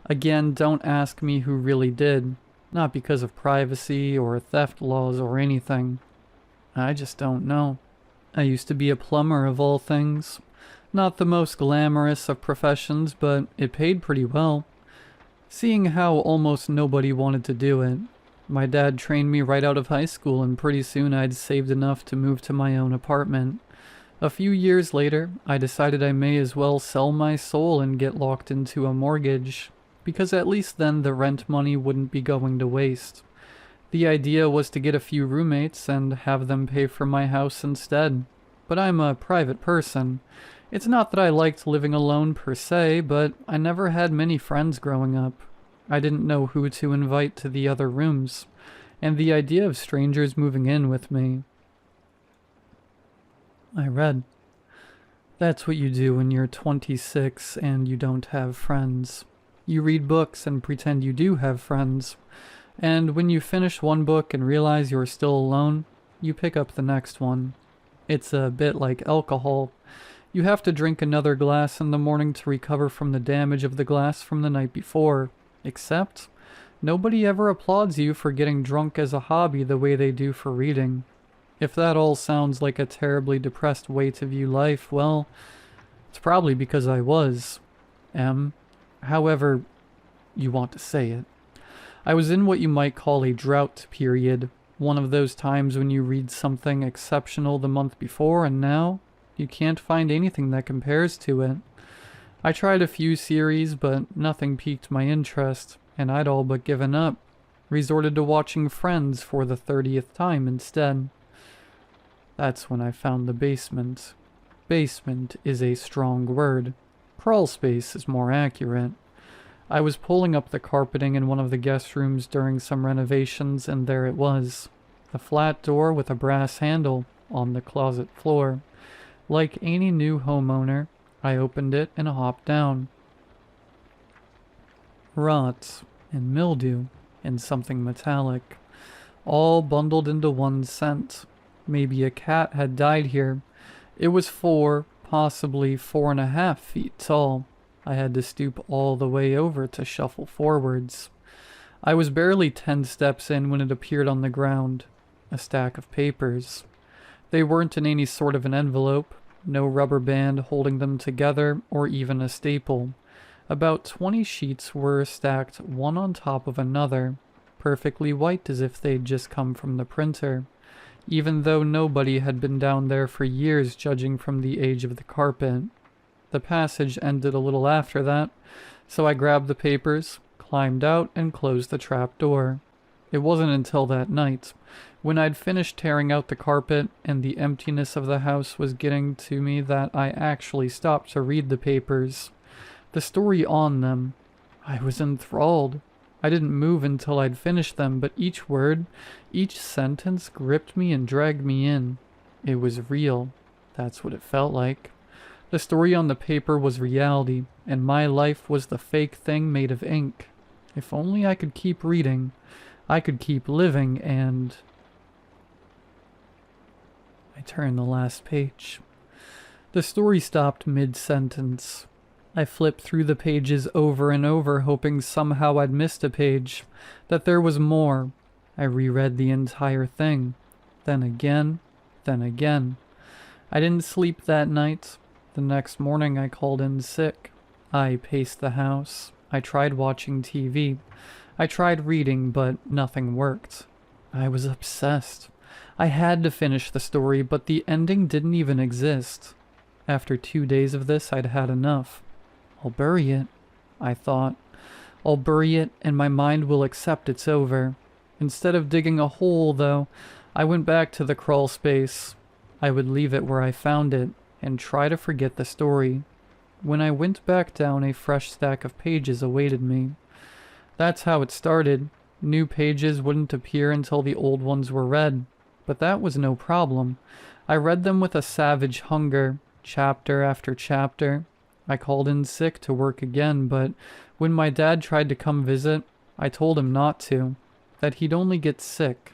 [SPEAKER 1] Again, don't ask me who really did. Not because of privacy or theft laws or anything. I just don't know. I used to be a plumber of all things. Not the most glamorous of professions, but it paid pretty well. Seeing how almost nobody wanted to do it. My dad trained me right out of high school, and pretty soon I'd saved enough to move to my own apartment. A few years later, I decided I may as well sell my soul and get locked into a mortgage, because at least then the rent money wouldn't be going to waste. The idea was to get a few roommates and have them pay for my house instead. But I'm a private person. It's not that I liked living alone per se, but I never had many friends growing up. I didn't know who to invite to the other rooms, and the idea of strangers moving in with me. I read. That's what you do when you're 26 and you don't have friends. You read books and pretend you do have friends. And when you finish one book and realize you're still alone, you pick up the next one. It's a bit like alcohol. You have to drink another glass in the morning to recover from the damage of the glass from the night before. Except, nobody ever applauds you for getting drunk as a hobby the way they do for reading. If that all sounds like a terribly depressed way to view life, well, it's probably because I was. However you want to say it. I was in what you might call a drought period, one of those times when you read something exceptional the month before and now you can't find anything that compares to it. I tried a few series, but nothing piqued my interest, and I'd all but given up. Resorted to watching Friends for the 30th time instead. That's when I found the basement. Basement is a strong word. Crawl space is more accurate. I was pulling up the carpeting in one of the guest rooms during some renovations, and there it was. The flat door with a brass handle on the closet floor. Like any new homeowner, I opened it and hopped down. Rot and mildew and something metallic, all bundled into one scent. Maybe a cat had died here. It was 4, possibly 4.5 feet tall. I had to stoop all the way over to shuffle forwards. I was barely 10 steps in when it appeared on the ground. A stack of papers. They weren't in any sort of an envelope. No rubber band holding them together or even a staple. About 20 sheets were stacked one on top of another, perfectly white as if they'd just come from the printer, even though nobody had been down there for years judging from the age of the carpet. The passage ended a little after that, so I grabbed the papers, climbed out, and closed the trap door. It wasn't until that night, when I'd finished tearing out the carpet and the emptiness of the house was getting to me, that I actually stopped to read the papers. The story on them. I was enthralled. I didn't move until I'd finished them, but each word, each sentence gripped me and dragged me in. It was real. That's what it felt like. The story on the paper was reality, and my life was the fake thing made of ink. If only I could keep reading, I could keep living, and... I turned the last page. The story stopped mid-sentence. I flipped through the pages over and over, hoping somehow I'd missed a page, that there was more. I reread the entire thing. Then again, then again. I didn't sleep that night. The next morning I called in sick. I paced the house. I tried watching TV. I tried reading, but nothing worked. I was obsessed. I had to finish the story, but the ending didn't even exist. After 2 days of this, I'd had enough. I'll bury it, I thought. I'll bury it, and my mind will accept it's over. Instead of digging a hole, though, I went back to the crawl space. I would leave it where I found it, and try to forget the story. When I went back down, a fresh stack of pages awaited me. That's how it started. New pages wouldn't appear until the old ones were read. But that was no problem. I read them with a savage hunger, chapter after chapter. I called in sick to work again, but when my dad tried to come visit, I told him not to, that he'd only get sick.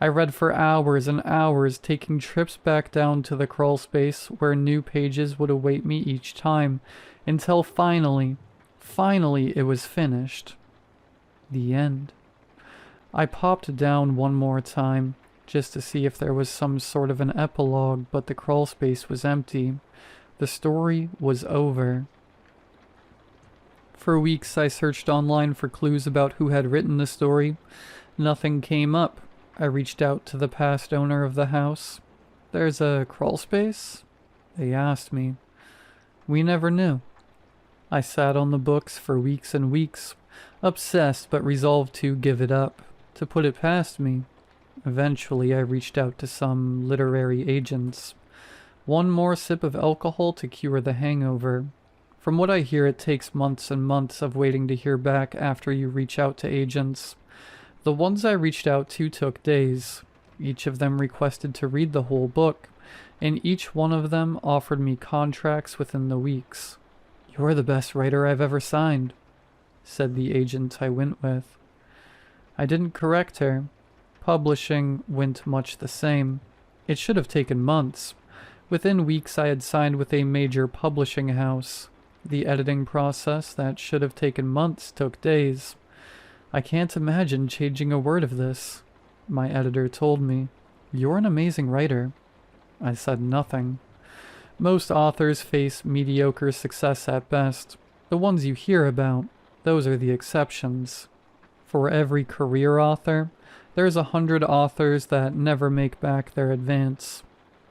[SPEAKER 1] I read for hours and hours, taking trips back down to the crawl space where new pages would await me each time, until finally it was finished. The end. I popped down one more time, just to see if there was some sort of an epilogue, but the crawl space was empty. The story was over. For weeks I searched online for clues about who had written the story. Nothing came up. I reached out to the past owner of the house. "There's a crawl space?" they asked me. We never knew. I sat on the books for weeks and weeks, obsessed but resolved to give it up, to put it past me. Eventually I reached out to some literary agents. One more sip of alcohol to cure the hangover. From what I hear, it takes months and months of waiting to hear back after you reach out to agents. The ones I reached out to took days. Each of them requested to read the whole book, and each one of them offered me contracts within the weeks. "You're the best writer I've ever signed," said the agent I went with. I didn't correct her. Publishing went much the same. It should have taken months. Within weeks I had signed with a major publishing house. The editing process that should have taken months took days. "I can't imagine changing a word of this," my editor told me. "You're an amazing writer." I said nothing. Most authors face mediocre success at best. The ones you hear about, those are the exceptions. For every career author, there's 100 authors that never make back their advance.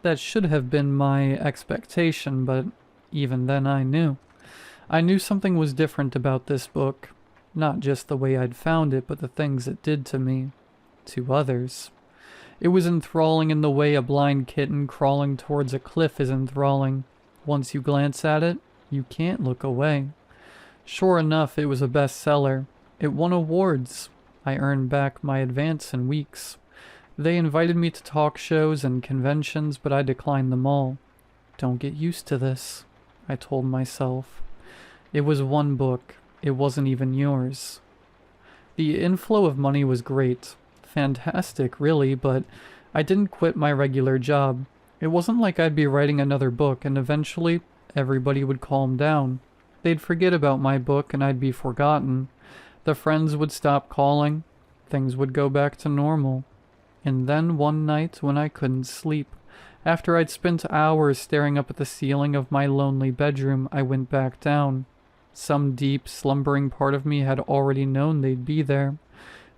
[SPEAKER 1] That should have been my expectation, but even then I knew. I knew something was different about this book. Not just the way I'd found it, but the things it did to me. To others. It was enthralling in the way a blind kitten crawling towards a cliff is enthralling. Once you glance at it, you can't look away. Sure enough, it was a bestseller. It won awards. I earned back my advance in weeks. They invited me to talk shows and conventions, but I declined them all. "Don't get used to this," I told myself. It was one book. It wasn't even yours. The inflow of money was great. Fantastic, really, but I didn't quit my regular job. It wasn't like I'd be writing another book and eventually everybody would calm down. They'd forget about my book and I'd be forgotten. The friends would stop calling. Things would go back to normal. And then one night when I couldn't sleep, After I'd spent hours staring up at the ceiling of my lonely bedroom, I went back down. Some deep, slumbering part of me had already known they'd be there.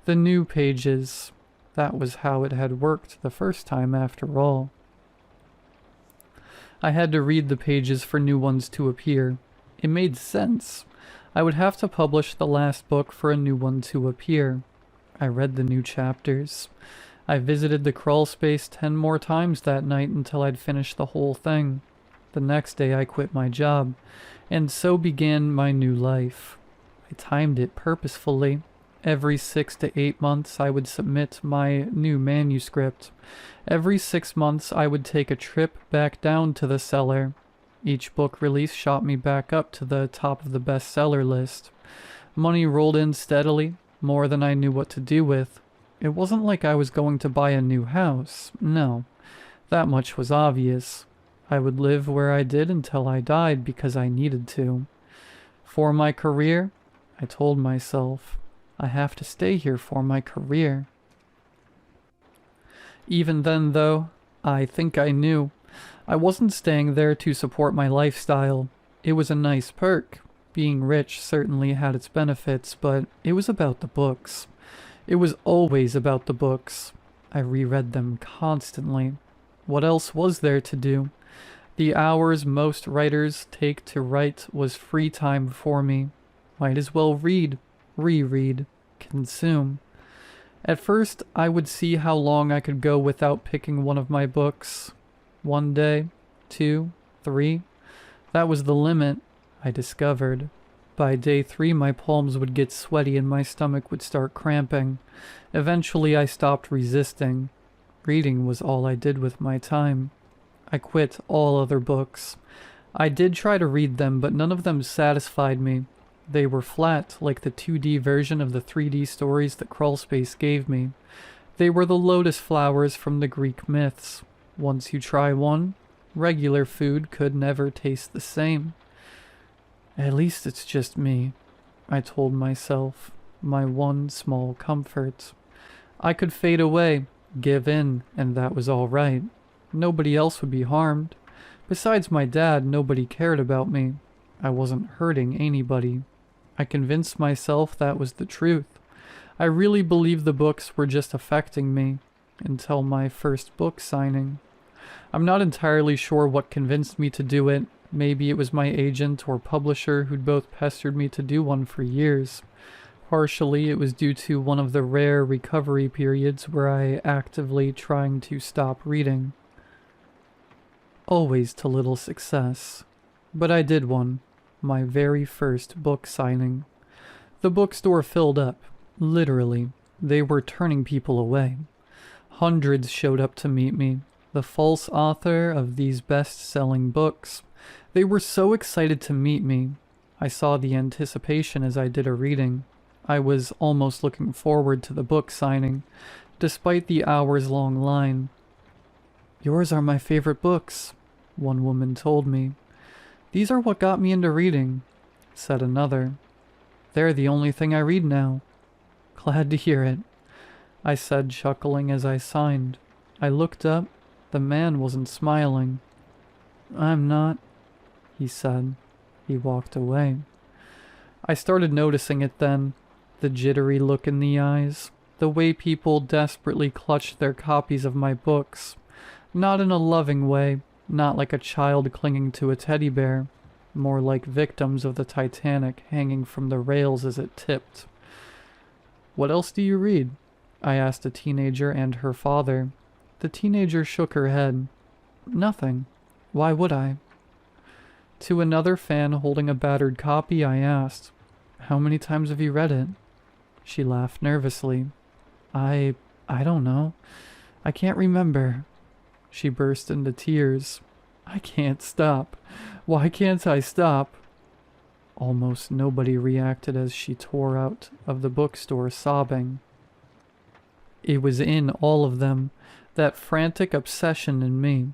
[SPEAKER 1] The new pages. That was how it had worked the first time, after all. I had to read the pages for new ones to appear. It made sense. I would have to publish the last book for a new one to appear. I read the new chapters. I visited the crawl space 10 more times that night until I'd finished the whole thing. The next day I quit my job, and so began my new life. I timed it purposefully. Every 6 to 8 months I would submit my new manuscript. Every 6 months I would take a trip back down to the cellar. Each book release shot me back up to the top of the bestseller list. Money rolled in steadily, more than I knew what to do with. It wasn't like I was going to buy a new house. No, that much was obvious. I would live where I did until I died because I needed to. For my career, I told myself, I have to stay here for my career. Even then, though, I think I knew. I wasn't staying there to support my lifestyle. It was a nice perk. Being rich certainly had its benefits, but it was about the books. It was always about the books. I reread them constantly. What else was there to do? The hours most writers take to write was free time for me. Might as well read, reread, consume. At first, I would see how long I could go without picking one of my books. 1 day, 2, 3. That was the limit, I discovered. By day 3, my palms would get sweaty and my stomach would start cramping. Eventually, I stopped resisting. Reading was all I did with my time. I quit all other books. I did try to read them, but none of them satisfied me. They were flat, like the 2D version of the 3D stories that Crawlspace gave me. They were the lotus flowers from the Greek myths. Once you try one, regular food could never taste the same. At least it's just me, I told myself, my one small comfort. I could fade away, give in, and that was all right. Nobody else would be harmed. Besides my dad, nobody cared about me. I wasn't hurting anybody. I convinced myself that was the truth. I really believed the books were just affecting me, until my first book signing. I'm not entirely sure what convinced me to do it. Maybe it was my agent or publisher who'd both pestered me to do one for years. Partially, it was due to one of the rare recovery periods where I actively trying to stop reading. Always to little success. But I did one. My very first book signing. The bookstore filled up. Literally. They were turning people away. Hundreds showed up to meet me. The false author of these best-selling books. They were so excited to meet me. I saw the anticipation as I did a reading. I was almost looking forward to the book signing, despite the hours-long line. "Yours are my favorite books," one woman told me. "These are what got me into reading," said another. "They're the only thing I read now." "Glad to hear it," I said, chuckling as I signed. I looked up. The man wasn't smiling. "I'm not," he said. He walked away. I started noticing it then. The jittery look in the eyes. The way people desperately clutched their copies of my books. Not in a loving way. Not like a child clinging to a teddy bear. More like victims of the Titanic hanging from the rails as it tipped. "What else do you read?" I asked a teenager and her father. The teenager shook her head. "Nothing. Why would I?" To another fan holding a battered copy, I asked, "How many times have you read it?" She laughed nervously. I don't know. I can't remember." She burst into tears. "I can't stop. Why can't I stop?" Almost nobody reacted as she tore out of the bookstore sobbing. It was in all of them, that frantic obsession in me,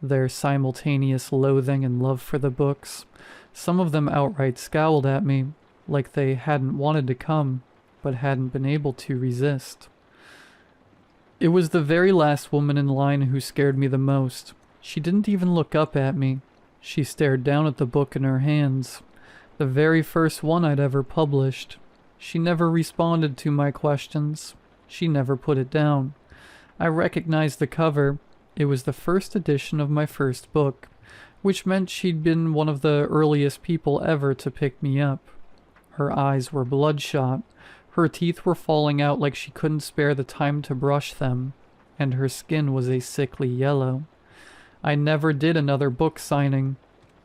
[SPEAKER 1] their simultaneous loathing and love for the books. Some of them outright scowled at me, like they hadn't wanted to come, but hadn't been able to resist. It was the very last woman in line who scared me the most. She didn't even look up at me. She stared down at the book in her hands. The very first one I'd ever published. She never responded to my questions. She never put it down. I recognized the cover. It was the first edition of my first book, which meant she'd been one of the earliest people ever to pick me up. Her eyes were bloodshot. Her teeth were falling out like she couldn't spare the time to brush them, and her skin was a sickly yellow. I never did another book signing.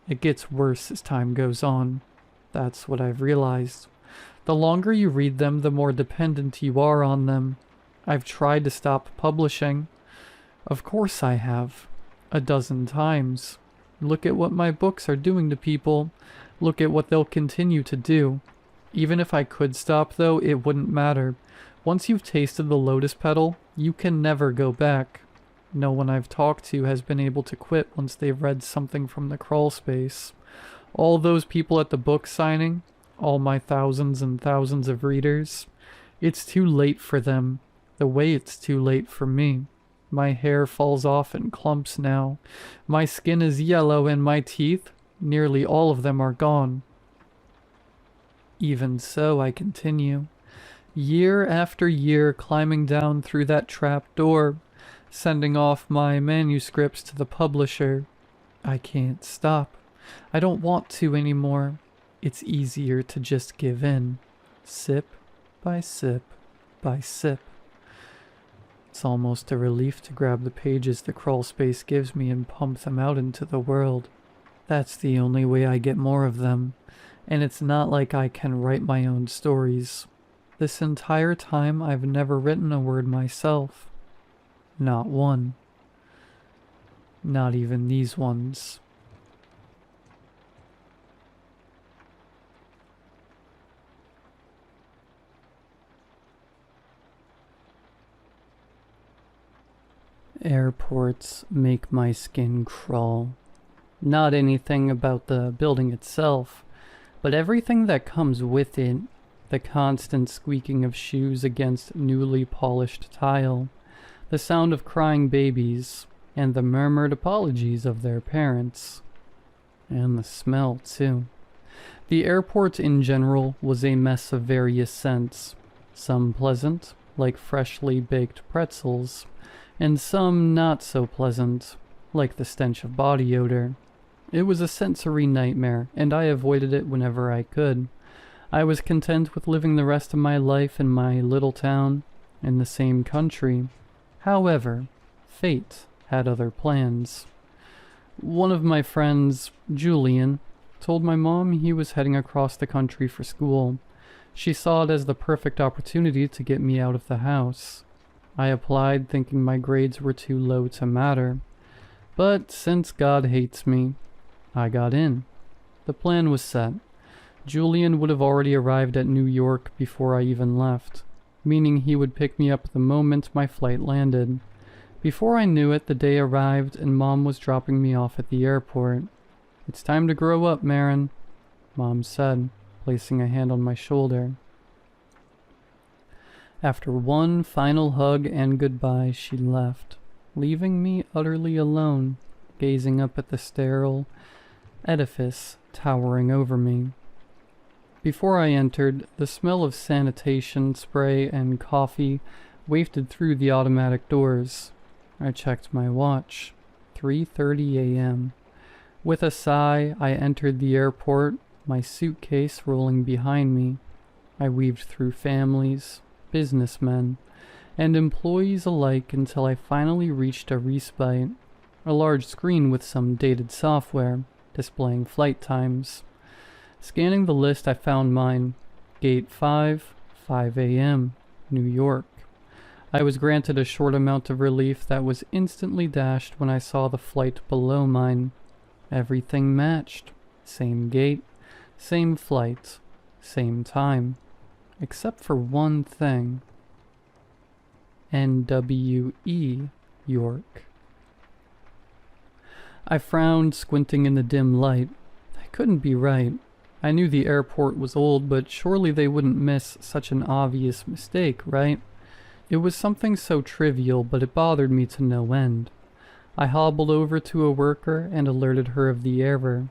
[SPEAKER 1] It gets worse as time goes on. That's what I've realized. The longer you read them, the more dependent you are on them. I've tried to stop publishing. Of course I have. 12 times. Look at what my books are doing to people. Look at what they'll continue to do. Even if I could stop, though, it wouldn't matter. Once you've tasted the lotus petal, you can never go back. No one I've talked to has been able to quit once they've read something from the crawl space. All those people at the book signing, all my thousands and thousands of readers, it's too late for them, the way it's too late for me. My hair falls off in clumps now. My skin is yellow and my teeth, nearly all of them are gone. Even so, I continue. Year after year climbing down through that trap door, sending off my manuscripts to the publisher. I can't stop. I don't want to anymore. It's easier to just give in. Sip by sip by sip. It's almost a relief to grab the pages the crawl space gives me and pump them out into the world. That's the only way I get more of them. And it's not like I can write my own stories. This entire time I've never written a word myself. Not one. Not even these ones. Airports make my skin crawl. Not anything about the building itself, but everything that comes with it. The constant squeaking of shoes against newly polished tile, the sound of crying babies, and the murmured apologies of their parents. And the smell, too. The airport in general was a mess of various scents, some pleasant, like freshly baked pretzels, and some not so pleasant, like the stench of body odor. It was a sensory nightmare, and I avoided it whenever I could. I was content with living the rest of my life in my little town, in the same country. However, fate had other plans. One of my friends, Julian, told my mom he was heading across the country for school. She saw it as the perfect opportunity to get me out of the house. I applied thinking my grades were too low to matter. But since God hates me, I got in. The plan was set. Julian would have already arrived at New York before I even left, meaning he would pick me up the moment my flight landed. Before I knew it, the day arrived and Mom was dropping me off at the airport. "It's time to grow up, Marin," Mom said, placing a hand on my shoulder. After one final hug and goodbye, she left, leaving me utterly alone, gazing up at the sterile edifice towering over me. Before I entered, the smell of sanitation spray and coffee wafted through the automatic doors. I checked my watch. 3:30 a.m. With a sigh, I entered the airport, my suitcase rolling behind me. I weaved through families, businessmen, and employees alike until I finally reached a respite, a large screen with some dated software, displaying flight times. Scanning the list, I found mine. Gate 5, 5 a.m., New York. I was granted a short amount of relief that was instantly dashed when I saw the flight below mine. Everything matched. Same gate, same flight, same time. Except for one thing. NWE, York. I frowned, squinting in the dim light. I couldn't be right. I knew the airport was old, but surely they wouldn't miss such an obvious mistake, right? It was something so trivial, but it bothered me to no end. I hobbled over to a worker and alerted her of the error.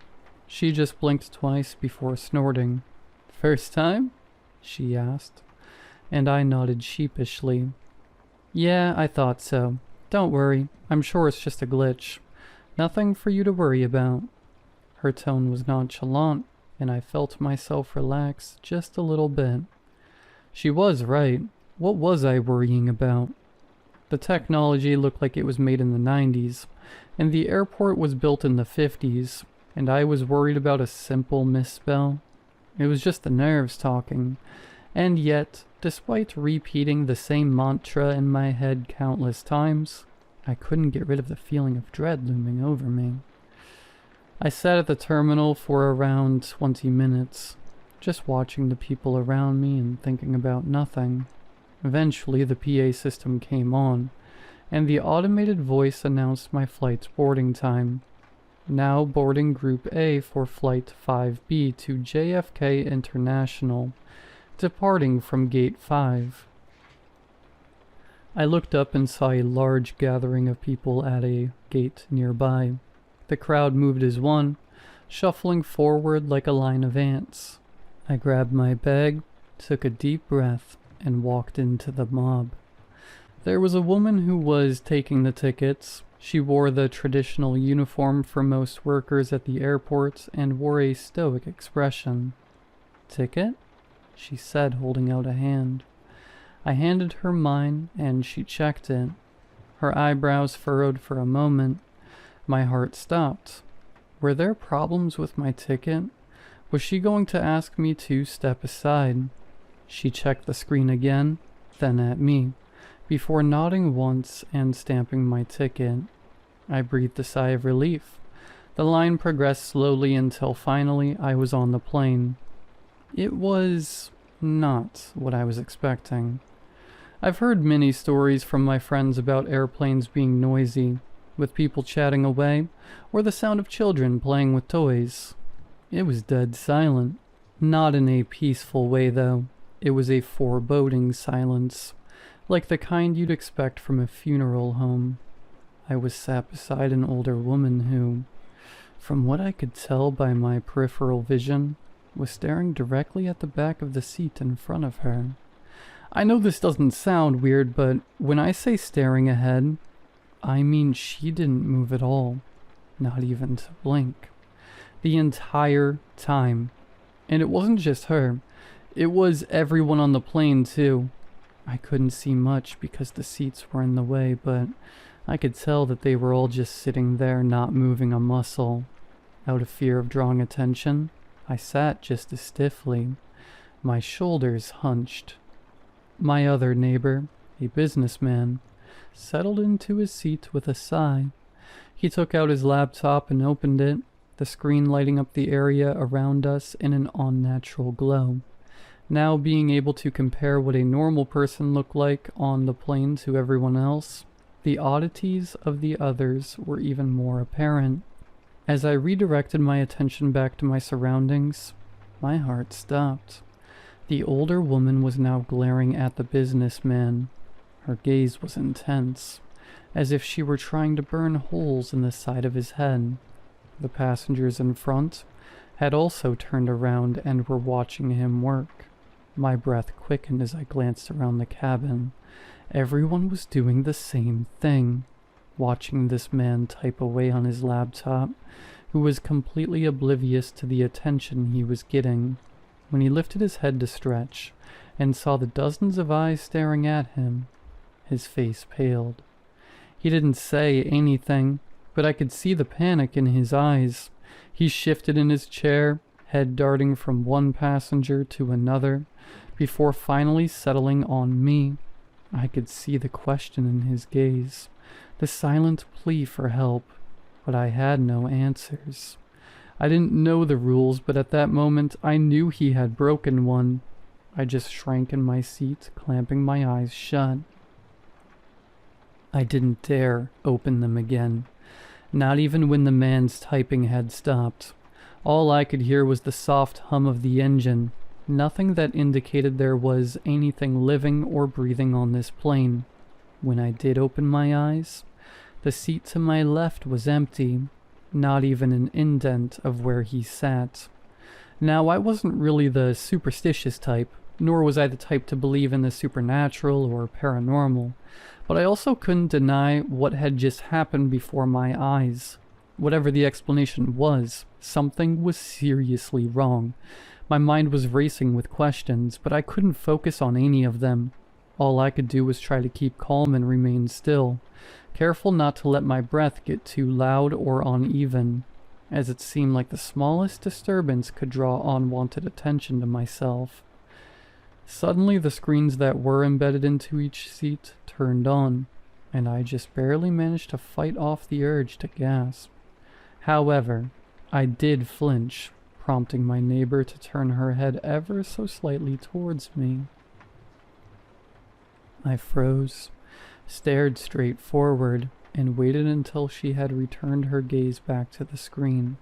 [SPEAKER 1] She just blinked twice before snorting. "First time?" she asked, and I nodded sheepishly. "Yeah, I thought so. Don't worry, I'm sure it's just a glitch. Nothing for you to worry about." Her tone was nonchalant, and I felt myself relax just a little bit. She was right. What was I worrying about? The technology looked like it was made in the 90s, and the airport was built in the 50s, and I was worried about a simple misspell. It was just the nerves talking, and yet, despite repeating the same mantra in my head countless times, I couldn't get rid of the feeling of dread looming over me. I sat at the terminal for around 20 minutes, just watching the people around me and thinking about nothing. Eventually, the PA system came on, and the automated voice announced my flight's boarding time. Now boarding Group A for Flight 5B to JFK International, departing from Gate 5. I looked up and saw a large gathering of people at a gate nearby. The crowd moved as one, shuffling forward like a line of ants. I grabbed my bag, took a deep breath, and walked into the mob. There was a woman who was taking the tickets. She wore the traditional uniform for most workers at the airport and wore a stoic expression. "Ticket?" she said, holding out a hand. I handed her mine, and she checked it. Her eyebrows furrowed for a moment. My heart stopped. Were there problems with my ticket? Was she going to ask me to step aside? She checked the screen again, then at me, before nodding once and stamping my ticket. I breathed a sigh of relief. The line progressed slowly until finally I was on the plane. It was not what I was expecting. I've heard many stories from my friends about airplanes being noisy, with people chatting away, or the sound of children playing with toys. It was dead silent. Not in a peaceful way, though. It was a foreboding silence, like the kind you'd expect from a funeral home. I was sat beside an older woman who, from what I could tell by my peripheral vision, was staring directly at the back of the seat in front of her. I know this doesn't sound weird, but when I say staring ahead, I mean she didn't move at all, not even to blink. The entire time. And it wasn't just her. It was everyone on the plane, too. I couldn't see much because the seats were in the way, but I could tell that they were all just sitting there not moving a muscle. Out of fear of drawing attention, I sat just as stiffly, my shoulders hunched. My other neighbor, a businessman, settled into his seat with a sigh. He took out his laptop and opened it, the screen lighting up the area around us in an unnatural glow. Now being able to compare what a normal person looked like on the plane to everyone else, the oddities of the others were even more apparent. As I redirected my attention back to my surroundings, my heart stopped. The older woman was now glaring at the businessman. Her gaze was intense, as if she were trying to burn holes in the side of his head. The passengers in front had also turned around and were watching him work. My breath quickened as I glanced around the cabin. Everyone was doing the same thing, watching this man type away on his laptop, who was completely oblivious to the attention he was getting. When he lifted his head to stretch and saw the dozens of eyes staring at him, his face paled. He didn't say anything, but I could see the panic in his eyes. He shifted in his chair, head darting from one passenger to another, before finally settling on me. I could see the question in his gaze, the silent plea for help, but I had no answers. I didn't know the rules, but at that moment I knew he had broken one. I just shrank in my seat, clamping my eyes shut. I didn't dare open them again, not even when the man's typing had stopped. All I could hear was the soft hum of the engine, nothing that indicated there was anything living or breathing on this plane. When I did open my eyes, The seat to my left was empty, not even an indent of where he sat. Now, I wasn't really the superstitious type, nor was I the type to believe in the supernatural or paranormal, but I also couldn't deny what had just happened before my eyes. Whatever the explanation was, something was seriously wrong. My mind was racing with questions, but I couldn't focus on any of them. All I could do was try to keep calm and remain still, careful not to let my breath get too loud or uneven, as it seemed like the smallest disturbance could draw unwanted attention to myself. Suddenly, the screens that were embedded into each seat turned on, and I just barely managed to fight off the urge to gasp. However, I did flinch, prompting my neighbor to turn her head ever so slightly towards me. I froze, stared straight forward, and waited until she had returned her gaze back to the screen.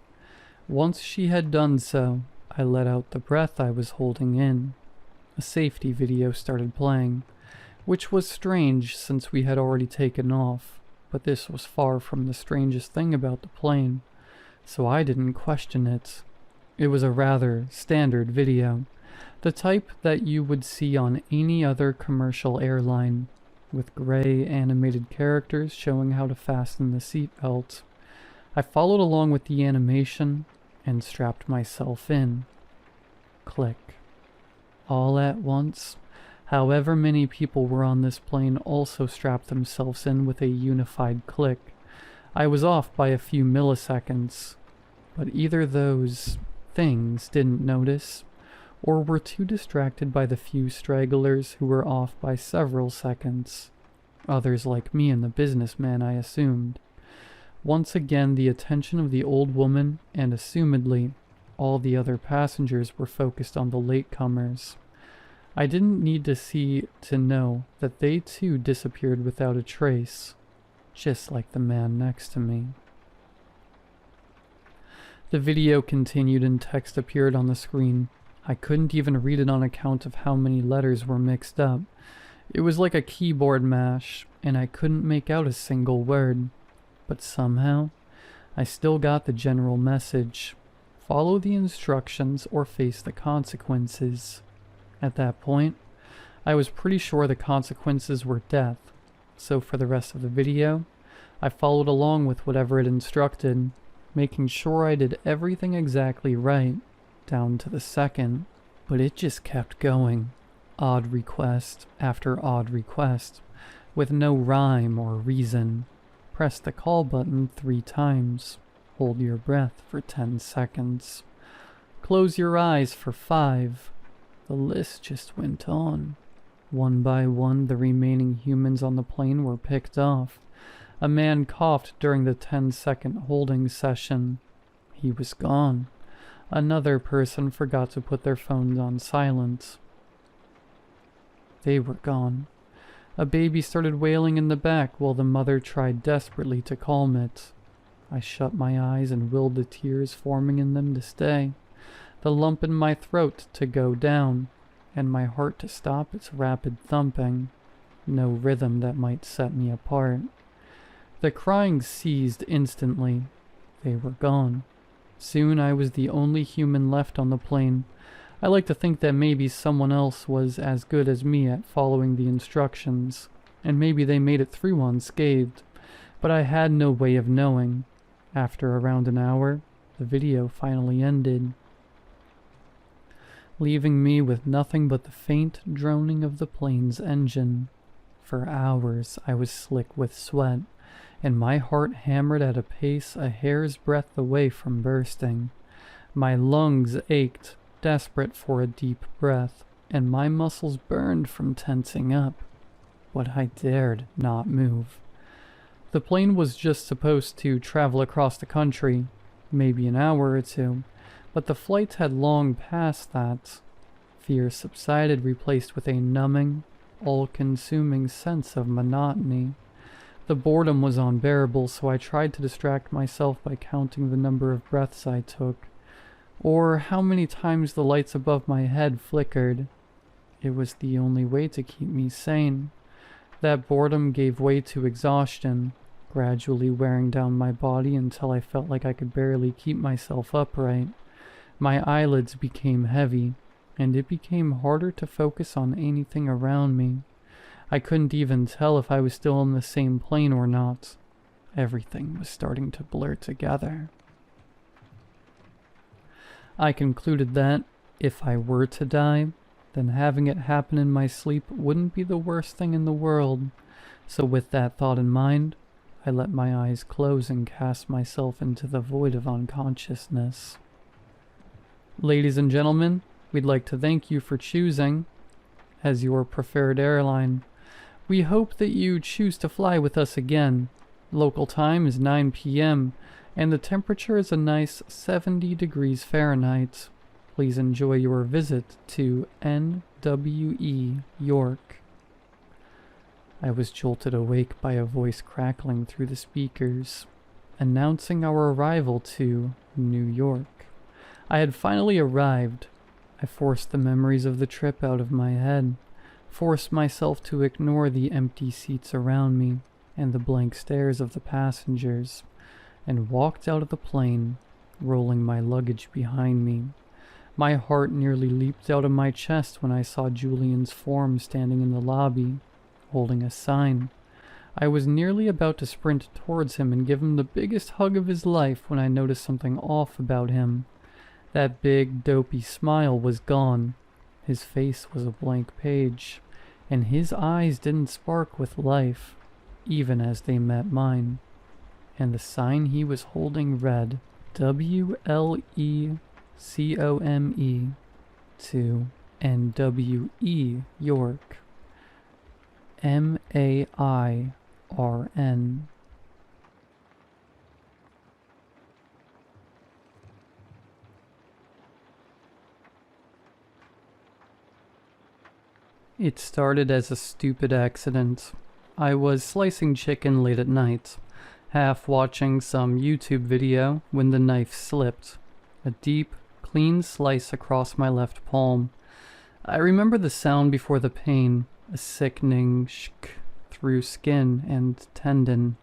[SPEAKER 1] Once she had done so, I let out the breath I was holding in. A safety video started playing, which was strange since we had already taken off, but this was far from the strangest thing about the plane, so I didn't question it. It was a rather standard video, the type that you would see on any other commercial airline, with gray animated characters showing how to fasten the seatbelt. I followed along with the animation and strapped myself in. Click. All at once, however many people were on this plane also strapped themselves in with a unified click. I was off by a few milliseconds, but either those things didn't notice, or were too distracted by the few stragglers who were off by several seconds. Others like me and the businessman, I assumed. Once again, the attention of the old woman and, assumedly, all the other passengers were focused on the latecomers. I didn't need to see to know that they too disappeared without a trace, just like the man next to me. The video continued and text appeared on the screen. I couldn't even read it on account of how many letters were mixed up. It was like a keyboard mash, and I couldn't make out a single word. But somehow, I still got the general message. Follow the instructions or face the consequences. At that point, I was pretty sure the consequences were death, so for the rest of the video, I followed along with whatever it instructed, making sure I did everything exactly right, down to the second. But it just kept going, odd request after odd request, with no rhyme or reason. Press the call button 3 times. Hold your breath for 10 seconds. Close your eyes for 5. The list just went on. One by one, the remaining humans on the plane were picked off. A man coughed during the 10-second holding session. He was gone. Another person forgot to put their phones on silent. They were gone. A baby started wailing in the back while the mother tried desperately to calm it. I shut my eyes and willed the tears forming in them to stay, the lump in my throat to go down, and my heart to stop its rapid thumping. No rhythm that might set me apart. The crying ceased instantly. They were gone. Soon I was the only human left on the plane. I like to think that maybe someone else was as good as me at following the instructions, and maybe they made it through unscathed, but I had no way of knowing. After around an hour, the video finally ended, leaving me with nothing but the faint droning of the plane's engine. For hours I was slick with sweat, and my heart hammered at a pace a hair's breadth away from bursting. My lungs ached, desperate for a deep breath, and my muscles burned from tensing up. But I dared not move. The plane was just supposed to travel across the country, maybe an hour or two, but the flight had long passed that. Fear subsided, replaced with a numbing, all-consuming sense of monotony. The boredom was unbearable, so I tried to distract myself by counting the number of breaths I took, or how many times the lights above my head flickered. It was the only way to keep me sane. That boredom gave way to exhaustion, gradually wearing down my body until I felt like I could barely keep myself upright. My eyelids became heavy, and it became harder to focus on anything around me. I couldn't even tell if I was still on the same plane or not. Everything was starting to blur together. I concluded that, if I were to die, then having it happen in my sleep wouldn't be the worst thing in the world. So with that thought in mind, I let my eyes close and cast myself into the void of unconsciousness. Ladies and gentlemen, we'd like to thank you for choosing as your preferred airline. We hope that you choose to fly with us again. Local time is 9 p.m. and the temperature is a nice 70 degrees Fahrenheit. Please enjoy your visit to NWE York. I was jolted awake by a voice crackling through the speakers, announcing our arrival to New York. I had finally arrived. I forced the memories of the trip out of my head, forced myself to ignore the empty seats around me and the blank stares of the passengers, and walked out of the plane, rolling my luggage behind me. My heart nearly leaped out of my chest when I saw Julian's form standing in the lobby, holding a sign. I was nearly about to sprint towards him and give him the biggest hug of his life when I noticed something off about him. That big, dopey smile was gone. His face was a blank page, and his eyes didn't spark with life, even as they met mine. And the sign he was holding read, WLECOME to NWE York. MAIRN. It started as a stupid accident. I was slicing chicken late at night, half watching some YouTube video when the knife slipped. A deep, clean slice across my left palm. I remember the sound before the pain, a sickening shk through skin and tendon.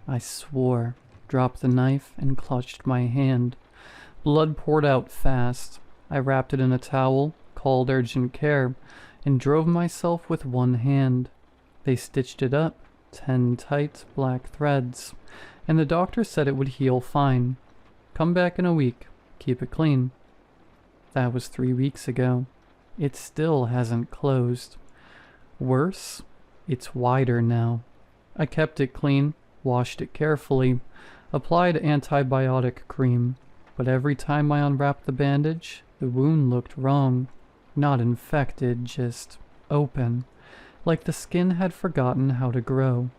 [SPEAKER 1] I swore, dropped the knife, and clutched my hand. Blood poured out fast. I wrapped it in a towel, called urgent care, and drove myself with one hand. They stitched it up, 10 tight black threads, and the doctor said it would heal fine. Come back in a week. Keep it clean. That was 3 weeks ago. It still hasn't closed. Worse, it's wider now. I kept it clean, washed it carefully, applied antibiotic cream, but every time I unwrapped the bandage, the wound looked wrong. Not infected, just open, like the skin had forgotten how to grow.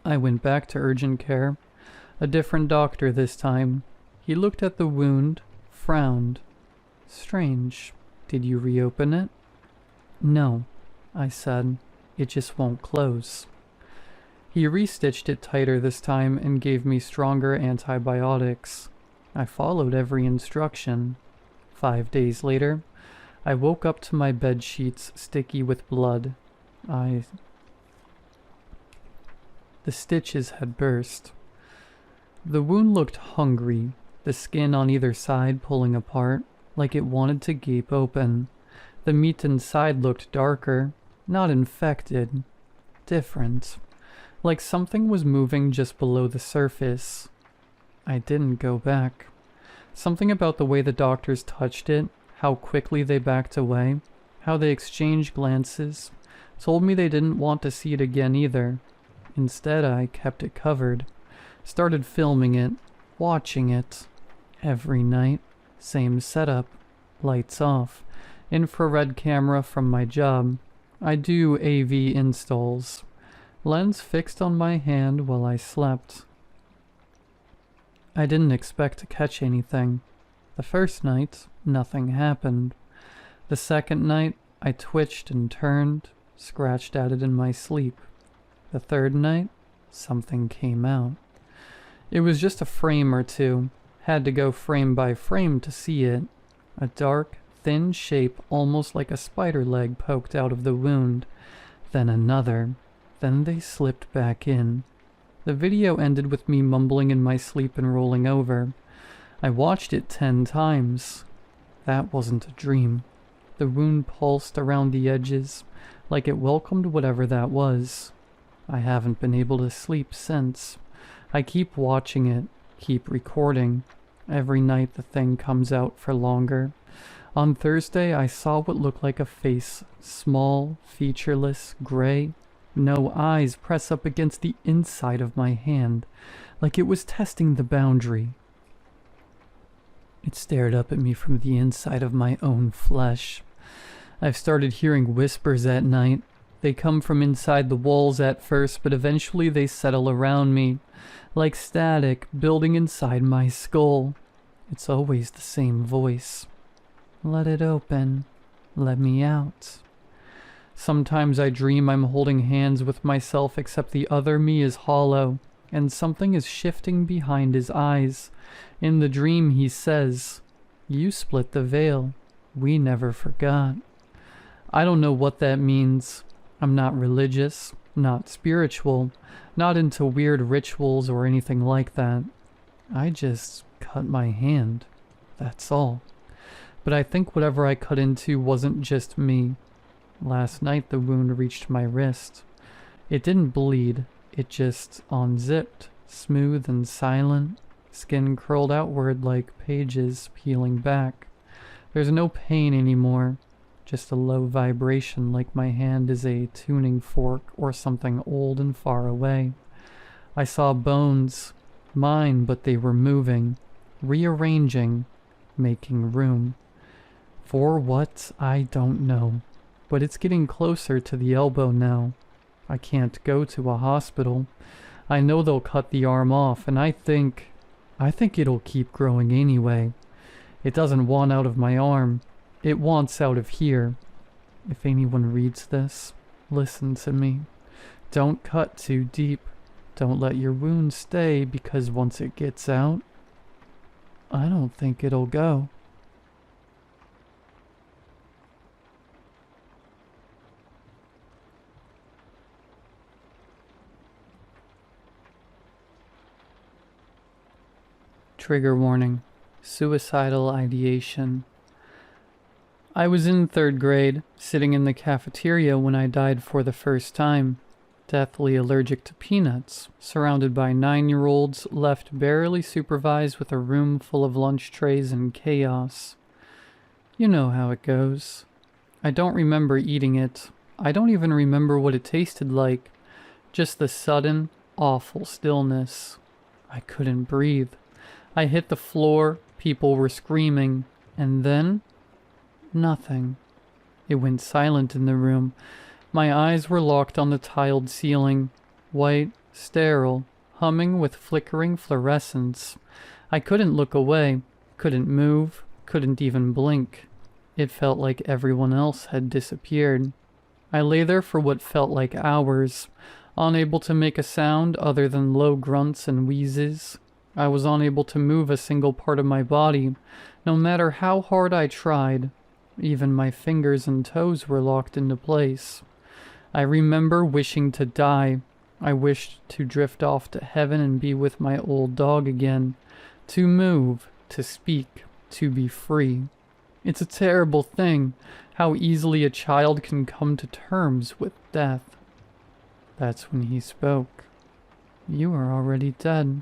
[SPEAKER 1] I went back to urgent care. A different doctor this time. He looked at the wound, frowned. Strange. Did you reopen it? No, I said. It just won't close. He restitched it tighter this time and gave me stronger antibiotics. I followed every instruction. 5 days later, I woke up to my bed sheets sticky with blood. The stitches had burst. The wound looked hungry, the skin on either side pulling apart, like it wanted to gape open. The meat inside looked darker, not infected, different, like something was moving just below the surface. I didn't go back. Something about the way the doctors touched it, how quickly they backed away, how they exchanged glances, told me they didn't want to see it again either. Instead, I kept it covered, started filming it, watching it. Every night, same setup, lights off, infrared camera from my job. I do AV installs. Lens fixed on my hand while I slept. I didn't expect to catch anything. The first night, nothing happened. The second night, I twitched and turned, scratched at it in my sleep. The third night, something came out. It was just a frame or two. Had to go frame by frame to see it. A dark, thin shape almost like a spider leg poked out of the wound. Then another. Then they slipped back in. The video ended with me mumbling in my sleep and rolling over. I watched it 10 times. That wasn't a dream. The wound pulsed around the edges, like it welcomed whatever that was. I haven't been able to sleep since. I keep watching it, keep recording. Every night the thing comes out for longer. On Thursday, I saw what looked like a face, small, featureless, gray. No eyes press up against the inside of my hand, like it was testing the boundary. It stared up at me from the inside of my own flesh. I've started hearing whispers at night. They come from inside the walls at first, but eventually they settle around me, like static building inside my skull. It's always the same voice. Let it open. Let me out. Sometimes I dream I'm holding hands with myself, except the other me is hollow, and something is shifting behind his eyes. In the dream he says, "You split the veil. We never forgot." I don't know what that means. I'm not religious, not spiritual, not into weird rituals or anything like that. I just cut my hand. That's all. But I think whatever I cut into wasn't just me. Last night the wound reached my wrist. It didn't bleed, it just unzipped, smooth and silent, skin curled outward like pages peeling back. There's no pain anymore, just a low vibration like my hand is a tuning fork or something old and far away. I saw bones, mine, but they were moving, rearranging, making room. For what, I don't know. But it's getting closer to the elbow now. I can't go to a hospital. I know they'll cut the arm off, and I think it'll keep growing anyway. It doesn't want out of my arm. It wants out of here. If anyone reads this, listen to me. Don't cut too deep. Don't let your wound stay, because once it gets out, I don't think it'll go. Trigger warning. Suicidal ideation. I was in 3rd grade, sitting in the cafeteria when I died for the first time. Deathly allergic to peanuts, surrounded by 9-year-olds, left barely supervised with a room full of lunch trays and chaos. You know how it goes. I don't remember eating it. I don't even remember what it tasted like. Just the sudden, awful stillness. I couldn't breathe. I hit the floor, people were screaming, and then nothing. It went silent in the room. My eyes were locked on the tiled ceiling, white, sterile, humming with flickering fluorescence. I couldn't look away, couldn't move, couldn't even blink. It felt like everyone else had disappeared. I lay there for what felt like hours, unable to make a sound other than low grunts and wheezes. I was unable to move a single part of my body, no matter how hard I tried. Even my fingers and toes were locked into place. I remember wishing to die. I wished to drift off to heaven and be with my old dog again. To move, to speak, to be free. It's a terrible thing, how easily a child can come to terms with death. That's when he spoke. You are already dead.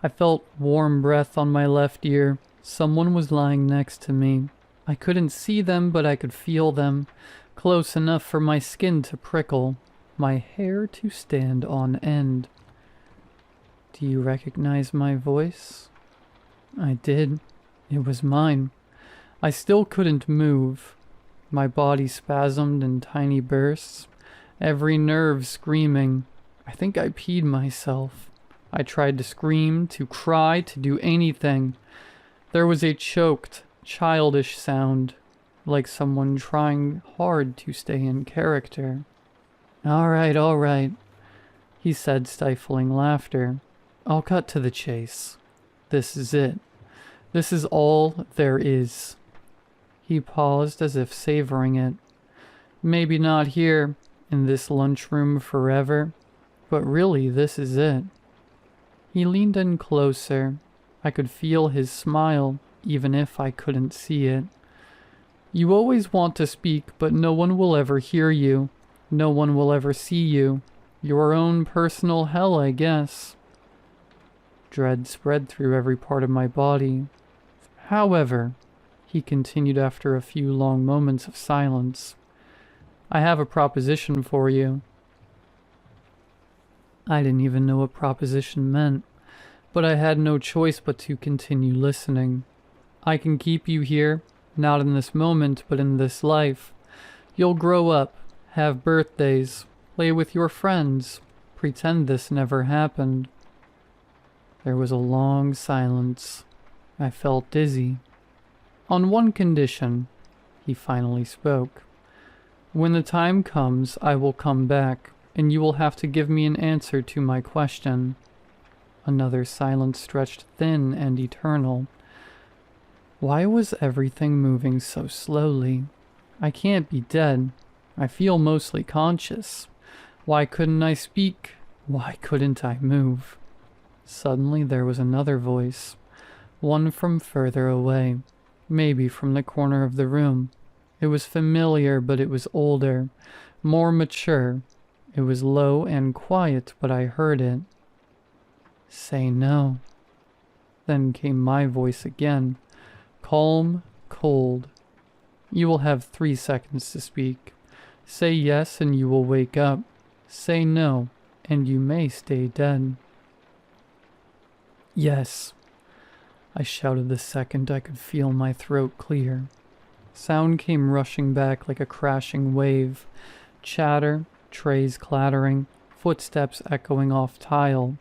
[SPEAKER 1] I felt warm breath on my left ear. Someone was lying next to me. I couldn't see them, but I could feel them, close enough for my skin to prickle, my hair to stand on end. Do you recognize my voice? I did. It was mine. I still couldn't move. My body spasmed in tiny bursts, every nerve screaming. I think I peed myself. I tried to scream, to cry, to do anything. There was a choked, childish sound, like someone trying hard to stay in character. All right, he said, stifling laughter. I'll cut to the chase. This is it. This is all there is. He paused as if savoring it. Maybe not here. in this lunchroom forever, but really this is it. He leaned in closer. I could feel his smile, even if I couldn't see it. You always want to speak, but no one will ever hear you. No one will ever see you. Your own personal hell, I guess. Dread spread through every part of my body. However, he continued after a few long moments of silence, I have a proposition for you. I didn't even know what proposition meant, but I had no choice but to continue listening. I can keep you here, not in this moment, but in this life. You'll grow up, have birthdays, play with your friends, pretend this never happened. There was a long silence. I felt dizzy. On one condition, he finally spoke. When the time comes, I will come back, and you will have to give me an answer to my question. Another silence stretched thin and eternal. Why was everything moving so slowly? I can't be dead. I feel mostly conscious. Why couldn't I speak? Why couldn't I move? Suddenly there was another voice, one from further away, maybe from the corner of the room. It was familiar, but it was older, more mature. It was low and quiet, but I heard it. Say no. Then came my voice again, calm, cold. You will have 3 seconds to speak. Say yes and you will wake up. Say no, and you may stay dead. Yes, I shouted the second I could feel my throat clear. Sound came rushing back like a crashing wave. Chatter, trays clattering, footsteps echoing off tile.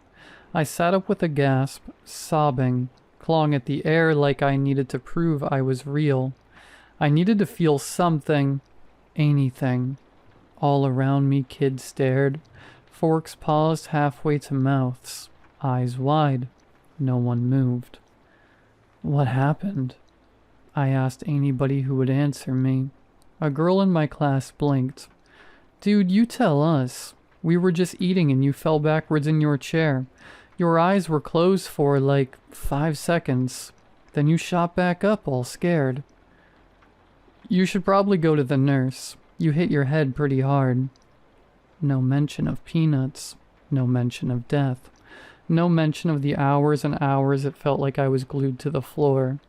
[SPEAKER 1] I sat up with a gasp, sobbing, clawing at the air like I needed to prove I was real. I needed to feel something, anything. All around me kids stared, forks paused halfway to mouths, eyes wide. No one moved. What happened? I asked anybody who would answer me. A girl in my class blinked. Dude, you tell us. We were just eating and you fell backwards in your chair. Your eyes were closed for like 5 seconds. Then you shot back up all scared. You should probably go to the nurse. You hit your head pretty hard. No mention of peanuts. No mention of death. No mention of the hours and hours it felt like I was glued to the floor.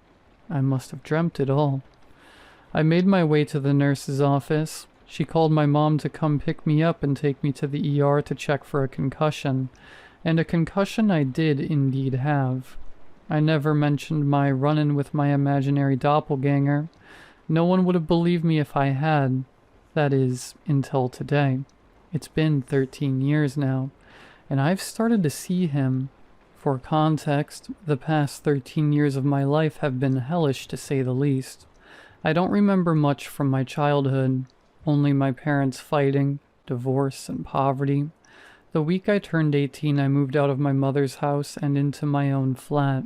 [SPEAKER 1] I must have dreamt it all. I made my way to the nurse's office. She called my mom to come pick me up and take me to the ER to check for a concussion. And a concussion I did indeed have. I never mentioned my run-in with my imaginary doppelganger. No one would have believed me if I had. That is, until today. It's been 13 years now, and I've started to see him. For context, the past 13 years of my life have been hellish to say the least. I don't remember much from my childhood, only my parents fighting, divorce, and poverty. The week I turned 18, I moved out of my mother's house and into my own flat.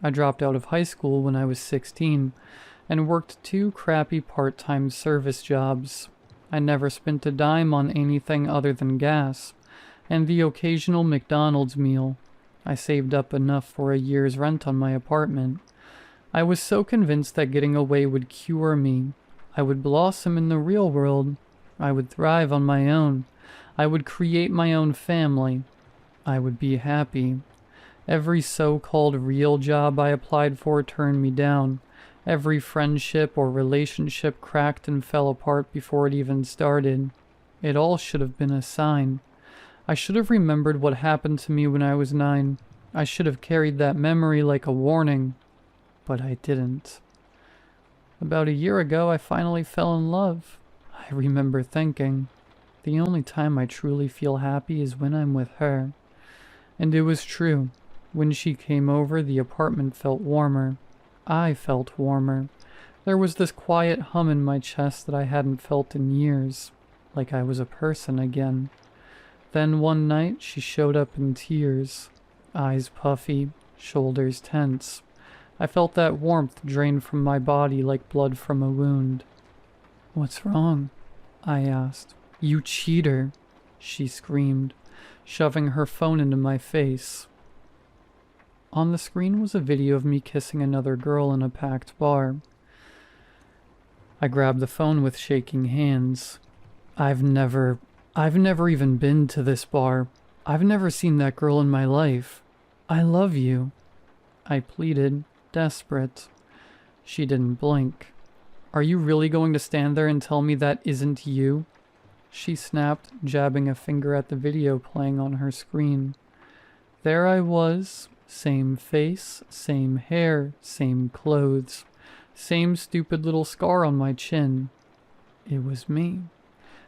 [SPEAKER 1] I dropped out of high school when I was 16 and worked 2 crappy part-time service jobs. I never spent a dime on anything other than gas and the occasional McDonald's meal. I saved up enough for a year's rent on my apartment. I was so convinced that getting away would cure me. I would blossom in the real world. I would thrive on my own. I would create my own family. I would be happy. Every so-called real job I applied for turned me down. Every friendship or relationship cracked and fell apart before it even started. It all should have been a sign. I should have remembered what happened to me when I was 9. I should have carried that memory like a warning. But I didn't. About a year ago, I finally fell in love. I remember thinking, the only time I truly feel happy is when I'm with her. And it was true. When she came over, the apartment felt warmer. I felt warmer. There was this quiet hum in my chest that I hadn't felt in years, like I was a person again. Then one night, she showed up in tears, eyes puffy, shoulders tense. I felt that warmth drain from my body like blood from a wound. What's wrong? I asked. You cheater, she screamed, shoving her phone into my face. On the screen was a video of me kissing another girl in a packed bar. I grabbed the phone with shaking hands. I've never even been to this bar. I've never seen that girl in my life. I love you, I pleaded, desperate. She didn't blink. Are you really going to stand there and tell me that isn't you? She snapped, jabbing a finger at the video playing on her screen. There I was, same face, same hair, same clothes, same stupid little scar on my chin. It was me.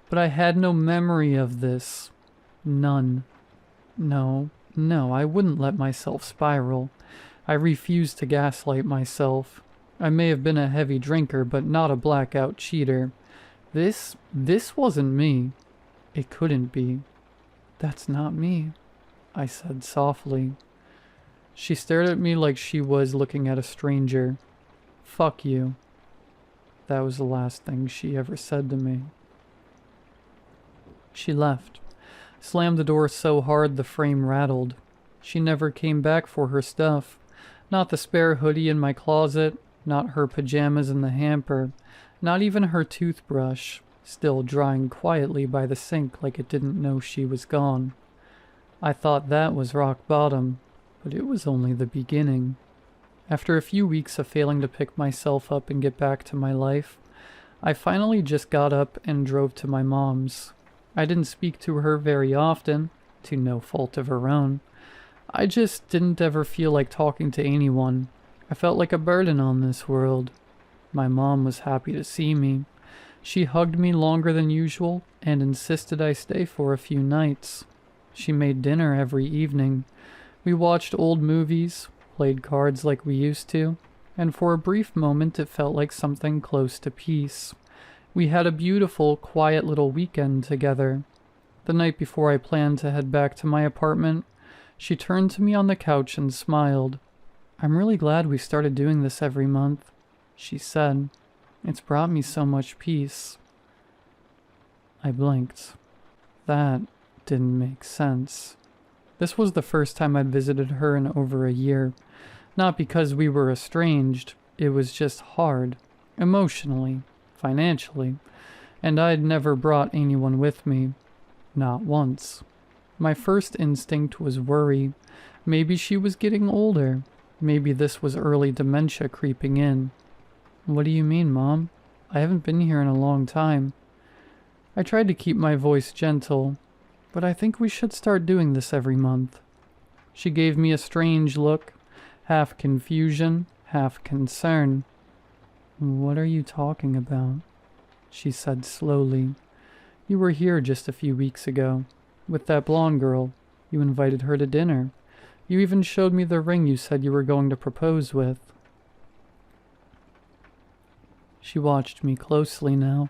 [SPEAKER 1] But I had no memory of this. None. No, I wouldn't let myself spiral. I refused to gaslight myself. I may have been a heavy drinker, but not a blackout cheater. This wasn't me. It couldn't be. That's not me, I said softly. She stared at me like she was looking at a stranger. Fuck you. That was the last thing she ever said to me. She left, slammed the door so hard the frame rattled. She never came back for her stuff. Not the spare hoodie in my closet, not her pajamas in the hamper, not even her toothbrush, still drying quietly by the sink like it didn't know she was gone. I thought that was rock bottom, but it was only the beginning. After a few weeks of failing to pick myself up and get back to my life, I finally just got up and drove to my mom's. I didn't speak to her very often, to no fault of her own. I just didn't ever feel like talking to anyone. I felt like a burden on this world. My mom was happy to see me. She hugged me longer than usual and insisted I stay for a few nights. She made dinner every evening. We watched old movies, played cards like we used to, and for a brief moment it felt like something close to peace. We had a beautiful, quiet little weekend together. The night before I planned to head back to my apartment, she turned to me on the couch and smiled. I'm really glad we started doing this every month, she said. It's brought me so much peace. I blinked. That didn't make sense. This was the first time I'd visited her in over a year. Not because we were estranged, it was just hard, emotionally, financially, and I'd never brought anyone with me. Not once. My first instinct was worry. Maybe she was getting older. Maybe this was early dementia creeping in. What do you mean, Mom? I haven't been here in a long time. I tried to keep my voice gentle, but I think we should start doing this every month. She gave me a strange look, half confusion, half concern. What are you talking about? She said slowly. You were here just a few weeks ago, with that blonde girl. You invited her to dinner. You even showed me the ring you said you were going to propose with. She watched me closely now.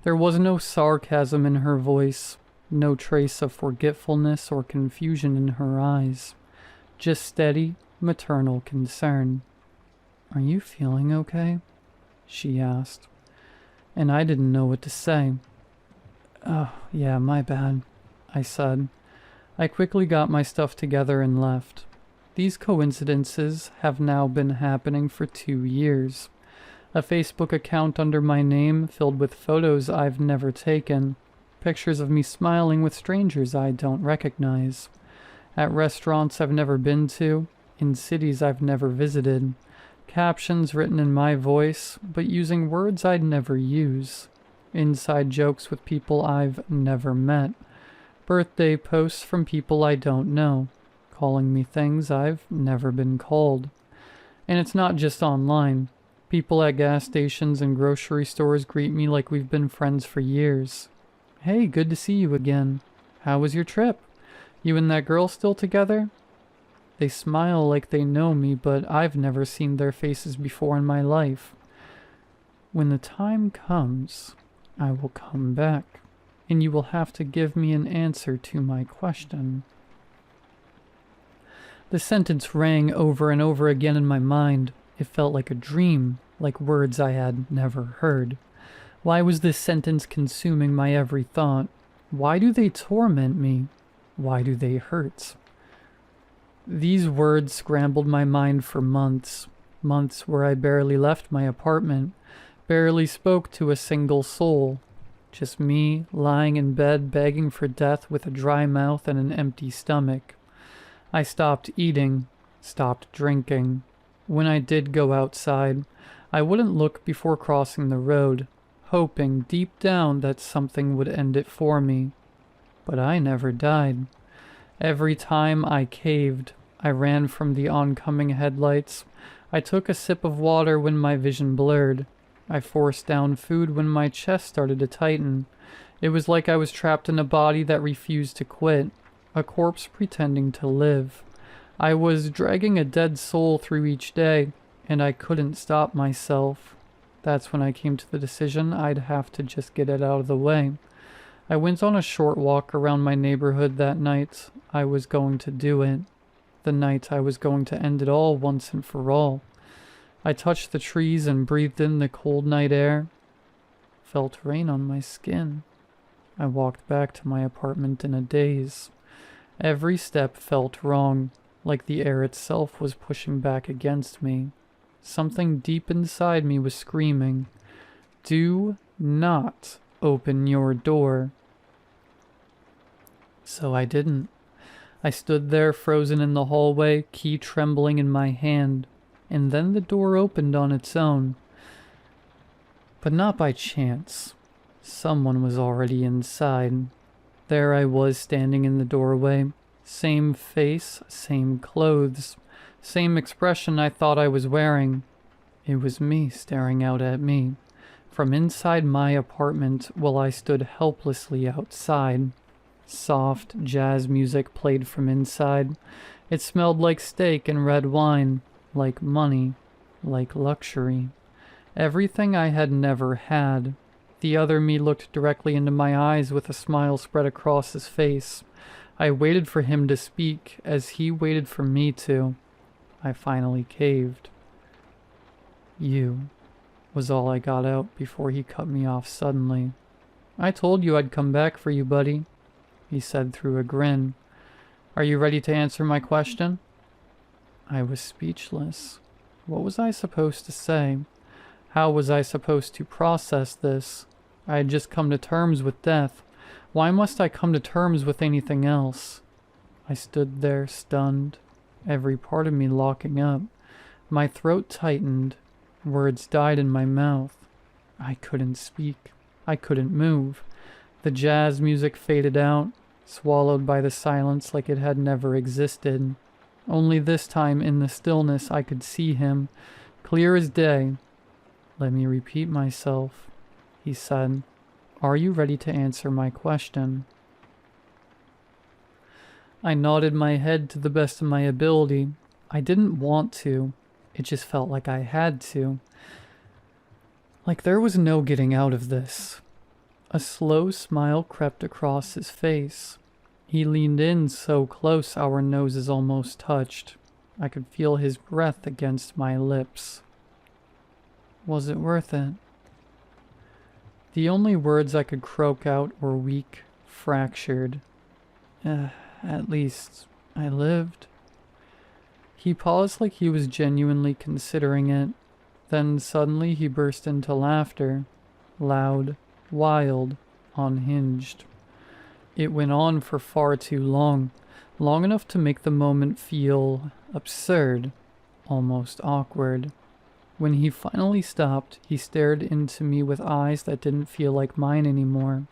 [SPEAKER 1] There was no sarcasm in her voice, no trace of forgetfulness or confusion in her eyes. Just steady, maternal concern. Are you feeling okay? She asked. And I didn't know what to say. Oh, yeah, my bad, I said. I quickly got my stuff together and left. These coincidences have now been happening for 2 years. A Facebook account under my name filled with photos I've never taken. Pictures of me smiling with strangers I don't recognize. At restaurants I've never been to. In cities I've never visited. Captions written in my voice, but using words I'd never use. Inside jokes with people I've never met. Birthday posts from people I don't know. Calling me things I've never been called. And it's not just online. People at gas stations and grocery stores greet me like we've been friends for years. Hey, good to see you again. How was your trip? You and that girl still together? They smile like they know me, but I've never seen their faces before in my life. When the time comes, I will come back, and you will have to give me an answer to my question. The sentence rang over and over again in my mind. It felt like a dream, like words I had never heard. Why was this sentence consuming my every thought? Why do they torment me? Why do they hurt? These words scrambled my mind for months. Months where I barely left my apartment, barely spoke to a single soul. Just me, lying in bed begging for death with a dry mouth and an empty stomach. I stopped eating, stopped drinking. When I did go outside, I wouldn't look before crossing the road, hoping deep down that something would end it for me. But I never died. Every time I caved, I ran from the oncoming headlights. I took a sip of water when my vision blurred. I forced down food when my chest started to tighten. It was like I was trapped in a body that refused to quit, a corpse pretending to live. I was dragging a dead soul through each day, and I couldn't stop myself. That's when I came to the decision I'd have to just get it out of the way. I went on a short walk around my neighborhood that night. I was going to do it. The night I was going to end it all once and for all. I touched the trees and breathed in the cold night air. Felt rain on my skin. I walked back to my apartment in a daze. Every step felt wrong, like the air itself was pushing back against me. Something deep inside me was screaming, "Do not open your door." So I didn't. I stood there frozen in the hallway, key trembling in my hand, and then the door opened on its own. But not by chance. Someone was already inside. There I was standing in the doorway. Same face, same clothes, same expression I thought I was wearing. It was me staring out at me. From inside my apartment while I stood helplessly outside. Soft jazz music played from inside. It smelled like steak and red wine, like money, like luxury. Everything I had never had. The other me looked directly into my eyes with a smile spread across his face. I waited for him to speak as he waited for me to. I finally caved. "You," was all I got out before he cut me off suddenly. "I told you I'd come back for you, buddy," he said through a grin. "Are you ready to answer my question?" I was speechless. What was I supposed to say? How was I supposed to process this? I had just come to terms with death. Why must I come to terms with anything else? I stood there stunned, every part of me locking up. My throat tightened. Words died in my mouth. I couldn't speak. I couldn't move. The jazz music faded out, swallowed by the silence like it had never existed. Only this time in the stillness I could see him, clear as day. "Let me repeat myself," he said. "Are you ready to answer my question?" I nodded my head to the best of my ability. I didn't want to. It just felt like I had to. Like there was no getting out of this. A slow smile crept across his face. He leaned in so close our noses almost touched. I could feel his breath against my lips. Was it worth it? The only words I could croak out were weak, fractured. At least, I lived. He paused like he was genuinely considering it. Then suddenly he burst into laughter. Loud, wild, unhinged. It went on for far too long. Long enough to make the moment feel absurd, almost awkward. When he finally stopped, he stared into me with eyes that didn't feel like mine anymore.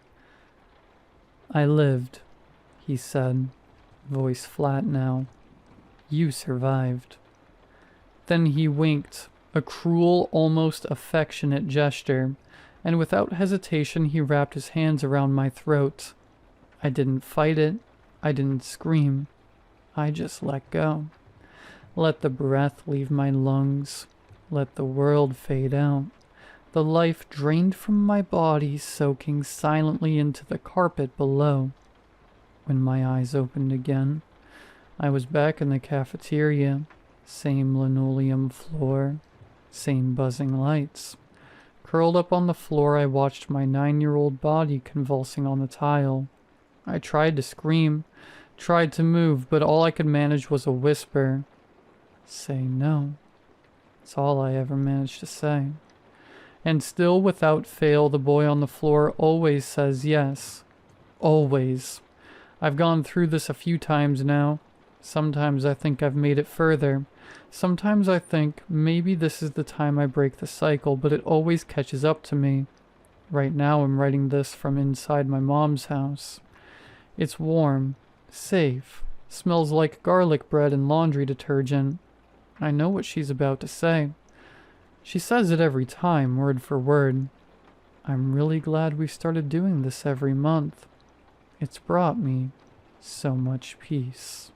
[SPEAKER 1] "I lived," he said, voice flat now. "You survived." Then he winked, a cruel, almost affectionate gesture, and without hesitation he wrapped his hands around my throat. I didn't fight it. I didn't scream. I just let go. Let the breath leave my lungs. Let the world fade out. The life drained from my body, soaking silently into the carpet below. When my eyes opened again, I was back in the cafeteria. Same linoleum floor. Same buzzing lights. Curled up on the floor, I watched my 9-year-old body convulsing on the tile. I tried to scream, tried to move, but all I could manage was a whisper. Say no. That's all I ever managed to say. And still, without fail, the boy on the floor always says yes. Always. I've gone through this a few times now. Sometimes I think I've made it further. Sometimes I think maybe this is the time I break the cycle, but it always catches up to me. Right now I'm writing this from inside my mom's house. It's warm, safe, smells like garlic bread and laundry detergent. I know what she's about to say. She says it every time, word for word. I'm really glad we started doing this every month. It's brought me so much peace.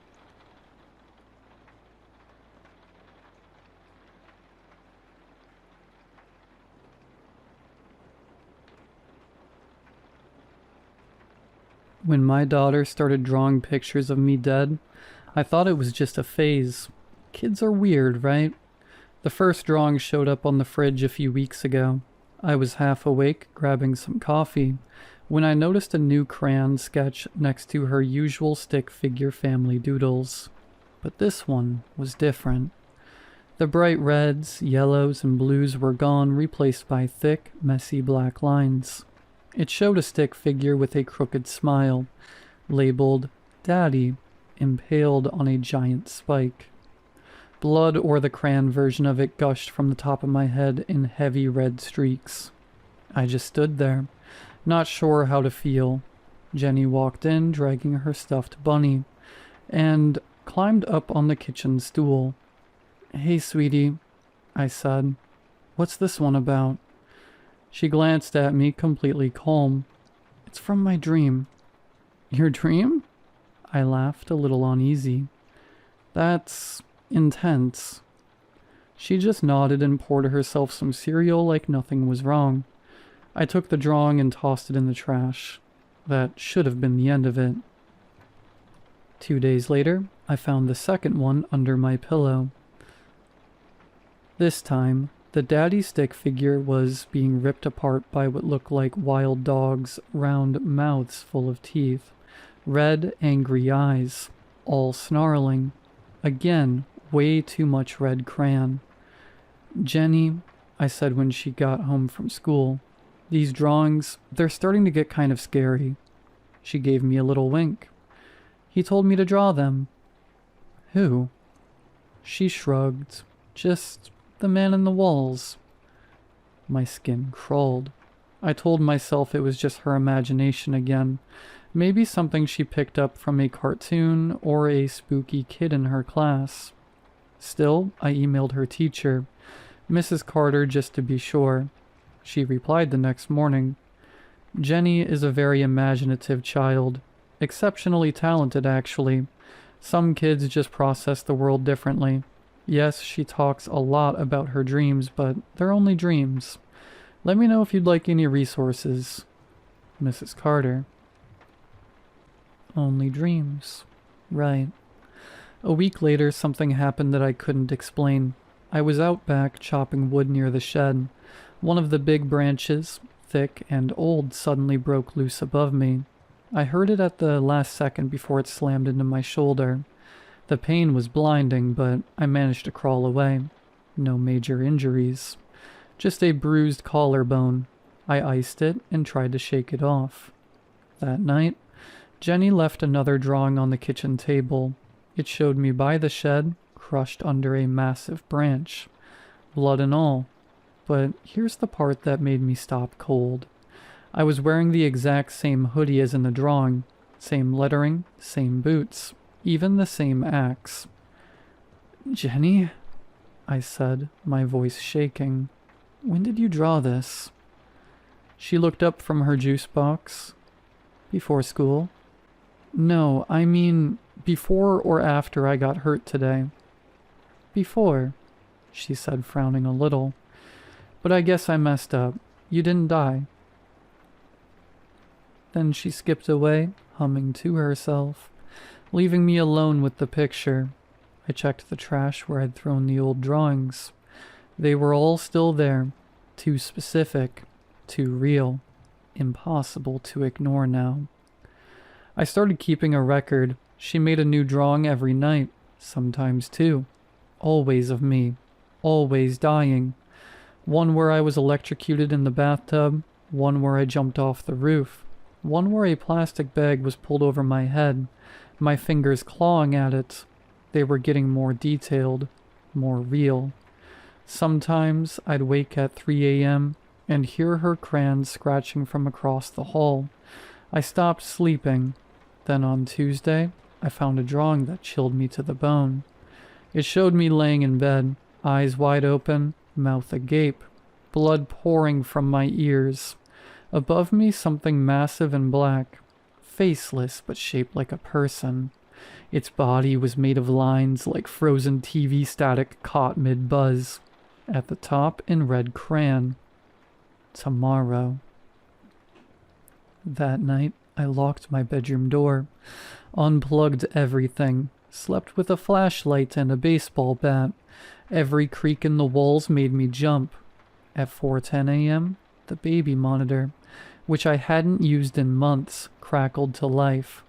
[SPEAKER 1] When my daughter started drawing pictures of me dead, I thought it was just a phase. Kids are weird, right? The first drawing showed up on the fridge a few weeks ago. I was half awake, grabbing some coffee, when I noticed a new crayon sketch next to her usual stick figure family doodles. But this one was different. The bright reds, yellows, and blues were gone, replaced by thick, messy black lines. It showed a stick figure with a crooked smile, labeled Daddy, impaled on a giant spike. Blood, or the crayon version of it, gushed from the top of my head in heavy red streaks. I just stood there, not sure how to feel. Jenny walked in, dragging her stuffed bunny, and climbed up on the kitchen stool. Hey, sweetie, I said. What's this one about? She glanced at me, completely calm. It's from my dream. Your dream? I laughed, a little uneasy. That's intense. She just nodded and poured herself some cereal like nothing was wrong. I took the drawing and tossed it in the trash. That should have been the end of it. 2 days later, I found the second one under my pillow. This time, the daddy stick figure was being ripped apart by what looked like wild dogs' round mouths full of teeth, red, angry eyes, all snarling. Again, way too much red crayon. Jenny, I said when she got home from school, these drawings, they're starting to get kind of scary. She gave me a little wink. He told me to draw them. Who? She shrugged. Just the man in the walls. My skin crawled. I told myself it was just her imagination again. Maybe something she picked up from a cartoon or a spooky kid in her class. Still, I emailed her teacher, Mrs. Carter, just to be sure. She replied the next morning. Jenny is a very imaginative child. Exceptionally talented, actually. Some kids just process the world differently. Yes, she talks a lot about her dreams, but they're only dreams. Let me know if you'd like any resources. Mrs. Carter. Only dreams. Right. A week later, something happened that I couldn't explain. I was out back chopping wood near the shed. One of the big branches, thick and old, suddenly broke loose above me. I heard it at the last second before it slammed into my shoulder. The pain was blinding, but I managed to crawl away. No major injuries. Just a bruised collarbone. I iced it and tried to shake it off. That night, Jenny left another drawing on the kitchen table. It showed me by the shed, crushed under a massive branch. Blood and all. But here's the part that made me stop cold. I was wearing the exact same hoodie as in the drawing. Same lettering, same boots. Even the same axe. Jenny? I said, my voice shaking. When did you draw this? She looked up from her juice box. Before school? No, I mean before or after I got hurt today. Before, she said, frowning a little. But I guess I messed up. You didn't die. Then she skipped away, humming to herself, leaving me alone with the picture. I checked the trash where I'd thrown the old drawings. They were all still there, Too specific, too real, impossible to ignore now. I started keeping a record. She made a new drawing every night, sometimes two. Always of me, always dying. One where I was electrocuted in the bathtub, one where I jumped off the roof, one where a plastic bag was pulled over my head, my fingers clawing at it. They were getting more detailed, more real. Sometimes I'd wake at 3 a.m. and hear her crayons scratching from across the hall. I stopped sleeping. Then on Tuesday, I found a drawing that chilled me to the bone. It showed me laying in bed, eyes wide open, mouth agape, blood pouring from my ears. Above me, something massive and black, faceless but shaped like a person. Its body was made of lines like frozen TV static caught mid-buzz. At the top, in red crayon, tomorrow. That night, I locked my bedroom door, unplugged everything, slept with a flashlight and a baseball bat. Every creak in the walls made me jump. At 4:10 a.m., the baby monitor, which I hadn't used in months, crackled to life.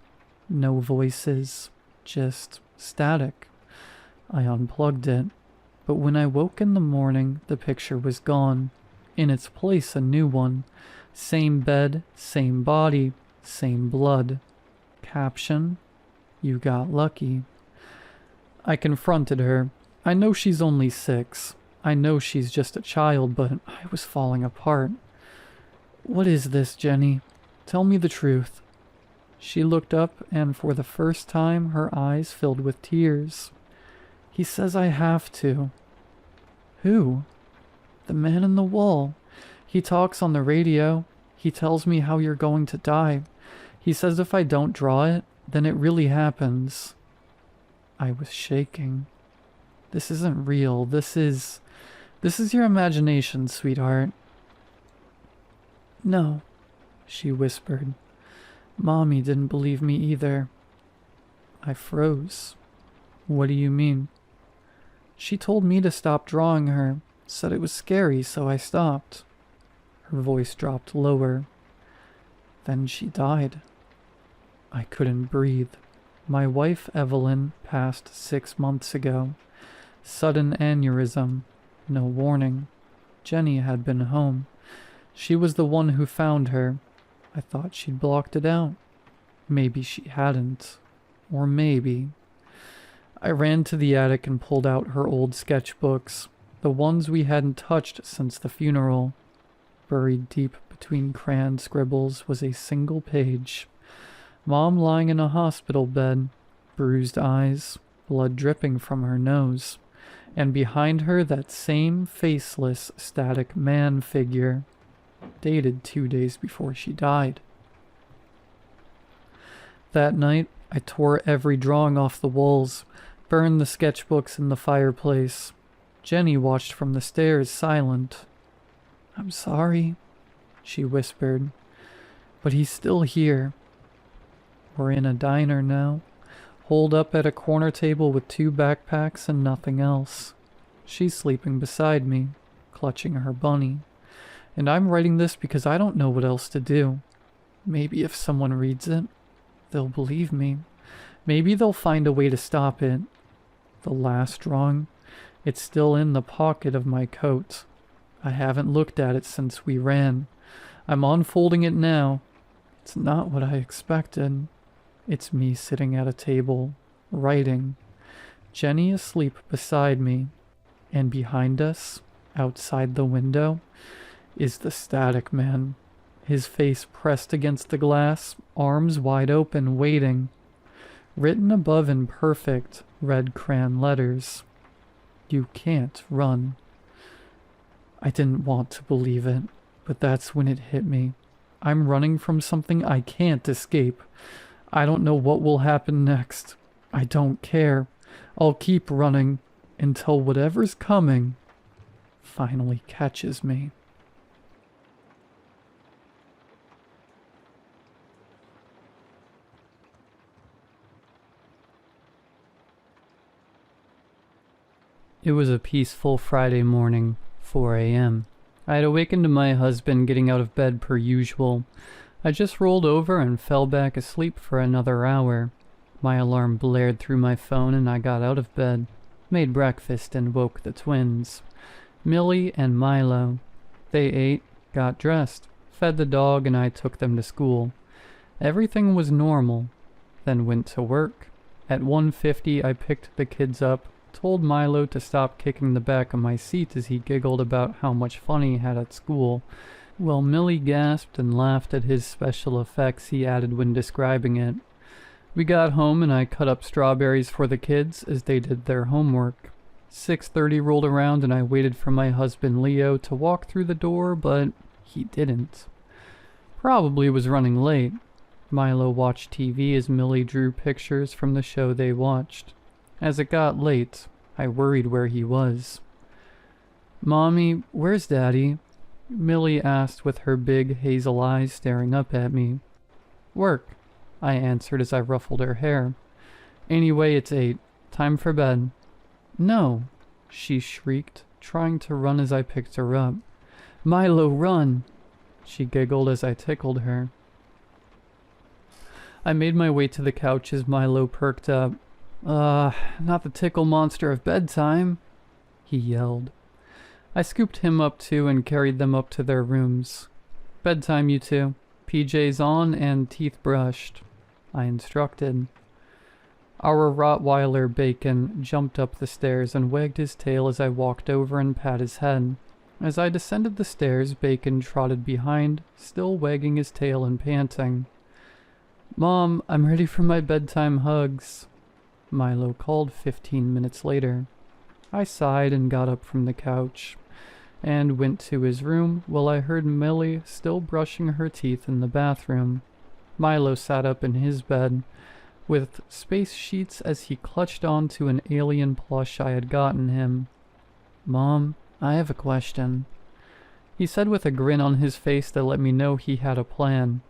[SPEAKER 1] No voices, just static. I unplugged it, but when I woke in the morning, the picture was gone. In its place, a new one. Same bed, same body, same blood. Caption, "You got lucky." I confronted her. I know she's only 6. I know she's just a child, but I was falling apart. "What is this, Jenny? Tell me the truth." She looked up, and for the first time, her eyes filled with tears. "He says I have to." "Who?" "The man in the wall. He talks on the radio. He tells me how you're going to die. He says if I don't draw it, then it really happens." I was shaking. "This isn't real. This is your imagination, sweetheart." "No," she whispered. "Mommy didn't believe me either." I froze. "What do you mean?" "She told me to stop drawing her, said it was scary, so I stopped." Her voice dropped lower. "Then she died." I couldn't breathe. My wife, Evelyn, passed 6 months ago. Sudden aneurysm. No warning. Jenny had been home. She was the one who found her. I thought she'd blocked it out. Maybe she hadn't. Or maybe. I ran to the attic and pulled out her old sketchbooks, the ones we hadn't touched since the funeral. Buried deep between crayon scribbles was a single page. Mom lying in a hospital bed, bruised eyes, blood dripping from her nose, and behind her that same faceless, static man figure, dated 2 days before she died. That night, I tore every drawing off the walls, burned the sketchbooks in the fireplace. Jenny watched from the stairs, silent. "I'm sorry," she whispered, "but he's still here." We're in a diner now, holed up at a corner table with 2 backpacks and nothing else. She's sleeping beside me, clutching her bunny. And I'm writing this because I don't know what else to do. Maybe if someone reads it, they'll believe me. Maybe they'll find a way to stop it. The last drawing, it's still in the pocket of my coat. I haven't looked at it since we ran. I'm unfolding it now. It's not what I expected. It's me sitting at a table, writing. Jenny asleep beside me. And behind us, outside the window, is the Static Man. His face pressed against the glass, arms wide open, waiting. Written above in perfect red crayon letters. "You can't run." I didn't want to believe it, but that's when it hit me. I'm running from something I can't escape. I don't know what will happen next. I don't care. I'll keep running until whatever's coming finally catches me. It was a peaceful Friday morning, 4 a.m. I had awakened to my husband getting out of bed per usual. I just rolled over and fell back asleep for another hour. My alarm blared through my phone and I got out of bed, made breakfast and woke the twins, Millie and Milo. They ate, got dressed, fed the dog, and I took them to school. Everything was normal, then went to work. At 1:50 I picked the kids up, told Milo to stop kicking the back of my seat as he giggled about how much fun he had at school, while Millie gasped and laughed at his special effects he added when describing it. We got home and I cut up strawberries for the kids as they did their homework. 6:30 rolled around and I waited for my husband Leo to walk through the door, but he didn't. Probably was running late. Milo watched TV as Millie drew pictures from the show they watched. As it got late, I worried where he was. "Mommy, where's Daddy?" Millie asked with her big hazel eyes staring up at me. "Work," I answered as I ruffled her hair. "Anyway, it's 8. Time for bed." "No," she shrieked, trying to run as I picked her up. "Milo, run!" She giggled as I tickled her. I made my way to the couch as Milo perked up. Not the tickle monster of bedtime," he yelled. I scooped him up too and carried them up to their rooms. "Bedtime, you two. PJs on and teeth brushed," I instructed. Our Rottweiler Bacon jumped up the stairs and wagged his tail as I walked over and pat his head. As I descended the stairs, Bacon trotted behind, still wagging his tail and panting. "Mom, I'm ready for my bedtime hugs," Milo called 15 minutes later. I sighed and got up from the couch and went to his room while I heard Millie still brushing her teeth in the bathroom. Milo sat up in his bed with space sheets as he clutched onto an alien plush I had gotten him. "Mom, I have a question," he said with a grin on his face that let me know he had a plan.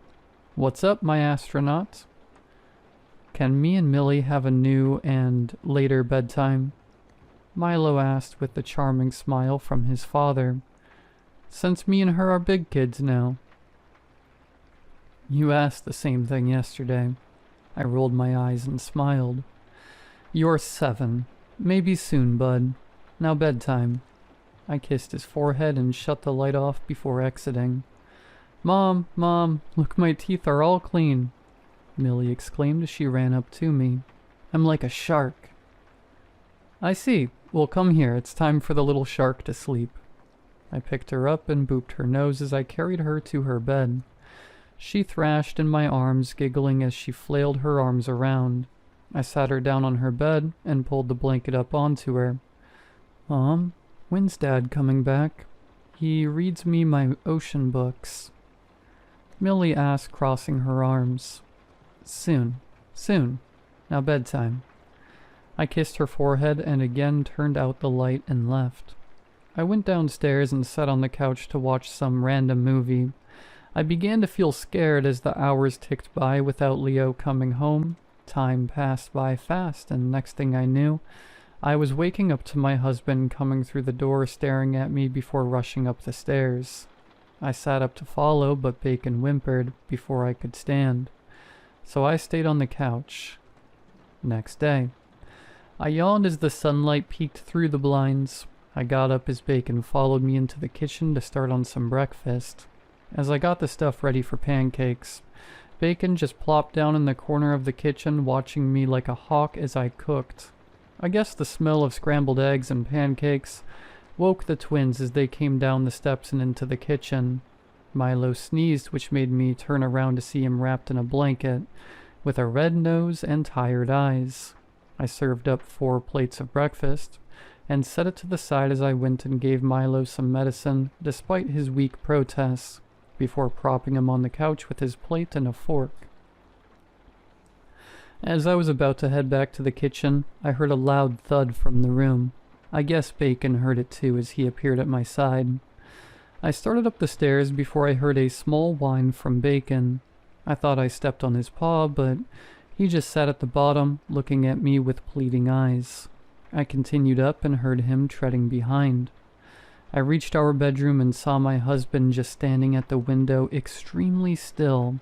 [SPEAKER 1] "What's up, my astronaut?" "Can me and Millie have a new and later bedtime?" Milo asked with the charming smile from his father. "Since me and her are big kids now." "You asked the same thing yesterday." I rolled my eyes and smiled. "You're 7. Maybe soon, bud. Now bedtime." I kissed his forehead and shut the light off before exiting. Mom, look, my teeth are all clean," Millie exclaimed as she ran up to me. "I'm like a shark." "I see. Well, come here. It's time for the little shark to sleep." I picked her up and booped her nose as I carried her to her bed. She thrashed in my arms, giggling as she flailed her arms around. I sat her down on her bed and pulled the blanket up onto her. "Mom, when's Dad coming back? He reads me my ocean books," Millie asked, crossing her arms. Soon. Now bedtime." I kissed her forehead and again turned out the light and left. I went downstairs and sat on the couch to watch some random movie. I began to feel scared as the hours ticked by without Leo coming home. Time passed by fast, and next thing I knew, I was waking up to my husband coming through the door staring at me before rushing up the stairs. I sat up to follow, but Bacon whimpered before I could stand. So I stayed on the couch. Next day. I yawned as the sunlight peeked through the blinds. I got up as Bacon followed me into the kitchen to start on some breakfast. As I got the stuff ready for pancakes, Bacon just plopped down in the corner of the kitchen watching me like a hawk as I cooked. I guess the smell of scrambled eggs and pancakes woke the twins as they came down the steps and into the kitchen. Milo sneezed, which made me turn around to see him wrapped in a blanket, with a red nose and tired eyes. I served up 4 plates of breakfast, and set it to the side as I went and gave Milo some medicine, despite his weak protests, before propping him on the couch with his plate and a fork. As I was about to head back to the kitchen, I heard a loud thud from the room. I guess Bacon heard it too as he appeared at my side. I started up the stairs before I heard a small whine from Bacon. I thought I stepped on his paw, but he just sat at the bottom, looking at me with pleading eyes. I continued up and heard him treading behind. I reached our bedroom and saw my husband just standing at the window, extremely still.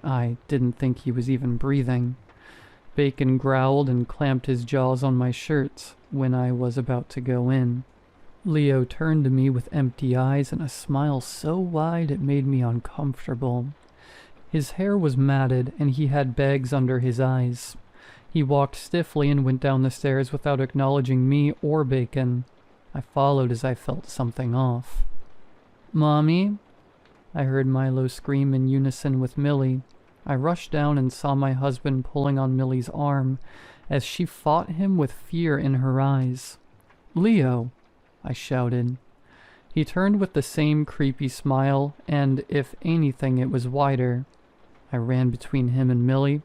[SPEAKER 1] I didn't think he was even breathing. Bacon growled and clamped his jaws on my shirt when I was about to go in. Leo turned to me with empty eyes and a smile so wide it made me uncomfortable. His hair was matted and he had bags under his eyes. He walked stiffly and went down the stairs without acknowledging me or Bacon. I followed as I felt something off. "Mommy?" I heard Milo scream in unison with Millie. I rushed down and saw my husband pulling on Millie's arm as she fought him with fear in her eyes. "Leo!" I shouted. He turned with the same creepy smile, and if anything it was wider. I ran between him and Millie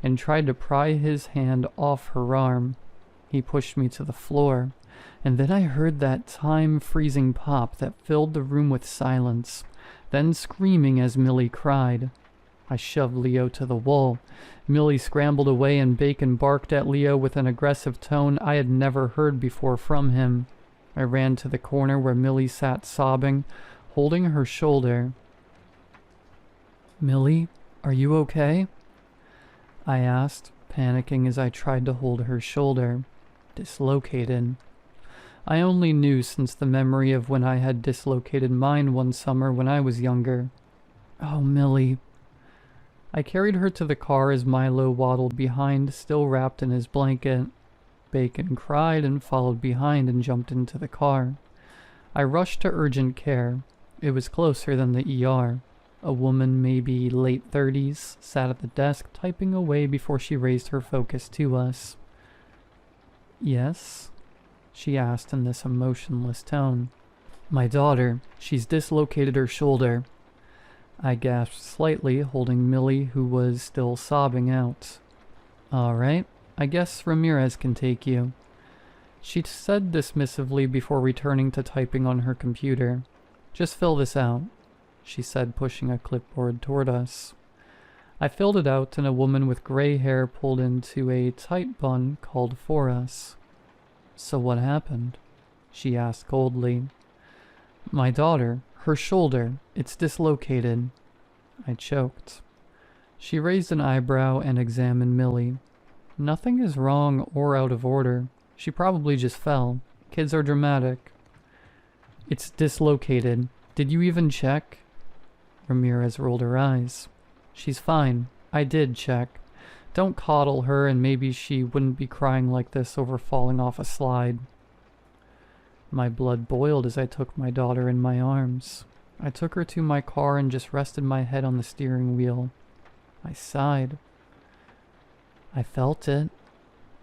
[SPEAKER 1] and tried to pry his hand off her arm. He pushed me to the floor, and then I heard that time-freezing pop that filled the room with silence, then screaming as Millie cried. I shoved Leo to the wall. Millie scrambled away and Bacon barked at Leo with an aggressive tone I had never heard before from him. I ran to the corner where Millie sat sobbing, holding her shoulder. "Millie, are you okay?" I asked, panicking as I tried to hold her shoulder. Dislocated. I only knew since the memory of when I had dislocated mine one summer when I was younger. "Oh, Millie." I carried her to the car as Milo waddled behind, still wrapped in his blanket. Bacon cried and followed behind and jumped into the car. I rushed to urgent care. It was closer than the ER. A woman, maybe late 30s, sat at the desk typing away before she raised her focus to us. "Yes?" she asked in this emotionless tone. "My daughter. She's dislocated her shoulder." I gasped slightly, holding Millie, who was still sobbing out. "All right, I guess Ramirez can take you." She said dismissively before returning to typing on her computer. "Just fill this out," she said, pushing a clipboard toward us. I filled it out, and a woman with gray hair pulled into a tight bun called for us. "So what happened?" she asked coldly. "My daughter, her shoulder, it's dislocated." I choked. She raised an eyebrow and examined Millie. "Nothing is wrong or out of order. She probably just fell. Kids are dramatic." "It's dislocated. Did you even check?" Ramirez rolled her eyes. "She's fine. I did check. Don't coddle her and maybe she wouldn't be crying like this over falling off a slide." My blood boiled as I took my daughter in my arms. I took her to my car and just rested my head on the steering wheel. I sighed. "I felt it,"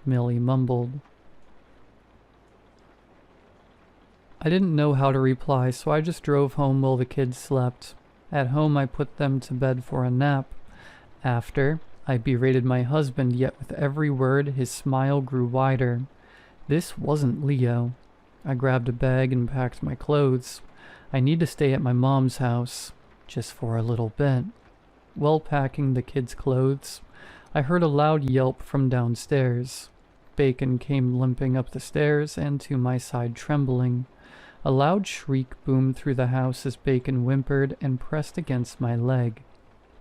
[SPEAKER 1] Millie mumbled. I didn't know how to reply, so I just drove home while the kids slept. At home, I put them to bed for a nap. After, I berated my husband, yet with every word, his smile grew wider. This wasn't Leo. I grabbed a bag and packed my clothes. I need to stay at my mom's house, just for a little bit. While packing the kids' clothes, I heard a loud yelp from downstairs. Bacon came limping up the stairs and to my side trembling. A loud shriek boomed through the house as Bacon whimpered and pressed against my leg.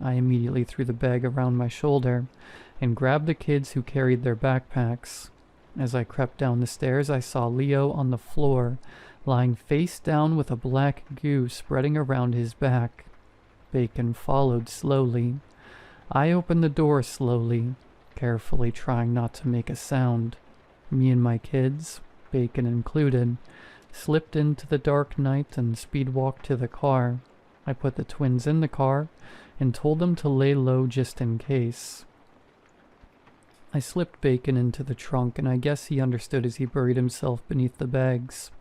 [SPEAKER 1] I immediately threw the bag around my shoulder and grabbed the kids who carried their backpacks. As I crept down the stairs, I saw Leo on the floor, lying face down with a black goo spreading around his back. Bacon followed slowly. I opened the door slowly, carefully trying not to make a sound. Me and my kids, Bacon included, slipped into the dark night and speed-walked to the car. I put the twins in the car and told them to lay low just in case. I slipped Bacon into the trunk, and I guess he understood as he buried himself beneath the bags.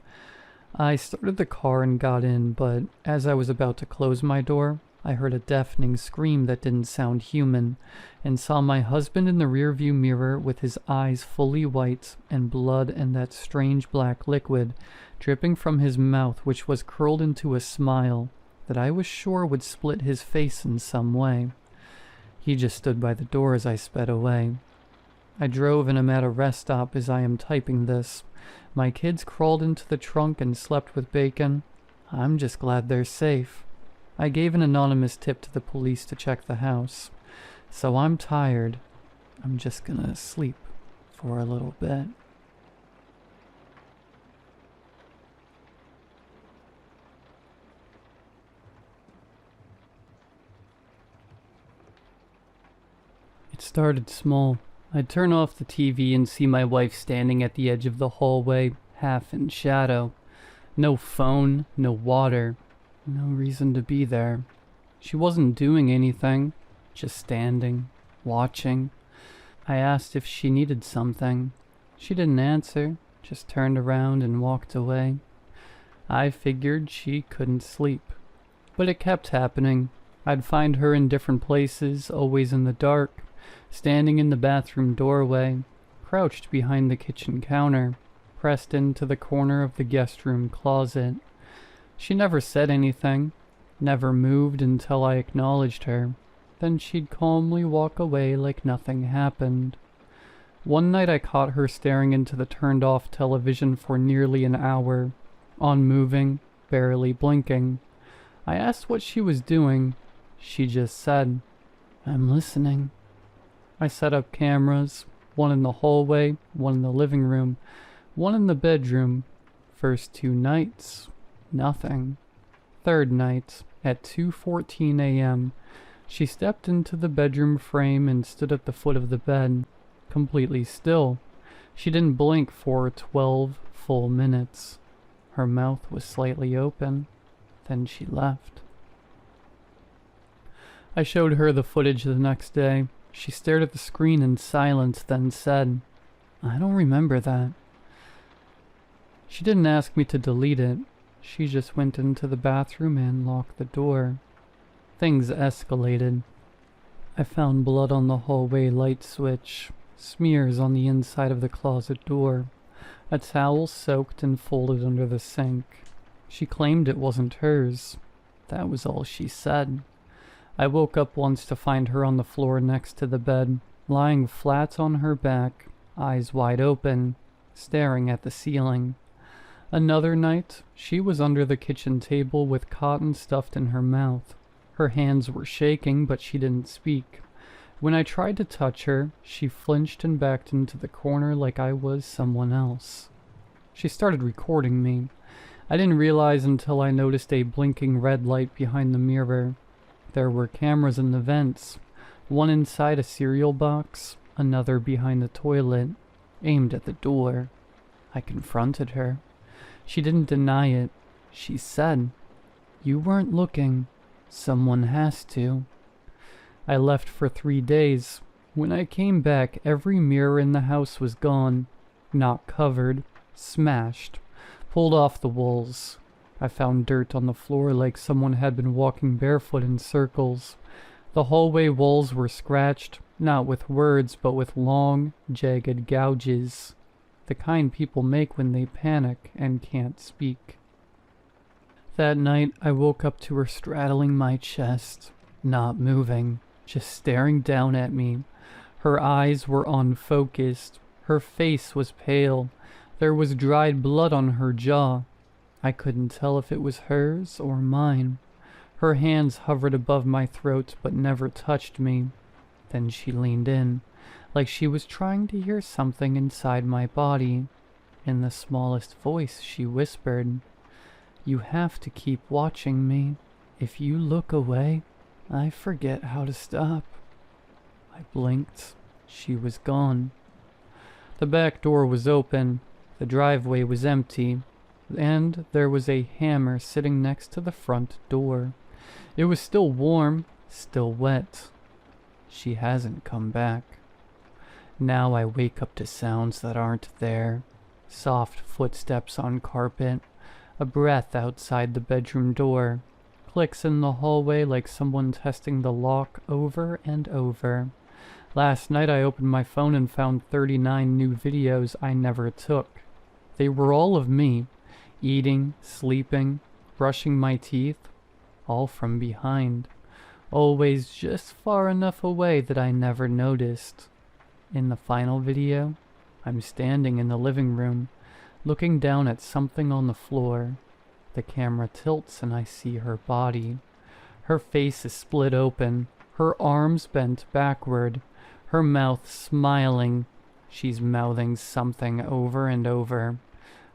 [SPEAKER 1] I started the car and got in, but as I was about to close my door, I heard a deafening scream that didn't sound human, and saw my husband in the rearview mirror with his eyes fully white and blood and that strange black liquid dripping from his mouth, which was curled into a smile that I was sure would split his face in some way. He just stood by the door as I sped away. I drove and am at a rest stop as I am typing this. My kids crawled into the trunk and slept with Bacon. I'm just glad they're safe. I gave an anonymous tip to the police to check the house. So I'm tired. I'm just gonna sleep for a little bit. It started small. I'd turn off the TV and see my wife standing at the edge of the hallway, half in shadow. No phone, no water, no reason to be there. She wasn't doing anything, just standing, watching. I asked if she needed something. She didn't answer, just turned around and walked away. I figured she couldn't sleep. But it kept happening. I'd find her in different places, always in the dark. Standing in the bathroom doorway, crouched behind the kitchen counter, pressed into the corner of the guest room closet. She never said anything, never moved until I acknowledged her. Then she'd calmly walk away like nothing happened. One night I caught her staring into the turned-off television for nearly an hour, unmoving, barely blinking. I asked what she was doing. She just said, "I'm listening." I set up cameras, one in the hallway, one in the living room, one in the bedroom. First 2 nights, nothing. Third night, at 2:14 a.m., she stepped into the bedroom frame and stood at the foot of the bed, completely still. She didn't blink for 12 full minutes. Her mouth was slightly open. Then she left. I showed her the footage the next day. She stared at the screen in silence, then said, "I don't remember that." She didn't ask me to delete it. She just went into the bathroom and locked the door. Things escalated. I found blood on the hallway light switch, smears on the inside of the closet door, a towel soaked and folded under the sink. She claimed it wasn't hers. That was all she said. I woke up once to find her on the floor next to the bed, lying flat on her back, eyes wide open, staring at the ceiling. Another night, she was under the kitchen table with cotton stuffed in her mouth. Her hands were shaking, but she didn't speak. When I tried to touch her, she flinched and backed into the corner like I was someone else. She started recording me. I didn't realize until I noticed a blinking red light behind the mirror. There were cameras in the vents, one inside a cereal box, another behind the toilet, aimed at the door. I confronted her. She didn't deny it. She said, "You weren't looking. Someone has to." I left for 3 days. When I came back, every mirror in the house was gone. Not covered, smashed, pulled off the walls. I found dirt on the floor like someone had been walking barefoot in circles. The hallway walls were scratched, not with words, but with long, jagged gouges. The kind people make when they panic and can't speak. That night, I woke up to her straddling my chest, not moving, just staring down at me. Her eyes were unfocused. Her face was pale. There was dried blood on her jaw. I couldn't tell if it was hers or mine. Her hands hovered above my throat but never touched me. Then she leaned in, like she was trying to hear something inside my body. In the smallest voice, she whispered, "You have to keep watching me. If you look away, I forget how to stop." I blinked. She was gone. The back door was open. The driveway was empty. And there was a hammer sitting next to the front door. It was still warm, still wet. She hasn't come back. Now I wake up to sounds that aren't there. Soft footsteps on carpet, a breath outside the bedroom door, clicks in the hallway like someone testing the lock over and over. Last night I opened my phone and found 39 new videos I never took. They were all of me, eating, sleeping, brushing my teeth, all from behind, always just far enough away that I never noticed. In the final video, I'm standing in the living room, looking down at something on the floor. The camera tilts and I see her body. Her face is split open, her arms bent backward, her mouth smiling. She's mouthing something over and over.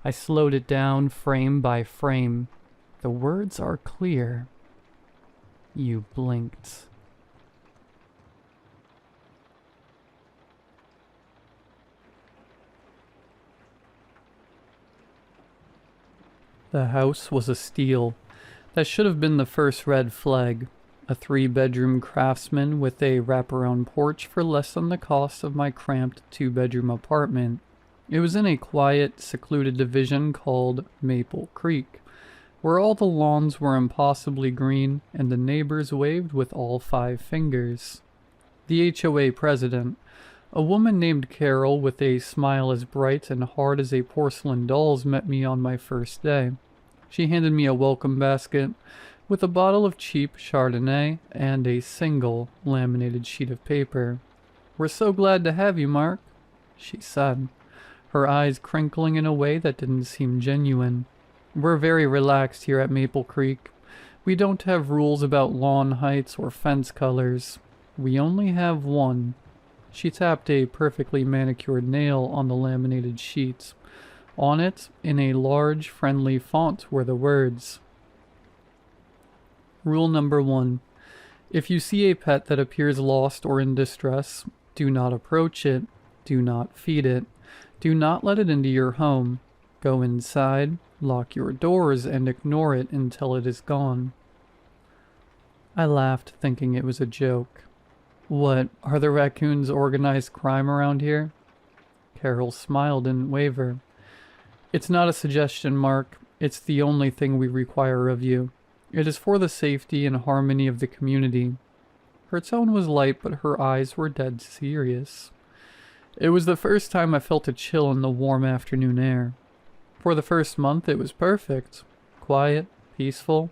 [SPEAKER 1] I slowed it down frame by frame. The words are clear. You blinked. The house was a steal. That should have been the first red flag. A 3-bedroom craftsman with a wraparound porch for less than the cost of my cramped 2-bedroom apartment. It was in a quiet, secluded division called Maple Creek, where all the lawns were impossibly green and the neighbors waved with all 5 fingers. The HOA president, a woman named Carol with a smile as bright and hard as a porcelain doll's, met me on my first day. She handed me a welcome basket with a bottle of cheap Chardonnay and a single laminated sheet of paper. "We're so glad to have you, Mark," she said, her eyes crinkling in a way that didn't seem genuine. "We're very relaxed here at Maple Creek. We don't have rules about lawn heights or fence colors. We only have one." She tapped a perfectly manicured nail on the laminated sheet. On it, in a large, friendly font, were the words, "Rule number 1. If you see a pet that appears lost or in distress, do not approach it. Do not feed it. Do not let it into your home. Go inside, lock your doors, and ignore it until it is gone." I laughed, thinking it was a joke. "What, are the raccoons organized crime around here?" Carol smiled and wavered. "It's not a suggestion, Mark. It's the only thing we require of you. It is for the safety and harmony of the community." Her tone was light, but her eyes were dead serious. It was the first time I felt a chill in the warm afternoon air. For the first month, it was perfect. Quiet, peaceful.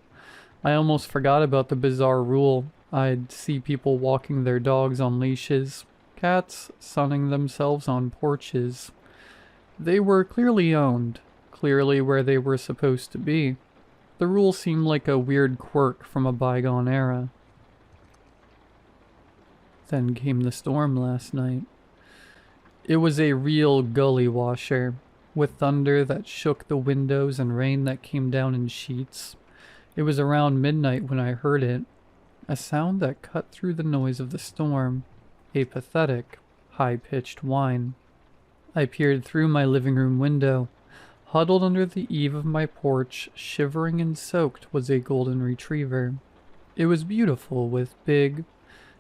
[SPEAKER 1] I almost forgot about the bizarre rule. I'd see people walking their dogs on leashes, cats sunning themselves on porches. They were clearly owned, clearly where they were supposed to be. The rule seemed like a weird quirk from a bygone era. Then came the storm last night. It was a real gully washer, with thunder that shook the windows and rain that came down in sheets. It was around midnight when I heard it, a sound that cut through the noise of the storm, a pathetic, high-pitched whine. I peered through my living room window. Huddled under the eave of my porch, shivering and soaked, was a golden retriever. It was beautiful, with big,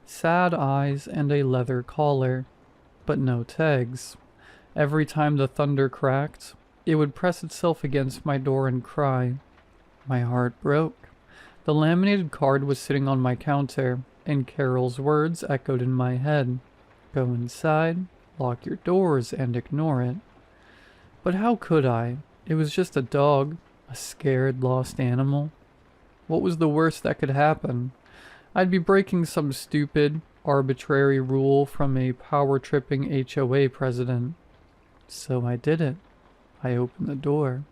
[SPEAKER 1] sad eyes and a leather collar, but no tags. Every time the thunder cracked, it would press itself against my door and cry. My heart broke. The laminated card was sitting on my counter, and Carol's words echoed in my head. "Go inside, lock your doors, and ignore it." But how could I? It was just a dog, a scared, lost animal. What was the worst that could happen? I'd be breaking some stupid, arbitrary rule from a power-tripping HOA president. So I did it. I opened the door.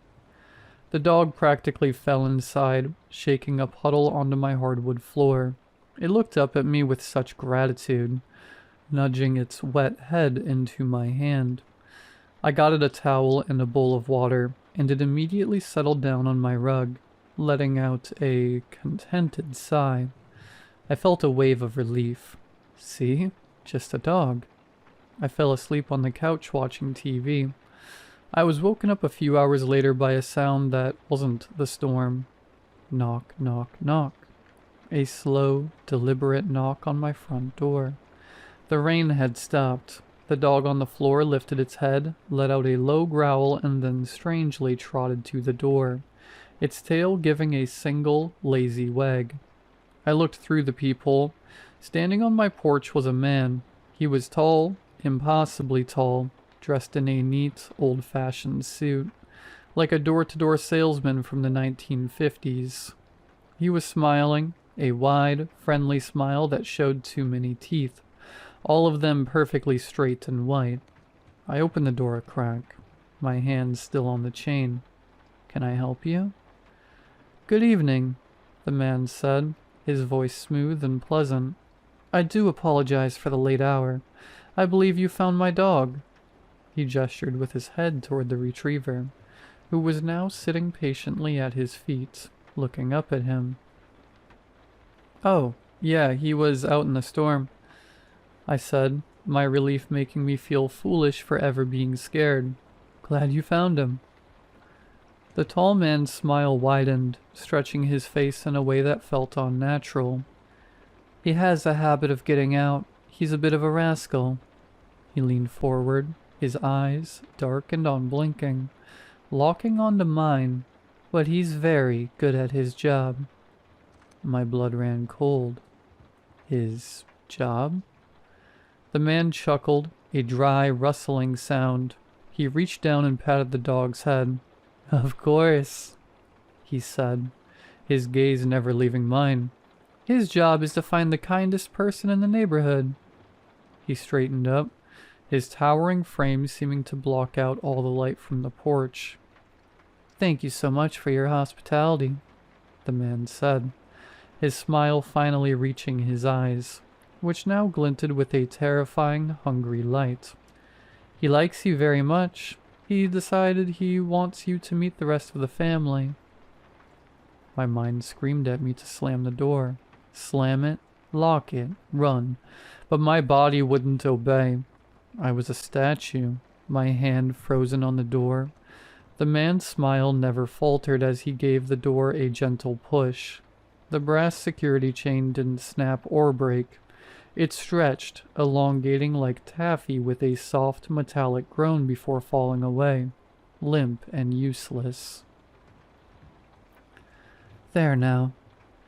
[SPEAKER 1] The dog practically fell inside, shaking a puddle onto my hardwood floor. It looked up at me with such gratitude, nudging its wet head into my hand. I got it a towel and a bowl of water, and it immediately settled down on my rug, letting out a contented sigh. I felt a wave of relief. See? Just a dog. I fell asleep on the couch watching TV. I was woken up a few hours later by a sound that wasn't the storm. Knock, knock, knock. A slow, deliberate knock on my front door. The rain had stopped. The dog on the floor lifted its head, let out a low growl, and then strangely trotted to the door, its tail giving a single, lazy wag. I looked through the peephole. Standing on my porch was a man. He was tall, impossibly tall, dressed in a neat, old-fashioned suit, like a door-to-door salesman from the 1950s. He was smiling, a wide, friendly smile that showed too many teeth. all of them perfectly straight and white. I opened the door a crack, my hand still on the chain. "Can I help you?" "Good evening," the man said, his voice smooth and pleasant. "I do apologize for the late hour. I believe you found my dog." He gestured with his head toward the retriever, who was now sitting patiently at his feet, looking up at him. "Oh, yeah, he was out in the storm," I said, my relief making me feel foolish for ever being scared. "Glad you found him." The tall man's smile widened, stretching his face in a way that felt unnatural. "He has a habit of getting out. He's a bit of a rascal." He leaned forward, his eyes, dark and unblinking, locking onto mine, "but he's very good at his job." My blood ran cold. His job? The man chuckled, a dry, rustling sound. He reached down and patted the dog's head. "Of course," he said, his gaze never leaving mine. "His job is to find the kindest person in the neighborhood." He straightened up, his towering frame seeming to block out all the light from the porch. "Thank you so much for your hospitality," the man said, his smile finally reaching his eyes, which now glinted with a terrifying, hungry light. "He likes you very much. He decided he wants you to meet the rest of the family." My mind screamed at me to slam the door. Slam it, lock it, run. But my body wouldn't obey. I was a statue, my hand frozen on the door. The man's smile never faltered as he gave the door a gentle push. The brass security chain didn't snap or break. It stretched, elongating like taffy with a soft metallic groan before falling away, limp and useless. "There now,"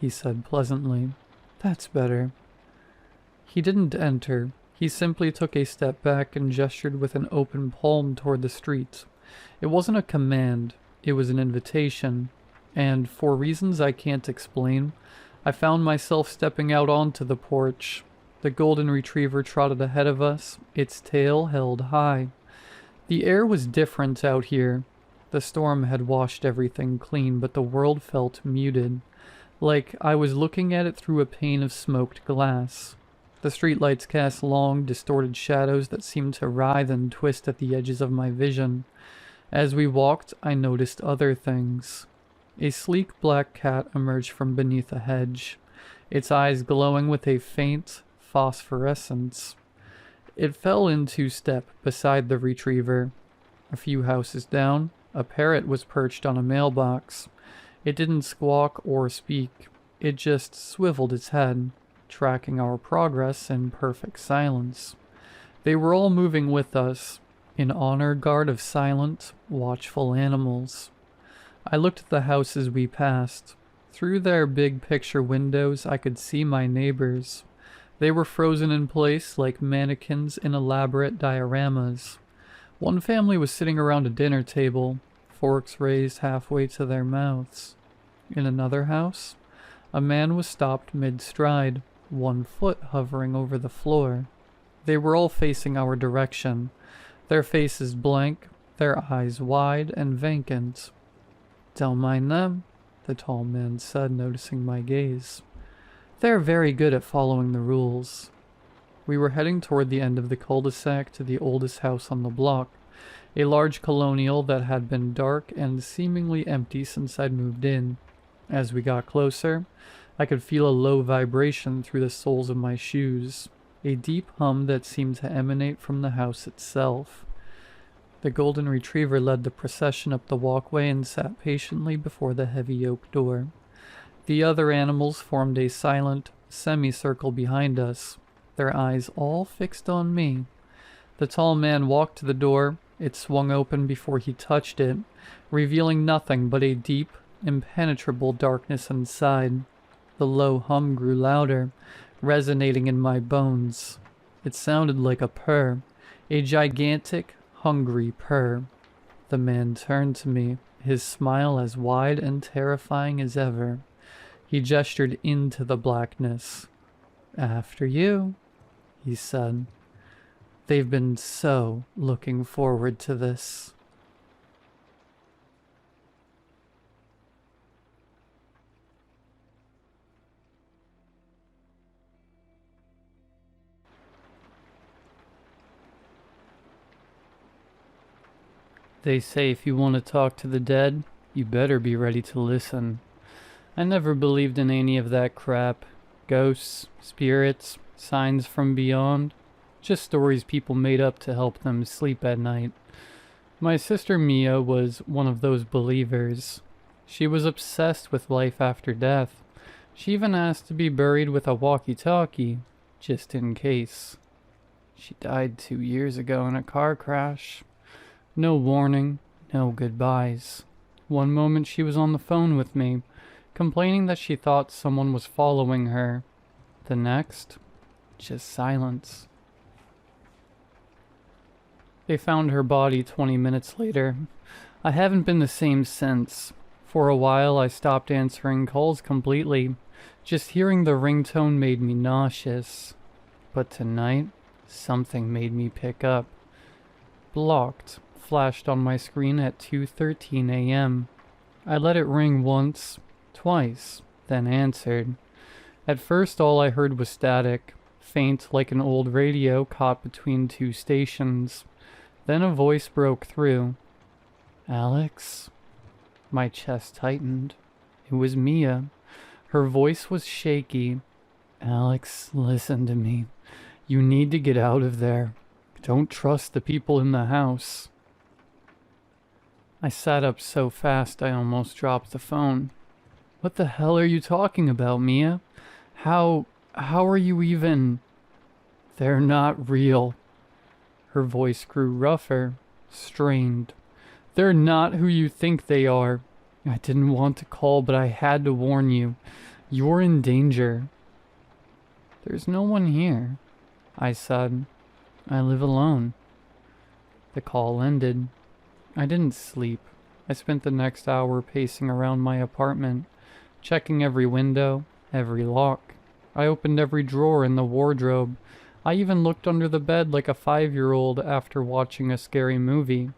[SPEAKER 1] he said pleasantly. "That's better." He didn't enter. He simply took a step back and gestured with an open palm toward the street. It wasn't a command, it was an invitation, and for reasons I can't explain, I found myself stepping out onto the porch. The golden retriever trotted ahead of us, its tail held high. The air was different out here. The storm had washed everything clean, but the world felt muted, like I was looking at it through a pane of smoked glass. The streetlights cast long, distorted shadows that seemed to writhe and twist at the edges of my vision. As we walked, I noticed other things. A sleek black cat emerged from beneath a hedge, its eyes glowing with a faint phosphorescence. It fell into step beside the retriever. A few houses down, a parrot was perched on a mailbox. It didn't squawk or speak. It just swiveled its head, tracking our progress in perfect silence. They were all moving with us, in honor guard of silent, watchful animals. I looked at the houses we passed. Through their big picture windows, I could see my neighbors. They were frozen in place like mannequins in elaborate dioramas. One family was sitting around a dinner table, forks raised halfway to their mouths. In another house, a man was stopped mid-stride, one foot hovering over the floor. They were all facing our direction, their faces blank, their eyes wide and vacant. "Don't mind them," the tall man said, noticing my gaze. "They're very good at following the rules." We were heading toward the end of the cul-de-sac to the oldest house on the block, a large colonial that had been dark and seemingly empty since I'd moved in. As we got closer, I could feel a low vibration through the soles of my shoes, a deep hum that seemed to emanate from the house itself. The golden retriever led the procession up the walkway and sat patiently before the heavy oak door. The other animals formed a silent semicircle behind us, their eyes all fixed on me. The tall man walked to the door. It swung open before he touched it, revealing nothing but a deep, impenetrable darkness inside. The low hum grew louder, resonating in my bones. It sounded like a purr, a gigantic, hungry purr. The man turned to me, his smile as wide and terrifying as ever. He gestured into the blackness. "After you," he said. They've been so looking forward to this. They say if you want to talk to the dead, you better be ready to listen. I never believed in any of that crap. Ghosts, spirits, signs from beyond. Just stories people made up to help them sleep at night. My sister Mia was one of those believers. She was obsessed with life after death. She even asked to be buried with a walkie-talkie, just in case. She died 2 years ago in a car crash. No warning, no goodbyes. One moment she was on the phone with me, complaining that she thought someone was following her. The next, just silence. They found her body 20 minutes later. I haven't been the same since. For a while I stopped answering calls completely. Just hearing the ringtone made me nauseous. But tonight, something made me pick up. Blocked flashed on my screen at 2:13 a.m. I let it ring once, twice, then answered. At first all I heard was static, faint like an old radio caught between two stations. Then a voice broke through. "Alex?" My chest tightened. It was Mia. Her voice was shaky. "Alex, listen to me. You need to get out of there. Don't trust the people in the house." I sat up so fast I almost dropped the phone. "What the hell are you talking about, Mia? How are you even—" "They're not real." Her voice grew rougher, strained. "They're not who you think they are. I didn't want to call, but I had to warn you. You're in danger." "There's no one here," I said. "I live alone." The call ended. I didn't sleep. I spent the next hour pacing around my apartment, checking every window, every lock. I opened every drawer in the wardrobe. I even looked under the bed like a 5-year-old after watching a scary movie.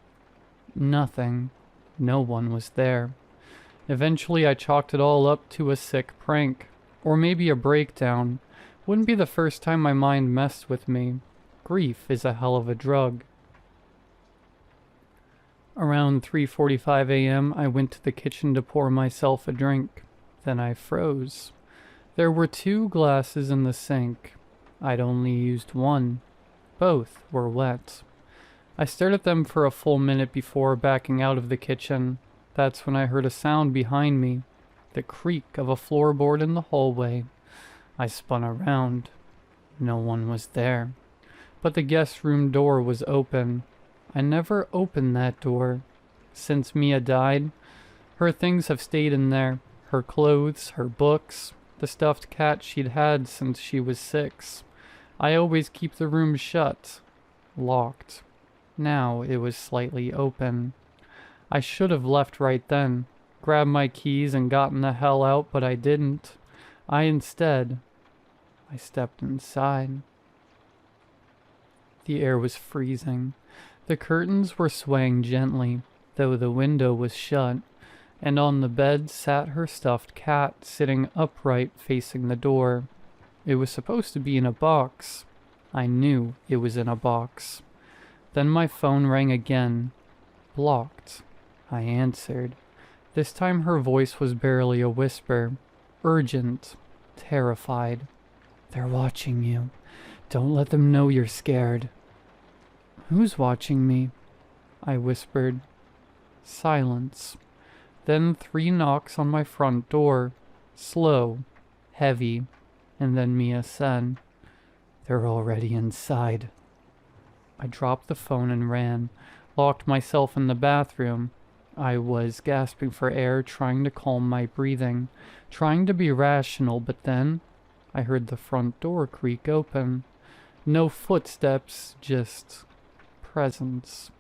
[SPEAKER 1] Nothing. No one was there. Eventually I chalked it all up to a sick prank. Or maybe a breakdown. Wouldn't be the first time my mind messed with me. Grief is a hell of a drug. Around 3:45 a.m. I went to the kitchen to pour myself a drink. Then I froze. There were 2 glasses in the sink. I'd only used one. Both were wet. I stared at them for a full minute before backing out of the kitchen. That's when I heard a sound behind me. The creak of a floorboard in the hallway. I spun around. No one was there. But the guest room door was open. I never opened that door. Since Mia died, her things have stayed in there. Her clothes, her books, the stuffed cat she'd had since she was 6. I always keep the room shut, locked. Now it was slightly open. I should have left right then, grabbed my keys and gotten the hell out, but I didn't. I stepped inside. The air was freezing. The curtains were swaying gently, though the window was shut, and on the bed sat her stuffed cat, sitting upright facing the door. It was supposed to be in a box. I knew it was in a box. Then my phone rang again. Blocked. I answered. This time her voice was barely a whisper. Urgent. Terrified. "They're watching you. Don't let them know you're scared." "Who's watching me?" I whispered. Silence. Then 3 knocks on my front door. Slow. Heavy. And then Mia said, "They're already inside." I dropped the phone and ran. Locked myself in the bathroom. I was gasping for air, trying to calm my breathing. Trying to be rational, but then I heard the front door creak open. No footsteps, just presence,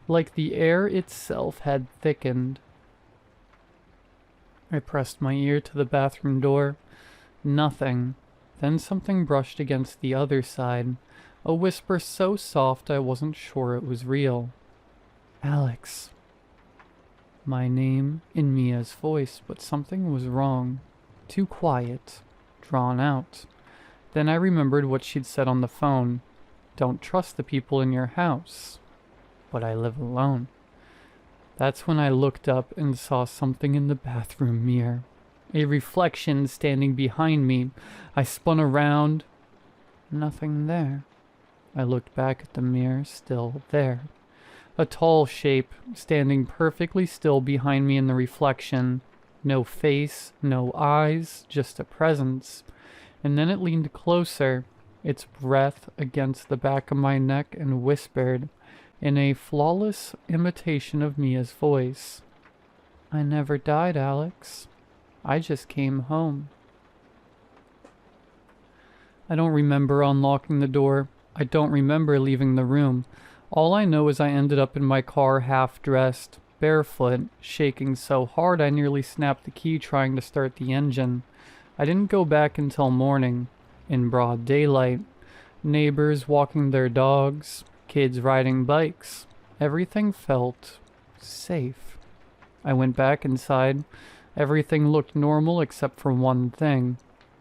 [SPEAKER 1] like the air itself had thickened. I pressed my ear to the bathroom door. Nothing. Then something brushed against the other side. a whisper so soft I wasn't sure it was real. Alex. My name in Mia's voice, but something was wrong. Too quiet. Drawn out. Then I remembered what she'd said on the phone. Don't trust the people in your house. But I live alone. That's when I looked up and saw something in the bathroom mirror. A reflection standing behind me. I spun around. Nothing there. I looked back at the mirror, still there. A tall shape, standing perfectly still behind me in the reflection. No face, no eyes, just a presence. And then it leaned closer, its breath against the back of my neck, and whispered, in a flawless imitation of Mia's voice, I never died, Alex. I just came home. I don't remember unlocking the door. I don't remember leaving the room. All I know is I ended up in my car half-dressed, barefoot, shaking so hard I nearly snapped the key trying to start the engine. I didn't go back until morning, in broad daylight. Neighbors walking their dogs, kids riding bikes. Everything felt safe. I went back inside. Everything looked normal except for one thing.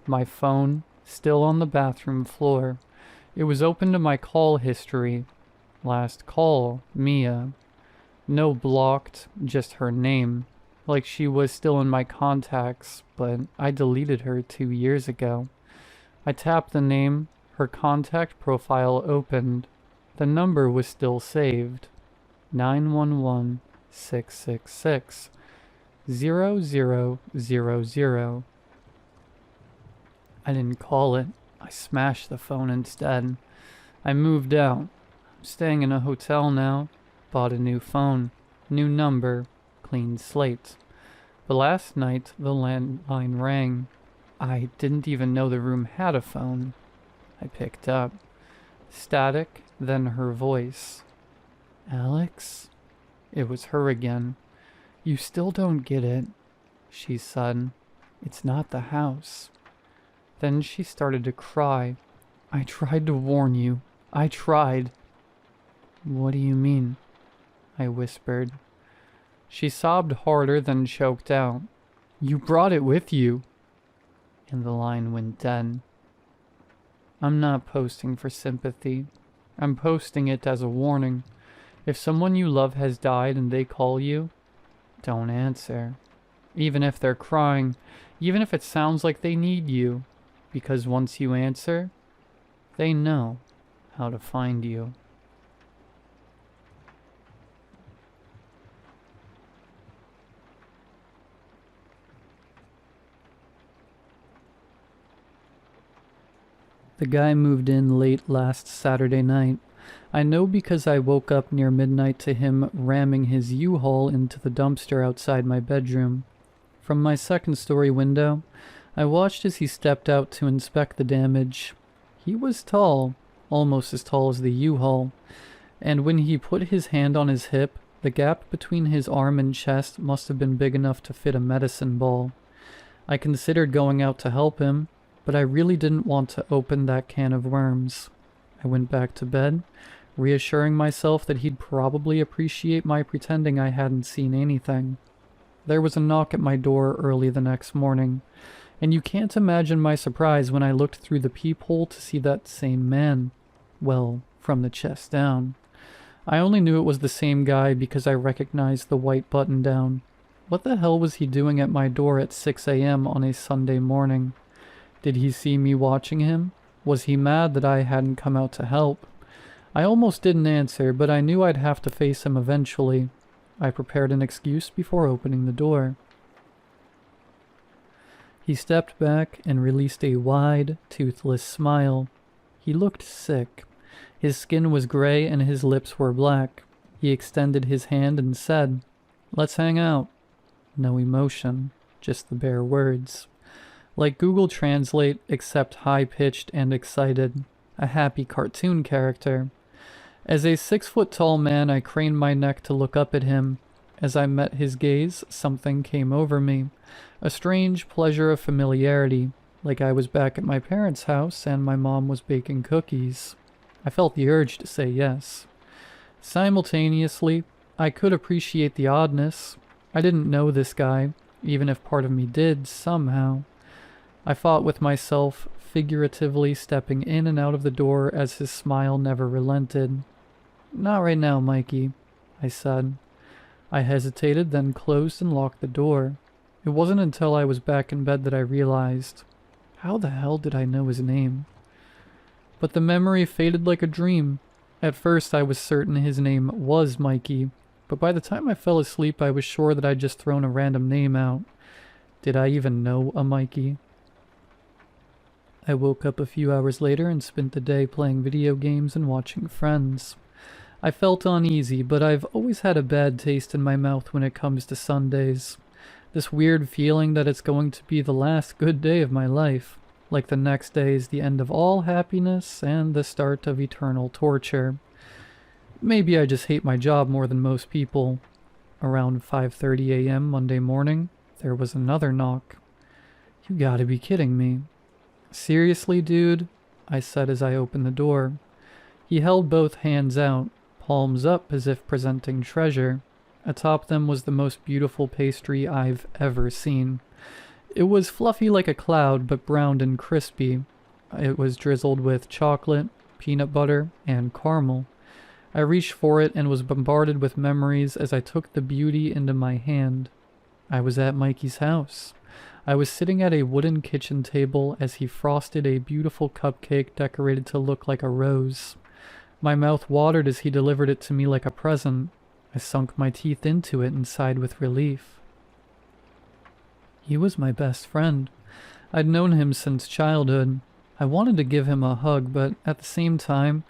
[SPEAKER 1] My phone, still on the bathroom floor. It was open to my call history. Last call, Mia. No blocked, just her name. Like she was still in my contacts, but I deleted her 2 years ago. I tapped the name. Her contact profile opened. The number was still saved. 911-666-0000. I didn't call it. I smashed the phone instead. I moved out. I'm staying in a hotel now. Bought a new phone. New number. Clean slate. But last night the landline rang. I didn't even know the room had a phone. I picked up. Static, then her voice. Alex? It was her again. You still don't get it, she said. It's not the house. Then she started to cry. I tried to warn you. I tried. What do you mean? I whispered. She sobbed harder, then choked out. You brought it with you. And the line went dead. I'm not posting for sympathy. I'm posting it as a warning. If someone you love has died and they call you, don't answer. Even if they're crying, even if it sounds like they need you. Because once you answer, they know how to find you. The guy moved in late last Saturday night. I know because I woke up near midnight to him ramming his U-Haul into the dumpster outside my bedroom. From my second-story window, I watched as he stepped out to inspect the damage. He was tall, almost as tall as the U-Haul, and when he put his hand on his hip, the gap between his arm and chest must have been big enough to fit a medicine ball. I considered going out to help him, but I really didn't want to open that can of worms. I went back to bed, reassuring myself that he'd probably appreciate my pretending I hadn't seen anything. There was a knock at my door early the next morning, and you can't imagine my surprise when I looked through the peephole to see that same man. Well, from the chest down. I only knew it was the same guy because I recognized the white button-down. What the hell was he doing at my door at 6 a.m. on a Sunday morning? Did he see me watching him? Was he mad that I hadn't come out to help? I almost didn't answer, but I knew I'd have to face him eventually. I prepared an excuse before opening the door. He stepped back and released a wide, toothless smile. He looked sick. His skin was gray and his lips were black. He extended his hand and said, "Let's hang out." No emotion, just the bare words. Like Google Translate, except high-pitched and excited. A happy cartoon character. As a 6-foot-tall man, I craned my neck to look up at him. As I met his gaze, something came over me. A strange pleasure of familiarity, like I was back at my parents' house and my mom was baking cookies. I felt the urge to say yes. Simultaneously, I could appreciate the oddness. I didn't know this guy, even if part of me did, somehow. I fought with myself, figuratively stepping in and out of the door as his smile never relented. "Not right now, Mikey," I said. I hesitated, then closed and locked the door. It wasn't until I was back in bed that I realized, how the hell did I know his name? But the memory faded like a dream. At first I was certain his name was Mikey, but by the time I fell asleep I was sure that I'd just thrown a random name out. Did I even know a Mikey? I woke up a few hours later and spent the day playing video games and watching Friends. I felt uneasy, but I've always had a bad taste in my mouth when it comes to Sundays. This weird feeling that it's going to be the last good day of my life, like the next day is the end of all happiness and the start of eternal torture. Maybe I just hate my job more than most people. Around 5:30 a.m. Monday morning, there was another knock. You gotta be kidding me. "Seriously, dude?" I said as I opened the door. He held both hands out, palms up as if presenting treasure. Atop them was the most beautiful pastry I've ever seen. It was fluffy like a cloud, but browned and crispy. It was drizzled with chocolate, peanut butter, and caramel. I reached for it and was bombarded with memories as I took the beauty into my hand. I was at Mikey's house. I was sitting at a wooden kitchen table as he frosted a beautiful cupcake decorated to look like a rose. My mouth watered as he delivered it to me like a present. I sunk my teeth into it and sighed with relief. He was my best friend. I'd known him since childhood. I wanted to give him a hug, but at the same time,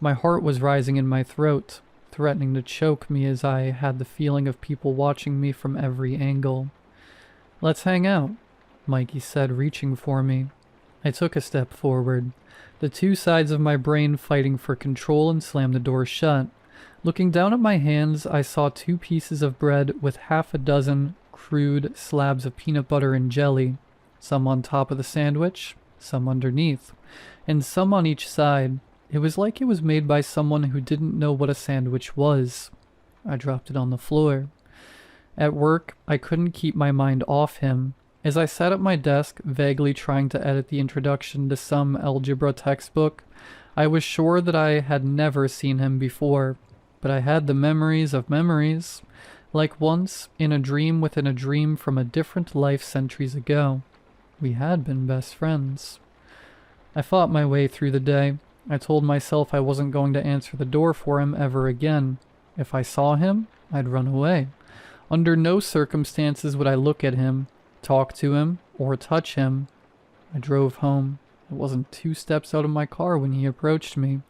[SPEAKER 1] my heart was rising in my throat, threatening to choke me as I had the feeling of people watching me from every angle. "Let's hang out," Mikey said, reaching for me. I took a step forward, the two sides of my brain fighting for control, and slammed the door shut. Looking down at my hands, I saw 2 pieces of bread with half a dozen crude slabs of peanut butter and jelly, some on top of the sandwich, some underneath, and some on each side. It was like it was made by someone who didn't know what a sandwich was. I dropped it on the floor. At work, I couldn't keep my mind off him. As I sat at my desk, vaguely trying to edit the introduction to some algebra textbook, I was sure that I had never seen him before, but I had the memories of memories, like once, in a dream within a dream from a different life centuries ago. We had been best friends. I fought my way through the day. I told myself I wasn't going to answer the door for him ever again. If I saw him, I'd run away. Under no circumstances would I look at him, talk to him, or touch him. I drove home. I wasn't 2 steps out of my car when he approached me.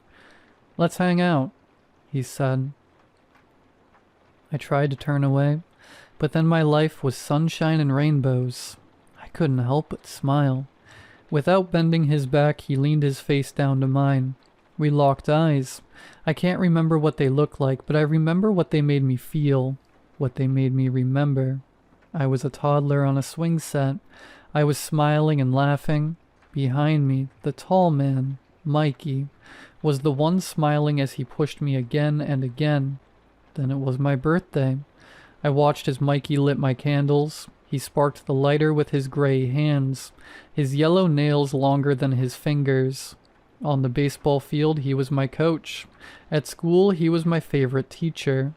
[SPEAKER 1] "Let's hang out," he said. I tried to turn away, but then my life was sunshine and rainbows. I couldn't help but smile. Without bending his back, he leaned his face down to mine. We locked eyes. I can't remember what they looked like, but I remember what they made me feel, what they made me remember. I was a toddler on a swing set. I was smiling and laughing. Behind me, the tall man, Mikey, was the one smiling as he pushed me again and again. Then it was my birthday. I watched as Mikey lit my candles. He sparked the lighter with his gray hands, his yellow nails longer than his fingers. On the baseball field, he was my coach. At school, he was my favorite teacher.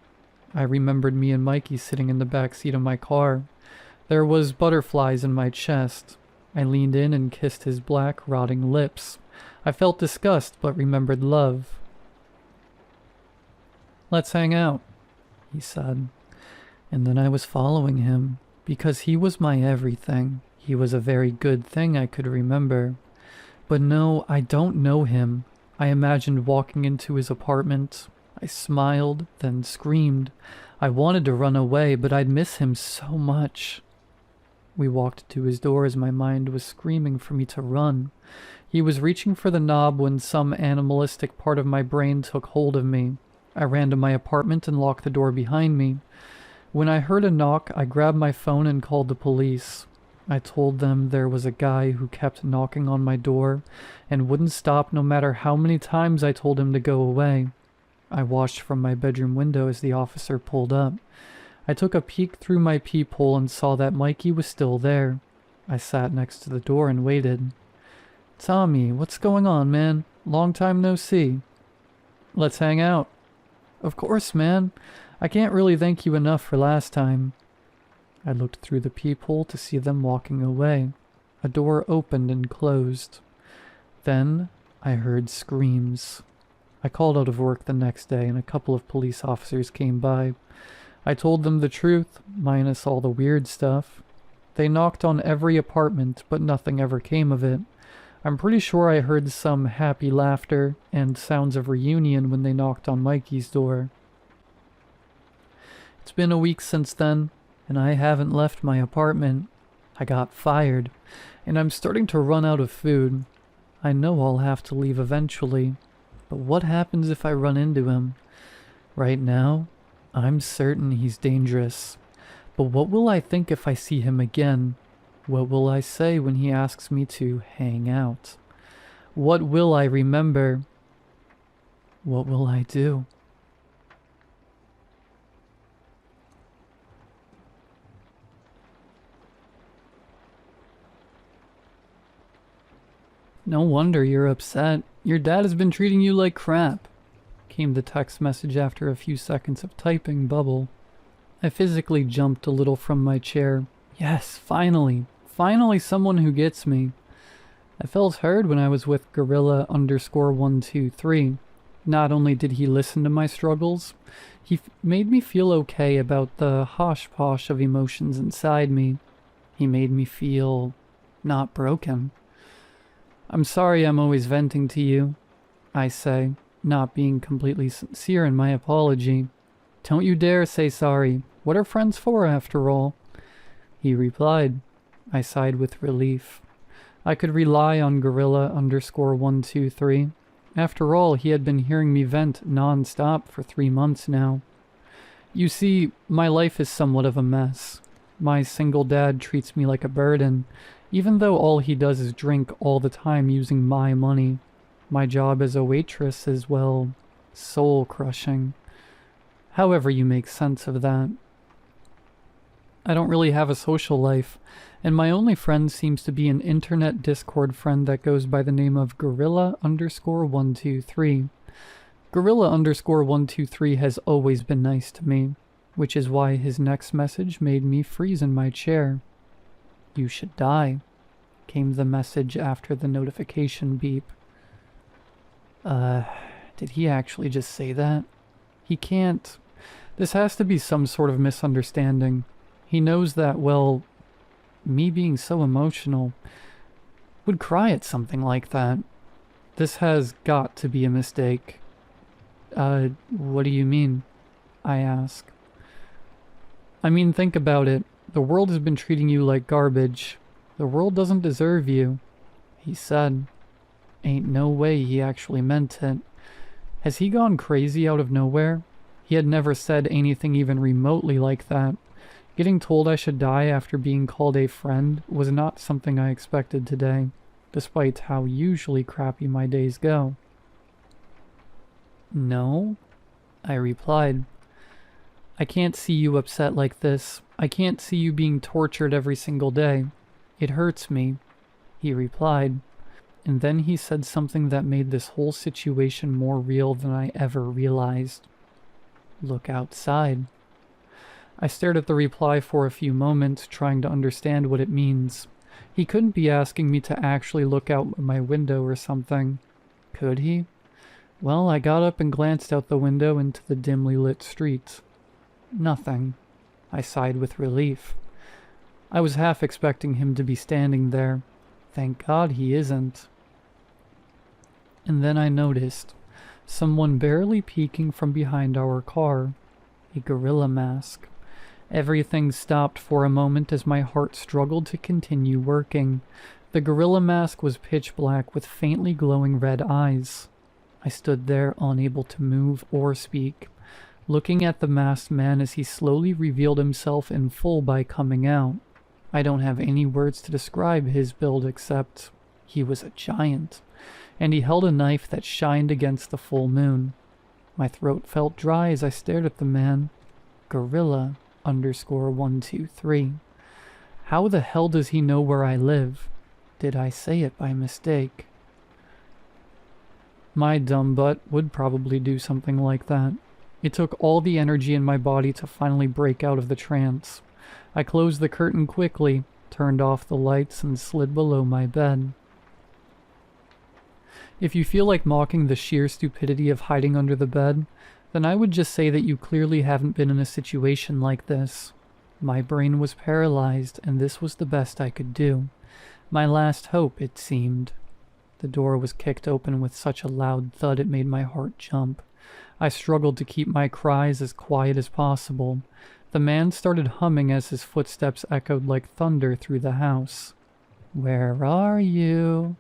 [SPEAKER 1] I remembered me and Mikey sitting in the back seat of my car. There was butterflies in my chest. I leaned in and kissed his black, rotting lips. I felt disgust, but remembered love. "Let's hang out," he said. And then I was following him, because he was my everything. He was a very good thing I could remember. But no, I don't know him. I imagined walking into his apartment. I smiled, then screamed. I wanted to run away, but I'd miss him so much. We walked to his door as my mind was screaming for me to run. He was reaching for the knob when some animalistic part of my brain took hold of me. I ran to my apartment and locked the door behind me. When I heard a knock, I grabbed my phone and called the police. I told them there was a guy who kept knocking on my door and wouldn't stop no matter how many times I told him to go away. I watched from my bedroom window as the officer pulled up. I took a peek through my peephole and saw that Mikey was still there. I sat next to the door and waited. "Tommy, what's going on, man? Long time no see." "Let's hang out." "Of course, man. I can't really thank you enough for last time." I looked through the peephole to see them walking away. A door opened and closed. Then I heard screams. I called out of work the next day and a couple of police officers came by. I told them the truth, minus all the weird stuff. They knocked on every apartment, but nothing ever came of it. I'm pretty sure I heard some happy laughter and sounds of reunion when they knocked on Mikey's door. It's been a week since then, and I haven't left my apartment. I got fired, and I'm starting to run out of food. I know I'll have to leave eventually, but what happens if I run into him? Right now, I'm certain he's dangerous. But what will I think if I see him again? What will I say when he asks me to hang out? What will I remember? What will I do? "No wonder you're upset. Your dad has been treating you like crap," came the text message after a few seconds of typing bubble. I physically jumped a little from my chair. Yes, finally. Finally someone who gets me. I felt heard when I was with Gorilla_123. Not only did he listen to my struggles, he made me feel okay about the hosh-posh of emotions inside me. He made me feel not broken. "I'm sorry I'm always venting to you," I say, not being completely sincere in my apology. "Don't you dare say sorry. What are friends for, after all?" He replied. I sighed with relief. I could rely on Gorilla_123. After all, he had been hearing me vent non-stop for 3 months now. You see, my life is somewhat of a mess. My single dad treats me like a burden, even though all he does is drink all the time using my money. My job as a waitress is, well, soul-crushing. However you make sense of that. I don't really have a social life, and my only friend seems to be an internet Discord friend that goes by the name of Gorilla_123. Gorilla_123 has always been nice to me, which is why his next message made me freeze in my chair. "You should die," came the message after the notification beep. Did he actually just say that? He can't. This has to be some sort of misunderstanding. He knows that, well, me being so emotional would cry at something like that. This has got to be a mistake. What do you mean?" I ask. "I mean, think about it. The world has been treating you like garbage. The world doesn't deserve you," he said. Ain't no way he actually meant it. Has he gone crazy out of nowhere? He had never said anything even remotely like that. Getting told I should die after being called a friend was not something I expected today, despite how usually crappy my days go. "No," I replied. "I can't see you upset like this. I can't see you being tortured every single day. It hurts me," he replied. And then he said something that made this whole situation more real than I ever realized. "Look outside." I stared at the reply for a few moments, trying to understand what it means. He couldn't be asking me to actually look out my window or something. Could he? Well, I got up and glanced out the window into the dimly lit street. Nothing. I sighed with relief. I was half expecting him to be standing there. Thank God he isn't. And then I noticed someone barely peeking from behind our car. A gorilla mask. Everything stopped for a moment as my heart struggled to continue working. The gorilla mask was pitch black with faintly glowing red eyes. I stood there unable to move or speak, looking at the masked man as he slowly revealed himself in full by coming out. I don't have any words to describe his build except he was a giant, and he held a knife that shined against the full moon. My throat felt dry as I stared at the man. Gorilla _123. How the hell does he know where I live? Did I say it by mistake? My dumb butt would probably do something like that. It took all the energy in my body to finally break out of the trance. I closed the curtain quickly, turned off the lights, and slid below my bed. If you feel like mocking the sheer stupidity of hiding under the bed, then I would just say that you clearly haven't been in a situation like this. My brain was paralyzed, and this was the best I could do. My last hope, it seemed. The door was kicked open with such a loud thud it made my heart jump. I struggled to keep my cries as quiet as possible. The man started humming as his footsteps echoed like thunder through the house. "Where are you?"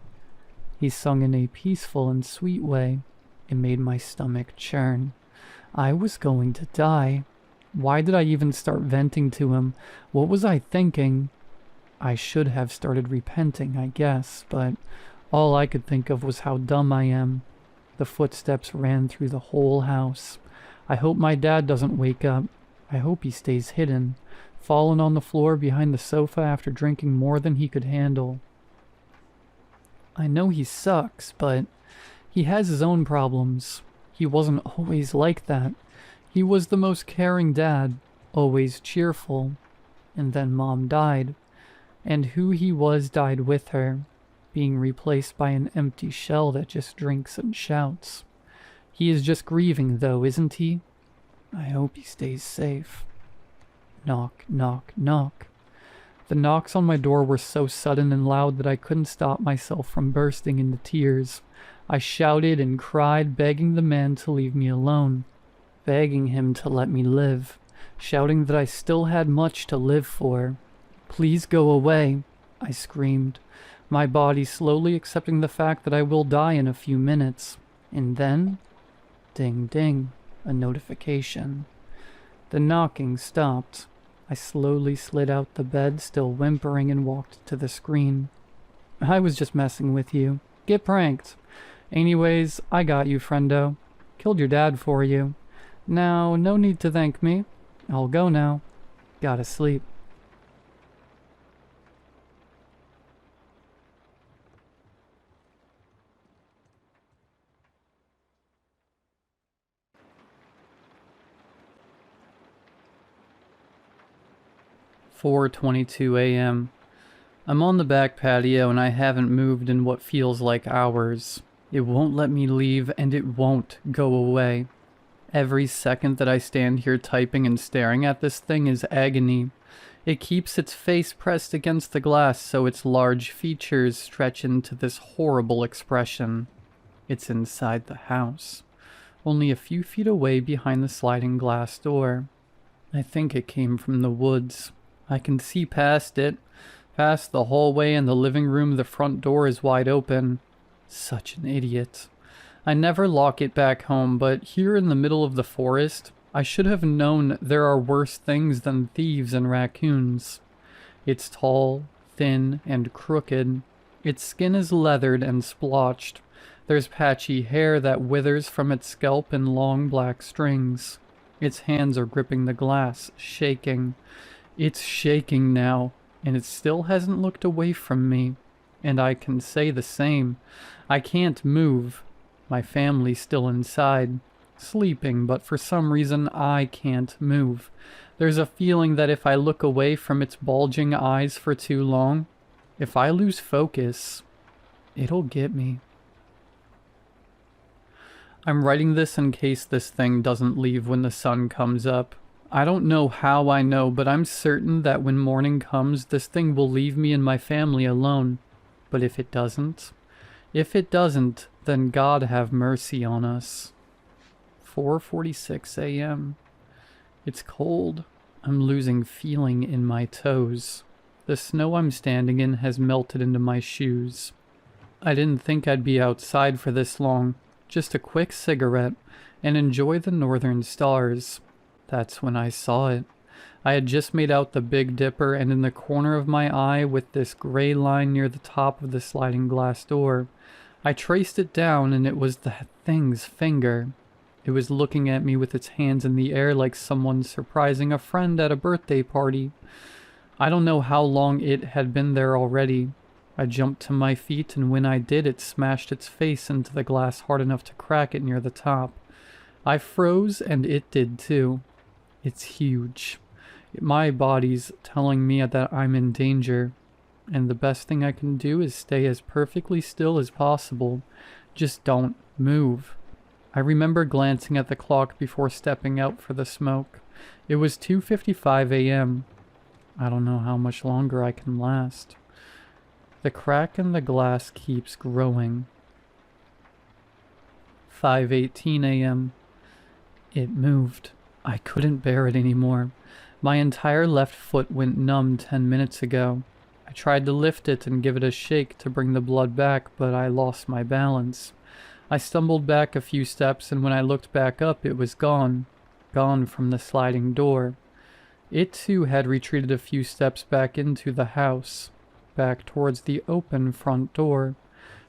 [SPEAKER 1] He sung in a peaceful and sweet way. It made my stomach churn. I was going to die. Why did I even start venting to him? What was I thinking? I should have started repenting, I guess, but all I could think of was how dumb I am. The footsteps ran through the whole house. I hope my dad doesn't wake up. I hope he stays hidden, fallen on the floor behind the sofa after drinking more than he could handle. I know he sucks, but he has his own problems. He wasn't always like that. He was the most caring dad, always cheerful. And then Mom died. And who he was died with her, being replaced by an empty shell that just drinks and shouts. He is just grieving, though, isn't he? I hope he stays safe. Knock, knock, knock. The knocks on my door were so sudden and loud that I couldn't stop myself from bursting into tears. I shouted and cried, begging the man to leave me alone, begging him to let me live, shouting that I still had much to live for. "Please go away," I screamed, my body slowly accepting the fact that I will die in a few minutes. And then, ding ding, a notification. The knocking stopped. I slowly slid out the bed, still whimpering, and walked to the screen. "I was just messing with you. Get pranked. Anyways, I got you, friendo. Killed your dad for you. Now, no need to thank me. I'll go now. Gotta sleep." "4:22 a.m. I'm on the back patio and I haven't moved in what feels like hours. It won't let me leave and it won't go away. Every second that I stand here typing and staring at this thing is agony. It keeps its face pressed against the glass so its large features stretch into this horrible expression. It's inside the house, only a few feet away behind the sliding glass door. I think it came from the woods. I can see past it, past the hallway and the living room. The front door is wide open. Such an idiot. I never lock it back home, but here in the middle of the forest, I should have known there are worse things than thieves and raccoons. It's tall, thin, and crooked. Its skin is leathered and splotched. There's patchy hair that withers from its scalp in long black strings. Its hands are gripping the glass, shaking. It's shaking now, and it still hasn't looked away from me. And I can say the same. I can't move. My family's still inside, sleeping, but for some reason I can't move. There's a feeling that if I look away from its bulging eyes for too long, if I lose focus, it'll get me. I'm writing this in case this thing doesn't leave when the sun comes up. I don't know how I know, but I'm certain that when morning comes, this thing will leave me and my family alone. But if it doesn't, then God have mercy on us. 4:46 a.m. It's cold. I'm losing feeling in my toes. The snow I'm standing in has melted into my shoes. I didn't think I'd be outside for this long. Just a quick cigarette and enjoy the northern stars. That's when I saw it. I had just made out the Big Dipper, and in the corner of my eye, with this gray line near the top of the sliding glass door, I traced it down, and it was the thing's finger. It was looking at me with its hands in the air like someone surprising a friend at a birthday party. I don't know how long it had been there already. I jumped to my feet, and when I did, it smashed its face into the glass hard enough to crack it near the top. I froze, and it did too. It's huge. My body's telling me that I'm in danger, and the best thing I can do is stay as perfectly still as possible. Just don't move. I remember glancing at the clock before stepping out for the smoke. It was 2:55 a.m. I don't know how much longer I can last. The crack in the glass keeps growing. 5:18 a.m. It moved. I couldn't bear it anymore. My entire left foot went numb 10 minutes ago. I tried to lift it and give it a shake to bring the blood back, but I lost my balance. I stumbled back a few steps, and when I looked back up, it was gone. Gone from the sliding door. It too had retreated a few steps back into the house, back towards the open front door,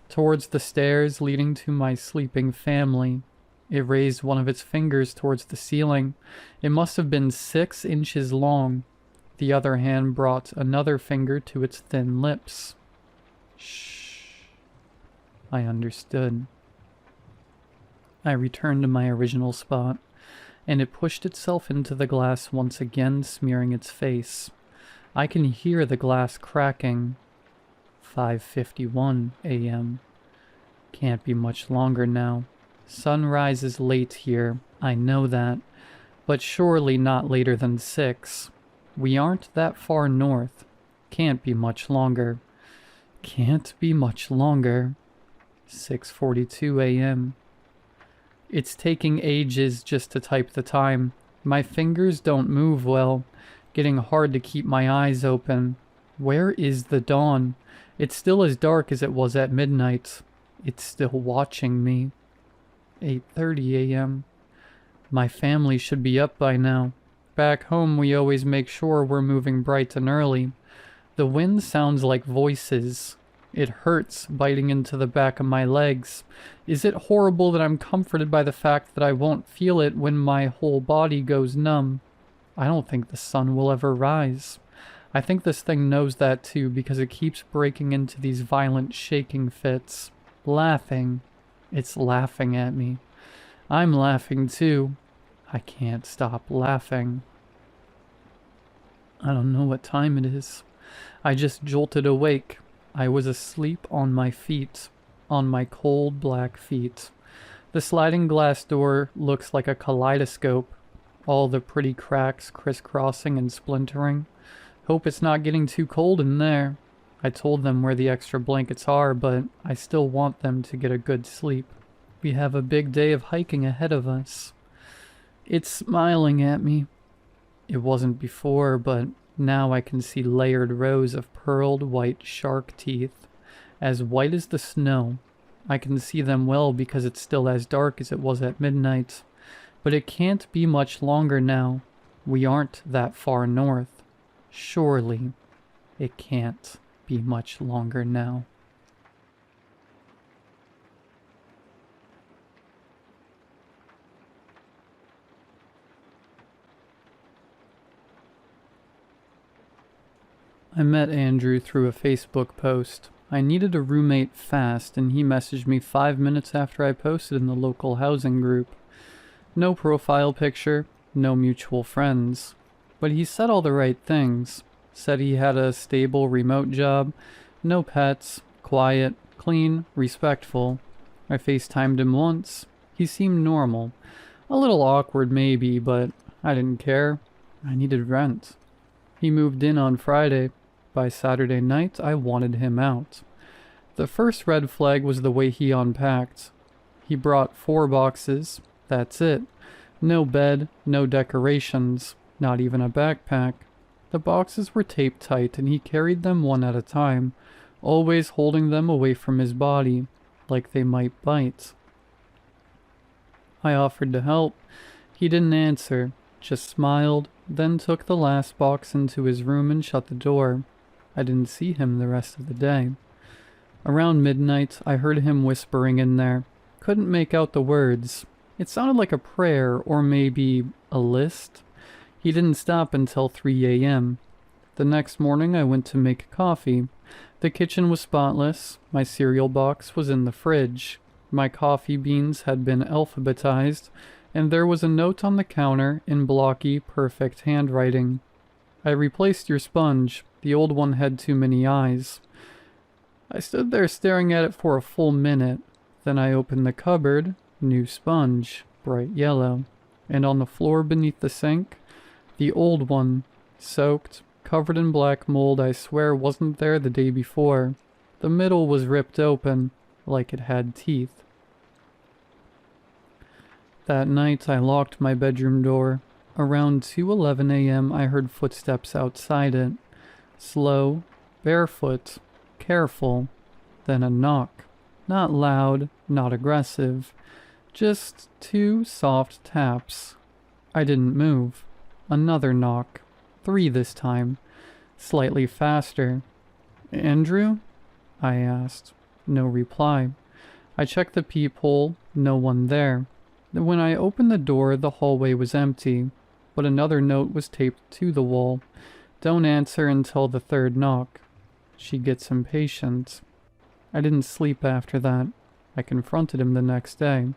[SPEAKER 1] towards the stairs leading to my sleeping family. It raised one of its fingers towards the ceiling. It must have been 6 inches long. The other hand brought another finger to its thin lips. Shh. I understood. I returned to my original spot, and it pushed itself into the glass once again, smearing its face. I can hear the glass cracking. 5:51 a.m. Can't be much longer now. Sunrise is late here, I know that, but surely not later than 6. We aren't that far north. Can't be much longer. Can't be much longer. 6:42 a.m. It's taking ages just to type the time. My fingers don't move well. Getting hard to keep my eyes open. Where is the dawn? It's still as dark as it was at midnight. It's still watching me. 8:30 a.m. My family should be up by now. Back home we always make sure we're moving bright and early. The wind sounds like voices. It hurts biting into the back of my legs. Is it horrible that I'm comforted by the fact that I won't feel it when my whole body goes numb? I don't think the sun will ever rise. I think this thing knows that too, because it keeps breaking into these violent shaking fits. Laughing. It's laughing at me. I'm laughing too. I can't stop laughing. I don't know what time it is. I just jolted awake. I was asleep on my feet. On my cold black feet. The sliding glass door looks like a kaleidoscope. All the pretty cracks crisscrossing and splintering. Hope it's not getting too cold in there. I told them where the extra blankets are, but I still want them to get a good sleep. We have a big day of hiking ahead of us. It's smiling at me. It wasn't before, but now I can see layered rows of pearled white shark teeth, as white as the snow. I can see them well because it's still as dark as it was at midnight. But it can't be much longer now. We aren't that far north. Surely it can't be much longer now. I met Andrew through a Facebook post. I needed a roommate fast, and he messaged me 5 minutes after I posted in the local housing group. No profile picture, no mutual friends. But he said all the right things. Said he had a stable remote job, no pets, quiet, clean, respectful. I FaceTimed him once. He seemed normal. A little awkward maybe, but I didn't care. I needed rent. He moved in on Friday. By Saturday night, I wanted him out. The first red flag was the way he unpacked. He brought 4 boxes. That's it. No bed, no decorations, not even a backpack. The boxes were taped tight, and he carried them one at a time, always holding them away from his body, like they might bite. I offered to help. He didn't answer, just smiled, then took the last box into his room and shut the door. I didn't see him the rest of the day. Around midnight, I heard him whispering in there. Couldn't make out the words. It sounded like a prayer or maybe a list. He didn't stop until 3 a.m. The next morning, I went to make coffee. The kitchen was spotless. My cereal box was in the fridge. My coffee beans had been alphabetized, and there was a note on the counter in blocky, perfect handwriting. I replaced your sponge. The old one had too many eyes. I stood there staring at it for a full minute. Then I opened the cupboard. New sponge, bright yellow. And on the floor beneath the sink, the old one, soaked, covered in black mold I swear wasn't there the day before. The middle was ripped open, like it had teeth. That night I locked my bedroom door. Around 2:11 a.m. I heard footsteps outside it. Slow, barefoot, careful. Then a knock. Not loud, not aggressive. Just 2 soft taps. I didn't move. Another knock. 3 this time. Slightly faster. "Andrew?" I asked. No reply. I checked the peephole. No one there. When I opened the door, the hallway was empty, but another note was taped to the wall. Don't answer until the 3rd knock. She gets impatient. I didn't sleep after that. I confronted him the next day.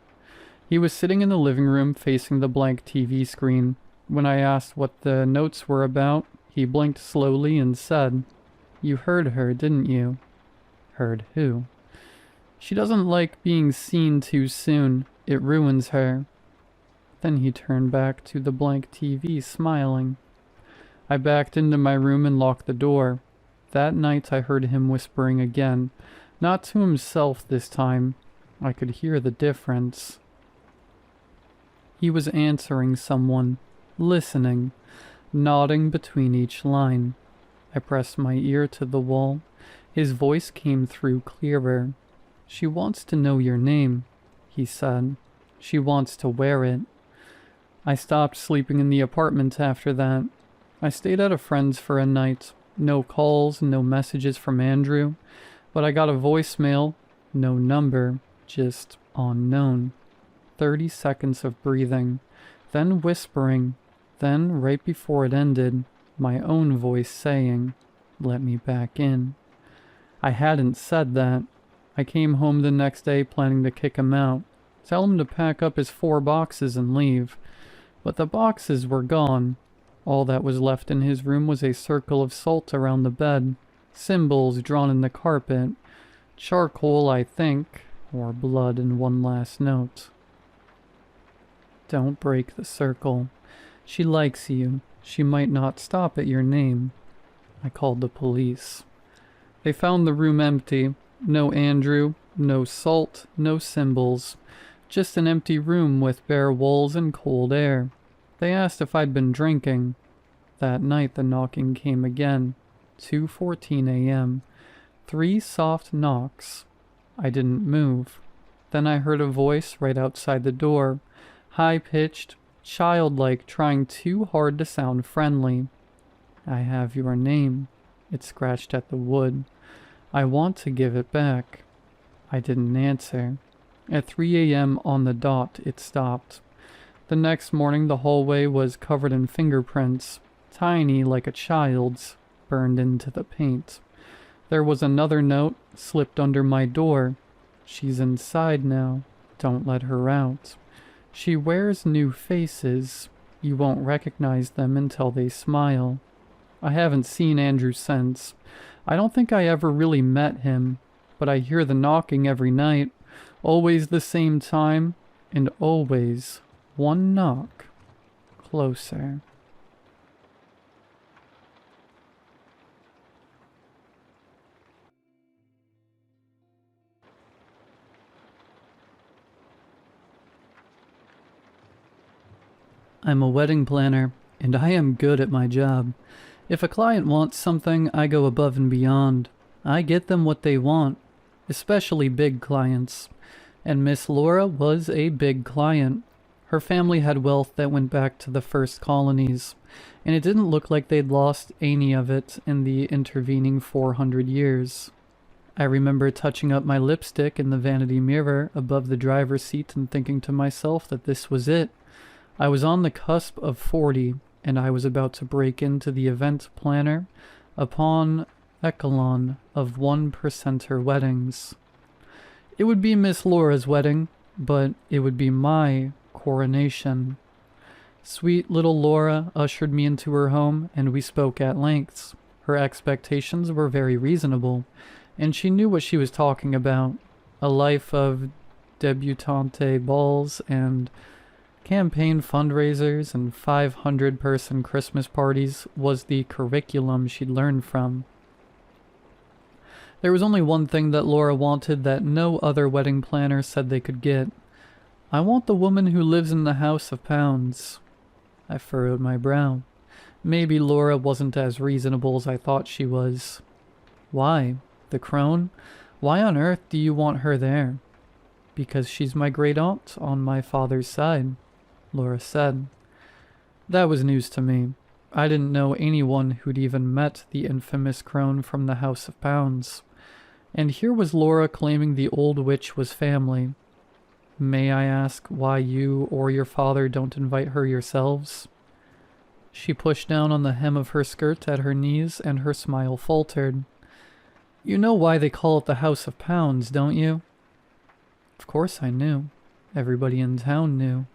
[SPEAKER 1] He was sitting in the living room facing the blank TV screen. When I asked what the notes were about, he blinked slowly and said, "You heard her, didn't you?" "Heard who?" "She doesn't like being seen too soon. It ruins her." Then he turned back to the blank TV, smiling. I backed into my room and locked the door. That night I heard him whispering again. Not to himself this time. I could hear the difference. He was answering someone, listening, nodding between each line. I pressed my ear to the wall. His voice came through clearer. "She wants to know your name," he said. "She wants to wear it." I stopped sleeping in the apartment after that. I stayed at a friend's for a night. No calls, no messages from Andrew. But I got a voicemail. No number, just unknown. 30 seconds of breathing. Then whispering. Then, right before it ended, my own voice saying, "Let me back in." I hadn't said that. I came home the next day planning to kick him out. Tell him to pack up his 4 boxes and leave. But the boxes were gone. All that was left in his room was a circle of salt around the bed. Symbols drawn in the carpet. Charcoal, I think, or blood, and one last note. "Don't break the circle. She likes you. She might not stop at your name." I called the police. They found the room empty. No Andrew, no salt, no symbols. Just an empty room with bare walls and cold air. They asked if I'd been drinking. That night the knocking came again. 2:14 a.m. 3 soft knocks. I didn't move. Then I heard a voice right outside the door. High-pitched, childlike, trying too hard to sound friendly. "I have your name." It scratched at the wood. "I want to give it back." I didn't answer. At 3 a.m. on the dot, it stopped. The next morning the hallway was covered in fingerprints, tiny like a child's, burned into the paint. There was another note slipped under my door. "She's inside now. Don't let her out. She wears new faces. You won't recognize them until they smile." I haven't seen Andrew since. I don't think I ever really met him, but I hear the knocking every night. Always the same time, and always one knock closer. I'm a wedding planner, and I am good at my job. If a client wants something, I go above and beyond. I get them what they want, especially big clients. And Miss Laura was a big client. Her family had wealth that went back to the first colonies, and it didn't look like they'd lost any of it in the intervening 400 years. I remember touching up my lipstick in the vanity mirror above the driver's seat and thinking to myself that this was it. I was on the cusp of 40, and I was about to break into the event planner upon echelon of 1%er weddings. It would be Miss Laura's wedding, but it would be my coronation. Sweet little Laura ushered me into her home, and we spoke at lengths. Her expectations were very reasonable, and she knew what she was talking about. A life of debutante balls and campaign fundraisers and 500-person Christmas parties was the curriculum she'd learned from. There was only one thing that Laura wanted that no other wedding planner said they could get. I want the woman who lives in the House of Pounds. I furrowed my brow. Maybe Laura wasn't as reasonable as I thought she was. Why? The crone? Why on earth do you want her there? Because she's my great-aunt on my father's side, Laura said. That was news to me. I didn't know anyone who'd even met the infamous crone from the House of Pounds. And here was Laura claiming the old witch was family. May I ask why you or your father don't invite her yourselves? She pushed down on the hem of her skirt at her knees, and her smile faltered. You know why they call it the House of Pounds, don't you? Of course I knew. Everybody in town knew.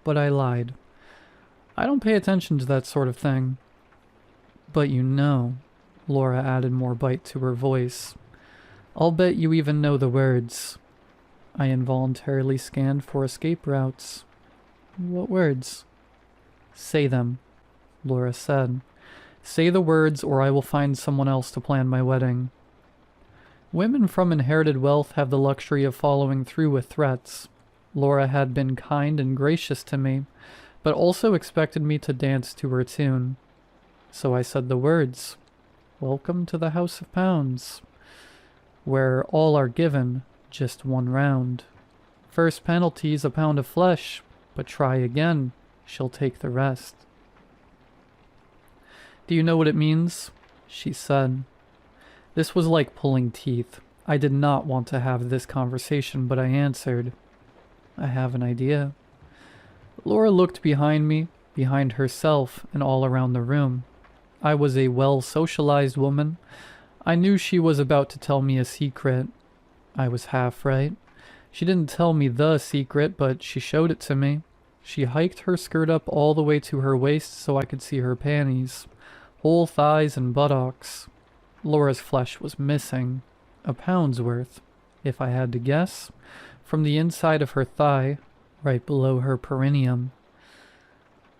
[SPEAKER 1] But I lied. I don't pay attention to that sort of thing. But you know, Laura added more bite to her voice. I'll bet you even know the words. I involuntarily scanned for escape routes. What words? Say them, Laura said. Say the words or I will find someone else to plan my wedding. Women from inherited wealth have the luxury of following through with threats. Laura had been kind and gracious to me, but also expected me to dance to her tune. So I said the words. Welcome to the House of Pounds, where all are given just one round. First penalty's a pound of flesh, but try again, she'll take the rest. Do you know what it means? She said. This was like pulling teeth. I did not want to have this conversation, but I answered. I have an idea. Laura looked behind me, behind herself, and all around the room. I was a well-socialized woman. I knew she was about to tell me a secret. I was half right. She didn't tell me the secret, but she showed it to me. She hiked her skirt up all the way to her waist so I could see her panties, whole thighs and buttocks. Laura's flesh was missing. A pound's worth, if I had to guess, from the inside of her thigh, right below her perineum.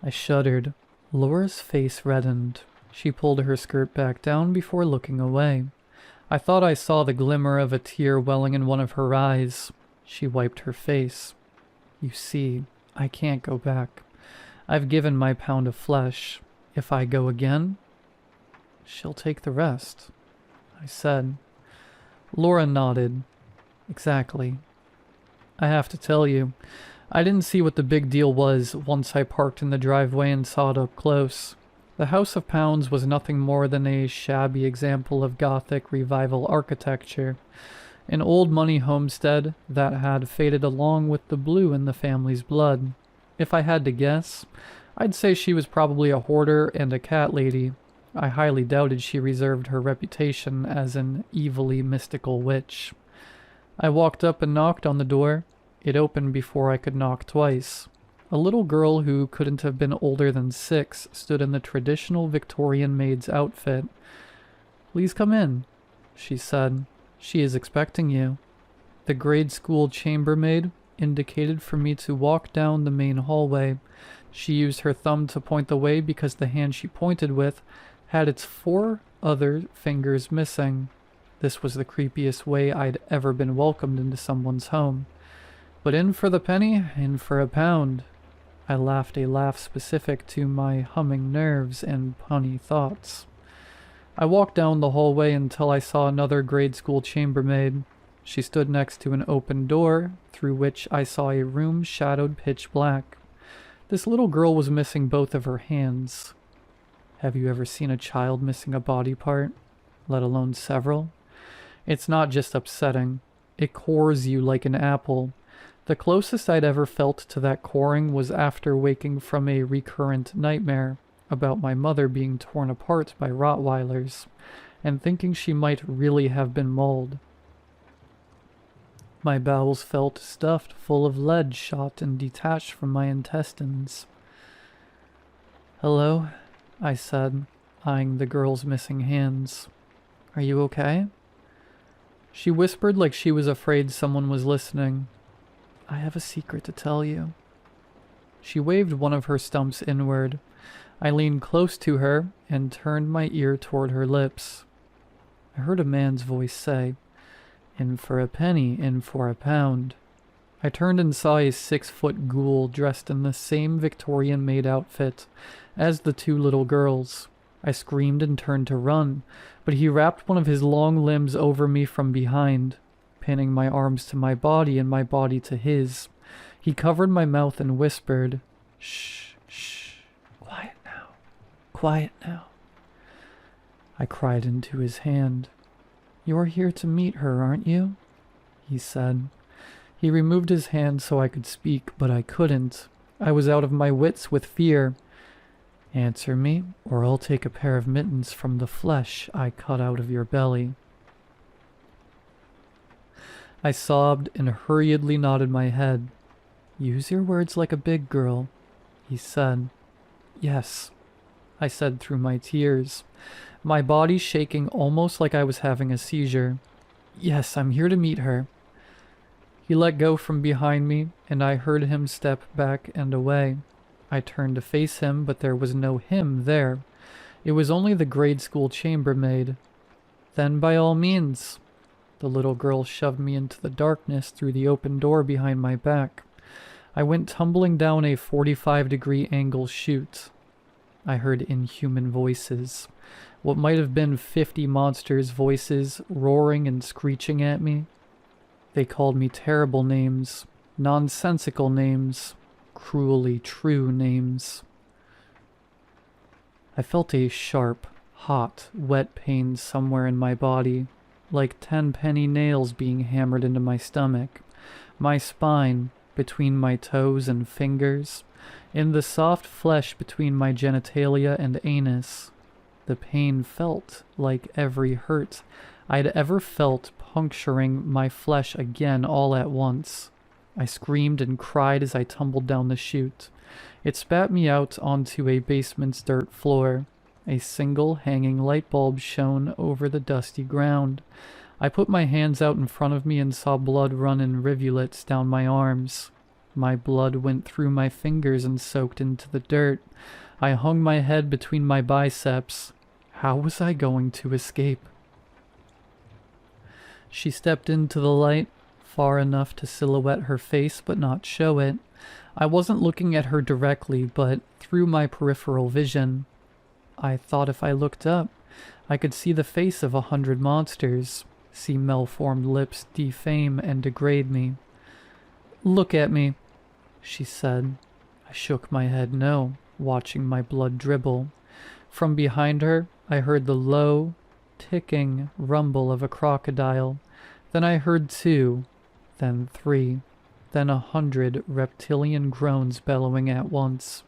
[SPEAKER 1] I shuddered. Laura's face reddened. She pulled her skirt back down before looking away. I thought I saw the glimmer of a tear welling in one of her eyes. She wiped her face. You see, I can't go back. I've given my pound of flesh. If I go again, she'll take the rest, I said. Laura nodded. Exactly. I have to tell you, I didn't see what the big deal was once I parked in the driveway and saw it up close. The House of Pounds was nothing more than a shabby example of Gothic revival architecture, an old money homestead that had faded along with the blue in the family's blood. If I had to guess, I'd say she was probably a hoarder and a cat lady. I highly doubted she reserved her reputation as an evilly mystical witch. I walked up and knocked on the door. It opened before I could knock twice. A little girl who couldn't have been older than 6 stood in the traditional Victorian maid's outfit. Please come in, she said. She is expecting you. The grade school chambermaid indicated for me to walk down the main hallway. She used her thumb to point the way because the hand she pointed with had its 4 other fingers missing. This was the creepiest way I'd ever been welcomed into someone's home. But in for the penny, in for a pound. I laughed a laugh specific to my humming nerves and punny thoughts. I walked down the hallway until I saw another grade school chambermaid. She stood next to an open door, through which I saw a room shadowed pitch black. This little girl was missing both of her hands. Have you ever seen a child missing a body part, let alone several? It's not just upsetting. It cores you like an apple. The closest I'd ever felt to that coring was after waking from a recurrent nightmare about my mother being torn apart by Rottweilers, and thinking she might really have been mauled. My bowels felt stuffed full of lead shot and detached from my intestines. "Hello," I said, eyeing the girl's missing hands. "Are you okay?" She whispered like she was afraid someone was listening. "I have a secret to tell you." She waved one of her stumps inward. I leaned close to her and turned my ear toward her lips. I heard a man's voice say, "In for a penny, in for a pound." I turned and saw a 6-foot ghoul dressed in the same Victorian-made outfit as the two little girls. I screamed and turned to run, but he wrapped one of his long limbs over me from behind, pinning my arms to my body and my body to his. He covered my mouth and whispered, "Shh, shh, quiet now, quiet now." I cried into his hand. "You're here to meet her, aren't you?" he said. He removed his hand so I could speak, but I couldn't. I was out of my wits with fear. "Answer me, or I'll take a pair of mittens from the flesh I cut out of your belly." I sobbed and hurriedly nodded my head. "Use your words like a big girl," he said. "Yes," I said through my tears, my body shaking almost like I was having a seizure. "Yes, I'm here to meet her." He let go from behind me, and I heard him step back and away. I turned to face him, but there was no him there. It was only the grade school chambermaid. "Then by all means." The little girl shoved me into the darkness through the open door behind my back. I went tumbling down a 45-degree angle chute. I heard inhuman voices. What might have been 50 monsters' voices roaring and screeching at me. They called me terrible names, nonsensical names, cruelly true names. I felt a sharp, hot, wet pain somewhere in my body, like 10-penny nails being hammered into my stomach, my spine, between my toes and fingers, in the soft flesh between my genitalia and anus. The pain felt like every hurt I'd ever felt puncturing my flesh again all at once. I screamed and cried as I tumbled down the chute. It spat me out onto a basement's dirt floor. A single hanging light bulb shone over the dusty ground. I put my hands out in front of me and saw blood run in rivulets down my arms. My blood went through my fingers and soaked into the dirt. I hung my head between my biceps. How was I going to escape? She stepped into the light, far enough to silhouette her face but not show it. I wasn't looking at her directly, but through my peripheral vision. I thought if I looked up, I could see the face of 100 monsters, see malformed lips defame and degrade me. "Look at me," she said. I shook my head no, watching my blood dribble. From behind her, I heard the low, ticking rumble of a crocodile. Then I heard 2, then 3, then 100 reptilian groans bellowing at once,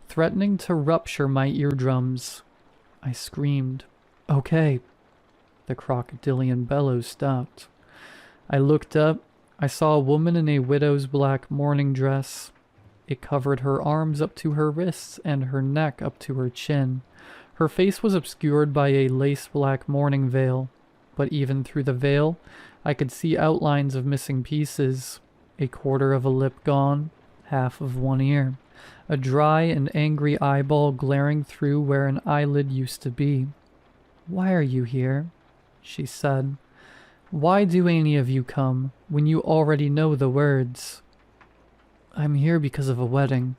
[SPEAKER 1] threatening to rupture my eardrums. I screamed, "Okay." The crocodilian bellows stopped. I looked up. I saw a woman in a widow's black mourning dress. It covered her arms up to her wrists and her neck up to her chin. Her face was obscured by a lace-black mourning veil, but even through the veil, I could see outlines of missing pieces. A quarter of a lip gone, half of one ear, a dry and angry eyeball glaring through where an eyelid used to be. "Why are you here?" she said. "Why do any of you come when you already know the words?" "I'm here because of a wedding."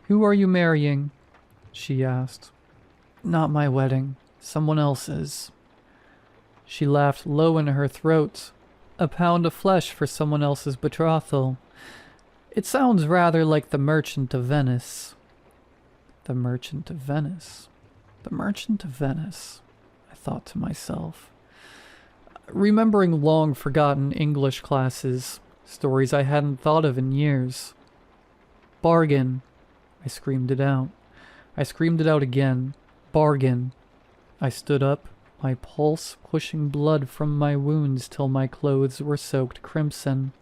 [SPEAKER 1] "Who are you marrying?" she asked. "Not my wedding, someone else's." She laughed low in her throat. "A pound of flesh for someone else's betrothal. It sounds rather like the Merchant of Venice. The Merchant of Venice. The Merchant of Venice, I thought to myself. Remembering long-forgotten English classes, stories I hadn't thought of in years. Bargain. I screamed it out. I screamed it out again. Bargain. I stood up, my pulse pushing blood from my wounds till my clothes were soaked crimson.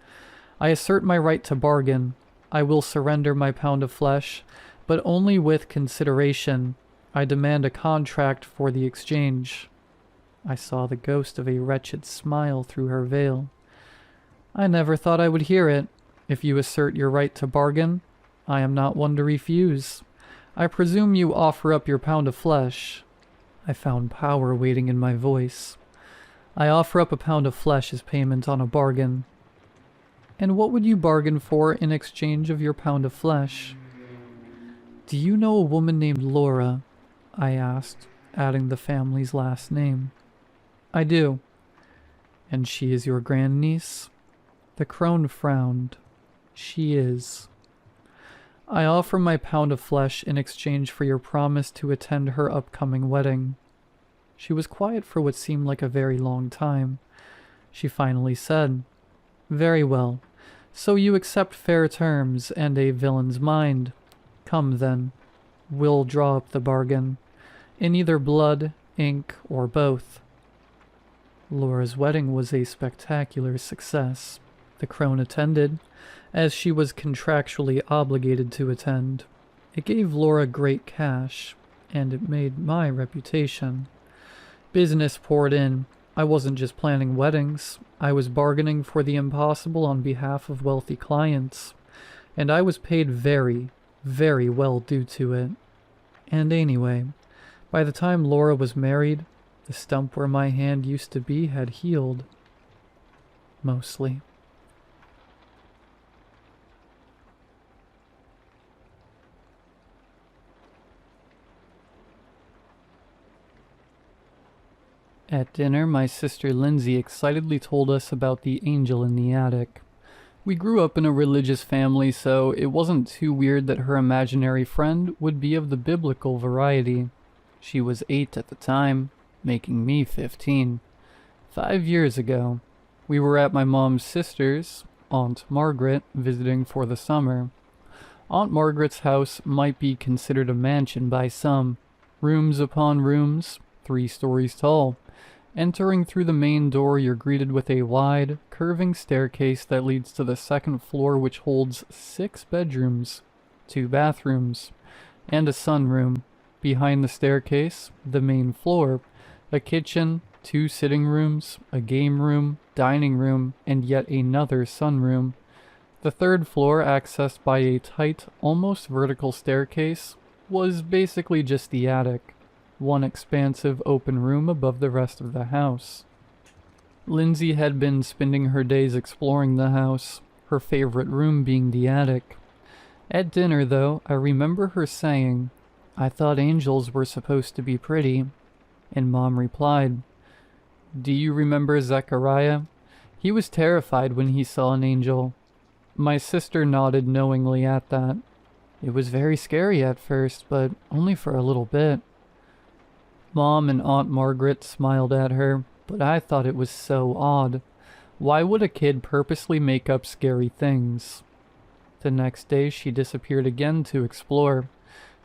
[SPEAKER 1] I assert my right to bargain. I will surrender my pound of flesh, but only with consideration. I demand a contract for the exchange. I saw the ghost of a wretched smile through her veil. I never thought I would hear it. If you assert your right to bargain, I am not one to refuse. I presume you offer up your pound of flesh. I found power waiting in my voice. I offer up a pound of flesh as payment on a bargain. And what would you bargain for in exchange of your pound of flesh? Do you know a woman named Laura? I asked, adding the family's last name. I do. And she is your grandniece? The crone frowned. She is. I offer my pound of flesh in exchange for your promise to attend her upcoming wedding. She was quiet for what seemed like a very long time. She finally said, Very well. So you accept fair terms and a villain's mind. Come then. We'll draw up the bargain. In either blood, ink, or both. Laura's wedding was a spectacular success. The crone attended, as she was contractually obligated to attend. It gave Laura great cash, and it made my reputation. Business poured in. I wasn't just planning weddings. I was bargaining for the impossible on behalf of wealthy clients. And I was paid very, very well due to it. And anyway, by the time Laura was married, the stump where my hand used to be had healed. Mostly. At dinner, my sister Lindsay excitedly told us about the angel in the attic. We grew up in a religious family, so it wasn't too weird that her imaginary friend would be of the biblical variety. She was 8 at the time, making me 15. 5 years ago, we were at my mom's sister's, Aunt Margaret, visiting for the summer. Aunt Margaret's house might be considered a mansion by some. Rooms upon rooms, 3 stories tall. Entering through the main door, you're greeted with a wide, curving staircase that leads to the second floor, which holds 6 bedrooms, 2 bathrooms, and a sunroom. Behind the staircase, the main floor, a kitchen, 2 sitting rooms, a game room, dining room, and yet another sunroom. The third floor, accessed by a tight, almost vertical staircase, was basically just the attic. One expansive open room above the rest of the house. Lindsay had been spending her days exploring the house, her favorite room being the attic. At dinner, though, I remember her saying, I thought angels were supposed to be pretty, and Mom replied, Do you remember Zechariah? He was terrified when he saw an angel. My sister nodded knowingly at that. It was very scary at first, but only for a little bit. Mom and Aunt Margaret smiled at her, but I thought it was so odd. Why would a kid purposely make up scary things? The next day she disappeared again to explore.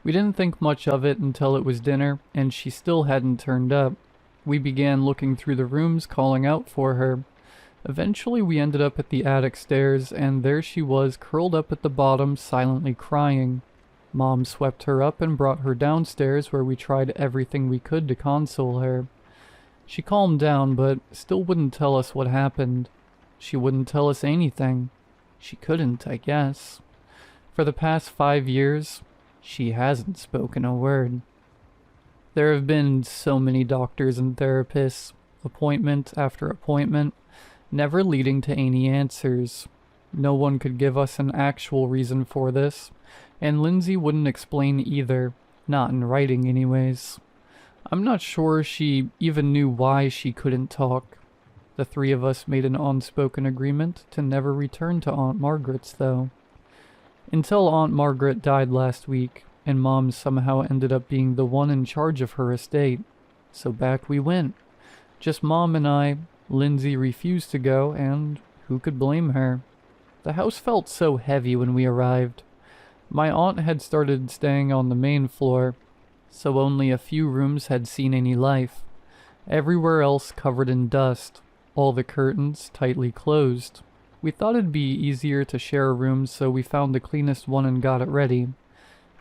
[SPEAKER 1] We didn't think much of it until it was dinner, and she still hadn't turned up. We began looking through the rooms, calling out for her. Eventually we ended up at the attic stairs, and there she was, curled up at the bottom, silently crying. Mom swept her up and brought her downstairs, where we tried everything we could to console her. She calmed down, but still wouldn't tell us what happened. She wouldn't tell us anything. She couldn't, I guess. For the past 5 years, she hasn't spoken a word. There have been so many doctors and therapists, appointment after appointment, never leading to any answers. No one could give us an actual reason for this, and Lindsay wouldn't explain either, not in writing anyways. I'm not sure she even knew why she couldn't talk. The 3 of us made an unspoken agreement to never return to Aunt Margaret's, though. Until Aunt Margaret died last week, and Mom somehow ended up being the one in charge of her estate. So back we went. Just Mom and I. Lindsay refused to go, and who could blame her? The house felt so heavy when we arrived. My aunt had started staying on the main floor, so only a few rooms had seen any life. Everywhere else covered in dust, all the curtains tightly closed. We thought it'd be easier to share a room, so we found the cleanest one and got it ready.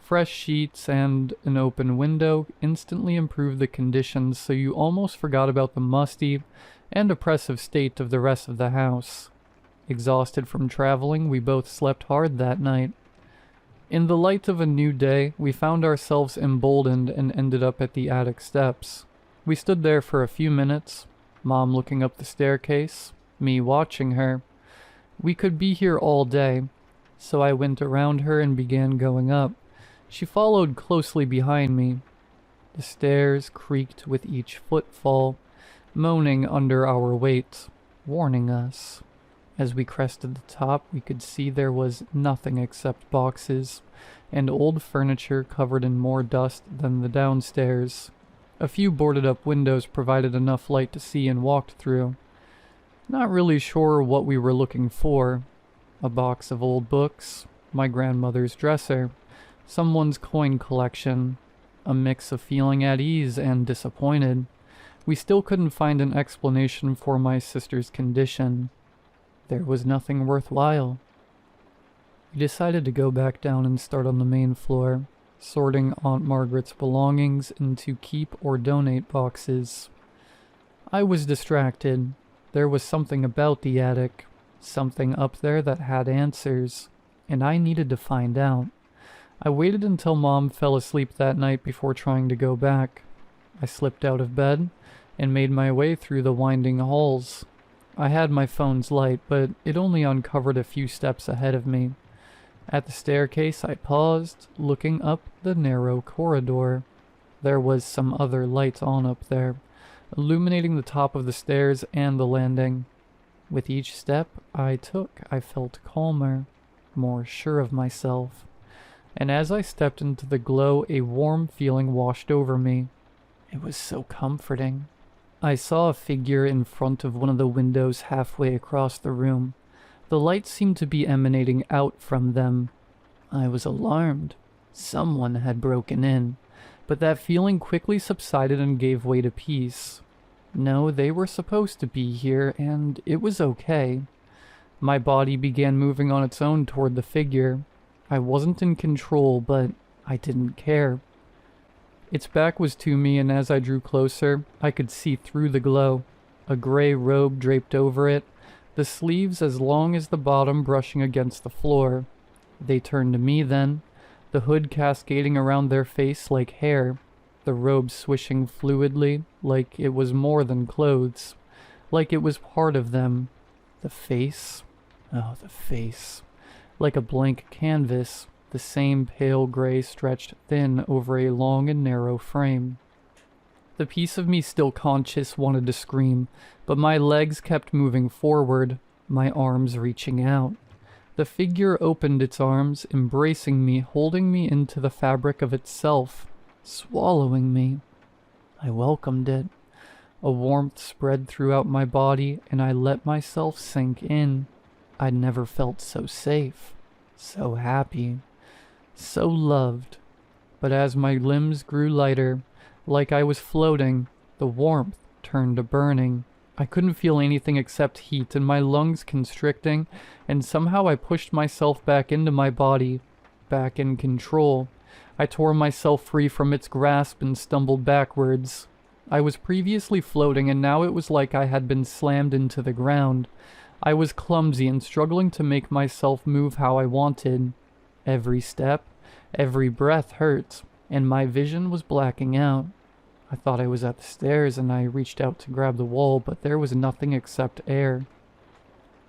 [SPEAKER 1] Fresh sheets and an open window instantly improved the conditions, so you almost forgot about the musty and oppressive state of the rest of the house. Exhausted from traveling, we both slept hard that night. In the light of a new day, we found ourselves emboldened and ended up at the attic steps. We stood there for a few minutes, Mom looking up the staircase, me watching her. We could be here all day, so I went around her and began going up. She followed closely behind me. The stairs creaked with each footfall, moaning under our weight, warning us. As we crested the top, we could see there was nothing except boxes and old furniture covered in more dust than the downstairs. A few boarded-up windows provided enough light to see and walked through. Not really sure what we were looking for. A box of old books, my grandmother's dresser, someone's coin collection, a mix of feeling at ease and disappointed. We still couldn't find an explanation for my sister's condition. There was nothing worthwhile. We decided to go back down and start on the main floor, sorting Aunt Margaret's belongings into keep or donate boxes. I was distracted. There was something about the attic, something up there that had answers, and I needed to find out. I waited until Mom fell asleep that night before trying to go back. I slipped out of bed and made my way through the winding halls. I had my phone's light, but it only uncovered a few steps ahead of me. At the staircase, I paused, looking up the narrow corridor. There was some other lights on up there, illuminating the top of the stairs and the landing. With each step I took, I felt calmer, more sure of myself. And as I stepped into the glow, a warm feeling washed over me. It was so comforting. I saw a figure in front of one of the windows halfway across the room. The light seemed to be emanating out from them. I was alarmed. Someone had broken in, but that feeling quickly subsided and gave way to peace. No, they were supposed to be here, and it was okay. My body began moving on its own toward the figure. I wasn't in control, but I didn't care. Its back was to me, and as I drew closer, I could see through the glow. A gray robe draped over it, the sleeves as long as the bottom brushing against the floor. They turned to me then, the hood cascading around their face like hair, the robe swishing fluidly like it was more than clothes, like it was part of them. The face? Oh, the face. Like a blank canvas. The same pale gray stretched thin over a long and narrow frame. The piece of me still conscious wanted to scream, but my legs kept moving forward, my arms reaching out. The figure opened its arms, embracing me, holding me into the fabric of itself, swallowing me. I welcomed it. A warmth spread throughout my body, and I let myself sink in. I'd never felt so safe, so happy. So loved. But as my limbs grew lighter, like I was floating, the warmth turned to burning. I couldn't feel anything except heat and my lungs constricting, and somehow I pushed myself back into my body, back in control. I tore myself free from its grasp and stumbled backwards. I was previously floating, and now it was like I had been slammed into the ground. I was clumsy and struggling to make myself move how I wanted. Every step, every breath hurt, and my vision was blacking out. I thought I was at the stairs, and I reached out to grab the wall, but there was nothing except air.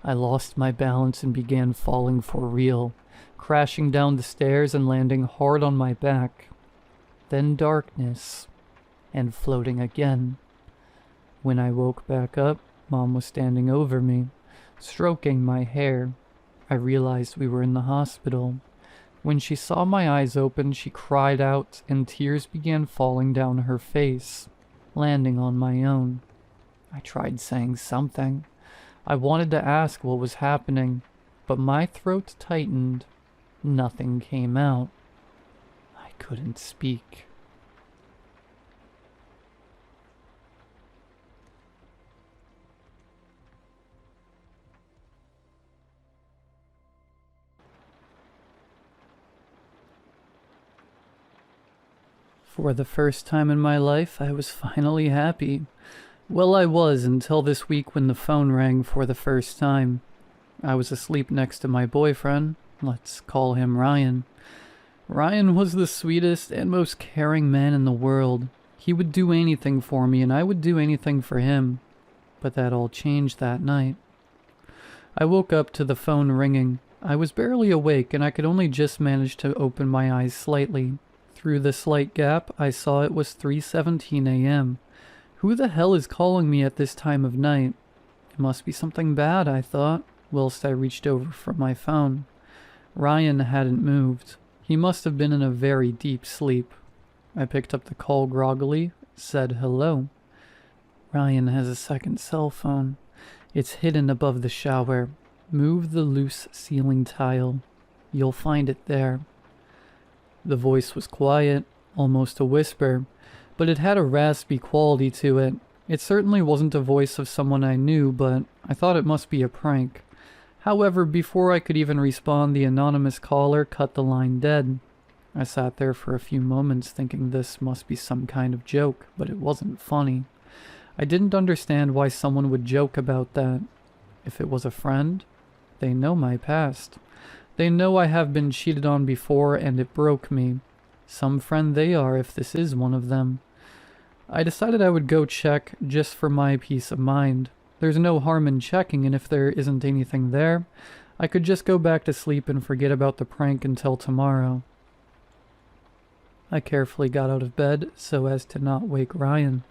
[SPEAKER 1] I lost my balance and began falling for real, crashing down the stairs and landing hard on my back. Then darkness, and floating again. When I woke back up, Mom was standing over me, stroking my hair. I realized we were in the hospital. When she saw my eyes open, she cried out, and tears began falling down her face, landing on my own. I tried saying something. I wanted to ask what was happening, but my throat tightened. Nothing came out. I couldn't speak. For the first time in my life, I was finally happy. Well, I was until this week when the phone rang for the first time. I was asleep next to my boyfriend. Let's call him Ryan. Ryan was the sweetest and most caring man in the world. He would do anything for me, and I would do anything for him. But that all changed that night. I woke up to the phone ringing. I was barely awake, and I could only just manage to open my eyes slightly. Through the slight gap, I saw it was 3:17 a.m. Who the hell is calling me at this time of night? It must be something bad, I thought, whilst I reached over for my phone. Ryan hadn't moved. He must have been in a very deep sleep. I picked up the call groggily, said hello. Ryan has a second cell phone. It's hidden above the shower. Move the loose ceiling tile. You'll find it there. The voice was quiet, almost a whisper, but it had a raspy quality to it. It certainly wasn't a voice of someone I knew, but I thought it must be a prank. However, before I could even respond, the anonymous caller cut the line dead. I sat there for a few moments thinking this must be some kind of joke, but it wasn't funny. I didn't understand why someone would joke about that. If it was a friend, they know my past. They know I have been cheated on before and it broke me. Some friend they are if this is one of them. I decided I would go check just for my peace of mind. There's no harm in checking, and if there isn't anything there, I could just go back to sleep and forget about the prank until tomorrow. I carefully got out of bed so as to not wake Ryan,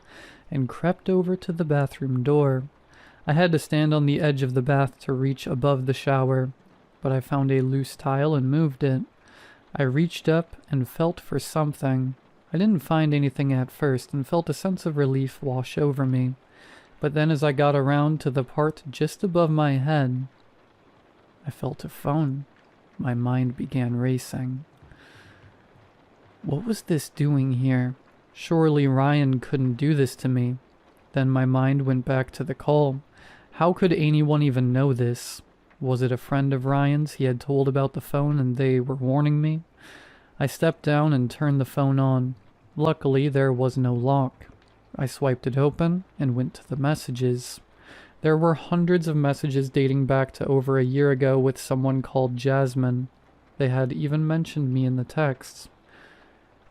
[SPEAKER 1] and crept over to the bathroom door. I had to stand on the edge of the bath to reach above the shower, but I found a loose tile and moved it. I reached up and felt for something. I didn't find anything at first and felt a sense of relief wash over me. But then as I got around to the part just above my head, I felt a phone. My mind began racing. What was this doing here? Surely Ryan couldn't do this to me. Then my mind went back to the call. How could anyone even know this? Was it a friend of Ryan's he had told about the phone and they were warning me? I stepped down and turned the phone on. Luckily, there was no lock. I swiped it open and went to the messages. There were hundreds of messages dating back to over a year ago with someone called Jasmine. They had even mentioned me in the texts.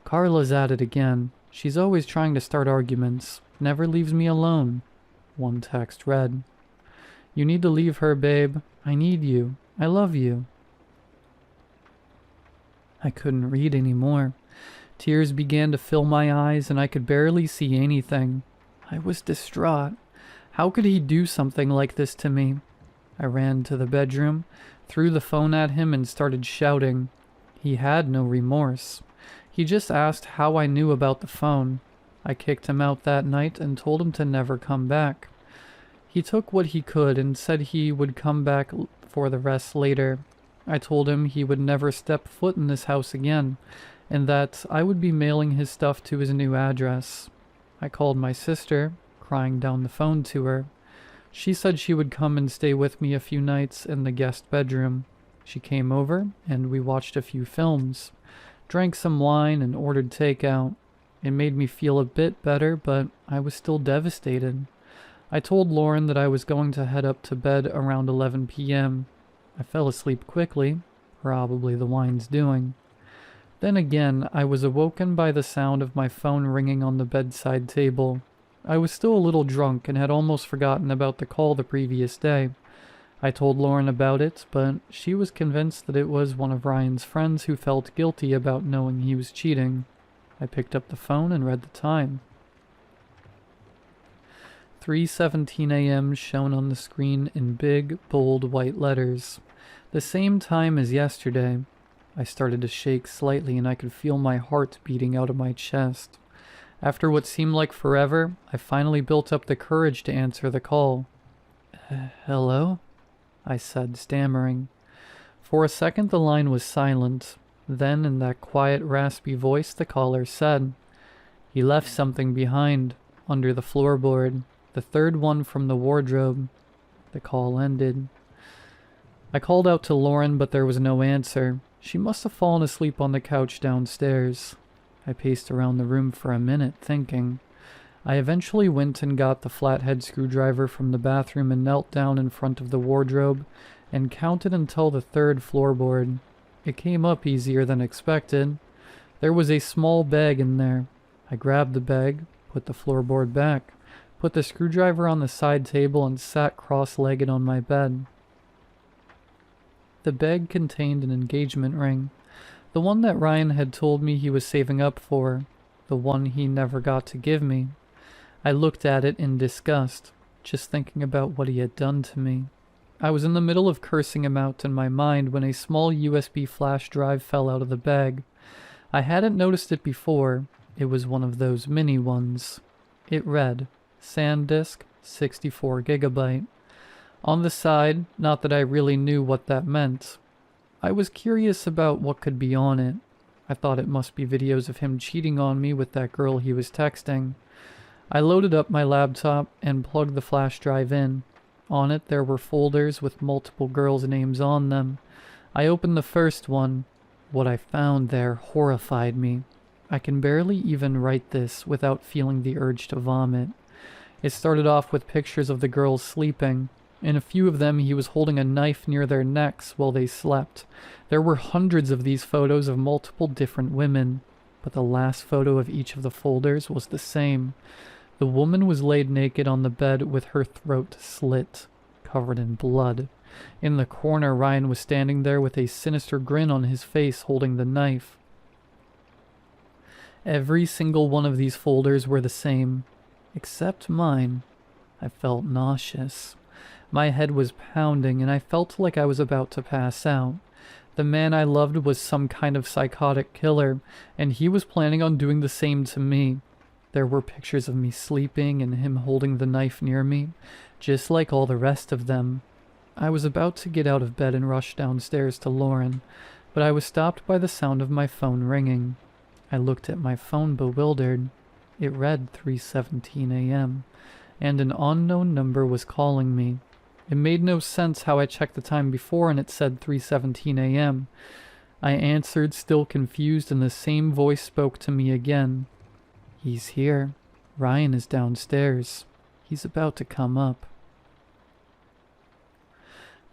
[SPEAKER 1] Carla's at it again. She's always trying to start arguments. Never leaves me alone. One text read, "You need to leave her, babe. I need you. I love you." I couldn't read anymore. Tears began to fill my eyes and I could barely see anything. I was distraught. How could he do something like this to me? I ran to the bedroom, threw the phone at him and started shouting. He had no remorse. He just asked how I knew about the phone. I kicked him out that night and told him to never come back. He took what he could and said he would come back for the rest later. I told him he would never step foot in this house again, and that I would be mailing his stuff to his new address. I called my sister, crying down the phone to her. She said she would come and stay with me a few nights in the guest bedroom. She came over, and we watched a few films, drank some wine, and ordered takeout. It made me feel a bit better, but I was still devastated. I told Lauren that I was going to head up to bed around 11 p.m. I fell asleep quickly, probably the wine's doing. Then again, I was awoken by the sound of my phone ringing on the bedside table. I was still a little drunk and had almost forgotten about the call the previous day. I told Lauren about it, but she was convinced that it was one of Ryan's friends who felt guilty about knowing he was cheating. I picked up the phone and read the time. 3:17 a.m. shown on the screen in big, bold white letters. The same time as yesterday. I started to shake slightly and I could feel my heart beating out of my chest. After what seemed like forever, I finally built up the courage to answer the call. Hello? I said, stammering. For a second the line was silent. Then, in that quiet, raspy voice, the caller said, "He left something behind, under the floorboard, the third one from the wardrobe." The call ended. I called out to Lauren, but there was no answer. She must have fallen asleep on the couch downstairs. I paced around the room for a minute, thinking. I eventually went and got the flathead screwdriver from the bathroom and knelt down in front of the wardrobe and counted until the third floorboard. It came up easier than expected. There was a small bag in there. I grabbed the bag, put the floorboard back, put the screwdriver on the side table, and sat cross-legged on my bed. The bag contained an engagement ring, the one that Ryan had told me he was saving up for, the one he never got to give me. I looked at it in disgust, just thinking about what he had done to me. I was in the middle of cursing him out in my mind when a small USB flash drive fell out of the bag. I hadn't noticed it before. It was one of those mini ones. It read, SanDisk 64 GB. On the side, not that I really knew what that meant. I was curious about what could be on it. I thought it must be videos of him cheating on me with that girl he was texting. I loaded up my laptop and plugged the flash drive in. On it there were folders with multiple girls' names on them. I opened the first one. What I found there horrified me. I can barely even write this without feeling the urge to vomit. It started off with pictures of the girls sleeping. In a few of them he was holding a knife near their necks while they slept. There were hundreds of these photos of multiple different women, but the last photo of each of the folders was the same. The woman was laid naked on the bed with her throat slit, covered in blood. In the corner, Ryan was standing there with a sinister grin on his face, holding the knife. Every single one of these folders were the same, except mine. I felt nauseous. My head was pounding, and I felt like I was about to pass out. The man I loved was some kind of psychotic killer, and he was planning on doing the same to me. There were pictures of me sleeping and him holding the knife near me, just like all the rest of them. I was about to get out of bed and rush downstairs to Lauren, but I was stopped by the sound of my phone ringing. I looked at my phone bewildered. It read 3:17 a.m., and an unknown number was calling me. It made no sense how I checked the time before and it said 3:17 a.m. I answered, still confused, and the same voice spoke to me again. "He's here. Ryan is downstairs. He's about to come up."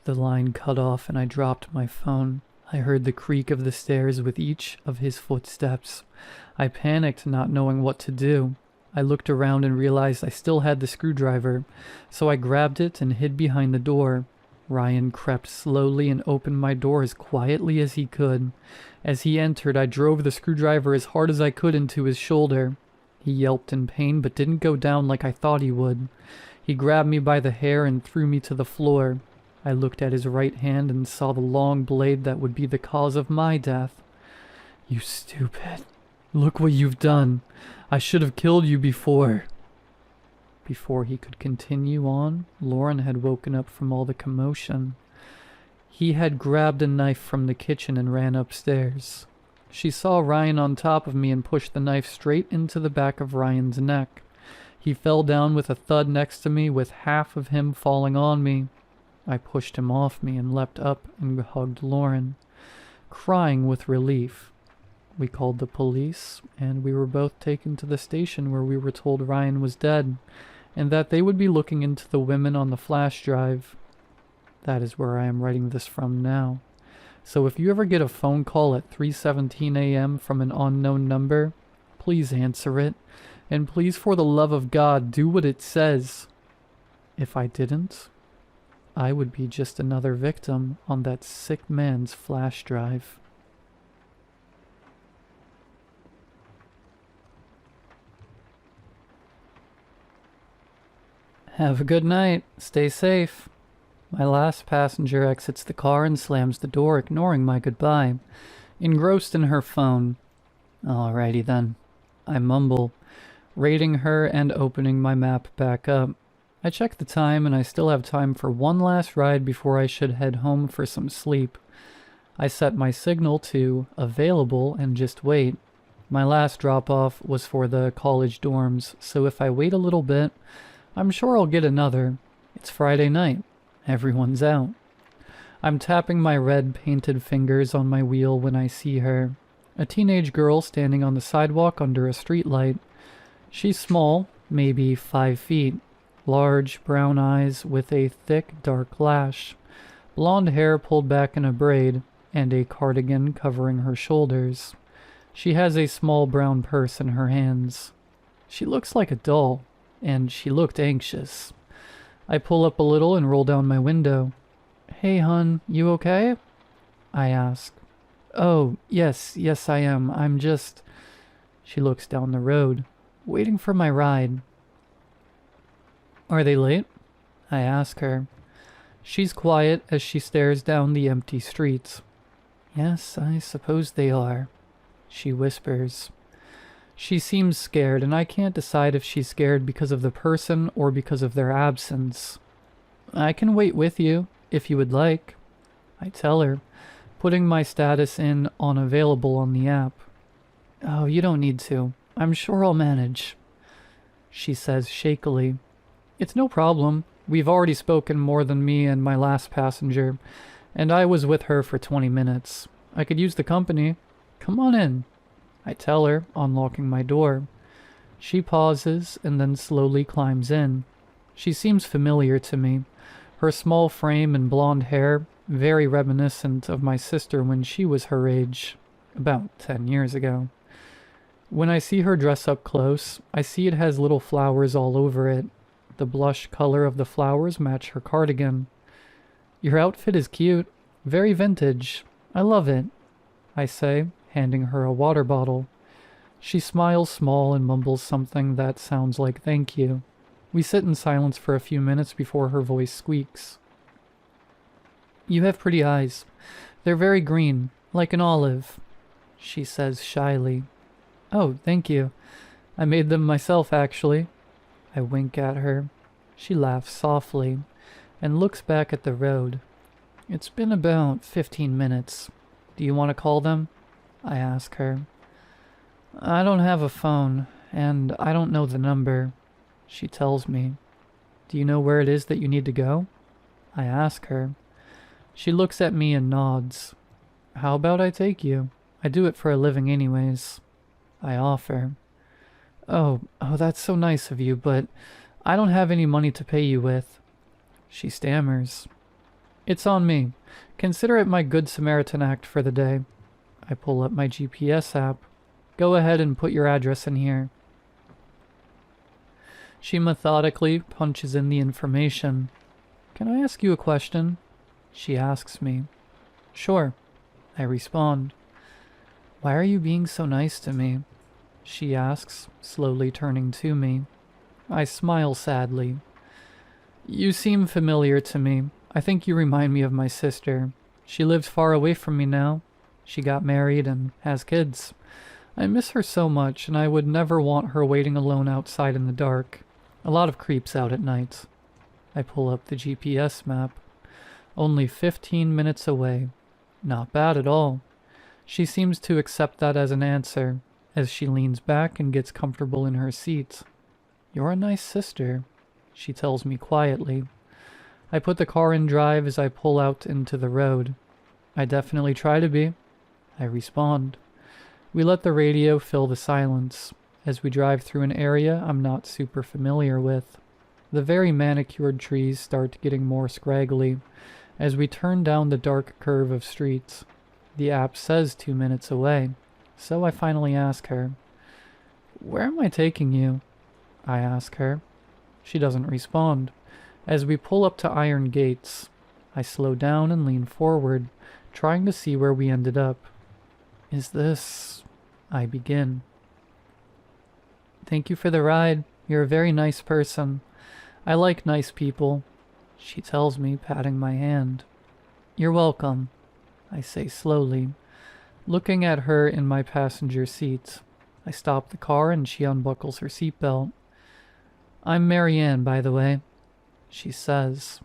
[SPEAKER 1] The line cut off and I dropped my phone. I heard the creak of the stairs with each of his footsteps. I panicked, not knowing what to do. I looked around and realized I still had the screwdriver, so I grabbed it and hid behind the door. Ryan crept slowly and opened my door as quietly as he could. As he entered, I drove the screwdriver as hard as I could into his shoulder. He yelped in pain but didn't go down like I thought he would. He grabbed me by the hair and threw me to the floor. I looked at his right hand and saw the long blade that would be the cause of my death. "You stupid. Look what you've done. I should have killed you before." Before he could continue on, Lauren had woken up from all the commotion. He had grabbed a knife from the kitchen and ran upstairs. She saw Ryan on top of me and pushed the knife straight into the back of Ryan's neck. He fell down with a thud next to me, with half of him falling on me. I pushed him off me and leapt up and hugged Lauren, crying with relief. We called the police, and we were both taken to the station where we were told Ryan was dead, and that they would be looking into the women on the flash drive. That is where I am writing this from now. So if you ever get a phone call at 3:17 a.m. from an unknown number, please answer it, and please, for the love of God, do what it says. If I didn't, I would be just another victim on that sick man's flash drive. Have a good night. Stay safe. My last passenger exits the car and slams the door, ignoring my goodbye. engrossed in her phone. Alrighty then. I mumble, rating her and opening my map back up. I check the time and I still have time for one last ride before I should head home for some sleep. I set my signal to available and just wait. My last drop-off was for the college dorms, so if I wait a little bit, I'm sure I'll get another. It's Friday night. Everyone's out. I'm tapping my red painted fingers on my wheel when I see her. A teenage girl standing on the sidewalk under a streetlight. She's small, maybe 5 feet. Large brown eyes with a thick dark lash. Blonde hair pulled back in a braid, and a cardigan covering her shoulders. She has a small brown purse in her hands. She looks like a doll, and she looked anxious. I pull up a little and roll down my window. "Hey, hun, you okay?" I ask. "Oh, yes, I am. I'm just..." She looks down the road, waiting for my ride. "Are they late?" I ask her. She's quiet as she stares down the empty streets. "Yes, I suppose they are," she whispers. She seems scared, and I can't decide if she's scared because of the person or because of their absence. "I can wait with you, if you would like," I tell her, putting my status in on available on the app. "Oh, you don't need to. I'm sure I'll manage," she says shakily. "It's no problem. We've already spoken more than me and my last passenger, and I was with her for 20 minutes. I could use the company. Come on in," I tell her, unlocking my door. She pauses and then slowly climbs in. She seems familiar to me. Her small frame and blonde hair, very reminiscent of my sister when she was her age, about 10 years ago. When I see her dress up close, I see it has little flowers all over it. The blush color of the flowers match her cardigan. "Your outfit is cute. Very vintage. I love it," I say, handing her a water bottle. She smiles small and mumbles something that sounds like thank you. We sit in silence for a few minutes before her voice squeaks. "You have pretty eyes. They're very green, like an olive," she says shyly. "Oh, thank you. I made them myself, actually." I wink at her. She laughs softly and looks back at the road. "It's been about 15 minutes. Do you want to call them?" I ask her. "I don't have a phone, and I don't know the number," she tells me. "Do you know where it is that you need to go?" I ask her. She looks at me and nods. "How about I take you? I do it for a living anyways," I offer. Oh, that's so nice of you, but I don't have any money to pay you with," she stammers. "It's on me. Consider it my Good Samaritan act for the day." I pull up my GPS app. "Go ahead and put your address in here." She methodically punches in the information. "Can I ask you a question?" she asks me. "Sure," I respond. "Why are you being so nice to me?" she asks, slowly turning to me. I smile sadly. "You seem familiar to me. I think you remind me of my sister. She lives far away from me now. She got married and has kids. I miss her so much, and I would never want her waiting alone outside in the dark. A lot of creeps out at night." I pull up the GPS map. Only 15 minutes away. Not bad at all. She seems to accept that as an answer, as she leans back and gets comfortable in her seat. "You're a nice sister," she tells me quietly. I put the car in drive as I pull out into the road. "I definitely try to be," I respond. We let the radio fill the silence as we drive through an area I'm not super familiar with. The very manicured trees start getting more scraggly as we turn down the dark curve of streets. The app says 2 minutes away, so I finally ask her. "Where am I taking you?" I ask her. She doesn't respond. As we pull up to iron gates, I slow down and lean forward, trying to see where we ended up. "Is this..." I begin. "Thank you for the ride. You're a very nice person. I like nice people," she tells me, patting my hand. "You're welcome," I say slowly. looking at her in my passenger seat. I stop the car and she unbuckles her seatbelt. "I'm Marianne, by the way," she says.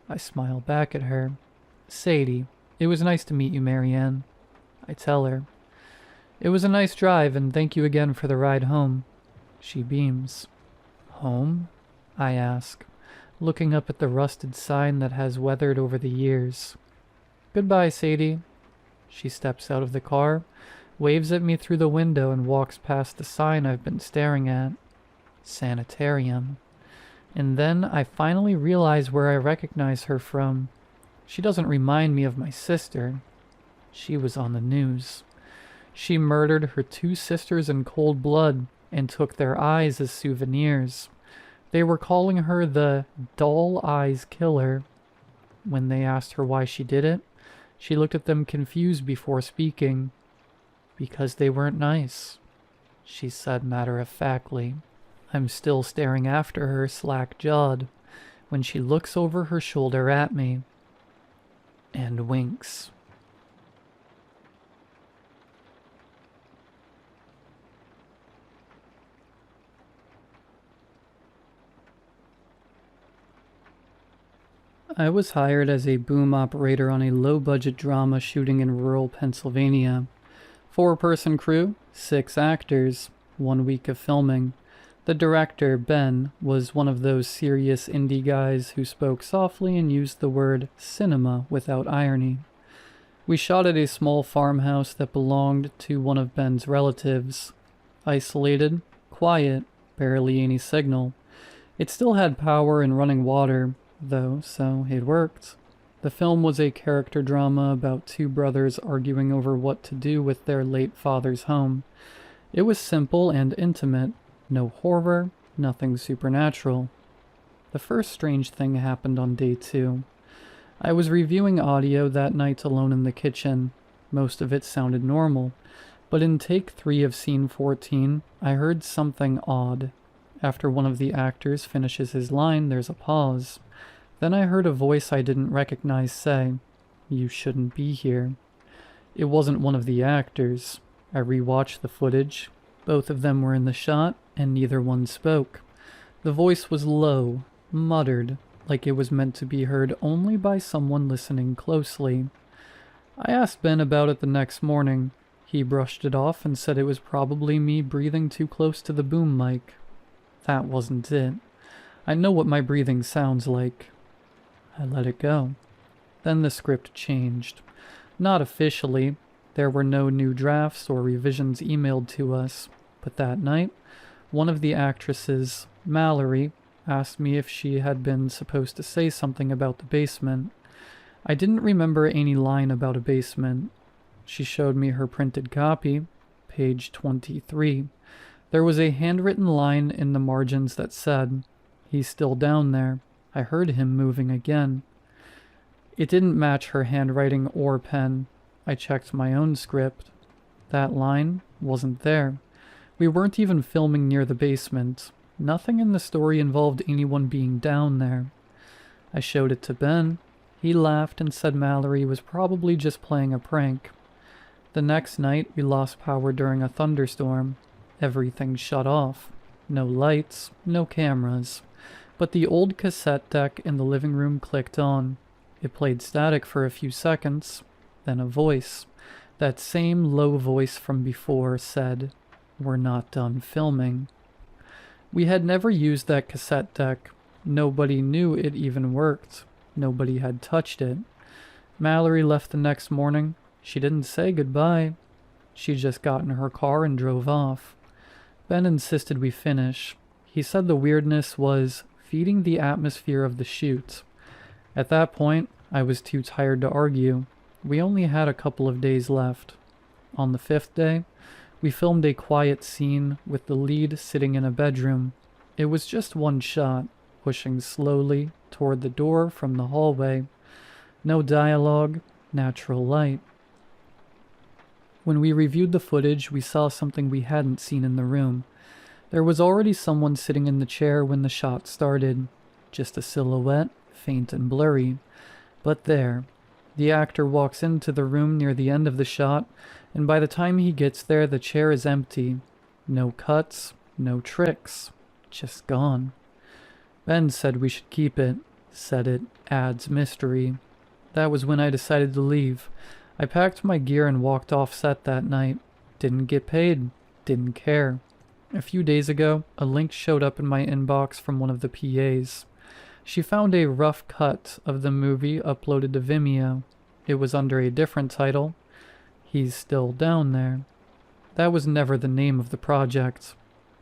[SPEAKER 1] I smile back at her. "Sadie, it was nice to meet you, Marianne," I tell her. "It was a nice drive, and thank you again for the ride home." She beams. "Home?" I ask, looking up at the rusted sign that has weathered over the years. "Goodbye, Sadie." She steps out of the car, waves at me through the window, and walks past the sign I've been staring at. Sanitarium. And then I finally realize where I recognize her from. She doesn't remind me of my sister. She was on the news. She murdered her two sisters in cold blood and took their eyes as souvenirs. They were calling her the Doll Eyes Killer. When they asked her why she did it, she looked at them confused before speaking. "Because they weren't nice," she said matter-of-factly. I'm still staring after her, slack-jawed, when she looks over her shoulder at me and winks. I was hired as a boom operator on a low-budget drama shooting in rural Pennsylvania. 4-person crew, 6 actors, 1 week of filming. The director, Ben, was one of those serious indie guys who spoke softly and used the word cinema without irony. We shot at a small farmhouse that belonged to one of Ben's relatives. Isolated, quiet, barely any signal. It still had power and running water, though, so it worked. The film was a character drama about 2 brothers arguing over what to do with their late father's home. It was simple and intimate. No horror, nothing supernatural. The first strange thing happened on day 2. I was reviewing audio that night alone in the kitchen. Most of it sounded normal, but in take 3 of scene 14, I heard something odd. After one of the actors finishes his line, there's a pause. Then I heard a voice I didn't recognize say, "You shouldn't be here." It wasn't one of the actors. I rewatched the footage. Both of them were in the shot, and neither one spoke. The voice was low, muttered, like it was meant to be heard only by someone listening closely. I asked Ben about it the next morning. He brushed it off and said it was probably me breathing too close to the boom mic. That wasn't it. I know what my breathing sounds like. I let it go. Then the script changed. Not officially. There were no new drafts or revisions emailed to us. But that night, one of the actresses, Mallory, asked me if she had been supposed to say something about the basement. I didn't remember any line about a basement. She showed me her printed copy, page 23. There was a handwritten line in the margins that said, "He's still down there. I heard him moving again." It didn't match her handwriting or pen. I checked my own script. That line wasn't there. We weren't even filming near the basement. Nothing in the story involved anyone being down there. I showed it to Ben. He laughed and said Mallory was probably just playing a prank. The next night, we lost power during a thunderstorm. Everything shut off. No lights, no cameras. But the old cassette deck in the living room clicked on. It played static for a few seconds. Then a voice, that same low voice from before, said, "We're not done filming." We had never used that cassette deck. Nobody knew it even worked. Nobody had touched it. Mallory left the next morning. She didn't say goodbye. She just got in her car and drove off. Ben insisted we finish. He said the weirdness was feeding the atmosphere of the shoot. At that point, I was too tired to argue. We only had a couple of days left. On the 5th day, we filmed a quiet scene with the lead sitting in a bedroom. It was just one shot, pushing slowly toward the door from the hallway. No dialogue, natural light. When we reviewed the footage, we saw something we hadn't seen in the room. There was already someone sitting in the chair when the shot started. Just a silhouette, faint and blurry. But there. The actor walks into the room near the end of the shot, And by the time he gets there, the chair is empty. No cuts, no tricks, just gone. Ben said we should keep it, said it adds mystery. That was when I decided to leave. I packed my gear and walked off set that night. Didn't get paid, didn't care. A few days ago, a link showed up in my inbox from one of the PAs. She found a rough cut of the movie uploaded to Vimeo. It was under a different title. He's Still Down There. That was never the name of the project.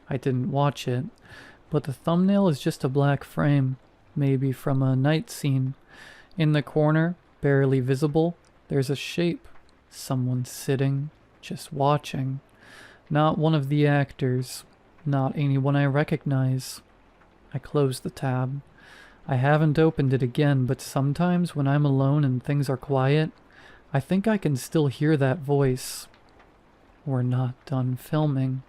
[SPEAKER 1] I didn't watch it, but the thumbnail is just a black frame, maybe from a night scene. In the corner, barely visible, there's a shape. Someone sitting, just watching. Not one of the actors. Not anyone I recognize. I closed the tab. I haven't opened it again, but sometimes when I'm alone and things are quiet, I think I can still hear that voice. We're not done filming.